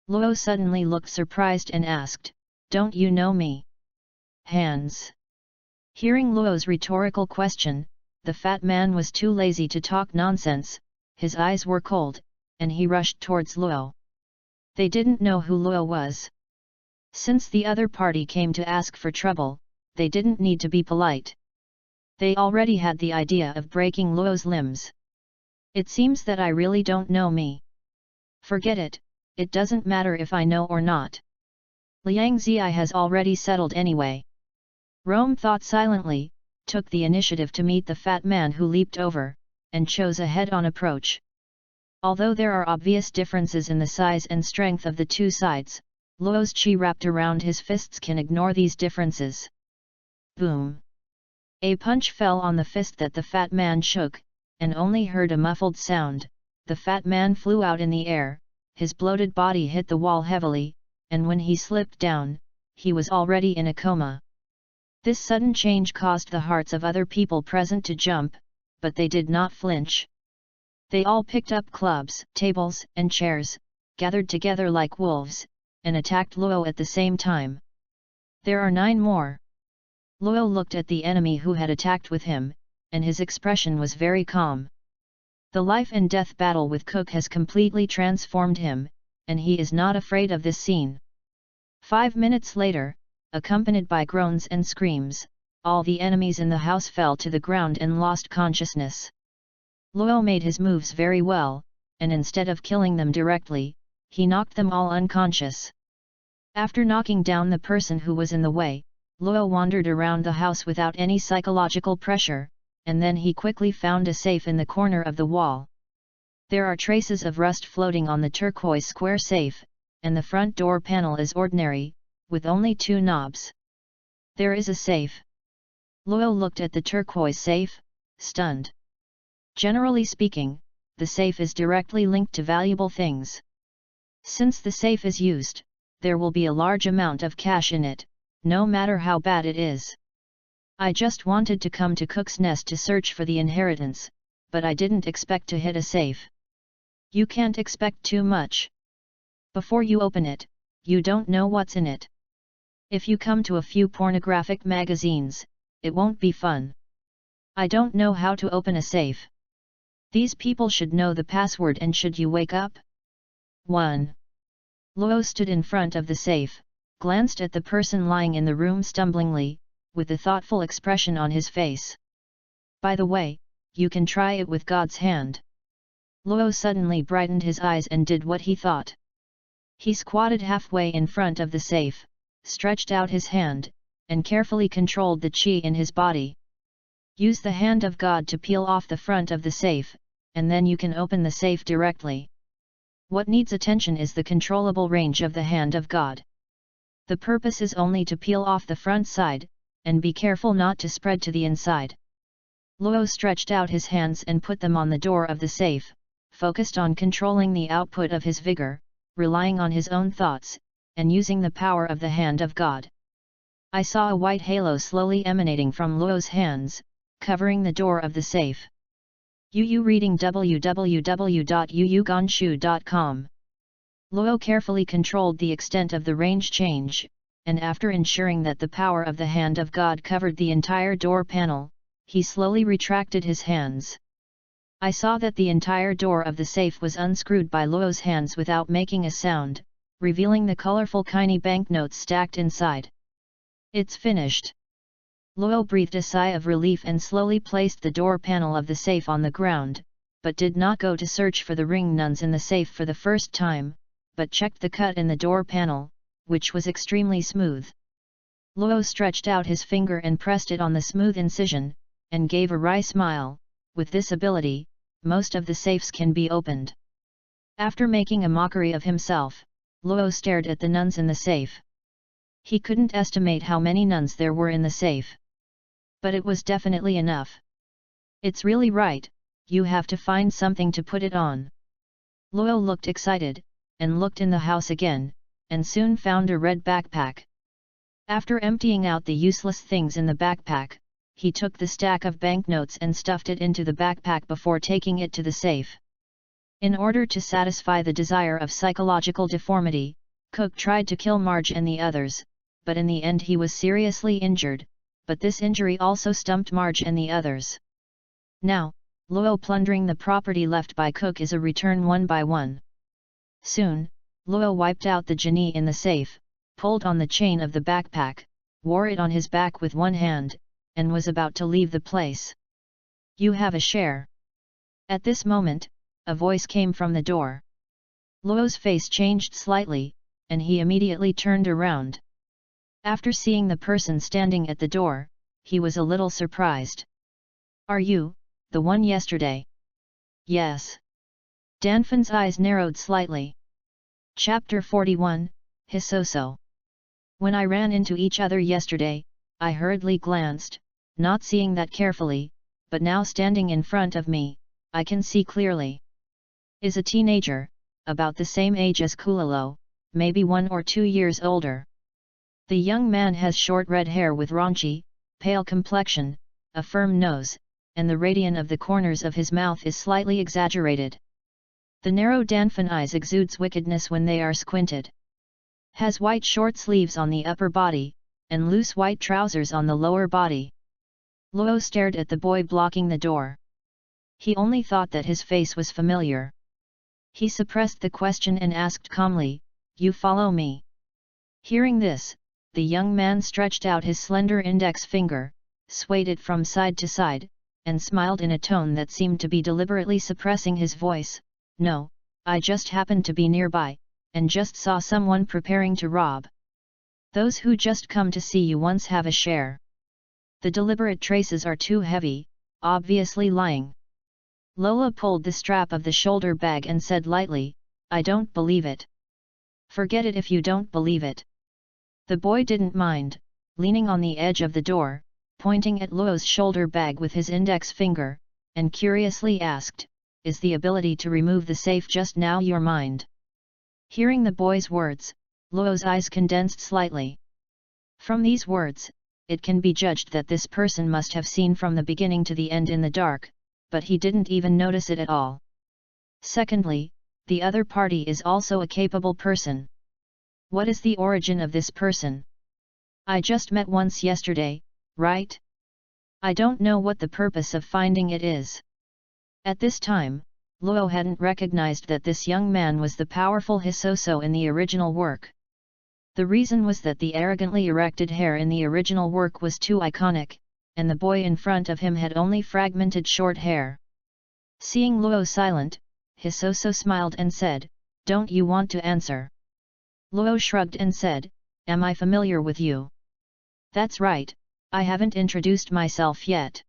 Speaker 1: Luo suddenly looked surprised and asked, "Don't you know me?" Hands. Hearing Luo's rhetorical question, the fat man was too lazy to talk nonsense, his eyes were cold, and he rushed towards Luo. They didn't know who Luo was. Since the other party came to ask for trouble, they didn't need to be polite. They already had the idea of breaking Luo's limbs. "It seems that I really don't know me." "Forget it, it doesn't matter if I know or not. Liang Zhi has already settled anyway." Rome thought silently, took the initiative to meet the fat man who leaped over, and chose a head-on approach. Although there are obvious differences in the size and strength of the two sides, Luo's chi wrapped around his fists can ignore these differences. Boom! A punch fell on the fist that the fat man shook, and only heard a muffled sound. The fat man flew out in the air, his bloated body hit the wall heavily, and when he slipped down, he was already in a coma. This sudden change caused the hearts of other people present to jump, but they did not flinch. They all picked up clubs, tables, and chairs, gathered together like wolves, and attacked Luo at the same time. "There are 9 more. Luo looked at the enemy who had attacked with him, and his expression was very calm. The life and death battle with Cook has completely transformed him, and he is not afraid of this scene. 5 minutes later, accompanied by groans and screams, all the enemies in the house fell to the ground and lost consciousness. Luo made his moves very well, and instead of killing them directly, he knocked them all unconscious. After knocking down the person who was in the way, Luo wandered around the house without any psychological pressure, and then he quickly found a safe in the corner of the wall. There are traces of rust floating on the turquoise square safe, and the front door panel is ordinary, with only 2 knobs. There is a safe. Luo looked at the turquoise safe, stunned. Generally speaking, the safe is directly linked to valuable things. Since the safe is used, there will be a large amount of cash in it, no matter how bad it is. I just wanted to come to Cook's Nest to search for the inheritance, but I didn't expect to hit a safe. You can't expect too much. Before you open it, you don't know what's in it. If you come to a few pornographic magazines, it won't be fun. I don't know how to open a safe. These people should know the password, and should you wake up? 1. Luo stood in front of the safe, glanced at the person lying in the room stumblingly, with a thoughtful expression on his face. By the way, you can try it with God's hand. Luo suddenly brightened his eyes and did what he thought. He squatted halfway in front of the safe, stretched out his hand, and carefully controlled the chi in his body. Use the hand of God to peel off the front of the safe, and then you can open the safe directly. What needs attention is the controllable range of the hand of God. The purpose is only to peel off the front side, and be careful not to spread to the inside. Luo stretched out his hands and put them on the door of the safe, focused on controlling the output of his vigor, relying on his own thoughts, and using the power of the hand of God. I saw a white halo slowly emanating from Luo's hands, covering the door of the safe. Yu reading www.yuyuganshu.com. Luo carefully controlled the extent of the range change, and after ensuring that the power of the hand of God covered the entire door panel, he slowly retracted his hands. I saw that the entire door of the safe was unscrewed by Luo's hands without making a sound, revealing the colorful Kini banknotes stacked inside. It's finished. Luo breathed a sigh of relief and slowly placed the door panel of the safe on the ground, but did not go to search for the ring nuns in the safe for the first time, but checked the cut in the door panel, which was extremely smooth. Luo stretched out his finger and pressed it on the smooth incision, and gave a wry smile. With this ability, most of the safes can be opened. After making a mockery of himself, Luo stared at the nuns in the safe. He couldn't estimate how many nuns there were in the safe. But it was definitely enough. It's really right, you have to find something to put it on. Luo looked excited, and looked in the house again, and soon found a red backpack. After emptying out the useless things in the backpack, he took the stack of banknotes and stuffed it into the backpack before taking it to the safe. In order to satisfy the desire of psychological deformity, Cook tried to kill Marge and the others, but in the end he was seriously injured, but this injury also stumped Marge and the others. Now, Luo plundering the property left by Cook is a return one by one. Soon, Luo wiped out the genie in the safe, pulled on the chain of the backpack, wore it on his back with one hand, and was about to leave the place. "You have a share." At this moment, a voice came from the door. Luo's face changed slightly, and he immediately turned around. After seeing the person standing at the door, he was a little surprised. "Are you, the one yesterday?" "Yes." Danfan's eyes narrowed slightly. Chapter 41, Hisoso. "When I ran into each other yesterday, I hurriedly glanced, not seeing that carefully, but now standing in front of me, I can see clearly. Is a teenager, about the same age as Kulalo, maybe 1 or 2 years older. The young man has short red hair with raunchy, pale complexion, a firm nose, and the radiance of the corners of his mouth is slightly exaggerated. The narrow Danfan eyes exudes wickedness when they are squinted. Has white short sleeves on the upper body, and loose white trousers on the lower body." Luo stared at the boy blocking the door. He only thought that his face was familiar. He suppressed the question and asked calmly, "You follow me?" Hearing this, the young man stretched out his slender index finger, swayed it from side to side, and smiled in a tone that seemed to be deliberately suppressing his voice. "No, I just happened to be nearby, and just saw someone preparing to rob. Those who just come to see you once have a share. The deliberate traces are too heavy, obviously lying." Lola pulled the strap of the shoulder bag and said lightly, "I don't believe it." "Forget it if you don't believe it." The boy didn't mind, leaning on the edge of the door, pointing at Luo's shoulder bag with his index finger, and curiously asked, "Is the ability to remove the safe just now your mind?" Hearing the boy's words, Luo's eyes condensed slightly. From these words, it can be judged that this person must have seen from the beginning to the end in the dark, but he didn't even notice it at all. Secondly, the other party is also a capable person. What is the origin of this person? I just met once yesterday, right? I don't know what the purpose of finding it is. At this time, Luo hadn't recognized that this young man was the powerful Hisoso in the original work. The reason was that the arrogantly erected hair in the original work was too iconic, and the boy in front of him had only fragmented short hair. Seeing Luo silent, Hisoso smiled and said, "Don't you want to answer?" Luo shrugged and said, "Am I familiar with you?" "That's right, I haven't introduced myself yet."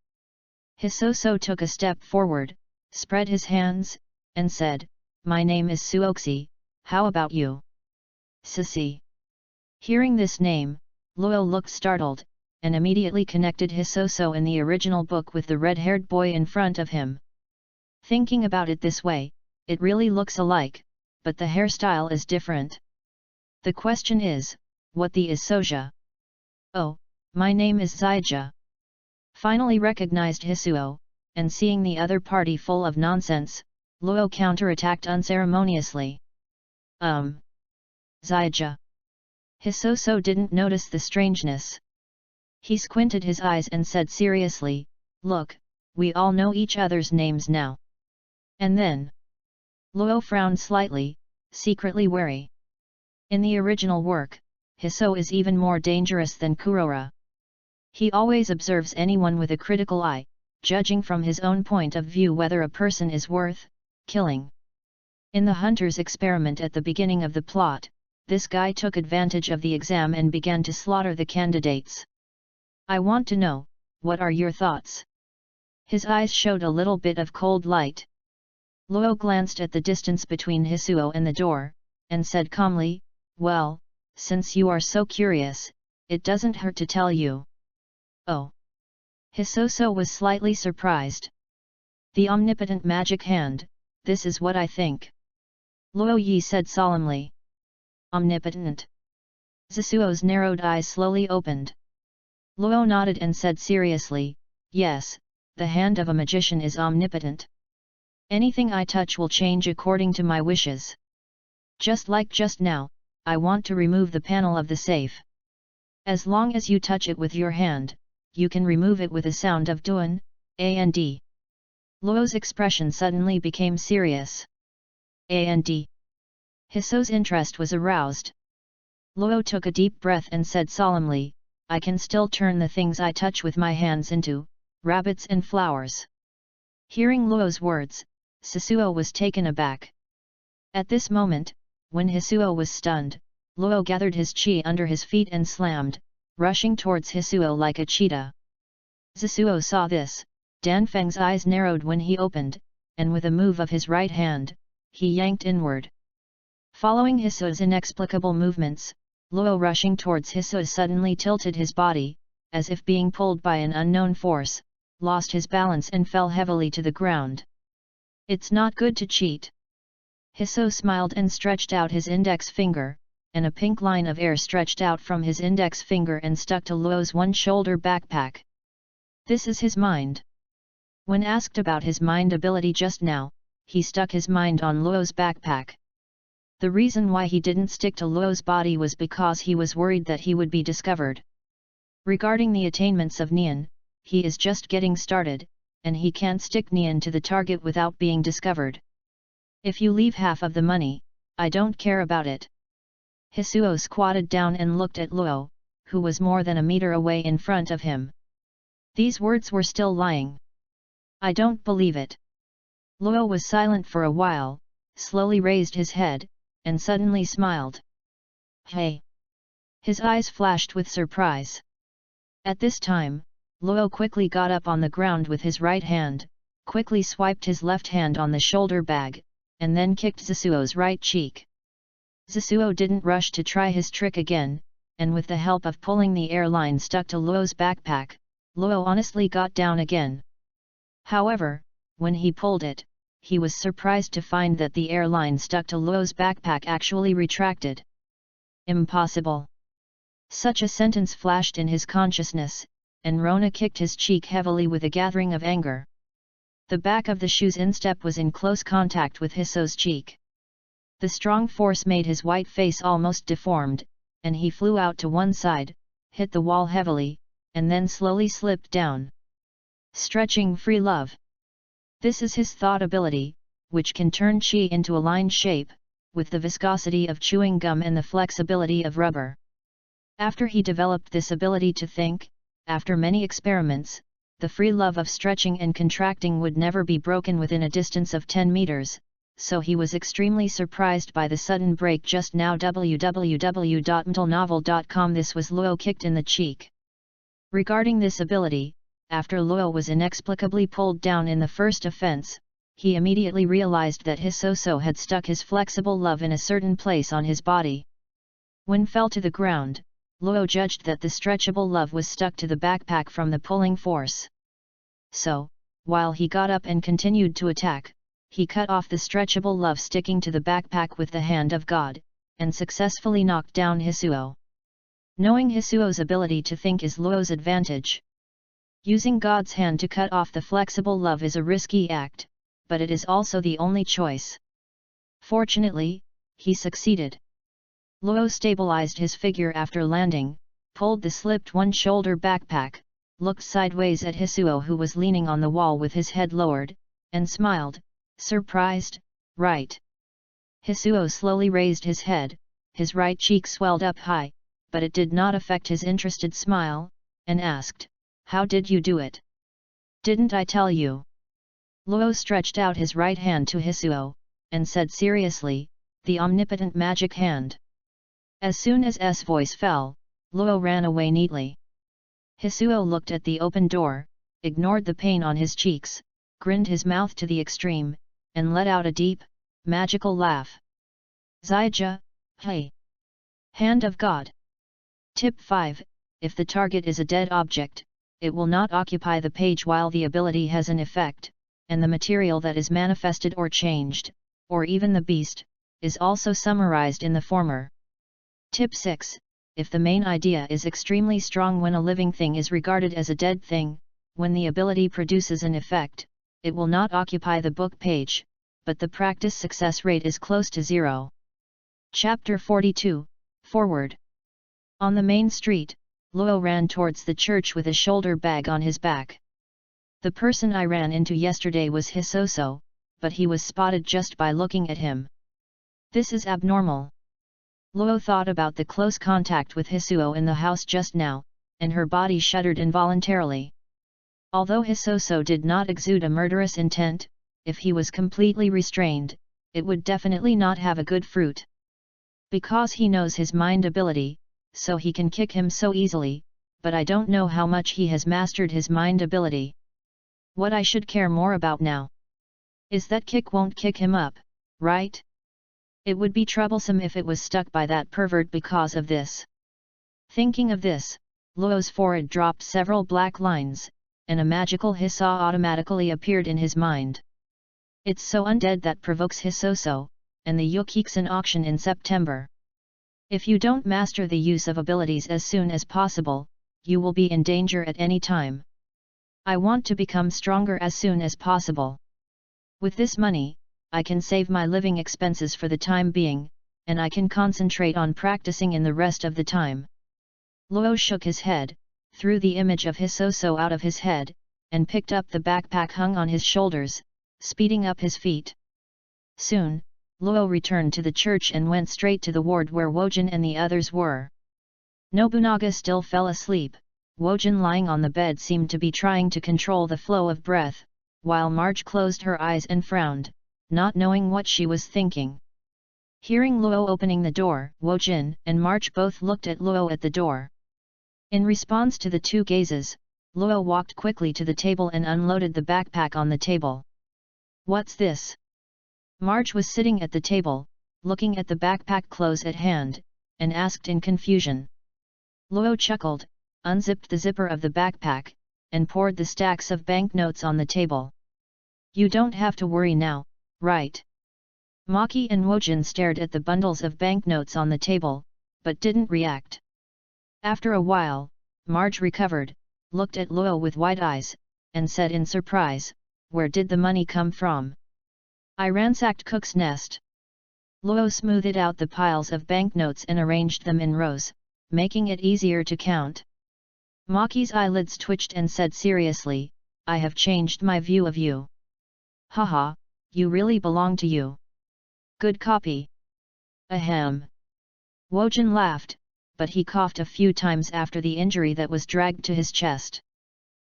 Speaker 1: Hisoso took a step forward, spread his hands, and said, "My name is Suoxi, how about you?" "Sissy." Hearing this name, Luo looked startled, and immediately connected Hisoso in the original book with the red-haired boy in front of him. Thinking about it this way, it really looks alike, but the hairstyle is different. The question is, what the is Soja? "Oh, my name is Zaija." Finally recognized Hisuo, and seeing the other party full of nonsense, Luo counterattacked unceremoniously. Zaija." Hisoso didn't notice the strangeness. He squinted his eyes and said seriously, "Look, we all know each other's names now." And then, Luo frowned slightly, secretly wary. In the original work, Hiso is even more dangerous than Kurora. He always observes anyone with a critical eye, judging from his own point of view whether a person is worth killing. In the hunter's experiment at the beginning of the plot, this guy took advantage of the exam and began to slaughter the candidates. "I want to know, what are your thoughts?" His eyes showed a little bit of cold light. Luo glanced at the distance between Hisuo and the door, and said calmly, "Well, since you are so curious, it doesn't hurt to tell you." "Oh." Hisoso was slightly surprised. "The omnipotent magic hand, this is what I think," Luo Yi said solemnly. "Omnipotent?" Zasuo's narrowed eyes slowly opened. Luo nodded and said seriously, "Yes, the hand of a magician is omnipotent. Anything I touch will change according to my wishes. Just like just now, I want to remove the panel of the safe. As long as you touch it with your hand, you can remove it with a sound of duan, and." Luo's expression suddenly became serious. "And?" Hiso's interest was aroused. Luo took a deep breath and said solemnly, "I can still turn the things I touch with my hands into rabbits and flowers." Hearing Luo's words, Zasuo was taken aback. At this moment, when Hisuo was stunned, Luo gathered his chi under his feet and slammed, rushing towards Hisuo like a cheetah. Zasuo saw this, Danfeng's eyes narrowed when he opened, and with a move of his right hand, he yanked inward. Following Hisuo's inexplicable movements, Luo rushing towards Hisuo suddenly tilted his body, as if being pulled by an unknown force, lost his balance and fell heavily to the ground. "It's not good to cheat." Hisuo smiled and stretched out his index finger, and a pink line of air stretched out from his index finger and stuck to Luo's one-shoulder backpack. This is his mind. When asked about his mind ability just now, he stuck his mind on Luo's backpack. The reason why he didn't stick to Luo's body was because he was worried that he would be discovered. Regarding the attainments of Nian, he is just getting started, and he can't stick Nian to the target without being discovered. "If you leave half of the money, I don't care about it." Hisuo squatted down and looked at Luo, who was more than a meter away in front of him. These words were still lying. "I don't believe it." Luo was silent for a while, slowly raised his head, and suddenly smiled. "Hey!" His eyes flashed with surprise. At this time, Luo quickly got up on the ground with his right hand, quickly swiped his left hand on the shoulder bag, and then kicked Zasuo's right cheek. Zasuo didn't rush to try his trick again, and with the help of pulling the airline stuck to Luo's backpack, Luo honestly got down again. However, when he pulled it, he was surprised to find that the airline stuck to Luo's backpack actually retracted. "Impossible!" Such a sentence flashed in his consciousness, and Rona kicked his cheek heavily with a gathering of anger. The back of the shoe's instep was in close contact with Hiso's cheek. The strong force made his white face almost deformed, and he flew out to one side, hit the wall heavily, and then slowly slipped down. Stretching free love. This is his thought ability, which can turn chi into a line shape, with the viscosity of chewing gum and the flexibility of rubber. After he developed this ability to think, after many experiments, the free love of stretching and contracting would never be broken within a distance of 10 meters, so he was extremely surprised by the sudden break just now. www.mtlnovel.com. This was Luo kicked in the cheek. Regarding this ability, after Luo was inexplicably pulled down in the first offense, he immediately realized that Hisoso had stuck his flexible love in a certain place on his body. When fell to the ground, Luo judged that the stretchable love was stuck to the backpack from the pulling force. So, while he got up and continued to attack, he cut off the stretchable love sticking to the backpack with the hand of God, and successfully knocked down Hisuo. Knowing Hisuo's ability to think is Luo's advantage. Using God's hand to cut off the flexible love is a risky act, but it is also the only choice. Fortunately, he succeeded. Luo stabilized his figure after landing, pulled the slipped one-shoulder backpack, looked sideways at Hisuo who was leaning on the wall with his head lowered, and smiled, surprised, "Right." Hisuo slowly raised his head, his right cheek swelled up high, but it did not affect his interested smile, and asked, "How did you do it? Didn't I tell you?" Luo stretched out his right hand to Hisuo, and said seriously, "The omnipotent magic hand." As soon as S voice fell, Luo ran away neatly. Hisuo looked at the open door, ignored the pain on his cheeks, grinned his mouth to the extreme, and let out a deep, magical laugh. Zaija, hey! Hand of God. Tip 5. If the target is a dead object, it will not occupy the page while the ability has an effect, and the material that is manifested or changed, or even the beast, is also summarized in the former. Tip 6. if the main idea is extremely strong when a living thing is regarded as a dead thing, when the ability produces an effect, it will not occupy the book page, but the practice success rate is close to 0. Chapter 42, Forward. On the main street, Luo ran towards the church with a shoulder bag on his back. The person I ran into yesterday was Hisoso, but he was spotted just by looking at him. This is abnormal. Luo thought about the close contact with Hisuo in the house just now, and her body shuddered involuntarily. Although Hisoso did not exude a murderous intent, if he was completely restrained, it would definitely not have a good fruit. Because he knows his mind ability, so he can kick him so easily, but I don't know how much he has mastered his mind ability. What I should care more about now is that kick won't kick him up, right? It would be troublesome if it was stuck by that pervert because of this. Thinking of this, Luo's forehead dropped several black lines, and a magical Hissa automatically appeared in his mind. It's so undead that provokes Hisoso, and the Yukiksen auction in September. If you don't master the use of abilities as soon as possible, you will be in danger at any time. I want to become stronger as soon as possible. With this money, I can save my living expenses for the time being, and I can concentrate on practicing in the rest of the time. Luo shook his head, threw the image of Hisoso out of his head, and picked up the backpack hung on his shoulders, speeding up his feet. Soon, Luo returned to the church and went straight to the ward where Wojin and the others were. Nobunaga still fell asleep. Wojin lying on the bed seemed to be trying to control the flow of breath, while Marge closed her eyes and frowned, not knowing what she was thinking. Hearing Luo opening the door, Wojin and Marge both looked at Luo at the door. In response to the two gazes, Luo walked quickly to the table and unloaded the backpack on the table. What's this? Marge was sitting at the table, looking at the backpack close at hand, and asked in confusion. Luo chuckled, unzipped the zipper of the backpack, and poured the stacks of banknotes on the table. You don't have to worry now, right? Maki and Wojin stared at the bundles of banknotes on the table, but didn't react. After a while, Marge recovered, looked at Luo with wide eyes, and said in surprise, "Where did the money come from?" "I ransacked Cook's Nest." Luo smoothed out the piles of banknotes and arranged them in rows, making it easier to count. Maki's eyelids twitched and said seriously, "I have changed my view of you. Haha, you really belong to you. Good copy." Ahem. Wojin laughed, but he coughed a few times after the injury that was dragged to his chest.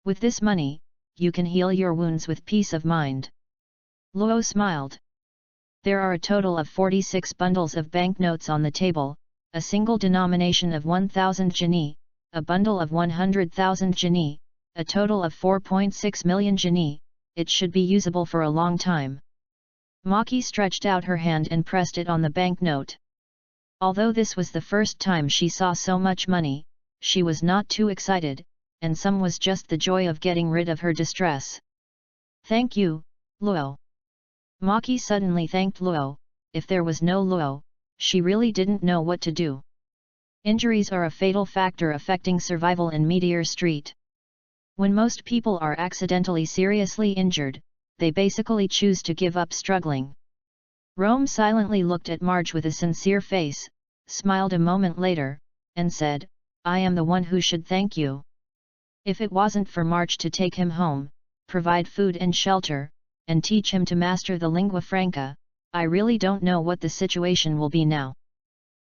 Speaker 1: "With this money, you can heal your wounds with peace of mind." Luo smiled. There are a total of 46 bundles of banknotes on the table, a single denomination of 1,000 geni, a bundle of 100,000 geni, a total of 4.6 million geni. It should be usable for a long time. Maki stretched out her hand and pressed it on the banknote. Although this was the first time she saw so much money, she was not too excited, and some was just the joy of getting rid of her distress. "Thank you, Luo." Maki suddenly thanked Luo. If there was no Luo, she really didn't know what to do. Injuries are a fatal factor affecting survival in Meteor Street. When most people are accidentally seriously injured, they basically choose to give up struggling. Rome silently looked at Marge with a sincere face, smiled a moment later, and said, "I am the one who should thank you. If it wasn't for Marge to take him home, provide food and shelter, and teach him to master the lingua franca, I really don't know what the situation will be now.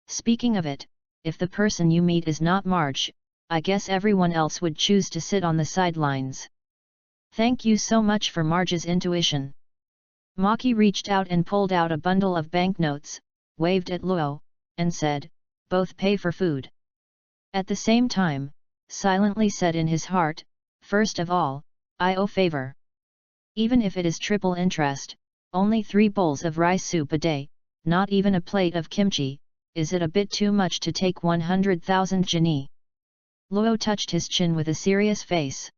Speaker 1: Speaking of it, if the person you meet is not Marge, I guess everyone else would choose to sit on the sidelines. Thank you so much for Marge's intuition." Maki reached out and pulled out a bundle of banknotes, waved at Luo, and said, "Both pay for food." At the same time, silently said in his heart, "First of all, I owe favor. Even if it is triple interest, only 3 bowls of rice soup a day, not even a plate of kimchi, is it a bit too much to take 100,000 geni?" Luo touched his chin with a serious face.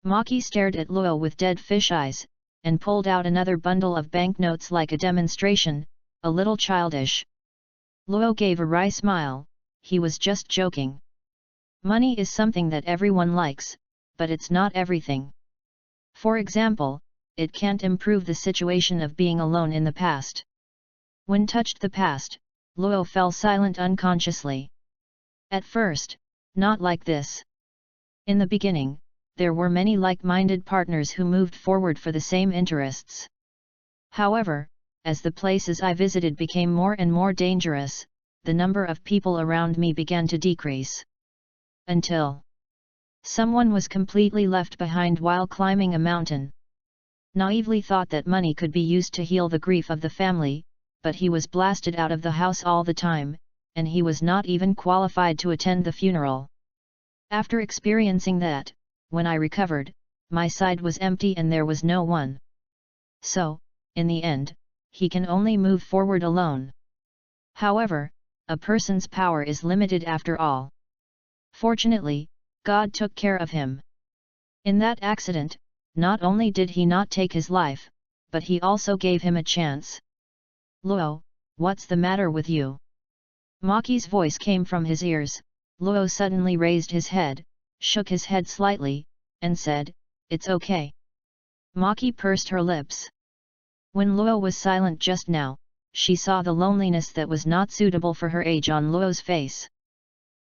Speaker 1: Maki stared at Luo with dead fish eyes, and pulled out another bundle of banknotes like a demonstration, a little childish. Luo gave a wry smile. he was just joking. Money is something that everyone likes, but it's not everything. For example, it can't improve the situation of being alone in the past. When touched the past, Luo fell silent unconsciously. At first, not like this. In the beginning, there were many like-minded partners who moved forward for the same interests. However, as the places I visited became more and more dangerous, the number of people around me began to decrease. Until someone was completely left behind while climbing a mountain. Naively thought that money could be used to heal the grief of the family, but he was blasted out of the house all the time, and he was not even qualified to attend the funeral. After experiencing that, when I recovered, my side was empty and there was no one. So, in the end, he can only move forward alone. However, a person's power is limited after all. Fortunately, God took care of him. In that accident, not only did he not take his life, but he also gave him a chance. Luo, what's the matter with you? Maki's voice came from his ears. Luo suddenly raised his head, shook his head slightly, and said, "It's okay." Maki pursed her lips. When Luo was silent just now, she saw the loneliness that was not suitable for her age on Luo's face.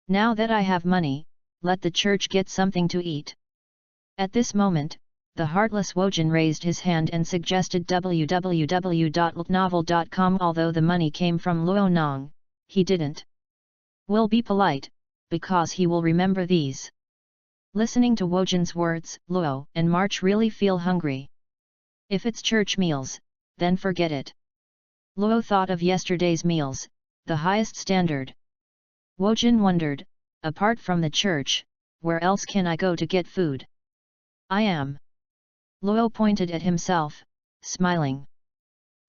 Speaker 1: "Now that I have money, let the church get something to eat." At this moment, the heartless Wojin raised his hand and suggested www.novel.com. Although the money came from Luo Nong, he didn't. "Will be polite, because he will remember these." Listening to Wojin's words, Luo and March really feel hungry. If it's church meals, then forget it. Luo thought of yesterday's meals, the highest standard. Wojin wondered, apart from the church, where else can I go to get food? I am. Luo pointed at himself, smiling.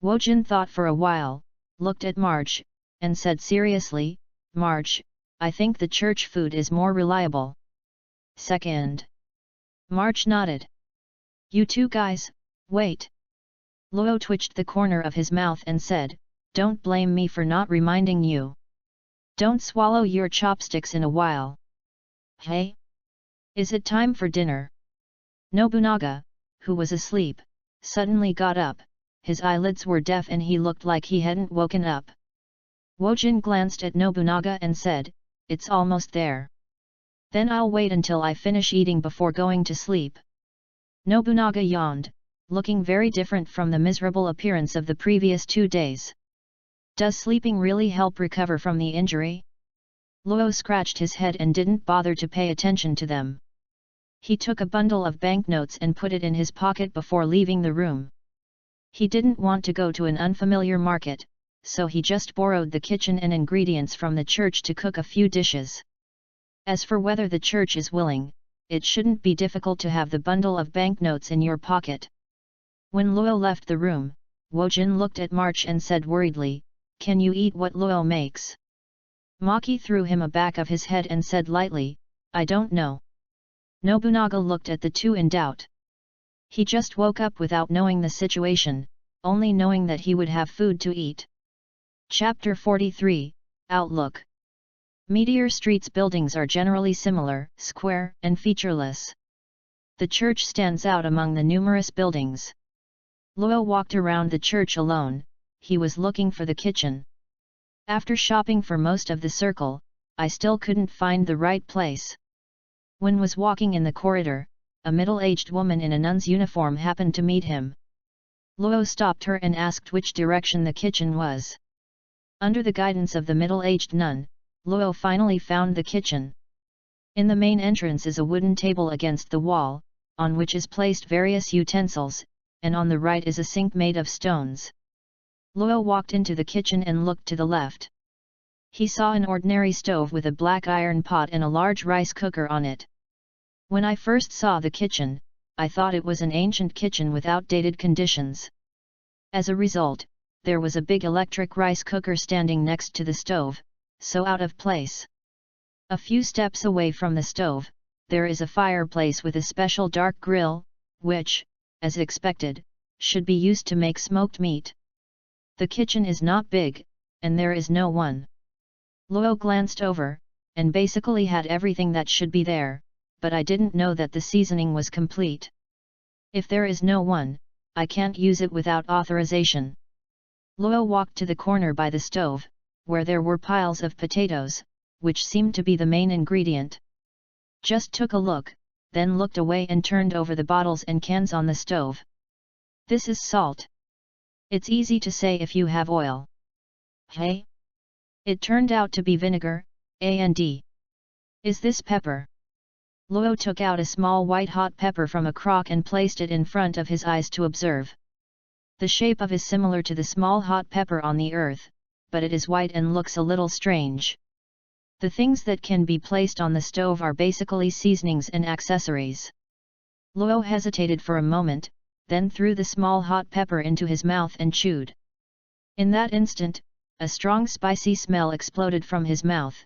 Speaker 1: Wojin thought for a while, looked at March, and said seriously, "March, I think the church food is more reliable." Second. March nodded. "You two guys, wait." Luo twitched the corner of his mouth and said, "Don't blame me for not reminding you. Don't swallow your chopsticks in a while." "Hey? Is it time for dinner?" Nobunaga, who was asleep, suddenly got up. His eyelids were deaf and he looked like he hadn't woken up. Wojin glanced at Nobunaga and said, "It's almost there. Then I'll wait until I finish eating before going to sleep." Nobunaga yawned, looking very different from the miserable appearance of the previous 2 days. "Does sleeping really help recover from the injury?" Luo scratched his head and didn't bother to pay attention to them. He took a bundle of banknotes and put it in his pocket before leaving the room. He didn't want to go to an unfamiliar market, so he just borrowed the kitchen and ingredients from the church to cook a few dishes. As for whether the church is willing, it shouldn't be difficult to have the bundle of banknotes in your pocket. When Luo left the room, Wojin looked at March and said worriedly, "Can you eat what Luo makes?" Maki threw him a back of his head and said lightly, "I don't know." Nobunaga looked at the two in doubt. He just woke up without knowing the situation, only knowing that he would have food to eat. Chapter 43, Outlook. Meteor Street's buildings are generally similar, square, and featureless. The church stands out among the numerous buildings. Luo walked around the church alone. He was looking for the kitchen. After shopping for most of the circle, I still couldn't find the right place. When was walking in the corridor, a middle-aged woman in a nun's uniform happened to meet him. Luo stopped her and asked which direction the kitchen was. Under the guidance of the middle-aged nun, Luo finally found the kitchen. In the main entrance is a wooden table against the wall, on which is placed various utensils, and on the right is a sink made of stones. Luo walked into the kitchen and looked to the left. He saw an ordinary stove with a black iron pot and a large rice cooker on it. When I first saw the kitchen, I thought it was an ancient kitchen with outdated conditions. As a result, there was a big electric rice cooker standing next to the stove, so out of place. A few steps away from the stove, there is a fireplace with a special dark grill, which, as expected, should be used to make smoked meat. The kitchen is not big, and there is no one. Luo glanced over, and basically had everything that should be there, but I didn't know that the seasoning was complete. If there is no one, I can't use it without authorization. Luo walked to the corner by the stove, where there were piles of potatoes, which seemed to be the main ingredient. Just took a look, then looked away and turned over the bottles and cans on the stove. This is salt. It's easy to say if you have oil. Hey? It turned out to be vinegar, and. Is this pepper? Luo took out a small white hot pepper from a crock and placed it in front of his eyes to observe. The shape of is similar to the small hot pepper on the earth, but it is white and looks a little strange. The things that can be placed on the stove are basically seasonings and accessories. Luo hesitated for a moment, then threw the small hot pepper into his mouth and chewed. In that instant, a strong spicy smell exploded from his mouth.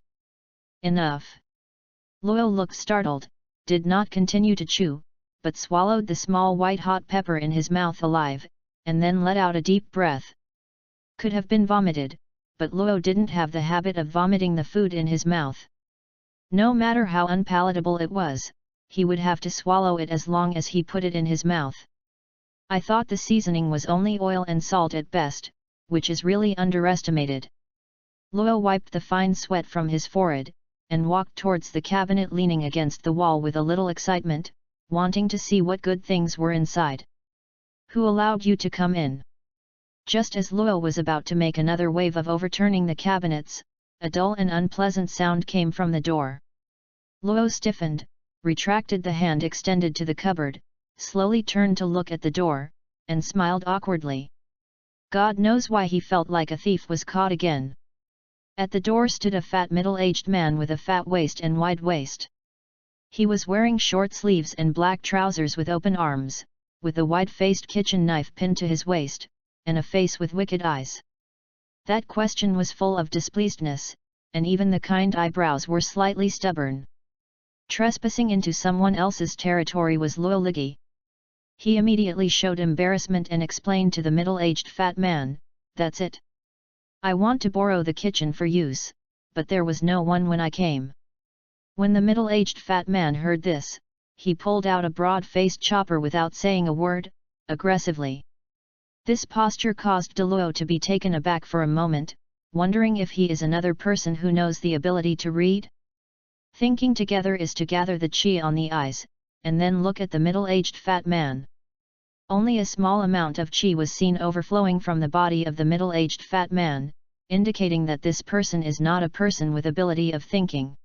Speaker 1: Enough! Luo looked startled, did not continue to chew, but swallowed the small white hot pepper in his mouth alive, and then let out a deep breath. Could have been vomited, but Luo didn't have the habit of vomiting the food in his mouth. No matter how unpalatable it was, he would have to swallow it as long as he put it in his mouth. I thought the seasoning was only oil and salt at best, which is really underestimated. Luo wiped the fine sweat from his forehead, and walked towards the cabinet leaning against the wall with a little excitement, wanting to see what good things were inside. Who allowed you to come in? Just as Luo was about to make another wave of overturning the cabinets, a dull and unpleasant sound came from the door. Luo stiffened, retracted the hand extended to the cupboard, slowly turned to look at the door, and smiled awkwardly. God knows why he felt like a thief was caught again. At the door stood a fat middle-aged man with a fat waist and wide waist. He was wearing short sleeves and black trousers with open arms, with a wide-faced kitchen knife pinned to his waist, and a face with wicked eyes. That question was full of displeasedness, and even the kind eyebrows were slightly stubborn. Trespassing into someone else's territory was Luo Ligi. He immediately showed embarrassment and explained to the middle-aged fat man, "That's it. I want to borrow the kitchen for use, but there was no one when I came." When the middle-aged fat man heard this, he pulled out a broad-faced chopper without saying a word, aggressively. This posture caused Luo to be taken aback for a moment, wondering if he is another person who knows the ability to read. Thinking together is to gather the chi on the eyes, and then look at the middle-aged fat man. Only a small amount of chi was seen overflowing from the body of the middle-aged fat man, indicating that this person is not a person with ability of thinking.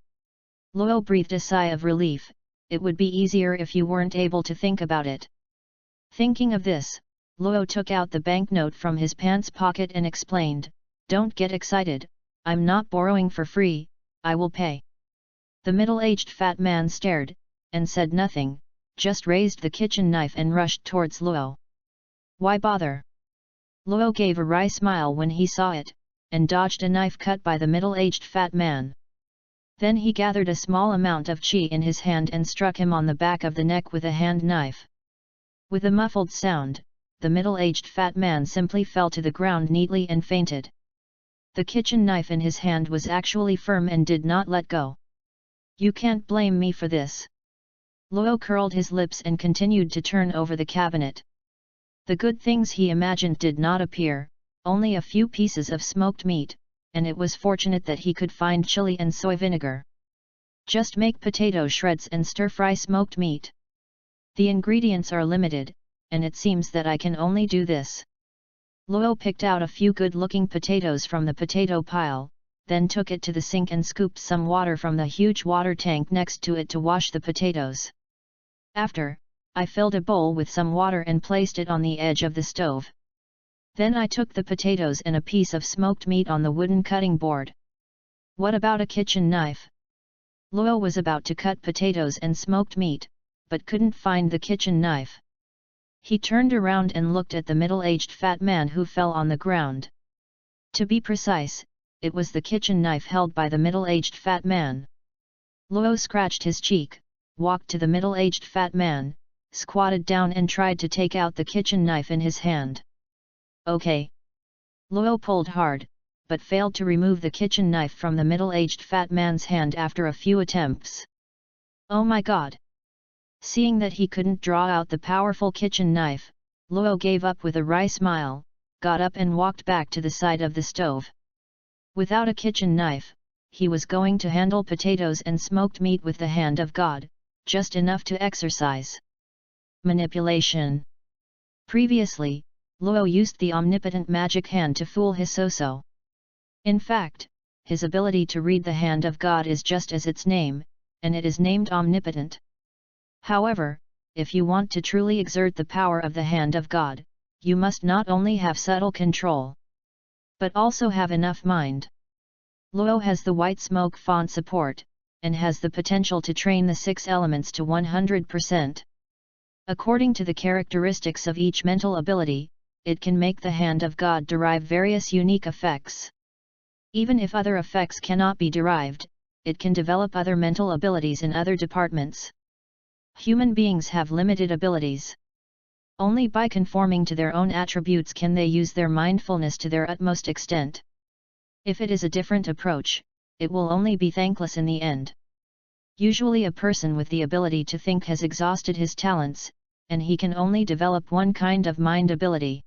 Speaker 1: Luo breathed a sigh of relief. It would be easier if you weren't able to think about it. Thinking of this, Luo took out the banknote from his pants pocket and explained, "Don't get excited, I'm not borrowing for free, I will pay." The middle-aged fat man stared, and said nothing, just raised the kitchen knife and rushed towards Luo. "Why bother?" Luo gave a wry smile when he saw it, and dodged a knife cut by the middle-aged fat man. Then he gathered a small amount of chi in his hand and struck him on the back of the neck with a hand knife. With a muffled sound, the middle-aged fat man simply fell to the ground neatly and fainted. The kitchen knife in his hand was actually firm and did not let go. "You can't blame me for this." Luo curled his lips and continued to turn over the cabinet. The good things he imagined did not appear, only a few pieces of smoked meat, and it was fortunate that he could find chili and soy vinegar. Just make potato shreds and stir-fry smoked meat. The ingredients are limited, and it seems that I can only do this. Luo picked out a few good-looking potatoes from the potato pile, then took it to the sink and scooped some water from the huge water tank next to it to wash the potatoes. After, I filled a bowl with some water and placed it on the edge of the stove. Then I took the potatoes and a piece of smoked meat on the wooden cutting board. "What about a kitchen knife?" Luo was about to cut potatoes and smoked meat, but couldn't find the kitchen knife. He turned around and looked at the middle-aged fat man who fell on the ground. To be precise, it was the kitchen knife held by the middle-aged fat man. Luo scratched his cheek, walked to the middle-aged fat man, squatted down and tried to take out the kitchen knife in his hand. "Okay." Luo pulled hard, but failed to remove the kitchen knife from the middle-aged fat man's hand after a few attempts. Oh my god! Seeing that he couldn't draw out the powerful kitchen knife, Luo gave up with a wry smile, got up and walked back to the side of the stove. Without a kitchen knife, he was going to handle potatoes and smoked meat with the hand of God, just enough to exercise manipulation. Previously, Luo used the omnipotent magic hand to fool his Soso. In fact, his ability to read the hand of God is just as its name, and it is named omnipotent. However, if you want to truly exert the power of the hand of God, you must not only have subtle control, but also have enough mind. Luo has the white smoke font support, and has the potential to train the 6 elements to 100%. According to the characteristics of each mental ability, it can make the hand of God derive various unique effects. Even if other effects cannot be derived, it can develop other mental abilities in other departments. Human beings have limited abilities. Only by conforming to their own attributes can they use their mindfulness to their utmost extent. If it is a different approach, it will only be thankless in the end. Usually a person with the ability to think has exhausted his talents, and he can only develop one kind of mind ability.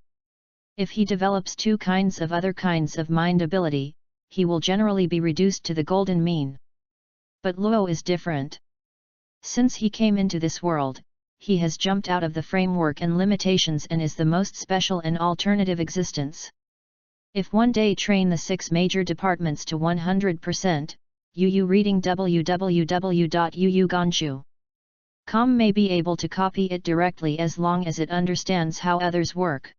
Speaker 1: If he develops 2 kinds of other kinds of mind ability, he will generally be reduced to the golden mean. But Luo is different. Since he came into this world, he has jumped out of the framework and limitations and is the most special and alternative existence. If one day train the 6 major departments to 100%, Yu reading www.yuuganshu.com may be able to copy it directly as long as it understands how others work.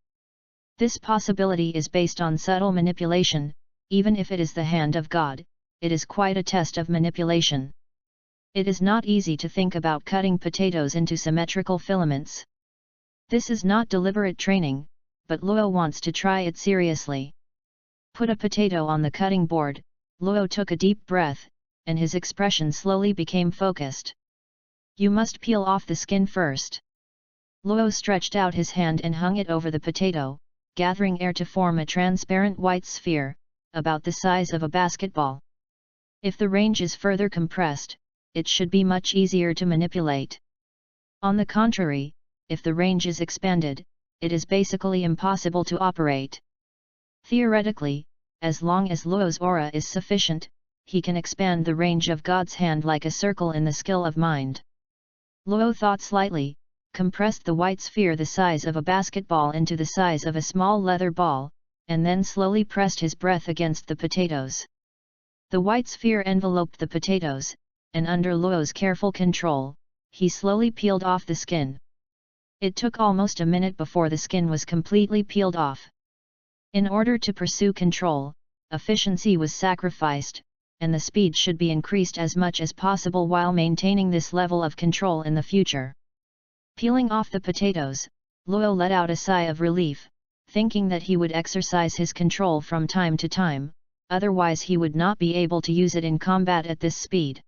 Speaker 1: This possibility is based on subtle manipulation. Even if it is the hand of God, it is quite a test of manipulation. It is not easy to think about cutting potatoes into symmetrical filaments. This is not deliberate training, but Luo wants to try it seriously. Put a potato on the cutting board, Luo took a deep breath, and his expression slowly became focused. You must peel off the skin first. Luo stretched out his hand and hung it over the potato, gathering air to form a transparent white sphere, about the size of a basketball. If the range is further compressed, it should be much easier to manipulate. On the contrary, if the range is expanded, it is basically impossible to operate. Theoretically, as long as Luo's aura is sufficient, he can expand the range of God's hand like a circle in the skill of mind. Luo thought slightly, compressed the white sphere the size of a basketball into the size of a small leather ball, and then slowly pressed his breath against the potatoes. The white sphere enveloped the potatoes, and under Luo's careful control, he slowly peeled off the skin. It took almost a minute before the skin was completely peeled off. In order to pursue control, efficiency was sacrificed, and the speed should be increased as much as possible while maintaining this level of control in the future. Peeling off the potatoes, Luo let out a sigh of relief, thinking that he would exercise his control from time to time, otherwise he would not be able to use it in combat at this speed.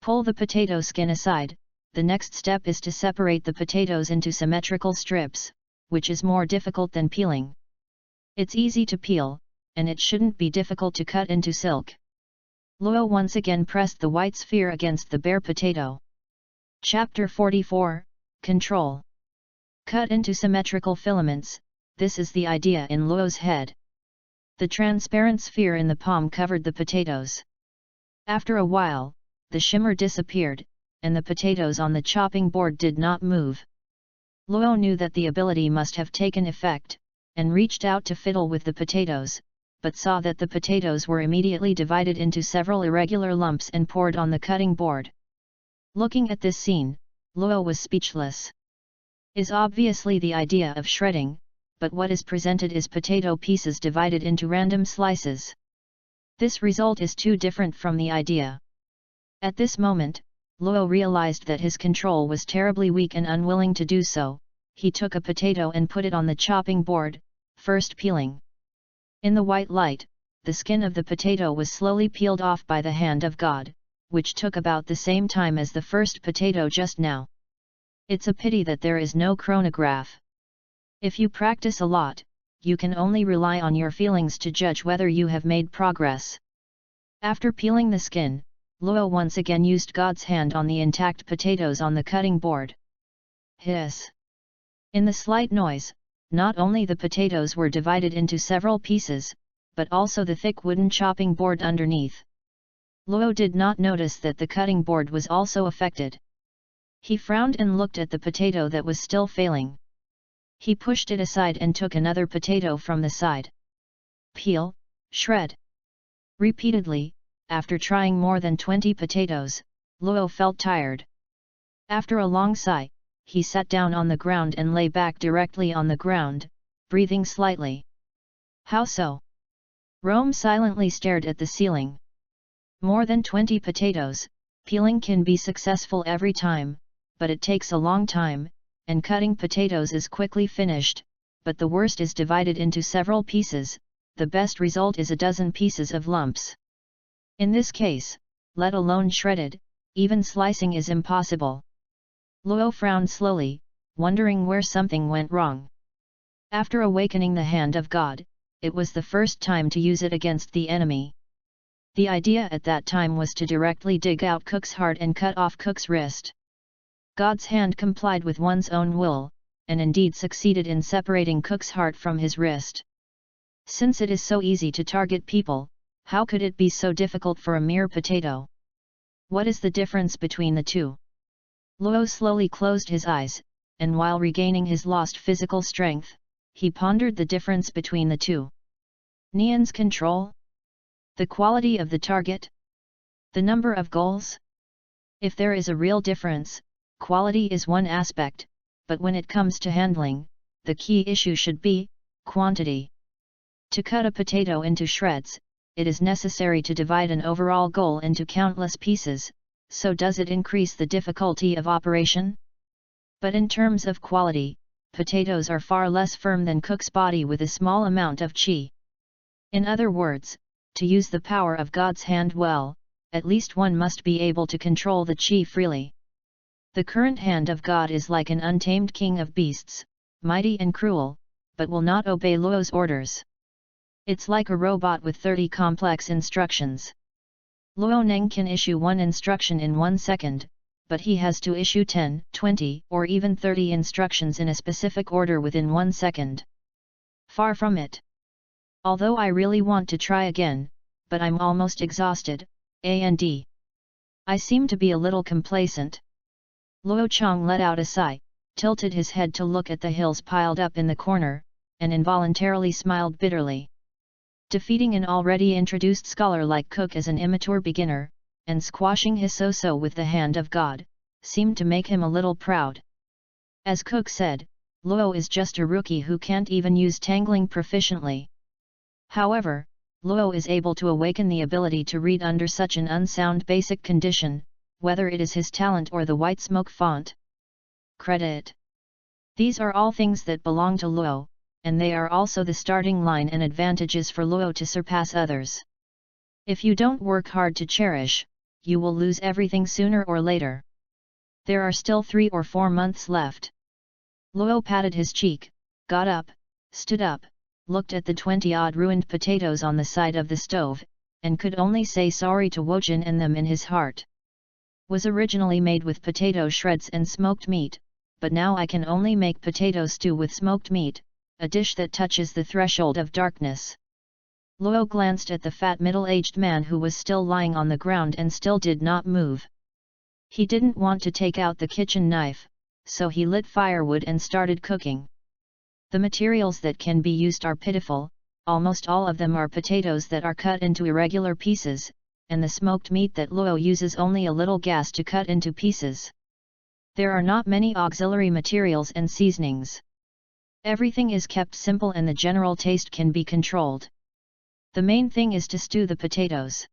Speaker 1: Pull the potato skin aside. The next step is to separate the potatoes into symmetrical strips, which is more difficult than peeling. It's easy to peel, and it shouldn't be difficult to cut into silk. Luo once again pressed the white sphere against the bare potato. Chapter 44, Control. Cut into symmetrical filaments. This is the idea in Luo's head. The transparent sphere in the palm covered the potatoes. After a while, the shimmer disappeared, and the potatoes on the chopping board did not move. Luo knew that the ability must have taken effect, and reached out to fiddle with the potatoes, but saw that the potatoes were immediately divided into several irregular lumps and poured on the cutting board. Looking at this scene, Luo was speechless. Is obviously the idea of shredding, but what is presented is potato pieces divided into random slices. This result is too different from the idea. At this moment, Luo realized that his control was terribly weak and unwilling to do so. He took a potato and put it on the chopping board, first peeling. In the white light, the skin of the potato was slowly peeled off by the hand of God, which took about the same time as the first potato just now. It's a pity that there is no chronograph. If you practice a lot, you can only rely on your feelings to judge whether you have made progress. After peeling the skin, Luo once again used God's hand on the intact potatoes on the cutting board. Hiss! In the slight noise, not only the potatoes were divided into several pieces, but also the thick wooden chopping board underneath. Luo did not notice that the cutting board was also affected. He frowned and looked at the potato that was still failing. He pushed it aside and took another potato from the side. Peel, shred. Repeatedly, after trying more than 20 potatoes, Luo felt tired. After a long sigh, he sat down on the ground and lay back directly on the ground, breathing slightly. How so? Rome silently stared at the ceiling. More than 20 potatoes, peeling can be successful every time, but it takes a long time, and cutting potatoes is quickly finished, but the worst is divided into several pieces, the best result is a dozen pieces of lumps. In this case, let alone shredded, even slicing is impossible. Luo frowned slowly, wondering where something went wrong. After awakening the hand of God, it was the first time to use it against the enemy. The idea at that time was to directly dig out Cook's heart and cut off Cook's wrist. God's hand complied with one's own will, and indeed succeeded in separating Cook's heart from his wrist. Since it is so easy to target people, how could it be so difficult for a mere potato? What is the difference between the two? Luo slowly closed his eyes, and while regaining his lost physical strength, he pondered the difference between the two. Nian's control? The quality of the target? The number of goals? If there is a real difference, quality is one aspect, but when it comes to handling, the key issue should be quantity. To cut a potato into shreds, it is necessary to divide an overall goal into countless pieces, so does it increase the difficulty of operation? But in terms of quality, potatoes are far less firm than Cook's body with a small amount of qi. In other words, to use the power of God's hand well, at least one must be able to control the qi freely. The current hand of God is like an untamed king of beasts, mighty and cruel, but will not obey Luo's orders. It's like a robot with 30 complex instructions. Luo Neng can issue one instruction in 1 second, but he has to issue 10, 20, or even 30 instructions in a specific order within 1 second. Far from it. Although I really want to try again, but I'm almost exhausted, and I seem to be a little complacent. Luo Chang let out a sigh, tilted his head to look at the hills piled up in the corner, and involuntarily smiled bitterly. Defeating an already introduced scholar like Cook as an immature beginner, and squashing his so-so with the hand of God, seemed to make him a little proud. As Cook said, Luo is just a rookie who can't even use tangling proficiently. However, Luo is able to awaken the ability to read under such an unsound basic condition, whether it is his talent or the white smoke font. Credit. These are all things that belong to Luo, and they are also the starting line and advantages for Luo to surpass others. If you don't work hard to cherish, you will lose everything sooner or later. There are still 3 or 4 months left. Luo patted his cheek, got up, stood up, looked at the 20-odd ruined potatoes on the side of the stove, and could only say sorry to Wojin and them in his heart. Was originally made with potato shreds and smoked meat, but now I can only make potato stew with smoked meat, a dish that touches the threshold of darkness. Luo glanced at the fat middle-aged man who was still lying on the ground and still did not move. He didn't want to take out the kitchen knife, so he lit firewood and started cooking. The materials that can be used are pitiful, almost all of them are potatoes that are cut into irregular pieces, and the smoked meat that Luo uses only a little gas to cut into pieces. There are not many auxiliary materials and seasonings. Everything is kept simple and the general taste can be controlled. The main thing is to stew the potatoes.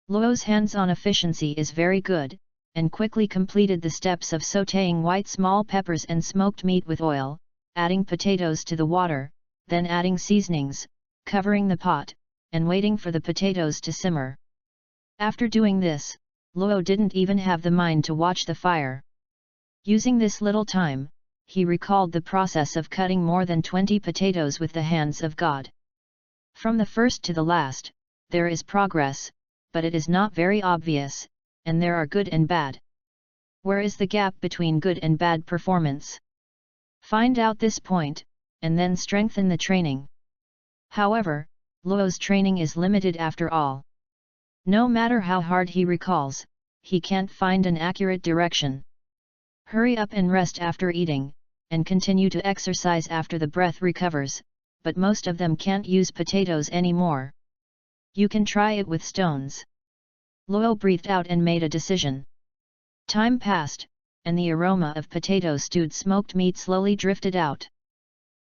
Speaker 1: Luo's hands-on efficiency is very good, and quickly completed the steps of sautéing white small peppers and smoked meat with oil, adding potatoes to the water, then adding seasonings, covering the pot, and waiting for the potatoes to simmer. After doing this, Luo didn't even have the mind to watch the fire. Using this little time, he recalled the process of cutting more than 20 potatoes with the hands of God. From the first to the last, there is progress, but it is not very obvious, and there are good and bad. Where is the gap between good and bad performance? Find out this point, and then strengthen the training. However, Luo's training is limited after all. No matter how hard he recalls, he can't find an accurate direction. Hurry up and rest after eating, and continue to exercise after the breath recovers, but most of them can't use potatoes anymore. You can try it with stones. Luo breathed out and made a decision. Time passed, and the aroma of potato-stewed smoked meat slowly drifted out.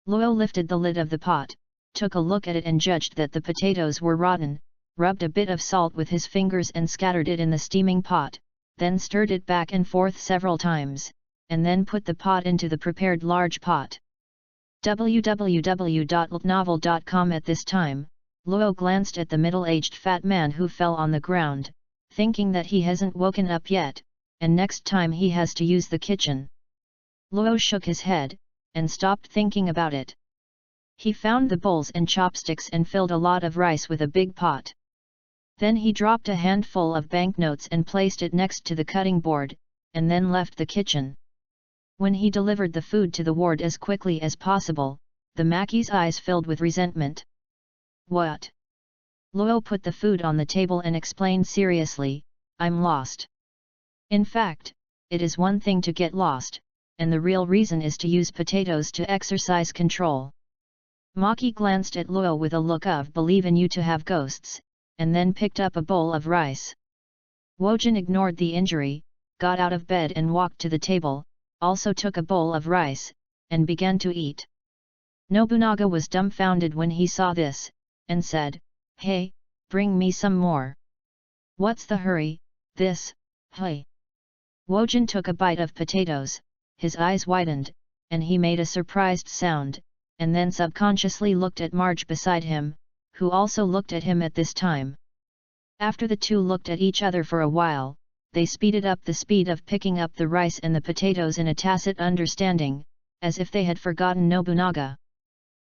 Speaker 1: Luo lifted the lid of the pot, took a look at it and judged that the potatoes were rotten, rubbed a bit of salt with his fingers and scattered it in the steaming pot, then stirred it back and forth several times, and then put the pot into the prepared large pot. www.novel.com. At this time, Luo glanced at the middle-aged fat man who fell on the ground, thinking that he hasn't woken up yet, and next time he has to use the kitchen. Luo shook his head, and stopped thinking about it. He found the bowls and chopsticks and filled a lot of rice with a big pot. Then he dropped a handful of banknotes and placed it next to the cutting board, and then left the kitchen. When he delivered the food to the ward as quickly as possible, the Mackey's eyes filled with resentment. What? Luo put the food on the table and explained seriously, I'm lost. In fact, it is one thing to get lost, and the real reason is to use potatoes to exercise control. Maki glanced at Luo with a look of believe in you to have ghosts, and then picked up a bowl of rice. Wojin ignored the injury, got out of bed and walked to the table, also took a bowl of rice, and began to eat. Nobunaga was dumbfounded when he saw this, and said, Hey, bring me some more. What's the hurry, hey. Wojin took a bite of potatoes, his eyes widened, and he made a surprised sound, and then subconsciously looked at Marge beside him, who also looked at him at this time. After the two looked at each other for a while, they speeded up the speed of picking up the rice and the potatoes in a tacit understanding, as if they had forgotten Nobunaga.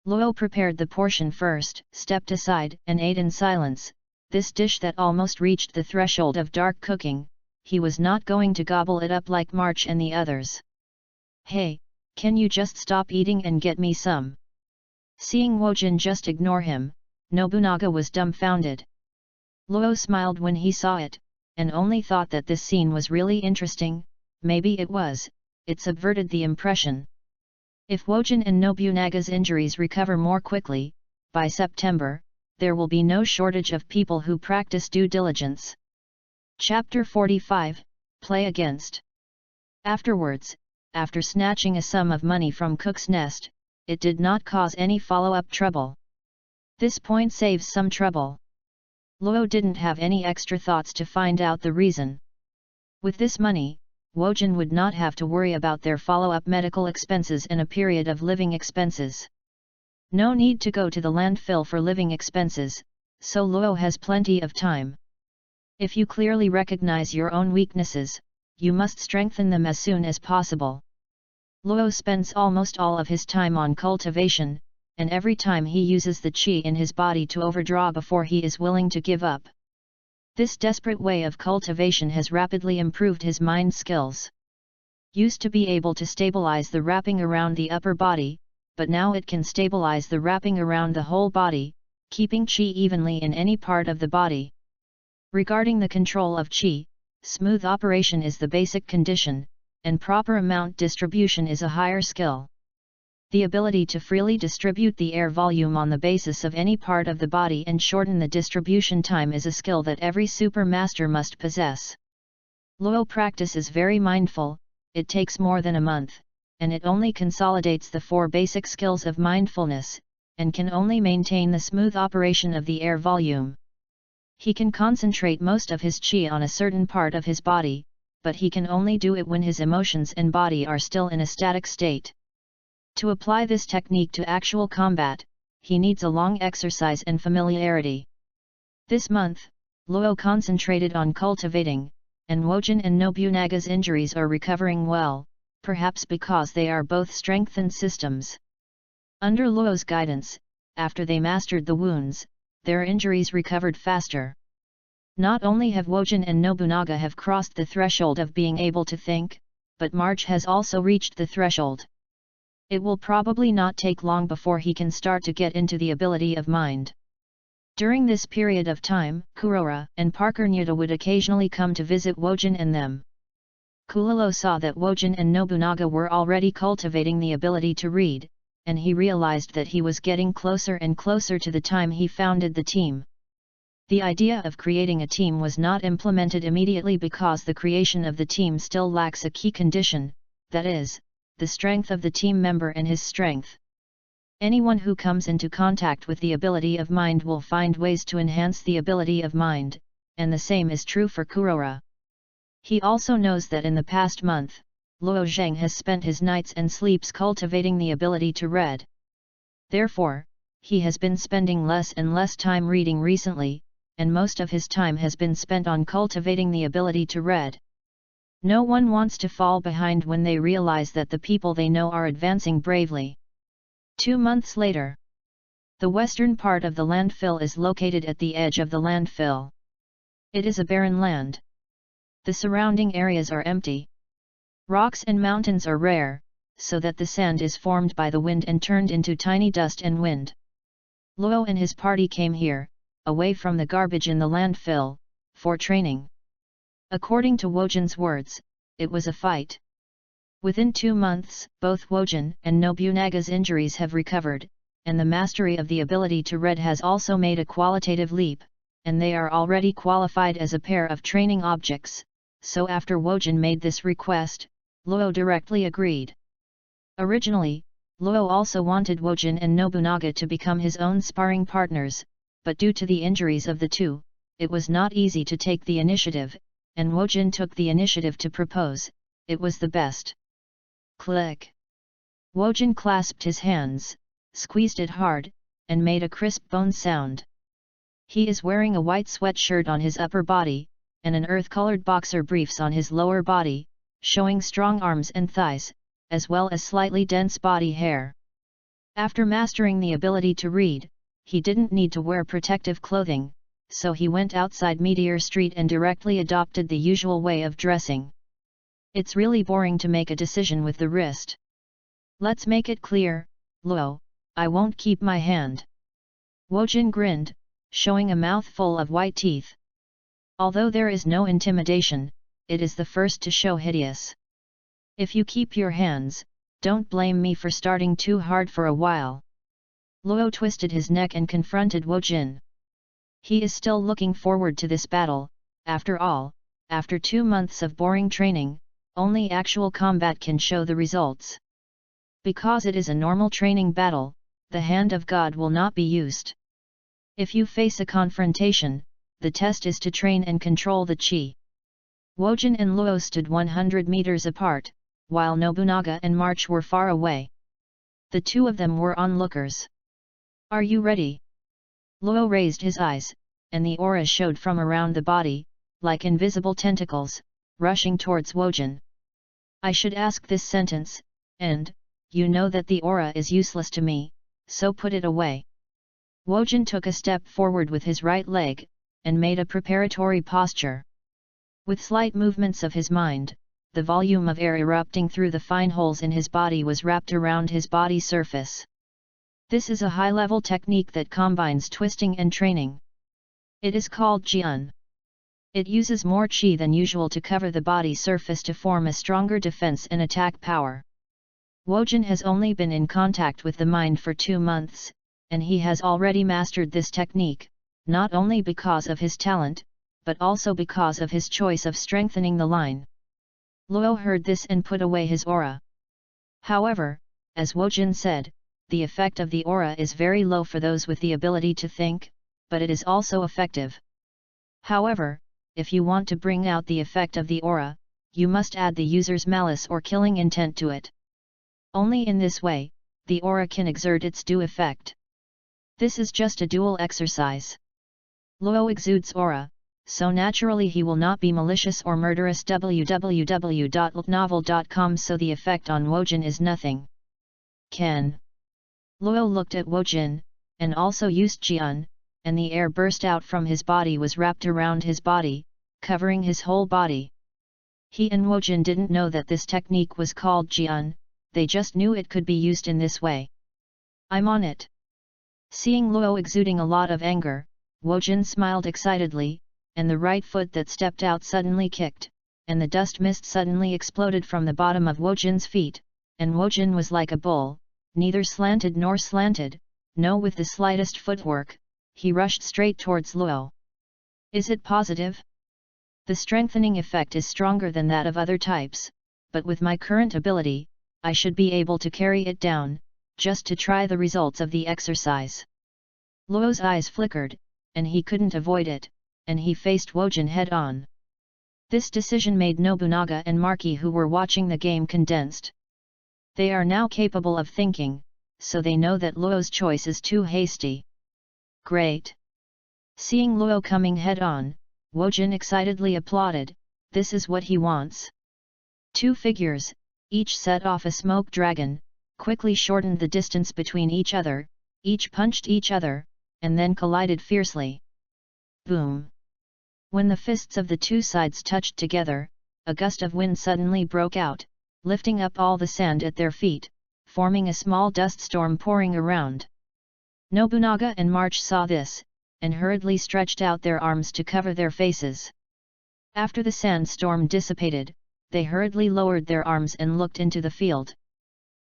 Speaker 1: Luo prepared the portion first, stepped aside and ate in silence, this dish that almost reached the threshold of dark cooking. He was not going to gobble it up like March and the others. Hey, can you just stop eating and get me some? Seeing Wojin just ignore him, Nobunaga was dumbfounded. Luo smiled when he saw it, and only thought that this scene was really interesting. Maybe it was, it subverted the impression. If Wojin and Nobunaga's injuries recover more quickly, by September, there will be no shortage of people who practice due diligence. Chapter 45, Play Against. Afterwards, after snatching a sum of money from Cook's Nest, it did not cause any follow-up trouble. This point saves some trouble. Luo didn't have any extra thoughts to find out the reason. With this money, Wojin would not have to worry about their follow-up medical expenses and a period of living expenses. No need to go to the landfill for living expenses, so Luo has plenty of time. If you clearly recognize your own weaknesses, you must strengthen them as soon as possible. Luo spends almost all of his time on cultivation, and every time he uses the qi in his body to overdraw before he is willing to give up. This desperate way of cultivation has rapidly improved his mind skills. Used to be able to stabilize the wrapping around the upper body, but now it can stabilize the wrapping around the whole body, keeping qi evenly in any part of the body. Regarding the control of qi, smooth operation is the basic condition, and proper amount distribution is a higher skill. The ability to freely distribute the air volume on the basis of any part of the body and shorten the distribution time is a skill that every super master must possess. Luo practice is very mindful, it takes more than a month, and it only consolidates the 4 basic skills of mindfulness, and can only maintain the smooth operation of the air volume. He can concentrate most of his qi on a certain part of his body, but he can only do it when his emotions and body are still in a static state. To apply this technique to actual combat, he needs a long exercise and familiarity. This month, Luo concentrated on cultivating, and Wojin and Nobunaga's injuries are recovering well, perhaps because they are both strengthened systems. Under Luo's guidance, after they mastered the wounds, their injuries recovered faster. Not only have Wojin and Nobunaga have crossed the threshold of being able to think, but March has also reached the threshold. It will probably not take long before he can start to get into the ability of mind. During this period of time, Kurora and Parker Nyuta would occasionally come to visit Wojin and them. Kulilo saw that Wojin and Nobunaga were already cultivating the ability to read, and he realized that he was getting closer and closer to the time he founded the team. The idea of creating a team was not implemented immediately because the creation of the team still lacks a key condition, that is, the strength of the team member and his strength. Anyone who comes into contact with the ability of mind will find ways to enhance the ability of mind, and the same is true for Kurora. He also knows that in the past month, Luo Zheng has spent his nights and sleeps cultivating the ability to read. Therefore, he has been spending less and less time reading recently, and most of his time has been spent on cultivating the ability to read. No one wants to fall behind when they realize that the people they know are advancing bravely. 2 months later. The western part of the landfill is located at the edge of the landfill. It is a barren land. The surrounding areas are empty. Rocks and mountains are rare, so that the sand is formed by the wind and turned into tiny dust and wind. Luo and his party came here, away from the garbage in the landfill, for training. According to Wojin's words, it was a fight. Within 2 months, both Wojin and Nobunaga's injuries have recovered, and the mastery of the ability to read has also made a qualitative leap, and they are already qualified as a pair of training objects, so after Wojin made this request, Luo directly agreed. Originally, Luo also wanted Wojin and Nobunaga to become his own sparring partners, but due to the injuries of the two, it was not easy to take the initiative, and Wojin took the initiative to propose. It was the best. Click. Wojin clasped his hands, squeezed it hard, and made a crisp bone sound. He is wearing a white sweatshirt on his upper body, and an earth-colored boxer briefs on his lower body, showing strong arms and thighs, as well as slightly dense body hair. After mastering the ability to read, he didn't need to wear protective clothing, so he went outside Meteor Street and directly adopted the usual way of dressing. It's really boring to make a decision with the wrist. Let's make it clear, Luo, I won't keep my hand. Wojin grinned, showing a mouthful of white teeth. Although there is no intimidation, it is the first to show hideous. If you keep your hands, don't blame me for starting too hard for a while. Luo twisted his neck and confronted Wojin. He is still looking forward to this battle. After all, after 2 months of boring training, only actual combat can show the results. Because it is a normal training battle, the hand of God will not be used. If you face a confrontation, the test is to train and control the chi. Wojin and Luo stood 100 meters apart, while Nobunaga and March were far away. The two of them were onlookers. Are you ready? Luo raised his eyes, and the aura showed from around the body, like invisible tentacles, rushing towards Wojin. I should ask this sentence, and, you know that the aura is useless to me, so put it away. Wojin took a step forward with his right leg, and made a preparatory posture. With slight movements of his mind, the volume of air erupting through the fine holes in his body was wrapped around his body surface. This is a high-level technique that combines twisting and training. It is called Jian. It uses more chi than usual to cover the body surface to form a stronger defense and attack power. Wojin has only been in contact with the mind for 2 months, and he has already mastered this technique, not only because of his talent, but also because of his choice of strengthening the line. Luo heard this and put away his aura. However, as Wojin said, the effect of the aura is very low for those with the ability to think, but it is also effective. However, if you want to bring out the effect of the aura, you must add the user's malice or killing intent to it. Only in this way, the aura can exert its due effect. This is just a dual exercise. Luo exudes aura,
Speaker 2: so naturally he will not be malicious or murderous. www.novel.com. So the effect on Wojin is nothing. Ken. Luo looked at Wojin, and also used Jian, and the air burst out from his body was wrapped around his body, covering his whole body. He and Wojin didn't know that this technique was called Jian, they just knew it could be used in this way. I'm on it. Seeing Luo exuding a lot of anger, Wojin smiled excitedly, and the right foot that stepped out suddenly kicked, and the dust mist suddenly exploded from the bottom of Wojin's feet, and Wojin was like a bull, neither slanted nor slanted, no with the slightest footwork, he rushed straight towards Luo. Is it positive? The strengthening effect is stronger than that of other types, but with my current ability, I should be able to carry it down, just to try the results of the exercise. Luo's eyes flickered, and he couldn't avoid it, and he faced Wojin head-on. This decision made Nobunaga and Marky, who were watching the game, condensed. They are now capable of thinking, so they know that Luo's choice is too hasty. Great! Seeing Luo coming head-on, Wojin excitedly applauded, this is what he wants. Two figures, each set off a smoke dragon, quickly shortened the distance between each other, each punched each other, and then collided fiercely. Boom! When the fists of the two sides touched together, a gust of wind suddenly broke out, lifting up all the sand at their feet, forming a small dust storm pouring around. Nobunaga and March saw this, and hurriedly stretched out their arms to cover their faces. After the sandstorm dissipated, they hurriedly lowered their arms and looked into the field.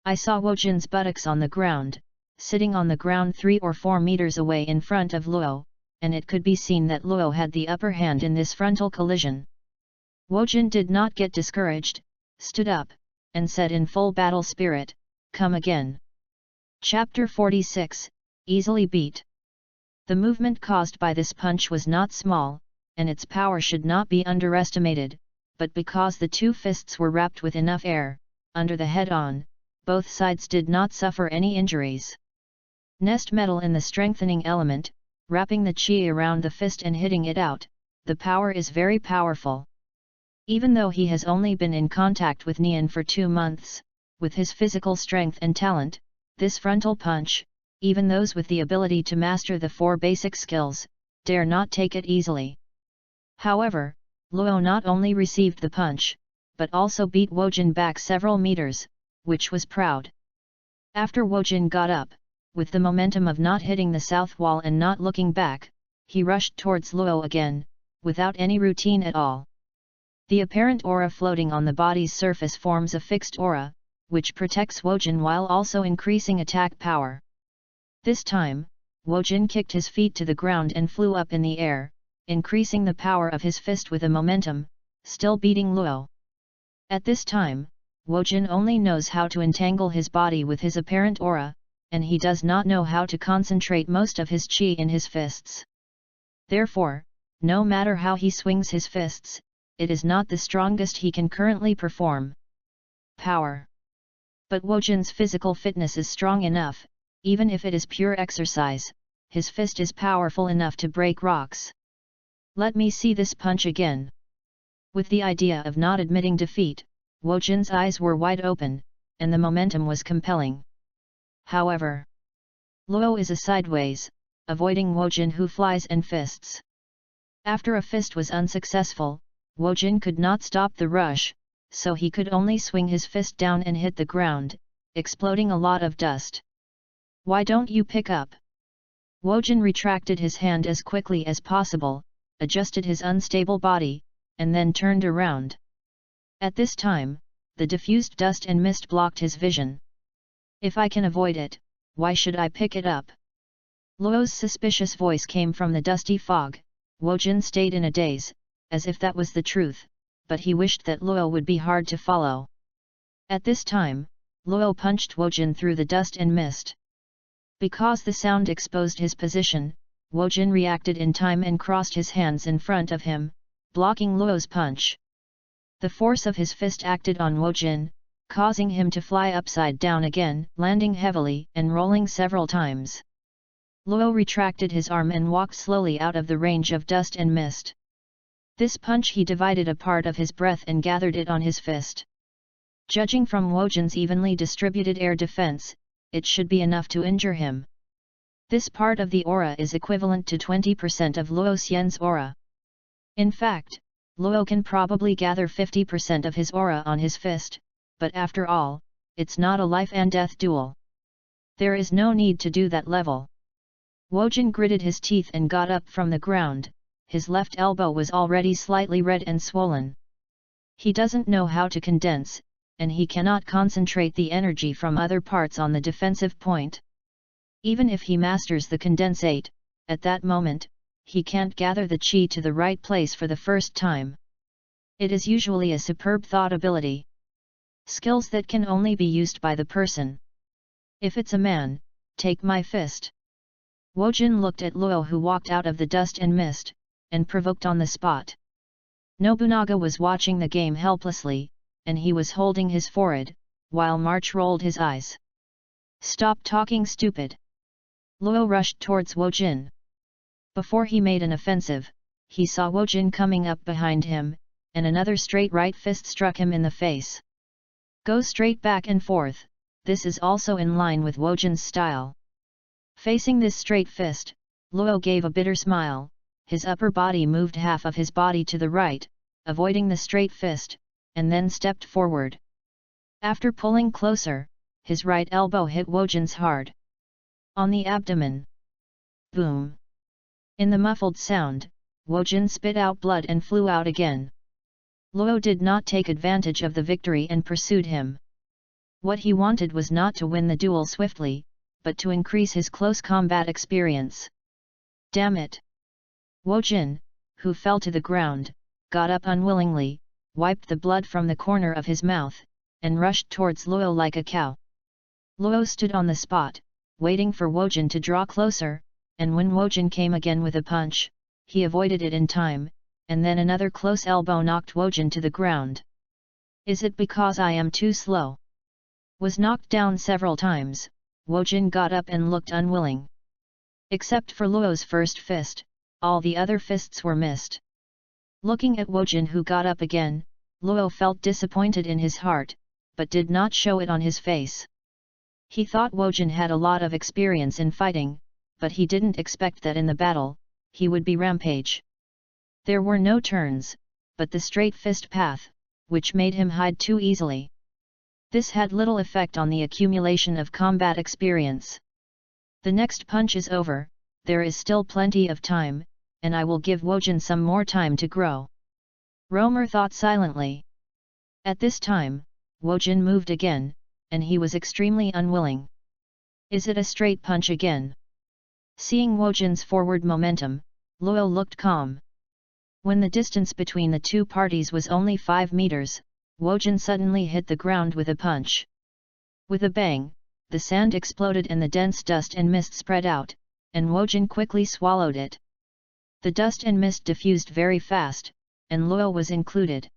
Speaker 2: I saw Wojin's buttocks on the ground, sitting on the ground 3 or 4 meters away in front of Luo, and it could be seen that Luo had the upper hand in this frontal collision. Wojin did not get discouraged, stood up, and said in full battle spirit, "Come again." Chapter 46, Easily Beat. The movement caused by this punch was not small, and its power should not be underestimated, but because the two fists were wrapped with enough air, under the head-on, both sides did not suffer any injuries. Nest metal in the strengthening element, wrapping the chi around the fist and hitting it out, the power is very powerful. Even though he has only been in contact with Nian for 2 months, with his physical strength and talent, this frontal punch, even those with the ability to master the 4 basic skills, dare not take it easily. However, Luo not only received the punch, but also beat Wojin back several meters, which was proud. After Wojin got up, with the momentum of not hitting the south wall and not looking back, he rushed towards Luo again, without any routine at all. The apparent aura floating on the body's surface forms a fixed aura, which protects Wojin while also increasing attack power. This time, Wojin kicked his feet to the ground and flew up in the air, increasing the power of his fist with a momentum, still beating Luo. At this time, Wojin only knows how to entangle his body with his apparent aura, and he does not know how to concentrate most of his chi in his fists. Therefore, no matter how he swings his fists, it is not the strongest he can currently perform. Power. But Wojin's physical fitness is strong enough, even if it is pure exercise, his fist is powerful enough to break rocks. Let me see this punch again. With the idea of not admitting defeat, Wojin's eyes were wide open, and the momentum was compelling. However, Luo is a sideways, avoiding Wojin who flies and fists. After a fist was unsuccessful, Wojin could not stop the rush, so he could only swing his fist down and hit the ground, exploding a lot of dust. Why don't you pick up? Wojin retracted his hand as quickly as possible, adjusted his unstable body, and then turned around. At this time, the diffused dust and mist blocked his vision. If I can avoid it, why should I pick it up? Luo's suspicious voice came from the dusty fog. Wojin stayed in a daze, as if that was the truth, but he wished that Luo would be hard to follow. At this time, Luo punched Wojin through the dust and mist. Because the sound exposed his position, Wojin reacted in time and crossed his hands in front of him, blocking Luo's punch. The force of his fist acted on Wojin, causing him to fly upside down again, landing heavily and rolling several times. Luo retracted his arm and walked slowly out of the range of dust and mist. This punch he divided a part of his breath and gathered it on his fist. Judging from Wojin's evenly distributed air defense, it should be enough to injure him. This part of the aura is equivalent to 20% of Luo Xian's aura. In fact, Luo can probably gather 50% of his aura on his fist, but after all, it's not a life and death duel. There is no need to do that level. Wojin gritted his teeth and got up from the ground. His left elbow was already slightly red and swollen. He doesn't know how to condense, and he cannot concentrate the energy from other parts on the defensive point. Even if he masters the condensate, at that moment, he can't gather the chi to the right place for the first time. It is usually a superb thought ability. Skills that can only be used by the person. If it's a man, take my fist. Wojin looked at Luo, who walked out of the dust and mist, and provoked on the spot. Nobunaga was watching the game helplessly, and he was holding his forehead, while March rolled his eyes. Stop talking, stupid! Luo rushed towards Wojin. Before he made an offensive, he saw Wojin coming up behind him, and another straight right fist struck him in the face. Go straight back and forth, this is also in line with Wojin's style. Facing this straight fist, Luo gave a bitter smile. His upper body moved half of his body to the right, avoiding the straight fist, and then stepped forward. After pulling closer, his right elbow hit Wojin's hard on the abdomen. Boom! In the muffled sound, Wojin spit out blood and flew out again. Luo did not take advantage of the victory and pursued him. What he wanted was not to win the duel swiftly, but to increase his close combat experience. Damn it! Wojin, who fell to the ground, got up unwillingly, wiped the blood from the corner of his mouth, and rushed towards Luo like a cow. Luo stood on the spot, waiting for Wojin to draw closer, and when Wojin came again with a punch, he avoided it in time, and then another close elbow knocked Wojin to the ground. Is it because I am too slow? Was knocked down several times, Wojin got up and looked unwilling. Except for Luo's first fist, all the other fists were missed. Looking at Wojin, who got up again, Luo felt disappointed in his heart, but did not show it on his face. He thought Wojin had a lot of experience in fighting, but he didn't expect that in the battle, he would be rampage. There were no turns, but the straight fist path, which made him hide too easily. This had little effect on the accumulation of combat experience. The next punch is over, there is still plenty of time, and I will give Wojin some more time to grow. Romer thought silently. At this time, Wojin moved again, and he was extremely unwilling. Is it a straight punch again? Seeing Wojin's forward momentum, Luo looked calm. When the distance between the two parties was only 5 meters, Wojin suddenly hit the ground with a punch. With a bang, the sand exploded and the dense dust and mist spread out, and Wojin quickly swallowed it. The dust and mist diffused very fast, and Luo was included.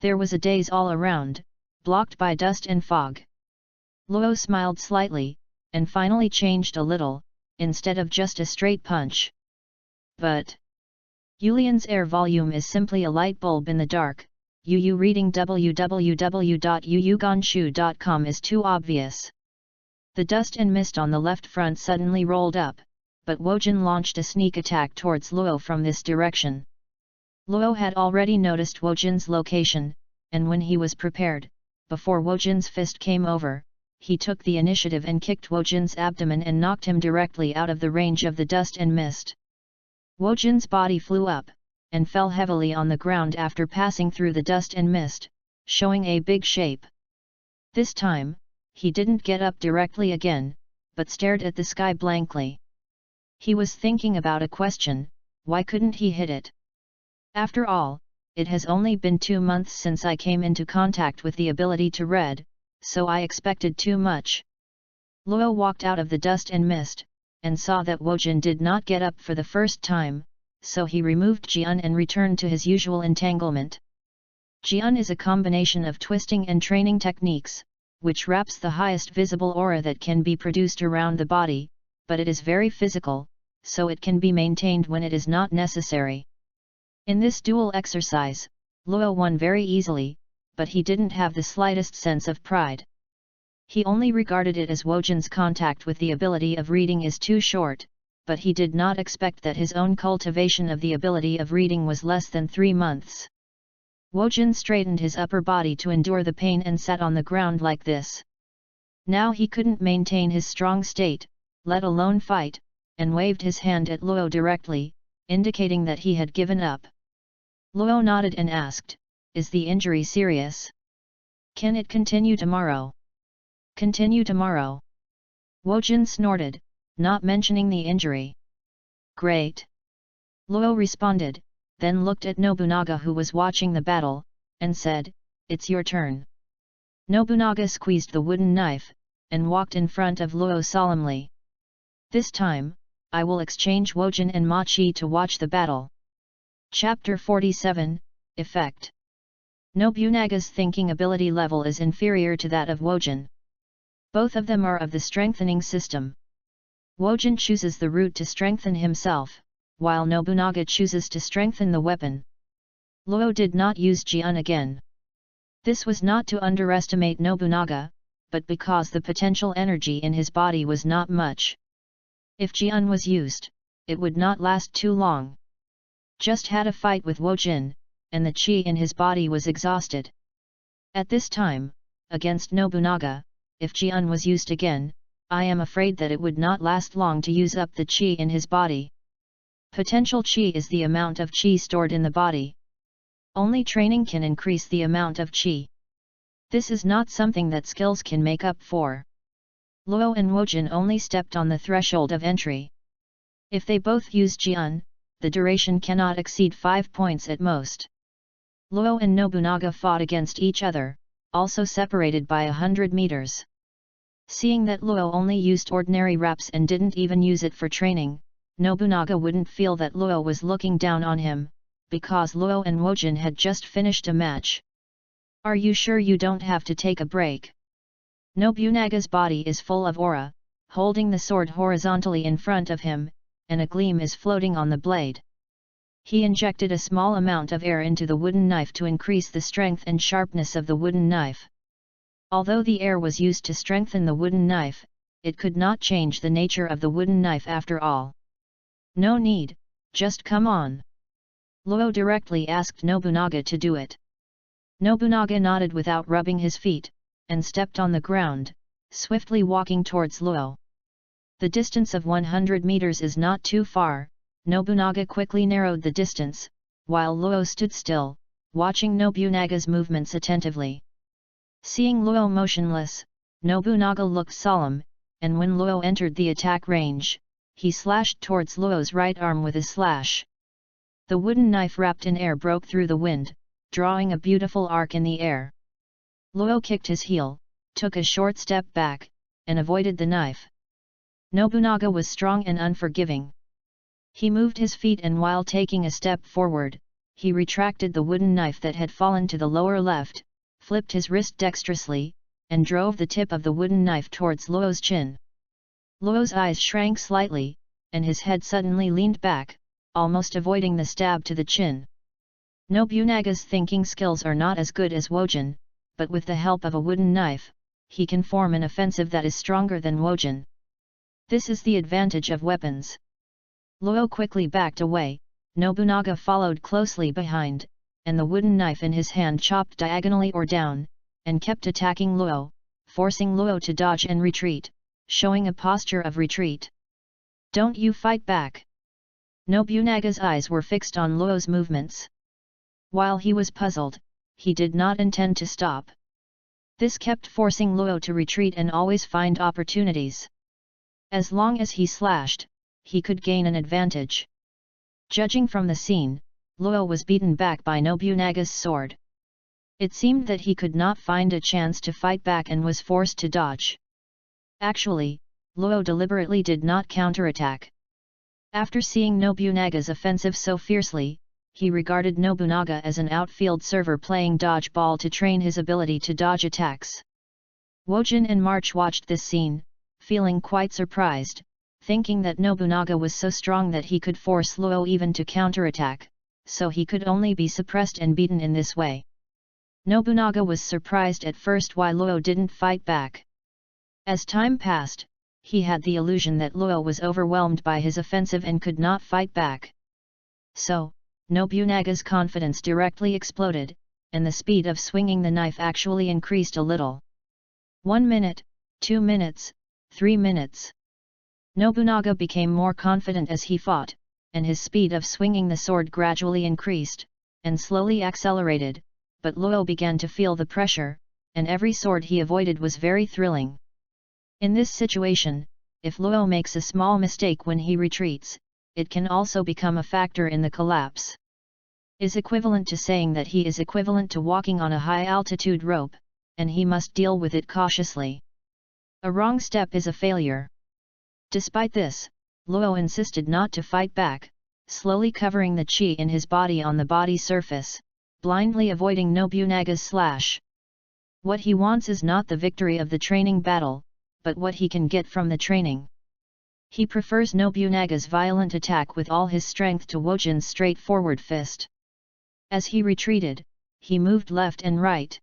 Speaker 2: There was a daze all around, blocked by dust and fog. Luo smiled slightly, and finally changed a little, instead of just a straight punch. But Yulian's air volume is simply a light bulb in the dark. Yu reading www.yuyugonshu.com is too obvious. The dust and mist on the left front suddenly rolled up, but Wojin launched a sneak attack towards Luo from this direction. Luo had already noticed Wojin's location, and when he was prepared, before Wojin's fist came over, he took the initiative and kicked Wojin's abdomen and knocked him directly out of the range of the dust and mist. Wojin's body flew up, and fell heavily on the ground after passing through the dust and mist, showing a big shape. This time, he didn't get up directly again, but stared at the sky blankly. He was thinking about a question: why couldn't he hit it? After all, it has only been 2 months since I came into contact with the ability to read, so I expected too much. Luo walked out of the dust and mist, and saw that Wojin did not get up for the first time, so he removed Jian and returned to his usual entanglement. Jian is a combination of twisting and training techniques, which wraps the highest visible aura that can be produced around the body, but it is very physical, so it can be maintained when it is not necessary. In this duel exercise, Luo won very easily, but he didn't have the slightest sense of pride. He only regarded it as Wojin's contact with the ability of reading is too short, but he did not expect that his own cultivation of the ability of reading was less than 3 months. Wojin straightened his upper body to endure the pain and sat on the ground like this. Now he couldn't maintain his strong state, let alone fight, and waved his hand at Luo directly, indicating that he had given up. Luo nodded and asked, "Is the injury serious? Can it continue tomorrow?" "Continue tomorrow." Wojin snorted, not mentioning the injury. "Great." Luo responded, then looked at Nobunaga who was watching the battle, and said, "It's your turn." Nobunaga squeezed the wooden knife, and walked in front of Luo solemnly. "This time, I will exchange Wojin and Ma Qi to watch the battle." Chapter 47, Effect. Nobunaga's thinking ability level is inferior to that of Wojin. Both of them are of the strengthening system. Wojin chooses the route to strengthen himself, while Nobunaga chooses to strengthen the weapon. Luo did not use Jian again. This was not to underestimate Nobunaga, but because the potential energy in his body was not much. If Jian was used, it would not last too long. Just had a fight with Wojin, and the qi in his body was exhausted. At this time, against Nobunaga, if Jian was used again, I am afraid that it would not last long to use up the qi in his body. Potential qi is the amount of qi stored in the body. Only training can increase the amount of qi. This is not something that skills can make up for. Luo and Wojin only stepped on the threshold of entry. If they both use Jian, the duration cannot exceed 5 points at most. Luo and Nobunaga fought against each other, also separated by 100 meters. Seeing that Luo only used ordinary raps and didn't even use it for training, Nobunaga wouldn't feel that Luo was looking down on him, because Luo and Wojin had just finished a match. "Are you sure you don't have to take a break?" Nobunaga's body is full of aura, holding the sword horizontally in front of him, and a gleam is floating on the blade. He injected a small amount of air into the wooden knife to increase the strength and sharpness of the wooden knife. Although the air was used to strengthen the wooden knife, it could not change the nature of the wooden knife after all. "No need, just come on." Luo directly asked Nobunaga to do it. Nobunaga nodded without rubbing his feet, and stepped on the ground, swiftly walking towards Luo. The distance of 100 meters is not too far. Nobunaga quickly narrowed the distance, while Luo stood still, watching Nobunaga's movements attentively. Seeing Luo motionless, Nobunaga looked solemn, and when Luo entered the attack range, he slashed towards Luo's right arm with a slash. The wooden knife wrapped in air broke through the wind, drawing a beautiful arc in the air. Luo kicked his heel, took a short step back, and avoided the knife. Nobunaga was strong and unforgiving. He moved his feet and while taking a step forward, he retracted the wooden knife that had fallen to the lower left, flipped his wrist dexterously, and drove the tip of the wooden knife towards Luo's chin. Luo's eyes shrank slightly, and his head suddenly leaned back, almost avoiding the stab to the chin. Nobunaga's thinking skills are not as good as Wojin, but with the help of a wooden knife, he can form an offensive that is stronger than Wojin. This is the advantage of weapons. Luo quickly backed away, Nobunaga followed closely behind, and the wooden knife in his hand chopped diagonally or down, and kept attacking Luo, forcing Luo to dodge and retreat, showing a posture of retreat. "Don't you fight back!" Nobunaga's eyes were fixed on Luo's movements. While he was puzzled, he did not intend to stop. This kept forcing Luo to retreat and always find opportunities. As long as he slashed, he could gain an advantage. Judging from the scene, Luo was beaten back by Nobunaga's sword. It seemed that he could not find a chance to fight back and was forced to dodge. Actually, Luo deliberately did not counterattack. After seeing Nobunaga's offensive so fiercely, he regarded Nobunaga as an outfield server playing dodgeball to train his ability to dodge attacks. Wojin and March watched this scene, feeling quite surprised, thinking that Nobunaga was so strong that he could force Luo even to counterattack.
Speaker 1: so he could only be suppressed and beaten in this way. Nobunaga was surprised at first why Luo didn't fight back. As time passed, he had the illusion that Luo was overwhelmed by his offensive and could not fight back. So, Nobunaga's confidence directly exploded, and the speed of swinging the knife actually increased a little. 1 minute, 2 minutes, 3 minutes. Nobunaga became more confident as he fought, and his speed of swinging the sword gradually increased, and slowly accelerated, but Luo began to feel the pressure, and every sword he avoided was very thrilling. In this situation, if Luo makes a small mistake when he retreats, it can also become a factor in the collapse. Is equivalent to saying that he is equivalent to walking on a high-altitude rope, and he must deal with it cautiously. A wrong step is a failure. Despite this, Luo insisted not to fight back, slowly covering the chi in his body on the body surface, blindly avoiding Nobunaga's slash. What he wants is not the victory of the training battle, but what he can get from the training. He prefers Nobunaga's violent attack with all his strength to Wojin's straightforward fist. As he retreated, he moved left and right.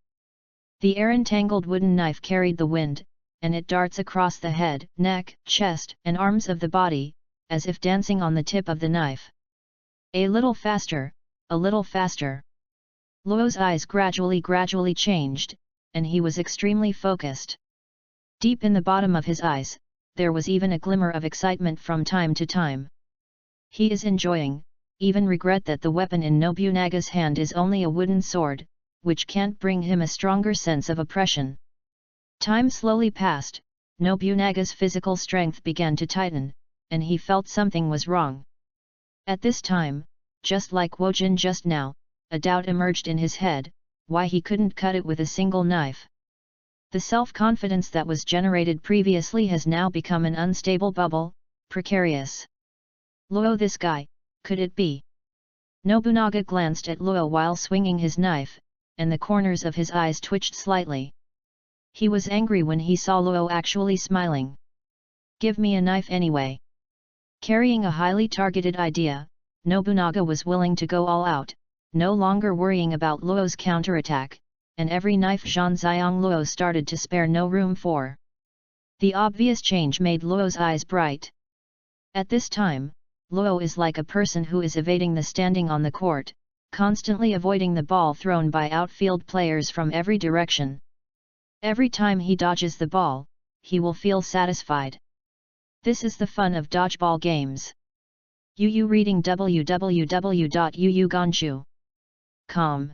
Speaker 1: The air-entangled wooden knife carried the wind, and it darts across the head, neck, chest, and arms of the body, as if dancing on the tip of the knife. A little faster, a little faster. Luo's eyes gradually changed, and he was extremely focused. Deep in the bottom of his eyes, there was even a glimmer of excitement from time to time. He is enjoying, even regret that the weapon in Nobunaga's hand is only a wooden sword, which can't bring him a stronger sense of oppression. Time slowly passed, Nobunaga's physical strength began to tighten, and he felt something was wrong. At this time, just like Wojin just now, a doubt emerged in his head, why he couldn't cut it with a single knife. The self-confidence that was generated previously has now become an unstable bubble, precarious. Luo, this guy, could it be? Nobunaga glanced at Luo while swinging his knife, and the corners of his eyes twitched slightly. He was angry when he saw Luo actually smiling. Give me a knife anyway. Carrying a highly targeted idea, Nobunaga was willing to go all out, no longer worrying about Luo's counterattack, and every knife Zhanxiang Luo started to spare no room for. The obvious change made Luo's eyes bright. At this time, Luo is like a person who is evading the standing on the court, constantly avoiding the ball thrown by outfield players from every direction. Every time he dodges the ball, he will feel satisfied. This is the fun of dodgeball games. Yu reading www.yuyuganshu.com.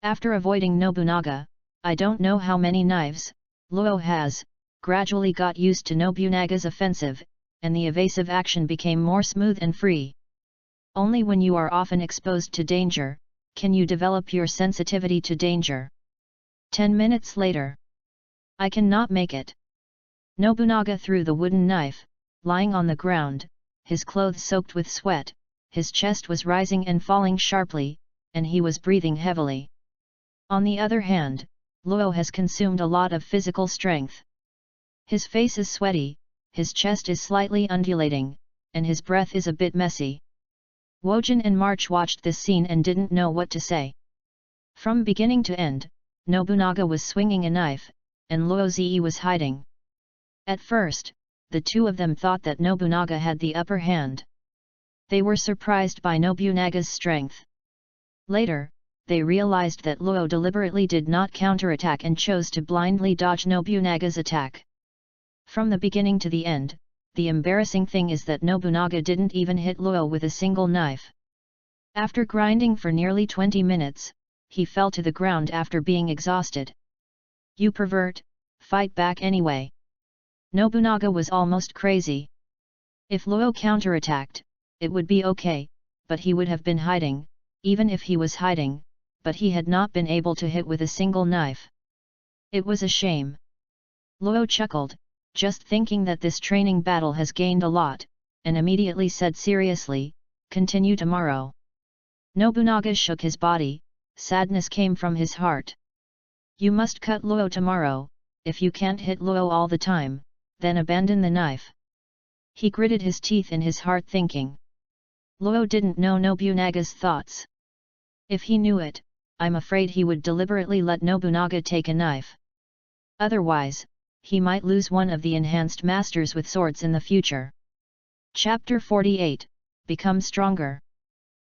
Speaker 1: After avoiding Nobunaga, I don't know how many knives, Luo has, gradually got used to Nobunaga's offensive, and the evasive action became more smooth and free. Only when you are often exposed to danger, can you develop your sensitivity to danger. 10 minutes later. I cannot make it. Nobunaga threw the wooden knife, lying on the ground, his clothes soaked with sweat, his chest was rising and falling sharply, and he was breathing heavily. On the other hand, Luo has consumed a lot of physical strength. His face is sweaty, his chest is slightly undulating, and his breath is a bit messy. Wojin and March watched this scene and didn't know what to say. From beginning to end, Nobunaga was swinging a knife, and Luo Zi was hiding. At first, the two of them thought that Nobunaga had the upper hand. They were surprised by Nobunaga's strength. Later, they realized that Luo deliberately did not counterattack and chose to blindly dodge Nobunaga's attack. From the beginning to the end, the embarrassing thing is that Nobunaga didn't even hit Luo with a single knife. After grinding for nearly 20 minutes, he fell to the ground after being exhausted. You pervert, fight back anyway. Nobunaga was almost crazy. If Luo counterattacked, it would be okay, but he would have been hiding, even if he was hiding, but he had not been able to hit with a single knife. It was a shame. Luo chuckled, just thinking that this training battle has gained a lot, and immediately said seriously, continue tomorrow. Nobunaga shook his body, sadness came from his heart. You must cut Luo tomorrow, if you can't hit Luo all the time, then abandon the knife. He gritted his teeth in his heart thinking. Luo didn't know Nobunaga's thoughts. If he knew it, I'm afraid he would deliberately let Nobunaga take a knife. Otherwise, he might lose one of the enhanced masters with swords in the future. Chapter 48, Become Stronger.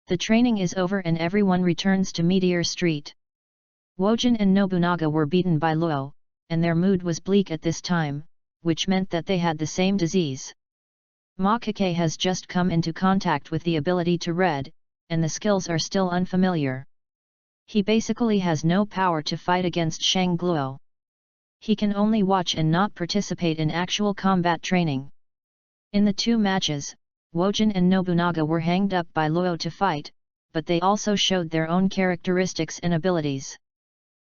Speaker 1: The training is over and everyone returns to Meteor Street. Wojin and Nobunaga were beaten by Luo, and their mood was bleak at this time, which meant that they had the same disease. Makake has just come into contact with the ability to read, and the skills are still unfamiliar. He basically has no power to fight against Shang Luo. He can only watch and not participate in actual combat training. In the two matches, Wojin and Nobunaga were hanged up by Luo to fight, but they also showed their own characteristics and abilities.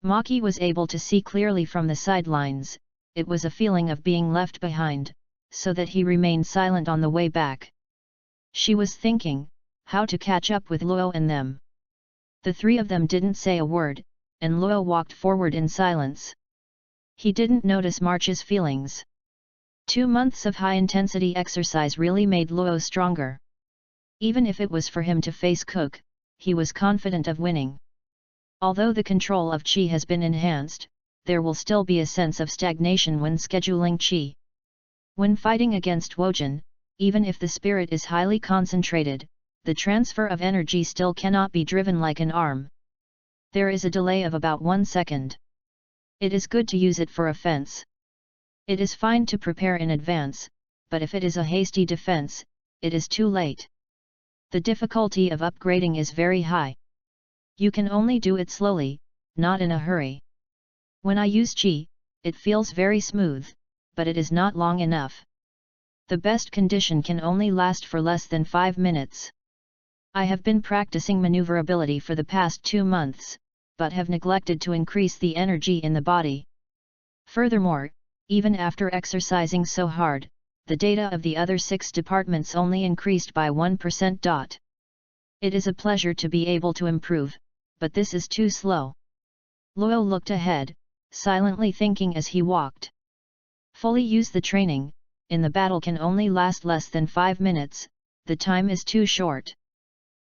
Speaker 1: Maki was able to see clearly from the sidelines. It was a feeling of being left behind, so that he remained silent on the way back. She was thinking, how to catch up with Luo and them. The three of them didn't say a word, and Luo walked forward in silence. He didn't notice March's feelings. 2 months of high-intensity exercise really made Luo stronger. Even if it was for him to face Cook, he was confident of winning. Although the control of Qi has been enhanced, there will still be a sense of stagnation when scheduling Qi. When fighting against Wojin, even if the spirit is highly concentrated, the transfer of energy still cannot be driven like an arm. There is a delay of about 1 second. It is good to use it for offense. It is fine to prepare in advance, but if it is a hasty defense, it is too late. The difficulty of upgrading is very high. You can only do it slowly, not in a hurry. When I use Qi, it feels very smooth, but it is not long enough. The best condition can only last for less than 5 minutes. I have been practicing maneuverability for the past 2 months, but have neglected to increase the energy in the body. Furthermore, even after exercising so hard, the data of the other 6 departments only increased by 1%. It is a pleasure to be able to improve, but this is too slow. Luo looked ahead, silently thinking as he walked. Fully use the training, in the battle can only last less than 5 minutes, the time is too short.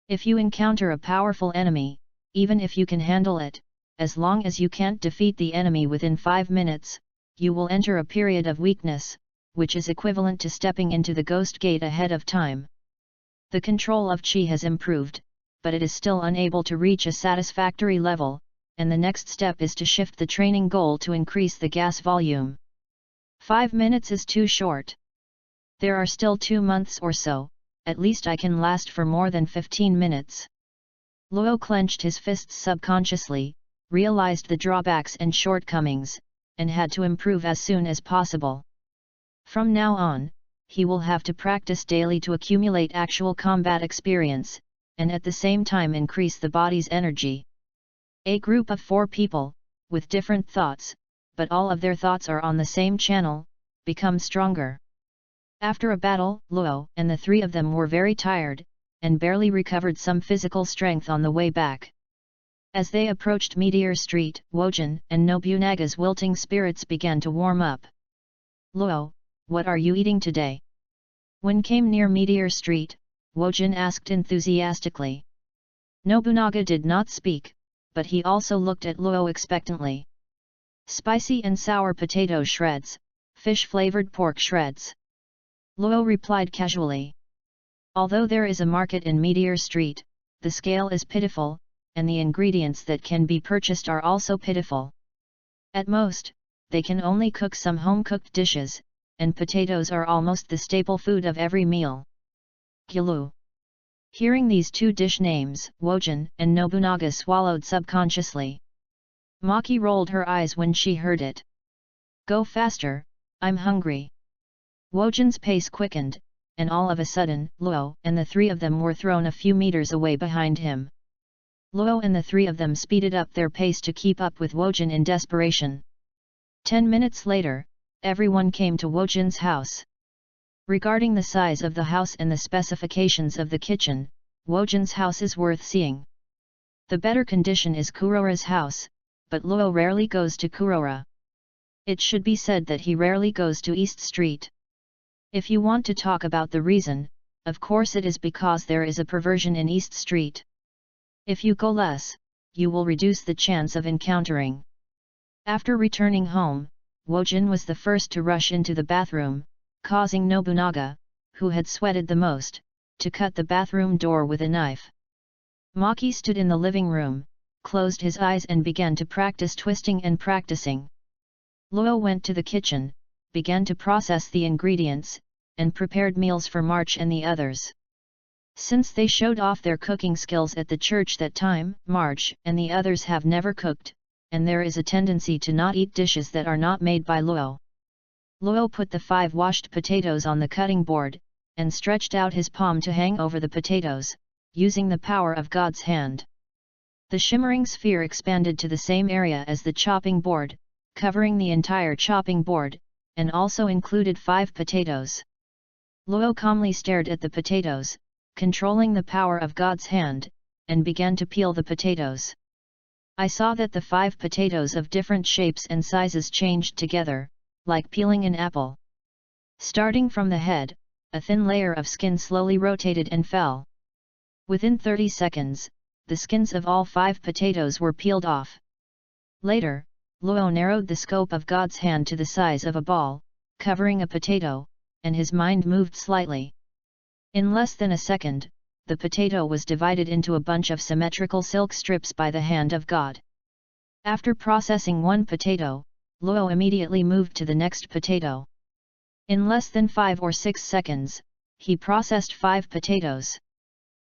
Speaker 1: If you encounter a powerful enemy, even if you can handle it, as long as you can't defeat the enemy within 5 minutes, you will enter a period of weakness, which is equivalent to stepping into the ghost gate ahead of time. The control of Qi has improved, but it is still unable to reach a satisfactory level, and the next step is to shift the training goal to increase the gas volume. 5 minutes is too short. There are still 2 months or so, at least I can last for more than 15 minutes. Luo clenched his fists subconsciously, realized the drawbacks and shortcomings, and had to improve as soon as possible. From now on, he will have to practice daily to accumulate actual combat experience, and at the same time increase the body's energy. A group of 4 people, with different thoughts, but all of their thoughts are on the same channel, become stronger. After a battle, Luo and the 3 of them were very tired, and barely recovered some physical strength on the way back. As they approached Meteor Street, Wojin and Nobunaga's wilting spirits began to warm up. Luo, what are you eating today? When came near Meteor Street, Wojin asked enthusiastically. Nobunaga did not speak, but he also looked at Luo expectantly. Spicy and sour potato shreds, fish-flavored pork shreds. Luo replied casually. Although there is a market in Meteor Street, the scale is pitiful, and the ingredients that can be purchased are also pitiful. At most, they can only cook some home-cooked dishes, and potatoes are almost the staple food of every meal. Gyulu. Hearing these 2 dish names, Wojin and Nobunaga swallowed subconsciously. Maki rolled her eyes when she heard it. Go faster, I'm hungry. Wojin's pace quickened, and all of a sudden, Luo and the 3 of them were thrown a few meters away behind him. Luo and the 3 of them speeded up their pace to keep up with Wojin in desperation. 10 minutes later, everyone came to Wojin's house. Regarding the size of the house and the specifications of the kitchen, Wojin's house is worth seeing. The better condition is Kurora's house, but Luo rarely goes to Kurora. It should be said that he rarely goes to East Street. If you want to talk about the reason, of course it is because there is a perversion in East Street. If you go less, you will reduce the chance of encountering. After returning home, Wojin was the first to rush into the bathroom, causing Nobunaga, who had sweated the most, to cut the bathroom door with a knife. Maki stood in the living room, closed his eyes and began to practice twisting and practicing. Luo went to the kitchen, began to process the ingredients, and prepared meals for March and the others. Since they showed off their cooking skills at the church that time, March and the others have never cooked, and there is a tendency to not eat dishes that are not made by Luo. Luo put the 5 washed potatoes on the cutting board, and stretched out his palm to hang over the potatoes, using the power of God's hand. The shimmering sphere expanded to the same area as the chopping board, covering the entire chopping board, and also included 5 potatoes. Luo calmly stared at the potatoes, controlling the power of God's hand, and began to peel the potatoes. I saw that the 5 potatoes of different shapes and sizes changed together, like peeling an apple. Starting from the head, a thin layer of skin slowly rotated and fell. Within 30 seconds, the skins of all 5 potatoes were peeled off. Later, Luo narrowed the scope of God's hand to the size of a ball, covering a potato, and his mind moved slightly. In less than a second, the potato was divided into a bunch of symmetrical silk strips by the hand of God. After processing one potato, Luo immediately moved to the next potato. In less than 5 or 6 seconds, he processed 5 potatoes.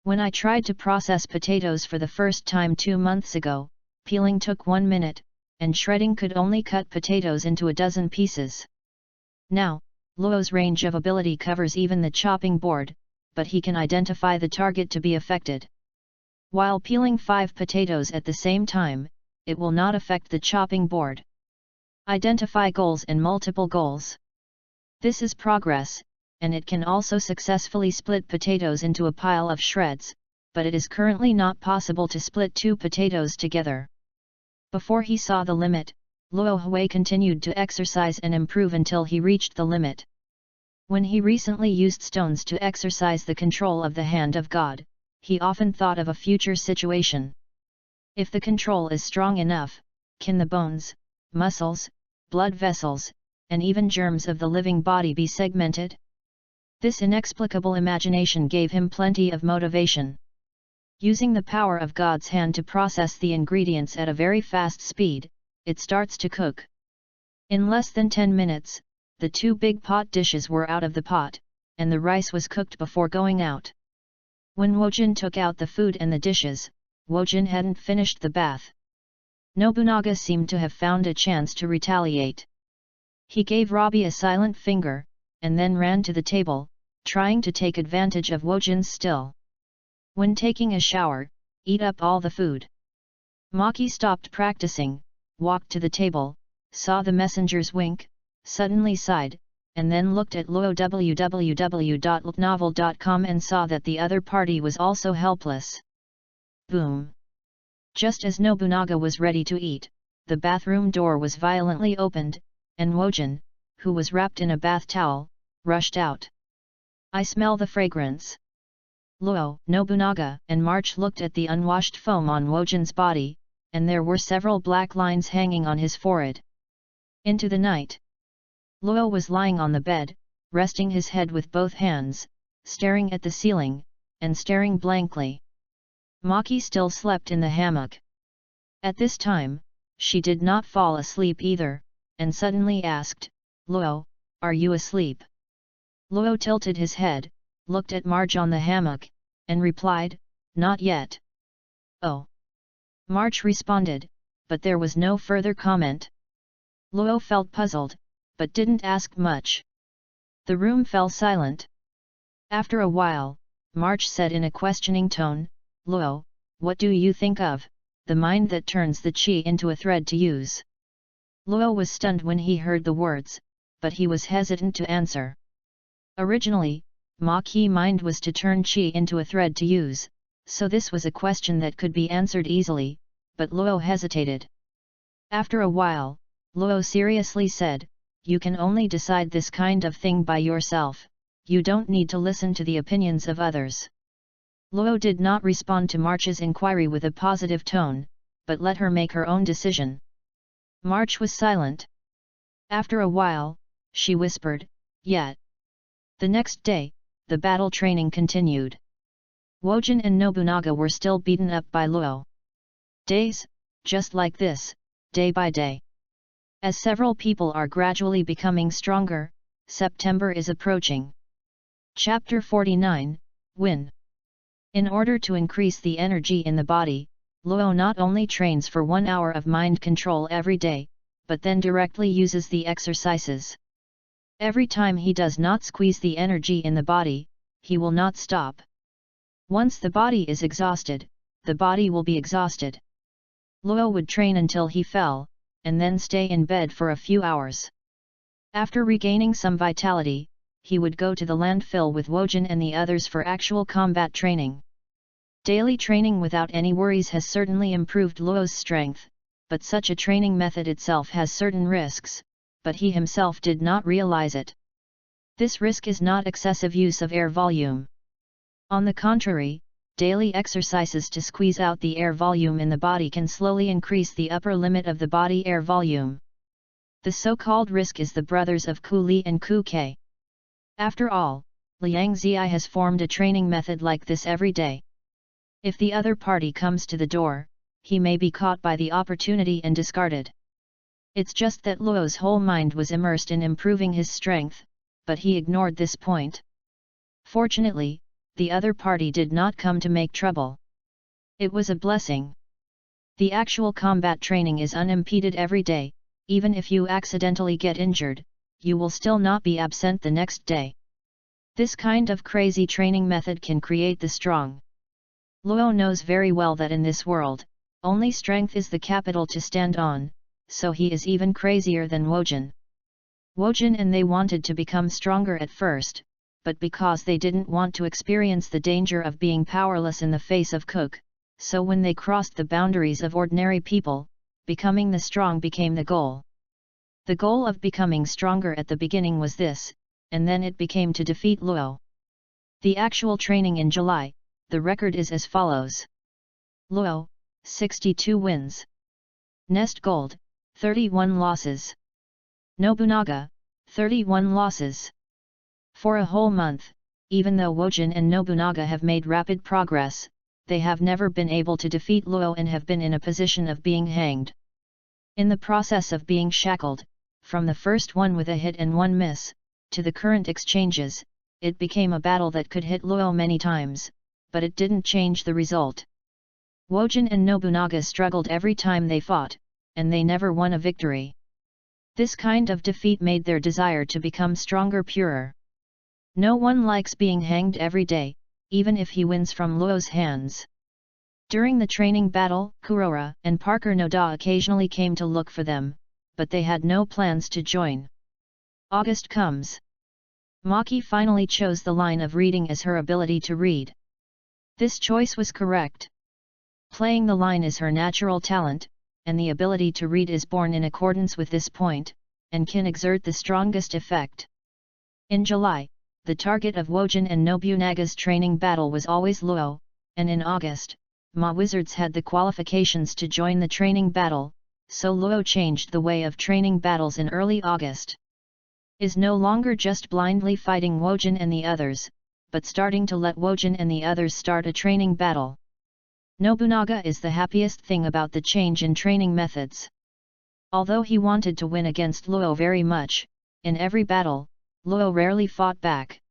Speaker 1: When I tried to process potatoes for the first time 2 months ago, peeling took 1 minute, and shredding could only cut potatoes into a dozen pieces. Now, Luo's range of ability covers even the chopping board, but he can identify the target to be affected. While peeling 5 potatoes at the same time, it will not affect the chopping board. Identify goals and multiple goals. This is progress, and it can also successfully split potatoes into a pile of shreds, but it is currently not possible to split 2 potatoes together. Before he saw the limit, Luo Hui continued to exercise and improve until he reached the limit. When he recently used stones to exercise the control of the hand of God, he often thought of a future situation. If the control is strong enough, can the bones, muscles, blood vessels, and even germs of the living body be segmented? This inexplicable imagination gave him plenty of motivation. Using the power of God's hand to process the ingredients at a very fast speed, it starts to cook. In less than 10 minutes, the 2 big pot dishes were out of the pot, and the rice was cooked before going out. When Wojin took out the food and the dishes, Wojin hadn't finished the bath. Nobunaga seemed to have found a chance to retaliate. He gave Robbie a silent finger, and then ran to the table, trying to take advantage of Wojin's still. When taking a shower, eat up all the food. Maki stopped practicing, walked to the table, saw the messengers wink, suddenly sighed, and then looked at Luo www.novel.com and saw that the other party was also helpless. Boom! Just as Nobunaga was ready to eat, the bathroom door was violently opened, and Wojin, who was wrapped in a bath towel, rushed out. I smell the fragrance. Luo, Nobunaga, and March looked at the unwashed foam on Wojin's body, and there were several black lines hanging on his forehead. Into the night. Luo was lying on the bed, resting his head with both hands, staring at the ceiling, and staring blankly. Maki still slept in the hammock. At this time, she did not fall asleep either, and suddenly asked, "Luo, are you asleep?" Luo tilted his head, looked at March on the hammock, and replied, "Not yet." "Oh." March responded, but there was no further comment. Luo felt puzzled, but didn't ask much. The room fell silent. After a while, March said in a questioning tone, "Luo, what do you think of the mind that turns the qi into a thread to use?" Luo was stunned when he heard the words, but he was hesitant to answer. Originally, Ma-Ki mind was to turn qi into a thread to use, so this was a question that could be answered easily, but Luo hesitated. After a while, Luo seriously said, "You can only decide this kind of thing by yourself, you don't need to listen to the opinions of others. Luo did not respond to March's inquiry with a positive tone, but let her make her own decision. March was silent. After a while, she whispered, "Yet." The next day, the battle training continued. Wojin and Nobunaga were still beaten up by Luo. Days, just like this, day by day. As several people are gradually becoming stronger, September is approaching. Chapter 49, Win. In order to increase the energy in the body, Luo not only trains for 1 hour of mind control every day, but then directly uses the exercises. Every time he does not squeeze the energy in the body, he will not stop. Once the body is exhausted, the body will be exhausted. Luo would train until he fell, and then stay in bed for a few hours. After regaining some vitality, he would go to the landfill with Wojin and the others for actual combat training. Daily training without any worries has certainly improved Luo's strength, but such a training method itself has certain risks, but he himself did not realize it. This risk is not excessive use of air volume. On the contrary, daily exercises to squeeze out the air volume in the body can slowly increase the upper limit of the body air volume. The so-called risk is the brothers of Ku Li and Ku Ke. After all, Liang Zhi has formed a training method like this every day. If the other party comes to the door, he may be caught by the opportunity and discarded. It's just that Luo's whole mind was immersed in improving his strength, but he ignored this point. Fortunately, the other party did not come to make trouble. It was a blessing. The actual combat training is unimpeded every day. Even if you accidentally get injured, you will still not be absent the next day. This kind of crazy training method can create the strong. Luo knows very well that in this world, only strength is the capital to stand on, so he is even crazier than Wojin. Wojin and they wanted to become stronger at first, but because they didn't want to experience the danger of being powerless in the face of Cook, so when they crossed the boundaries of ordinary people, becoming the strong became the goal. The goal of becoming stronger at the beginning was this, and then it became to defeat Luo. The actual training in July, the record is as follows. Luo, 62 wins. Nest Gold, 31 losses. Nobunaga, 31 losses. For a whole month, even though Wojin and Nobunaga have made rapid progress, they have never been able to defeat Luo and have been in a position of being hanged. In the process of being shackled, from the first one with a hit and one miss, to the current exchanges, it became a battle that could hit Luo many times, but it didn't change the result. Wojin and Nobunaga struggled every time they fought, and they never won a victory. This kind of defeat made their desire to become stronger purer. No one likes being hanged every day, even if he wins from Luo's hands. During the training battle, Kurora and Parker Noda occasionally came to look for them, but they had no plans to join. August comes. Maki finally chose the line of reading as her ability to read. This choice was correct. Playing the line is her natural talent, and the ability to read is born in accordance with this point, and can exert the strongest effect. In July, the target of Wojin and Nobunaga's training battle was always Luo, and in August, Ma Wizards had the qualifications to join the training battle, so Luo changed the way of training battles in early August. Is no longer just blindly fighting Wojin and the others, but starting to let Wojin and the others start a training battle. Nobunaga is the happiest thing about the change in training methods. Although he wanted to win against Luo very much, in every battle, Luo rarely fought back.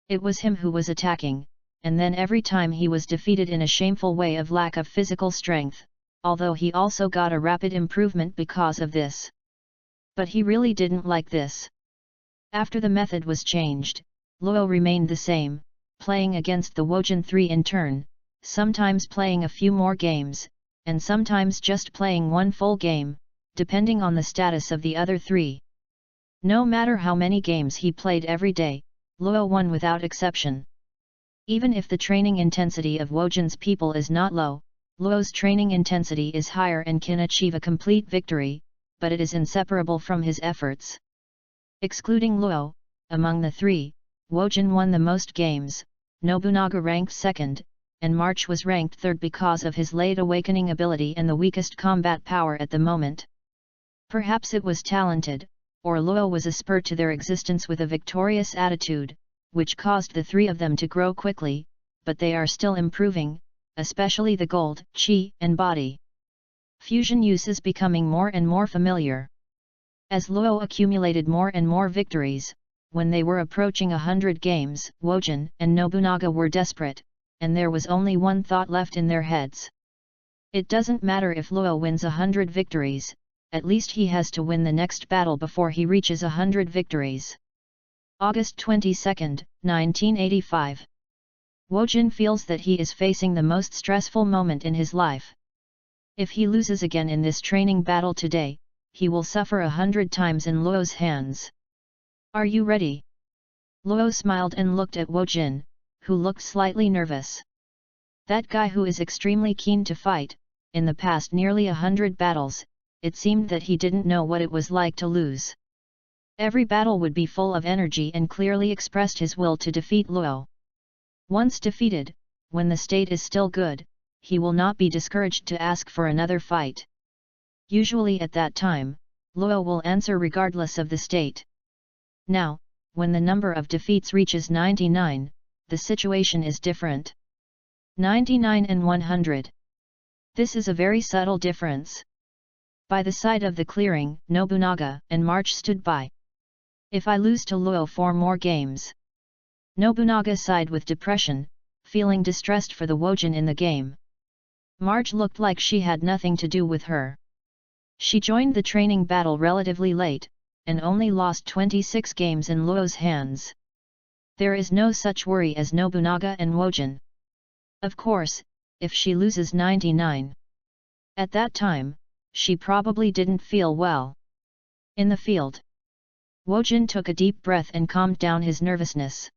Speaker 1: It was him who was attacking, and then every time he was defeated in a shameful way of lack of physical strength, although he also got a rapid improvement because of this. But he really didn't like this. After the method was changed, Luo remained the same, playing against the Wojin 3 in turn, sometimes playing a few more games, and sometimes just playing one full game, depending on the status of the other 3. No matter how many games he played every day, Luo won without exception. Even if the training intensity of Wojin's people is not low, Luo's training intensity is higher and can achieve a complete victory, but it is inseparable from his efforts. Excluding Luo, among the 3, Wojin won the most games, Nobunaga ranked second, and March was ranked third because of his late awakening ability and the weakest combat power at the moment. Perhaps it was talented, or Luo was a spur to their existence with a victorious attitude, which caused the three of them to grow quickly, but they are still improving, especially the gold, chi, and body. Fusion use is becoming more and more familiar. As Luo accumulated more and more victories, when they were approaching 100 games, Wojin and Nobunaga were desperate, and there was only one thought left in their heads. It doesn't matter if Luo wins 100 victories, at least he has to win the next battle before he reaches 100 victories. August 22, 1985. Wojin feels that he is facing the most stressful moment in his life. If he loses again in this training battle today, he will suffer 100 times in Luo's hands. Are you ready? Luo smiled and looked at Wojin, who looked slightly nervous. That guy who is extremely keen to fight, in the past nearly 100 battles, it seemed that he didn't know what it was like to lose. Every battle would be full of energy and clearly expressed his will to defeat Luo. Once defeated, when the state is still good, he will not be discouraged to ask for another fight. Usually at that time, Luo will answer regardless of the state. Now, when the number of defeats reaches 99, the situation is different. 99 and 100. This is a very subtle difference. By the side of the clearing, Nobunaga and March stood by. If I lose to Luo 4 more games. Nobunaga sighed with depression, feeling distressed for the Wojin in the game. March looked like she had nothing to do with her. She joined the training battle relatively late, and only lost 26 games in Luo's hands. There is no such worry as Nobunaga and Wojin. Of course, if she loses 99. At that time, she probably didn't feel well. In the field, Wojin took a deep breath and calmed down his nervousness.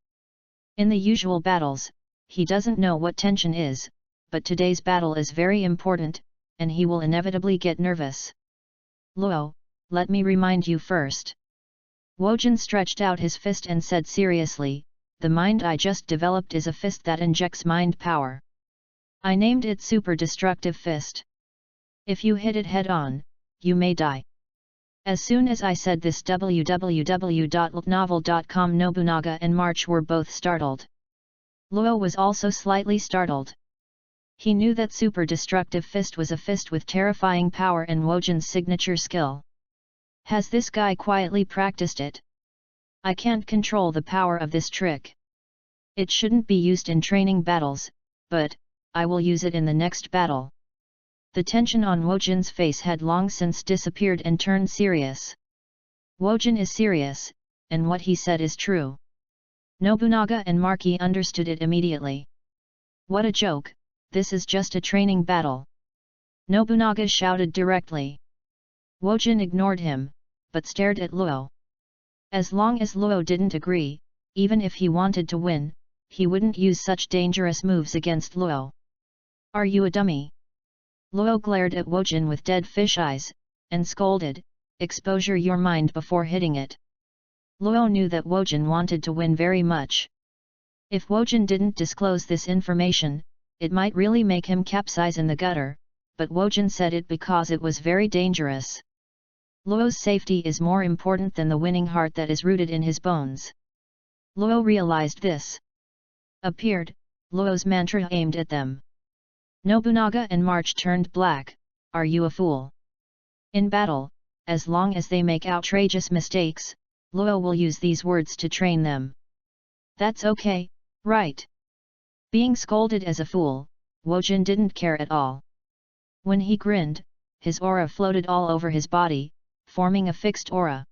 Speaker 1: In the usual battles, he doesn't know what tension is, but today's battle is very important, and he will inevitably get nervous. Luo, let me remind you first. Wojin stretched out his fist and said seriously, the mind I just developed is a fist that injects mind power. I named it Super Destructive Fist. If you hit it head-on, you may die. As soon as I said this, www.novel.com Nobunaga and March were both startled. Luo was also slightly startled. He knew that Super Destructive Fist was a fist with terrifying power and Wojin's signature skill. Has this guy quietly practiced it? I can't control the power of this trick. It shouldn't be used in training battles, but I will use it in the next battle. The tension on Wojin's face had long since disappeared and turned serious. Wojin is serious, and what he said is true. Nobunaga and Marky understood it immediately. What a joke, this is just a training battle. Nobunaga shouted directly. Wojin ignored him, but stared at Luo. As long as Luo didn't agree, even if he wanted to win, he wouldn't use such dangerous moves against Luo. Are you a dummy? Luo glared at Wojin with dead fish eyes, and scolded, exposure your mind before hitting it. Luo knew that Wojin wanted to win very much. If Wojin didn't disclose this information, it might really make him capsize in the gutter, but Wojin said it because it was very dangerous. Luo's safety is more important than the winning heart that is rooted in his bones. Luo realized this. Appeared, Luo's mantra aimed at them. Nobunaga and March turned black. Are you a fool? In battle, as long as they make outrageous mistakes, Luo will use these words to train them. That's okay, right? Being scolded as a fool, Wojin didn't care at all. When he grinned, his aura floated all over his body, forming a fixed aura.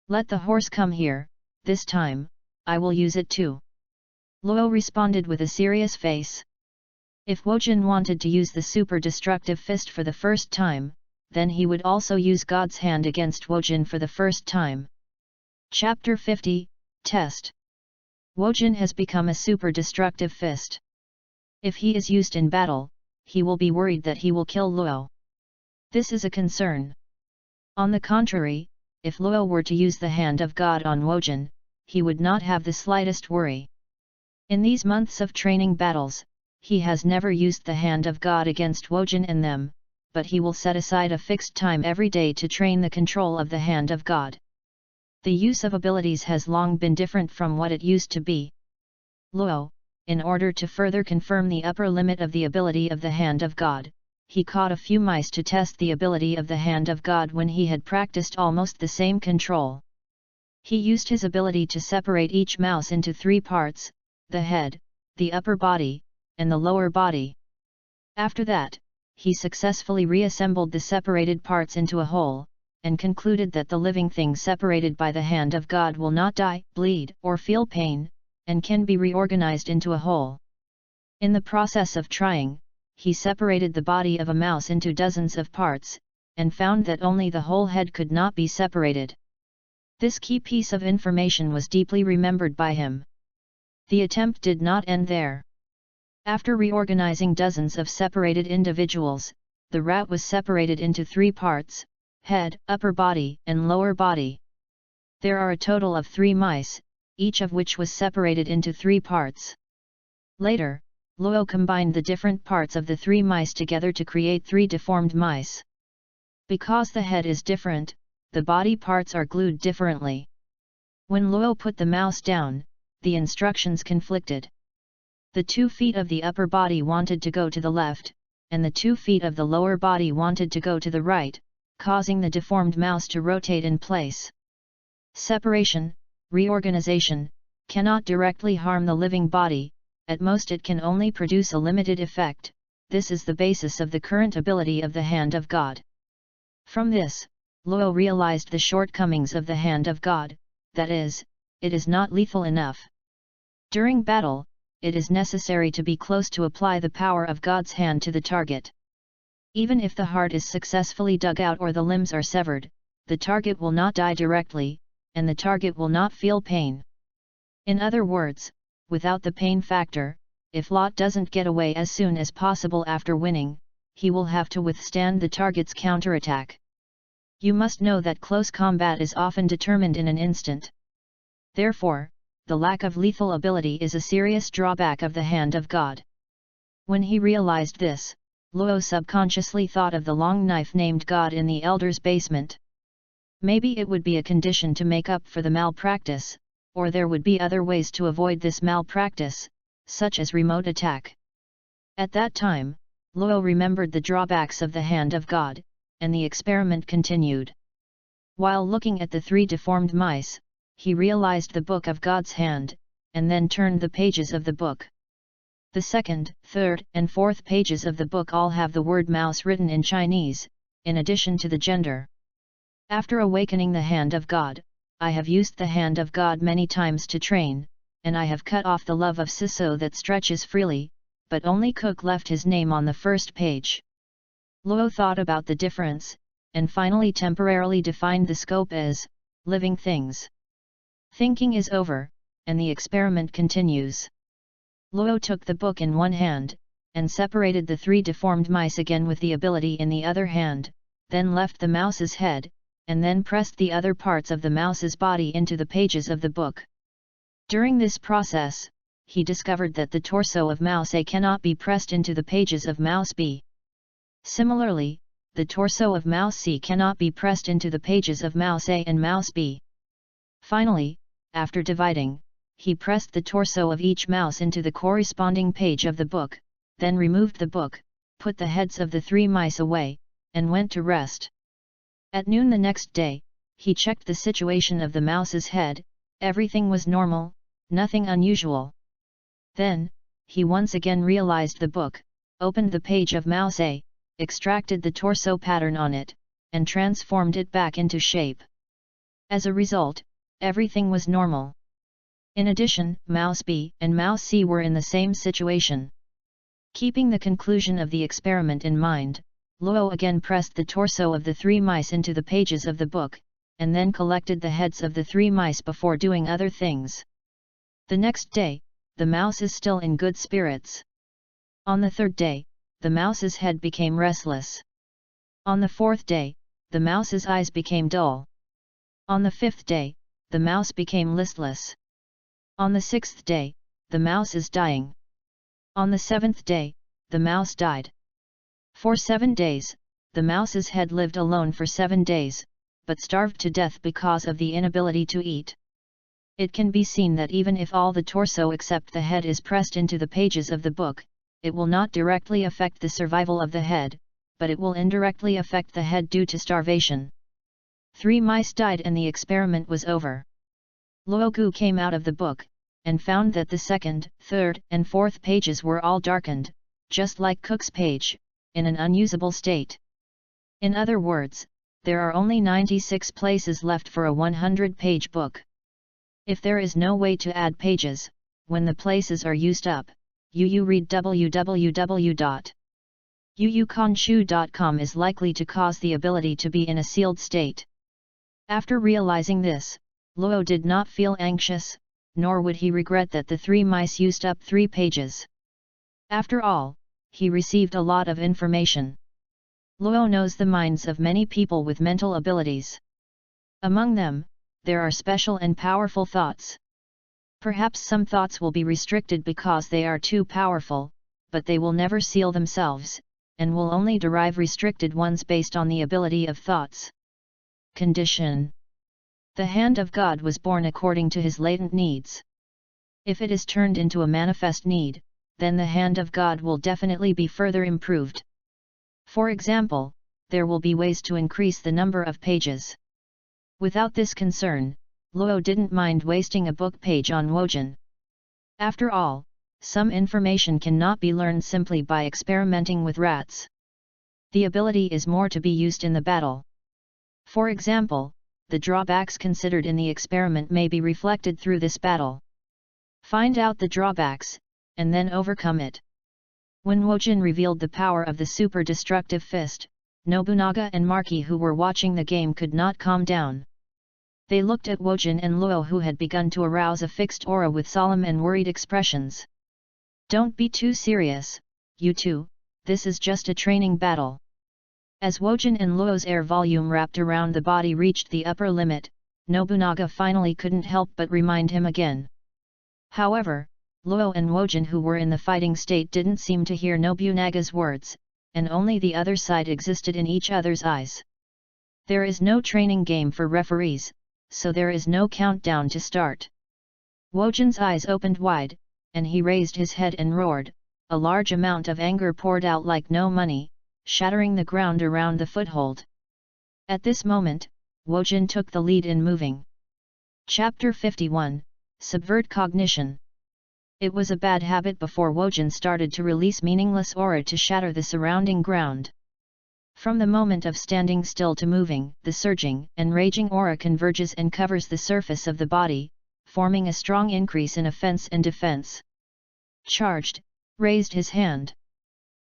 Speaker 1: Let the horse come here, this time, I will use it too. Luo responded with a serious face. If Wojin wanted to use the Super Destructive Fist for the first time, then he would also use God's hand against Wojin for the first time. Chapter 50, Test. Wojin has become a Super Destructive Fist. If he is used in battle, he will be worried that he will kill Luo. This is a concern. On the contrary, if Luo were to use the hand of God on Wojin, he would not have the slightest worry. In these months of training battles, he has never used the hand of God against Wojin and them, but he will set aside a fixed time every day to train the control of the hand of God. The use of abilities has long been different from what it used to be. Luo, in order to further confirm the upper limit of the ability of the hand of God, he caught a few mice to test the ability of the hand of God when he had practiced almost the same control. He used his ability to separate each mouse into 3 parts, the head, the upper body, and the lower body. After that, he successfully reassembled the separated parts into a whole, and concluded that the living thing separated by the hand of God will not die, bleed, or feel pain, and can be reorganized into a whole. In the process of trying, he separated the body of a mouse into dozens of parts, and found that only the whole head could not be separated. This key piece of information was deeply remembered by him. The attempt did not end there. After reorganizing dozens of separated individuals, the rat was separated into 3 parts: head, upper body, and lower body. There are a total of 3 mice, each of which was separated into 3 parts. Later, Luo combined the different parts of the 3 mice together to create 3 deformed mice. Because the head is different, the body parts are glued differently. When Luo put the mouse down, the instructions conflicted. The 2 feet of the upper body wanted to go to the left, and the 2 feet of the lower body wanted to go to the right, causing the deformed mouse to rotate in place. Separation, reorganization, cannot directly harm the living body. At most it can only produce a limited effect. This is the basis of the current ability of the hand of God. From this, Luo realized the shortcomings of the hand of God, that is, it is not lethal enough. During battle, it is necessary to be close to apply the power of God's hand to the target. Even if the heart is successfully dug out or the limbs are severed, the target will not die directly, and the target will not feel pain. In other words, without the pain factor, if Lot doesn't get away as soon as possible after winning, he will have to withstand the target's counterattack. You must know that close combat is often determined in an instant. Therefore, the lack of lethal ability is a serious drawback of the hand of God. When he realized this, Luo subconsciously thought of the long knife named God in the elder's basement. Maybe it would be a condition to make up for the malpractice, or there would be other ways to avoid this malpractice, such as remote attack. At that time, Luo remembered the drawbacks of the hand of God, and the experiment continued. While looking at the 3 deformed mice, he realized the book of God's hand, and then turned the pages of the book. The 2nd, 3rd, and 4th pages of the book all have the word mouse written in Chinese, in addition to the gender. After awakening the hand of God, I have used the hand of God many times to train, and I have cut off the love of Siso that stretches freely, but only Cook left his name on the 1st page. Luo thought about the difference, and finally temporarily defined the scope as living things. Thinking is over, and the experiment continues. Luo took the book in one hand, and separated the 3 deformed mice again with the ability in the other hand, then left the mouse's head, and then pressed the other parts of the mouse's body into the pages of the book. During this process, he discovered that the torso of mouse A cannot be pressed into the pages of mouse B. Similarly, the torso of mouse C cannot be pressed into the pages of mouse A and mouse B. Finally, after dividing, he pressed the torso of each mouse into the corresponding page of the book, then removed the book, put the heads of the 3 mice away, and went to rest. At noon the next day, he checked the situation of the mouse's head. Everything was normal, nothing unusual. Then, he once again realized the book, opened the page of mouse A, extracted the torso pattern on it, and transformed it back into shape. As a result, everything was normal. In addition, mouse B and mouse C were in the same situation. Keeping the conclusion of the experiment in mind, Luo again pressed the torso of the 3 mice into the pages of the book, and then collected the heads of the 3 mice before doing other things. The next day, the mouse is still in good spirits. On the 3rd day, the mouse's head became restless. On the 4th day, the mouse's eyes became dull. On the 5th day, the mouse became listless. On the 6th day, the mouse is dying. On the 7th day, the mouse died. For 7 days, the mouse's head lived alone for 7 days, but starved to death because of the inability to eat. It can be seen that even if all the torso except the head is pressed into the pages of the book, it will not directly affect the survival of the head, but it will indirectly affect the head due to starvation. 3 mice died and the experiment was over. Luogu came out of the book, and found that the 2nd, 3rd, and 4th pages were all darkened, just like Cook's page, in an unusable state. In other words, there are only 96 places left for a 100-page book. If there is no way to add pages, when the places are used up, read www.uukonshu.com is likely to cause the ability to be in a sealed state. After realizing this, Luo did not feel anxious, nor would he regret that the 3 mice used up 3 pages. After all, he received a lot of information. Luo knows the minds of many people with mental abilities. Among them, there are special and powerful thoughts. Perhaps some thoughts will be restricted because they are too powerful, but they will never seal themselves, and will only derive restricted ones based on the ability of thoughts. Condition. The hand of God was born according to his latent needs. If it is turned into a manifest need, then the hand of God will definitely be further improved. For example, there will be ways to increase the number of pages. Without this concern, Luo didn't mind wasting a book page on Wojin. After all, some information cannot be learned simply by experimenting with rats. The ability is more to be used in the battle. For example, the drawbacks considered in the experiment may be reflected through this battle. Find out the drawbacks, and then overcome it. When Wojin revealed the power of the super destructive fist, Nobunaga and Marki who were watching the game could not calm down. They looked at Wojin and Luo who had begun to arouse a fixed aura with solemn and worried expressions. Don't be too serious, you two, this is just a training battle. As Wojin and Luo's air volume wrapped around the body reached the upper limit, Nobunaga finally couldn't help but remind him again. However, Luo and Wojin who were in the fighting state didn't seem to hear Nobunaga's words, and only the other side existed in each other's eyes. There is no training game for referees, so there is no countdown to start. Wojin's eyes opened wide, and he raised his head and roared. A large amount of anger poured out like no money, shattering the ground around the foothold. At this moment, Wojin took the lead in moving. Chapter 51, Subvert Cognition. It was a bad habit before Wojin started to release meaningless aura to shatter the surrounding ground. From the moment of standing still to moving, the surging and raging aura converges and covers the surface of the body, forming a strong increase in offense and defense. Charged, raised his hand.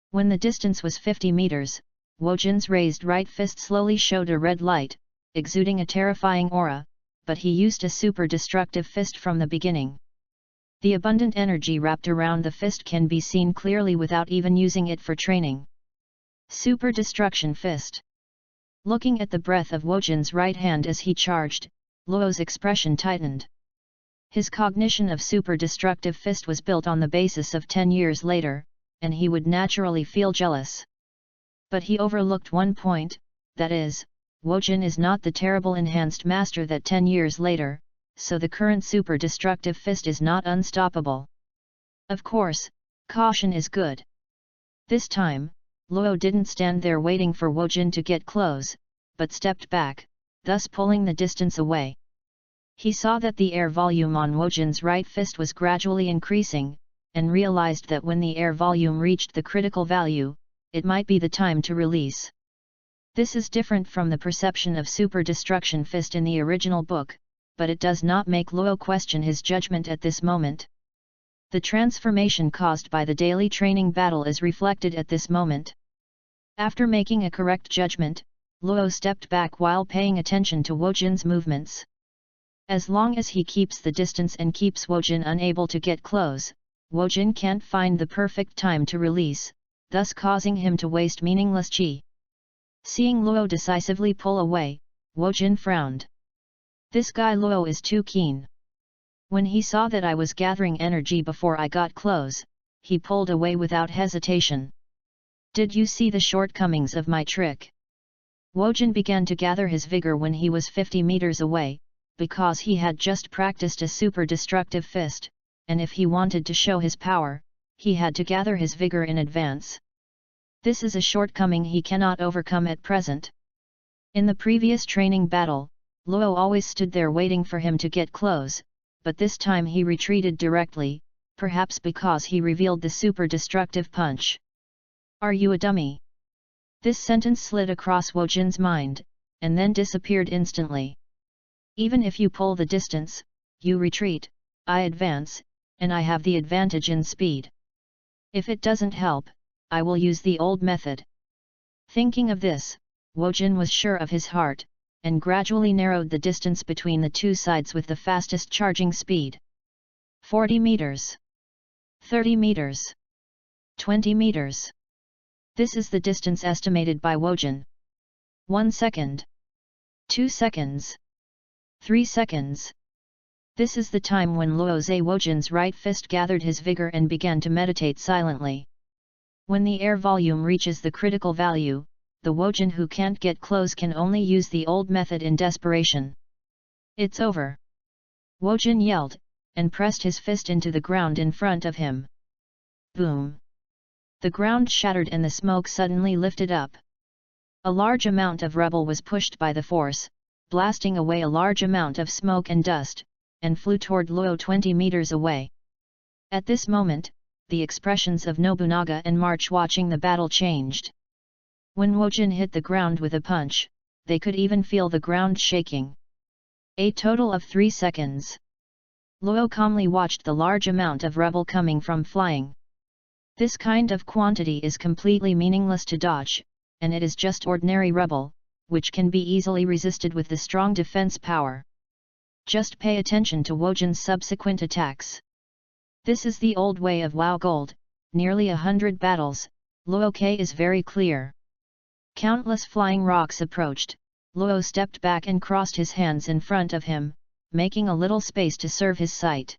Speaker 1: When the distance was 50 meters, Wojin's raised right fist slowly showed a red light, exuding a terrifying aura, but he used a super destructive fist from the beginning. The abundant energy wrapped around the fist can be seen clearly without even using it for training. Super Destruction Fist. Looking at the breath of Wojin's right hand as he charged, Luo's expression tightened. His cognition of Super Destructive Fist was built on the basis of 10 years later, and he would naturally feel jealous. But he overlooked one point, that is, Wojin is not the terrible enhanced master that 10 years later, so the current Super Destructive Fist is not unstoppable. Of course, caution is good. This time, Luo didn't stand there waiting for Wojin to get close, but stepped back, thus pulling the distance away. He saw that the air volume on Wojin's right fist was gradually increasing, and realized that when the air volume reached the critical value, it might be the time to release. This is different from the perception of Super Destruction Fist in the original book, but it does not make Luo question his judgment at this moment. The transformation caused by the daily training battle is reflected at this moment. After making a correct judgment, Luo stepped back while paying attention to Wojin's movements. As long as he keeps the distance and keeps Wojin unable to get close, Wojin can't find the perfect time to release, thus causing him to waste meaningless chi. Seeing Luo decisively pull away, Wojin frowned. This guy Luo is too keen. When he saw that I was gathering energy before I got close, he pulled away without hesitation. Did you see the shortcomings of my trick? Wojin began to gather his vigor when he was 50 meters away, because he had just practiced a super destructive fist, and if he wanted to show his power, he had to gather his vigor in advance. This is a shortcoming he cannot overcome at present. In the previous training battle, Luo always stood there waiting for him to get close, but this time he retreated directly, perhaps because he revealed the super destructive punch. Are you a dummy? This sentence slid across Wojin's mind, and then disappeared instantly. Even if you pull the distance, you retreat, I advance, and I have the advantage in speed. If it doesn't help, I will use the old method. Thinking of this, Wojin was sure of his heart, and gradually narrowed the distance between the two sides with the fastest charging speed. 40 meters. 30 meters. 20 meters. This is the distance estimated by Wojin. 1 second. 2 seconds. 3 seconds. This is the time when Luo Zhe Wojin's right fist gathered his vigor and began to meditate silently. When the air volume reaches the critical value, the Wojin who can't get close can only use the old method in desperation. It's over. Wojin yelled, and pressed his fist into the ground in front of him. Boom! The ground shattered and the smoke suddenly lifted up. A large amount of rubble was pushed by the force, blasting away a large amount of smoke and dust, and flew toward Luo 20 meters away. At this moment, the expressions of Nobunaga and March watching the battle changed. When Wojin hit the ground with a punch, they could even feel the ground shaking. A total of 3 seconds. Luo calmly watched the large amount of rubble coming from flying. This kind of quantity is completely meaningless to dodge, and it is just ordinary rubble, which can be easily resisted with the strong defense power. Just pay attention to Wojin's subsequent attacks. This is the old way of WoW Gold, nearly 100 battles, Luo K is very clear. Countless flying rocks approached, Luo stepped back and crossed his hands in front of him, making a little space to serve his sight.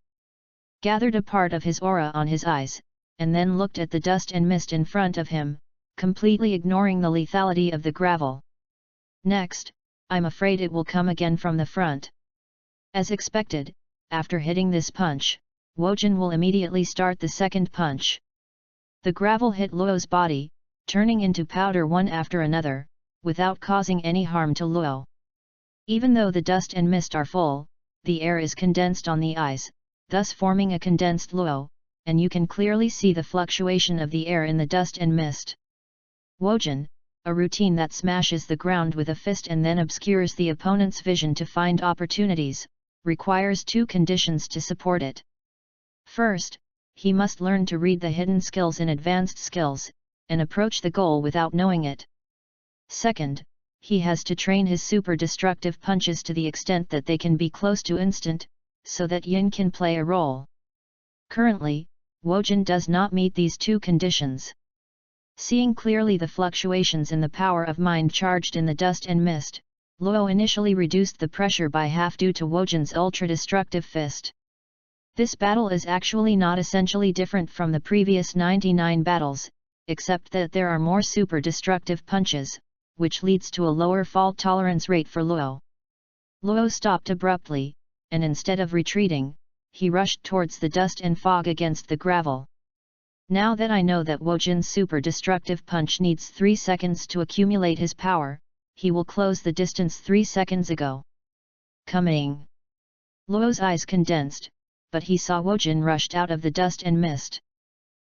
Speaker 1: Gathered a part of his aura on his eyes, and then looked at the dust and mist in front of him, completely ignoring the lethality of the gravel. Next, I'm afraid it will come again from the front. As expected, after hitting this punch, Wojin will immediately start the second punch. The gravel hit Luo's body, turning into powder one after another, without causing any harm to Luo. Even though the dust and mist are full, the air is condensed on the eyes, thus forming a condensed Luo, and you can clearly see the fluctuation of the air in the dust and mist. Wojin, a routine that smashes the ground with a fist and then obscures the opponent's vision to find opportunities, requires 2 conditions to support it. First, he must learn to read the hidden skills in advanced skills, and approach the goal without knowing it. Second, he has to train his super destructive punches to the extent that they can be close to instant, so that Yin can play a role. Currently, Wojin does not meet these 2 conditions. Seeing clearly the fluctuations in the power of mind charged in the dust and mist, Luo initially reduced the pressure by half due to Wojin's ultra-destructive fist. This battle is actually not essentially different from the previous 99 battles, except that there are more super destructive punches, which leads to a lower fault tolerance rate for Luo. Luo stopped abruptly, and instead of retreating, he rushed towards the dust and fog against the gravel. Now that I know that Wojin's super destructive punch needs 3 seconds to accumulate his power, he will close the distance 3 seconds ago. Coming! Luo's eyes condensed, but he saw Wojin rushed out of the dust and mist.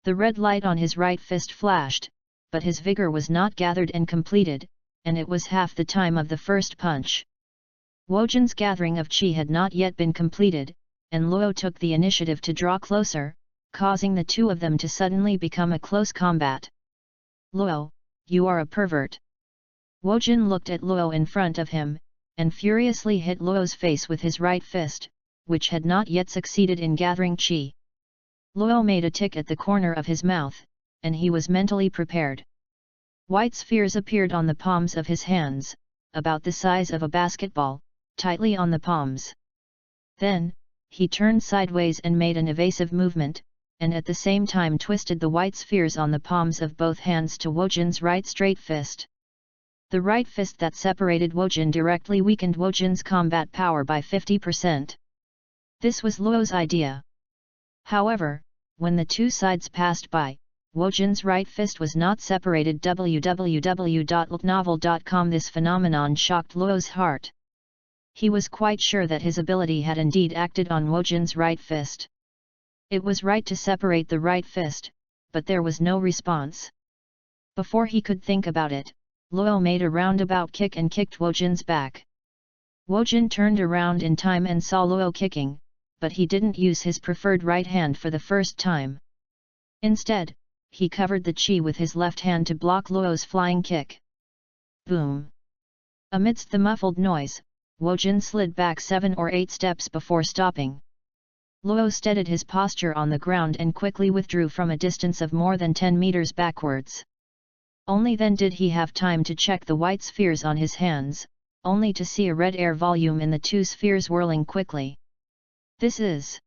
Speaker 1: The red light on his right fist flashed, but his vigor was not gathered and completed, and it was half the time of the first punch. Wojin's gathering of chi had not yet been completed, and Luo took the initiative to draw closer, causing the 2 of them to suddenly become a close combat. Luo, you are a pervert. Wojin looked at Luo in front of him, and furiously hit Luo's face with his right fist, which had not yet succeeded in gathering chi. Luo made a tick at the corner of his mouth, and he was mentally prepared. White spheres appeared on the palms of his hands, about the size of a basketball, tightly on the palms. Then, he turned sideways and made an evasive movement, and at the same time twisted the white spheres on the palms of both hands to Wojin's right straight fist. The right fist that separated Wojin directly weakened Wojin's combat power by 50%. This was Luo's idea. However, when the two sides passed by, Wojin's right fist was not separated. www.novel.com. This phenomenon shocked Luo's heart. He was quite sure that his ability had indeed acted on Wojin's right fist. It was right to separate the right fist, but there was no response. Before he could think about it, Luo made a roundabout kick and kicked Wojin's back. Wojin turned around in time and saw Luo kicking, but he didn't use his preferred right hand for the first time. Instead, he covered the chi with his left hand to block Luo's flying kick. Boom! Amidst the muffled noise, Wojin slid back 7 or 8 steps before stopping. Luo steadied his posture on the ground and quickly withdrew from a distance of more than 10 meters backwards. Only then did he have time to check the white spheres on his hands, only to see a red air volume in the two spheres whirling quickly. This is...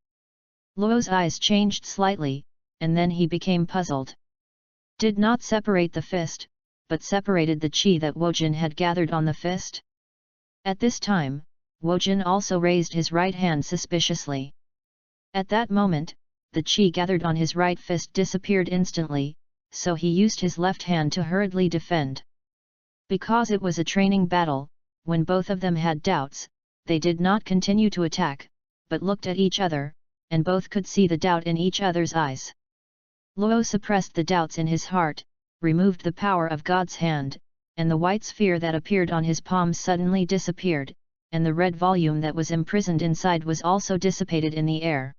Speaker 1: Luo's eyes changed slightly, and then he became puzzled. Did not separate the fist, but separated the chi that Wojin had gathered on the fist? At this time, Wojin also raised his right hand suspiciously. At that moment, the chi gathered on his right fist disappeared instantly, so he used his left hand to hurriedly defend. Because it was a training battle, when both of them had doubts, they did not continue to attack, but looked at each other, and both could see the doubt in each other's eyes. Luo suppressed the doubts in his heart, removed the power of God's hand, and the white sphere that appeared on his palm suddenly disappeared, and the red volume that was imprisoned inside was also dissipated in the air.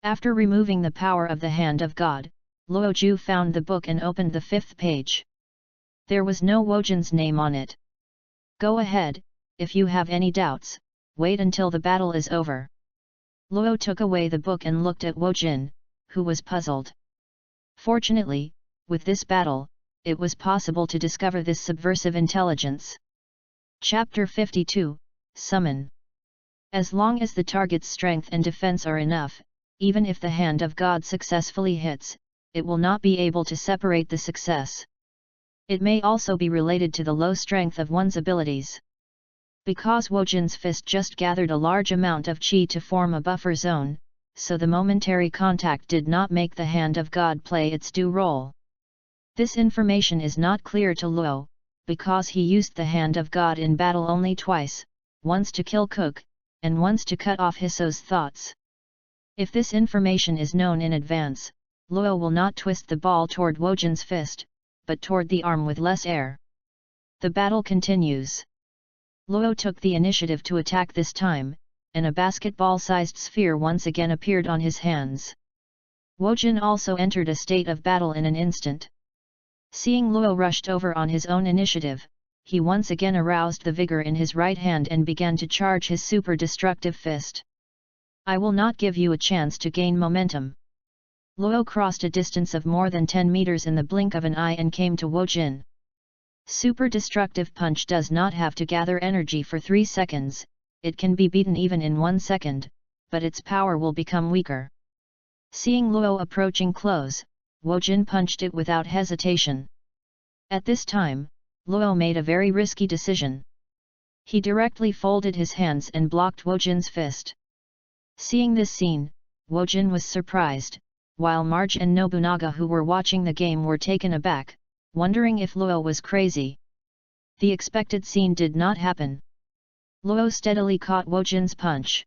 Speaker 1: After removing the power of the hand of God, Luo Ju found the book and opened the 5th page. There was no Wojin's name on it. Go ahead, if you have any doubts, wait until the battle is over. Luo took away the book and looked at Wojin, who was puzzled. Fortunately, with this battle, it was possible to discover this subversive intelligence. Chapter 52, Summon. As long as the target's strength and defense are enough, even if the hand of God successfully hits, it will not be able to separate the success. It may also be related to the low strength of one's abilities. Because Wojin's fist just gathered a large amount of chi to form a buffer zone, so the momentary contact did not make the hand of God play its due role. This information is not clear to Luo, because he used the hand of God in battle only twice, once to kill Cook, and once to cut off Hiso's thoughts. If this information is known in advance, Luo will not twist the ball toward Wojin's fist, but toward the arm with less air. The battle continues. Luo took the initiative to attack this time, and a basketball-sized sphere once again appeared on his hands. Wojin also entered a state of battle in an instant. Seeing Luo rushed over on his own initiative, he once again aroused the vigor in his right hand and began to charge his super destructive fist. I will not give you a chance to gain momentum. Luo crossed a distance of more than 10 meters in the blink of an eye and came to Wojin. Super destructive punch does not have to gather energy for 3 seconds, it can be beaten even in 1 second, but its power will become weaker. Seeing Luo approaching close, Wojin punched it without hesitation. At this time, Luo made a very risky decision. He directly folded his hands and blocked Wojin's fist. Seeing this scene, Wojin was surprised, while Marge and Nobunaga who were watching the game were taken aback, wondering if Luo was crazy. The expected scene did not happen. Luo steadily caught Wojin's punch.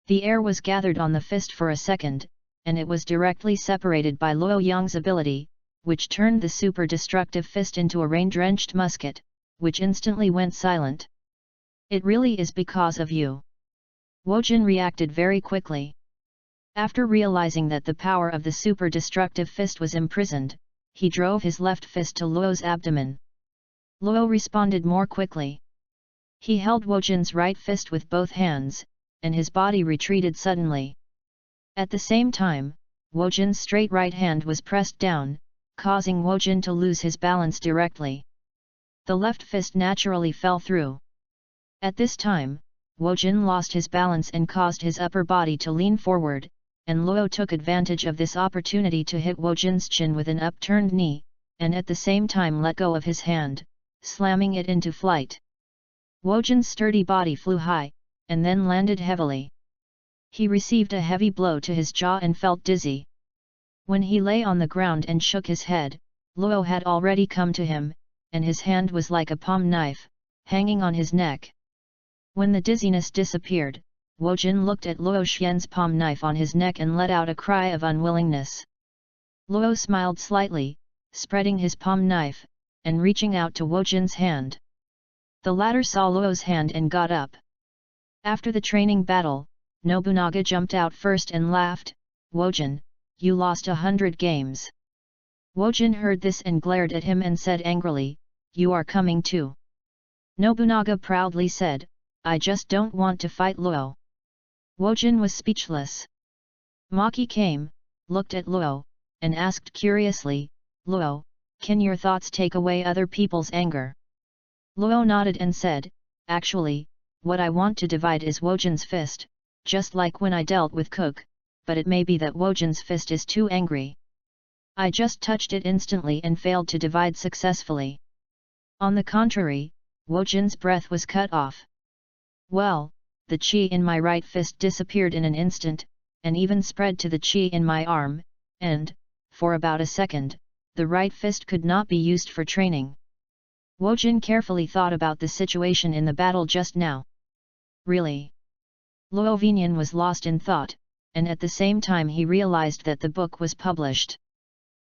Speaker 1: The air was gathered on the fist for a second, and it was directly separated by Luo Yang's ability, which turned the super destructive fist into a rain-drenched musket, which instantly went silent. It really is because of you. Wojin reacted very quickly. After realizing that the power of the super destructive fist was imprisoned, he drove his left fist to Luo's abdomen. Luo responded more quickly. He held Wojin's right fist with both hands, and his body retreated suddenly. At the same time, Wojin's straight right hand was pressed down, causing Wojin to lose his balance directly. The left fist naturally fell through. At this time, Wojin lost his balance and caused his upper body to lean forward, and Luo took advantage of this opportunity to hit Wojin's chin with an upturned knee, and at the same time let go of his hand, slamming it into flight. Wojin's sturdy body flew high, and then landed heavily. He received a heavy blow to his jaw and felt dizzy. When he lay on the ground and shook his head, Luo had already come to him, and his hand was like a palm knife, hanging on his neck. When the dizziness disappeared, Wojin looked at Luo Xian's palm knife on his neck and let out a cry of unwillingness. Luo smiled slightly, spreading his palm knife, and reaching out to Wojin's hand. The latter saw Luo's hand and got up. After the training battle, Nobunaga jumped out first and laughed, "Wojin, you lost 100 games." Wojin heard this and glared at him and said angrily, "You are coming too." Nobunaga proudly said, "I just don't want to fight Luo." Wojin was speechless. Maki came, looked at Luo, and asked curiously, "Luo, can your thoughts take away other people's anger?" Luo nodded and said, "Actually, what I want to divide is Wojin's fist, just like when I dealt with Cook, but it may be that Wojin's fist is too angry. I just touched it instantly and failed to divide successfully." On the contrary, Wojin's breath was cut off. "Well, the qi in my right fist disappeared in an instant, and even spread to the qi in my arm, and, for about a second, the right fist could not be used for training." Wojin carefully thought about the situation in the battle just now. Really? Luo Vinian was lost in thought, and at the same time he realized that the book was published.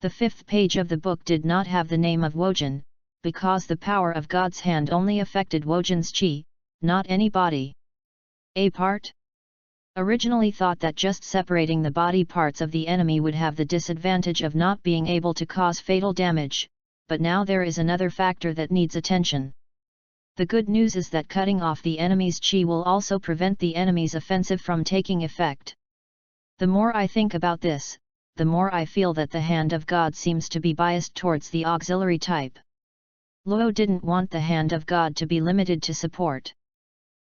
Speaker 1: The 5th page of the book did not have the name of Wojin, because the power of God's hand only affected Wojin's qi, not any body. A part? Originally thought that just separating the body parts of the enemy would have the disadvantage of not being able to cause fatal damage, but now there is another factor that needs attention. The good news is that cutting off the enemy's qi will also prevent the enemy's offensive from taking effect. The more I think about this, the more I feel that the hand of God seems to be biased towards the auxiliary type. Luo didn't want the hand of God to be limited to support.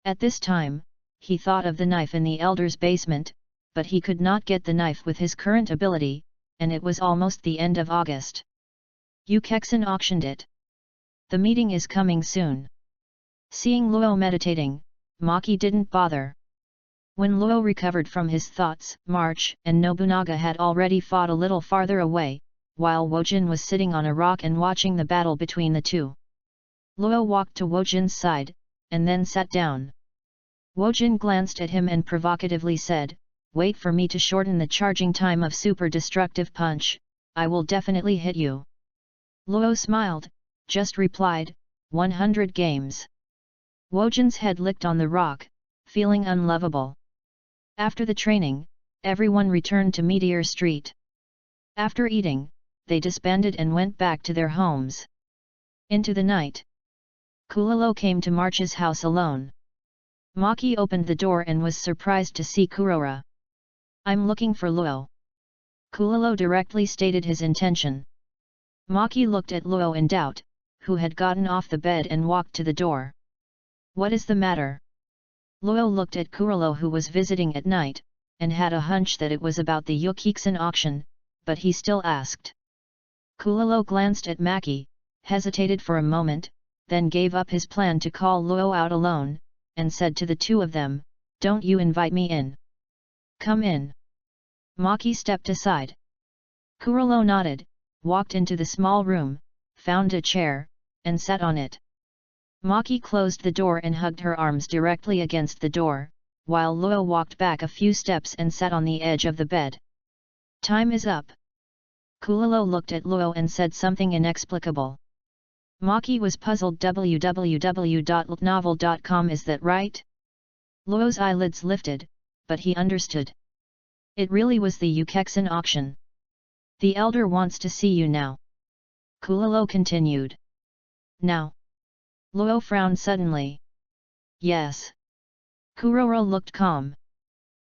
Speaker 1: At this time, he thought of the knife in the elder's basement, but he could not get the knife with his current ability, and it was almost the end of August. Yu Kexin auctioned it. The meeting is coming soon. Seeing Luo meditating, Maki didn't bother. When Luo recovered from his thoughts, March and Nobunaga had already fought a little farther away, while Wojin was sitting on a rock and watching the battle between the two. Luo walked to Wojin's side, and then sat down. Wojin glanced at him and provocatively said, "Wait for me to shorten the charging time of super destructive punch, I will definitely hit you." Luo smiled, just replied, 100 games. Wojin's head licked on the rock, feeling unlovable. After the training, everyone returned to Meteor Street. After eating, they disbanded and went back to their homes. Into the night, Kulalo came to March's house alone. Maki opened the door and was surprised to see Kurora. "I'm looking for Luo." Kulalo directly stated his intention. Maki looked at Luo in doubt, who had gotten off the bed and walked to the door. "What is the matter?" Luo looked at Kuralo, who was visiting at night, and had a hunch that it was about the Yukiksen auction, but he still asked. Kulalo glanced at Maki, hesitated for a moment, then gave up his plan to call Luo out alone, and said to the two of them, "Don't you invite me in. Come in." Maki stepped aside. Kuralo nodded, walked into the small room, found a chair, and sat on it. Maki closed the door and hugged her arms directly against the door, while Luo walked back a few steps and sat on the edge of the bed. "Time is up." Kulalo looked at Luo and said something inexplicable. Maki was puzzled. www.novel.com, is that right? Luo's eyelids lifted, but he understood. It really was the Yukeksen auction. "The elder wants to see you now." Kulalo continued. "Now?" Luo frowned suddenly. "Yes." Kuroro looked calm.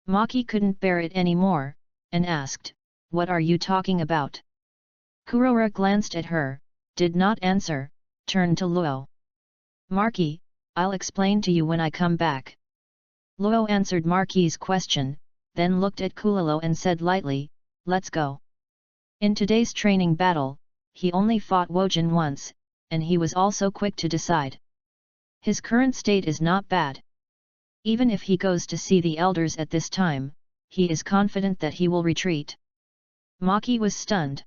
Speaker 1: Maki couldn't bear it anymore, and asked, "What are you talking about?" Kuroro glanced at her, did not answer, turned to Luo. "Maki, I'll explain to you when I come back." Luo answered Marquis's question, then looked at Kulalo and said lightly, "Let's go." In today's training battle, he only fought Wojin once, and he was also quick to decide. His current state is not bad. Even if he goes to see the elders at this time, he is confident that he will retreat. Maki was stunned.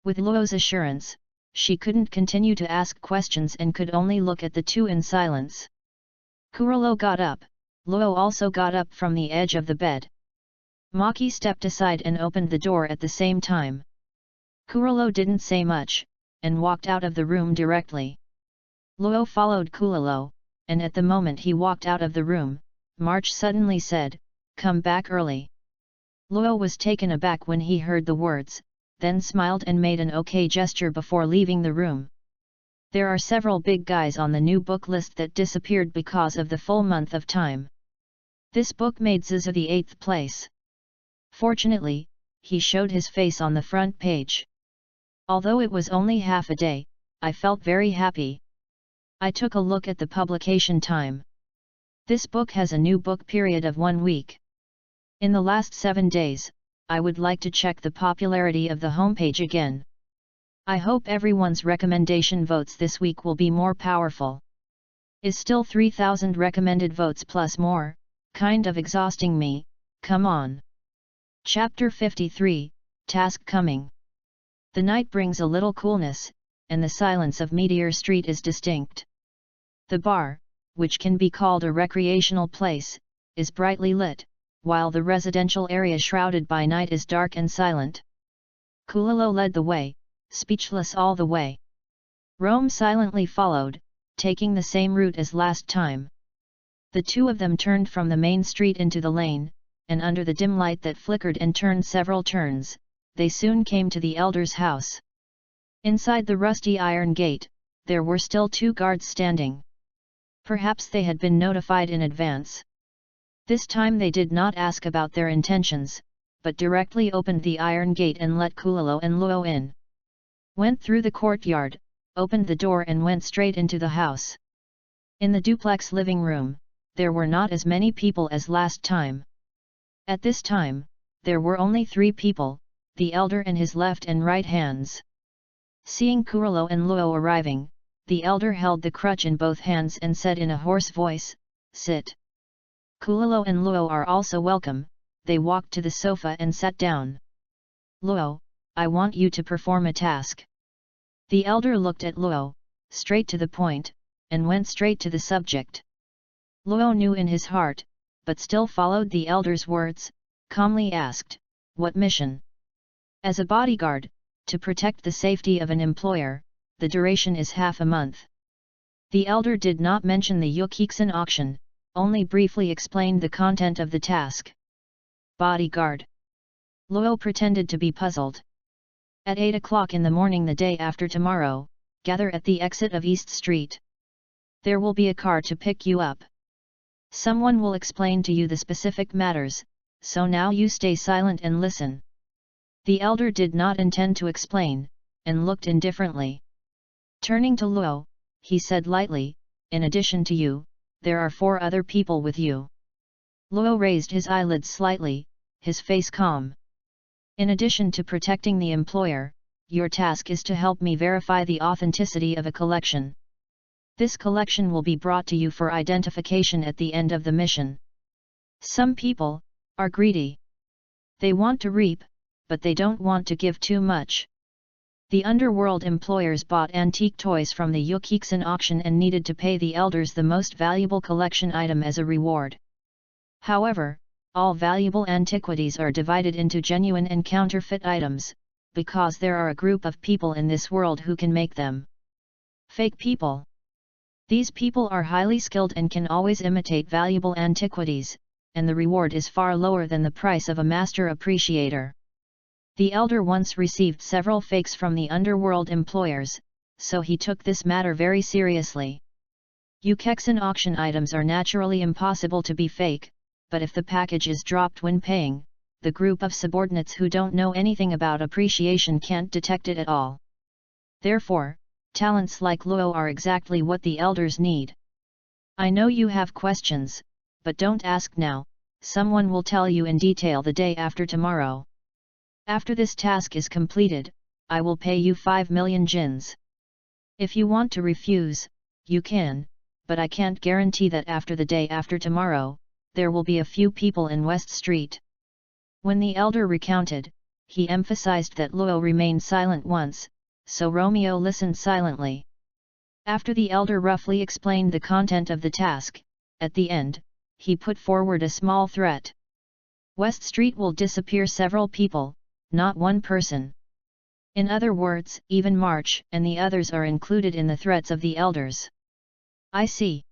Speaker 1: With Luo's assurance, she couldn't continue to ask questions and could only look at the two in silence. Kuralo got up. Luo also got up from the edge of the bed. Maki stepped aside and opened the door at the same time. Kuralo didn't say much, and walked out of the room directly. Luo followed Kuralo, and at the moment he walked out of the room, March suddenly said, "Come back early." Luo was taken aback when he heard the words, then smiled and made an okay gesture before leaving the room. There are several big guys on the new book list that disappeared because of the full month of time. This book made Ziza the 8th place. Fortunately, he showed his face on the front page. Although it was only half a day, I felt very happy. I took a look at the publication time. This book has a new book period of 1 week. In the last 7 days, I would like to check the popularity of the homepage again. I hope everyone's recommendation votes this week will be more powerful. Is still 3,000 recommended votes plus more, kind of exhausting me, come on. Chapter 53, Task Coming. The night brings a little coolness, and the silence of Meteor Street is distinct. The bar, which can be called a recreational place, is brightly lit, while the residential area shrouded by night is dark and silent. Kulalo led the way, speechless all the way. Rome silently followed, taking the same route as last time. The two of them turned from the main street into the lane, and under the dim light that flickered and turned several turns, they soon came to the elder's house. Inside the rusty iron gate, there were still 2 guards standing. Perhaps they had been notified in advance. This time they did not ask about their intentions, but directly opened the iron gate and let Kulalo and Luo in. Went through the courtyard, opened the door and went straight into the house. In the duplex living room, there were not as many people as last time. At this time, there were only 3 people, the elder and his left and right hands. Seeing Kuralo and Luo arriving, the elder held the crutch in both hands and said in a hoarse voice, "Sit." Kulalo and Luo are also welcome, they walked to the sofa and sat down. "Luo, I want you to perform a task." The elder looked at Luo, straight to the point, and went straight to the subject. Luo knew in his heart, but still followed the elder's words, calmly asked, "What mission?" "As a bodyguard, to protect the safety of an employer, the duration is half a month." The elder did not mention the Yukiksen auction, only briefly explained the content of the task. Bodyguard. Luo pretended to be puzzled. At 8 o'clock in the morning the day after tomorrow, gather at the exit of East Street. There will be a car to pick you up. Someone will explain to you the specific matters, so now you stay silent and listen. The elder did not intend to explain, and looked indifferently. Turning to Luo, he said lightly, "In addition to you, there are 4 other people with you." Luo raised his eyelids slightly, his face calm. "In addition to protecting the employer, your task is to help me verify the authenticity of a collection. This collection will be brought to you for identification at the end of the mission. Some people are greedy. They want to reap, but they don't want to give too much. The underworld employers bought antique toys from the Yukiksen auction and needed to pay the elders the most valuable collection item as a reward. However, all valuable antiquities are divided into genuine and counterfeit items, because there are a group of people in this world who can make them. Fake people. These people are highly skilled and can always imitate valuable antiquities, and the reward is far lower than the price of a master appreciator. The elder once received several fakes from the underworld employers, so he took this matter very seriously. Yukiksen auction items are naturally impossible to be fake, but if the package is dropped when paying, the group of subordinates who don't know anything about appreciation can't detect it at all. Therefore, talents like Luo are exactly what the elders need. I know you have questions, but don't ask now, someone will tell you in detail the day after tomorrow. After this task is completed, I will pay you 5 million jins. If you want to refuse, you can, but I can't guarantee that after the day after tomorrow, there will be a few people in West Street. When the elder recounted, he emphasized that Luo remained silent once, so Romeo listened silently. After the elder roughly explained the content of the task, at the end, he put forward a small threat. West Street will disappear several people, not one person. In other words, even March and the others are included in the threats of the elders. I see.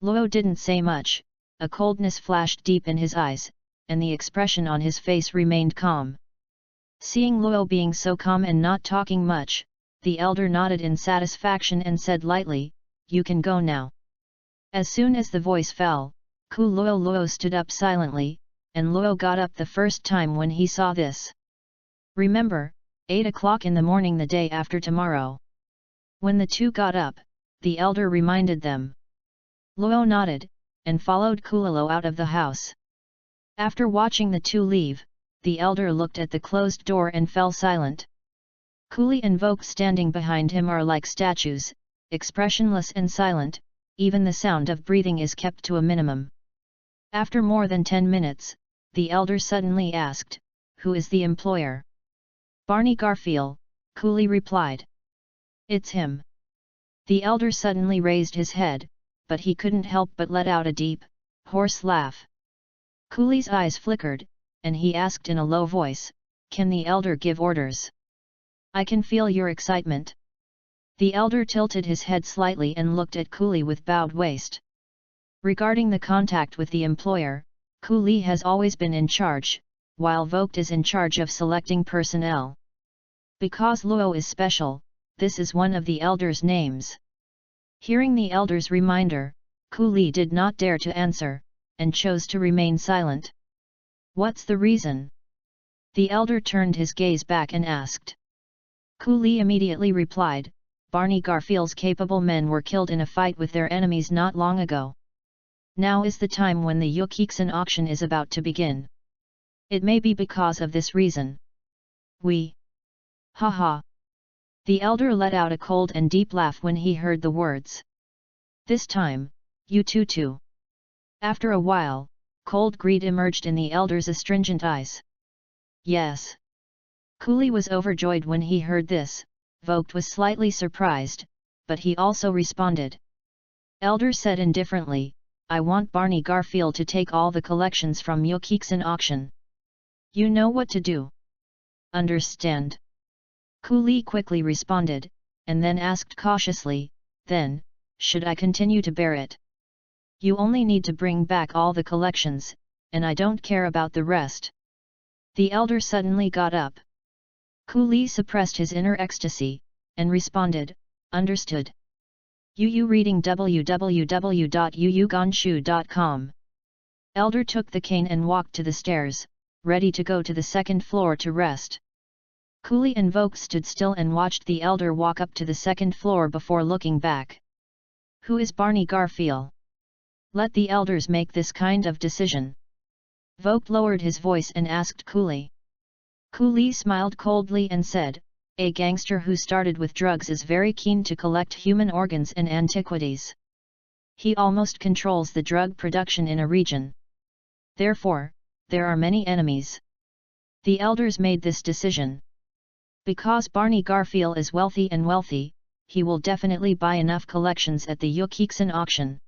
Speaker 1: Luo didn't say much, a coldness flashed deep in his eyes, and the expression on his face remained calm. Seeing Luo being so calm and not talking much, the elder nodded in satisfaction and said lightly, "You can go now." As soon as the voice fell, Luo stood up silently, and Luo got up the first time when he saw this. Remember, 8 o'clock in the morning the day after tomorrow. When the two got up, the elder reminded them. Luo nodded, and followed Luo out of the house. After watching the two leave, the elder looked at the closed door and fell silent. Kuli and Vok standing behind him are like statues, expressionless and silent, even the sound of breathing is kept to a minimum. After more than 10 minutes, the elder suddenly asked, "Who is the employer?" "Barney Garfield," Kuli replied. "It's him." The elder suddenly raised his head, but he couldn't help but let out a deep, hoarse laugh. Kuli's eyes flickered, and he asked in a low voice, "Can the elder give orders? I can feel your excitement." The elder tilted his head slightly and looked at Kuli with bowed waist. Regarding the contact with the employer, Kuli has always been in charge, while Vogt is in charge of selecting personnel. Because Luo is special, this is one of the elder's names. Hearing the elder's reminder, Kuli did not dare to answer, and chose to remain silent. "What's the reason?" The elder turned his gaze back and asked. Kuli immediately replied, "Barney Garfield's capable men were killed in a fight with their enemies not long ago. Now is the time when the Yukiksen auction is about to begin. It may be because of this reason." "We. Ha." The elder let out a cold and deep laugh when he heard the words. "This time, you too." After a while, cold greed emerged in the elder's astringent eyes. "Yes." Kuli was overjoyed when he heard this. Vogt was slightly surprised, but he also responded. Elder said indifferently, "I want Barney Garfield to take all the collections from Yukiksen auction. You know what to do." "Understand." Kuli quickly responded, and then asked cautiously, "Then, should I continue to bear it?" "You only need to bring back all the collections, and I don't care about the rest." The elder suddenly got up. Kuli suppressed his inner ecstasy, and responded, "Understood." Yu reading www.yuyugonshu.com. Elder took the cane and walked to the stairs, ready to go to the second floor to rest. Kuli and Vok stood still and watched the elder walk up to the second floor before looking back. "Who is Barney Garfield? Let the elders make this kind of decision." Vok lowered his voice and asked Kuli. Kuli smiled coldly and said, "A gangster who started with drugs is very keen to collect human organs and antiquities. He almost controls the drug production in a region. Therefore, there are many enemies. The elders made this decision. Because Barney Garfield is wealthy, he will definitely buy enough collections at the Yukiksen auction.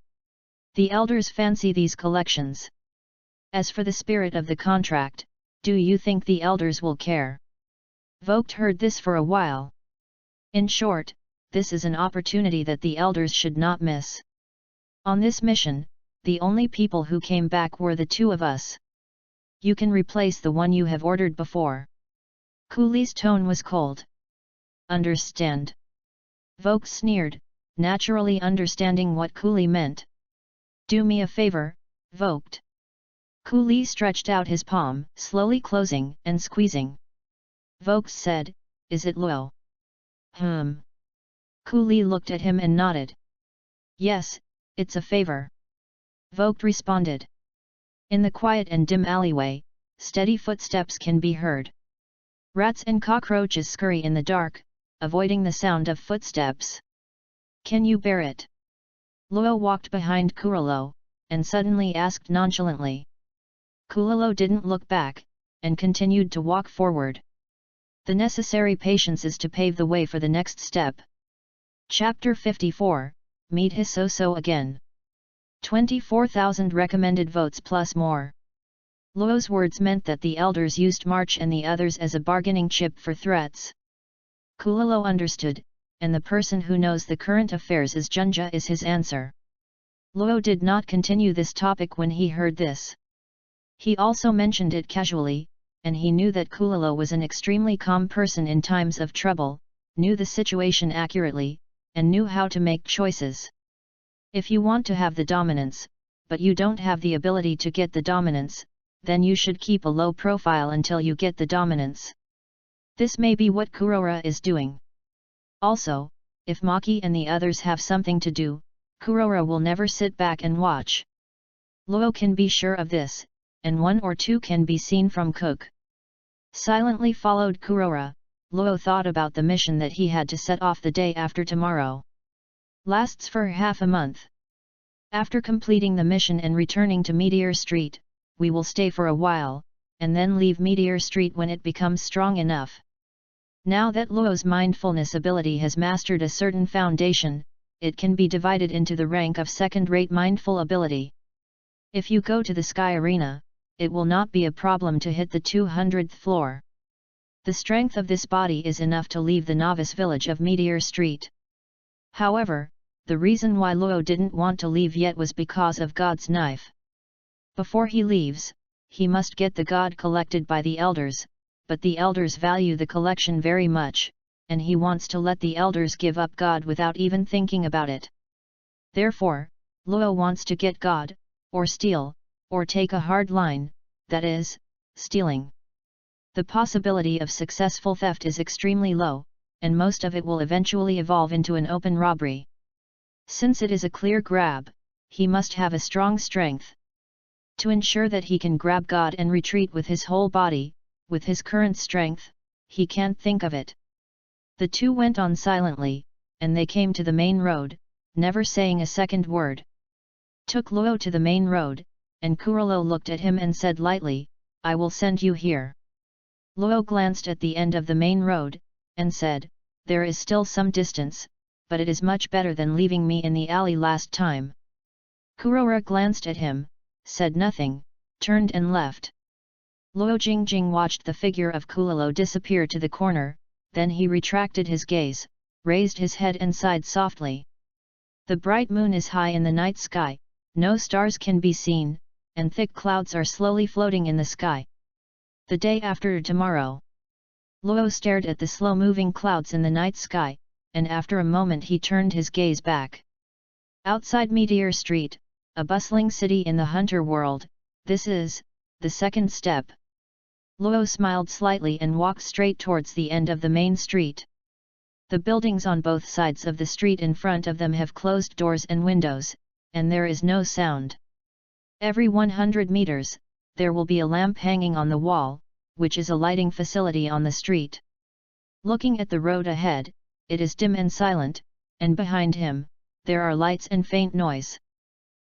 Speaker 1: The elders fancy these collections. As for the spirit of the contract, do you think the elders will care?" Vogt heard this for a while. In short, this is an opportunity that the elders should not miss. On this mission, the only people who came back were the two of us. You can replace the one you have ordered before. Kuli's tone was cold. "Understand?" Vogt sneered, naturally understanding what Kuli meant. "Do me a favor, Vogt." Kuli stretched out his palm, slowly closing and squeezing. Vogt said, "Is it Luo?" Kuli looked at him and nodded. "Yes, it's a favor."
Speaker 2: Vogt responded. In the quiet and dim alleyway, steady footsteps can be heard. Rats and cockroaches scurry in the dark, avoiding the sound of footsteps. Can you bear it? Luo walked behind Kuralo, and suddenly asked nonchalantly. Kuralo didn't look back, and continued to walk forward. The necessary patience is to pave the way for the next step. Chapter 54, Meet Hisoso again. 24,000 recommended votes plus more. Luo's words meant that the elders used March and the others as a bargaining chip for threats. Kuralo understood, and the person who knows the current affairs as Junja is his answer. Luo did not continue this topic when he heard this. He also mentioned it casually, and he knew that Kuralo was an extremely calm person in times of trouble, knew the situation accurately, and knew how to make choices. If you want to have the dominance, but you don't have the ability to get the dominance, then you should keep a low profile until you get the dominance. This may be what Kurora is doing. Also, if Maki and the others have something to do, Kurora will never sit back and watch. Luo can be sure of this, and one or two can be seen from Cook. Silently followed Kurora, Luo thought about the mission that he had to set off the day after tomorrow. Lasts for half a month. After completing the mission and returning to Meteor Street, we will stay for a while, and then leave Meteor Street when it becomes strong enough. Now that Luo's mindfulness ability has mastered a certain foundation, it can be divided into the rank of second-rate mindful ability. If you go to the Sky Arena, it will not be a problem to hit the 200th floor. The strength of this body is enough to leave the novice village of Meteor Street. However, the reason why Luo didn't want to leave yet was because of God's knife. Before he leaves, he must get the god collected by the elders, but the elders value the collection very much, and he wants to let the elders give up God without even thinking about it. Therefore, Luo wants to get God, or steal, or take a hard line, that is, stealing. The possibility of successful theft is extremely low, and most of it will eventually evolve into an open robbery. Since it is a clear grab, he must have a strong strength. To ensure that he can grab God and retreat with his whole body, with his current strength, he can't think of it. The two went on silently, and they came to the main road, never saying a second word. Took Luo to the main road, and Kuralo looked at him and said lightly, "I will send you here." Luo glanced at the end of the main road, and said, "There is still some distance, but it is much better than leaving me in the alley last time." Kurora glanced at him, said nothing, turned and left. Luo Jingjing watched the figure of Kuralo disappear to the corner, then he retracted his gaze, raised his head and sighed softly. The bright moon is high in the night sky, no stars can be seen, and thick clouds are slowly floating in the sky. The day after tomorrow. Luo stared at the slow-moving clouds in the night sky, and after a moment he turned his gaze back. Outside Meteor Street, a bustling city in the hunter world, this is the second step. Luo smiled slightly and walked straight towards the end of the main street. The buildings on both sides of the street in front of them have closed doors and windows, and there is no sound. Every 100 meters, there will be a lamp hanging on the wall, which is a lighting facility on the street. Looking at the road ahead, it is dim and silent, and behind him, there are lights and faint noise.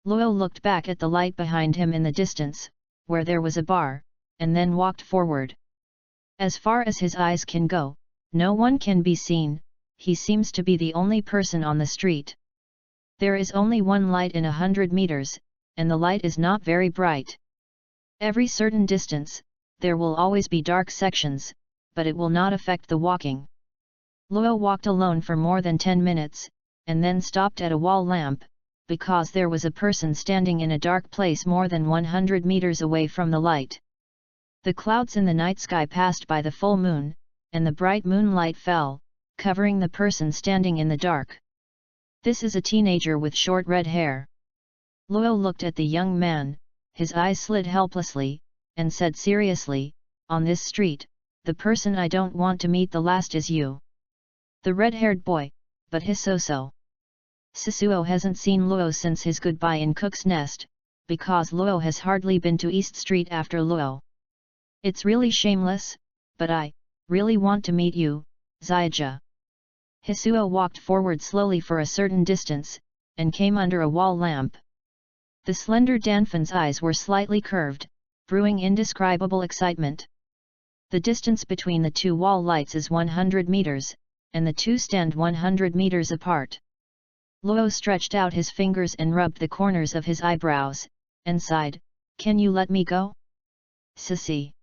Speaker 2: Luo looked back at the light behind him in the distance, where there was a bar, and then walked forward. As far as his eyes can go, no one can be seen, he seems to be the only person on the street. There is only one light in 100 meters, and the light is not very bright. Every certain distance, there will always be dark sections, but it will not affect the walking. Luo walked alone for more than 10 minutes, and then stopped at a wall lamp, because there was a person standing in a dark place more than 100 meters away from the light. The clouds in the night sky passed by the full moon, and the bright moonlight fell, covering the person standing in the dark. This is a teenager with short red hair. Luo looked at the young man, his eyes slid helplessly, and said seriously, "On this street, the person I don't want to meet the last is you." The red-haired boy, but Hisoso. Sisuo hasn't seen Luo since his goodbye in Cook's Nest,
Speaker 1: because Luo has hardly been to East Street after Luo. It's really shameless, but I really want to meet you, Xiaja. Hisuo walked forward slowly for a certain distance, and came under a wall lamp. The slender Danfan's eyes were slightly curved, brewing indescribable excitement. The distance between the two wall lights is 100 meters, and the two stand 100 meters apart. Luo stretched out his fingers and rubbed the corners of his eyebrows, and sighed, "Can you let me go?" "Sissy."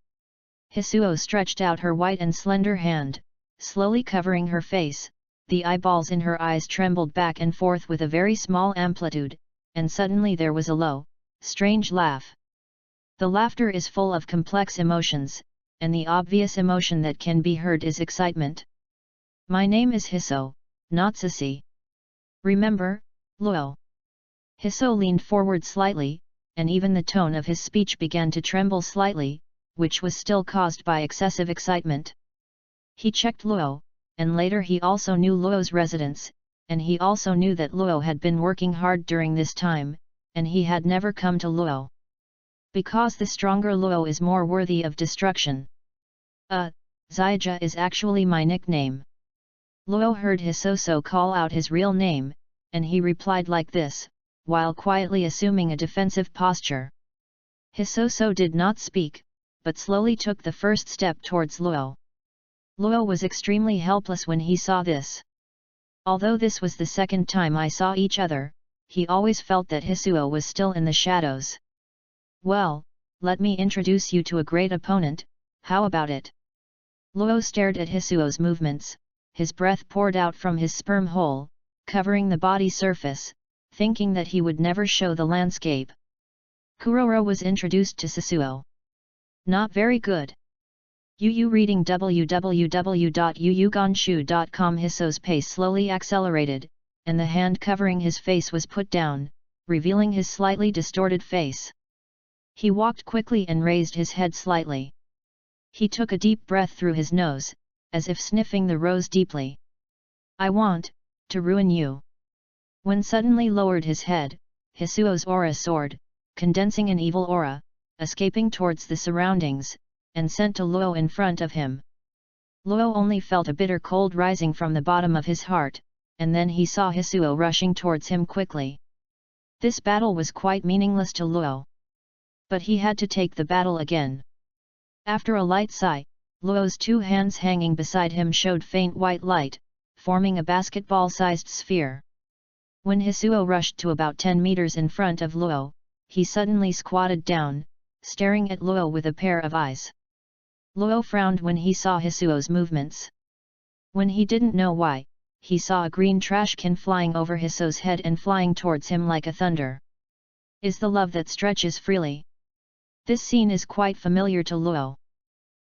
Speaker 1: Hisuo stretched out her white and slender hand, slowly covering her face. The eyeballs in her eyes trembled back and forth with a very small amplitude, and suddenly there was a low, strange laugh. The laughter is full of complex emotions, and the obvious emotion that can be heard is excitement. "My name is Hiso, not Sissy. Remember, Luo." Hiso leaned forward slightly, and even the tone of his speech began to tremble slightly, which was still caused by excessive excitement. He checked Luo, and later he also knew Luo's residence, and he also knew that Luo had been working hard during this time, and he had never come to Luo. Because the stronger Luo is more worthy of destruction. Xiaja is actually my nickname." Luo heard Hisoso call out his real name, and he replied like this, while quietly assuming a defensive posture. Hisoso did not speak, but slowly took the first step towards Luo. Luo was extremely helpless when he saw this. Although this was the second time I saw each other, he always felt that Hisuo was still in the shadows. "Well, let me introduce you to a great opponent, how about it?" Luo stared at Hisuo's movements, his breath poured out from his sperm hole, covering the body surface, thinking that he would never show the landscape. Kuroro was introduced to Sisuo. "Not very good." Yu reading www.yuyugonshu.com. Hiso's pace slowly accelerated, and the hand covering his face was put down, revealing his slightly distorted face. He walked quickly and raised his head slightly. He took a deep breath through his nose, as if sniffing the rose deeply. "I want to ruin you." When suddenly lowered his head, Hisuo's aura soared, condensing an evil aura, escaping towards the surroundings, and sent to Luo in front of him. Luo only felt a bitter cold rising from the bottom of his heart, and then he saw Hisuo rushing towards him quickly. This battle was quite meaningless to Luo. But he had to take the battle again. After a light sigh, Luo's two hands hanging beside him showed faint white light, forming a basketball-sized sphere. When Hisuo rushed to about 10 meters in front of Luo, he suddenly squatted down, staring at Luo with a pair of eyes. Luo frowned when he saw Hisuo's movements. When he didn't know why, he saw a green trash can flying over Hisuo's head and flying towards him like a thunder. Is the love that stretches freely? This scene is quite familiar to Luo.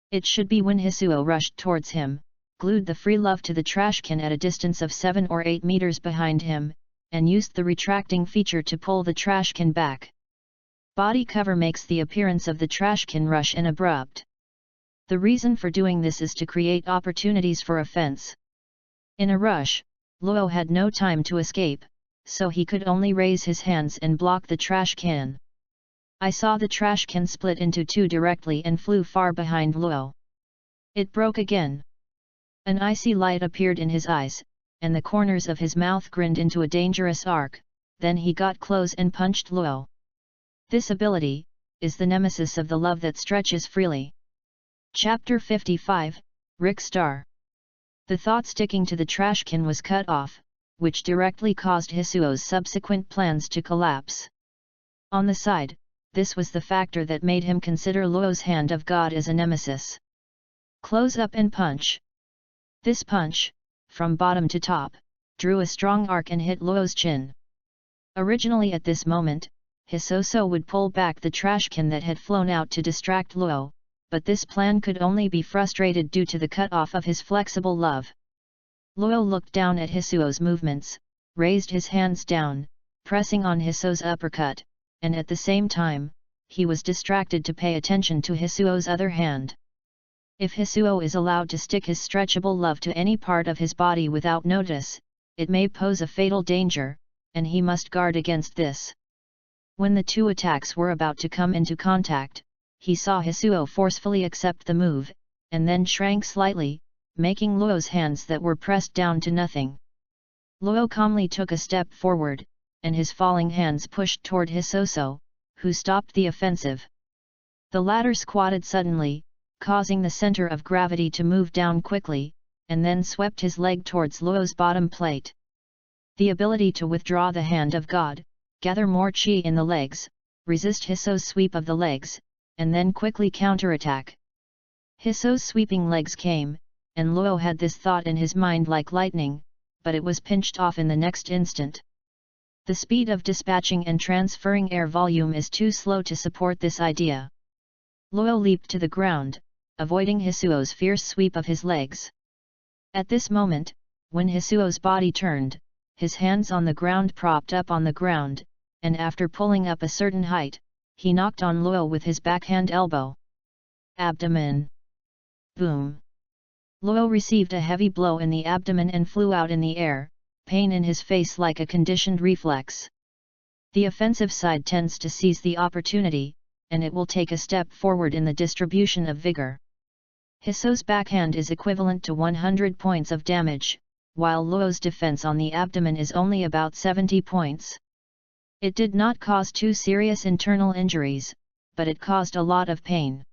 Speaker 1: It should be when Hisuo rushed towards him, glued the free love to the trash can at a distance of 7 or 8 meters behind him, and used the retracting feature to pull the trash can back. Body cover makes the appearance of the trash can rush and abrupt. The reason for doing this is to create opportunities for offense. In a rush, Luo had no time to escape, so he could only raise his hands and block the trash can. I saw the trash can split into two directly and flew far behind Luo. It broke again. An icy light appeared in his eyes, and the corners of his mouth grinned into a dangerous arc, then he got close and punched Luo. This ability is the nemesis of the love that stretches freely. Chapter 55, Rick Star. The thought sticking to the trash can was cut off, which directly caused Hisuo's subsequent plans to collapse. On the side, this was the factor that made him consider Luo's hand of God as a nemesis. Close up and punch. This punch, from bottom to top, drew a strong arc and hit Luo's chin. Originally at this moment, Hisoso would pull back the trash can that had flown out to distract Luo, but this plan could only be frustrated due to the cut-off of his flexible love. Luo looked down at Hisuo's movements, raised his hands down, pressing on Hisuo's uppercut, and at the same time, he was distracted to pay attention to Hisuo's other hand. If Hisuo is allowed to stick his stretchable love to any part of his body without notice, it may pose a fatal danger, and he must guard against this. When the two attacks were about to come into contact, he saw Hisuo forcefully accept the move, and then shrank slightly, making Luo's hands that were pressed down to nothing. Luo calmly took a step forward, and his falling hands pushed toward Hisoso, who stopped the offensive. The latter squatted suddenly, causing the center of gravity to move down quickly, and then swept his leg towards Luo's bottom plate. The ability to withdraw the hand of God, gather more chi in the legs, resist Hiso's sweep of the legs, and then quickly counterattack. Hiso's sweeping legs came, and Luo had this thought in his mind like lightning, but it was pinched off in the next instant. The speed of dispatching and transferring air volume is too slow to support this idea. Luo leaped to the ground, avoiding Hisuo's fierce sweep of his legs. At this moment, when Hisuo's body turned, his hands on the ground propped up on the ground, and after pulling up a certain height, he knocked on Luo with his backhand elbow. Abdomen. Boom. Luo received a heavy blow in the abdomen and flew out in the air, pain in his face like a conditioned reflex. The offensive side tends to seize the opportunity, and it will take a step forward in the distribution of vigor. Hiso's backhand is equivalent to 100 points of damage, while Luo's defense on the abdomen is only about 70 points. It did not cause too serious internal injuries, but it caused a lot of pain.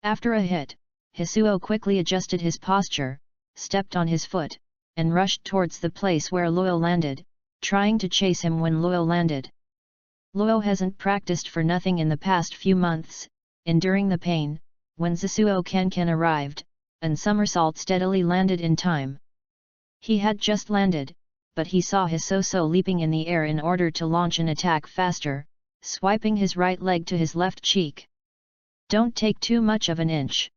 Speaker 1: After a hit, Hisuo quickly adjusted his posture, stepped on his foot, and rushed towards the place where Luo landed, trying to chase him when Luo landed. Luo hasn't practiced for nothing in the past few months, enduring the pain. When Zisuo Kenken arrived, and somersault steadily landed in time. He had just landed, but he saw Hisoso leaping in the air in order to launch an attack faster, swiping his right leg to his left cheek. Don't take too much of an inch.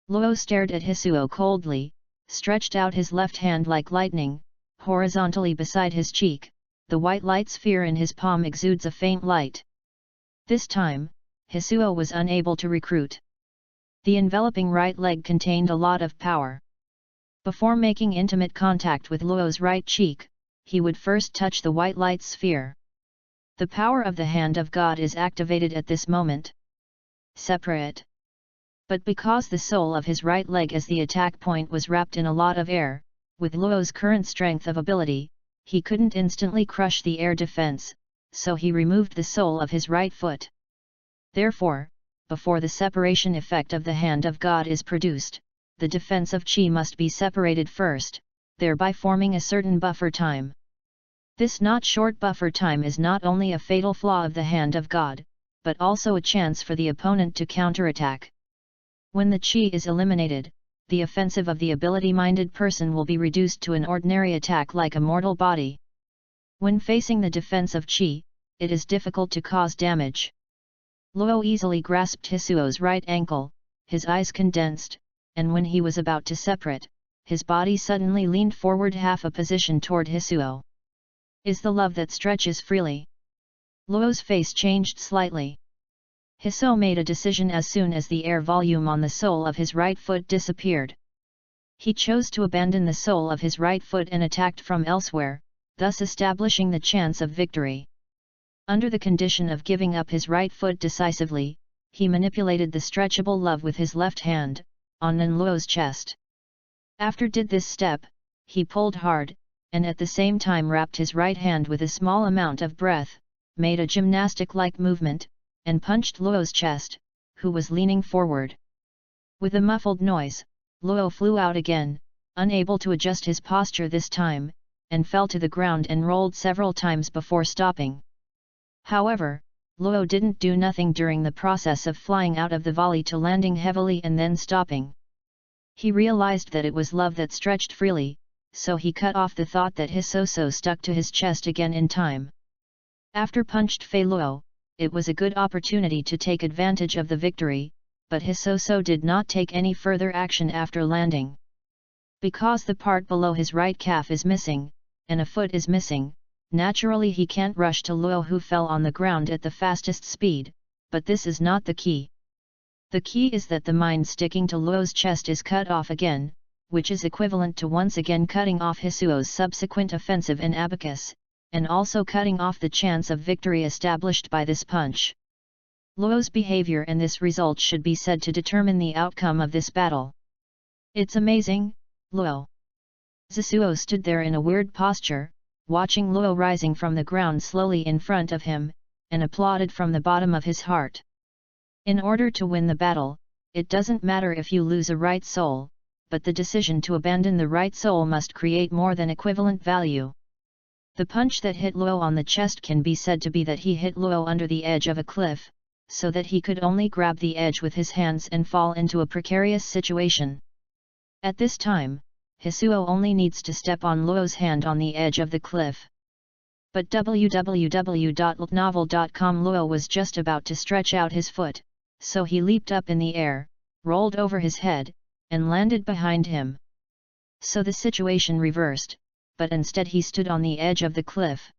Speaker 1: Luo stared at Hisuo coldly, stretched out his left hand like lightning, horizontally beside his cheek. The white light sphere in his palm exudes a faint light. This time, Hisuo was unable to recruit. The enveloping right leg contained a lot of power. Before making intimate contact with Luo's right cheek, he would first touch the white light sphere. The power of the hand of God is activated at this moment. Separate. But because the sole of his right leg as the attack point was wrapped in a lot of air, with Luo's current strength of ability, he couldn't instantly crush the air defense, so he removed the sole of his right foot. Therefore, before the separation effect of the hand of God is produced, the defense of Qi must be separated first, thereby forming a certain buffer time. This not short buffer time is not only a fatal flaw of the hand of God, but also a chance for the opponent to counterattack. When the Qi is eliminated, the offensive of the ability-minded person will be reduced to an ordinary attack like a mortal body. When facing the defense of Qi, it is difficult to cause damage. Luo easily grasped Hisuo's right ankle, his eyes condensed, and when he was about to separate, his body suddenly leaned forward half a position toward Hisuo. Is the love that stretches freely? Luo's face changed slightly. Hisuo made a decision as soon as the air volume on the sole of his right foot disappeared. He chose to abandon the sole of his right foot and attacked from elsewhere, thus establishing the chance of victory. Under the condition of giving up his right foot decisively, he manipulated the stretchable love with his left hand, on Luo's chest. After did this step, he pulled hard, and at the same time wrapped his right hand with a small amount of breath, made a gymnastic-like movement, and punched Luo's chest, who was leaning forward. With a muffled noise, Luo flew out again, unable to adjust his posture this time, and fell to the ground and rolled several times before stopping. However, Luo didn't do nothing during the process of flying out of the volley to landing heavily and then stopping. He realized that it was love that stretched freely, so he cut off the thought that Hisoso stuck to his chest again in time. After punched Fei Luo, it was a good opportunity to take advantage of the victory, but Hisoso did not take any further action after landing. Because the part below his right calf is missing, and a foot is missing, naturally he can't rush to Luo who fell on the ground at the fastest speed, but this is not the key. The key is that the mind sticking to Luo's chest is cut off again, which is equivalent to once again cutting off Hisuo's subsequent offensive and abacus, and also cutting off the chance of victory established by this punch. Luo's behavior and this result should be said to determine the outcome of this battle. It's amazing, Luo. Zisuo stood there in a weird posture, watching Luo rising from the ground slowly in front of him, and applauded from the bottom of his heart. In order to win the battle, it doesn't matter if you lose a right soul, but the decision to abandon the right soul must create more than equivalent value. The punch that hit Luo on the chest can be said to be that he hit Luo under the edge of a cliff, so that he could only grab the edge with his hands and fall into a precarious situation. At this time, Hisuo only needs to step on Luo's hand on the edge of the cliff. But www.novel.com Luo was just about to stretch out his foot, so he leaped up in the air, rolled over his head, and landed behind him. So the situation reversed, but instead he stood on the edge of the cliff.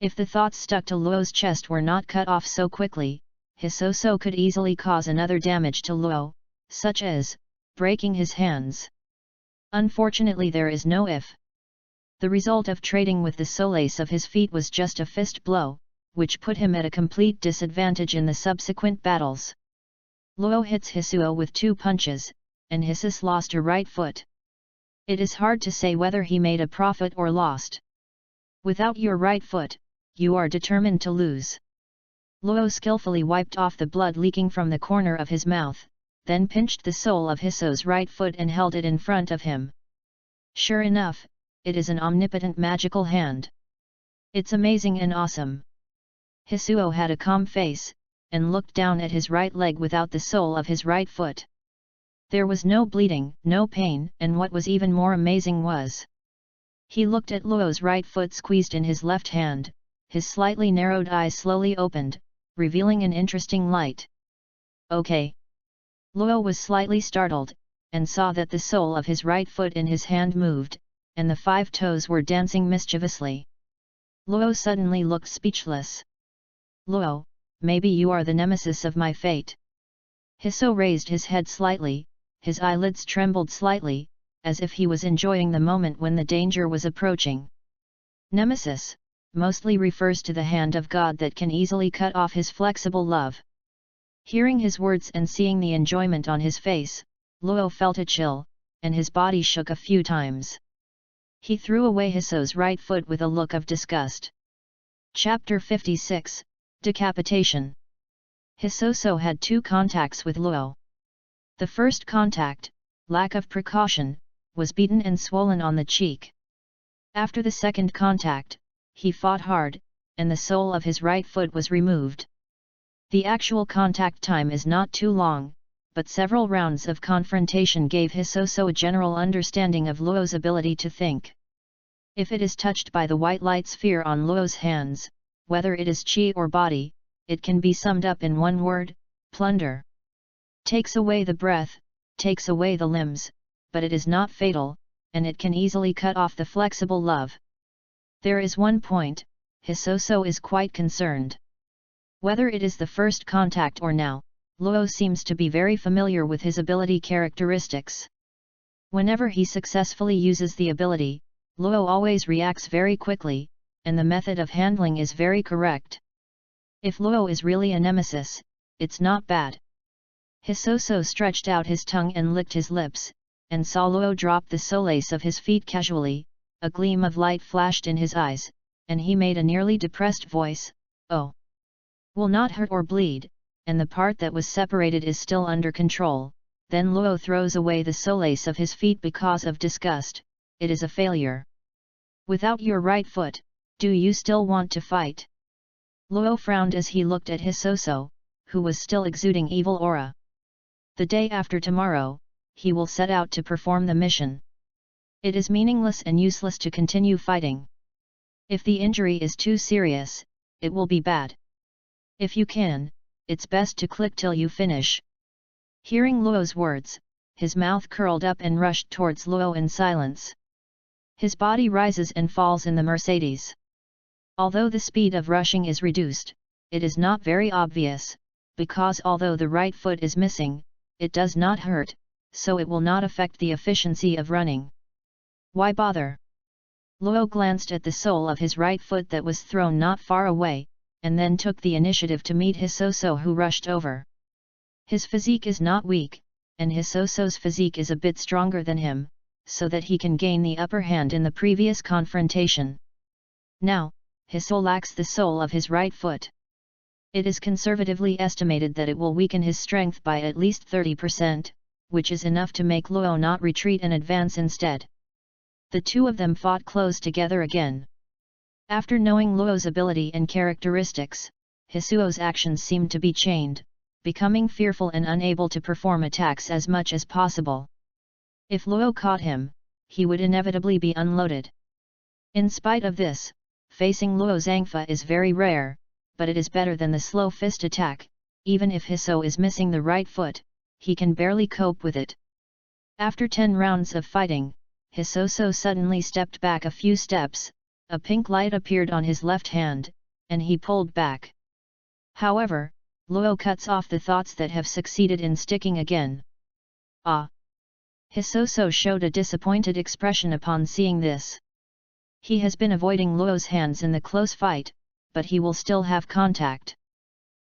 Speaker 1: If the thoughts stuck to Luo's chest were not cut off so quickly, Hisoso could easily cause another damage to Luo, such as breaking his hands. Unfortunately, there is no if. The result of trading with the solace of his feet was just a fist blow, which put him at a complete disadvantage in the subsequent battles. Luo hits Hisuo with 2 punches, and Hisus lost her right foot. It is hard to say whether he made a profit or lost. Without your right foot, you are determined to lose. Luo skillfully wiped off the blood leaking from the corner of his mouth, then pinched the sole of Hisuo's right foot and held it in front of him. Sure enough, it is an omnipotent magical hand. It's amazing and awesome. Hisuo had a calm face, and looked down at his right leg without the sole of his right foot. There was no bleeding, no pain, and what was even more amazing was, he looked at Luo's right foot squeezed in his left hand, his slightly narrowed eyes slowly opened, revealing an interesting light. Okay. Luo was slightly startled, and saw that the sole of his right foot in his hand moved, and the 5 toes were dancing mischievously. Luo suddenly looked speechless. Luo, maybe you are the nemesis of my fate. Hisuo raised his head slightly, his eyelids trembled slightly, as if he was enjoying the moment when the danger was approaching. Nemesis mostly refers to the hand of God that can easily cut off his flexible love. Hearing his words and seeing the enjoyment on his face, Luo felt a chill, and his body shook a few times. He threw away Hisuo's right foot with a look of disgust. Chapter 56, Decapitation. Hisoso had 2 contacts with Luo. The first contact, lack of precaution, was beaten and swollen on the cheek. After the second contact, he fought hard, and the sole of his right foot was removed. The actual contact time is not too long, but several rounds of confrontation gave Hisoso a general understanding of Luo's ability to think. If it is touched by the white light sphere on Luo's hands, whether it is chi or body, it can be summed up in one word: plunder. Takes away the breath, takes away the limbs, but it is not fatal, and it can easily cut off the flexible love. There is one point, Hisoso is quite concerned. Whether it is the first contact or now, Luo seems to be very familiar with his ability characteristics. Whenever he successfully uses the ability, Luo always reacts very quickly, and the method of handling is very correct. If Luo is really a nemesis, it's not bad. Hisoso stretched out his tongue and licked his lips, and saw Luo drop the solace of his feet casually. A gleam of light flashed in his eyes, and he made a nearly depressed voice, "Oh. Will not hurt or bleed, and the part that was separated is still under control." Then Luo throws away the solace of his feet because of disgust. It is a failure. Without your right foot, do you still want to fight? Luo frowned as he looked at Hisoso, who was still exuding evil aura. The day after tomorrow, he will set out to perform the mission. It is meaningless and useless to continue fighting. If the injury is too serious, it will be bad. If you can, it's best to click till you finish. Hearing Luo's words, his mouth curled up and rushed towards Luo in silence. His body rises and falls in the Mercedes. Although the speed of rushing is reduced, it is not very obvious, because although the right foot is missing, it does not hurt, so it will not affect the efficiency of running. Why bother? Luo glanced at the sole of his right foot that was thrown not far away, and then took the initiative to meet Hisoso, who rushed over. His physique is not weak, and Hisoso's physique is a bit stronger than him, so that he can gain the upper hand in the previous confrontation. Now, Hiso lacks the sole of his right foot. It is conservatively estimated that it will weaken his strength by at least 30%, which is enough to make Luo not retreat and advance instead. The two of them fought close together again. After knowing Luo's ability and characteristics, Hisuo's actions seemed to be chained, becoming fearful and unable to perform attacks as much as possible. If Luo caught him, he would inevitably be unloaded. In spite of this, facing Luo's Zangfa is very rare, but it is better than the slow fist attack. Even if Hiso is missing the right foot, he can barely cope with it. After 10 rounds of fighting, Hisoso suddenly stepped back a few steps, a pink light appeared on his left hand, and he pulled back. However, Luo cuts off the thoughts that have succeeded in sticking again. Ah! Hisoso showed a disappointed expression upon seeing this. He has been avoiding Luo's hands in the close fight, but he will still have contact.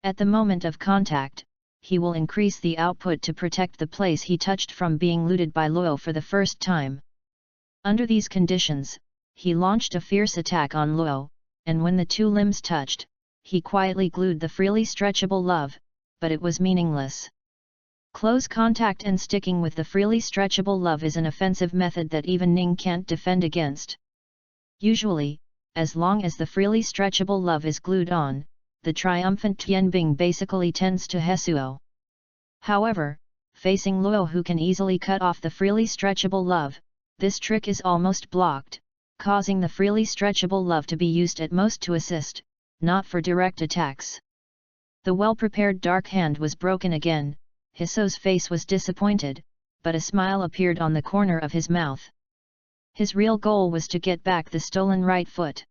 Speaker 1: At the moment of contact, he will increase the output to protect the place he touched from being looted by Luo for the first time. Under these conditions, he launched a fierce attack on Luo, and when the two limbs touched, he quietly glued the freely stretchable love, but it was meaningless. Close contact and sticking with the freely stretchable love is an offensive method that even Ning can't defend against. Usually, as long as the freely stretchable love is glued on, the triumphant Tianbing basically tends to Hisuo. However, facing Luo, who can easily cut off the freely stretchable love, this trick is almost blocked, causing the freely stretchable love to be used at most to assist, not for direct attacks. The well-prepared dark hand was broken again. Hiso's face was disappointed, but a smile appeared on the corner of his mouth. His real goal was to get back the stolen right foot.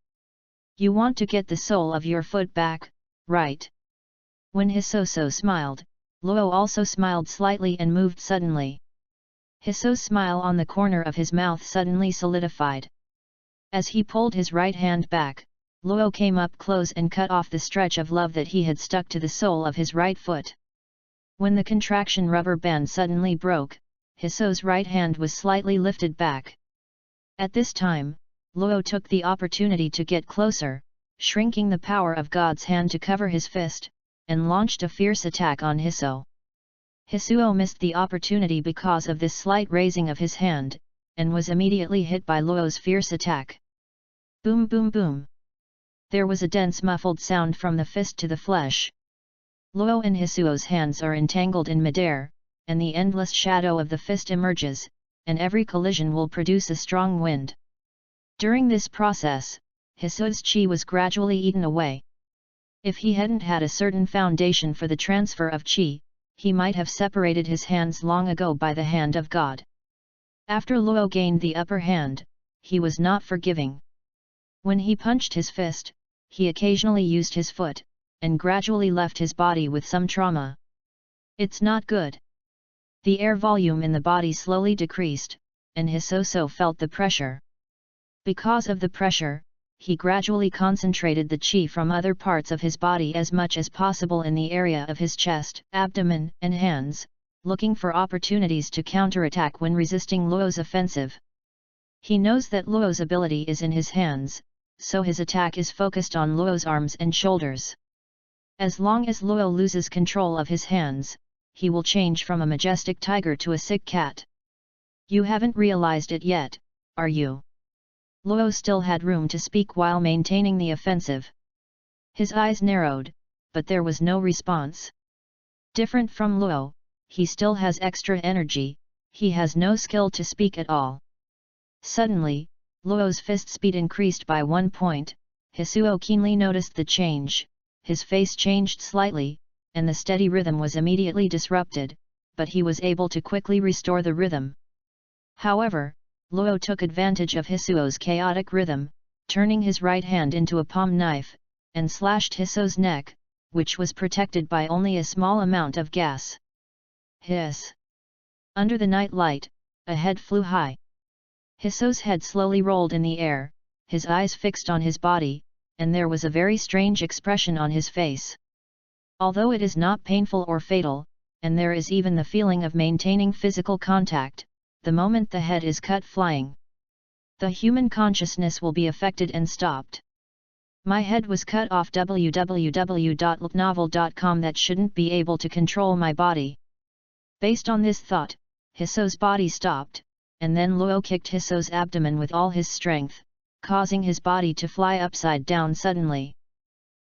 Speaker 1: You want to get the sole of your foot back, right? When Hisoso smiled, Luo also smiled slightly and moved suddenly. Hiso's smile on the corner of his mouth suddenly solidified. As he pulled his right hand back, Luo came up close and cut off the stretch of love that he had stuck to the sole of his right foot. When the contraction rubber band suddenly broke, Hiso's right hand was slightly lifted back. At this time, Luo took the opportunity to get closer, shrinking the power of God's hand to cover his fist, and launched a fierce attack on Hiso. Hisuo missed the opportunity because of this slight raising of his hand, and was immediately hit by Luo's fierce attack. Boom boom boom. There was a dense muffled sound from the fist to the flesh. Luo and Hisuo's hands are entangled in midair, and the endless shadow of the fist emerges, and every collision will produce a strong wind. During this process, Hisuo's chi was gradually eaten away. If he hadn't had a certain foundation for the transfer of chi, he might have separated his hands long ago by the hand of God. After Luo gained the upper hand, he was not forgiving. When he punched his fist, he occasionally used his foot, and gradually left his body with some trauma. It's not good. The air volume in the body slowly decreased, and Hisoso felt the pressure. Because of the pressure, he gradually concentrated the chi from other parts of his body as much as possible in the area of his chest, abdomen, and hands, looking for opportunities to counterattack when resisting Luo's offensive. He knows that Luo's ability is in his hands, so his attack is focused on Luo's arms and shoulders. As long as Luo loses control of his hands, he will change from a majestic tiger to a sick cat. You haven't realized it yet, are you? Luo still had room to speak while maintaining the offensive. His eyes narrowed, but there was no response. Different from Luo, he still has extra energy, he has no skill to speak at all. Suddenly, Luo's fist speed increased by 1 point. Hisuo keenly noticed the change, his face changed slightly, and the steady rhythm was immediately disrupted, but he was able to quickly restore the rhythm. However, Luo took advantage of Hisuo's chaotic rhythm, turning his right hand into a palm knife, and slashed Hisuo's neck, which was protected by only a small amount of gas. Hiss! Under the night light, a head flew high. Hisuo's head slowly rolled in the air, his eyes fixed on his body, and there was a very strange expression on his face. Although it is not painful or fatal, and there is even the feeling of maintaining physical contact, the moment the head is cut flying, the human consciousness will be affected and stopped. My head was cut off www.novel.com that shouldn't be able to control my body. Based on this thought, Hiso's body stopped, and then Luo kicked Hiso's abdomen with all his strength, causing his body to fly upside down suddenly.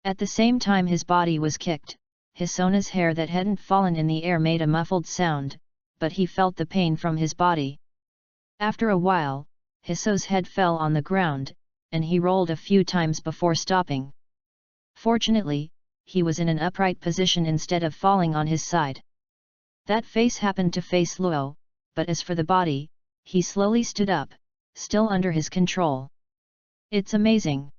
Speaker 1: At the same time his body was kicked, Hisona's hair that hadn't fallen in the air made a muffled sound, but he felt the pain from his body. After a while, Hiso's head fell on the ground, and he rolled a few times before stopping. Fortunately, he was in an upright position instead of falling on his side. That face happened to face Luo, but as for the body, he slowly stood up, still under his control. It's amazing.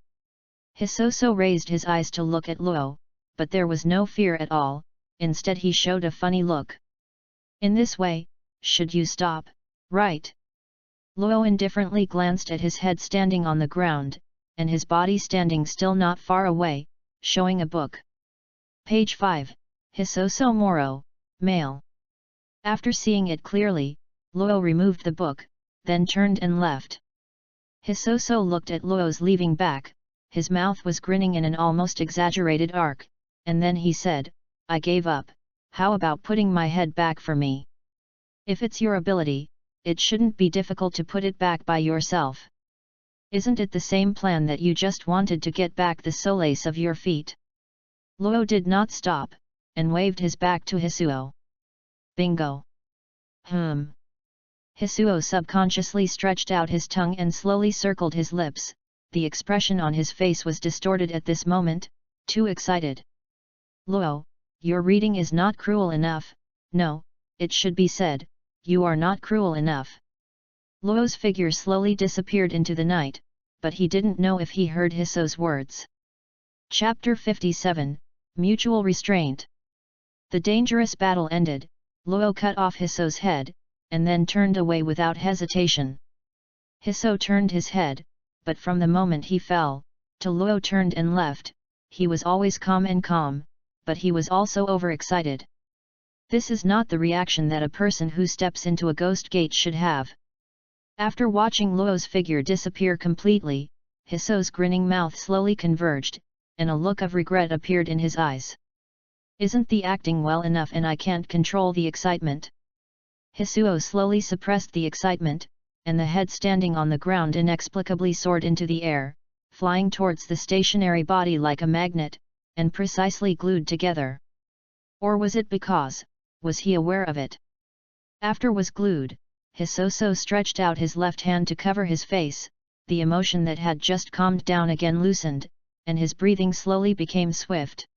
Speaker 1: Hisoso raised his eyes to look at Luo, but there was no fear at all, instead he showed a funny look. In this way, should you stop, right? Luo indifferently glanced at his head standing on the ground, and his body standing still not far away, showing a book. Page 5, Hisoso Moro, male. After seeing it clearly, Luo removed the book, then turned and left. Hisoso looked at Luo's leaving back, his mouth was grinning in an almost exaggerated arc, and then he said, I gave up, how about putting my head back for me? If it's your ability, it shouldn't be difficult to put it back by yourself. Isn't it the same plan that you just wanted to get back the solace of your feet? Luo did not stop, and waved his back to Hisuo. Bingo! Hisuo subconsciously stretched out his tongue and slowly circled his lips. The expression on his face was distorted at this moment, too excited. Luo, your reading is not cruel enough, no, it should be said, you are not cruel enough. Luo's figure slowly disappeared into the night, but he didn't know if he heard Hiso's words. Chapter 57, Mutual Restraint. The dangerous battle ended, Luo cut off Hiso's head, and then turned away without hesitation. Hiso turned his head, but from the moment he fell, till Luo turned and left, he was always calm, but he was also overexcited. This is not the reaction that a person who steps into a ghost gate should have. After watching Luo's figure disappear completely, Hiso's grinning mouth slowly converged, and a look of regret appeared in his eyes. Isn't the acting well enough and I can't control the excitement? Hisuo slowly suppressed the excitement, and the head standing on the ground inexplicably soared into the air, flying towards the stationary body like a magnet, and precisely glued together. Or was it because, was he aware of it? After was glued, Hisoso stretched out his left hand to cover his face, the emotion that had just calmed down again loosened, and his breathing slowly became swift.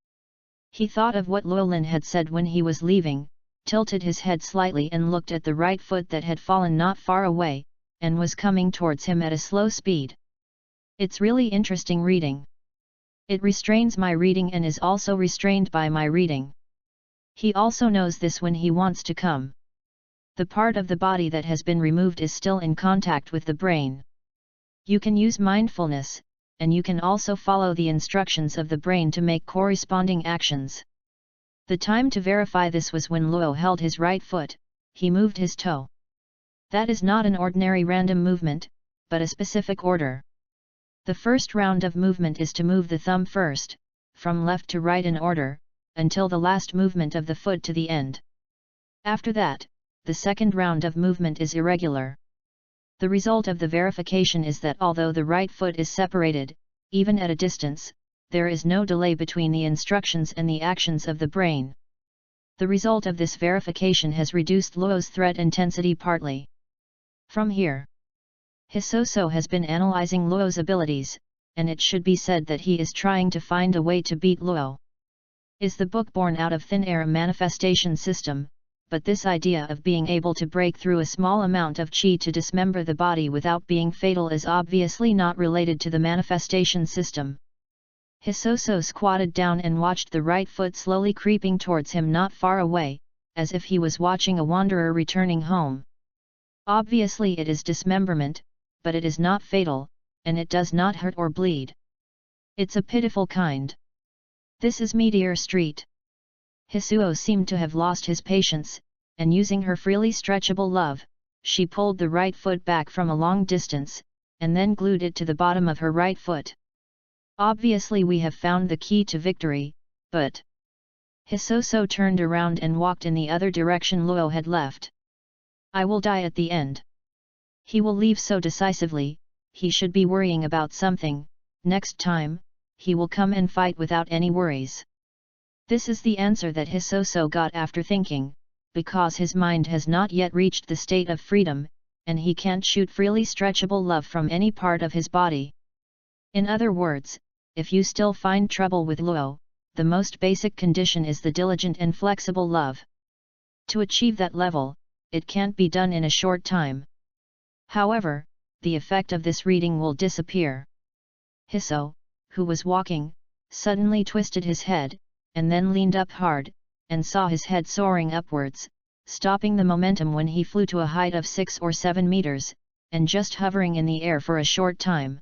Speaker 1: He thought of what Luolin had said when he was leaving, tilted his head slightly and looked at the right foot that had fallen not far away, and was coming towards him at a slow speed. It's really interesting reading. It restrains my reading and is also restrained by my reading. He also knows this when he wants to come. The part of the body that has been removed is still in contact with the brain. You can use mindfulness, and you can also follow the instructions of the brain to make corresponding actions. The time to verify this was when Luo held his right foot, he moved his toe. That is not an ordinary random movement, but a specific order. The first round of movement is to move the thumb first, from left to right in order, until the last movement of the foot to the end. After that, the second round of movement is irregular. The result of the verification is that although the right foot is separated, even at a distance, there is no delay between the instructions and the actions of the brain. The result of this verification has reduced Luo's threat intensity partly. From here, Hisoso has been analyzing Luo's abilities, and it should be said that he is trying to find a way to beat Luo. Is the book born out of thin air manifestation system, but this idea of being able to break through a small amount of chi to dismember the body without being fatal is obviously not related to the manifestation system. Hisoso squatted down and watched the right foot slowly creeping towards him not far away, as if he was watching a wanderer returning home. Obviously it is dismemberment, but it is not fatal, and it does not hurt or bleed. It's a pitiful kind. This is Meteor Street. Hisuo seemed to have lost his patience, and using her freely stretchable love, she pulled the right foot back from a long distance, and then glued it to the bottom of her right foot. Obviously we have found the key to victory, but... Hisoso turned around and walked in the other direction Luo had left. I will die at the end. He will leave so decisively, he should be worrying about something. Next time, he will come and fight without any worries. This is the answer that Hisoso got after thinking, because his mind has not yet reached the state of freedom, and he can't shoot freely stretchable love from any part of his body. In other words, if you still find trouble with Luo, the most basic condition is the diligent and flexible love. To achieve that level, it can't be done in a short time. However, the effect of this reading will disappear. Hiso, who was walking, suddenly twisted his head, and then leaned up hard, and saw his head soaring upwards, stopping the momentum when he flew to a height of 6 or 7 meters, and just hovering in the air for a short time.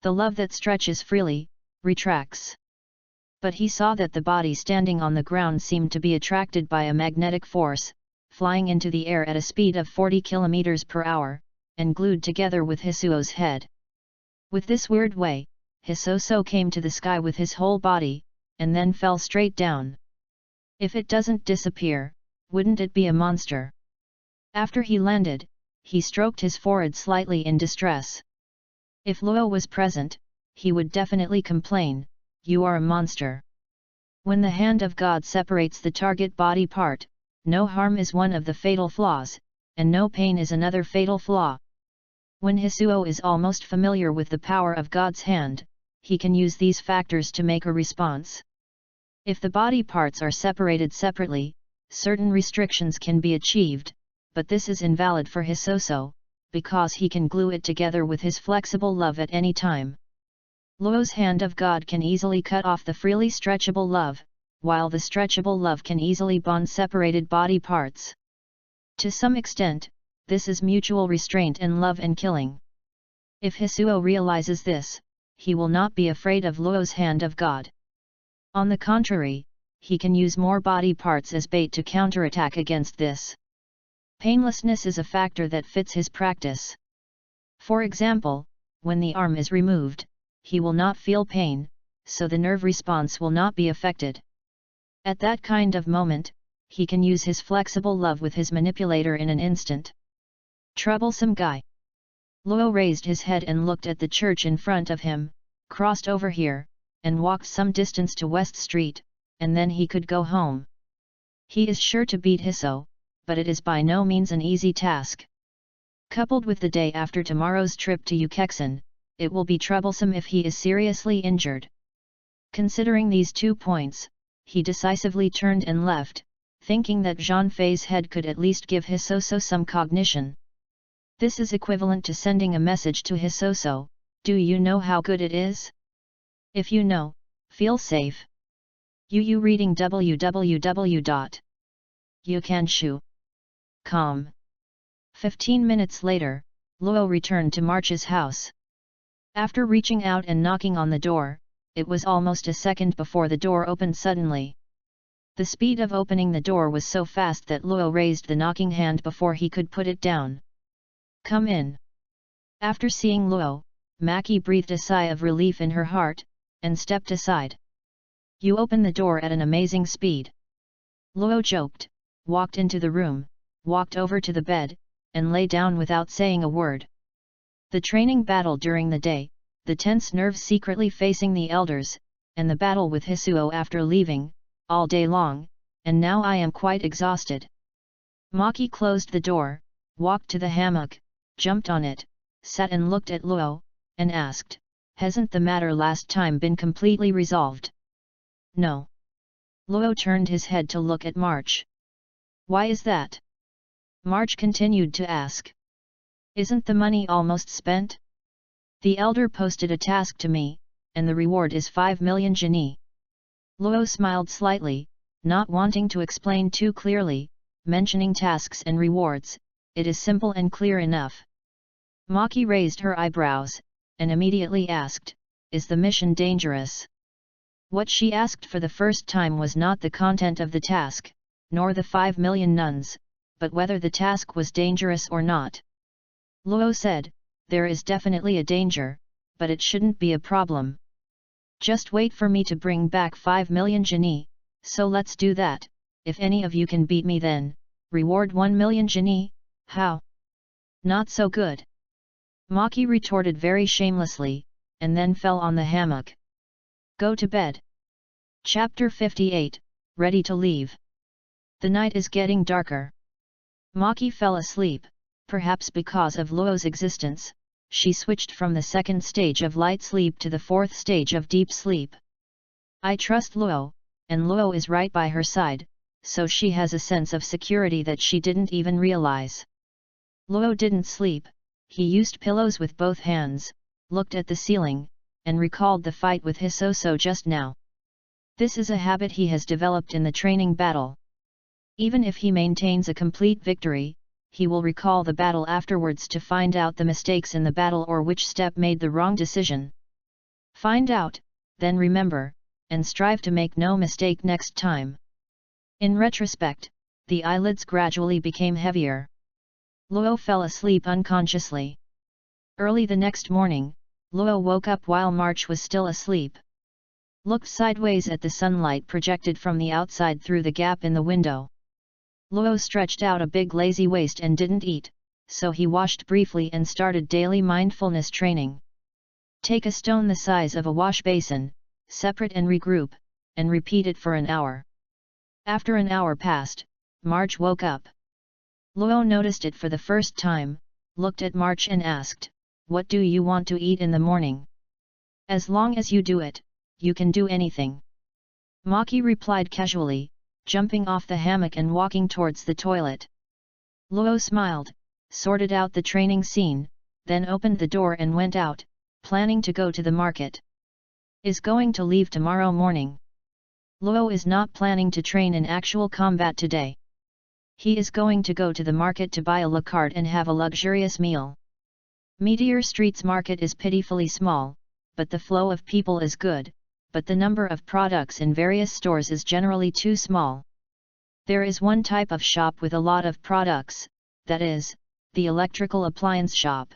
Speaker 1: The love that stretches freely, retracts. But he saw that the body standing on the ground seemed to be attracted by a magnetic force, flying into the air at a speed of 40 km per hour, and glued together with Hisuo's head. With this weird way, Hisoso came to the sky with his whole body, and then fell straight down. If it doesn't disappear, wouldn't it be a monster? After he landed, he stroked his forehead slightly in distress. If Luo was present, he would definitely complain, "You are a monster." When the hand of God separates the target body part, no harm is one of the fatal flaws, and no pain is another fatal flaw. When Hisuo is almost familiar with the power of God's hand, he can use these factors to make a response. If the body parts are separated separately, certain restrictions can be achieved, but this is invalid for Hisoso, because he can glue it together with his flexible love at any time. Luo's hand of God can easily cut off the freely stretchable love, while the stretchable love can easily bond separated body parts. To some extent, this is mutual restraint and love and killing. If Hisuo realizes this, he will not be afraid of Luo's hand of God. On the contrary, he can use more body parts as bait to counterattack against this. Painlessness is a factor that fits his practice. For example, when the arm is removed, he will not feel pain, so the nerve response will not be affected. At that kind of moment, he can use his flexible love with his manipulator in an instant. Troublesome guy. Luo raised his head and looked at the church in front of him, crossed over here, and walked some distance to West Street, and then he could go home. He is sure to beat Hiso, but it is by no means an easy task. Coupled with the day after tomorrow's trip to Ukexan, it will be troublesome if he is seriously injured. Considering these 2 points, he decisively turned and left, thinking that Zhang Fei's head could at least give Hisoso some cognition. This is equivalent to sending a message to Hisoso, "Do you know how good it is? If you know, feel safe." UU reading www.yukanshu.com. 15 minutes later, Luo returned to March's house. After reaching out and knocking on the door, it was almost a second before the door opened suddenly. The speed of opening the door was so fast that Luo raised the knocking hand before he could put it down. "Come in." After seeing Luo, Maki breathed a sigh of relief in her heart, and stepped aside. "You open the door at an amazing speed." Luo joked, walked into the room, walked over to the bed, and lay down without saying a word. The training battle during the day, the tense nerves secretly facing the elders, and the battle with Hisuo after leaving, all day long, and now I am quite exhausted. Maki closed the door, walked to the hammock, jumped on it, sat and looked at Luo, and asked, "Hasn't the matter last time been completely resolved?" "No." Luo turned his head to look at March. "Why is that?" March continued to ask. "Isn't the money almost spent? The elder posted a task to me, and the reward is 5 million genie." Luo smiled slightly, not wanting to explain too clearly, mentioning tasks and rewards, it is simple and clear enough. Maki raised her eyebrows, and immediately asked, "Is the mission dangerous?" What she asked for the first time was not the content of the task, nor the 5 million nuns, but whether the task was dangerous or not. Luo said, "There is definitely a danger, but it shouldn't be a problem. Just wait for me to bring back 5 million genie, so let's do that. If any of you can beat me, then reward 1 million genie. How? Not so good." Maki retorted very shamelessly, and then fell on the hammock. Go to bed. Chapter 58, Ready to Leave. The night is getting darker. Maki fell asleep, perhaps because of Luo's existence. She switched from the second stage of light sleep to the fourth stage of deep sleep. I trust Luo, and Luo is right by her side, so she has a sense of security that she didn't even realize. Luo didn't sleep. He used pillows with both hands, looked at the ceiling, and recalled the fight with Hisoso just now. This is a habit he has developed in the training battle. Even if he maintains a complete victory, he will recall the battle afterwards to find out the mistakes in the battle or which step made the wrong decision. Find out, then remember, and strive to make no mistake next time. In retrospect, the eyelids gradually became heavier. Luo fell asleep unconsciously. Early the next morning, Luo woke up while March was still asleep. Looked sideways at the sunlight projected from the outside through the gap in the window. Luo stretched out a big lazy waist and didn't eat, so he washed briefly and started daily mindfulness training. Take a stone the size of a wash basin, separate and regroup, and repeat it for an hour. After an hour passed, March woke up. Luo noticed it for the first time, looked at March and asked, "What do you want to eat in the morning?" "As long as you do it, you can do anything." Maki replied casually, jumping off the hammock and walking towards the toilet. Luo smiled, sorted out the training scene, then opened the door and went out, planning to go to the market. Is going to leave tomorrow morning. Luo is not planning to train in actual combat today. He is going to go to the market to buy a la carte and have a luxurious meal. Meteor Street's market is pitifully small, but the flow of people is good, but the number of products in various stores is generally too small. There is one type of shop with a lot of products, that is, the electrical appliance shop.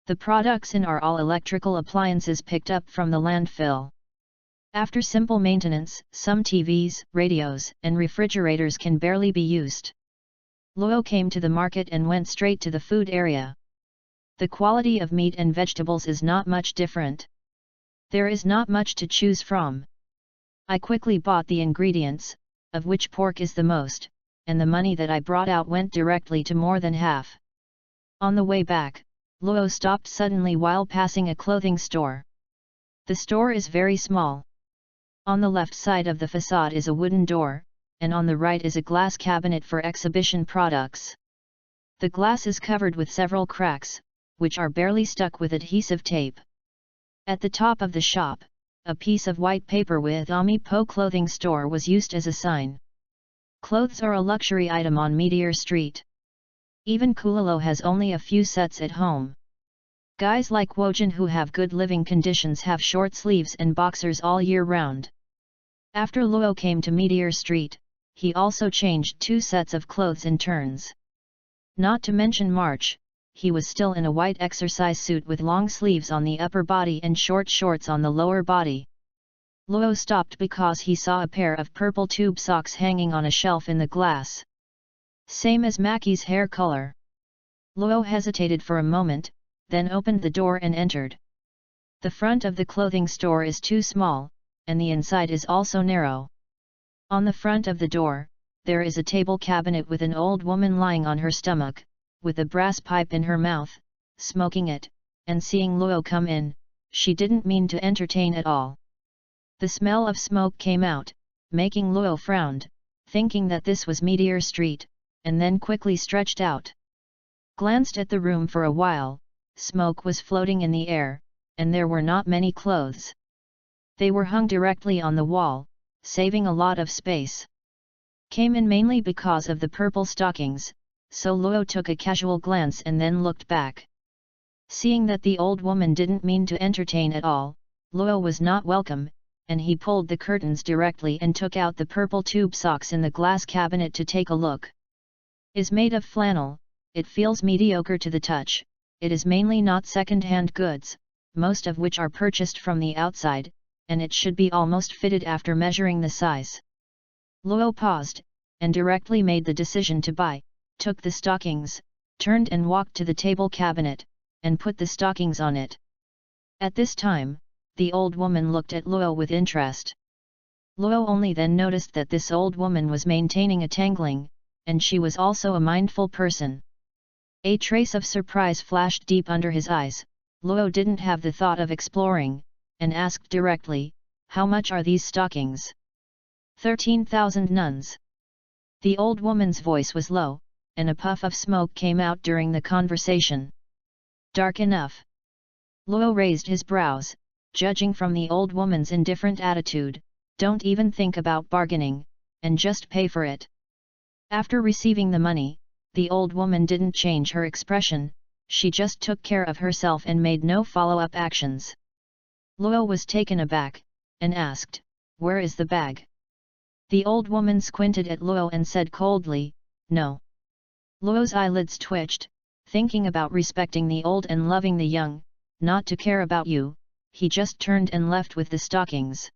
Speaker 1: The products in are all electrical appliances picked up from the landfill. After simple maintenance, some TVs, radios, and refrigerators can barely be used. Luo came to the market and went straight to the food area. The quality of meat and vegetables is not much different. There is not much to choose from. I quickly bought the ingredients, of which pork is the most, and the money that I brought out went directly to more than half. On the way back, Luo stopped suddenly while passing a clothing store. The store is very small. On the left side of the facade is a wooden door, and on the right is a glass cabinet for exhibition products. The glass is covered with several cracks, which are barely stuck with adhesive tape. At the top of the shop, a piece of white paper with Ami Po clothing store was used as a sign. Clothes are a luxury item on Meteor Street. Even Kulalo has only a few sets at home. Guys like Wojin who have good living conditions have short sleeves and boxers all year round. After Luo came to Meteor Street, he also changed 2 sets of clothes in turns. Not to mention March, he was still in a white exercise suit with long sleeves on the upper body and short shorts on the lower body. Luo stopped because he saw a pair of purple tube socks hanging on a shelf in the glass. Same as Maki's hair color. Luo hesitated for a moment, then opened the door and entered. The front of the clothing store is too small, and the inside is also narrow. On the front of the door, there is a table cabinet with an old woman lying on her stomach, with a brass pipe in her mouth, smoking it, and seeing Luo come in, she didn't mean to entertain at all. The smell of smoke came out, making Luo frowned, thinking that this was Meteor Street, and then quickly stretched out. Glanced at the room for a while, smoke was floating in the air, and there were not many clothes. They were hung directly on the wall, saving a lot of space. Came in mainly because of the purple stockings, so Luo took a casual glance and then looked back. Seeing that the old woman didn't mean to entertain at all, Luo was not welcome, and he pulled the curtains directly and took out the purple tube socks in the glass cabinet to take a look. Is made of flannel, it feels mediocre to the touch, it is mainly not second-hand goods, most of which are purchased from the outside, and it should be almost fitted after measuring the size. Luo paused, and directly made the decision to buy, took the stockings, turned and walked to the table cabinet, and put the stockings on it. At this time, the old woman looked at Luo with interest. Luo only then noticed that this old woman was maintaining a tangling, and she was also a mindful person. A trace of surprise flashed deep under his eyes. Luo didn't have the thought of exploring, and asked directly, "How much are these stockings?" 13,000 nuns. The old woman's voice was low, and a puff of smoke came out during the conversation. Dark enough. Luo raised his brows, judging from the old woman's indifferent attitude, "Don't even think about bargaining, and just pay for it." After receiving the money, the old woman didn't change her expression, she just took care of herself and made no follow-up actions. Luo was taken aback, and asked, "Where is the bag?" The old woman squinted at Luo and said coldly, "No." Luo's eyelids twitched, thinking about respecting the old and loving the young, "Not to care about you," he just turned and left with the stockings.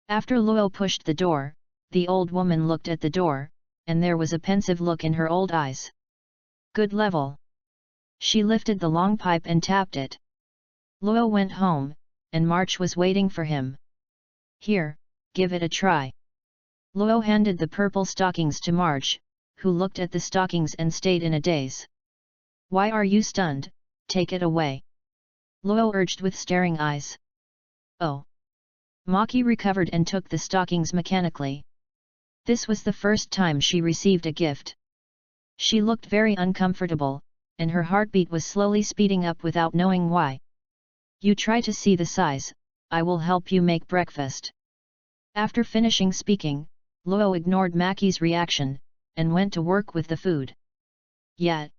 Speaker 1: After Luo pushed the door, the old woman looked at the door, and there was a pensive look in her old eyes. "Good level." She lifted the long pipe and tapped it. Luo went home, and March was waiting for him. "Here, give it a try." Luo handed the purple stockings to March, who looked at the stockings and stayed in a daze. "Why are you stunned? Take it away." Luo urged with staring eyes. "Oh." Maki recovered and took the stockings mechanically. This was the first time she received a gift. She looked very uncomfortable, and her heartbeat was slowly speeding up without knowing why. "You try to see the size, I will help you make breakfast." After finishing speaking, Luo ignored Maki's reaction, and went to work with the food. "Yet,"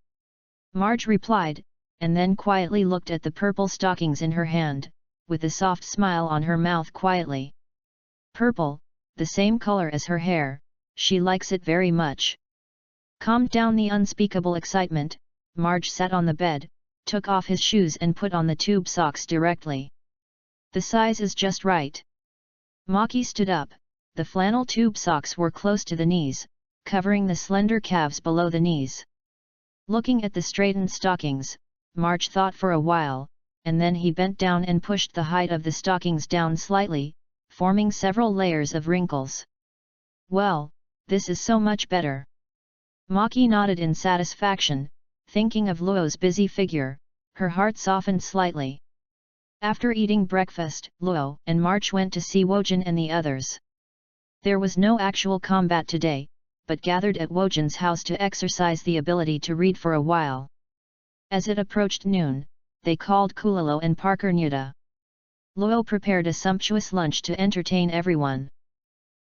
Speaker 1: Marge replied, and then quietly looked at the purple stockings in her hand, with a soft smile on her mouth quietly. "Purple, the same color as her hair, she likes it very much." Calmed down the unspeakable excitement, Marge sat on the bed, took off his shoes and put on the tube socks directly. "The size is just right." Maki stood up, the flannel tube socks were close to the knees, covering the slender calves below the knees. Looking at the straightened stockings, Marge thought for a while, and then he bent down and pushed the height of the stockings down slightly, forming several layers of wrinkles. "Well, this is so much better." Maki nodded in satisfaction, thinking of Luo's busy figure, her heart softened slightly. After eating breakfast, Luo and March went to see Wojin and the others. There was no actual combat today, but gathered at Wojin's house to exercise the ability to read for a while. As it approached noon, they called Kulalo and Parker Nuda. Luo prepared a sumptuous lunch to entertain everyone.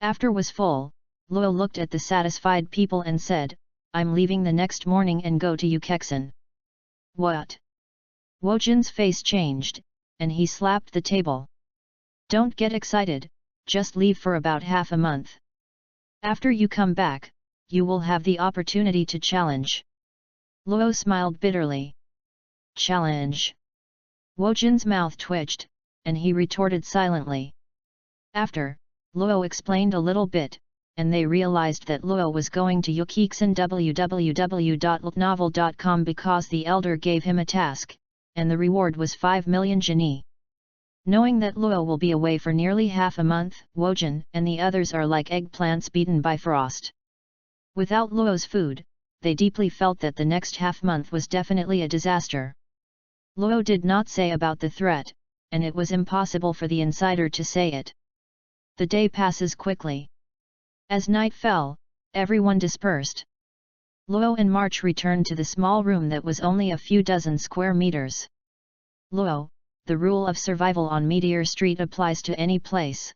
Speaker 1: After was full, Luo looked at the satisfied people and said, "I'm leaving the next morning and go to Ukexan." "What?" Wojin's face changed, and he slapped the table. "Don't get excited, just leave for about half a month. After you come back, you will have the opportunity to challenge." Luo smiled bitterly. "Challenge?" Wojin's mouth twitched, and he retorted silently. After, Luo explained a little bit, and they realized that Luo was going to Ukexan www.ltnovel.com because the elder gave him a task, and the reward was 5 million Genie. Knowing that Luo will be away for nearly half a month, Wojin and the others are like eggplants beaten by frost. Without Luo's food, they deeply felt that the next half-month was definitely a disaster. Luo did not say about the threat, and it was impossible for the insider to say it. The day passes quickly. As night fell, everyone dispersed. Luo and March returned to the small room that was only a few dozen square meters. "Luo, the rule of survival on Meteor Street applies to any place."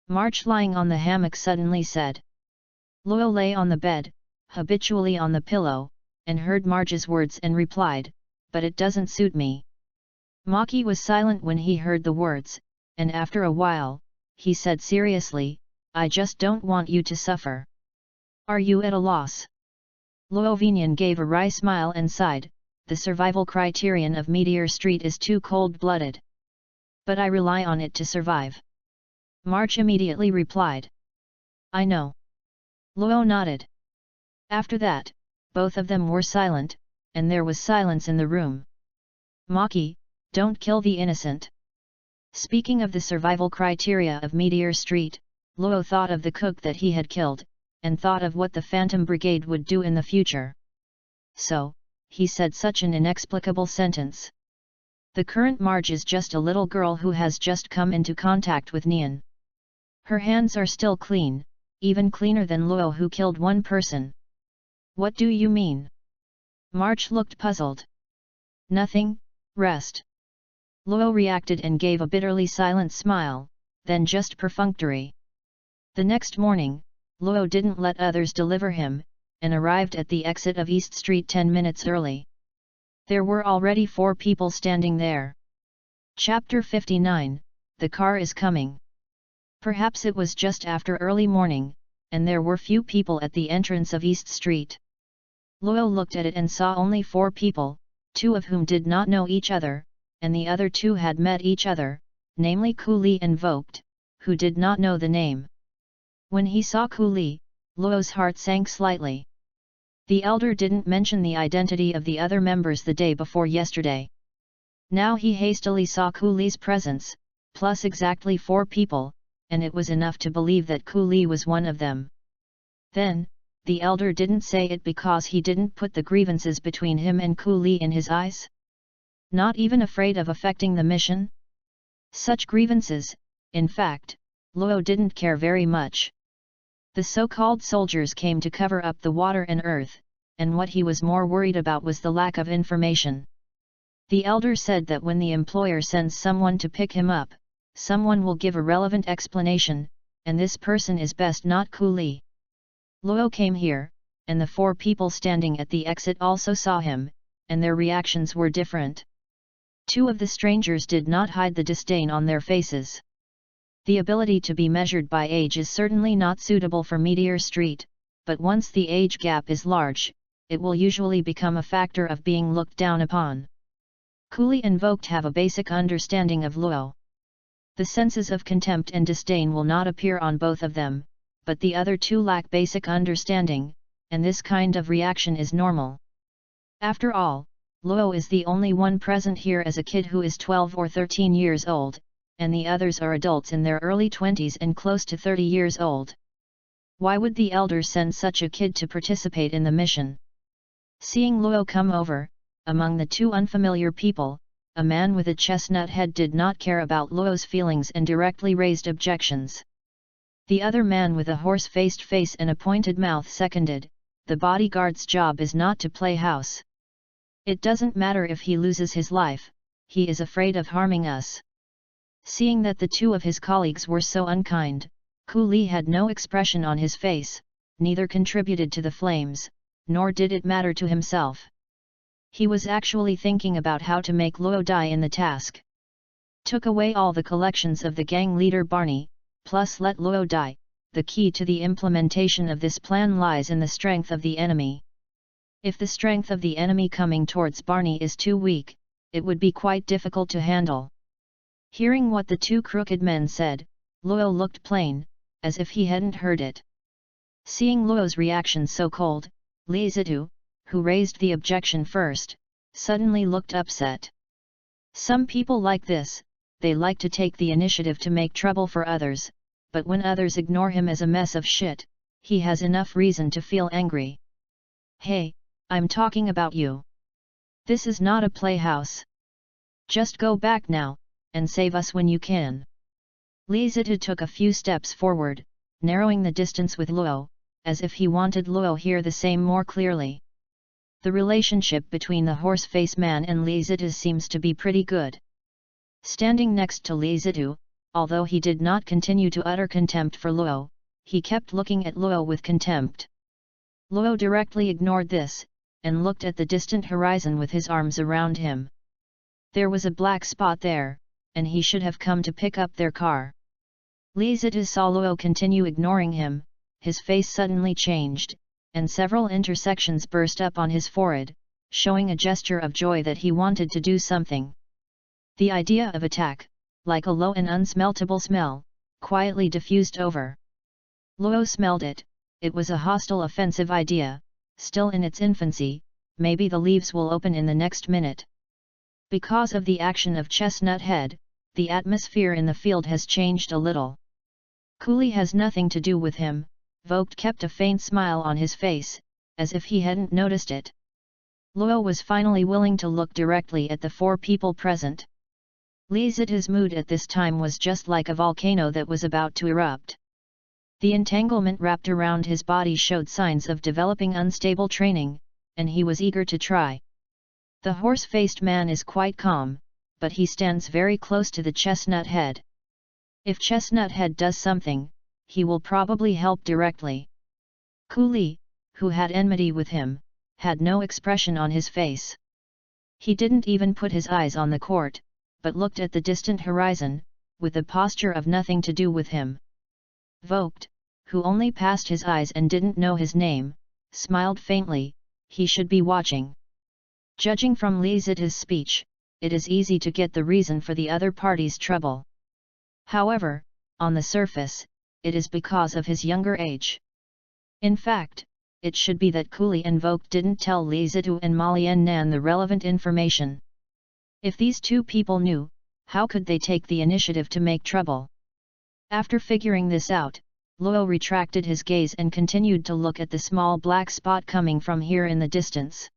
Speaker 1: March, lying on the hammock, suddenly said. Luo lay on the bed, habitually on the pillow, and heard Marge's words and replied, but it doesn't suit me. Maki was silent when he heard the words, and after a while, he said seriously, I just don't want you to suffer. Are you at a loss? Luo Vinian gave a wry smile and sighed, the survival criterion of Meteor Street is too cold-blooded. But I rely on it to survive. March immediately replied. I know. Luo nodded. After that, both of them were silent, and there was silence in the room. Maki, don't kill the innocent. Speaking of the survival criteria of Meteor Street, Luo thought of the cook that he had killed, and thought of what the Phantom Brigade would do in the future. So, he said such an inexplicable sentence. The current Marge is just a little girl who has just come into contact with Nian. Her hands are still clean, even cleaner than Luo who killed one person. What do you mean? Marge looked puzzled. Nothing, rest. Luo reacted and gave a bitterly silent smile, then just perfunctory. The next morning, Luo didn't let others deliver him, and arrived at the exit of East Street 10 minutes early. There were already 4 people standing there. Chapter 59, The car is coming. Perhaps it was just after early morning, and there were few people at the entrance of East Street. Luo looked at it and saw only 4 people, 2 of whom did not know each other, and the other 2 had met each other, namely Ku Li and Vogt, who did not know the name. When he saw Ku Li, Luo's heart sank slightly. The elder didn't mention the identity of the other members the day before yesterday. Now he hastily saw Ku Li's presence, plus exactly 4 people, and it was enough to believe that Ku Li was one of them. Then, the elder didn't say it because he didn't put the grievances between him and Ku Li in his eyes? Not even afraid of affecting the mission? Such grievances, in fact, Luo didn't care very much. The so-called soldiers came to cover up the water and earth, and what he was more worried about was the lack of information. The elder said that when the employer sends someone to pick him up, someone will give a relevant explanation, and this person is best not Ku Li. Luo came here, and the 4 people standing at the exit also saw him, and their reactions were different. 2 of the strangers did not hide the disdain on their faces. The ability to be measured by age is certainly not suitable for Meteor Street, but once the age gap is large, it will usually become a factor of being looked down upon. Ku Li and Vogt have a basic understanding of Luo. The senses of contempt and disdain will not appear on both of them, but the other 2 lack basic understanding, and this kind of reaction is normal. After all, Luo is the only one present here as a kid who is 12 or 13 years old, and the others are adults in their early 20s and close to 30 years old. Why would the elder send such a kid to participate in the mission? Seeing Luo come over, among the 2 unfamiliar people, a man with a chestnut head did not care about Luo's feelings and directly raised objections. The other man with a horse-faced face and a pointed mouth seconded, the bodyguard's job is not to play house. It doesn't matter if he loses his life, he is afraid of harming us. Seeing that the 2 of his colleagues were so unkind, Ku Li had no expression on his face, neither contributed to the flames, nor did it matter to himself. He was actually thinking about how to make Luo die in the task. Took away all the collections of the gang leader Barney, plus let Luo die. The key to the implementation of this plan lies in the strength of the enemy. If the strength of the enemy coming towards Barney is too weak, it would be quite difficult to handle. Hearing what the 2 crooked men said, Luo looked plain, as if he hadn't heard it. Seeing Luo's reaction so cold, Li Zitu, who raised the objection first, suddenly looked upset. Some people like this, they like to take the initiative to make trouble for others, but when others ignore him as a mess of shit, he has enough reason to feel angry. Hey, I'm talking about you. This is not a playhouse. Just go back now, and save us when you can. Li Zitu took a few steps forward, narrowing the distance with Luo, as if he wanted Luo hear the same more clearly. The relationship between the horse-face man and Li Zitu seems to be pretty good. Standing next to Li Zitu, although he did not continue to utter contempt for Luo, he kept looking at Luo with contempt. Luo directly ignored this,
Speaker 2: and looked at the distant horizon with his arms around him. There was a black spot there, and he should have come to pick up their car. Li Zitu saw Luo continue ignoring him, his face suddenly changed, and several intersections burst up on his forehead, showing a gesture of joy that he wanted to do something. The idea of attack, like a low and unsmeltable smell, quietly diffused over. Luo smelled it. It was a hostile offensive idea, still in its infancy. Maybe the leaves will open in the next minute. Because of the action of Chestnut Head, the atmosphere in the field has changed a little. Cooley has nothing to do with him. Vogt kept a faint smile on his face, as if he hadn't noticed it. Luo was finally willing to look directly at the four people present. Li Zitu's mood at this time was just like a volcano that was about to erupt. The entanglement wrapped around his body showed signs of developing unstable training, and he was eager to try. The horse-faced man is quite calm, but he stands very close to the Chestnut Head. If Chestnut Head does something, he will probably help directly. Cooley, who had enmity with him, had no expression on his face. He didn't even put his eyes on the court, but looked at the distant horizon, with a posture of nothing to do with him. Vogt, who only passed his eyes and didn't know his name, smiled faintly. He should be watching. Judging from Li Zitu's speech, it is easy to get the reason for the other party's trouble. However, on the surface, it is because of his younger age. In fact, it should be that Cooley and Vogt didn't tell Li Zitu and Malian Nan the relevant information. If these two people knew, how could they take the initiative to make trouble? After figuring this out, Luo retracted his gaze and continued to look at the small black spot coming from here in the distance.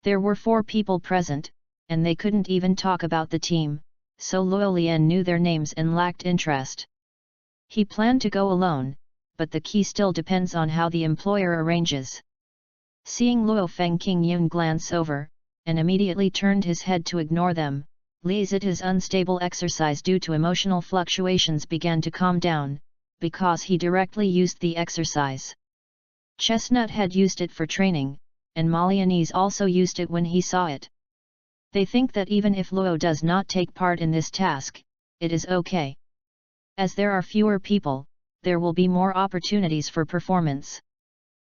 Speaker 2: There were 4 people present, and they couldn't even talk about the team, so Luo Lian knew their names and lacked interest. He planned to go alone, but the key still depends on how the employer arranges. Seeing Luo Feng Qingyun glance over, and immediately turned his head to ignore them, Li Zitu's unstable exercise due to emotional fluctuations began to calm down, because he directly used the exercise. Chestnut Head used it for training, and Malianese also used it when he saw it. They think that even if Luo does not take part in this task, it is okay. As there are fewer people, there will be more opportunities for performance.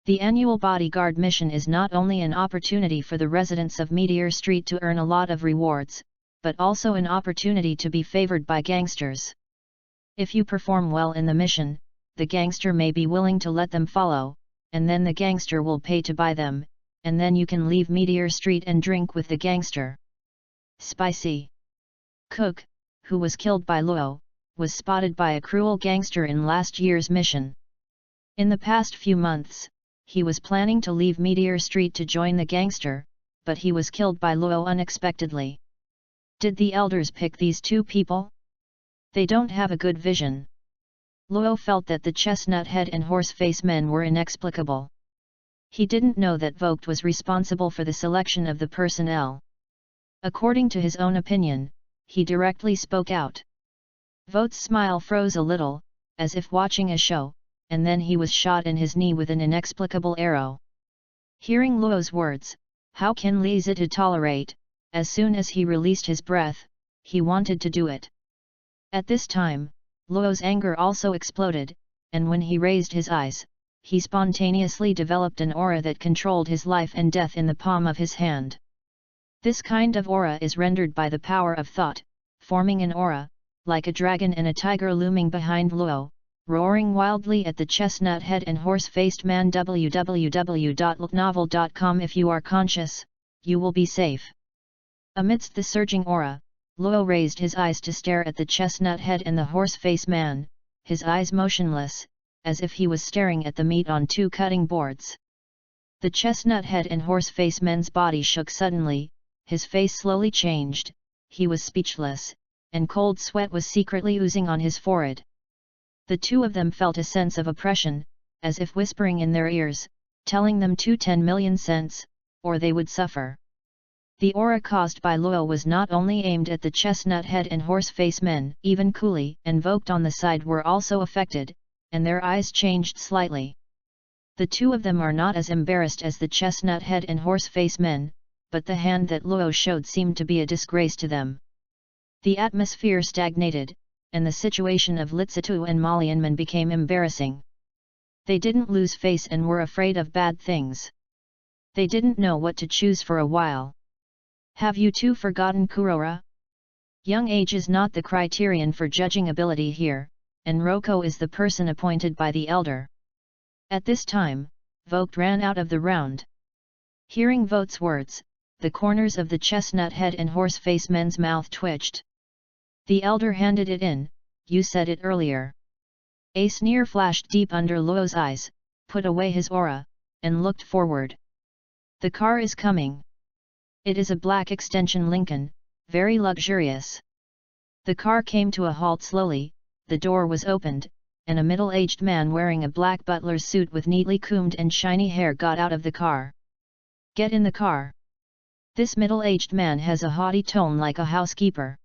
Speaker 2: The annual bodyguard mission is not only an opportunity for the residents of Meteor Street to earn a lot of rewards, but also an opportunity to be favored by gangsters. If you perform well in the mission, the gangster may be willing to let them follow, and then the gangster will pay to buy them, and then you can leave Meteor Street and drink with the gangster. Spicy. Cook, who was killed by Luo, was spotted by a cruel gangster in last year's mission. In the past few months, he was planning to leave Meteor Street to join the gangster, but he was killed by Luo unexpectedly. Did the elders pick these 2 people? They don't have a good vision. Luo felt that the Chestnut Head and Horseface men were inexplicable. He didn't know that Vogt was responsible for the selection of the personnel. According to his own opinion, he directly spoke out. Vogt's smile froze a little, as if watching a show, and then he was shot in his knee with an inexplicable arrow. Hearing Luo's words, how can Li Zitu tolerate? As soon as he released his breath, he wanted to do it. At this time, Luo's anger also exploded, and when he raised his eyes, he spontaneously developed an aura that controlled his life and death in the palm of his hand. This kind of aura is rendered by the power of thought, forming an aura, like a dragon and a tiger looming behind Luo, roaring wildly at the Chestnut Head and Horse-Faced Man. www.looknovel.com. If you are conscious, you will be safe. Amidst the surging aura, Luo raised his eyes to stare at the Chestnut Head and the Horse-Faced Man, his eyes motionless, as if he was staring at the meat on 2 cutting boards. The Chestnut Head and Horse-Faced Man's body shook suddenly, his face slowly changed, he was speechless, and cold sweat was secretly oozing on his forehead. The 2 of them felt a sense of oppression, as if whispering in their ears, telling them to 10 million cents, or they would suffer. The aura caused by Luo was not only aimed at the Chestnut Head and Horseface men, even Cooley and Vogt on the side were also affected, and their eyes changed slightly.
Speaker 1: The two of them are not as embarrassed as the chestnut head and horse face men, but the hand that Luo showed seemed to be a disgrace to them. The atmosphere stagnated, and the situation of Litzitu and Malianman became embarrassing. They didn't lose face and were afraid of bad things. They didn't know what to choose for a while. Have you two forgotten Kurora? Young age is not the criterion for judging ability here, and Roko is the person appointed by the elder. At this time, Vogt ran out of the round. Hearing Vogt's words, the corners of the chestnut head and horse face men's mouth twitched. The elder handed it in. You said it earlier. A sneer flashed deep under Luo's eyes, put away his aura, and looked forward. The car is coming. It is a black extension Lincoln, very luxurious. The car came to a halt slowly, the door was opened, and a middle-aged man wearing a black butler's suit with neatly combed and shiny hair got out of the car. Get in the car. This middle-aged man has a haughty tone like a housekeeper.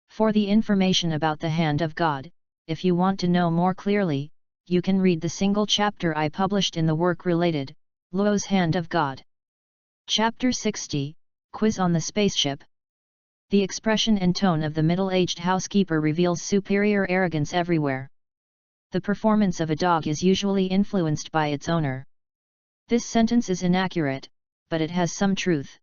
Speaker 1: For the information about the Hand of God, if you want to know more clearly, you can read the single chapter I published in the work related, Luo's Hand of God. Chapter 60, Quiz on the Spaceship. The expression and tone of the middle-aged housekeeper reveals superior arrogance everywhere. The performance of a dog is usually influenced by its owner. This sentence is inaccurate, but it has some truth.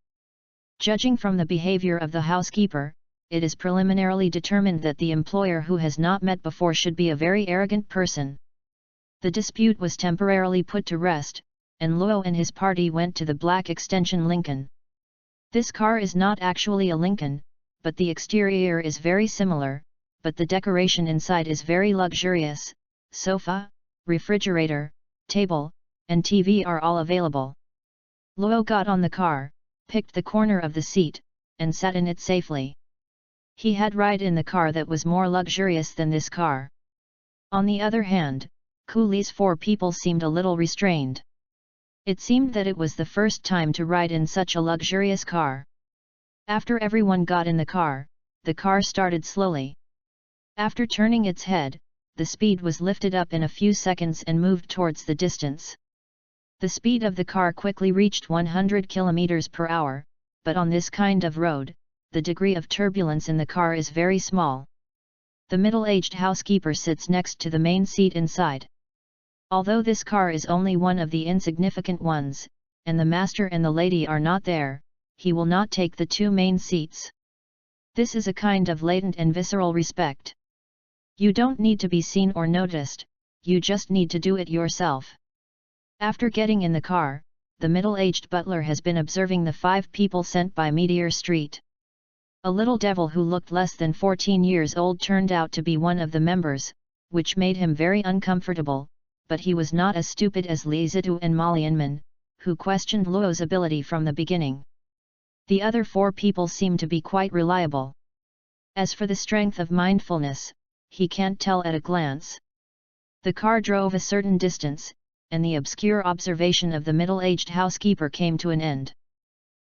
Speaker 1: Judging from the behavior of the housekeeper, it is preliminarily determined that the employer who has not met before should be a very arrogant person. The dispute was temporarily put to rest, and Luo and his party went to the black extension Lincoln. This car is not actually a Lincoln, but the exterior is very similar, but the decoration inside is very luxurious. Sofa, refrigerator, table, and TV are all available. Luo got on the car, picked the corner of the seat, and sat in it safely. He had ride in the car that was more luxurious than this car. On the other hand, Kuli's four people seemed a little restrained. It seemed that it was the first time to ride in such a luxurious car. After everyone got in the car started slowly. After turning its head, the speed was lifted up in a few seconds and moved towards the distance. The speed of the car quickly reached 100 km per hour, but on this kind of road, the degree of turbulence in the car is very small. The middle-aged housekeeper sits next to the main seat inside. Although this car is only one of the insignificant ones, and the master and the lady are not there, he will not take the two main seats. This is a kind of latent and visceral respect. You don't need to be seen or noticed, you just need to do it yourself. After getting in the car, the middle-aged butler has been observing the 5 people sent by Meteor Street. A little devil who looked less than 14 years old turned out to be one of the members, which made him very uncomfortable, but he was not as stupid as Li Zitu and Malianman, who questioned Luo's ability from the beginning. The other 4 people seemed to be quite reliable. As for the strength of mindfulness, he can't tell at a glance. The car drove a certain distance, and the obscure observation of the middle-aged housekeeper came to an end.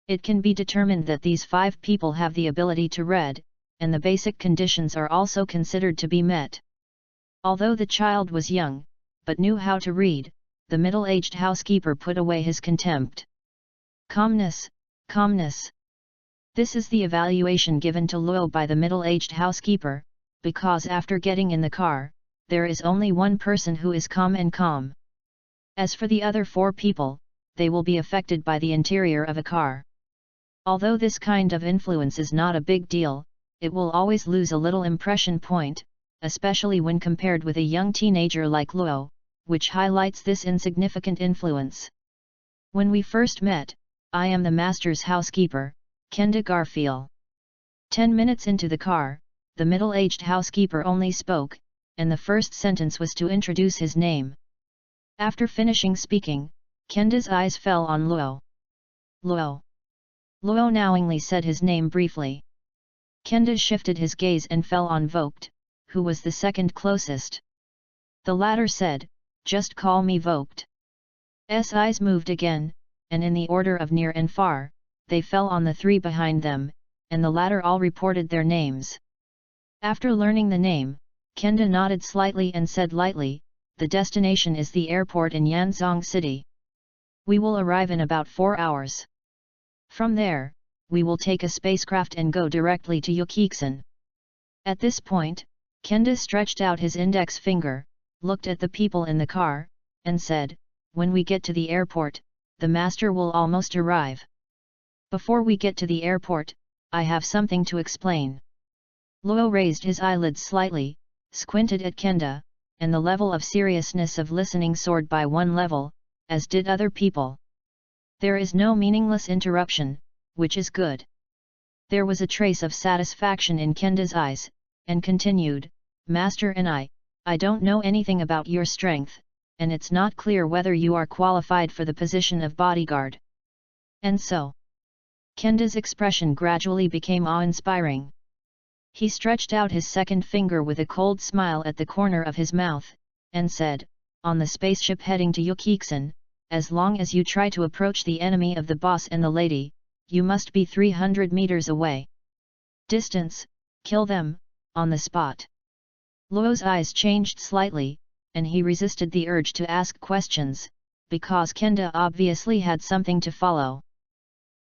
Speaker 1: It can be determined that these 5 people have the ability to read, and the basic conditions are also considered to be met. Although the child was young, but knew how to read, the middle-aged housekeeper put away his contempt. Calmness, calmness. This is the evaluation given to Luo by the middle-aged housekeeper, because after getting in the car, there is only one person who is calm and calm. As for the other 4 people, they will be affected by the interior of a car. Although this kind of influence is not a big deal, it will always lose a little impression point, especially when compared with a young teenager like Luo, which highlights this insignificant influence. When we first met, I am the master's housekeeper, Kenda Garfield. 10 minutes into the car, the middle-aged housekeeper only spoke, and the first sentence was to introduce his name. After finishing speaking, Kenda's eyes fell on Luo. Luo. Luo knowingly said his name briefly. Kenda shifted his gaze and fell on Vogt, who was the second closest. The latter said, "Just call me Vogt." S eyes moved again, and in the order of near and far, they fell on the 3 behind them, and the latter all reported their names. After learning the name, Kenda nodded slightly and said lightly, the destination is the airport in Yanzhong City. We will arrive in about 4 hours. From there, we will take a spacecraft and go directly to Yukixin. At this point, Kenda stretched out his index finger, looked at the people in the car, and said, "When we get to the airport, the master will almost arrive. Before we get to the airport, I have something to explain." Luo raised his eyelids slightly, squinted at Kenda, and the level of seriousness of listening soared by one level, as did other people. There is no meaningless interruption, which is good. There was a trace of satisfaction in Kenda's eyes, and continued, "Master, and I don't know anything about your strength, and it's not clear whether you are qualified for the position of bodyguard." And so, Kenda's expression gradually became awe-inspiring. He stretched out his second finger with a cold smile at the corner of his mouth, and said, "On the spaceship heading to Yukixin, as long as you try to approach the enemy of the boss and the lady, you must be 300 meters away. Distance, kill them, on the spot." Luo's eyes changed slightly, and he resisted the urge to ask questions, because Kenda obviously had something to follow.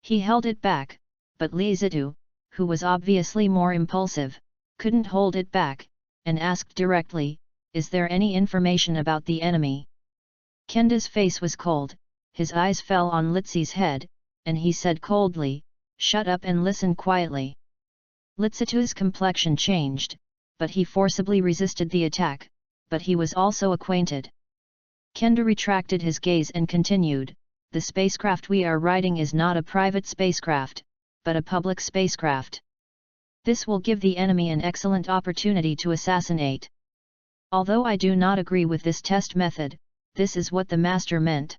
Speaker 1: He held it back, but Li Zitu, who was obviously more impulsive, couldn't hold it back, and asked directly, "Is there any information about the enemy?" Kenda's face was cold, his eyes fell on Litzi's head, and he said coldly, "Shut up and listen quietly." Litsitu's complexion changed, but he forcibly resisted the attack, but he was also acquainted. Kenda retracted his gaze and continued, "The spacecraft we are riding is not a private spacecraft, but a public spacecraft. This will give the enemy an excellent opportunity to assassinate. Although I do not agree with this test method, this is what the master meant.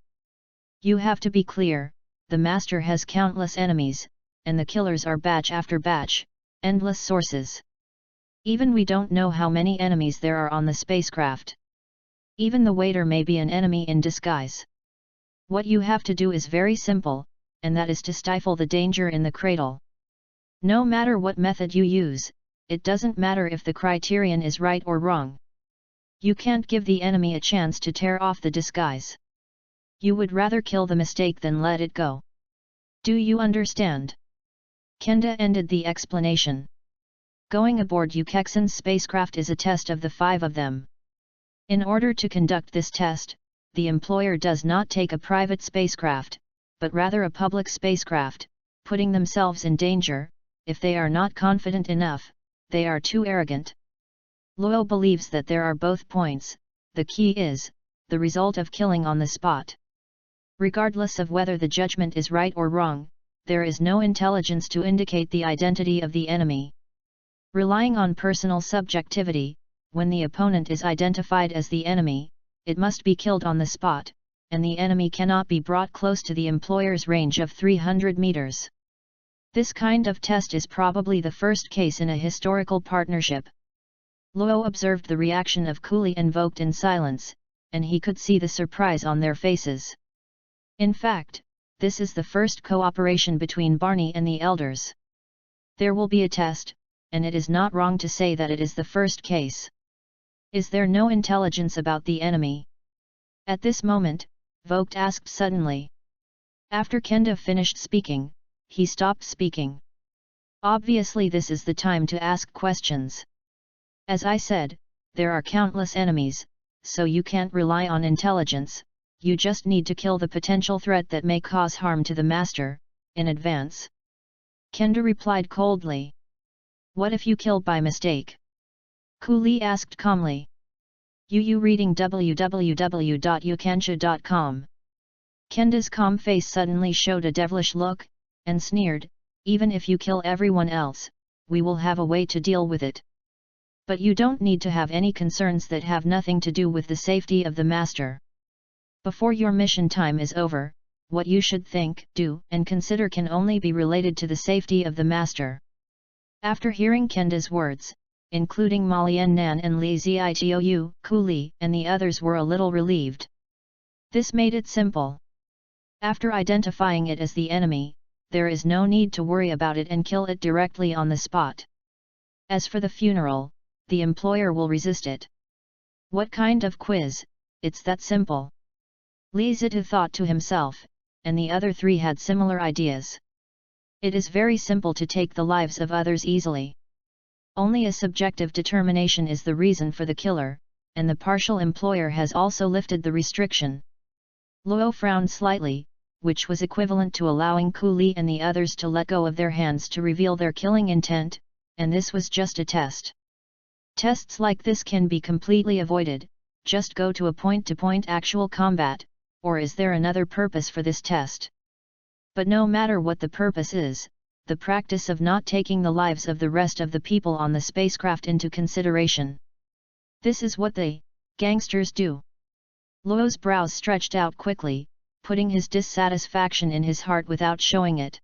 Speaker 1: You have to be clear, the master has countless enemies, and the killers are batch after batch, endless sources. Even we don't know how many enemies there are on the spacecraft. Even the waiter may be an enemy in disguise. What you have to do is very simple, and that is to stifle the danger in the cradle. No matter what method you use, it doesn't matter if the criterion is right or wrong. You can't give the enemy a chance to tear off the disguise. You would rather kill the mistake than let it go. Do you understand?" Kenda ended the explanation. Going aboard Yukixin's spacecraft is a test of the 5 of them. In order to conduct this test, the employer does not take a private spacecraft, but rather a public spacecraft, putting themselves in danger. If they are not confident enough, they are too arrogant. Luo believes that there are both points. The key is the result of killing on the spot. Regardless of whether the judgment is right or wrong, there is no intelligence to indicate the identity of the enemy. Relying on personal subjectivity, when the opponent is identified as the enemy, it must be killed on the spot, and the enemy cannot be brought close to the employer's range of 300 meters. This kind of test is probably the first case in a historical partnership. Luo observed the reaction of Cooley and Vogt in silence, and he could see the surprise on their faces. In fact, this is the first cooperation between Barney and the elders. There will be a test, and it is not wrong to say that it is the first case. Is there no intelligence about the enemy? At this moment, Vogt asked suddenly. After Kenda finished speaking, he stopped speaking. Obviously this is the time to ask questions. As I said, there are countless enemies, so you can't rely on intelligence. You just need to kill the potential threat that may cause harm to the master, in advance. Kenda replied coldly. What if you kill by mistake? Cooley asked calmly. You reading www.yukansha.com. Kenda's calm face suddenly showed a devilish look, and sneered, even if you kill everyone else, we will have a way to deal with it. But you don't need to have any concerns that have nothing to do with the safety of the master. Before your mission time is over, what you should think, do, and consider can only be related to the safety of the master. After hearing Kenda's words, including Malian Nan and Li Zitou, Cooley and the others were a little relieved. This made it simple. After identifying it as the enemy, there is no need to worry about it and kill it directly on the spot. As for the funeral, the employer will resist it. What kind of quiz, it's that simple. Li Zitu thought to himself, and the other three had similar ideas. It is very simple to take the lives of others easily. Only a subjective determination is the reason for the killer, and the partial employer has also lifted the restriction. Luo frowned slightly, which was equivalent to allowing Ku Li and the others to let go of their hands to reveal their killing intent, and this was just a test. Tests like this can be completely avoided, just go to a point-to-point actual combat, or is there another purpose for this test? But no matter what the purpose is, the practice of not taking the lives of the rest of the people on the spacecraft into consideration. This is what the gangsters do. Luo's brows stretched out quickly, putting his dissatisfaction in his heart without showing it.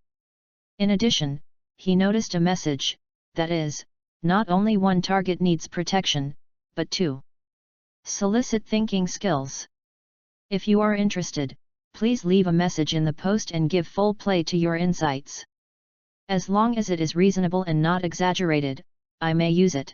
Speaker 1: In addition, he noticed a message, that is, not only one target needs protection, but two. Solicit thinking skills. If you are interested, please leave a message in the post and give full play to your insights. As long as it is reasonable and not exaggerated, I may use it.